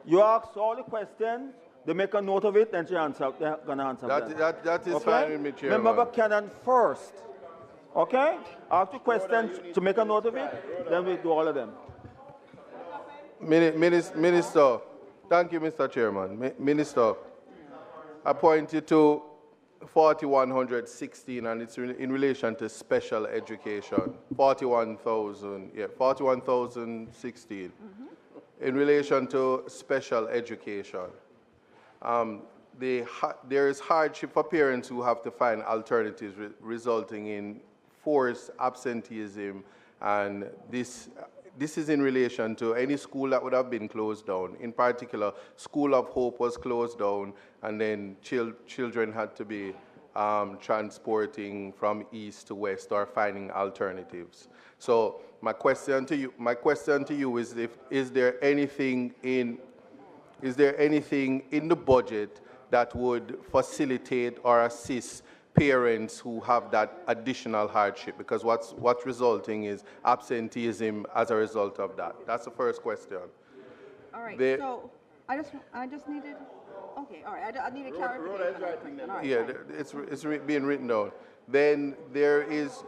You ask all the questions, they make a note of it, and they're going to answer them. That is okay? fine with me, Chairman. Member Buchanan first. Okay? Ask the questions to make a note of it, then we do all of them. Minister, thank you, Mr. Chairman. Minister, I point you to 4116, and it's in relation to special education. 41,016. In relation to special education. There is hardship for parents who have to find alternatives resulting in forced absenteeism, and this this is in relation to any school that would have been closed down. In particular, School of Hope was closed down, and then children had to be transporting from east to west or finding alternatives. So my question to you is, is there anything in the budget that would facilitate or assist parents who have that additional hardship? Because what's resulting is absenteeism as a result of that. That's the first question. All right. So I just needed. Okay. All right. I needed clarification. All right, yeah, it's being written down. Then there is.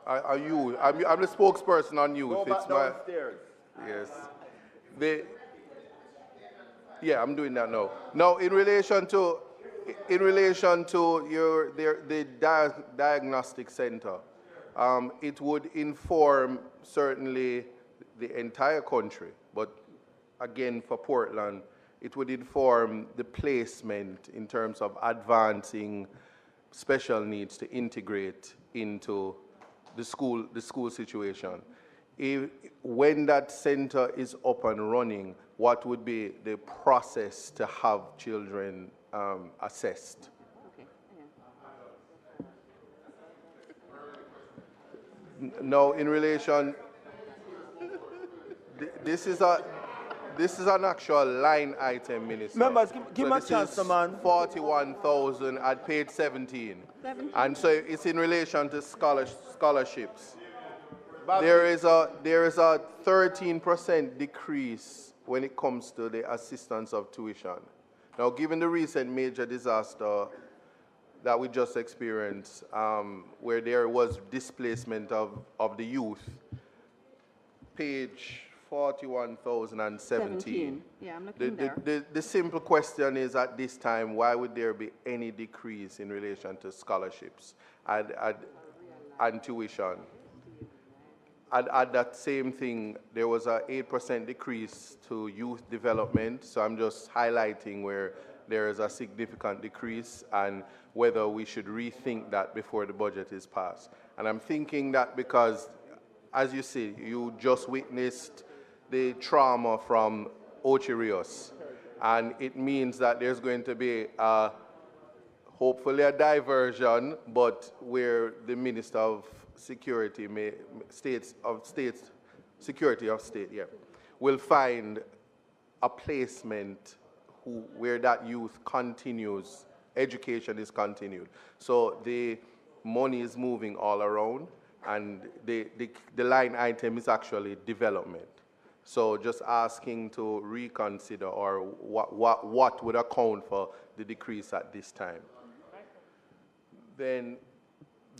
I'm the spokesperson on youth. Go back downstairs. Yes. Yeah, I'm doing that now. Now, in relation to the diagnostic center, it would inform certainly the entire country, but again for Portland, it would inform the placement in terms of advancing special needs to integrate into the school situation. When that center is up and running, what would be the process to have children assessed? Now, in relation, this is an actual line item, Minister. Members, give me a chance, man. 41,000 at page 17. And so it's in relation to scholarships. There is a 13% decrease when it comes to the assistance of tuition. Now, given the recent major disaster that we just experienced, where there was displacement of the youth, page 41,017. Yeah, I'm looking there. The simple question is, at this time, why would there be any decrease in relation to scholarships and tuition? At that same thing, there was an 8% decrease to youth development. So I'm just highlighting where there is a significant decrease and whether we should rethink that before the budget is passed. And I'm thinking that because, as you see, you just witnessed the trauma from Ocho Rios. And it means that there's going to be hopefully a diversion, but where the Minister of Security will find a placement where that youth continues, education is continued. So the money is moving all around, and the line item is actually development. So just asking to reconsider, or what would account for the decrease at this time. Then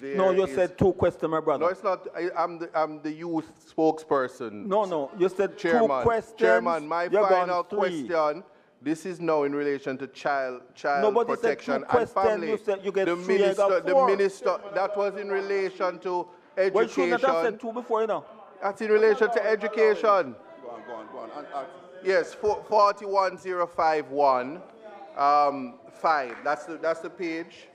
no, you said two questions, my brother. No, it's not. I'm the youth spokesperson. No, you said Chairman, two questions. Chairman, my final question. This is now in relation to child protection and family. You said you get the minister, that was in relation to education. Well, you should not have said two before, you know. That's in relation to education. Go on. Yes, 41051, 5. That's the page.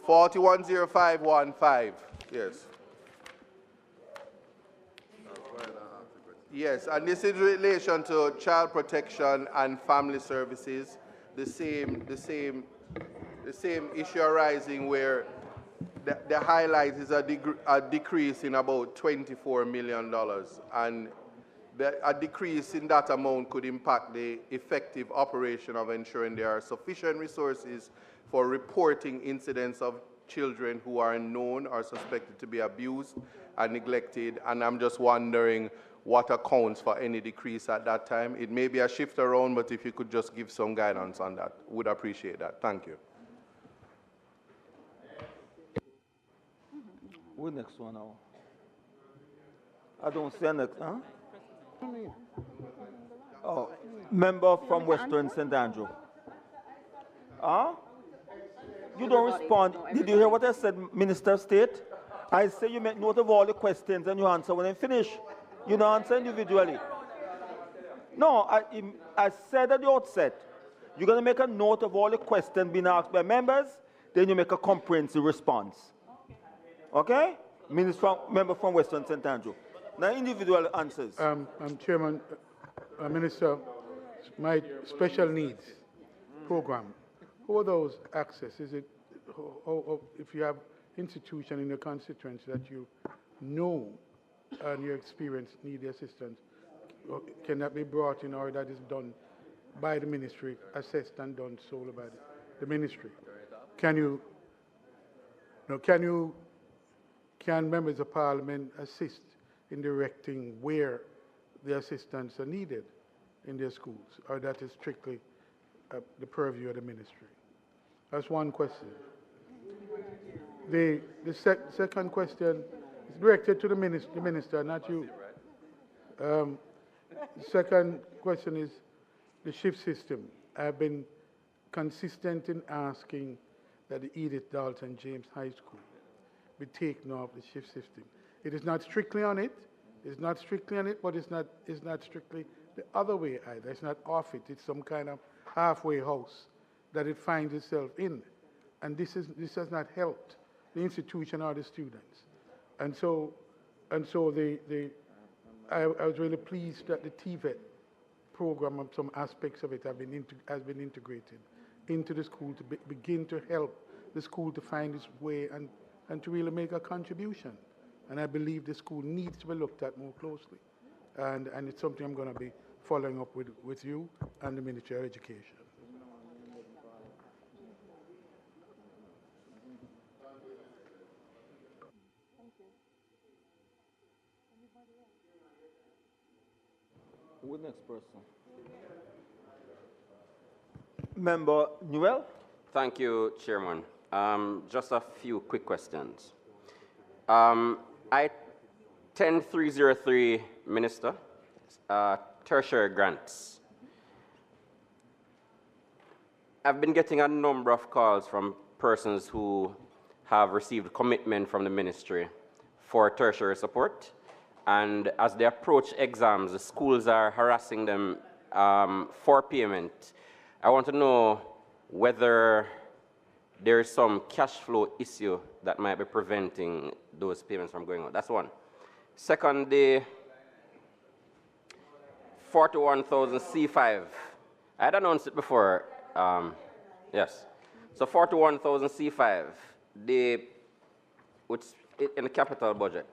410515. Yes. Yes, and this is in relation to child protection and family services. The same issue arising where the highlight is a decrease in about $24 million, and a decrease in that amount could impact the effective operation of ensuring there are sufficient resources for reporting incidents of children who are known or suspected to be abused and neglected. And I'm just wondering what accounts for any decrease at that time. It may be a shift around, but if you could just give some guidance on that, would appreciate that. Thank you. Who next one now? I don't see a next, huh? Oh, member from Western St. Andrew. Huh? You don't respond. Did you hear what I said, Minister of State? I say you make note of all the questions and you answer when I finish. You don't answer individually. No, I said at the outset, you're going to make a note of all the questions being asked by members, then you make a comprehensive response. Okay? Member from Western St. Andrew. Now, individual answers. Chairman, Minister, my special needs program, who are those access? Is it, if you have institution in your constituency that you know and your experience need the assistance, can that be brought in, or that is done by the ministry, assessed and done solely by the ministry? Can members of parliament assist in directing where the assistants are needed in their schools, or that is strictly the purview of the ministry? That's one question. The second question is directed to the minister, not you. The second question is the shift system. I've been consistent in asking that the Edith Dalton James High School be taken off the shift system. It is not strictly on it. It's not strictly on it, but it's not strictly the other way either. It's not off it. It's some kind of halfway house that it finds itself in. And this has not helped the institution or the students. And so I was really pleased that the TVET program and some aspects of it has been integrated into the school to begin to help the school to find its way and to really make a contribution. And I believe the school needs to be looked at more closely. And it's something I'm going to be following up with you and the Ministry of Education. Who's the next person? Member Newell. Thank you, Chairman. Just a few quick questions. I-10303, Minister, tertiary grants. I've been getting a number of calls from persons who have received commitment from the ministry for tertiary support. And as they approach exams, the schools are harassing them for payment. I want to know whether there is some cash flow issue that might be preventing those payments from going out. That's one. Second, the 41,000 C5. I had announced it before. Yes. So 41,000 C5, which in the capital budget,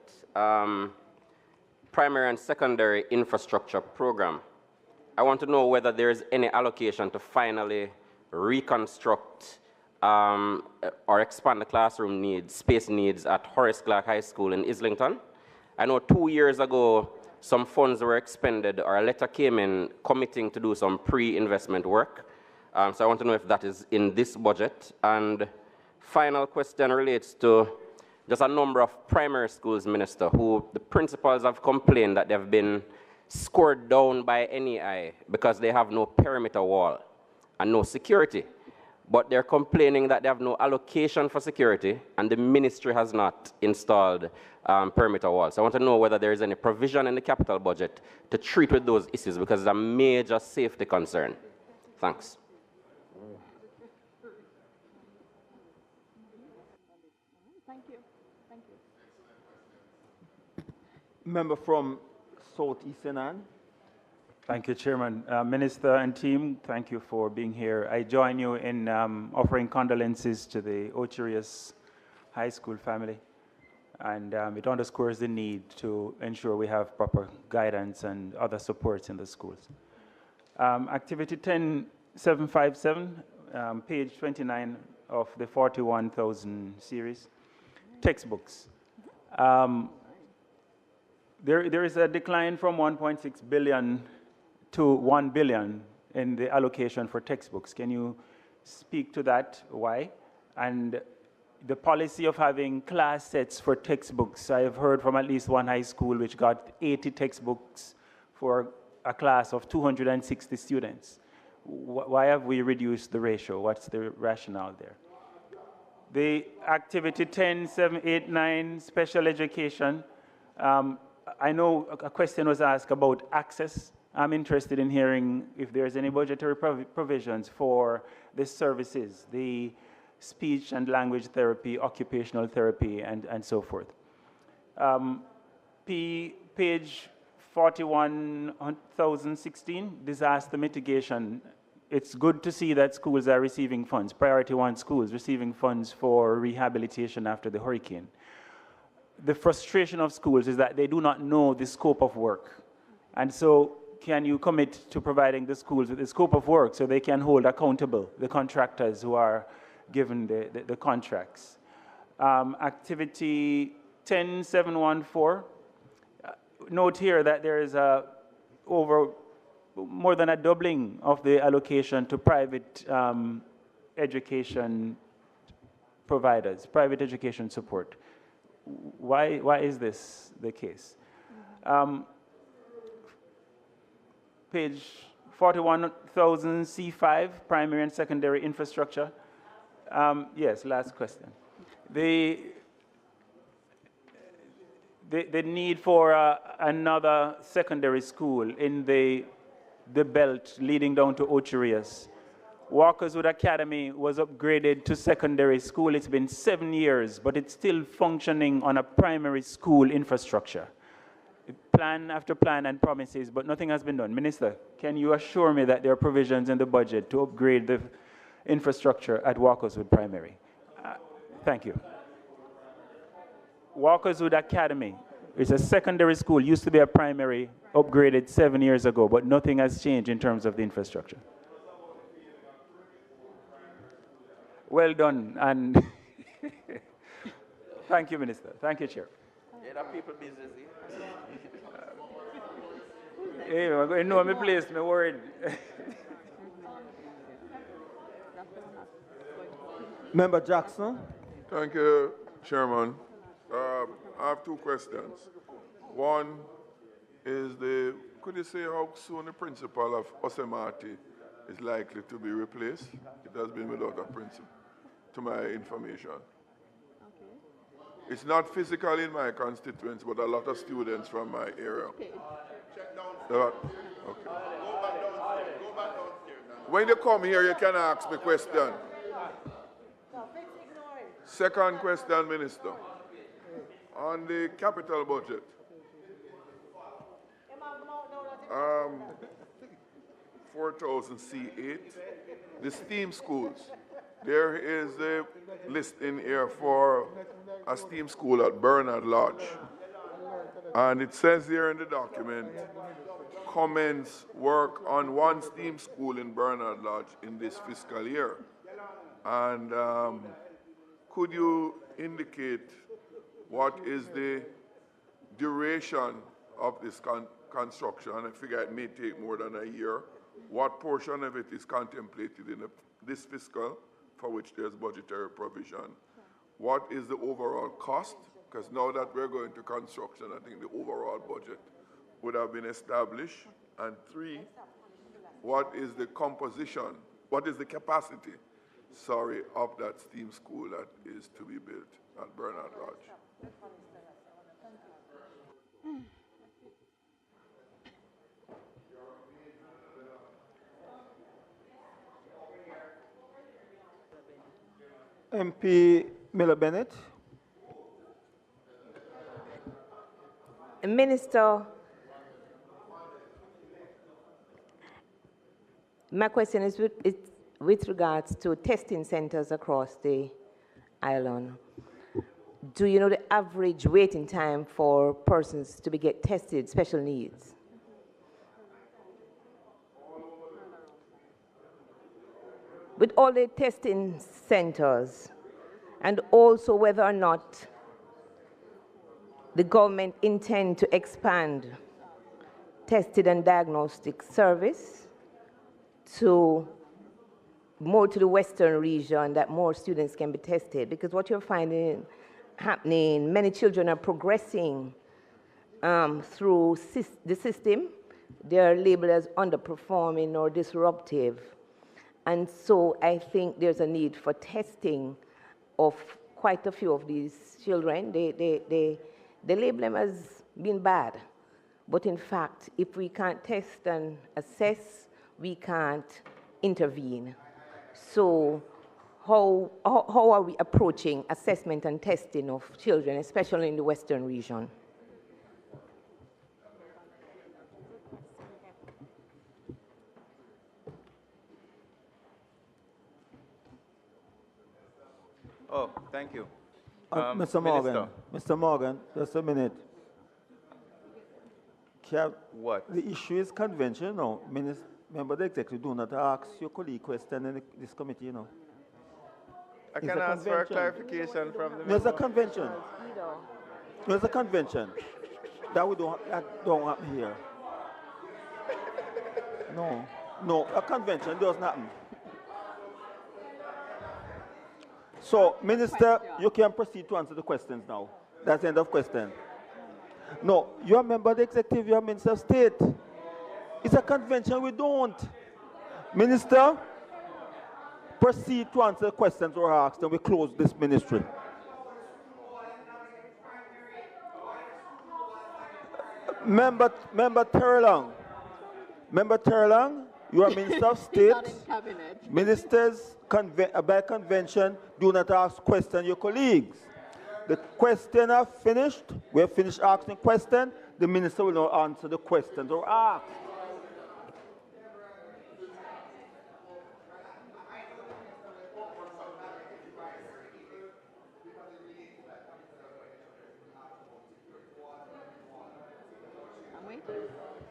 primary and secondary infrastructure program. I want to know whether there is any allocation to finally reconstruct or expand the classroom needs, space needs at Horace Clark High School in Islington. I know 2 years ago, some funds were expended, or a letter came in committing to do some pre-investment work. So I want to know if that is in this budget. And final question relates to just a number of primary schools, Minister, who the principals have complained that they've been scored down by NEI because they have no perimeter wall and no security. But they're complaining that they have no allocation for security and the ministry has not installed perimeter walls. So I want to know whether there is any provision in the capital budget to treat with those issues because it's a major safety concern. Thanks. Thank you. Thank you. Member from Southeast Ann. Thank you, Chairman. Minister and team, thank you for being here. I join you in offering condolences to the Ocherius High School family. And it underscores the need to ensure we have proper guidance and other supports in the schools. Activity 10757, page 29 of the 41,000 series, textbooks. There is a decline from 1.6 billion to 1 billion in the allocation for textbooks. Can you speak to that? Why? And the policy of having class sets for textbooks. I have heard from at least one high school which got 80 textbooks for a class of 260 students. Why have we reduced the ratio? What's the rationale there? The activity 10789, special education. I know a question was asked about access I'm interested in hearing if there's any budgetary provisions for the services, the speech and language therapy, occupational therapy, and so forth. Page 41,016, disaster mitigation. It's good to see that schools are receiving funds, Priority 1 schools receiving funds for rehabilitation after the hurricane. The frustration of schools is that they do not know the scope of work. And so can you commit to providing the schools with the scope of work so they can hold accountable the contractors who are given the contracts? Activity 10714, note here that there is more than a doubling of the allocation to private education providers, private education support. Why is this the case? Page 41,000 C5, primary and secondary infrastructure. Yes, last question. The need for another secondary school in the belt leading down to Ocherias. Walkerswood Academy was upgraded to secondary school. It's been 7 years, but it's still functioning on a primary school infrastructure. Plan after plan and promises, but nothing has been done. Minister, can you assure me that there are provisions in the budget to upgrade the infrastructure at Walkerswood Primary? Thank you. Walkerswood Academy is a secondary school, used to be a primary, upgraded 7 years ago, but nothing has changed in terms of the infrastructure. Well done, and thank you, Minister. Thank you, Chair. Yeah, that people business. Hey, I'm going to know my place, I'm worried. Member Jackson. Thank you, Chairman. I have two questions. One is could you say how soon the principal of Osemati is likely to be replaced? It has been without a principal, to my information. Okay. It's not physical in my constituents, but a lot of students from my area. Okay. Check downstairs. Okay. Go back downstairs. When you come here, you can ask me question. Second question, Minister. On the capital budget, 4,000 C8, the STEAM schools. There is a list in here for a STEAM school at Bernard Lodge. And it says here in the document, commence work on one STEAM school in Bernard Lodge in this fiscal year. And could you indicate what is the duration of this construction? I figure it may take more than a year. What portion of it is contemplated in this fiscal for which there's budgetary provision? What is the overall cost? Because now that we're going to construction, I think the overall budget would have been established. And three, what is the composition, what is the capacity, of that STEAM school that is to be built at Bernard Lodge? MP Miller Bennett. Minister, my question is with regards to testing centers across the island. Do you know the average waiting time for persons to get tested, special needs? With all the testing centers, and also whether or not the government intend to expand tested and diagnostic service more to the western region, that more students can be tested. Because what you're finding happening, many children are progressing through the system. They're labeled as underperforming or disruptive. And so I think there's a need for testing of quite a few of these children. They label them as being bad, But in fact, if we can't test and assess, we can't intervene. So how are we approaching assessment and testing of children, especially in the Western region? Oh, thank you. Mr. Morgan, Mr. Morgan, just a minute. What? The issue is convention now. Member of the executive, do not ask your colleague question in this committee, you know. I can ask for a clarification from the member. There's a convention. There's a convention. That don't happen here. No, a convention doesn't happen. So, Minister, you can proceed to answer the questions now. That's the end of question. No, you're a member of the executive, you're a Minister of State. It's a convention, we don't. Minister, proceed to answer the questions we're asked and we close this ministry. Member Terlang. Member Terlang, you are Minister of State. Not in cabinet. Ministers, by convention, do not ask questions your colleagues. The questions are finished. We have finished asking questions. The minister will now answer the questions or asked.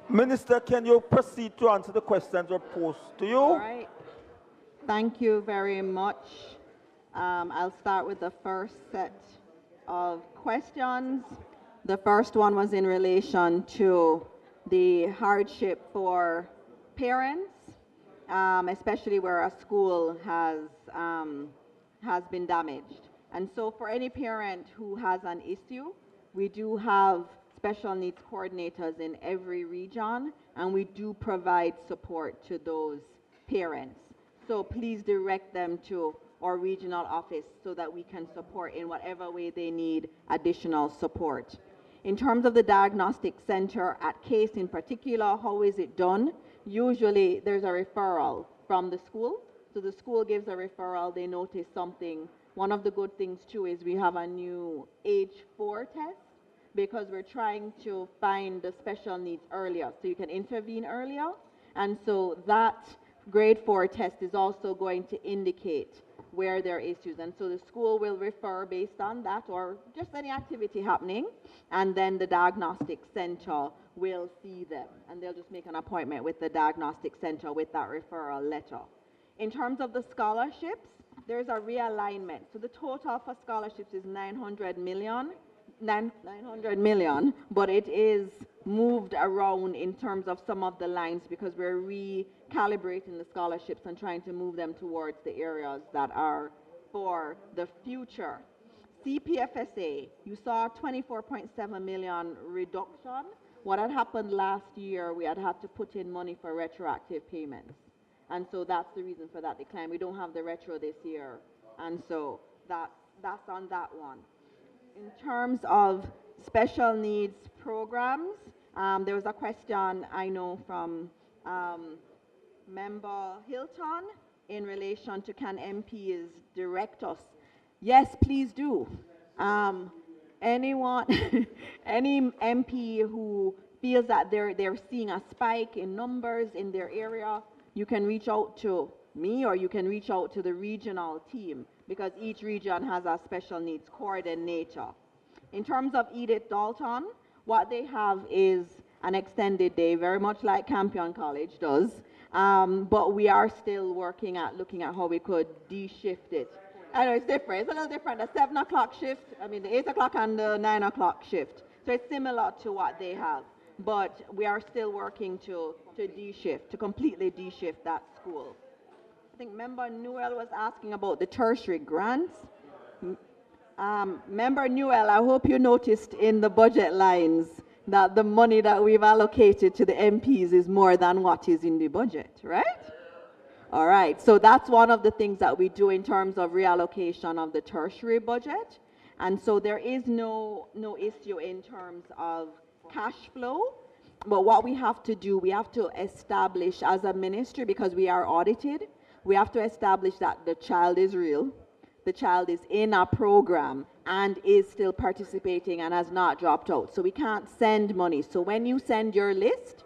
Minister, can you proceed to answer the questions or posed to you? All right. Thank you very much. I'll start with the first set of questions. The first one was in relation to the hardship for parents, especially where a school has been damaged. And so for any parent who has an issue, we do have special needs coordinators in every region, and we do provide support to those parents. So please direct them to our regional office so that we can support in whatever way they need additional support. In terms of the diagnostic center at CASE in particular, how is it done? Usually there's a referral from the school. So the school gives a referral, they notice something. One of the good things too is we have a new age 4 test, because we're trying to find the special needs earlier, so you can intervene earlier. And so that grade 4 test is also going to indicate where there are issues. And so the school will refer based on that or just any activity happening, and then the diagnostic center will see them. And they'll just make an appointment with the diagnostic center with that referral letter. In terms of the scholarships, there's a realignment. So the total for scholarships is 900 million, but it is moved around in terms of some of the lines because we're recalibrating the scholarships and trying to move them towards the areas that are for the future. CPFSA, you saw 24.7 million reduction. What had happened last year, we had to put in money for retroactive payments. And so that's the reason for that decline. We don't have the retro this year. And so that's on that one. In terms of special needs programs, there was a question I know from Member Hilton in relation to can MPs direct us. Yes, please do. Anyone, any MP who feels that they're seeing a spike in numbers in their area, you can reach out to me or you can reach out to the regional team because each region has a special needs coordinator. In terms of Edith Dalton, what they have is an extended day, very much like Campion College does, but we are still working at looking at how we could de-shift it. I know it's different, it's a little different, the 7 o'clock shift, the 8 o'clock and the 9 o'clock shift. So it's similar to what they have, but we are still working to de-shift, to completely de-shift that school. I think Member Newell was asking about the tertiary grants. Member Newell, I hope you noticed in the budget lines that the money that we've allocated to the MPs is more than what is in the budget, right? All right, so that's one of the things that we do in terms of reallocation of the tertiary budget. And so there is no issue in terms of cash flow. But what we have to do, we have to establish as a ministry, because we are audited, we have to establish that the child is real, the child is in a program and is still participating and has not dropped out. So we can't send money. So when you send your list,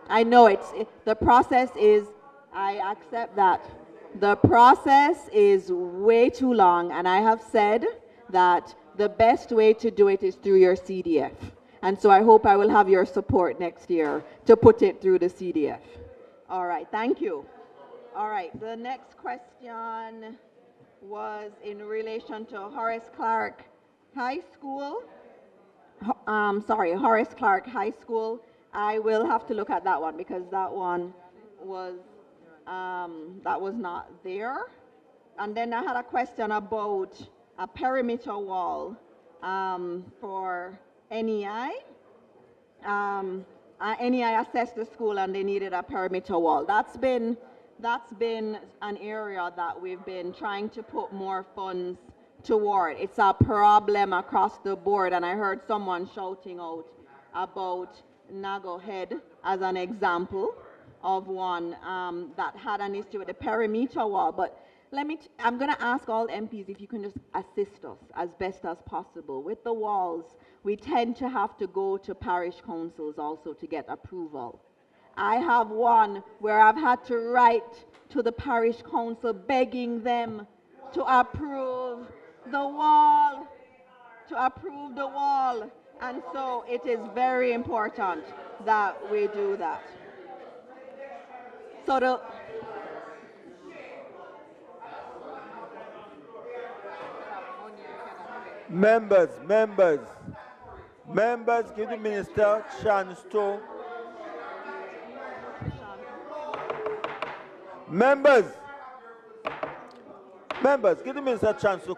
I know the process is, I accept that. The process is way too long, and I have said that the best way to do it is through your CDF. And so I hope I will have your support next year to put it through the CDF. All right, thank you. All right, the next question was in relation to Horace Clark High School. Horace Clark High School. I will have to look at that one because that one was not there. And then I had a question about a perimeter wall for NEI. NEI assessed the school and they needed a perimeter wall. That's been an area that we've been trying to put more funds toward. It's a problem across the board, and I heard someone shouting out about Nago Head as an example of one that had an issue with the perimeter wall. But I'm going to ask all MPs if you can just assist us as best as possible. With the walls, we tend to have to go to parish councils also to get approval. I have one where I've had to write to the parish council begging them to approve the wall, And so it is very important that we do that. So Members, give the minister a chance to. Members, give the minister a chance to.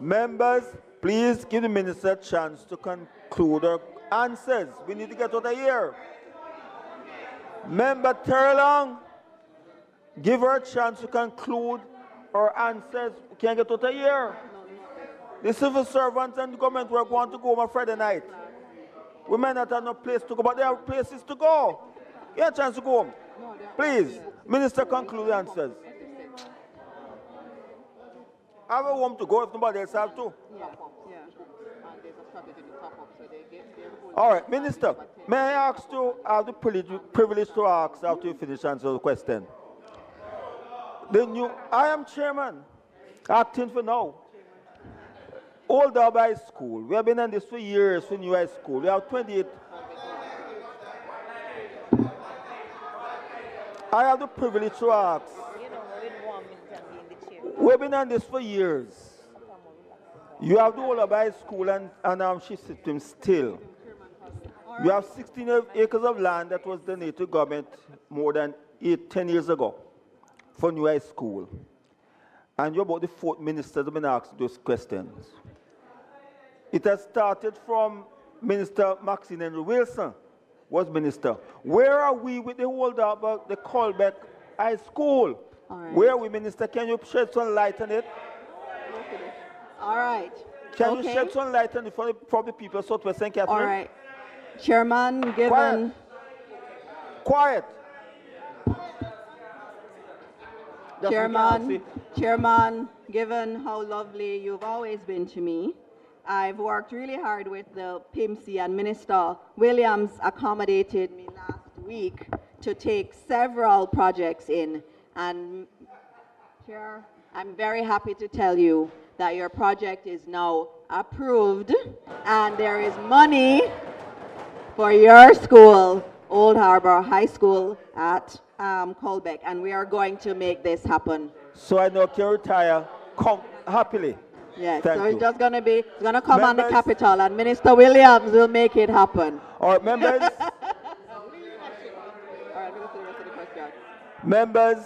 Members, please give the minister a chance to conclude her answers. We need to get out of here. Member Terlong, give her a chance to conclude her answers. We can't get out of here. The civil servants and the government work want to go on Friday night. We may not have no place to go, but there are places to go. You have a chance to go home. Please, Minister, conclude the answers. I have a home to go if nobody else have to. All right, Minister, may I ask to have the privilege to ask after you finish answering the question? I am chairman, acting for now. Old Derby High School. We have been on this for years for New High School. We have 28. I have the privilege to ask. We've been on this for years. You have the Old Derby High School and she system still. You have 16 acres of land that was donated to government more than 10 years ago for New High School. And you're about the fourth minister that have been asked those questions. It has started from Minister Maxine Henry Wilson was minister. Where are we with the whole about the Colbeck High School? Right. Where are we, Minister? Can you shed some light on it? All right. Can you shed some light on it for the people of Southwest St. Catherine? All right. Chairman, given... Quiet. Chairman, given how lovely you've always been to me, I've worked really hard with the PIMC, and Minister Williams accommodated me last week to take several projects in. And Chair, I'm very happy to tell you that your project is now approved and there is money for your school, Old Harbor High School at Colbeck, and we are going to make this happen. So I know can retire happily. Yes, so it's just going to be, it's going to come on the Capitol, and Minister Williams will make it happen. All right, members. All right, let me see the rest of the question. Members,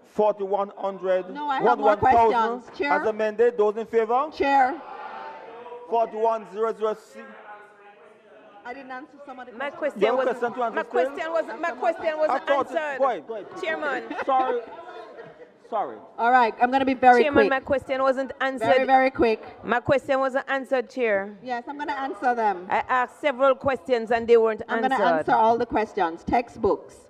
4,100. No, I have more questions. Chair. As amended, those in favor? Chair. 41,006. I didn't answer some of the my questions. question wasn't answered. Go ahead. Chairman. Sorry. All right, I'm going to be very Chairman, quick. my question wasn't answered. Very, very quick. My question wasn't answered, Chair. Yes, I'm going to answer them. I asked several questions and they weren't I'm answered. going to answer all the questions. Textbooks.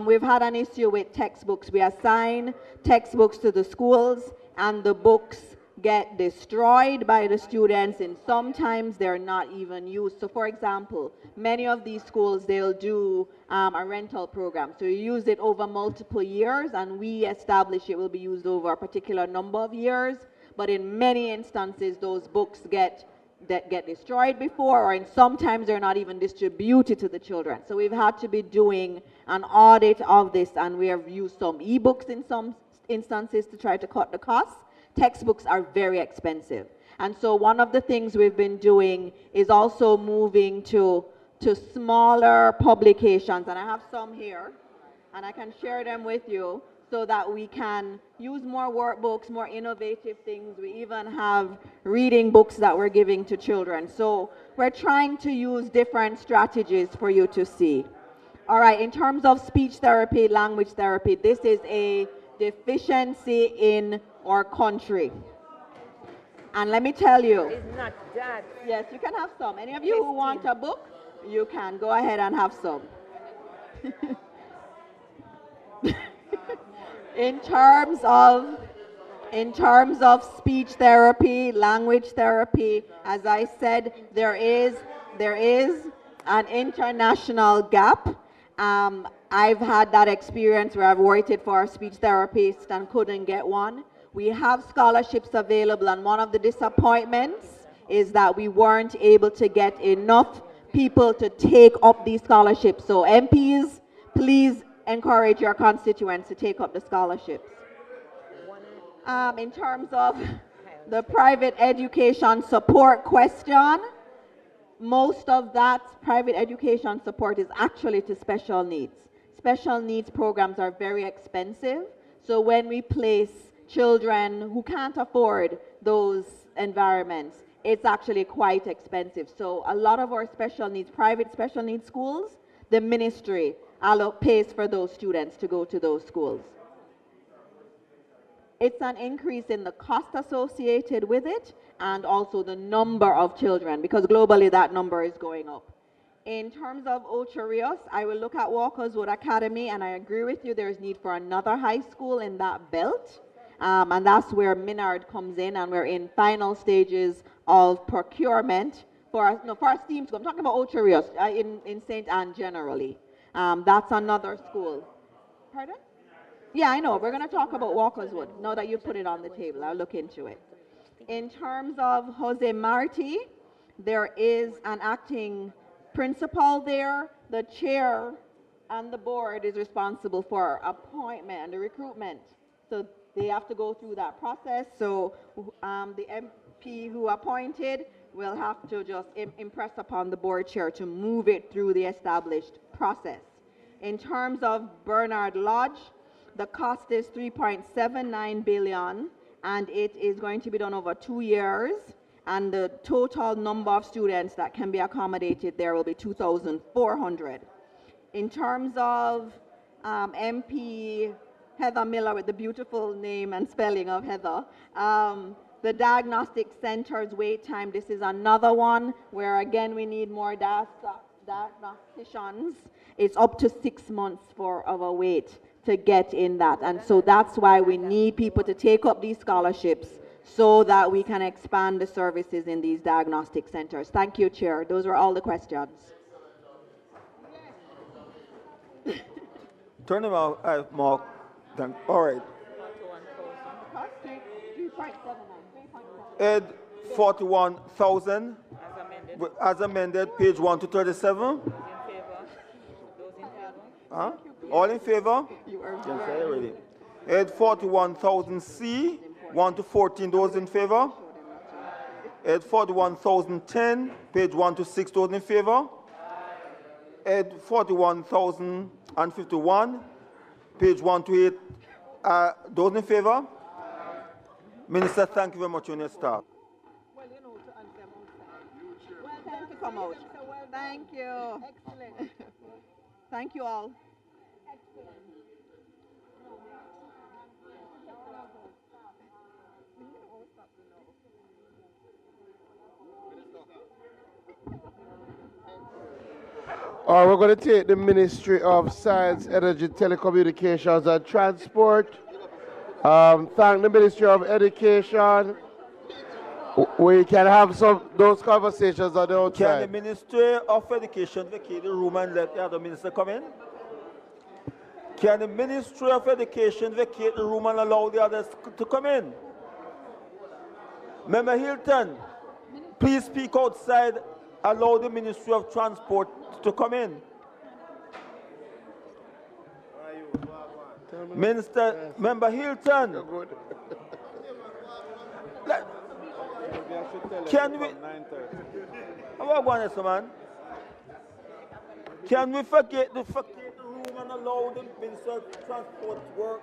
We've had an issue with textbooks. We assign textbooks to the schools and the books get destroyed by the students, and sometimes they're not even used. So for example, many of these schools, they'll do a rental program. So you use it over multiple years, and we establish it will be used over a particular number of years. But in many instances, those books get destroyed before, or sometimes they're not even distributed to the children. So we've had to be doing an audit of this, and we have used some e-books in some instances to try to cut the costs. Textbooks are very expensive. And so one of the things we've been doing is also moving to smaller publications. And I have some here, and I can share them with you so that we can use more workbooks, more innovative things. We even have reading books that we're giving to children. So we're trying to use different strategies for you to see. All right, in terms of speech therapy, language therapy, this is a deficiency in our country. And let me tell you. It's not that. Yes, you can have some. Any of you who want a book, you can go ahead and have some. In terms of speech therapy, language therapy, as I said, there is an international gap. I've had that experience where I've waited for a speech therapist and couldn't get one. We have scholarships available, and one of the disappointments is that we weren't able to get enough people to take up these scholarships. So MPs, please encourage your constituents to take up the scholarships. In terms of the private education support question, most of that private education support is actually to special needs. Special needs programs are very expensive, so when we place children who can't afford those environments, it's actually quite expensive. So a lot of our special needs, private special needs schools, the ministry pays for those students to go to those schools. It's an increase in the cost associated with it and also the number of children, because globally that number is going up. In terms of Ocho Rios, I will look at Walker's Wood Academy, and I agree with you, there's need for another high school in that belt. And that's where Minard comes in, and we're in final stages of procurement for a STEAM school. I'm talking about Ocho Rios in St. Anne generally. That's another school. Pardon? Yeah, I know. We're going to talk about Walker's Wood. Now that you put it on the table, I'll look into it. In terms of Jose Marti, there is an acting principal there. The chair and the board is responsible for appointment and the recruitment. So they have to go through that process. So the MP who appointed will have to just impress upon the board chair to move it through the established process. In terms of Bernard Lodge, the cost is 3.79 billion, and it is going to be done over 2 years, and the total number of students that can be accommodated there will be 2,400. In terms of MP Heather Miller, with the beautiful name and spelling of Heather, the diagnostic center's wait time, this is another one where again we need more diagnosticians. It's up to 6 months of a wait to get in that, and so that's why we need people to take up these scholarships so that we can expand the services in these diagnostic centers. Thank you, Chair. Those were all the questions. Turn them out, Mark. All right. Ed 41,000 as amended, page 1 to 37. Huh? All in favor? Ed 41,000 C, 1 to 14, those in favor? Ed 41,010, page 1 to 6, those in favor? Ed 41,051, page 1 to 8, those in favor? Minister, thank you very much on your staff. Well, you know, to answer them outside. Well, time to come out. Thank you. Excellent. Thank you all. Excellent. All right, we're going to take the Ministry of Science, Energy, Telecommunications and Transport. Thank the Ministry of Education. We can have those conversations on the outside. Can the Ministry of Education vacate the room and let the other minister come in? Can the Ministry of Education vacate the room and allow the others to come in? Member Hilton, please speak outside. Allow the Ministry of Transport to come in. Minister, Member Hilton. Can we? How about this, man? Can we forget the room and allow the Minister of Transport to work?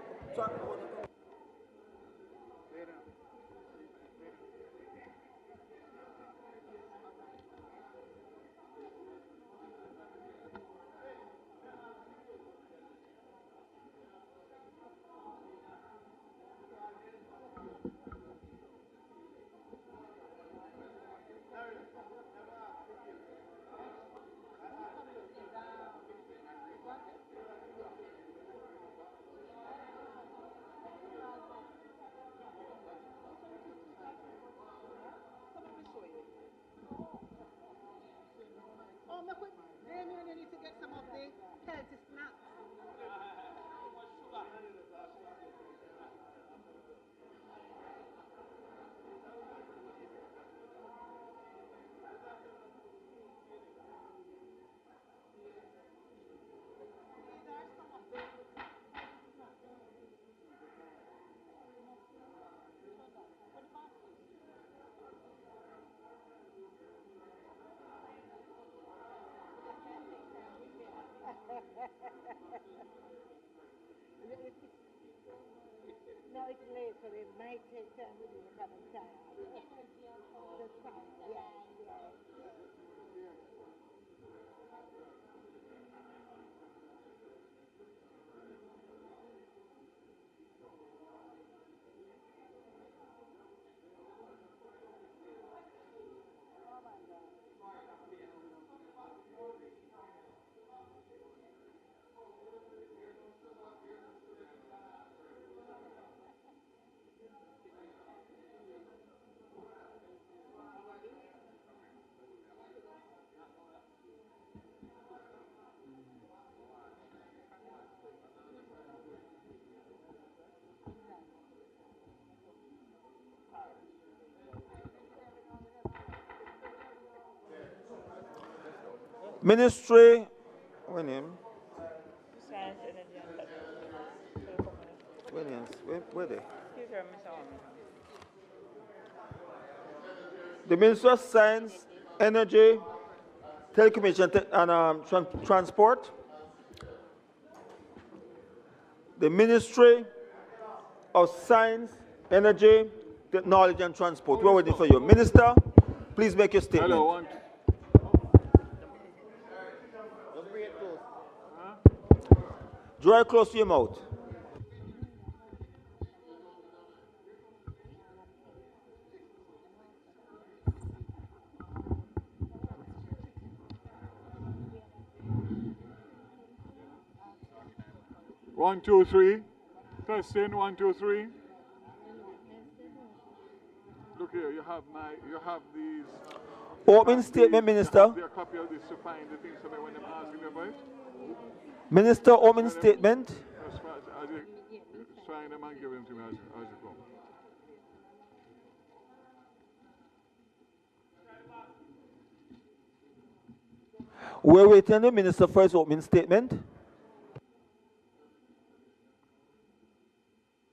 No, it's late, so it might take time to do it having time. That's fine. Yeah, yeah. Ministry, what name? Science, Energy, and Where they? The Ministry of Science, Energy, Telecommunication and Transport. The Ministry of Science, Energy, Technology and Transport. We're waiting for you. Minister, please make your statement. Hello, Draw it close to your mouth. One, two, three. Testing, 1, 2, 3. Look here, you have these. Open statement, Minister. Their copy of this to find the things so that when I'm asking them about it. Minister, open statement. Find them and give them to me as you come. We're waiting on the Minister for his opening statement.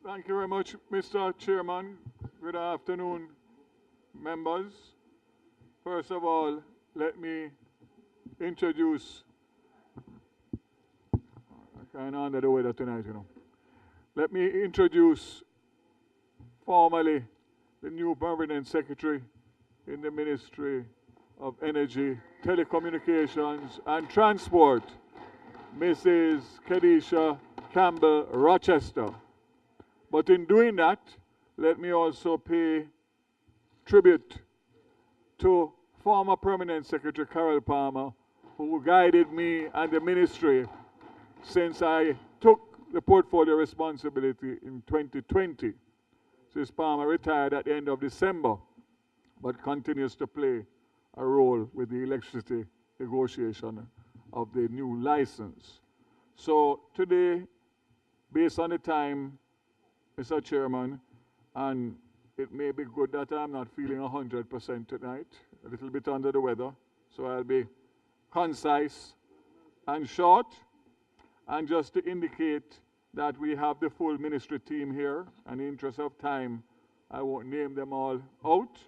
Thank you very much, Mr. Chairman. Good afternoon, members. First of all, let me introduce, I'm kind of under the weather tonight, you know. Let me introduce formally the new permanent secretary in the Ministry of Energy, Telecommunications and Transport, Mrs. Kadisha Campbell Rochester. But in doing that, let me also pay tribute to former Permanent Secretary Carol Palmer, who guided me and the ministry since I took the portfolio responsibility in 2020. Sis Palmer retired at the end of December, but continues to play a role with the electricity negotiation of the new license. So today, based on the time, Mr. Chairman, and it may be good that I'm not feeling 100% tonight, a little bit under the weather, so I'll be concise and short. And just to indicate that we have the full ministry team here, and in the interest of time, I won't name them all out,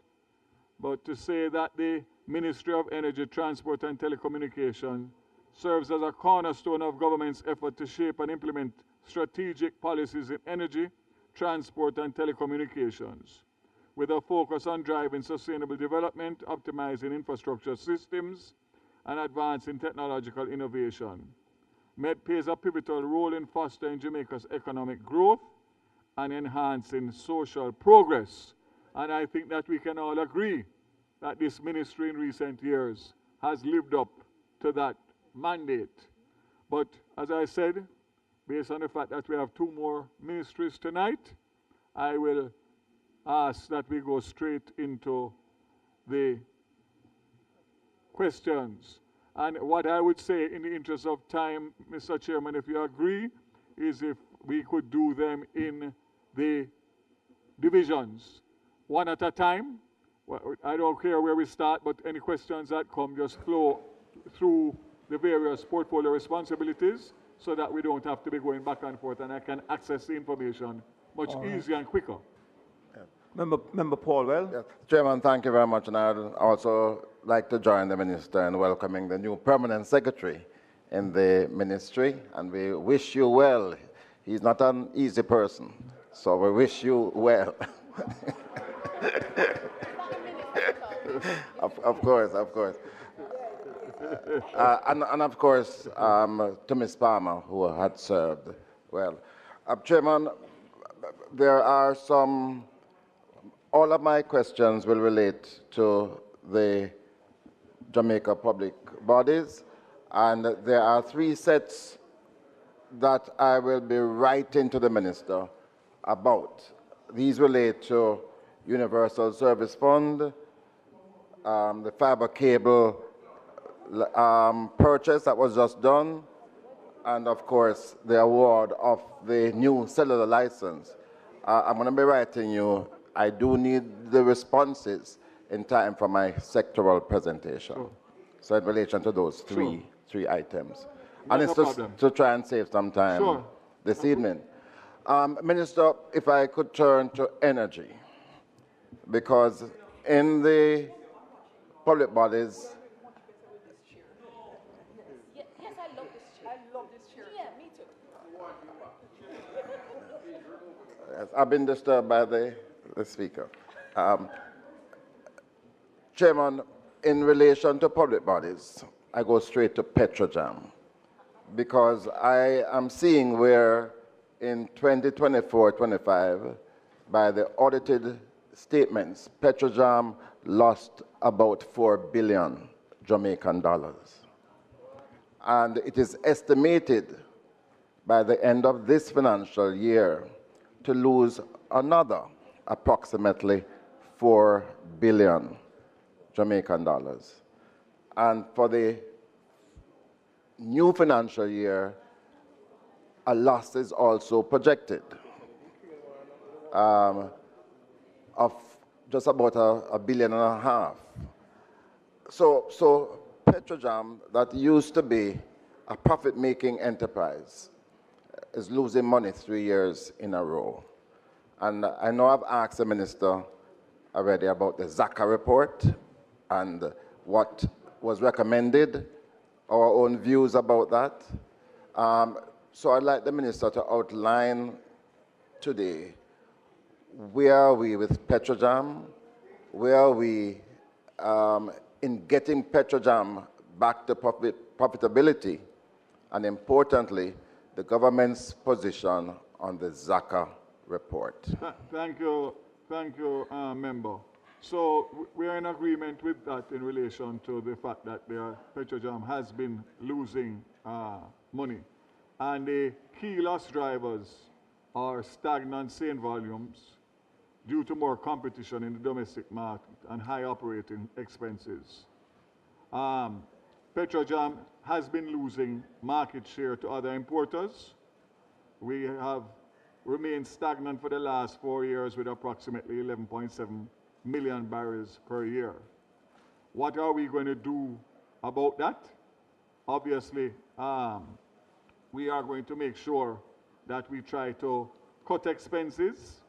but to say that the Ministry of Energy, Transport and Telecommunication serves as a cornerstone of government's effort to shape and implement strategic policies in energy, transport and telecommunications, with a focus on driving sustainable development, optimizing infrastructure systems, and advancing technological innovation. MET plays a pivotal role in fostering Jamaica's economic growth and enhancing social progress. And I think that we can all agree that this ministry in recent years has lived up to that mandate. But as I said, based on the fact that we have 2 more ministries tonight, I will ask that we go straight into the questions. And what I would say in the interest of time, Mr. Chairman, if you agree, is if we could do them in the divisions, one at a time. Well, I don't care where we start, but any questions that come just flow through the various portfolio responsibilities so that we don't have to be going back and forth, and I can access the information much easier and quicker. Member Paulwell. Yes. Chairman, thank you very much, and I'd also like to join the minister in welcoming the new permanent secretary in the ministry, and we wish you well. He's not an easy person, so we wish you well. Of course. And of course, to Ms. Palmer, who had served well. Chairman, there are some, all of my questions will relate to the Jamaica public bodies, and there are 3 sets that I will be writing to the minister about. These relate to Universal Service Fund, the fiber cable purchase that was just done, and of course the award of the new cellular license. I'm going to be writing you. I do need the responses in time for my sectoral presentation. Sure. So in relation to those three items. And it's to try and save some time this evening. Minister, if I could turn to energy, because in the public bodies, yes, I love this chair. Yeah, me too. Yes, I've been disturbed by the speaker. Chairman, in relation to public bodies, I go straight to Petrojam, because I am seeing where in 2024-25, by the audited statements, Petrojam lost about 4 billion Jamaican dollars. And it is estimated by the end of this financial year to lose another approximately 4 billion Jamaican dollars. And for the new financial year, a loss is also projected of just about $1.5 billion. So Petrojam, that used to be a profit-making enterprise, is losing money 3 years in a row. And I know I've asked the minister already about the ZACA report and what was recommended, our own views about that. So I'd like the minister to outline today, where are we with Petrojam? Where are we in getting Petrojam back to profitability? And importantly, the government's position on the ZACA report. Thank you, member. So we are in agreement with that in relation to the fact that Petrojam has been losing money. And the key loss drivers are stagnant sale volumes due to more competition in the domestic market and high operating expenses. Petrojam has been losing market share to other importers. We have remained stagnant for the last 4 years with approximately 11.7 million barrels per year. What are we going to do about that? Obviously, we are going to make sure that we try to cut expenses.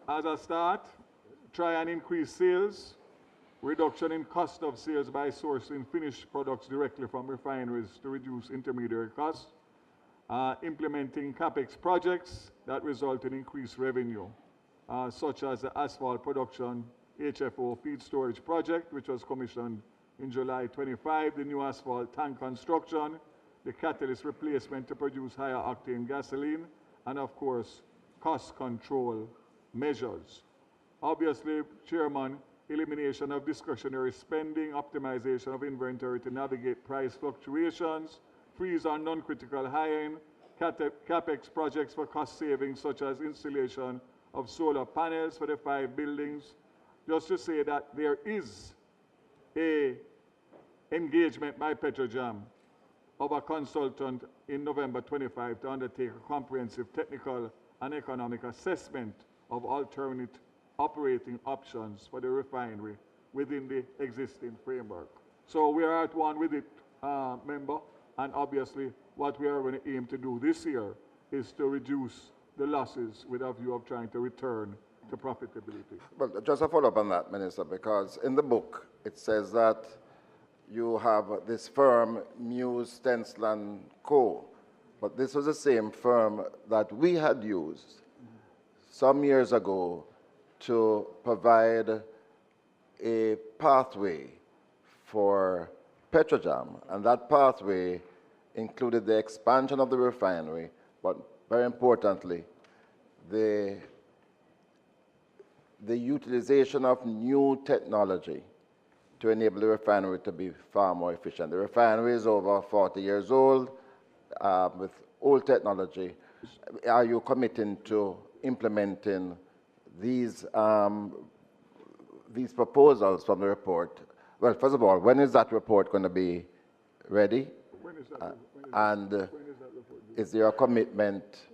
As a start, try and increase sales, reduction in cost of sales by sourcing finished products directly from refineries to reduce intermediary costs, implementing CapEx projects that result in increased revenue, such as the asphalt production HFO feed storage project, which was commissioned in July 25, the new asphalt tank construction, the catalyst replacement to produce higher octane gasoline, and of course, cost control measures. Obviously, Chairman, elimination of discretionary spending, optimization of inventory to navigate price fluctuations, freeze on non-critical hiring, CapEx projects for cost savings such as installation of solar panels for the 5 buildings. Just to say that there is a engagement by Petrojam of a consultant in November 25 to undertake a comprehensive technical and economic assessment of alternate operating options for the refinery within the existing framework. So we are at one with it, member, and obviously what we are going to aim to do this year is to reduce the losses with a view of trying to return to profitability. Well, just a follow-up on that, Minister, because in the book it says that you have this firm, Muse, Stencil and Co., but this was the same firm that we had used some years ago to provide a pathway for Petrojam, and that pathway included the expansion of the refinery, but very importantly, the utilization of new technology to enable the refinery to be far more efficient. The refinery is over 40 years old with old technology. Are you committing to implementing these proposals from the report? Well, first of all, when is that report going to be ready? When is that, and is there a commitment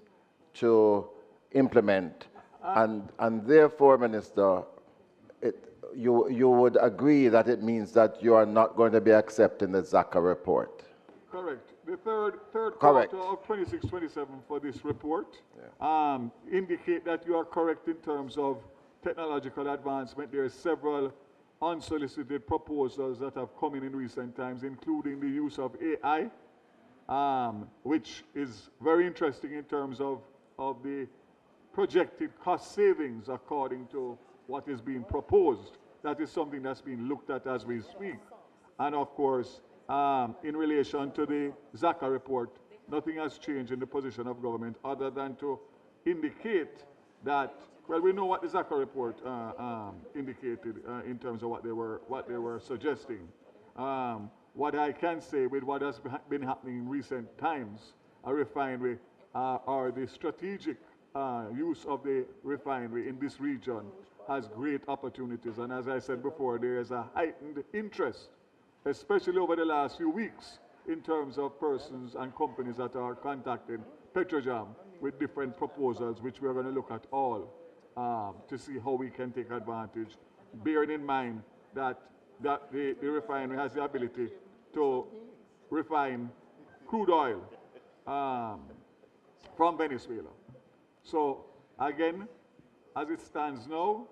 to implement? And therefore, Minister, you would agree that it means that you are not going to be accepting the ZACA report? Correct. The third Correct. quarter of 26-27 for this report indicate that you are correct in terms of technological advancement. There are several unsolicited proposals that have come in recent times, including the use of AI, which is very interesting in terms of the projected cost savings according to what is being proposed. That is something that's being looked at as we speak. And of course, in relation to the ZACA report, nothing has changed in the position of government other than to indicate that, well, we know what the ZACA report indicated in terms of what they were suggesting. What I can say with what has been happening in recent times, a refinery or the strategic use of the refinery in this region has great opportunities. And as I said before, there is a heightened interest, especially over the last few weeks, in terms of persons and companies that are contacting Petrojam with different proposals, which we are going to look at all to see how we can take advantage, bearing in mind that the refinery has the ability to refine crude oil from Venezuela. So again, as it stands now,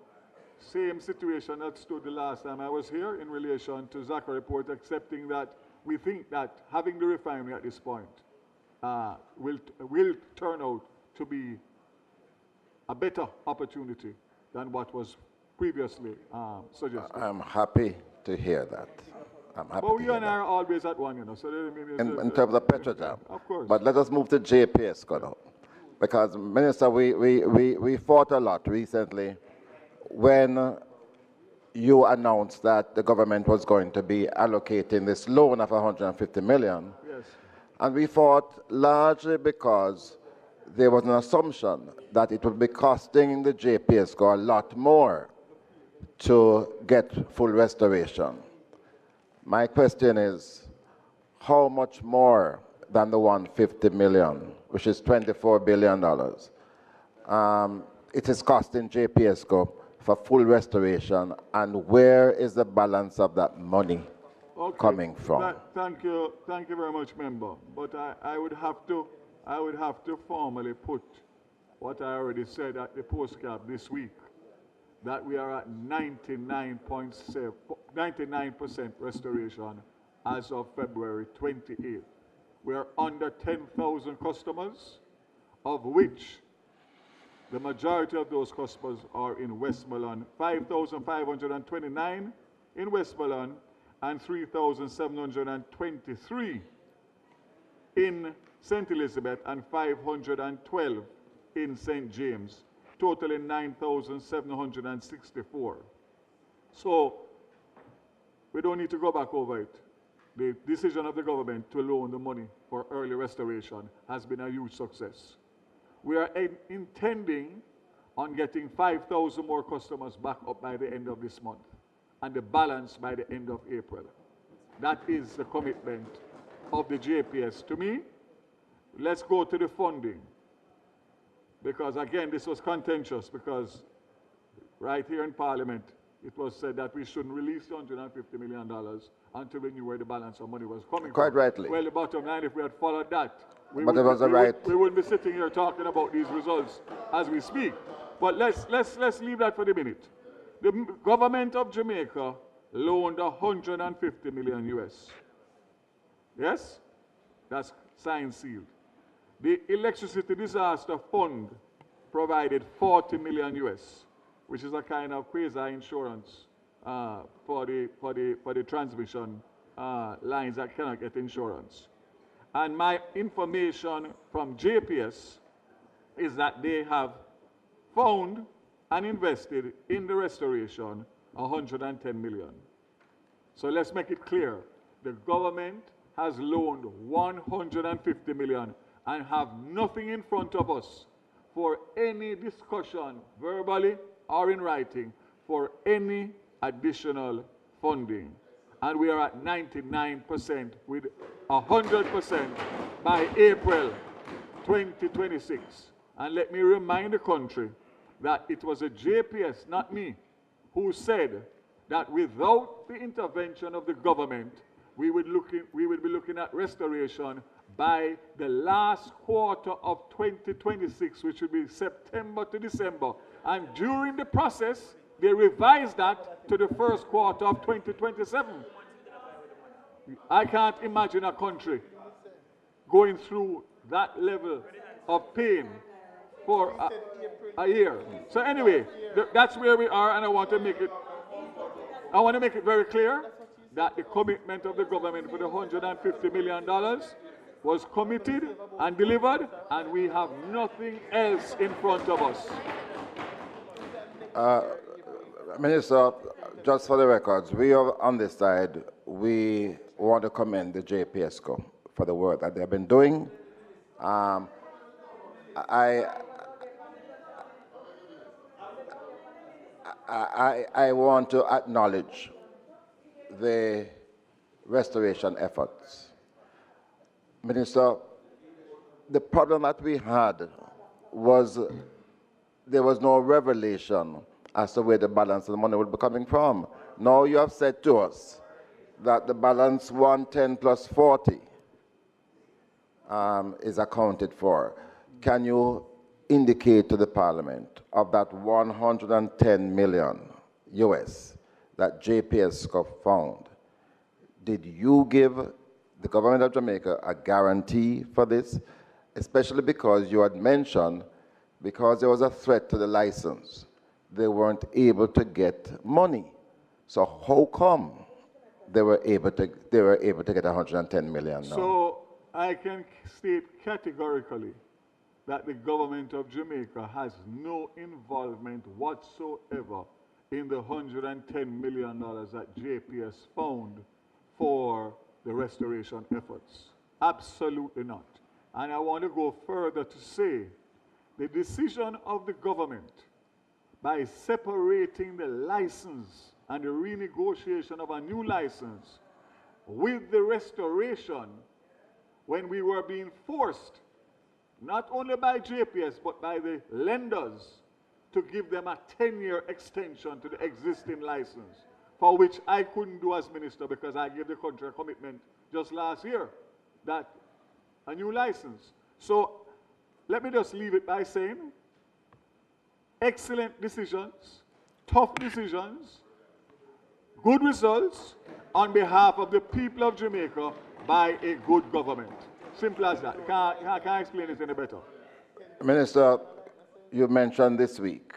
same situation that stood the last time I was here in relation to ZACA report, accepting that we think that having the refinery at this point will turn out to be a better opportunity than what was previously suggested. I'm happy to hear that. I'm happy but to we hear and I are always at one, you know. So in terms of Petrojam. Of course. But let us move to JPS, now. Because, Minister, we fought a lot recently when you announced that the government was going to be allocating this loan of 150 million. Yes. And we fought largely because there was an assumption that it would be costing the JPSCO a lot more to get full restoration. My question is, how much more than the 150 million, which is $24 billion, it is costing JPSCO for full restoration, and where is the balance of that money coming from? Thank you very much, member. But I would have to formally put what I already said at the postcard this week, that we are at 99% restoration as of February 28th. We are under 10,000 customers, of which the majority of those customers are in Westmoreland, 5,529 in Westmoreland and 3,723 in St. Elizabeth and 512 in St. James, totaling 9,764. So we don't need to go back over it. The decision of the government to loan the money for early restoration has been a huge success. We are intending on getting 5,000 more customers back up by the end of this month, and the balance by the end of April. That is the commitment of the JPS to me. Let's go to the funding, because again, this was contentious, because right here in Parliament, it was said that we shouldn't release $150 million until we knew where the balance of money was coming Quite from. rightly. Well, the bottom line, if we had followed that, we But it was a right. we wouldn't be sitting here talking about these results as we speak. But let's leave that for the minute. The government of Jamaica loaned 150 million US. Yes? That's signed, sealed. The Electricity Disaster Fund provided 40 million US, which is a kind of quasi-insurance for the transmission lines that cannot get insurance. And my information from JPS is that they have found and invested in the restoration 110 million. So let's make it clear. The government has loaned 150 million and have nothing in front of us for any discussion, verbally or in writing, for any additional funding. And we are at 99% with 100% by April 2026. And let me remind the country that it was a JPS, not me, who said that without the intervention of the government, we would be looking at restoration by the last quarter of 2026, which would be September to December. And during the process, they revised that to the first quarter of 2027. I can't imagine a country going through that level of pain for a year. So anyway, that's where we are, and I want to make it very clear that the commitment of the government for the $150 million was committed and delivered, and we have nothing else in front of us. Minister, just for the records, we are on this side, we want to commend the JPSCO for the work that they've been doing. I want to acknowledge the restoration efforts. Minister, the problem that we had was there was no revelation as to where the balance of the money would be coming from. Now you have said to us that the balance 110 plus 40 is accounted for. Can you indicate to the Parliament of that 110 million US that JPSCO found? Did you give the government of Jamaica a guarantee for this? Especially because you had mentioned, because there was a threat to the license, they weren't able to get money. So how come they were able to get 110 million now? So I can state categorically that the government of Jamaica has no involvement whatsoever in the $110 million that JPS found for the restoration efforts. Absolutely not. And I want to go further to say the decision of the government by separating the license and the renegotiation of a new license with the restoration, when we were being forced, not only by JPS, but by the lenders, to give them a 10-year extension to the existing license, for which I couldn't do as minister because I gave the country a commitment just last year, that a new license. So let me just leave it by saying, excellent decisions, tough decisions, good results on behalf of the people of Jamaica by a good government. Simple as that. Can't explain it any better. Minister, you mentioned this week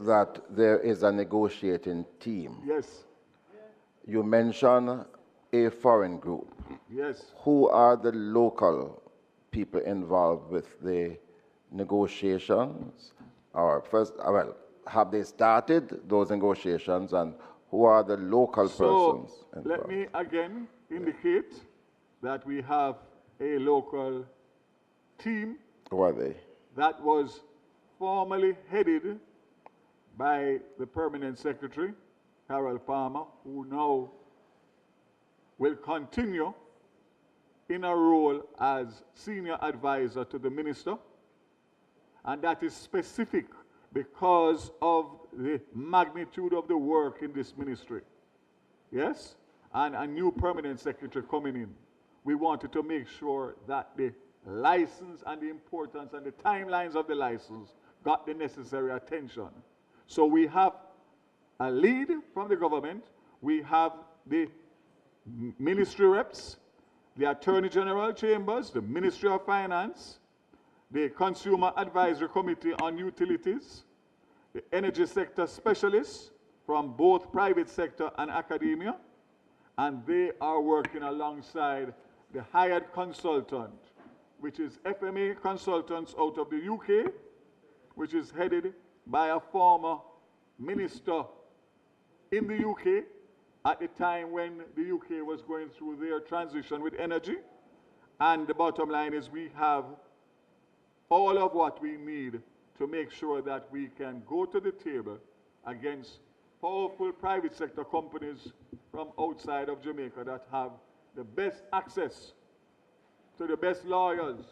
that there is a negotiating team. Yes. You mentioned a foreign group. Yes. Who are the local people involved with the negotiations? Or first, well, have they started those negotiations, and who are the local persons involved? Let me again indicate that we have a local team. Who are they? That was formerly headed by the permanent secretary, Harold Palmer, who now will continue in a role as senior advisor to the minister. And that is specific because of the magnitude of the work in this ministry. Yes? And a new permanent secretary coming in. We wanted to make sure that the license and the importance and the timelines of the license got the necessary attention. So we have a lead from the government, we have the ministry reps, the Attorney General Chambers, the Ministry of Finance, the Consumer Advisory Committee on Utilities, the energy sector specialists from both private sector and academia, and they are working alongside the hired consultant, which is FMA Consultants out of the UK, which is headed by a former minister in the UK at the time when the UK was going through their transition with energy. And the bottom line is we have all of what we need to make sure that we can go to the table against powerful private sector companies from outside of Jamaica that have the best access to the best lawyers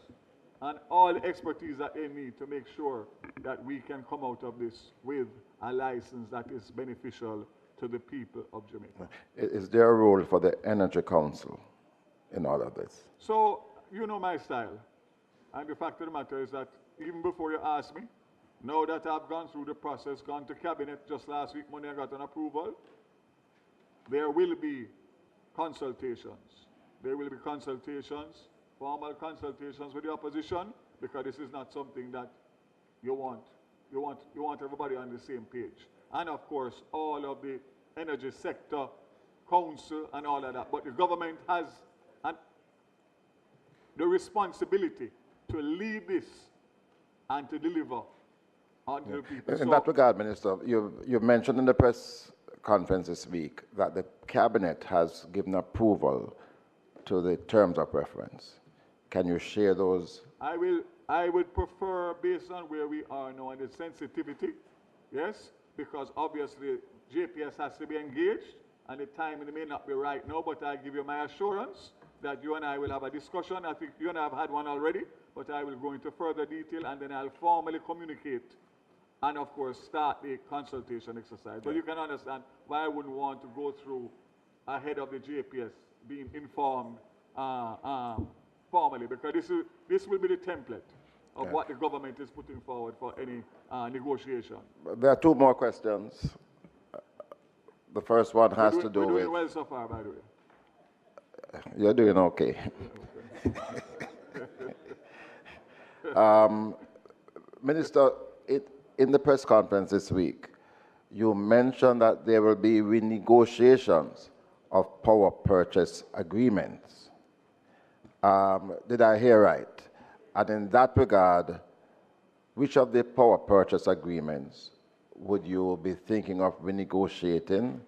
and all the expertise that they need to make sure that we can come out of this with a license that is beneficial to the people of Jamaica. Is there a role for the Energy Council in all of this? So, you know my style. And the fact of the matter is that even before you ask me, now that I've gone through the process, gone to cabinet just last week, Monday I got an approval, there will be consultations. There will be consultations, formal consultations with the opposition, because this is not something that you want. You want everybody on the same page. And of course, all of the energy sector, council and all of that. But the government has the responsibility to lead this and to deliver on the people. In that regard, Minister, you've mentioned in the press conference this week that the cabinet has given approval to the terms of reference. Can you share those? I would prefer, based on where we are now and the sensitivity, yes, because obviously JPS has to be engaged and the timing may not be right now, but I give you my assurance that you and I will have a discussion. I think you and I have had one already, but I will go into further detail and then I'll formally communicate and of course start the consultation exercise. But you can understand why I wouldn't want to go through ahead of the JPS being informed formally, because this will be the template of what the government is putting forward for any negotiation. There are two more questions. The first one has to do with... We're doing well so far, by the way. You're doing okay. Minister, in the press conference this week, you mentioned that there will be renegotiations of power purchase agreements. Did I hear right? And in that regard, which of the power purchase agreements would you be thinking of renegotiating?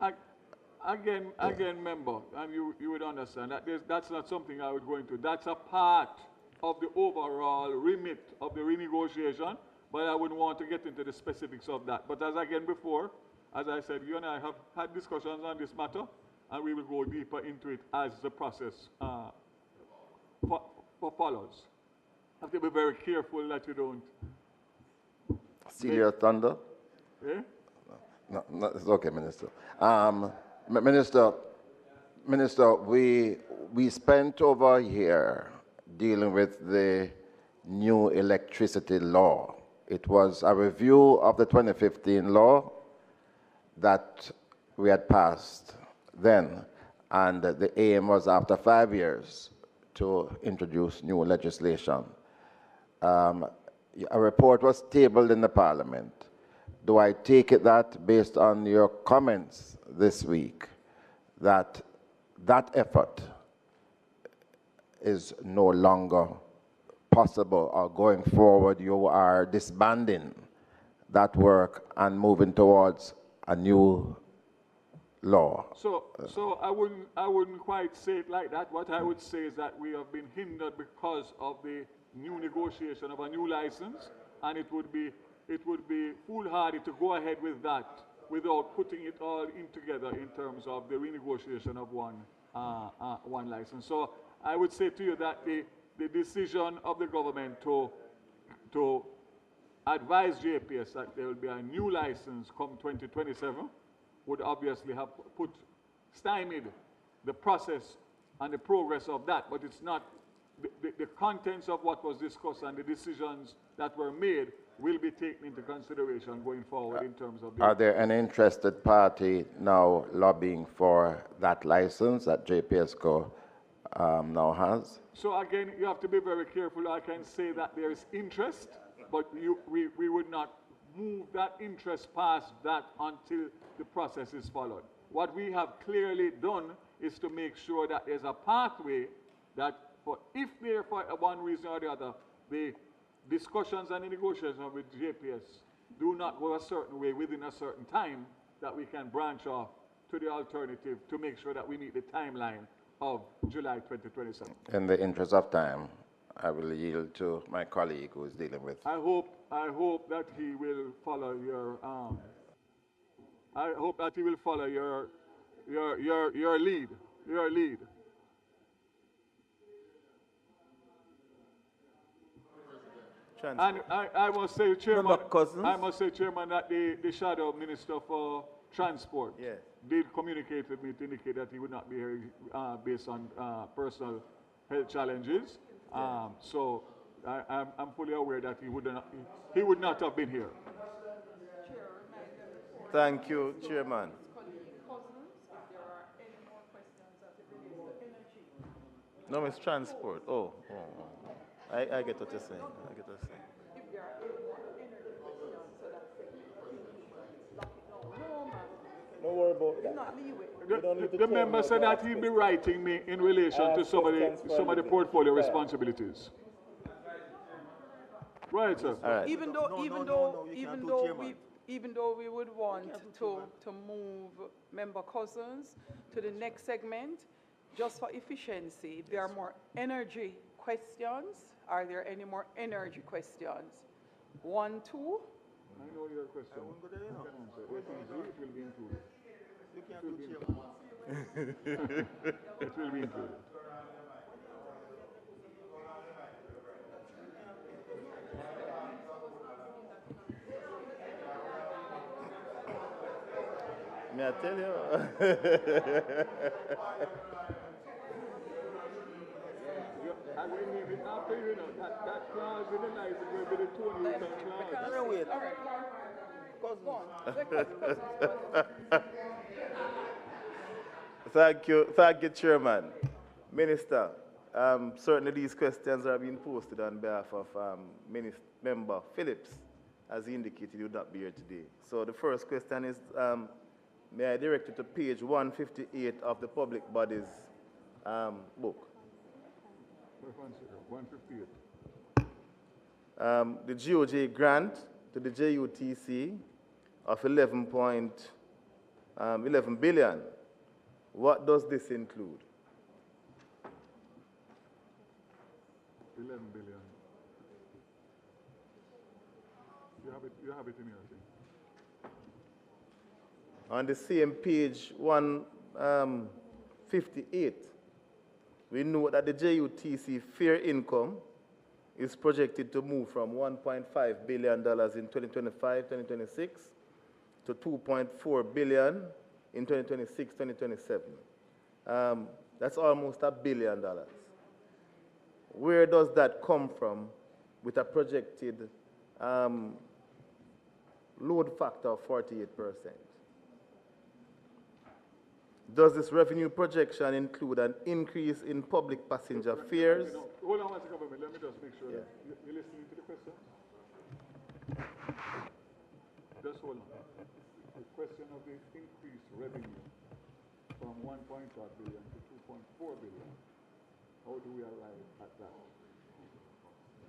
Again, member, and you would understand that that's not something I would go into. That's a part of the overall remit of the renegotiation, but I wouldn't want to get into the specifics of that. But as again before, as I said, you and I have had discussions on this matter, and we will go deeper into it as the process follows. Have to be very careful that you don't Steal your thunder? Eh? No, it's okay, Minister. Minister, we spent over a year dealing with the new electricity law. It was a review of the 2015 law that we had passed then, and the aim was after 5 years to introduce new legislation. A report was tabled in the Parliament. Do I take it that, based on your comments this week, that that effort is no longer possible, or going forward you are disbanding that work and moving towards a new law? So I wouldn't quite say it like that. What I would say is that we have been hindered because of the new negotiation of a new license, and it would be foolhardy to go ahead with that without putting it all in together in terms of the renegotiation of one license. So I would say to you that the decision of the government to advise JPS that there will be a new license come 2027 would obviously have stymied the process and the progress of that, but it's not the contents of what was discussed and the decisions that were made will be taken into consideration going forward in terms of... Are there any interested party now lobbying for that license that JPSCO now has? So again, you have to be very careful. I can say that there is interest, but we would not move that interest past that until the process is followed. What we have clearly done is to make sure that there's a pathway that if there, for one reason or the other, the discussions and the negotiations with JPS do not go a certain way within a certain time, that we can branch off to the alternative to make sure that we meet the timeline of July 2027. In the interest of time, I will yield to my colleague who is dealing with... I hope that he will follow your... I hope that he will follow your lead. Your lead. And I must say, Chairman, that the Shadow Minister for Transport did communicate with me to indicate that he would not be here based on personal health challenges. So I'm fully aware that he would not have been here. Thank you, Chairman. No, it's transport. Oh. I get what you're saying. Don't worry about that. The member said that he'd be writing me in relation to some of the portfolio responsibilities. Go ahead, sir. Right. Even though we would want to move Member Cousins to the next segment, just for efficiency, if there are more energy questions, are there any more energy questions? 1, 2? I know your question. It will be included. It will be included. May I tell you? I will leave it after, that clause in the license will be the 20 Thank you, Chairman. Minister, certainly these questions are being posted on behalf of Member Phillips, as he indicated he would not be here today. So the first question is, may I direct it to page 158 of the Public Bodies book? 158. the GOJ grant to the JUTC of 11 billion. What does this include? 11 billion. You have it in here, I think. On the same page 158, we know that the JUTC fair income is projected to move from $1.5 billion in 2025-2026 to $2.4 billion in 2026-2027. That's almost $1 billion. Where does that come from with a projected load factor of 48%? Does this revenue projection include an increase in public passenger fares? Hold on one second, let me just make sure that you're listening to the question. Just hold on. The question of the increased revenue from 1.5 billion to 2.4 billion. How do we arrive at that?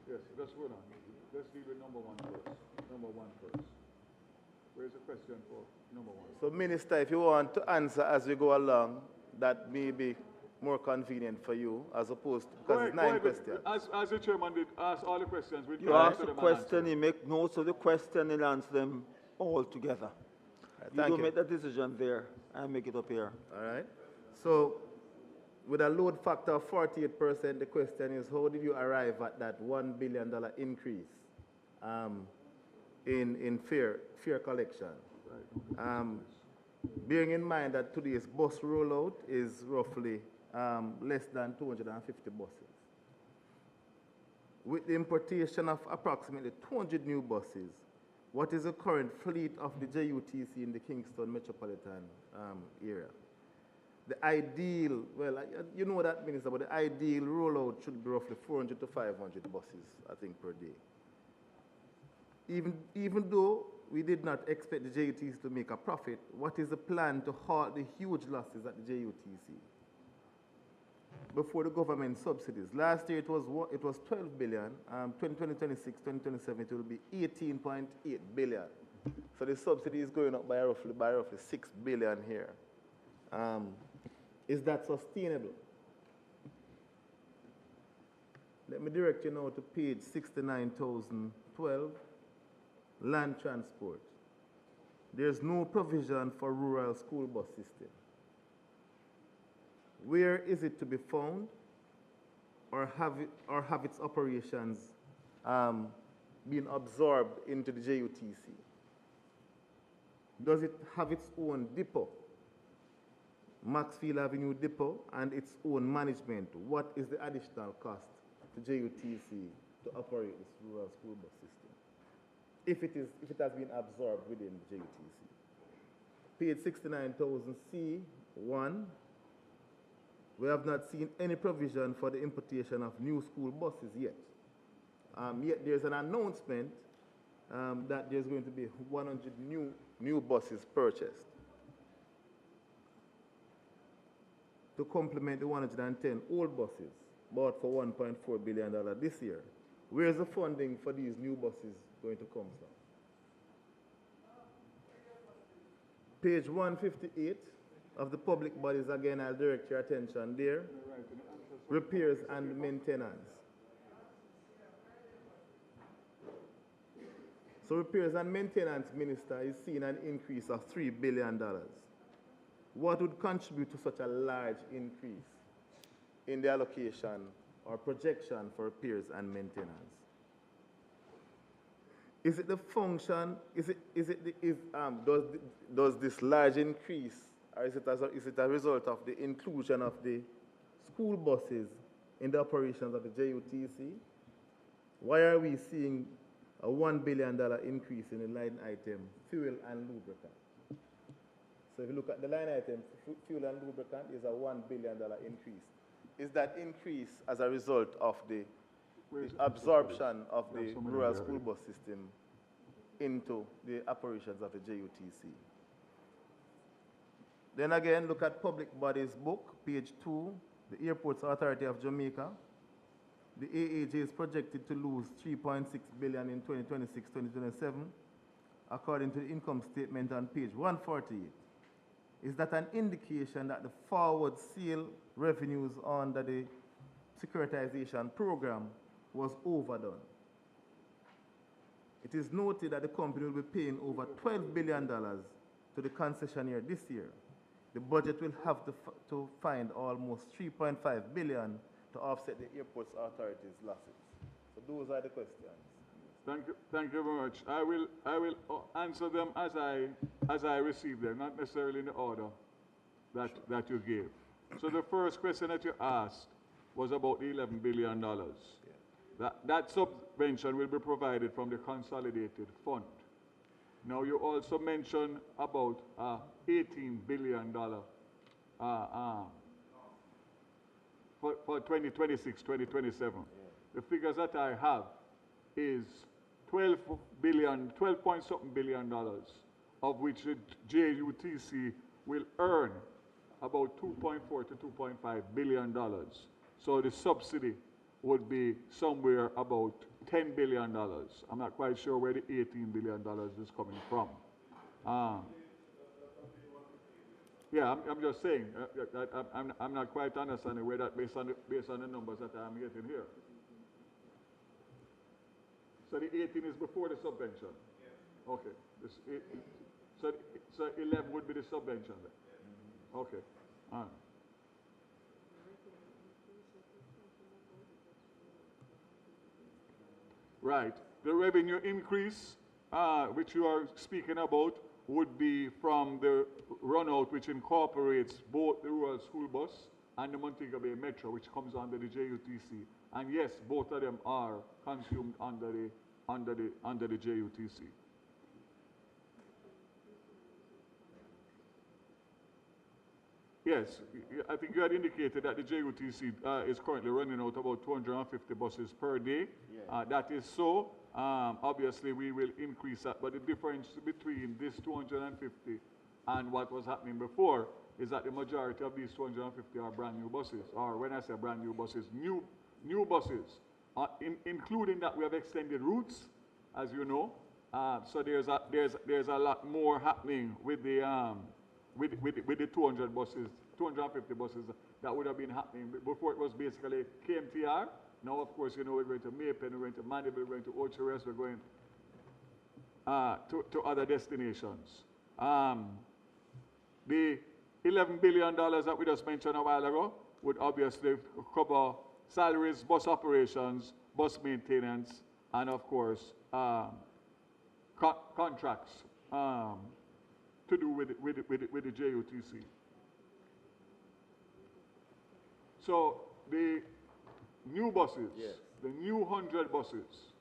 Yes, just hold on. Let's deal with number one first. Where's the question for number one? So, Minister, if you want to answer as we go along, that may be more convenient for you as opposed to, because it's 9 questions. As the chairman did ask all the questions, we You ask the question, he make notes of the question, and answer them all together. You don't make the decision there and make it up here. All right. So, with a load factor of 48%, the question is, how did you arrive at that $1 billion increase in fare collection? Bearing in mind that today's bus rollout is roughly less than 250 buses. With the importation of approximately 200 new buses, what is the current fleet of the JUTC in the Kingston metropolitan area? The ideal, well, you know that, Minister, but the ideal rollout should be roughly 400 to 500 buses, I think, per day. Even though we did not expect the JUTC to make a profit, what is the plan to halt the huge losses at the JUTC? Before the government subsidies. Last year it was 12 billion. 2026, 2027 it will be 18.8 billion. So the subsidy is going up by roughly 6 billion here. Is that sustainable? Let me direct you now to page 69,012, land transport. There's no provision for rural school bus system. Where is it to be found, or have its operations been absorbed into the JUTC? Does it have its own depot, Maxfield Avenue depot, and its own management? What is the additional cost to JUTC to operate this rural school bus system, if it has been absorbed within the JUTC? Page 69,000C1. We have not seen any provision for the importation of new school buses yet. Yet there's an announcement that there's going to be 100 new buses purchased to complement the 110 old buses bought for $1.4 billion this year. Where's the funding for these new buses going to come from? Page 158 of the public bodies, again, I'll direct your attention there. Repairs and maintenance. So repairs and maintenance, Minister, is seeing an increase of $3 billion. What would contribute to such a large increase in the allocation or projection for repairs and maintenance? Is it the function, does this large increase, or is it a result of the inclusion of the school buses in the operations of the JUTC? Why are we seeing a $1 billion increase in the line item, fuel and lubricant? So if you look at the line item, fuel and lubricant is a $1 billion increase. Is that increase as a result of the absorption of the rural school bus system into the operations of the JUTC? Then again, look at Public Bodies Book, page 2, the Airports Authority of Jamaica. the AAJ is projected to lose $3.6 billion in 2026-2027, according to the income statement on page 148. Is that an indication that the forward sale revenues under the securitization program was overdone? It is noted that the company will be paying over $12 billion to the concessionaire this year. The budget will have to find almost $3.5 billion to offset the airport's authorities' losses. So those are the questions. Thank you very much. I will answer them as I receive them, not necessarily in the order that you gave. So the first question that you asked was about the $11 billion. That subvention will be provided from the consolidated fund. Now you also mentioned about $18 billion for 2026, 2027. The figures that I have is $12 point something billion, of which the JUTC will earn about $2.4 to $2.5 billion. So the subsidy would be somewhere about $10 billion. I'm not quite sure where the $18 billion is coming from. Yeah, I'm just saying, I'm not quite understanding where that based on the numbers that I'm getting here. So the 18 is before the subvention? Yeah. Okay. So 11 would be the subvention then? Okay. All right. Right. The revenue increase, which you are speaking about, would be from the runout, which incorporates both the rural school bus and the Montego Bay Metro, which comes under the JUTC. And yes, both of them are consumed under the JUTC. Yes, I think you had indicated that the JUTC is currently running out about 250 buses per day. Yeah. That is so. Obviously, we will increase that, but the difference between this 250 and what was happening before is that the majority of these 250 are brand new buses, or when I say brand new buses, new buses, including that we have extended routes, as you know. So there's a lot more happening with the 200 buses, 250 buses that would have been happening before. It was basically KMTR. Now, of course, you know, we're going to Maypen, we're going to Mandeville, we're going to Ocho-Rios, we're going to other destinations. The $11 billion that we just mentioned a while ago would obviously cover salaries, bus operations, bus maintenance, and of course, contracts to do with the JUTC. So the new buses, the new 100 buses,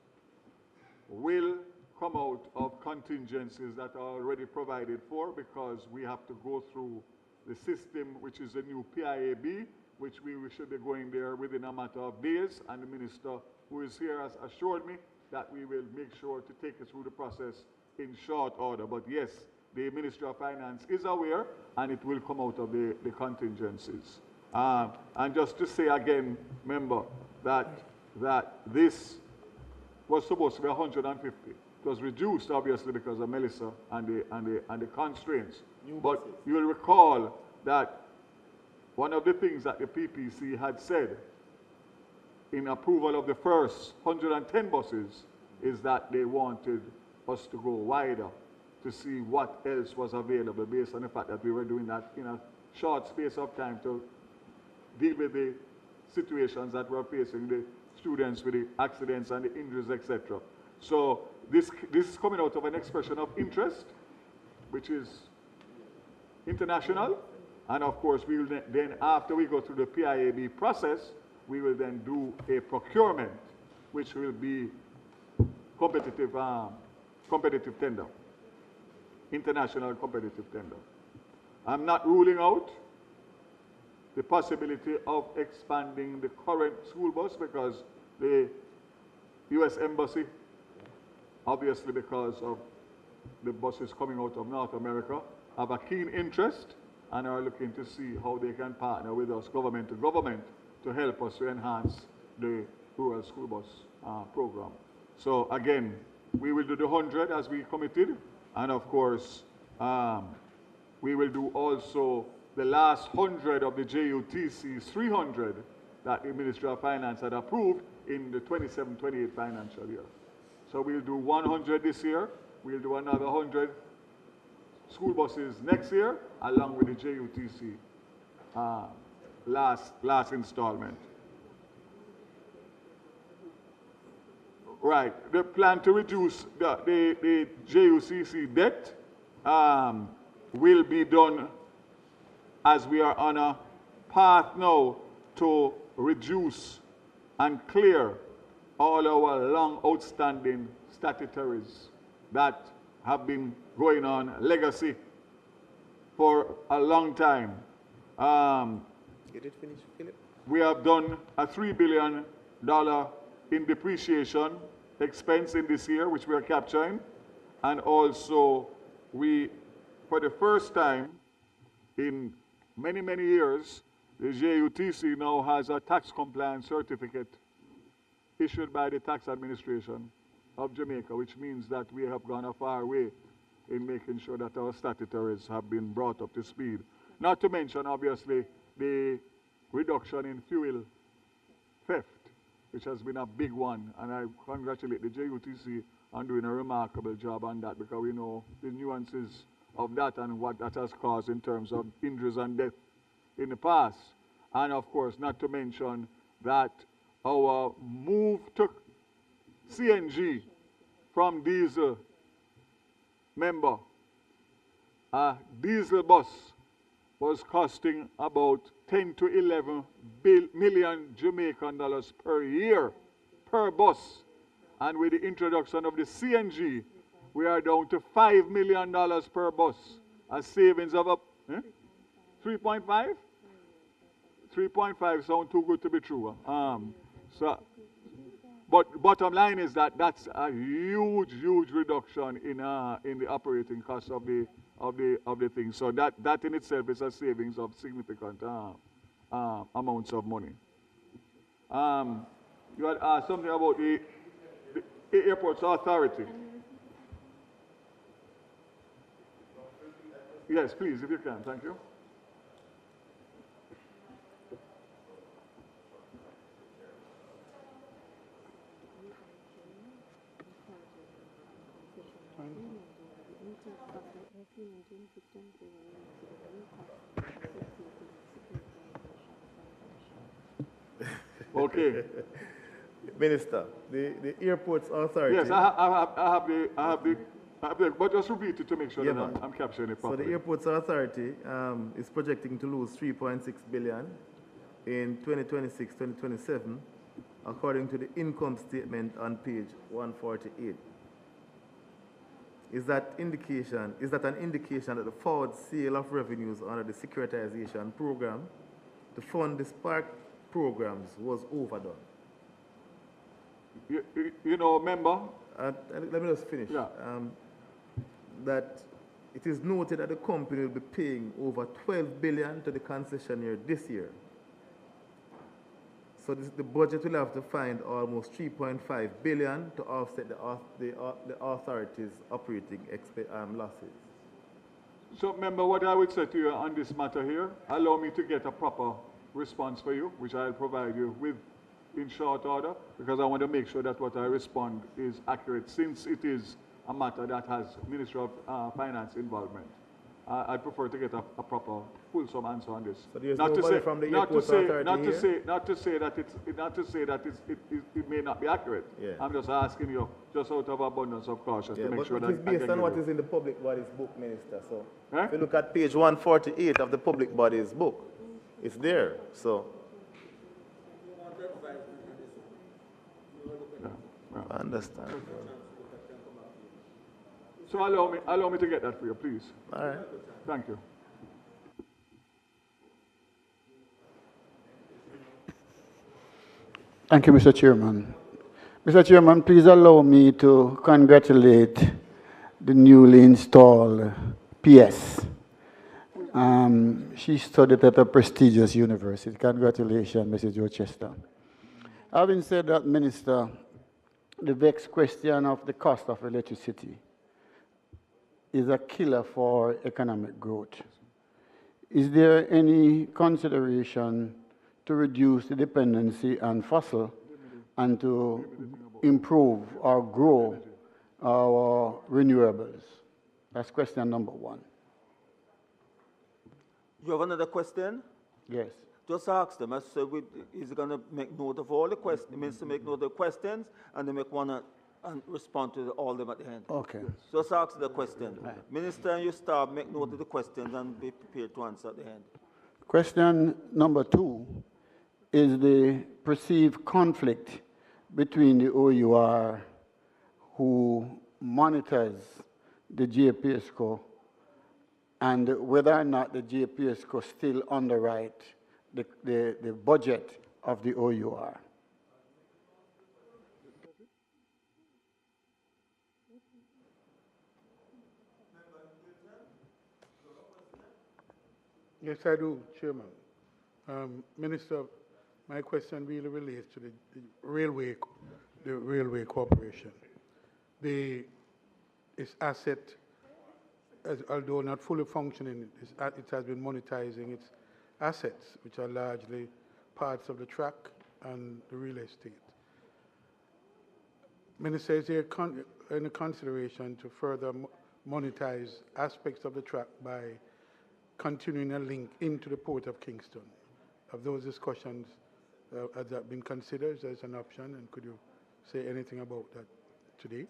will come out of contingencies that are already provided for, because we have to go through the system, which is the new PIAB, which we should be going there within a matter of days, and the minister who is here has assured me that we will make sure to take us through the process in short order. But yes, the Ministry of Finance is aware, and it will come out of the contingencies. And just to say again, remember that this was supposed to be 150. It was reduced, obviously, because of Melissa and the constraints. But you will recall that one of the things that the PPC had said in approval of the first 110 buses is that they wanted us to go wider to see what else was available, based on the fact that we were doing that in a short space of time to deal with the situations that we're facing, the students with the accidents and the injuries, etc. So this is coming out of an expression of interest, which is international. And of course, we will then, after we go through the PIAB process, we will then do a procurement, which will be competitive tender, international competitive tender. I'm not ruling out the possibility of expanding the current school bus, because the U.S. Embassy, obviously because of the buses coming out of North America, have a keen interest and are looking to see how they can partner with us, government to government, to help us to enhance the rural school bus program. So again, we will do the 100 as we committed, and of course, we will do also the last 100 of the JUTC's 300 that the Ministry of Finance had approved in the 27-28 financial year. So we'll do 100 this year, we'll do another 100 school buses next year, along with the JUTC last installment. Right, the plan to reduce the JUCC debt will be done as we are on a path now to reduce and clear all our long outstanding statutories that have been going on legacy for a long time. Get it finished, Philip? We have done a $3 billion in depreciation expense in this year, which we are capturing. And also, we, for the first time in many, many years, the JUTC now has a tax compliance certificate issued by the Tax Administration of Jamaica, which means that we have gone a far way in making sure that our statutories have been brought up to speed. Not to mention, obviously, the reduction in fuel theft, which has been a big one, and I congratulate the JUTC on doing a remarkable job on that, because we know the nuances of that and what that has caused in terms of injuries and death in the past. And of course, not to mention that our move to CNG from diesel, remember, a diesel bus was costing about 10 to 11 million Jamaican dollars per year per bus. And with the introduction of the CNG, we are down to $5 million per bus, a savings of 3.5? 3.5 sound too good to be true. But bottom line is that that's a huge, huge reduction in the operating cost of the thing. So that in itself is a savings of significant amounts of money. You had asked something about the Airports Authority. Yes, please, if you can. Thank you. Okay. Minister, the Airports Authority. Yes, I have the, but just repeat it to make sure Yeah, that I'm capturing it properly. So the Airports Authority is projecting to lose 3.6 billion in 2026-2027, according to the income statement on page 148. Is that an indication that the forward sale of revenues under the securitization program to fund the Spark programs was overdone? You know, remember? Let me just finish. Yeah. That it is noted that the company will be paying over 12 billion to the concessionaire this year. So the budget will have to find almost 3.5 billion to offset the authority's operating losses. So remember what I would say to you on this matter here. Allow me to get a proper response for you, which I'll provide you with in short order, because I want to make sure that what I respond is accurate, since it is a matter that has Ministry of Finance involvement. I prefer to get a proper, fulsome answer on this. So there's nobody from the Airports Authority here? Not to say that it may not be accurate. Yeah. I'm just asking you, just out of abundance of caution, to make sure that it is based on what is in the public bodies book, Minister. So if you look at page 148 of the public bodies book, it's there. So I understand. So allow me to get that for you, please. All right. Thank you. Thank you, Mr. Chairman. Mr. Chairman, please allow me to congratulate the newly installed PS. She studied at a prestigious university. Congratulations, Mrs. Rochester. Having said that, Minister, the vexed question of the cost of electricity is a killer for economic growth. Is there any consideration to reduce the dependency on fossil and to improve or grow our renewables? That's question number one. You have another question? Yes. Just ask them. I said, he's going to make note of all the questions. Minister make note of the questions, and they make one and respond to all of them at the end. Okay. Just ask the question. Minister and your staff make note of the questions and be prepared to answer at the end. Question number two is the perceived conflict between the OUR, who monitors the JPSCO, and whether or not the JPSCO still underwrite the budget of the OUR. Yes, I do, Chairman. Minister, my question really relates to the railway corporation. Its asset, although not fully functioning, it has been monetizing its assets, which are largely parts of the track and the real estate. Minister, is there any consideration to further monetize aspects of the track by continuing a link into the Port of Kingston? Have those discussions, has that been considered as an option, and could you say anything about that today?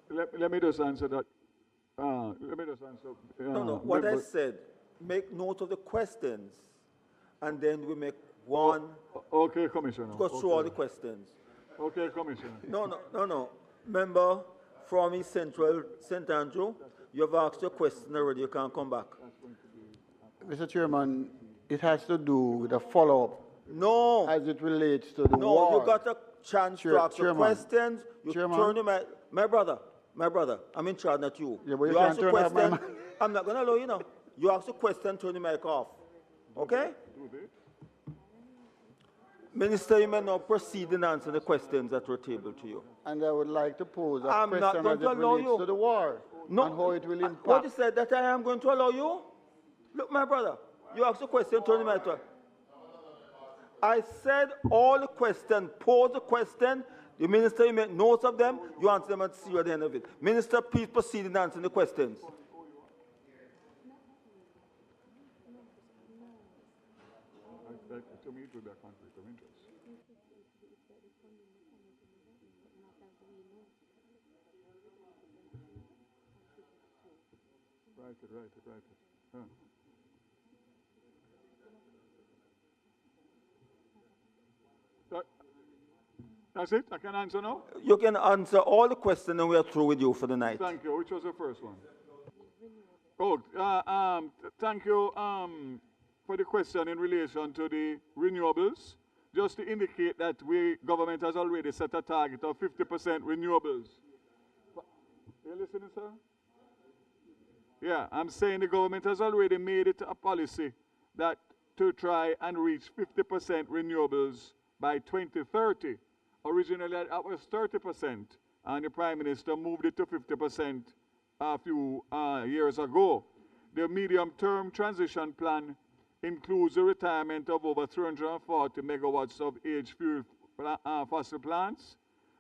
Let me just answer that. Let me just answer. No, what I said, make note of the questions, and then we make one. Okay, Commissioner. Go through all the questions. Okay, Commissioner. No. Member from East Central, St. Andrew, you have asked your question already. You can't come back. Mr. Chairman, it has to do with a follow-up. No. As it relates to the war. No, you got a chance to ask your questions. You turn your my brother, I'm in charge, not you. Yeah, but you can't turn off my mic. I'm not going to allow you now. You ask the question, turn the mic off. Okay? Minister, you may now proceed and answer the questions that were tabled to you. And I would like to pose a I'm not question going as to it allow relates you. to the war. No. And how it will impact. What you said that I am going to allow you? Look, my brother, you ask the question, turn the mic off. I said all the questions, pose the question. The minister, you make notes of them, you answer them and see you at the end of it. Minister, please proceed in answering the questions. To me, it would be a conflict of interest. Right it. Huh. That's it? I can answer now? You can answer all the questions and we are through with you for the night. Thank you. Which was the first one? Oh, thank you for the question in relation to the renewables. Just to indicate that government has already set a target of 50% renewables. You listening, sir? Yeah, I'm saying the government has already made it a policy that to try and reach 50% renewables by 2030. Originally, that was 30%, and the Prime Minister moved it to 50% a few years ago. The medium-term transition plan includes the retirement of over 340 megawatts of aged fossil plants,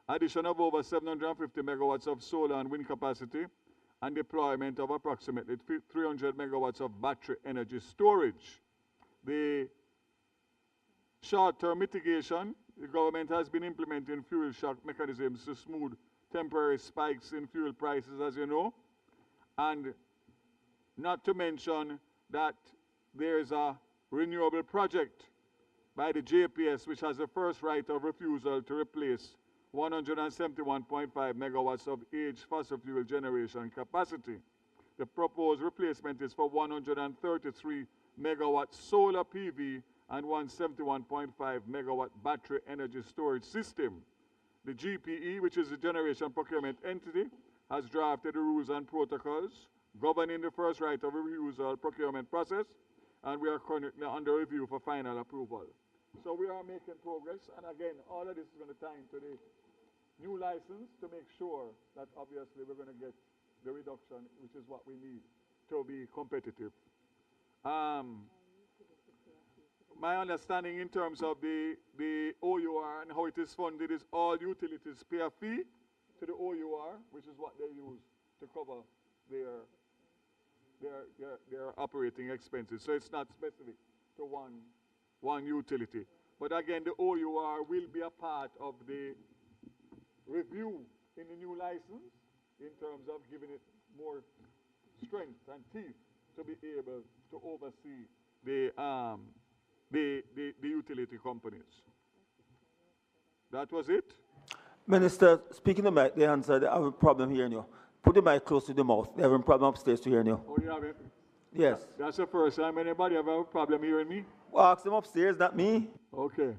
addition of over 750 megawatts of solar and wind capacity, and deployment of approximately 300 megawatts of battery energy storage. The short-term mitigation, the government has been implementing fuel shock mechanisms to smooth temporary spikes in fuel prices, as you know, and not to mention that there is a renewable project by the JPS which has the first right of refusal to replace 171.5 megawatts of aged fossil fuel generation capacity. The proposed replacement is for 133 megawatt solar PV and 171.5 megawatt battery energy storage system. The GPE, which is the Generation Procurement Entity, has drafted the rules and protocols governing the first right of refusal procurement process, and we are currently under review for final approval. So we are making progress, and again, all of this is going to tie into the new license to make sure that obviously we're going to get the reduction, which is what we need to be competitive. My understanding in terms of the OUR and how it is funded is all utilities pay a fee to the OUR, which is what they use to cover their operating expenses. So it's not specific to one utility. But again, the OUR will be a part of the review in the new license in terms of giving it more strength and teeth to be able to oversee the utility companies. That was it? Minister, speaking to Mike, they answered, I have a problem hearing you. Put the mic close to the mouth. They have a problem upstairs to hearing you. Oh, you have it? Yes. That's the first time anybody have a problem hearing me? Well, ask them upstairs, not me. Okay.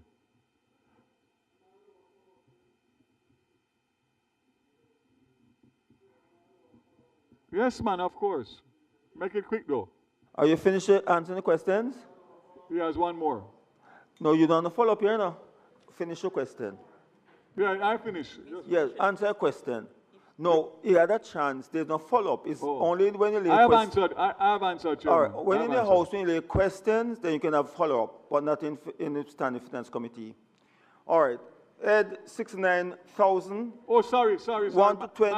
Yes, man, of course. Make it quick, though. Are you finished answering the questions? He has one more. No, you don't follow up here now. Finish your question. Yeah, I finished. Yes, answer a question. No, you had a chance. There's no follow-up. It's only when you lay I have questions. answered, Chairman. All right. When in the House, when you lay questions, then you can have follow-up, but not in the Standing Finance Committee. All right. Ed 69,000. Oh, sorry. 1 to 20.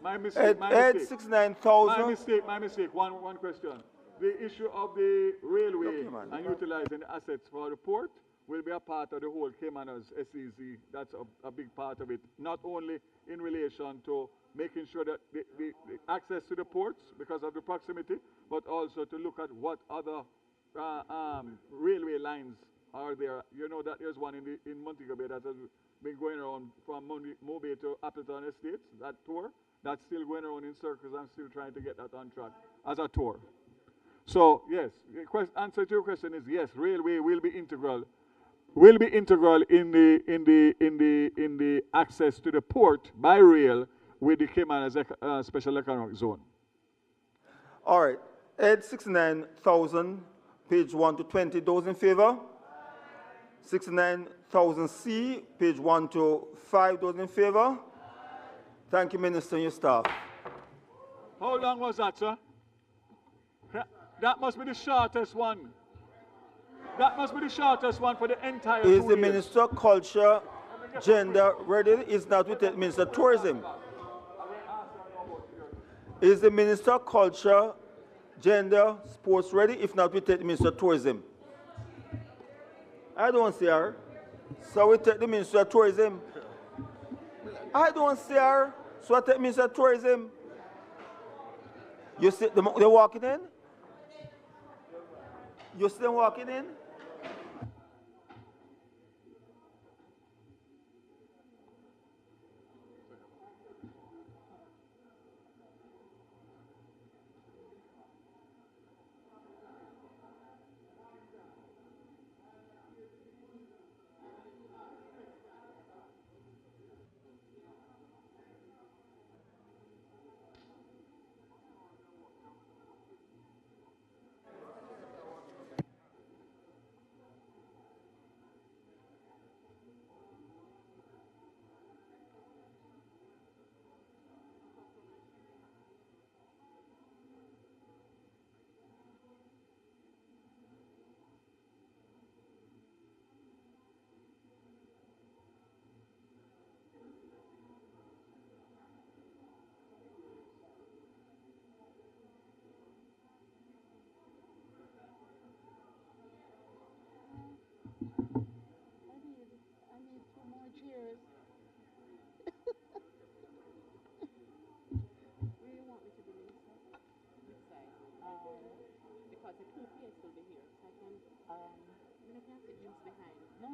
My mistake. Ed 69,000. My mistake. One question. The issue of the railway and utilizing the assets for the port will be a part of the whole Caymanas SEZ. That's a big part of it. Not only in relation to making sure that the access to the ports because of the proximity, but also to look at what other railway lines are there. You know that there's one in Montego Bay that has been going around from Mobay to Appleton Estates, that tour. That's still going around in circles. I'm still trying to get that on track as a tour. So, yes, the answer to your question is yes, railway will be integral. Will be integral in the access to the port by rail with the Caymanas Special Economic Zone. All right. Ed 69,000, page 1 to 20. Those in favor? 69,000C, page 1 to 5. Those in favor? Thank you, Minister, and your staff. How long was that, sir? That must be the shortest one. That must be the shortest one for the entire Is 2 the years. Minister of Culture, Gender ready? Is not with the Minister of Tourism. Is the Minister of Culture, Gender, Sports ready? If not, we take the Minister of Tourism. I don't see her. So we take the Minister of Tourism. I don't see her. So I take the Minister of Tourism. You see they're walking in? You see them walking in? No.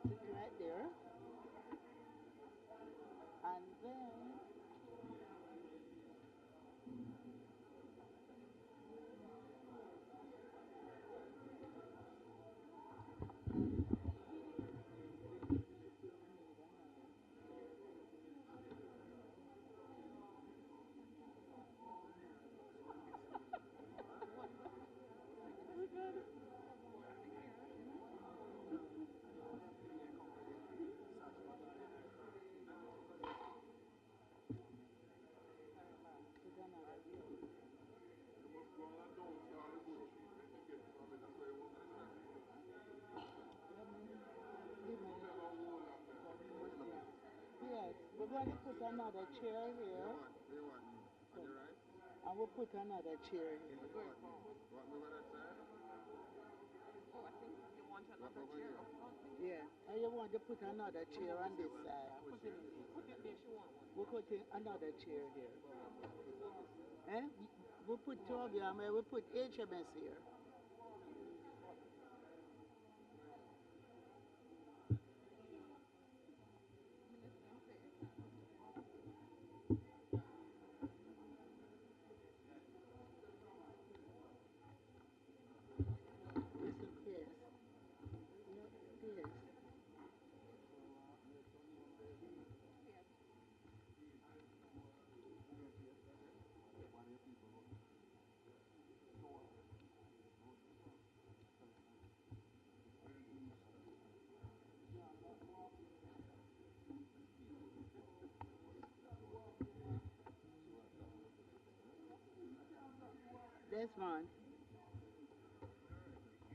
Sit right there. And then going to put another chair here. I will put another chair here. Yeah, and you want to put another chair on this side. We'll put another chair here. Eh? We'll put two of them, we'll put HMS here. Desmond.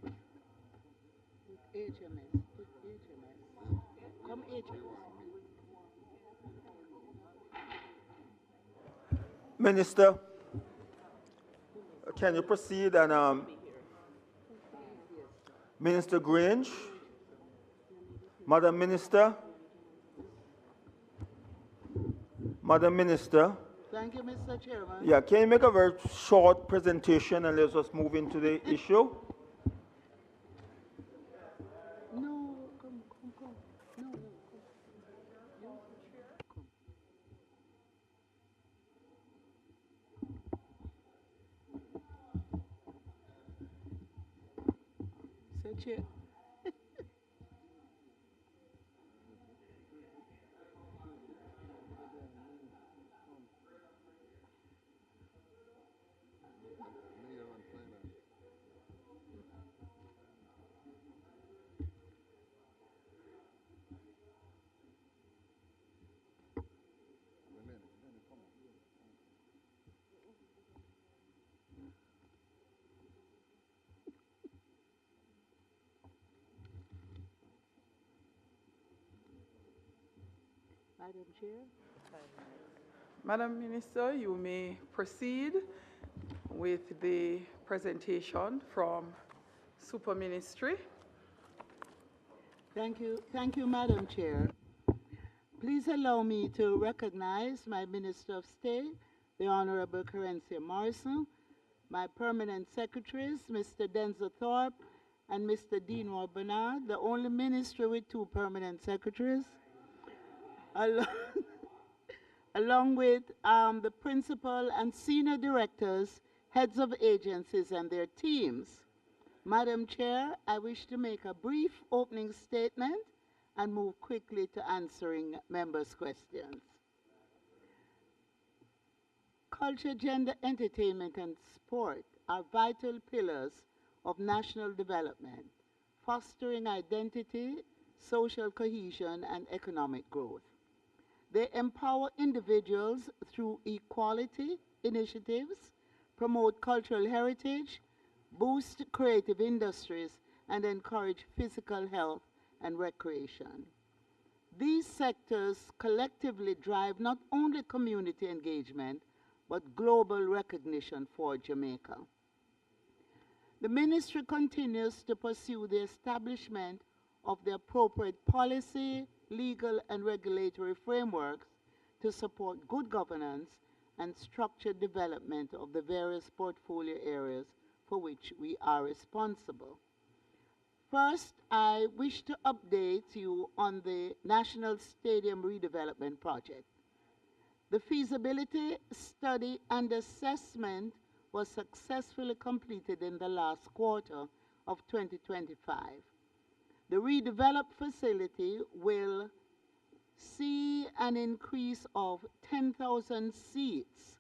Put HMS. Put HMS. Come HMS. Minister, can you proceed and Minister Grange, Madam Minister, Madam Minister. Thank you, Mr. Chairman. Yeah, can you make a very short presentation and let us move into the issue? No, come. No, come. Mr. Chair. Madam Chair. Madam Minister, you may proceed with the presentation from Super Ministry. Thank you, Madam Chair. Please allow me to recognize my Minister of State, the Honorable Carencia Morrison, my permanent secretaries, Mr. Denzel Thorpe and Mr. Deanwar Bernard, the only ministry with two permanent secretaries, along with the principal and senior directors, heads of agencies and their teams. Madam Chair, I wish to make a brief opening statement and move quickly to answering members' questions. Culture, gender, entertainment, and sport are vital pillars of national development, fostering identity, social cohesion, and economic growth. They empower individuals through equality initiatives, promote cultural heritage, boost creative industries, and encourage physical health and recreation. These sectors collectively drive not only community engagement, but global recognition for Jamaica. The ministry continues to pursue the establishment of the appropriate policy, legal, and regulatory frameworks to support good governance and structured development of the various portfolio areas for which we are responsible. First, I wish to update you on the National Stadium Redevelopment Project. The feasibility study and assessment was successfully completed in the last quarter of 2025. The redeveloped facility will see an increase of 10,000 seats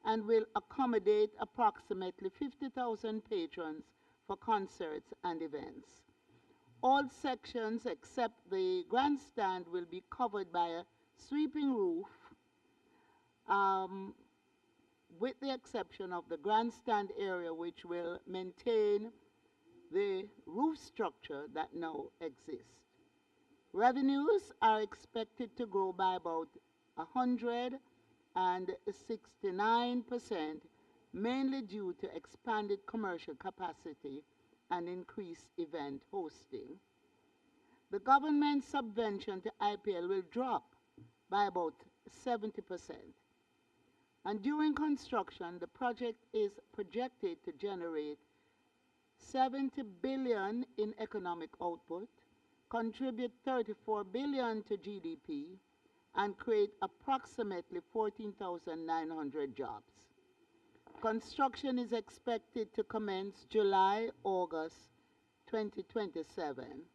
and will accommodate approximately 50,000 patrons for concerts and events. All sections except the grandstand will be covered by a sweeping roof, with the exception of the grandstand area, which will maintain the roof structure that now exists. Revenues are expected to grow by about 169%, mainly due to expanded commercial capacity and increased event hosting. The government subvention to IPL will drop by about 70%. And during construction, the project is projected to generate 70 billion in economic output, contribute 34 billion to GDP, and create approximately 14,900 jobs. Construction is expected to commence July-August 2027.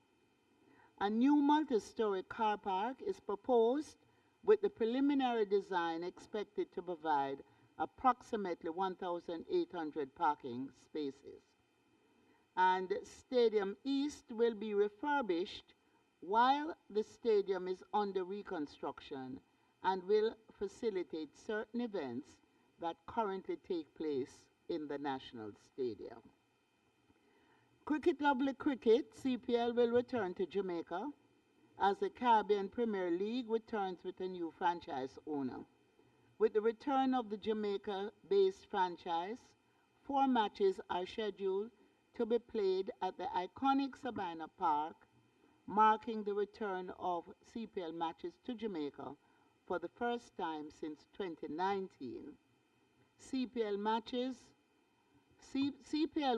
A new multi-story car park is proposed with the preliminary design expected to provide approximately 1,800 parking spaces. And Stadium East will be refurbished while the stadium is under reconstruction and will facilitate certain events that currently take place in the National Stadium. Cricket Lovely Cricket, CPL, will return to Jamaica as the Caribbean Premier League returns with a new franchise owner. With the return of the Jamaica-based franchise, 4 matches are scheduled to be played at the iconic Savannah Park, marking the return of CPL matches to Jamaica for the first time since 2019. CPL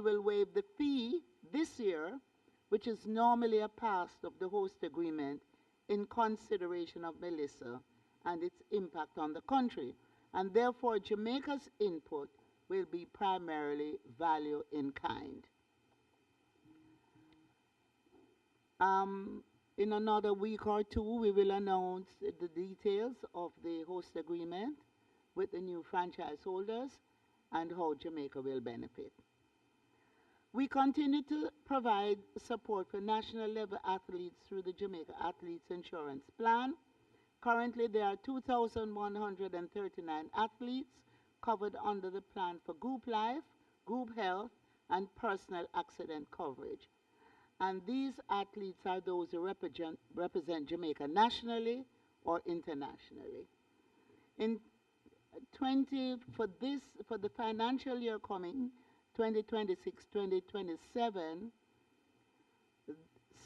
will waive the fee this year, which is normally a part of the host agreement, in consideration of Melissa and its impact on the country. And therefore, Jamaica's input will be primarily value in kind. In another week or two, we will announce the details of the host agreement with the new franchise holders and how Jamaica will benefit. We continue to provide support for national level athletes through the Jamaica Athletes Insurance Plan. Currently, there are 2,139 athletes covered under the plan for group life, group health, and personal accident coverage. And these athletes are those who represent Jamaica nationally or internationally. For the financial year coming, 2026-2027,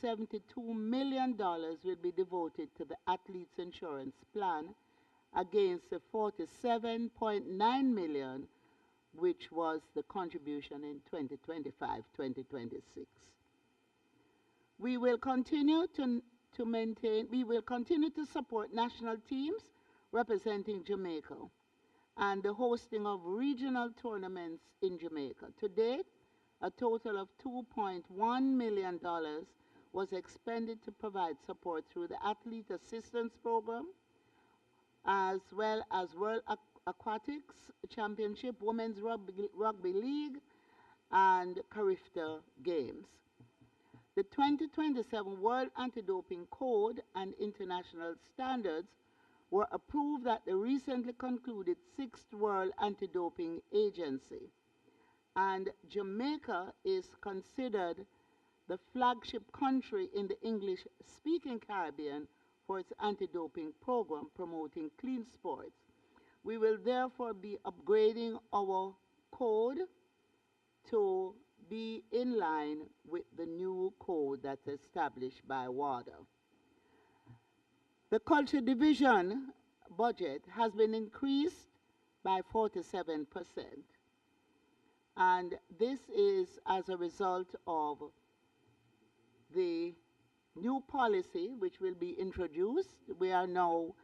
$72 million will be devoted to the Athletes Insurance Plan against the $47.9 million, which was the contribution in 2025-2026. We will continue to support national teams representing Jamaica and the hosting of regional tournaments in Jamaica. To date, a total of $2.1 million was expended to provide support through the Athlete Assistance Program, as well as World Aquatics Championship, Women's Rugby League, and Carifta Games. The 2027 World Anti-Doping Code and international standards were approved at the recently concluded 6th World Anti-Doping Agency. And Jamaica is considered the flagship country in the English-speaking Caribbean for its anti-doping program promoting clean sports. We will therefore be upgrading our code to be in line with the new code that's established by WADA. The Culture Division budget has been increased by 47%. And this is as a result of the new policy which will be introduced. We are now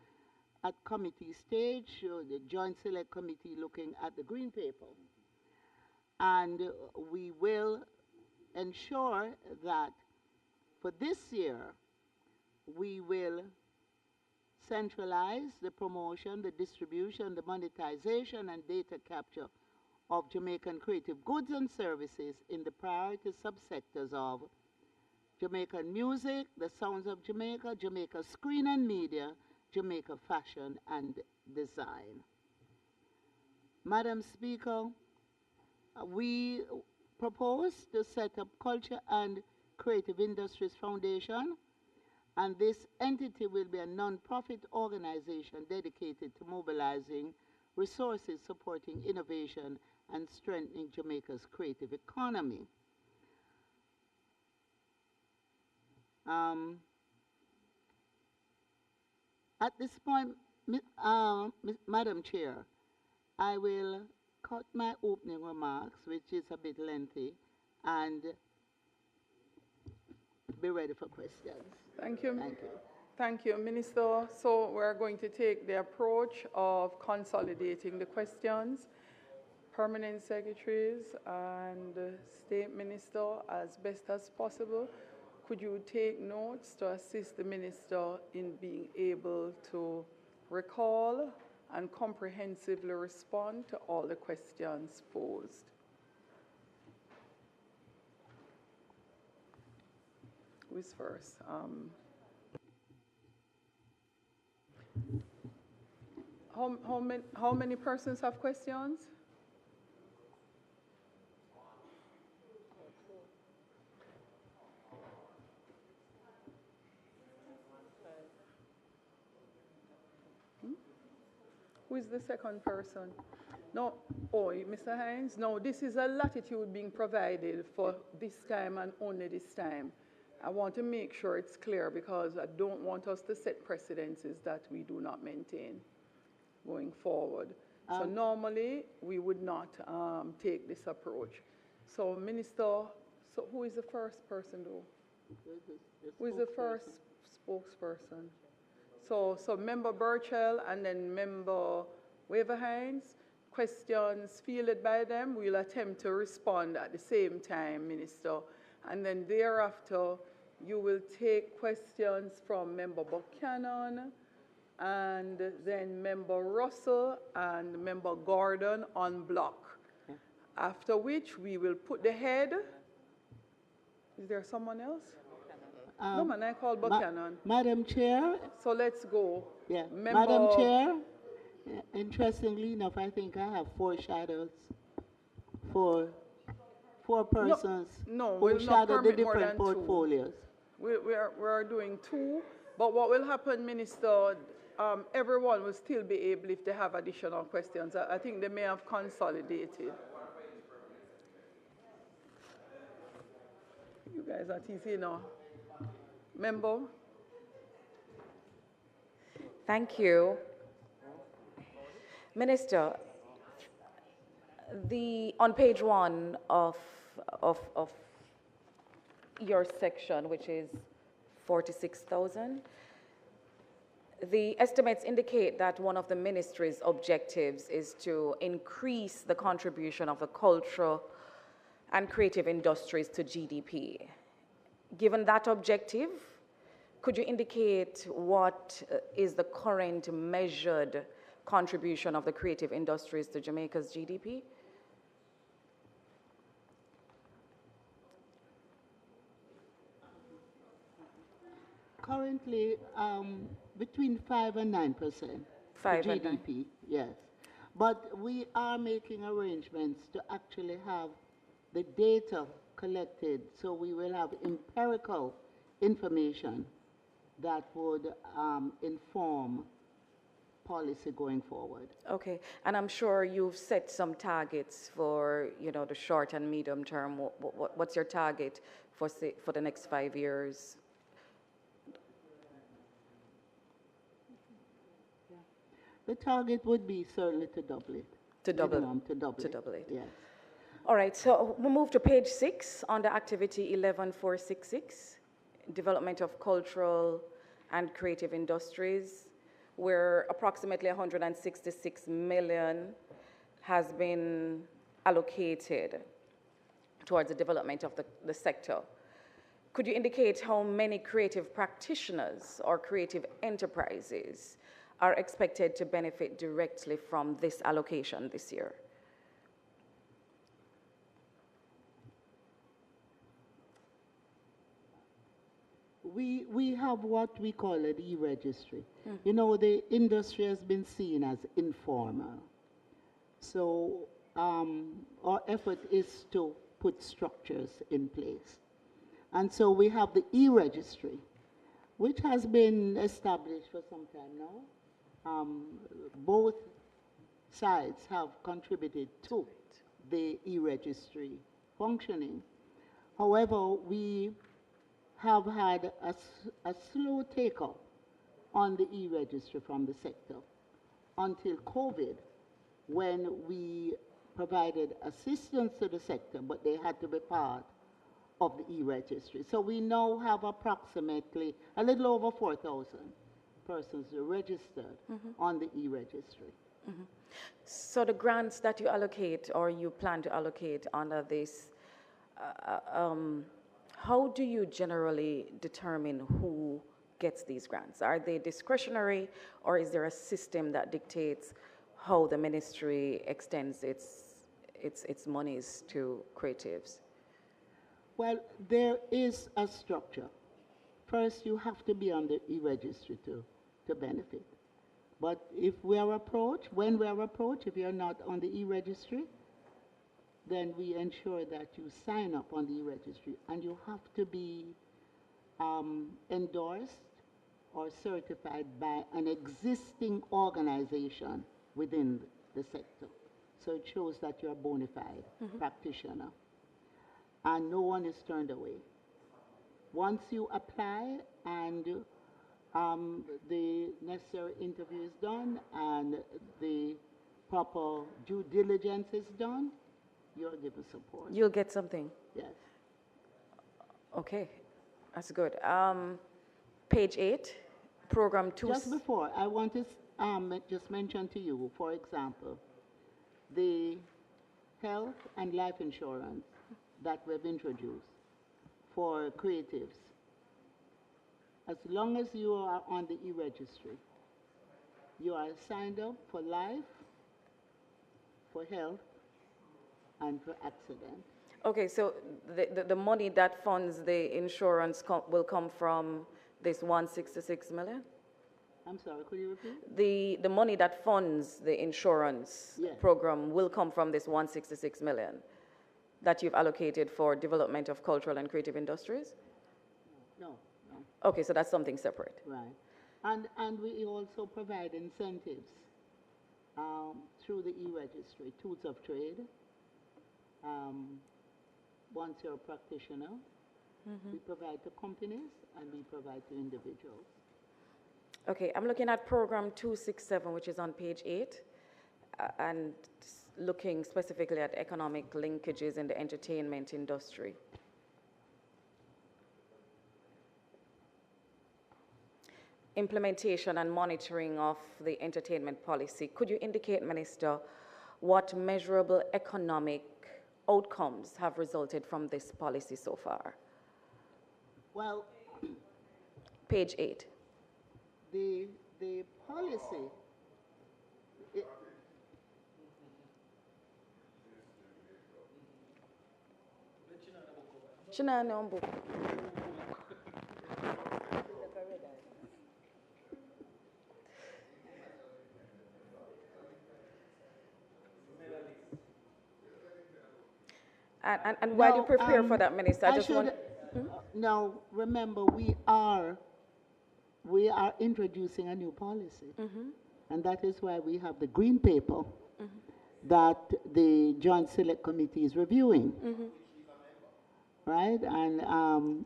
at committee stage, the Joint Select Committee looking at the green paper. And we will ensure that for this year, we will centralize the promotion, the distribution, the monetization, and data capture of Jamaican creative goods and services in the priority subsectors of Jamaican music, the sounds of Jamaica, Jamaica screen and media, Jamaica fashion and design. Madam Speaker, we propose to set up Culture and Creative Industries Foundation And this entity will be a non-profit organization dedicated to mobilizing resources, supporting innovation, and strengthening Jamaica's creative economy. At this point, Madam Chair, I will cut my opening remarks, which is a bit lengthy, and be ready for questions. Thank you. Thank you. Thank you, Minister. So we're going to take the approach of consolidating the questions. Permanent secretaries and state minister, as best as possible, could you take notes to assist the minister in being able to recall and comprehensively respond to all the questions posed? Who is first? How many persons have questions? Who is the second person? No, oh, Mr. Hines? No, this is a latitude being provided for this time and only this time. I want to make sure it's clear because I don't want us to set precedences that we do not maintain going forward. So normally we would not take this approach. So Minister, so who is the first person though? Who is the first spokesperson? So Member Burchell and then Member Waverhines, questions fielded by them, we'll attempt to respond at the same time, Minister. And then thereafter, you will take questions from Member Buchanan and then Member Russell and Member Gordon on block. After which we will put the head. Is there someone else? No, man, I call Buchanan. Madam Chair. So let's go. Yeah. Madam Chair, interestingly enough, I think I have 4 shadows. Four persons who shadow the different portfolios. We are doing 2, but what will happen, Minister, everyone will still be able, if they have additional questions. I think they may have consolidated. You guys are teasing now. Member? Thank you. Minister, on page 1 of your section, which is 46,000, the estimates indicate that one of the ministry's objectives is to increase the contribution of the cultural and creative industries to GDP. Given that objective, could you indicate what is the current measured contribution of the creative industries to Jamaica's GDP? Currently, between 5 and 9% 5 and GDP, yes. But we are making arrangements to actually have the data collected, so we will have empirical information that would inform policy going forward. Okay, and I'm sure you've set some targets for, the short and medium term. What's your target for the next 5 years? The target would be certainly to double it. To double it. Yes. All right, so we'll move to page 6 under activity 11466, development of cultural and creative industries, where approximately 166 million has been allocated towards the development of the sector. Could you indicate how many creative practitioners or creative enterprises are expected to benefit directly from this allocation this year? We have what we call an e-registry. The industry has been seen as informal. So our effort is to put structures in place. And so we have the e-registry, which has been established for some time now. Both sides have contributed to the e-registry functioning. However, we have had a slow take-up on the e-registry from the sector until COVID, when we provided assistance to the sector, but they had to be part of the e-registry. So we now have approximately a little over 4,000 persons registered on the e-registry. So the grants that you allocate or you plan to allocate under this, how do you generally determine who gets these grants? Are they discretionary, or is there a system that dictates how the ministry extends its monies to creatives? Well, there is a structure. First, you have to be on the e-registry to benefit. But if we are approached, when we are approached, if you're not on the e-registry, then we ensure that you sign up on the e-registry, and you have to be endorsed or certified by an existing organization within the sector. So it shows that you're a bona fide practitioner. And no one is turned away. Once you apply and the necessary interview is done and the proper due diligence is done, you're given support. You'll get something? Yes. Okay, that's good. Page 8, program 2. Just before, I want to just mention to you, for example, the health and life insurance that we've introduced for creatives. As long as you are on the e-registry, you are signed up for life, for health, and for accident. Okay, so the money that funds the insurance will come from this 166 million? I'm sorry, could you repeat? The money that funds the insurance program will come from this 166 million that you've allocated for development of cultural and creative industries? No. Okay, so that's something separate. Right. And we also provide incentives through the e-registry, tools of trade. Once you're a practitioner, we provide to companies and we provide to individuals. Okay, I'm looking at program 267, which is on page 8, and looking specifically at economic linkages in the entertainment industry. Implementation and monitoring of the entertainment policy. Could you indicate, Minister, what measurable economic outcomes have resulted from this policy so far? Well, page 8. The policy, And while you prepare for that, Minister, I just want... Now, remember, we are introducing a new policy. And that is why we have the green paper that the Joint Select Committee is reviewing. Right? And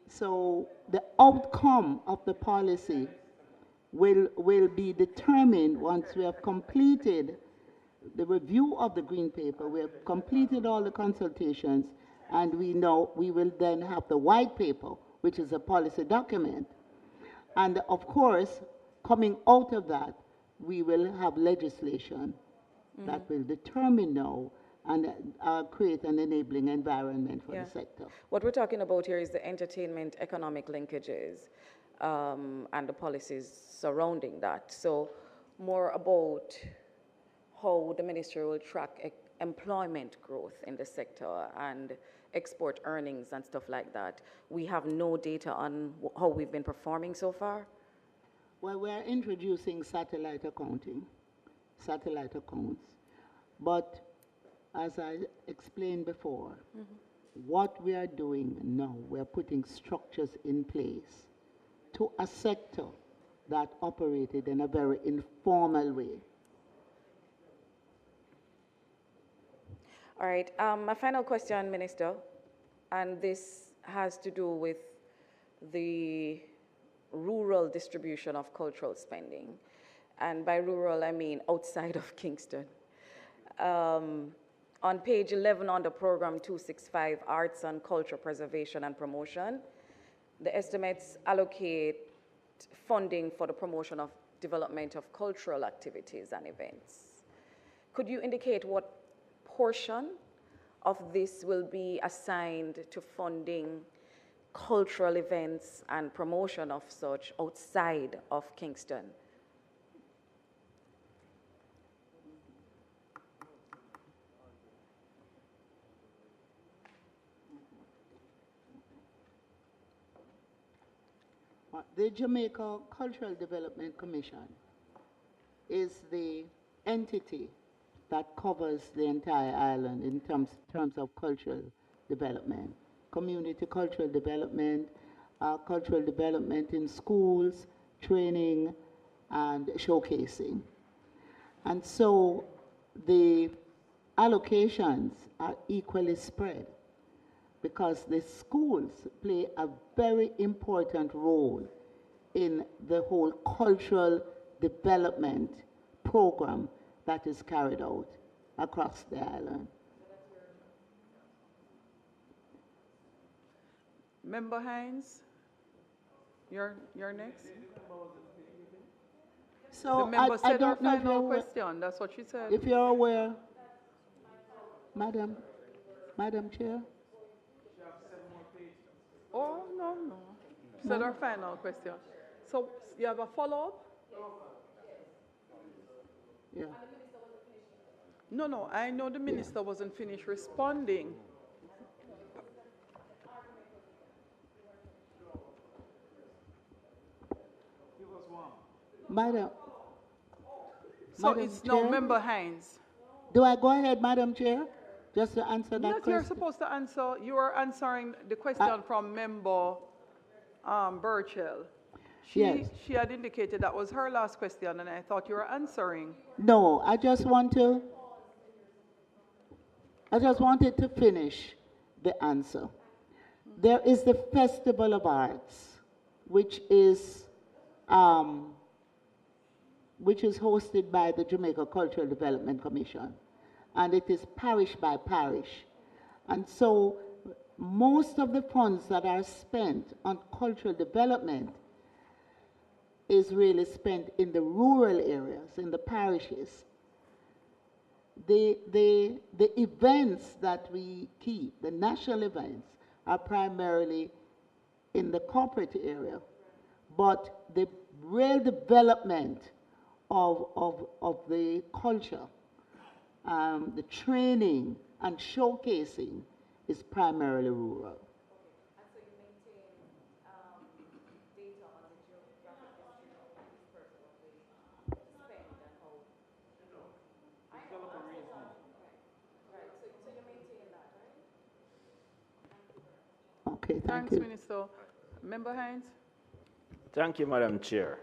so the outcome of the policy will be determined once we have completed the review of the green paper. We have completed all the consultations, and we know we will then have the white paper, which is a policy document. And of course, coming out of that, we will have legislation that will determine now and create an enabling environment for the sector. What we're talking about here is the entertainment economic linkages and the policies surrounding that. So more about how the ministry will track employment growth in the sector and export earnings and stuff like that. We have no data on how we've been performing so far. Well, we're introducing satellite accounting, satellite accounts. But as I explained before, what we are doing now, we're putting structures in place to a sector that operated in a very informal way. All right, my final question, Minister, and this has to do with the rural distribution of cultural spending. And by rural, I mean outside of Kingston. On page 11 on the program 265, Arts and Culture Preservation and Promotion, the estimates allocate funding for the promotion of development of cultural activities and events. Could you indicate what portion of this will be assigned to funding cultural events and promotion of such outside of Kingston? The Jamaica Cultural Development Commission is the entity that covers the entire island in terms of cultural development, community cultural development in schools, training, and showcasing. And so the allocations are equally spread, because the schools play a very important role in the whole cultural development program that is carried out across the island. Member Hines, you're next. So the member said her don't know if final you're question. That's what she said. If you're aware, Madam Chair. Oh, no. Said her final question. So you have a follow-up? Yeah. No, I know the minister wasn't finished responding. Madam. So Madam it's now Chair? Member Hines. Do I go ahead, Madam Chair, just to answer that Yes, question? you're supposed to answer. You are answering the question from Member Burchell. Yes. She had indicated that was her last question, and I thought you were answering. No, I just wanted to finish the answer. There is the Festival of Arts, which is hosted by the Jamaica Cultural Development Commission, and it is parish by parish. And so most of the funds that are spent on cultural development is really spent in the rural areas, in the parishes. The events that we keep, the national events, are primarily in the corporate area. But the real development of the culture, the training and showcasing is primarily rural. Okay, Thanks, Minister. Member Hines? Thank you, Madam Chair.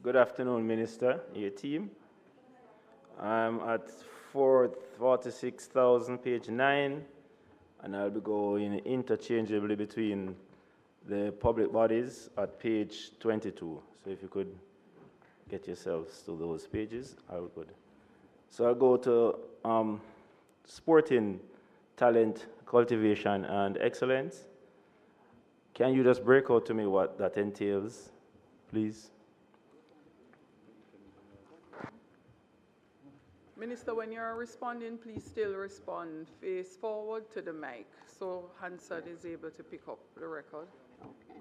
Good afternoon, Minister, your team. I'm at 446,000, page 9, and I'll be going interchangeably between the public bodies at page 22. So if you could get yourselves to those pages, I would. So I'll go to sporting talent, cultivation, and excellence. Can you just break out to me what that entails, please? Minister, when you're responding, please still respond face forward to the mic so Hansard is able to pick up the record. Okay.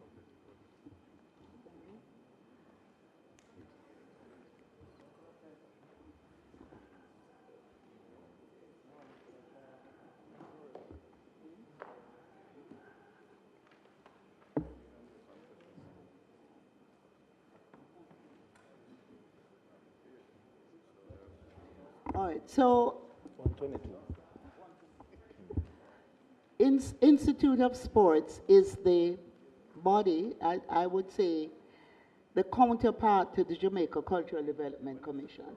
All right, so 122. Institute of Sports is the body, I would say, the counterpart to the Jamaica Cultural Development Commission.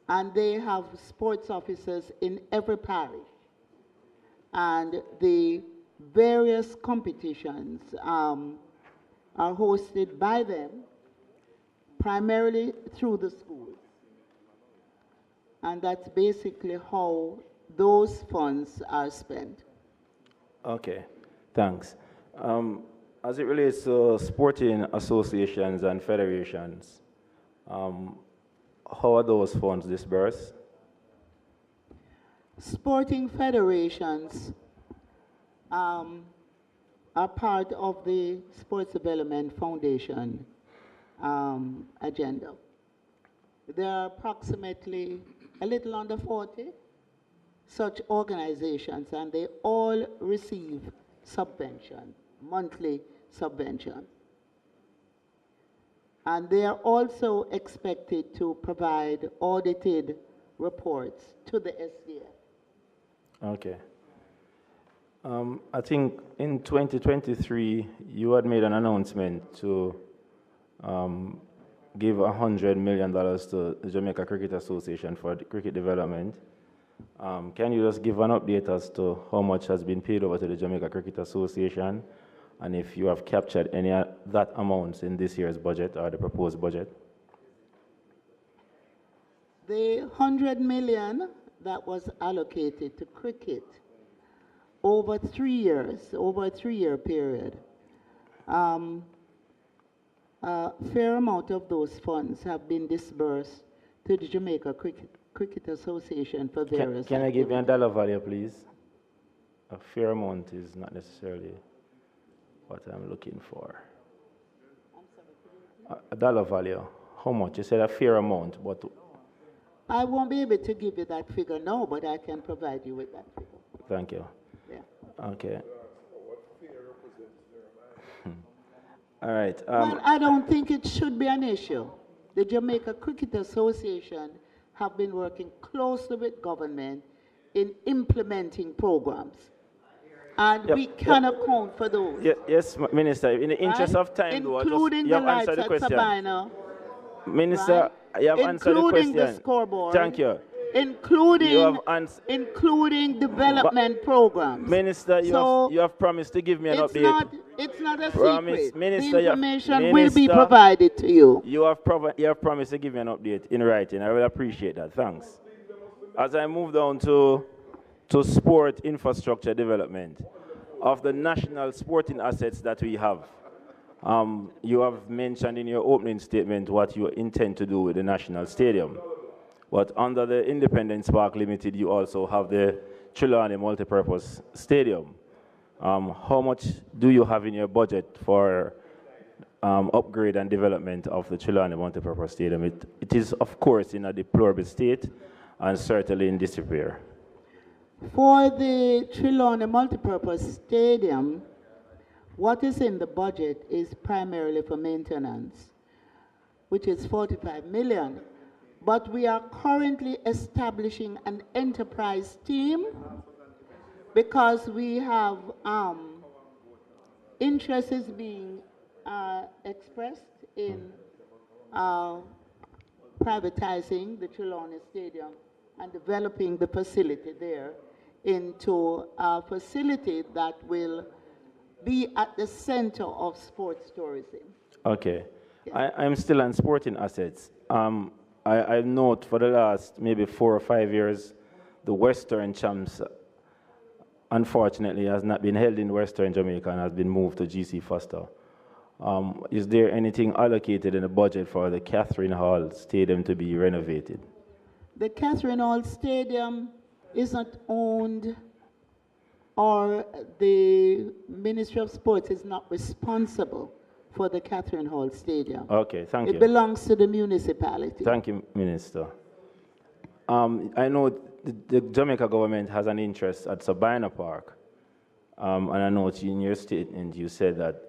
And they have sports officers in every parish. And the various competitions are hosted by them, primarily through the schools. And that's basically how those funds are spent. Okay, thanks. As it relates to sporting associations and federations, how are those funds disbursed? Sporting federations are part of the Sports Development Foundation agenda. There are approximately a little under 40 such organizations, and they all receive subvention, monthly subvention. And they are also expected to provide audited reports to the SDF. Okay. I think in 2023, you had made an announcement to give $100 million to the Jamaica Cricket Association for cricket development. Can you just give an update as to how much has been paid over to the Jamaica Cricket Association, and if you have captured any of that amount in this year's budget or the proposed budget? The 100 million that was allocated to cricket over 3 years, over a 3-year period, a fair amount of those funds have been disbursed to the Jamaica Cricket Association for various Can I give you a dollar value, please? A fair amount is not necessarily what I'm looking for. A dollar value. How much? You said a fair amount, but I won't be able to give you that figure now, but I can provide you with that figure. thank you. Yeah. Okay. All right. Well, I don't think it should be an issue. The Jamaica Cricket Association have been working closely with government in implementing programs. And we can account for those. Yes, Minister. In the interest of time, including you have the lights answered the at question. Sabina, Minister, you have answered the question. including the scoreboard, Thank you. including development programs. Minister, you have promised to give me an update. It's not a Promise, secret. Minister, the information will be provided to you. You have promised to give me an update in writing. I will appreciate that. Thanks. As I move down to sport infrastructure development, of the national sporting assets that we have, you have mentioned in your opening statement what you intend to do with the national stadium. But under the Independence Park Limited, you also have the Trelawney Multipurpose Stadium. How much do you have in your budget for upgrade and development of the Trelawney Multipurpose Stadium? It is, of course, in a deplorable state and certainly in disrepair. For the Trelawney Multipurpose Stadium, what is in the budget is primarily for maintenance, which is 45 million. But we are currently establishing an enterprise team because we have interest is being expressed in privatizing the Trelawney Stadium and developing the facility there into a facility that will be at the center of sports tourism. Okay. Yeah. I'm still on sporting assets. I note for the last maybe 4 or 5 years, the Western Champs, unfortunately, has not been held in Western Jamaica and has been moved to GC Foster. Is there anything allocated in the budget for the Catherine Hall Stadium to be renovated? The Catherine Hall Stadium is not owned, or the Ministry of Sports is not responsible for the Catherine Hall Stadium. Okay, thank you. It belongs to the municipality. Thank you, Minister. I know the Jamaica government has an interest at Sabina Park. And I know in your statement you said that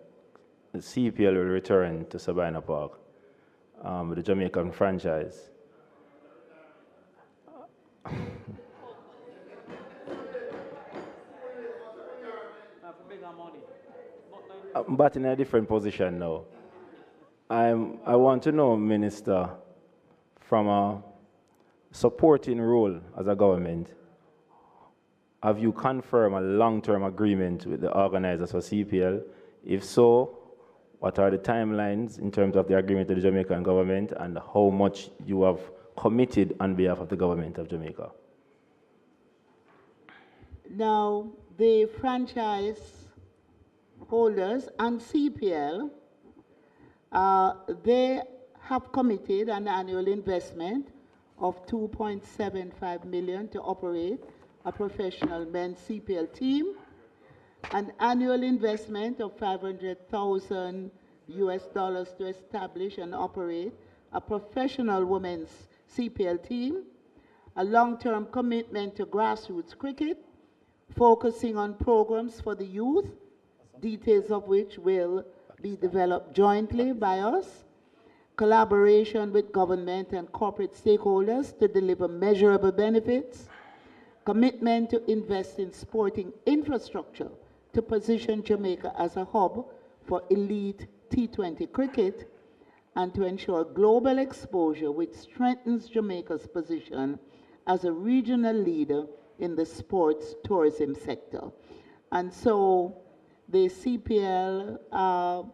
the CPL will return to Sabina Park with the Jamaican franchise. but in a different position now. I want to know, Minister, from a supporting role as a government, have you confirmed a long-term agreement with the organizers for CPL? If so, what are the timelines in terms of the agreement with the Jamaican government, and how much you have committed on behalf of the government of Jamaica? Now, the franchise holders and CPL, they have committed an annual investment of $2.75 million to operate a professional men's CPL team, an annual investment of $500,000 to establish and operate a professional women's CPL team, a long-term commitment to grassroots cricket, focusing on programs for the youth, details of which will be developed jointly by us, collaboration with government and corporate stakeholders to deliver measurable benefits, commitment to invest in sporting infrastructure to position Jamaica as a hub for elite T20 cricket, and to ensure global exposure which strengthens Jamaica's position as a regional leader in the sports tourism sector. And so the CPL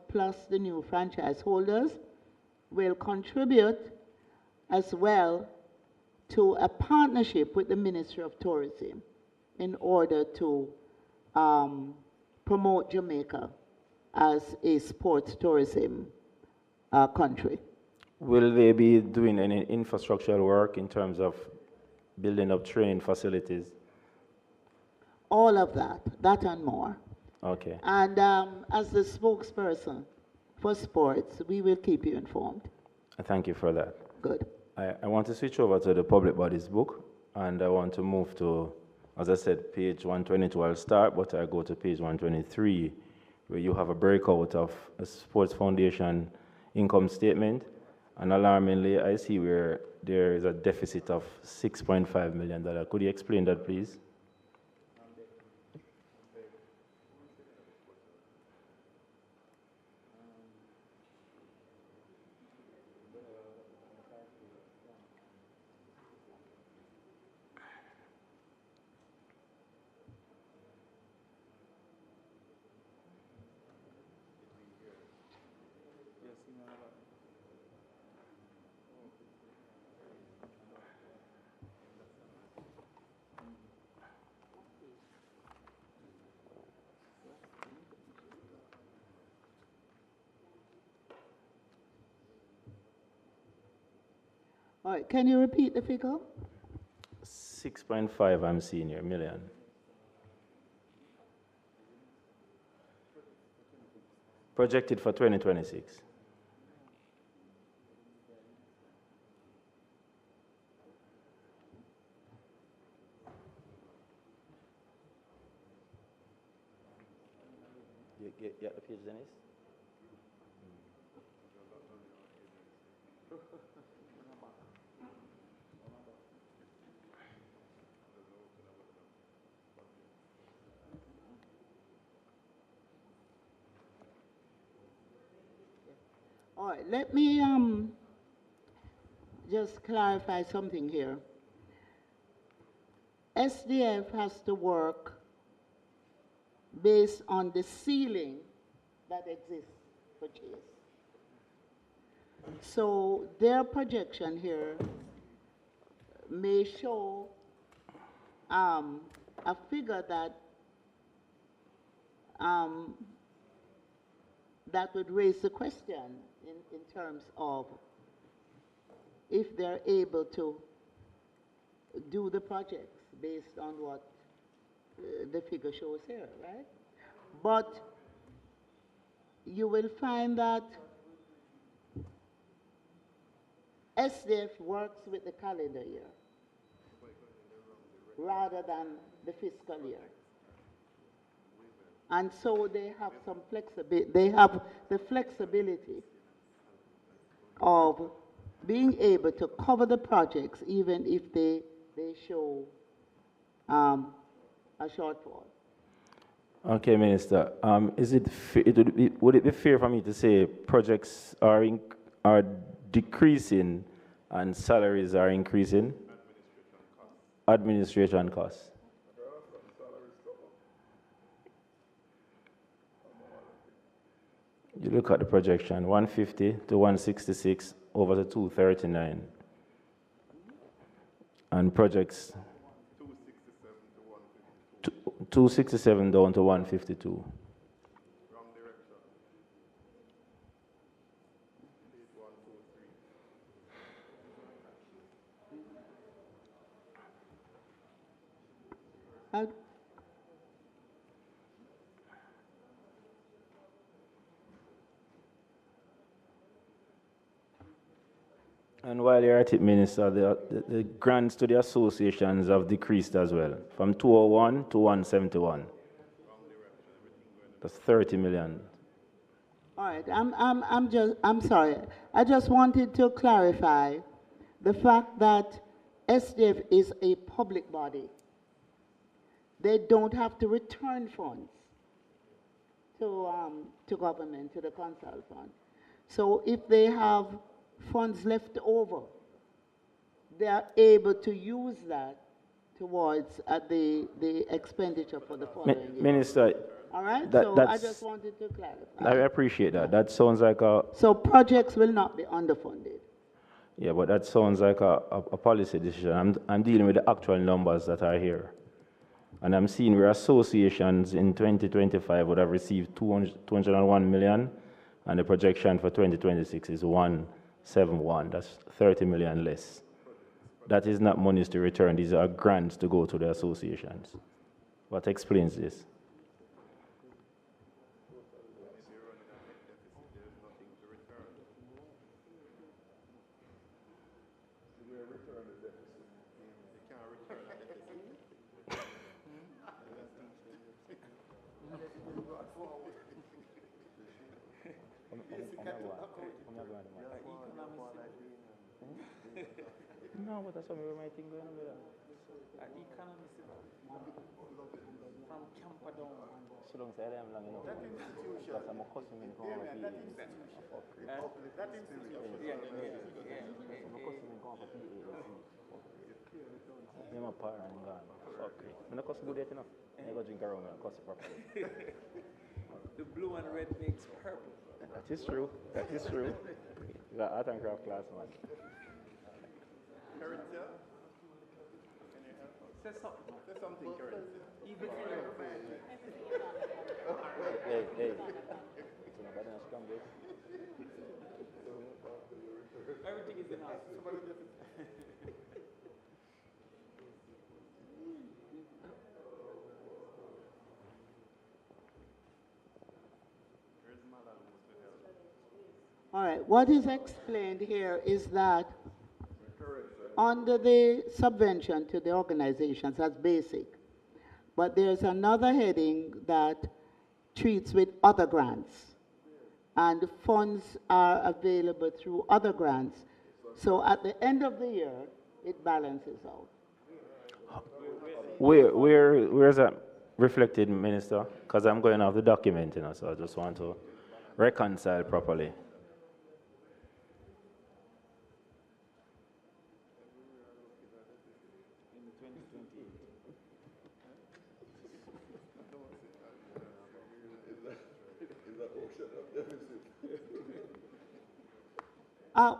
plus the new franchise holders will contribute as well to a partnership with the Ministry of Tourism in order to promote Jamaica as a sports tourism country. Will they be doing any infrastructural work in terms of building up training facilities? All of that and more. Okay. And as the spokesperson for sports, we will keep you informed. Thank you for that. Good. I want to switch over to the public bodies book, and I want to move to, as I said, page 122. I'll start, but I go to page 123, where you have a breakout of a Sports Foundation income statement. And alarmingly, I see where there is a deficit of $6.5 million. Could you explain that, please? All right, can you repeat the figure? 6.5 I'm seeing here, million. Projected for 2026. You get the page, Dennis? All right, let me just clarify something here. SDF has to work based on the ceiling that exists for GS. So their projection here may show a figure that that would raise the question in terms of if they're able to do the projects based on what the figure shows here, right? But you will find that SDF works with the calendar year rather than the fiscal year. And so they have some flexibility. They have the flexibility of being able to cover the projects even if they show a shortfall. Okay, Minister. Would it be fair for me to say projects are decreasing and salaries are increasing? Administration costs. You look at the projection, 150 to 166 over to 239. And projects 267 down to 152. And while you're at it, Minister, the grants to the associations have decreased as well, from 201 to 171. That's 30 million. All right, I'm sorry. I just wanted to clarify the fact that SDF is a public body. They don't have to return funds to government, to the consult fund. So if they have funds left over, they are able to use that towards the expenditure for the following year. Minister, all right, so I just wanted to clarify. I appreciate that. That sounds like a... So projects will not be underfunded. Yeah, but that sounds like a policy decision. I'm dealing with the actual numbers that are here. And I'm seeing where associations in 2025 would have received 201 million, and the projection for 2026 is 171. That's 30 million less. That is not monies to return. These are grants to go to the associations. What explains this? No, but that's what we might think going on with that. Economists from Campadon. So long as I am long enough. That institution. That's a cousin in Congo. That institution. That institution. I'm a parent and gone. Fuck it. I'm not cuss good yet enough. I go drink around and cuss properly. The blue and red makes purple. That is true. That is true. The art and craft class, man. Say something. Say something, Karen. Even Hey. Everything is in house. All right, what is explained here is that under the subvention to the organizations, that's basic, but there's another heading that treats with other grants, and funds are available through other grants. So at the end of the year, it balances out. Where is that reflected, Minister? Because I'm going off the document, so I just want to reconcile properly.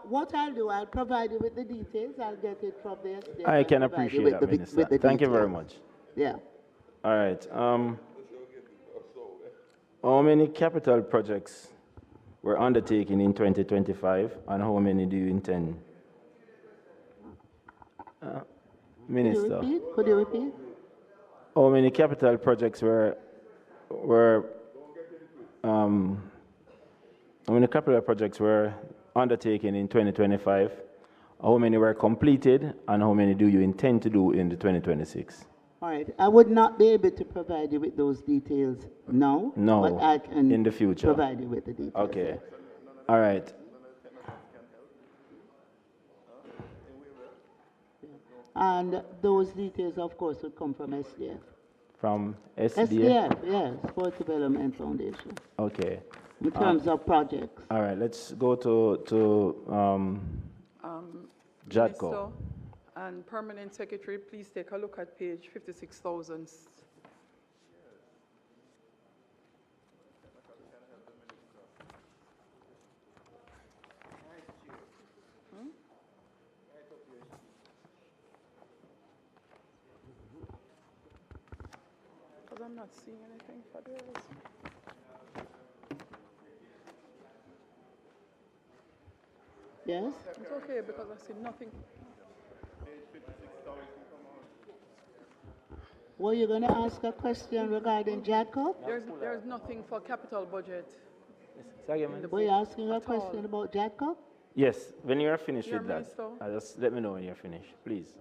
What I'll do, I'll provide you with the details. I'll get it from the estate. I can appreciate that, Minister. Thank you very much. Yeah. All right. How many capital projects were undertaken in 2025, and how many do you intend? Minister. Could you repeat? How many capital projects were undertaken in 2025? How many were completed, and how many do you intend to do in the 2026? All right. I would not be able to provide you with those details now. No, but I can in the future. Provide you with the details. Okay. All right. And those details, of course, would come from SDF. From SDF? SDF, yes, Sport Development Foundation, Okay. in terms of projects. All right, let's go to JADCO. Minister and Permanent Secretary, please take a look at page 56,000. Because I'm not seeing anything for theirs. Yes? It's okay because I see nothing. Were you going to ask a question regarding JADCO? There's nothing for capital budget. Were you asking a question about JADCO? Yes, when you are finished Your with that, Minister. just let me know when you're finished, please.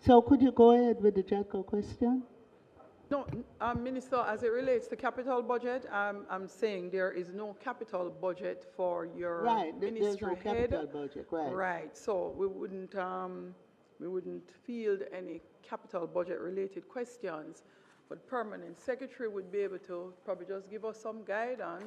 So could you go ahead with the JADCO question? No, Minister, as it relates to capital budget, I'm saying there is no capital budget for your Right, there's ministry no head. capital budget, right. Right, so we wouldn't field any capital budget related questions, but Permanent Secretary would be able to probably just give us some guidance